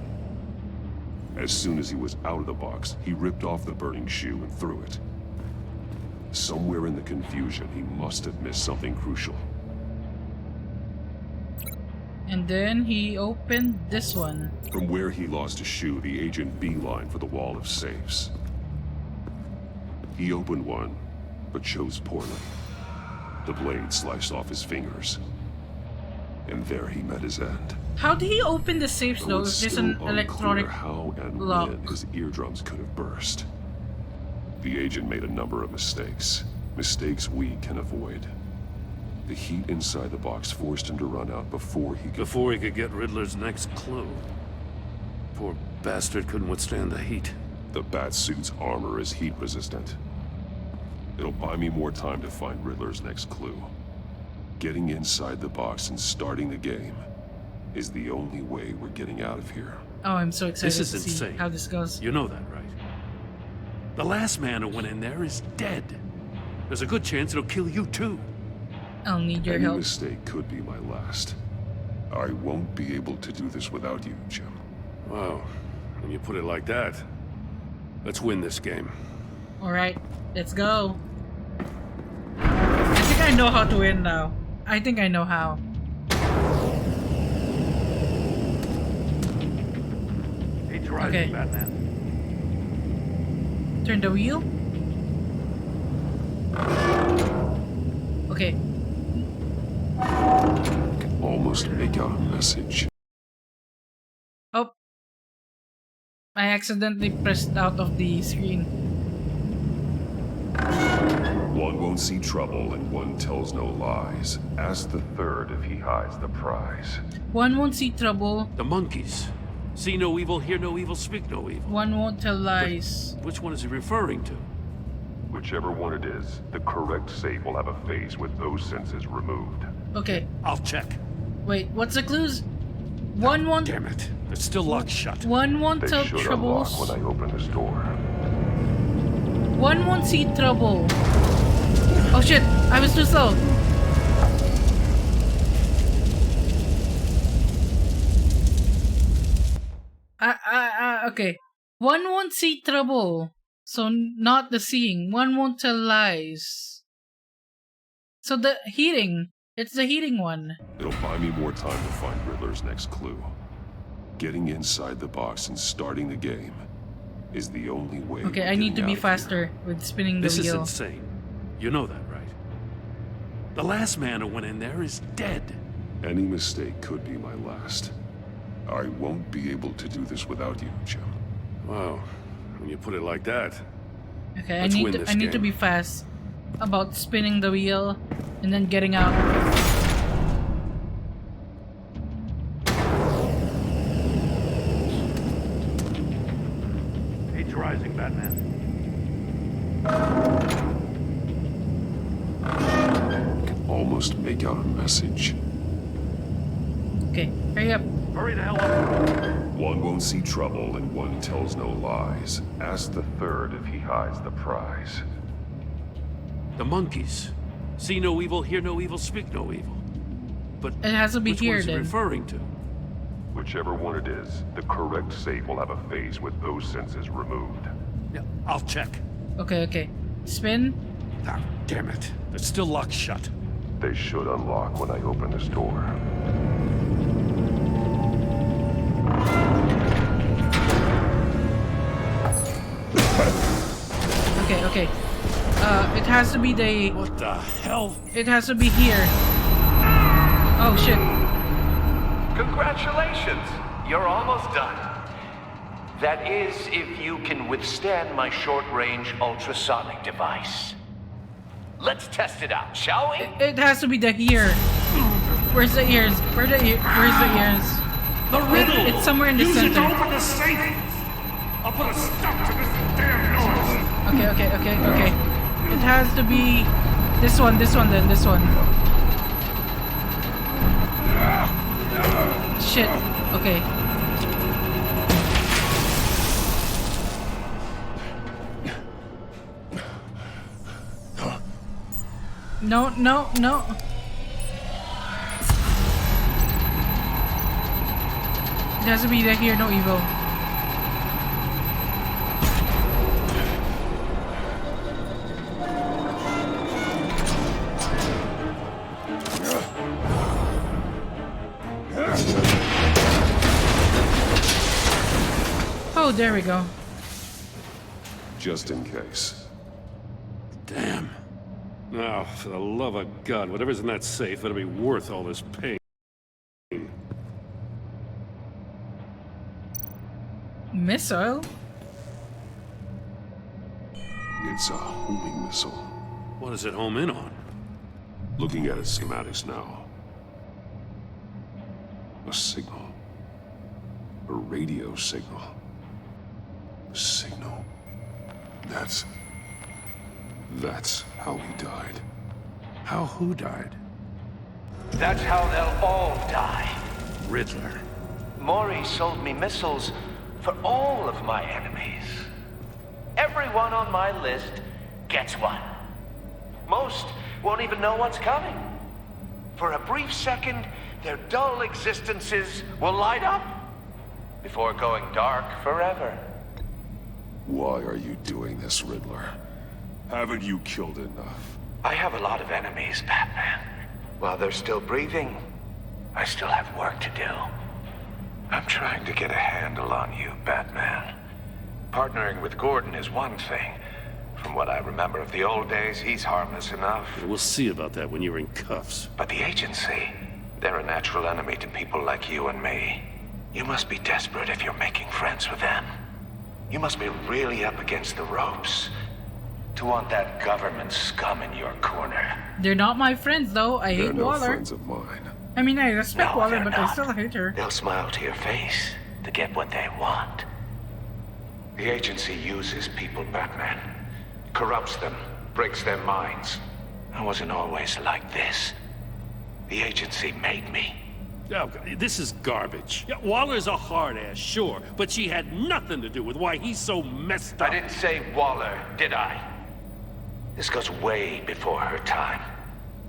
As soon as he was out of the box, he ripped off the burning shoe and threw it. Somewhere in the confusion, he must have missed something crucial. And then he opened this one. From where he lost a shoe, the agent beelined for the wall of safes. He opened one, but chose poorly. The blade sliced off his fingers. And there he met his end. How did he open the safes though if there's an electronic how and lock? when his eardrums could have burst. The agent made a number of mistakes. Mistakes we can avoid. The heat inside the box forced him to run out before he could get Riddler's next clue. Poor bastard couldn't withstand the heat. The Batsuit's armor is heat resistant. It'll buy me more time to find Riddler's next clue. Getting inside the box and starting the game is the only way we're getting out of here. Oh, I'm so excited This is to see insane. how this goes. You know that, right? The last man who went in there is dead. There's a good chance it'll kill you too. I'll need your Any help. mistake could be my last. I won't be able to do this without you, Jim. Wow, when you put it like that, let's win this game. Alright, let's go. I think I know how to win now. I think I know how. Hey, drive Okay. Batman. Turn the wheel. Okay. I can almost make out a message. Oh. I accidentally pressed out of the screen. One won't see trouble and one tells no lies. Ask the third if he hides the prize. One won't see trouble. The monkeys. See no evil, hear no evil, speak no evil. One won't tell lies. Which one is he referring to? Whichever one it is, the correct safe will have a face with those senses removed. Okay. I'll check. Wait, what's the clues? One won't. Damn it. They're still locked shut. One won't They tell should troubles. unlock when I open this door. One won't see trouble. Oh shit, I was too slow. Okay. One won't see trouble. So not the seeing. One won't tell lies. So the heating. It's the heating one. It'll buy me more time to find Riddler's next clue. Getting inside the box and starting the game is the only way. Okay, I need to be faster with spinning the This is wheel. insane. You know that, right? The last man who went in there is dead. Any mistake could be my last. I won't be able to do this without you, Jim. Wow, when you put it like that. Okay, Let's win this I need to game. be fast about spinning the wheel and then getting out. Heat's rising, Batman. I can almost make out a message. Okay, hurry up. Hurry the hell up. One won't see trouble and one tells no lies. Ask the third if he hides the prize. The monkeys. See no evil, hear no evil, speak no evil. But it has to be which here one's he then. referring to? Whichever one it is, the correct safe will have a phase with those senses removed. Yeah, I'll check. Okay, okay. Spin. Ah, damn it. They're still locked shut. They should unlock when I open this door. Okay, okay. It has to be the... What the hell? It has to be here. Oh, shit. Congratulations! You're almost done. That is, if you can withstand my short-range ultrasonic device. Let's test it out, shall we? It has to be the here. Where's the ears? Where's the ears? The riddle! It's somewhere in the Use it center. to open the safe! I'll put a stop to this damn noise! Okay, okay, okay, okay. It has to be this one, then this one. Shit. Okay. No, no, no. It has to be the here, no evil. Oh, there we go. Just in case. Damn. Now, for the love of God, whatever's in that safe better be worth all this pain. Missile? It's a homing missile. What does it home in on? Looking at its schematics now. A signal. A radio signal. A signal. That's how he died. How who died? That's how they'll all die. Riddler. Maury sold me missiles for all of my enemies. Everyone on my list gets one. Most won't even know what's coming. For a brief second, their dull existences will light up before going dark forever. Why are you doing this, Riddler? Haven't you killed enough? I have a lot of enemies, Batman. While they're still breathing, I still have work to do. I'm trying to get a handle on you, Batman. Partnering with Gordon is one thing. From what I remember of the old days, he's harmless enough. We'll see about that when you're in cuffs. But the agency, they're a natural enemy to people like you and me. You must be desperate if you're making friends with them. You must be really up against the ropes to want that government scum in your corner. They're not my friends, though. I They're hate no Waller. friends of mine. I mean, I respect No, Waller, they're but I not. still hate her. They'll smile to your face to get what they want. The agency uses people, Batman. Corrupts them, breaks their minds. I wasn't always like this. The agency made me. Oh, this is garbage. Yeah, Waller's a hard ass, sure, but she had nothing to do with why he's so messed up. I didn't say Waller, did I? This goes way before her time.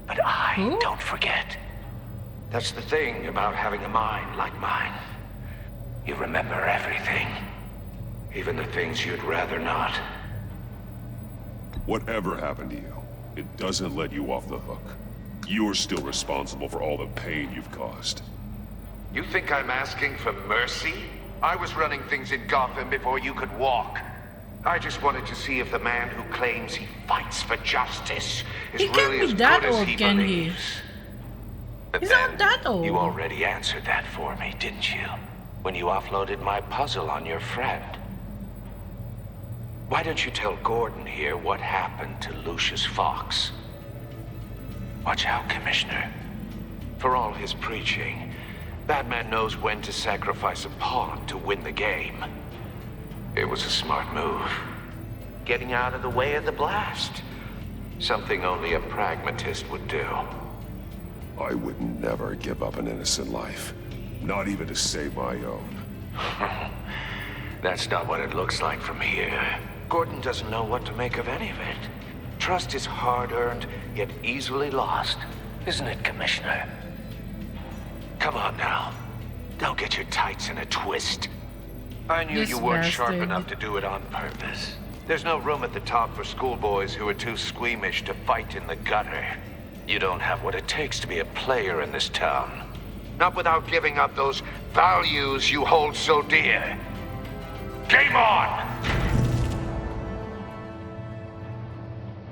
But I don't forget. That's the thing about having a mind like mine. You remember everything. Even the things you'd rather not. Whatever happened to you, it doesn't let you off the hook. You're still responsible for all the pain you've caused. You think I'm asking for mercy? I was running things in Gotham before you could walk. I just wanted to see if the man who claims he fights for justice is He really can't be as that good as old, he can he? believes. But He's then, not that old. you already answered that for me, didn't you? When you offloaded my puzzle on your friend. Why don't you tell Gordon here what happened to Lucius Fox? Watch out, Commissioner. For all his preaching, Batman knows when to sacrifice a pawn to win the game. It was a smart move. Getting out of the way of the blast. Something only a pragmatist would do. I would never give up an innocent life. Not even to save my own. That's not what it looks like from here. Gordon doesn't know what to make of any of it. Trust is hard-earned, yet easily lost. Isn't it, Commissioner? Come on now. Don't get your tights in a twist. I knew This you weren't sharp bastard. enough to do it on purpose. There's no room at the top for schoolboys who are too squeamish to fight in the gutter. You don't have what it takes to be a player in this town. Not without giving up those values you hold so dear. Game on!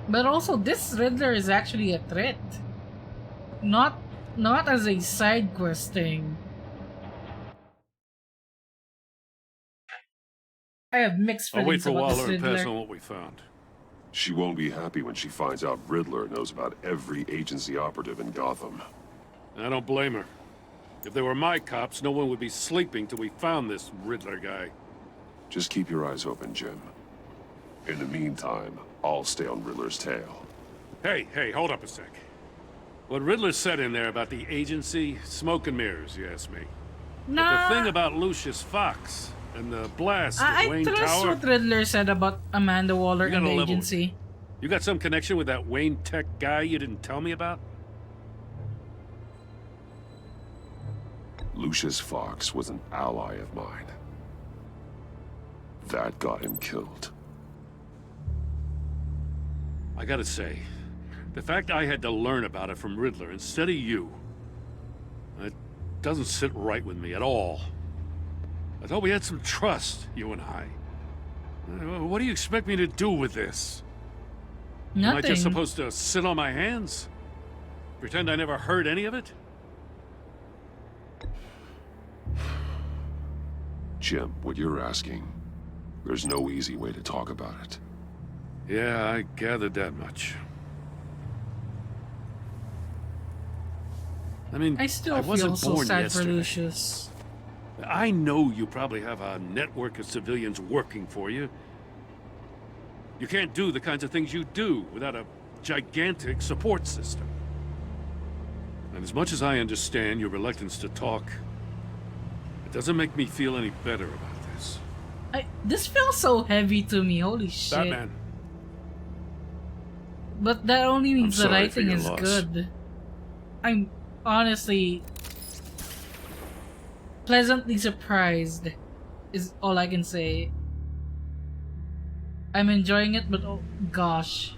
But also, this Riddler is actually a threat. Not as a side quest thing. I have mixed I'll wait feelings for about this Waller and pass Riddler. on what we found. She won't be happy when she finds out Riddler knows about every agency operative in Gotham. I don't blame her. If they were my cops, no one would be sleeping till we found this Riddler guy. Just keep your eyes open, Jim. In the meantime, I'll stay on Riddler's tail. Hey, hold up a sec. What Riddler said in there about the agency, smoke and mirrors, you ask me. Nah. But the thing about Lucius Fox and the blast at I Wayne trust Tower... what Riddler said about Amanda Waller You and gotta the level agency. with me. You got some connection with that Wayne Tech guy you didn't tell me about? Lucius Fox was an ally of mine. That got him killed. I gotta say, the fact I had to learn about it from Riddler instead of you, it doesn't sit right with me at all. I thought we had some trust, you and I. What do you expect me to do with this? Nothing. Am I just supposed to sit on my hands? Pretend I never heard any of it? Jim, what you're asking, there's no easy way to talk about it. Yeah, I gathered that much. I mean, I still feel wasn't so born sad yesterday. for Lucius. I know you probably have a network of civilians working for you. You can't do the kinds of things you do without a gigantic support system. And as much as I understand your reluctance to talk, it doesn't make me feel any better about this. This feels so heavy to me, holy shit. Batman. But that only means I'm the sorry for writing your is loss. good. I'm honestly pleasantly surprised, is all I can say. I'm enjoying it, but oh gosh.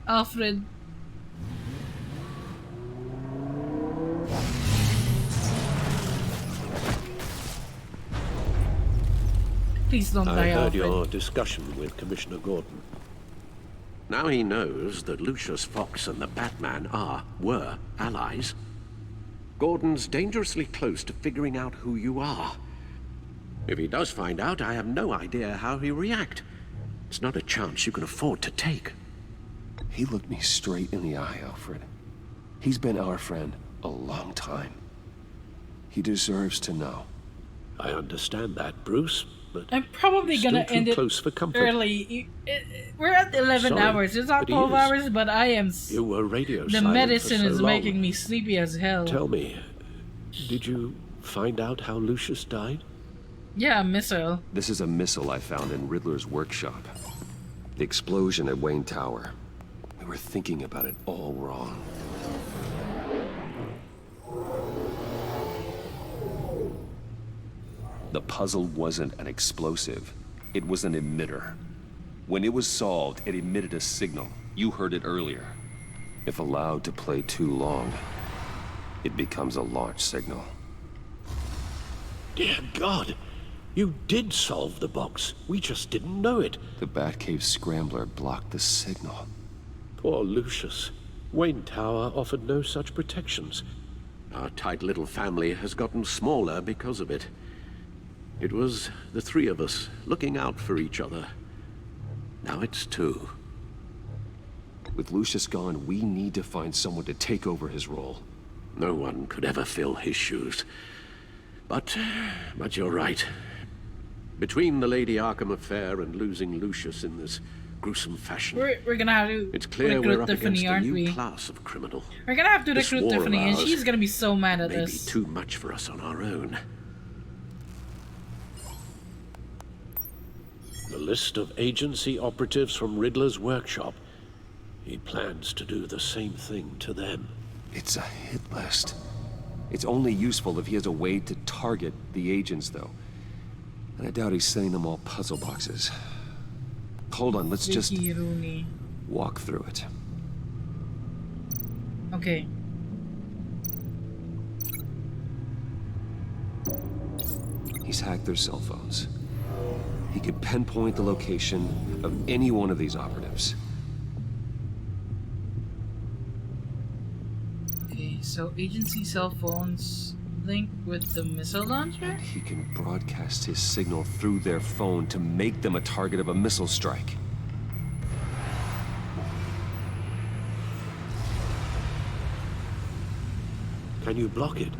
Alfred. Please don't I die, heard Alfred. your discussion with Commissioner Gordon. Now he knows that Lucius Fox and the Batman were allies. Gordon's dangerously close to figuring out who you are. If he does find out, I have no idea how he'll react. It's not a chance you can afford to take. He looked me straight in the eye, Alfred. He's been our friend a long time. He deserves to know. I understand that, Bruce, but I'm probably still gonna too end it close for comfort. early. We're at 11 Sorry, hours. It's not but he 12 is. hours, but I am. You were radio The silent medicine for so is long. making me sleepy as hell. Tell me, did you find out how Lucius died? Yeah, a missile. This is a missile I found in Riddler's workshop. The explosion at Wayne Tower. We were thinking about it all wrong. The puzzle wasn't an explosive. It was an emitter. When it was solved, it emitted a signal. You heard it earlier. If allowed to play too long, it becomes a launch signal. Dear God, you did solve the box. We just didn't know it. The Batcave scrambler blocked the signal. Poor Lucius. Wayne Tower offered no such protections. Our tight little family has gotten smaller because of it. It was the three of us looking out for each other. Now it's two. With Lucius gone, we need to find someone to take over his role. No one could ever fill his shoes. But you're right. Between the Lady Arkham affair and losing Lucius in this gruesome fashion, we're gonna have to it's clear recruit we're up Tiffany, against a aren't new we? class of criminal. We're gonna have to This recruit war of Tiffany, and ours she's gonna be so mad at may be us. too much for us on our own. The list of agency operatives from Riddler's workshop. He plans to do the same thing to them. It's a hit list. It's only useful if he has a way to target the agents, though. And I doubt he's sending them all puzzle boxes. Hold on, let's just walk through it. Okay. He's hacked their cell phones. He could pinpoint the location of any one of these operatives. Okay, so agency cell phones link with the missile launcher? He can broadcast his signal through their phone to make them a target of a missile strike. Can you block it?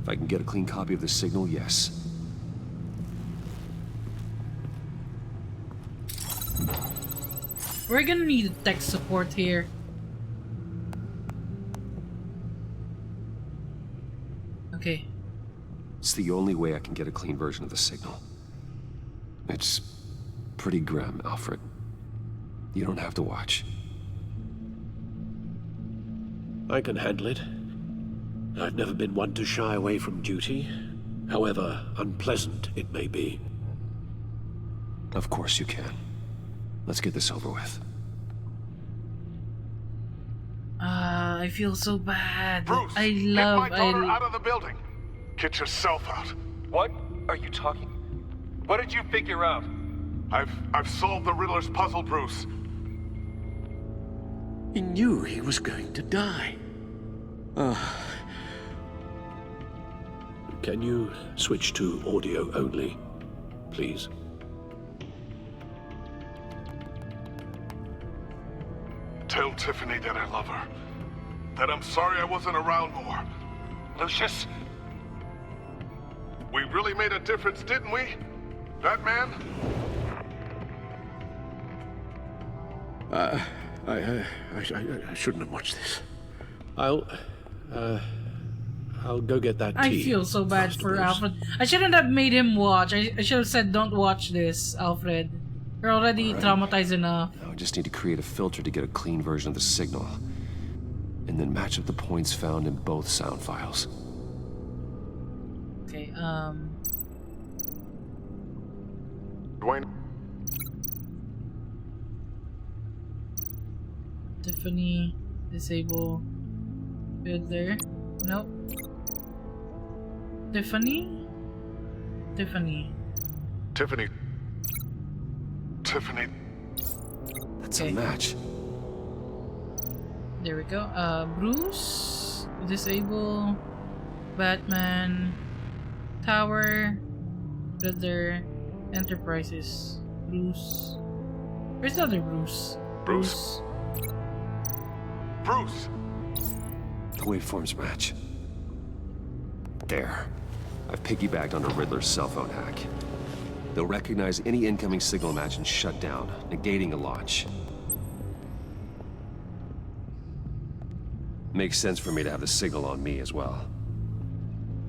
If I can get a clean copy of the signal, yes. We're gonna need tech support here. Okay. It's the only way I can get a clean version of the signal. It's pretty grim, Alfred. You don't have to watch. I can handle it. I've never been one to shy away from duty, however unpleasant it may be. Of course you can. Let's get this over with. I feel so bad. Bruce, I get love my daughter out of the building. Get yourself out. What are you talking? What did you figure out? I've solved the Riddler's puzzle, Bruce. He knew he was going to die. Can you switch to audio only, please? Tell Tiffany that I love her. That I'm sorry I wasn't around more. Lucius? We really made a difference, didn't we? Batman? I shouldn't have watched this. I'll go get that tea. I feel so bad for Alfred. I shouldn't have made him watch. I should have said, don't watch this, Alfred. You're already traumatized enough. Now I just need to create a filter to get a clean version of the signal. And then match up the points found in both sound files. Okay, Dwayne. Tiffany, disable. Fiddler. Nope. Tiffany? Tiffany. Tiffany. Tiffany. That's a match. There we go. Bruce, disable, Batman, Tower, Riddler, Enterprises, Bruce. Where's the other Bruce? Bruce. Bruce. The waveforms match. There. I've piggybacked onto Riddler's cell phone hack. They'll recognize any incoming signal match and shut down, negating a launch. Makes sense for me to have the signal on me as well.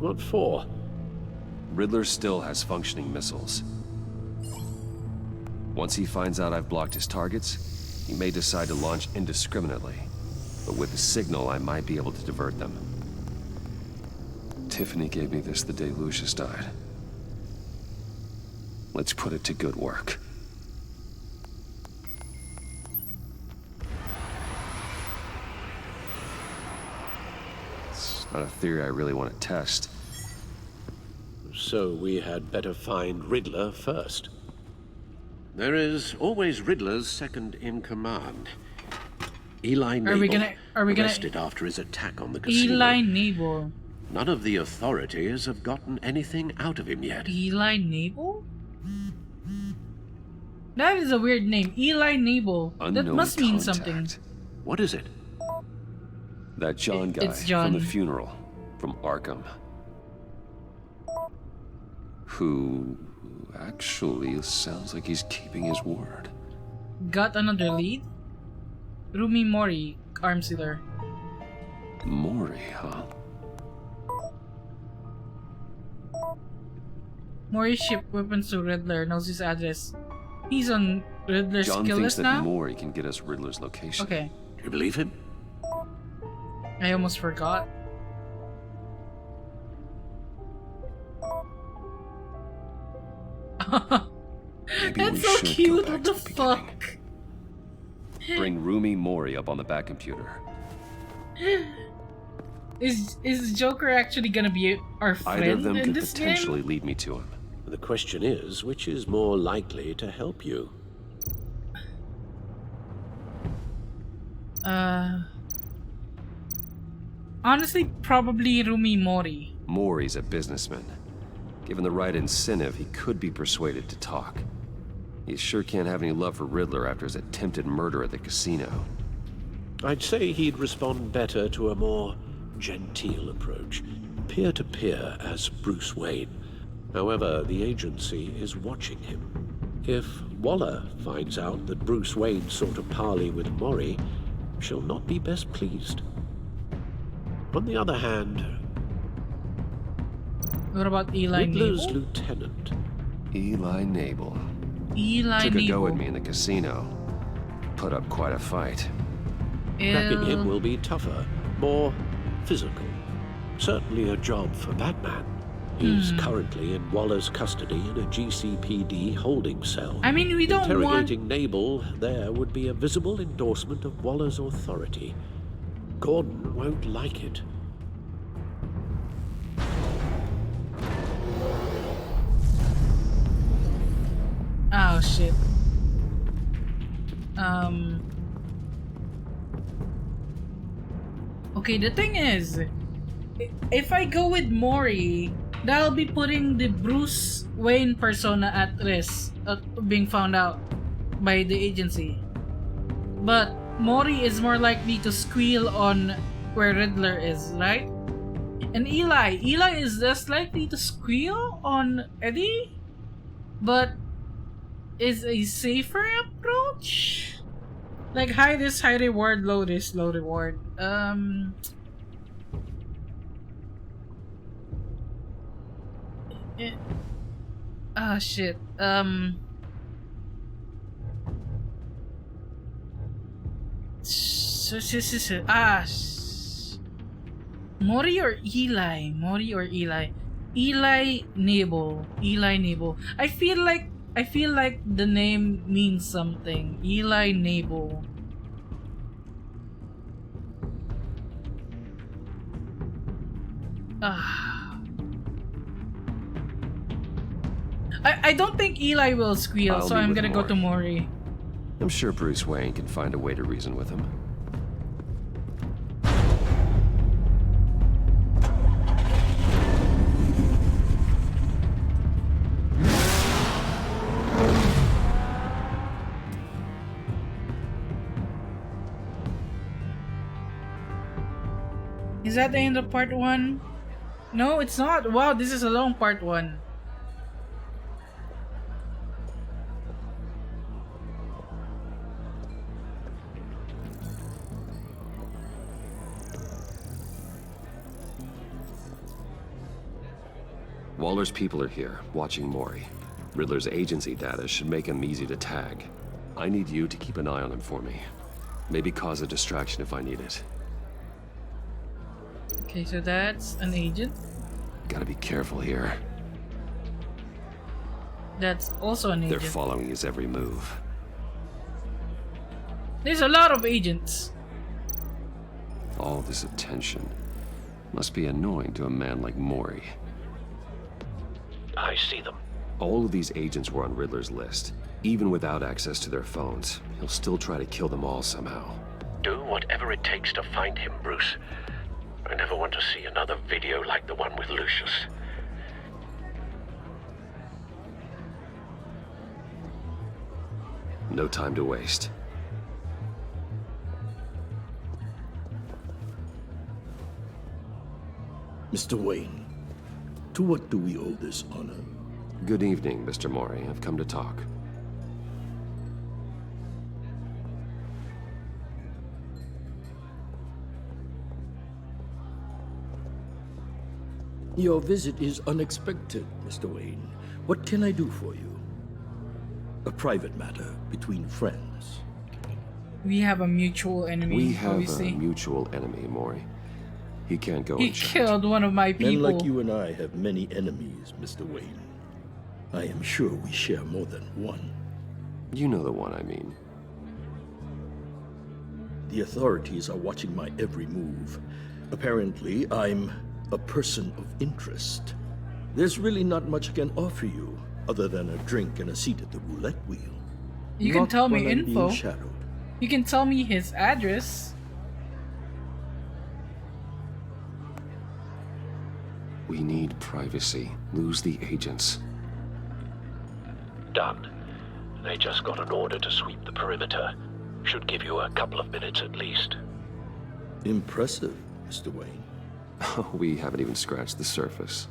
What for? Riddler still has functioning missiles. Once he finds out I've blocked his targets, he may decide to launch indiscriminately. But with the signal, I might be able to divert them. Tiffany gave me this the day Lucius died. Let's put it to good work. It's not a theory I really want to test. so we had better find Riddler first. There is always Riddler's second-in-command. Eli Nabel, arrested after his attack on the casino. Eli Nabel. None of the authorities have gotten anything out of him yet. Eli Nabel? That is a weird name. Eli Nabel. That must mean something. What is it? That John guy It's John. from the funeral, from Arkham. Who actually sounds like he's keeping his word. Got another lead? Rumi Mori, arms dealer. Mori, huh? Mori shipped weapons to Riddler, knows his address. He's on Riddler's John kill thinks list that now? Mori can get us Riddler's location. Okay. Do you believe him? I almost forgot. That's so cute, what the fuck? Bring Rumi Mori up on the back computer. Is Joker actually gonna be our friend Either of them in could this potentially game? lead me to him. The question is, which is more likely to help you? Honestly, probably Rumi Mori. Mori's a businessman. Given the right incentive, he could be persuaded to talk. He sure can't have any love for Riddler after his attempted murder at the casino. I'd say he'd respond better to a more genteel approach, peer-to-peer as Bruce Wayne. However, the agency is watching him. If Waller finds out that Bruce Wayne sought a parley with Mori, she'll not be best pleased. On the other hand, What about Eli Riddler's Nabel? lieutenant. Eli Nabel. Eli Took a go Nabel. at me in the casino. Put up quite a fight. Cracking him will be tougher, more physical. Certainly a job for Batman. He's currently in Waller's custody in a GCPD holding cell. I mean, we don't Interrogating Nabel there would be a visible endorsement of Waller's authority. Gordon won't like it. Oh shit. Okay, the thing is, if I go with Mori, that'll be putting the Bruce Wayne persona at risk of being found out by the agency. But Mori is more likely to squeal on where Riddler is, right? And Eli is less likely to squeal on Eddie, but is a safer approach? Like high risk, high reward, low risk, low reward. Ah shit. Mori or Eli? Mori or Eli? Eli Nabel. Eli Nabel. I feel like the name means something. Eli Nabel. I don't think Eli will squeal, so I'm gonna go to Mori. I'm sure Bruce Wayne can find a way to reason with him. Is that the end of part 1? No, it's not. Wow, this is a long part 1. Waller's people are here, watching Mori. Riddler's agency data should make him easy to tag. I need you to keep an eye on him for me. Maybe cause a distraction if I need it. Okay, so that's an agent. Gotta be careful here. That's also an agent. They're following his every move. There's a lot of agents. All this attention must be annoying to a man like Mori. I see them. All of these agents were on Riddler's list. Even without access to their phones, he'll still try to kill them all somehow. Do whatever it takes to find him, Bruce. I never want to see another video like the one with Lucius. No time to waste. Mr. Wayne, to what do we owe this honor? Good evening, Mr. Mori. I've come to talk. Your visit is unexpected, Mr. Wayne. What can I do for you? A private matter between friends. We have a mutual enemy, We have obviously. a mutual enemy, Mori. He can't go He unchecked. killed one of my people. Men like you and I have many enemies, Mr. Wayne. I am sure we share more than one. You know the one I mean. The authorities are watching my every move. Apparently, I'm a person of interest. There's really not much I can offer you, other than a drink and a seat at the roulette wheel. You can Not tell me while I'm info. being shadowed. You can tell me his address. We need privacy. Lose the agents. Done. They just got an order to sweep the perimeter. Should give you a couple of minutes at least. Impressive, Mr. Wayne. We haven't even scratched the surface.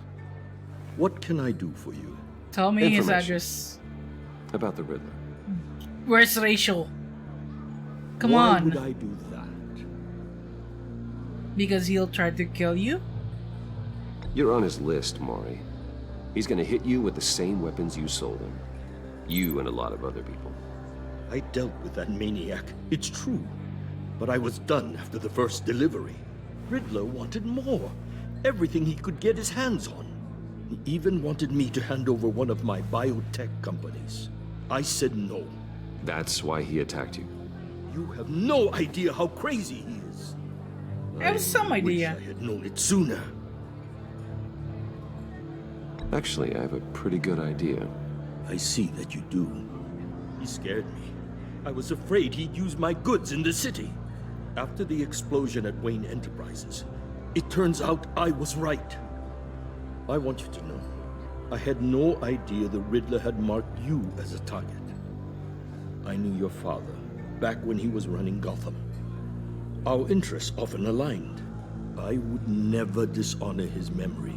What can I do for you? Tell me his Information. address. About the Riddler. Where's Rachel? Come Why on. would I do that? Because he'll try to kill you? You're on his list, Maury. He's gonna hit you with the same weapons you sold him. You and a lot of other people. I dealt with that maniac, it's true. But I was done after the first delivery. Riddler wanted more. Everything he could get his hands on. He even wanted me to hand over one of my biotech companies. I said no. That's why he attacked you. You have no idea how crazy he is. I have some idea. Wish I had known it sooner. Actually, I have a pretty good idea. I see that you do. He scared me. I was afraid he'd use my goods in the city. After the explosion at Wayne Enterprises, it turns out I was right. I want you to know, I had no idea the Riddler had marked you as a target. I knew your father, back when he was running Gotham. Our interests often aligned. I would never dishonor his memory.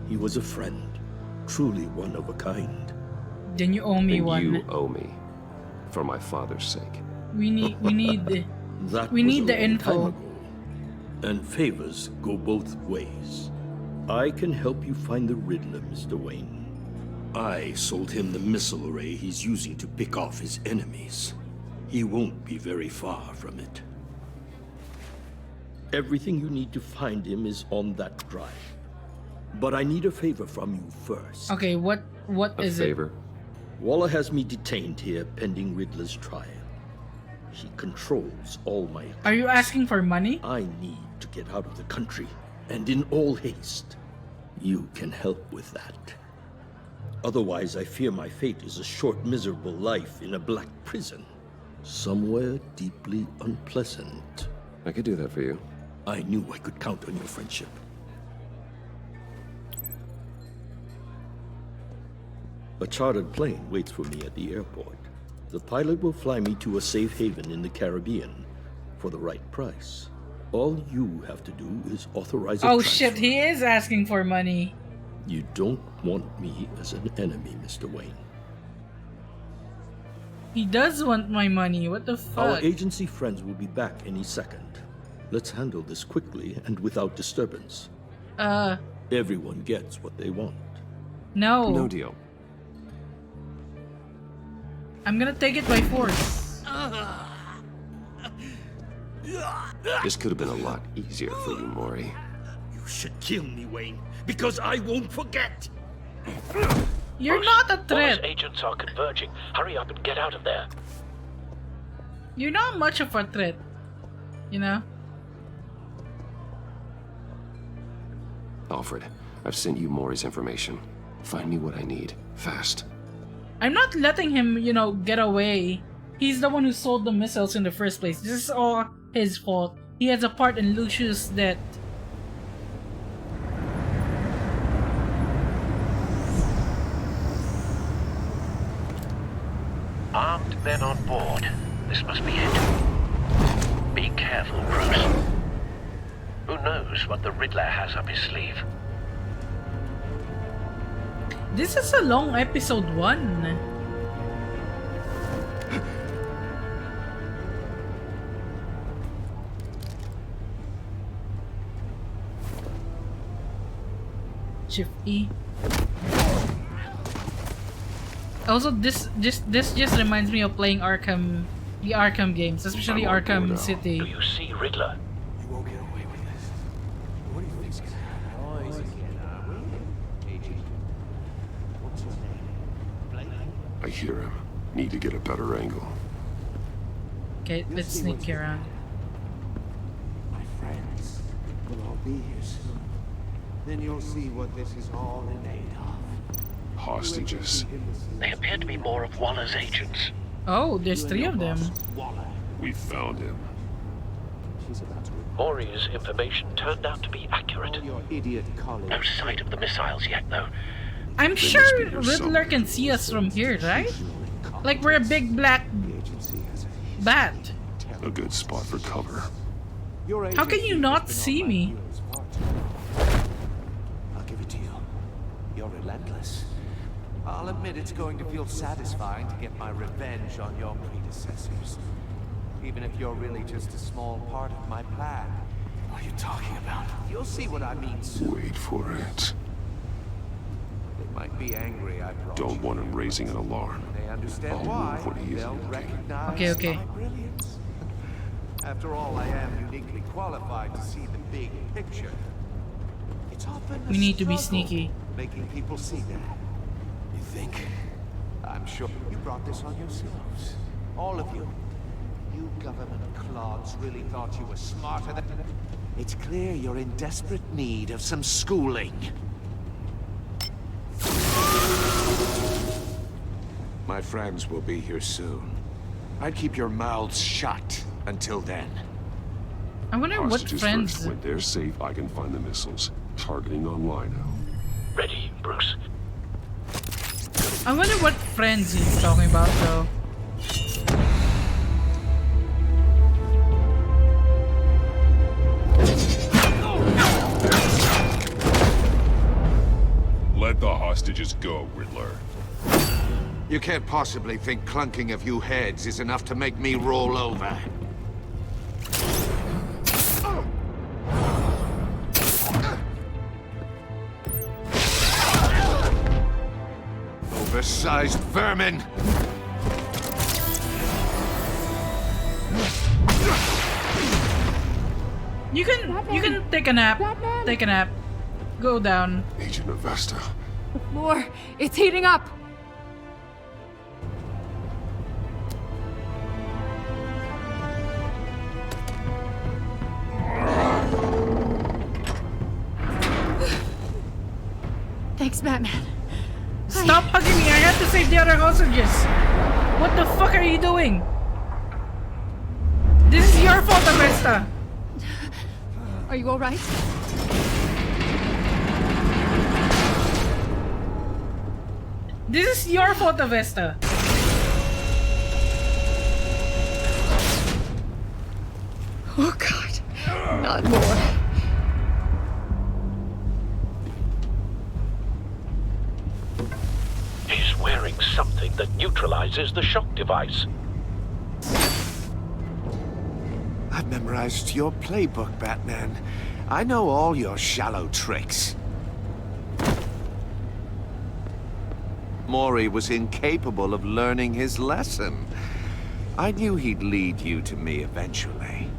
He was a friend, truly one of a kind. Then you owe me And one. you owe me. For my father's sake. We need the That we was need a the long info. time ago. And favors go both ways. I can help you find the Riddler, Mr. Wayne. I sold him the missile array he's using to pick off his enemies. He won't be very far from it. Everything you need to find him is on that drive. But I need a favor from you first. Okay, what is it? Walla has me detained here pending Riddler's trial. She controls all my... Are you asking for money? I need to get out of the country, and in all haste. You can help with that. Otherwise, I fear my fate is a short, miserable life in a black prison. Somewhere deeply unpleasant. I could do that for you. I knew I could count on your friendship. A chartered plane waits for me at the airport. The pilot will fly me to a safe haven in the Caribbean for the right price. All you have to do is authorize a Oh transfer. shit, he is asking for money. You don't want me as an enemy, Mr. Wayne. He does want my money. What the Our fuck? agency friends will be back any second. Let's handle this quickly and without disturbance. Everyone gets what they want. No. No deal. I'm gonna take it by force. This could have been a lot easier for you, Maury. You should kill me, Wayne, because I won't forget. You're not a Walla's threat. agents are converging. Hurry up and get out of there. You're not much of a threat. You know? Alfred, I've sent you Maury's information. Find me what I need, fast. I'm not letting him, you know, get away. He's the one who sold the missiles in the first place. This is all his fault. He has a part in Lucius' death. Armed men on board. This must be it. Be careful, Bruce. Who knows what the Riddler has up his sleeve? This is a long episode 1. Shift E. Also, this just reminds me of playing Arkham, the Arkham games, especially Arkham City. Do you see Riddler? You won't get away with this. What do you think's gonna happen? What's your name? I hear him. Need to get a better angle. Okay, let's sneak around. My friends will all be here soon. Then you'll see what this is all in aid of. Hostages. They appear to be more of Waller's agents. Oh, there's 3 of them. We found him. Maury's information turned out to be accurate. No sight of the missiles yet, though. I'm sure Riddler can see us from here, right? Like we're a big black bat. A good spot for cover. How can you not see me? I'll give it to you. You're relentless. I'll admit it's going to feel satisfying to get my revenge on your predecessors. Even if you're really just a small part of my plan. What are you talking about? You'll see what I mean soon. Wait for it. They might be angry, I promise. Don't want him raising an alarm. They understand I'll why. move when he is They'll looking. recognize Okay. my brilliance. After all, I am uniquely qualified to see the big picture. It's often We need to be struggle sneaky. making people see that. You think? I'm sure you brought this on yourselves. All of you. You government clods really thought you were smarter than... It's clear you're in desperate need of some schooling. My friends will be here soon. I'd keep your mouths shut until then. I wonder what Hostages friends. first. When they're safe, I can find the missiles. Targeting on Lino. Ready, Bruce. I wonder what friends he's talking about, though. Let the hostages go, Riddler. You can't possibly think clunking a few heads is enough to make me roll over. Oversized vermin! You can take a nap. Take a nap. Go down. Agent Avesta. The floor, it's heating up. Thanks, Batman. Stop hugging me! I have to save the other hostages! What the fuck are you doing? This is your fault, Avesta! Are you alright? This is your fault, Avesta! Oh god, not more. He's wearing something that neutralizes the shock device. I've memorized your playbook, Batman. I know all your shallow tricks. Maury was incapable of learning his lesson. I knew he'd lead you to me eventually.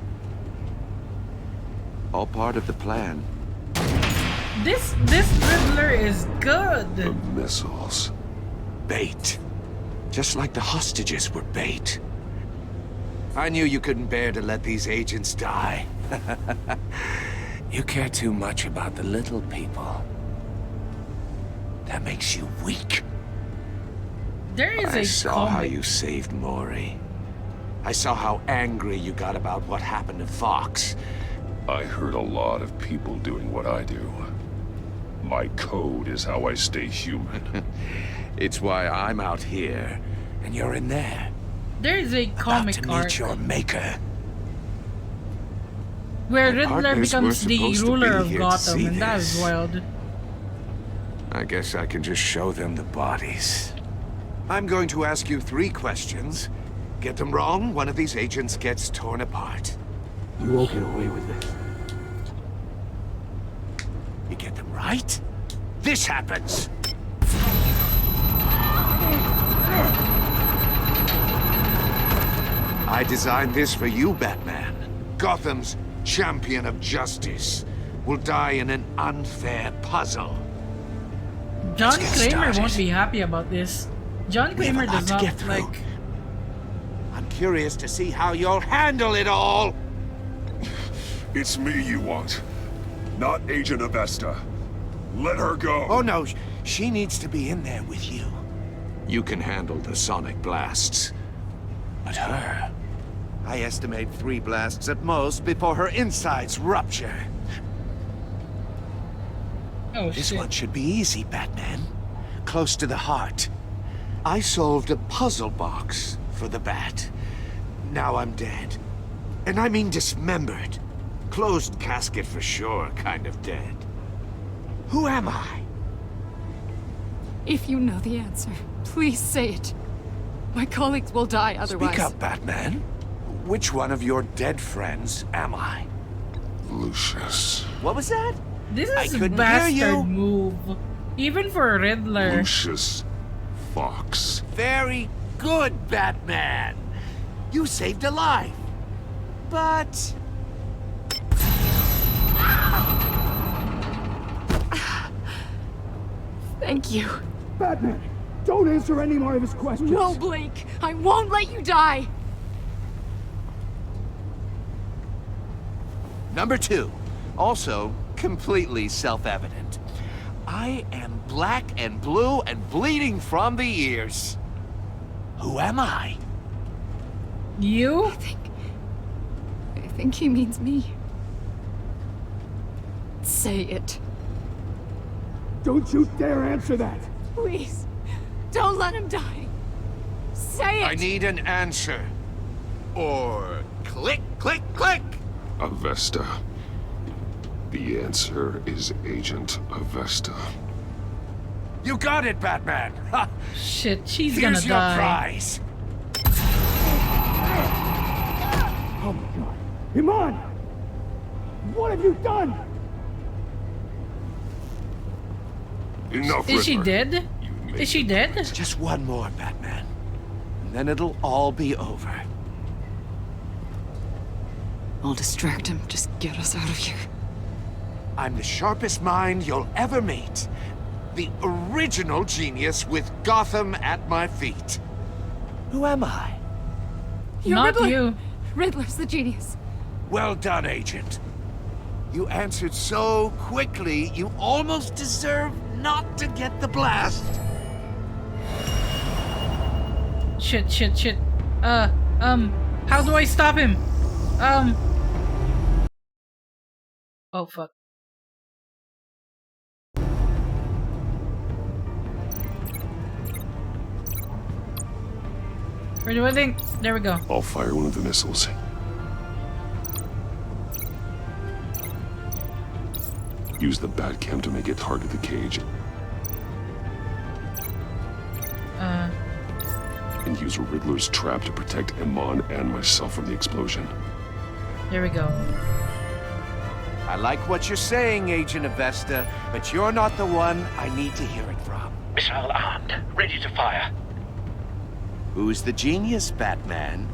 All part of the plan. This Riddler is good! The missiles. Bait. Just like the hostages were bait. I knew you couldn't bear to let these agents die. You care too much about the little people. That makes you weak. There is I a saw how comic. you saved Maury. I saw how angry you got about what happened to Fox. I heard a lot of people doing what I do. My code is how I stay human. It's why I'm out here, and you're in there. There is a comic About to arc meet your maker. where My Riddler partners were becomes the supposed to ruler be of here to Gotham, see and that is this. wild. I guess I can just show them the bodies. I'm going to ask you 3 questions. Get them wrong, one of these agents gets torn apart. You won't get away with this. You get them right, this happens. I designed this for you, Batman. Gotham's champion of justice will die in an unfair puzzle. John get Kramer won't started. be happy about this. John We have a Kramer lot does to not get through. like. I'm curious to see how you'll handle it all. It's me you want, not Agent Avesta. Let her go. Oh no, she needs to be in there with you. You can handle the sonic blasts. But her... I estimate 3 blasts at most before her insides rupture. Oh, This shit. one should be easy, Batman. Close to the heart. I solved a puzzle box for the Bat. Now I'm dead. And I mean dismembered. Closed casket for sure, kind of dead. Who am I? If you know the answer, please say it. My colleagues will die otherwise. Speak up, Batman. Which one of your dead friends am I? Lucius. What was that? This I is a couldn't hear you. bastard move. Even for a Riddler. Lucius Fox. Very good, Batman. You saved a life. But... Thank you. Batman, don't answer any more of his questions. No, Blake. I won't let you die. Number 2, also completely self-evident. I am black and blue and bleeding from the ears. Who am I? You? I think he means me. Say it. Don't you dare answer that. Please. Don't let him die. Say it. I need an answer. Or click, click, click. Avesta. The answer is Agent Avesta. You got it, Batman. Ha. Shit, she's Here's gonna your die. prize. Oh my god. Iman! What have you done? Enough, Is she Riddler. dead? Is she dead? Just one more, Batman. And then it'll all be over. I'll distract him. Just get us out of here. I'm the sharpest mind you'll ever meet. The original genius with Gotham at my feet. Who am I? You're Not Riddler. you. Riddler's the genius. Well done, Agent. You answered so quickly, you almost deserve not to get the blast. Shit, shit, shit. How do I stop him? Oh, fuck. Where do I think? There we go. I'll fire one of the missiles. Use the Batcam to make it target the cage. And use Riddler's trap to protect Iman and myself from the explosion. There we go. I like what you're saying, Agent Avesta, but you're not the one I need to hear it from. Missile armed, ready to fire. Who's the genius, Batman?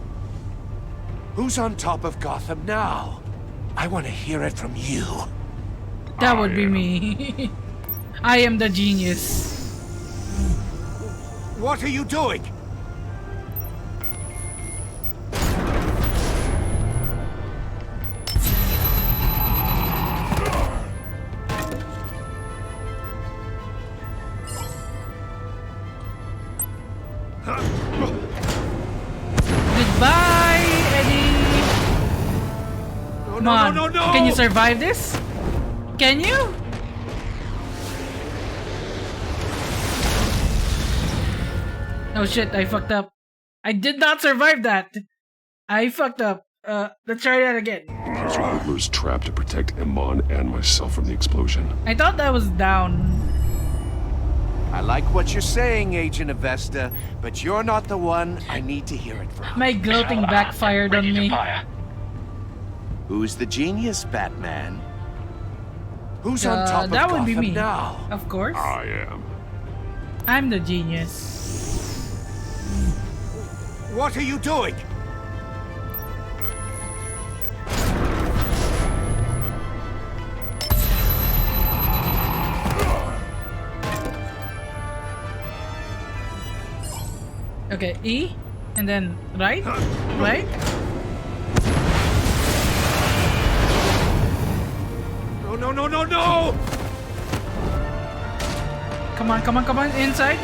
Who's on top of Gotham now? I want to hear it from you. That would be me. I am the genius. What are you doing? survive this? Can you? Oh shit, I fucked up. I did not survive that. I fucked up. Let's try that again. Use Riddler's trap to protect Iman and myself from the explosion. I thought that was down. I like what you're saying, Agent Avesta, but you're not the one I need to hear it from. My gloating backfired on me. Who's the genius, Batman? Who's on top of that would Gotham be me. now? Of course. I am. I'm the genius. What are you doing? Okay, E, and then right, right. No, no, no, no, no! Come on, come on, come on, inside.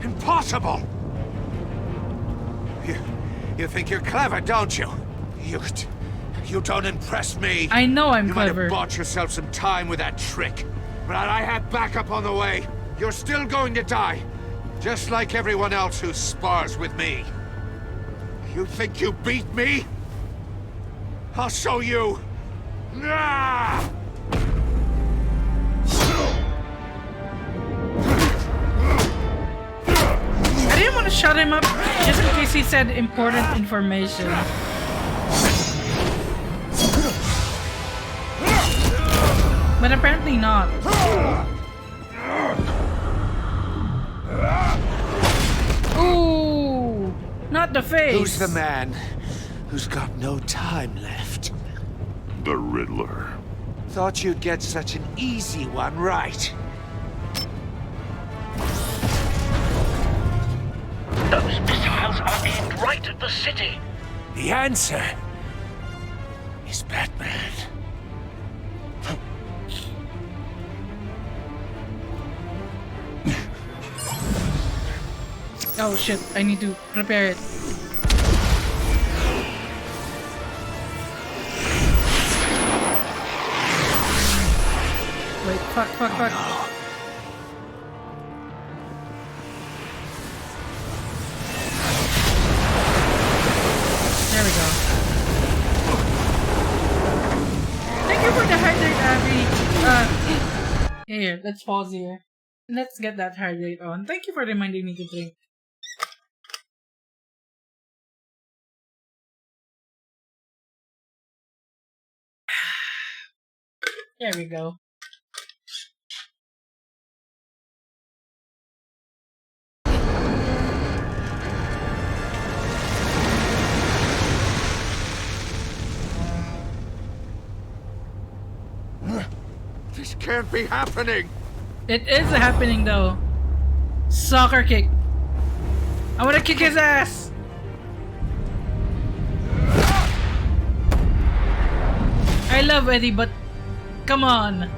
Impossible! You think you're clever, don't you? You don't impress me. I know I'm you might clever. have bought yourself some time with that trick, but I had backup on the way. You're still going to die, just like everyone else who spars with me. You think you beat me? I'll show you. Ah! I didn't want to shut him up just in case he said important information. But apparently not. Ooh, not the face. Who's the man who's got no time left? The Riddler. Thought you'd get such an easy one right. Those missiles are aimed right at the city. The answer is Batman. Oh shit, I need to prepare it. Wait, fuck. There we go. Thank you for the hydrate, Abby. Here, let's pause here. Let's get that hydrate on. Thank you for reminding me to drink. There we go. This can't be happening. It is happening though. Soccer kick. I wanna kick his ass. I love Eddie, but come on.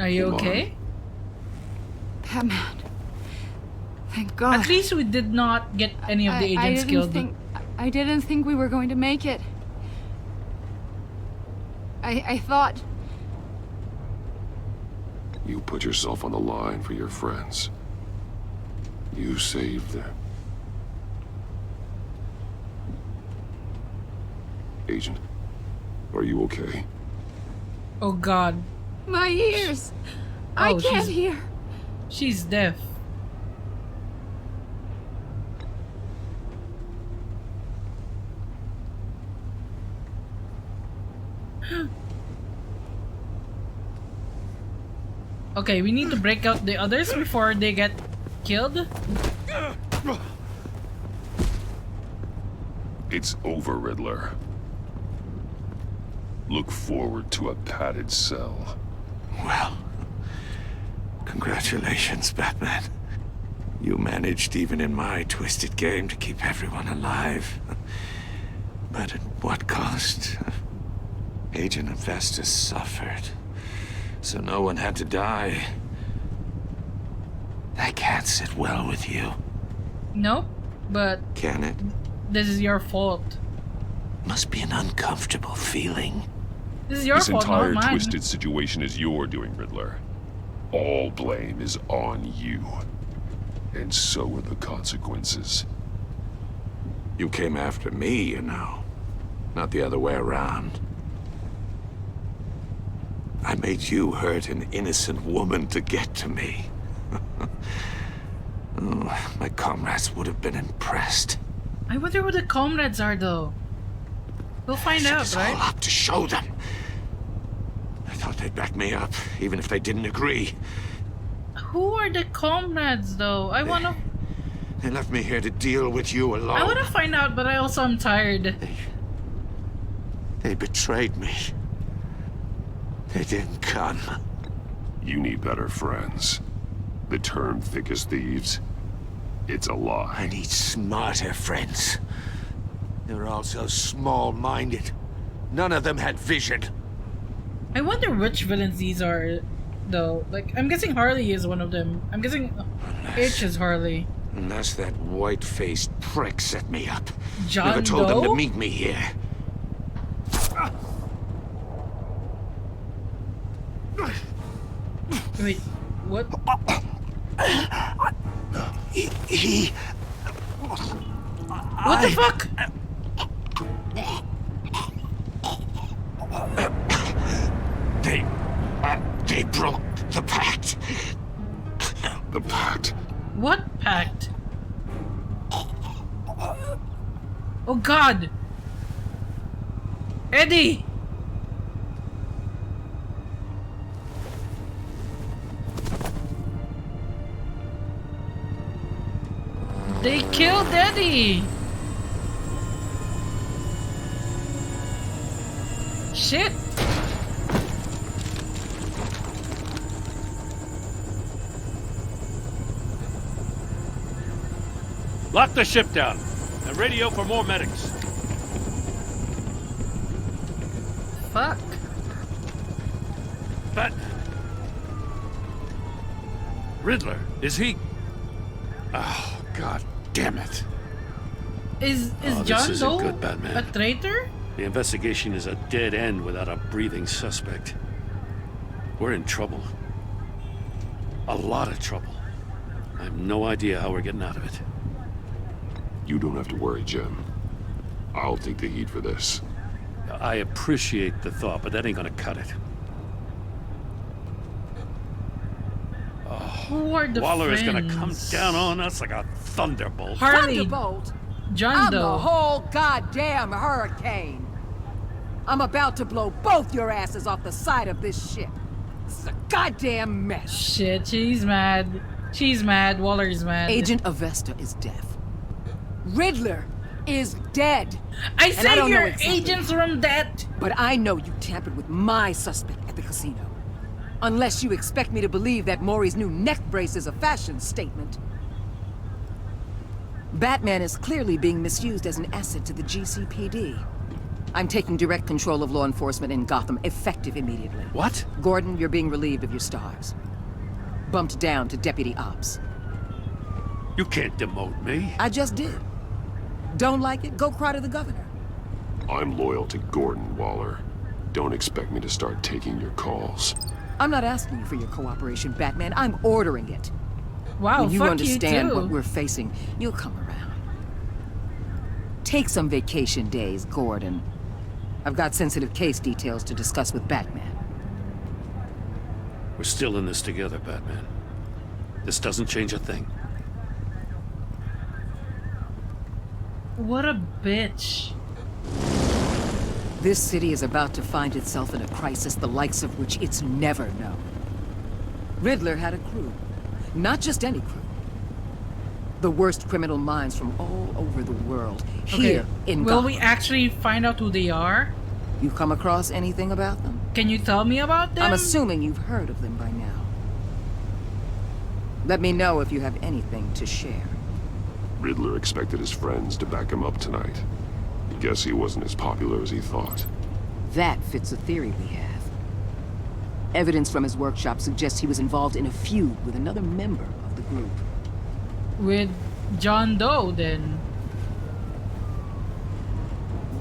Are you okay? Batman. Thank God. At least we did not get any of the agents killed. I didn't think we were going to make it. I thought... You put yourself on the line for your friends. You saved them. Agent, are you okay? Oh God. My ears! I can't hear. She's deaf. Okay, we need to break out the others before they get killed. It's over, Riddler. Look forward to a padded cell. Well, congratulations, Batman. You managed, even in my twisted game, to keep everyone alive. But at what cost? Agent Avestus suffered, so no one had to die. That can't sit well with you. No, but... Can it? This is your fault. Must be an uncomfortable feeling. This is your fault, not This entire mine. twisted situation is your doing, Riddler. All blame is on you. And so are the consequences. You came after me, you know. Not the other way around. I made you hurt an innocent woman to get to me. Oh, my comrades would have been impressed. I wonder who the comrades are, though. We'll find out, It's right? all up to show them. I thought they'd back me up, even if they didn't agree. Who are the comrades, though? I wanna... They left me here to deal with you alone. I wanna find out, but I also am tired. They betrayed me. They didn't come. You need better friends. The term thick as thieves, it's a lie. I need smarter friends. They're all so small-minded. None of them had vision. I wonder which villains these are, though. Like, I'm guessing Harley is one of them. I'm guessing H is Harley. Unless that white-faced prick set me up. John Never told them Doe? to meet me here. Wait, what? He... What the fuck? They broke the pact. The pact? What pact? Oh god! Eddie! They killed Eddie! Shit! Lock the ship down and radio for more medics. Fuck. But Riddler, is he? Oh, god damn it. Is this John isn't Doe good, Batman. a traitor? The investigation is a dead end without a breathing suspect. We're in trouble. A lot of trouble. I have no idea how we're getting out of it. You don't have to worry, Jim. I'll take the heat for this. I appreciate the thought, but that ain't gonna cut it. Who are the Waller friends? is gonna come down on us like a thunderbolt. Harley. Thunderbolt? John I'm Doe. the whole goddamn hurricane. I'm about to blow both your asses off the side of this ship. This is a goddamn mess. Shit, she's mad. She's mad. Waller's mad. Agent Avesta is deaf. Riddler is dead. I And say don't know your exactly agents from that. But I know you tampered with my suspect at the casino. Unless you expect me to believe that Maury's new neck brace is a fashion statement. Batman is clearly being misused as an asset to the GCPD. I'm taking direct control of law enforcement in Gotham, effective immediately. What? Gordon, you're being relieved of your stars. Bumped down to Deputy Ops. You can't demote me. I just did. Don't like it? Go cry to the governor. I'm loyal to Gordon, Waller. Don't expect me to start taking your calls. I'm not asking you for your cooperation, Batman. I'm ordering it. Wow, when you fuck understand you too. what we're facing, you'll come around. Take some vacation days, Gordon. I've got sensitive case details to discuss with Batman. We're still in this together, Batman. This doesn't change a thing. What a bitch. This city is about to find itself in a crisis the likes of which it's never known. Riddler had a crew. Not just any crew. The worst criminal minds from all over the world. Here in Will Gotham. we actually find out who they are? You come across anything about them? Can you tell me about them? I'm assuming you've heard of them by now. Let me know if you have anything to share. Riddler expected his friends to back him up tonight. Guess he wasn't as popular as he thought. That fits a theory we have. Evidence from his workshop suggests he was involved in a feud with another member of the group. With John Doe, then.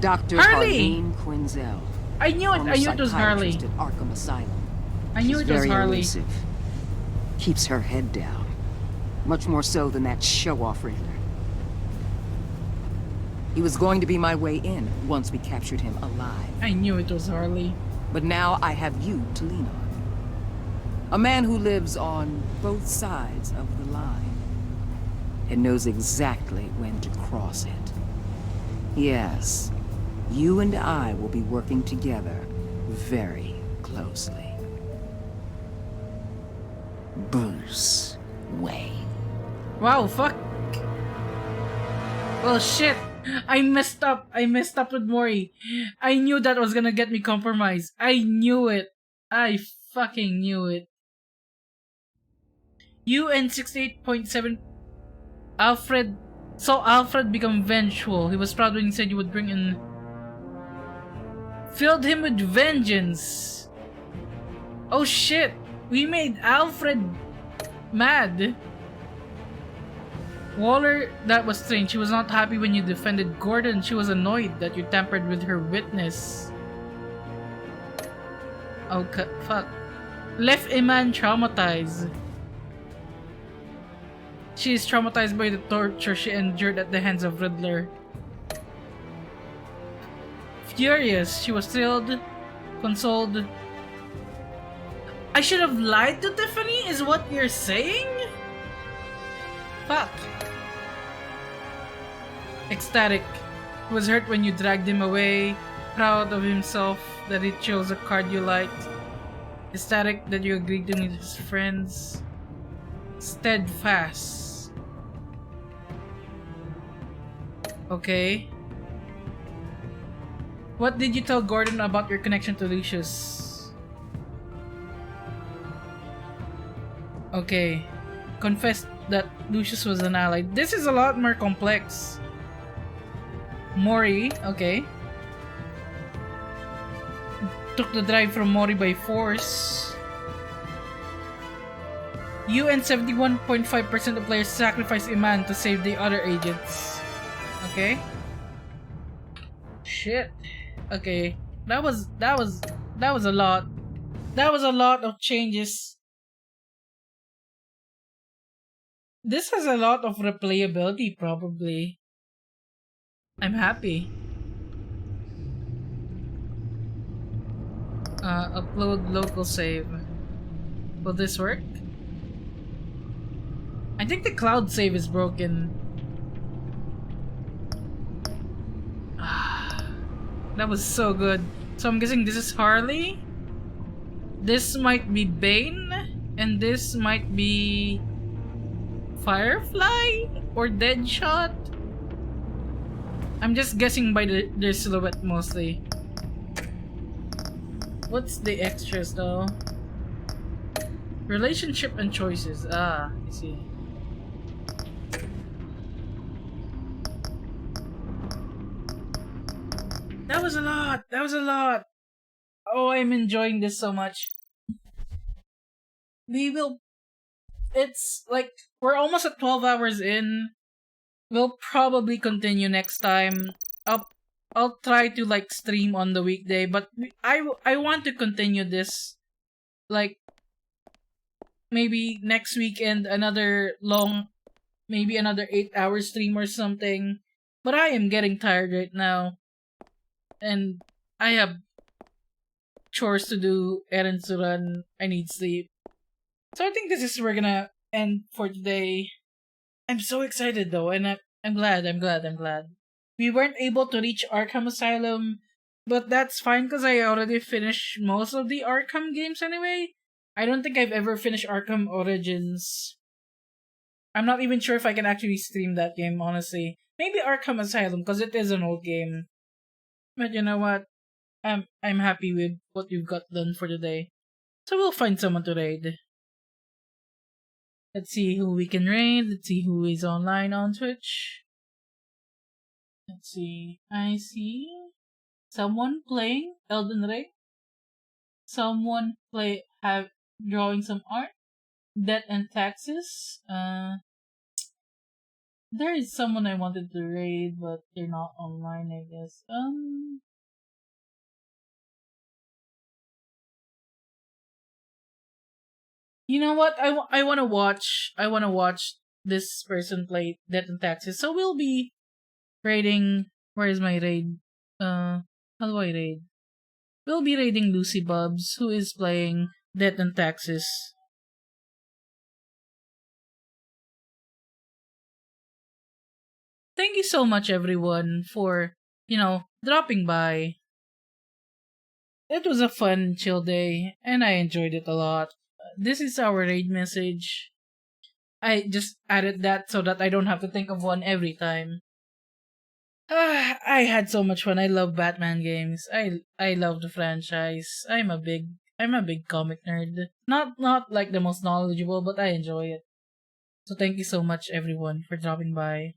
Dr. Harley! Harleen Quinzel. I knew it. I knew it was Harley. At Arkham Asylum. I knew She's it was very Harley. Elusive. Keeps her head down. Much more so than that show-off Riddler. He was going to be my way in once we captured him alive. I knew it was Harley. But now I have you to lean on. A man who lives on both sides of the line and knows exactly when to cross it. Yes, you and I will be working together very closely. Bruce Wayne. Wow, fuck. Well, shit. I messed up. I messed up with Mori. I knew that was gonna get me compromised. I knew it. I fucking knew it. UN 68.7. Alfred saw Alfred become vengeful. He was proud when he said you would bring in. Filled him with vengeance. Oh shit. We made Alfred mad. Waller, that was strange. She was not happy when you defended Gordon. She was annoyed that you tampered with her witness. Okay, fuck. Left a man traumatized. She is traumatized by the torture she endured at the hands of Riddler. Furious, she was thrilled, consoled. I should have lied to Tiffany, is what you're saying? Fuck. Ecstatic. He was hurt when you dragged him away, proud of himself that he chose a card you liked. Ecstatic that you agreed to meet his friends. Steadfast. Okay. What did you tell Gordon about your connection to Lucius? Okay. Confessed that Lucius was an ally. This is a lot more complex. Mori, okay. Took the drive from Mori by force. You and 71.5% of players sacrifice a man to save the other agents. Okay. Shit. Okay. That was a lot. That was a lot of changes. This has a lot of replayability, probably. I'm happy. Upload local save. Will this work? I think the cloud save is broken. That was so good. So I'm guessing this is Harley. This might be Bane. And this might be Firefly or Deadshot. I'm just guessing by their silhouette mostly. What's the extras though? Relationship and choices. Ah, I see. That was a lot. That was a lot. Oh, I'm enjoying this so much. It's like we're almost at 12 hours in. We'll probably continue next time. I'll try to like stream on the weekday, but I want to continue this like maybe next weekend, another long, maybe another 8-hour stream or something. But I am getting tired right now. And I have chores to do, errands to run, I need sleep. So I think this is where we're gonna end for today. I'm so excited though, and I'm glad. We weren't able to reach Arkham Asylum, but that's fine because I already finished most of the Arkham games anyway. I don't think I've ever finished Arkham Origins. I'm not even sure if I can actually stream that game, honestly. Maybe Arkham Asylum, because it is an old game. But you know what? I'm happy with what we've got done for today. So we'll find someone to raid. Let's see who we can raid. Let's see who is online on Twitch. Let's see. I see someone playing Elden Ring. Someone drawing some art. Debt and taxes. There is someone I wanted to raid, but they're not online, I guess. You know what? I wanna watch. I wanna watch this person play Death and Taxes. So we'll be raiding. Where is my raid? How do I raid? We'll be raiding Lucy Bubs, who is playing Death and Taxes. Thank you so much, everyone, for dropping by. It was a fun, chill day, and I enjoyed it a lot. This is our raid message. I just added that so that I don't have to think of one every time. I had so much fun. I love Batman games. I love the franchise. I'm a big comic nerd. Not like the most knowledgeable, but I enjoy it. So thank you so much, everyone, for dropping by.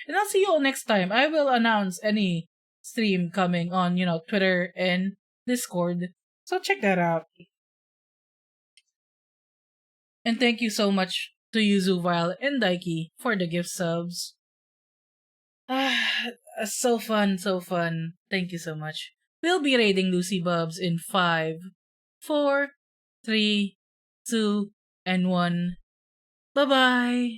And I'll see you all next time. I will announce any stream coming on, Twitter and Discord. So check that out. And thank you so much to Yuzu, Vile, and Daiki for the gift subs. So fun, so fun. Thank you so much. We'll be raiding Lucy Bubs in 5, 4, 3, 2, and 1. Bye-bye!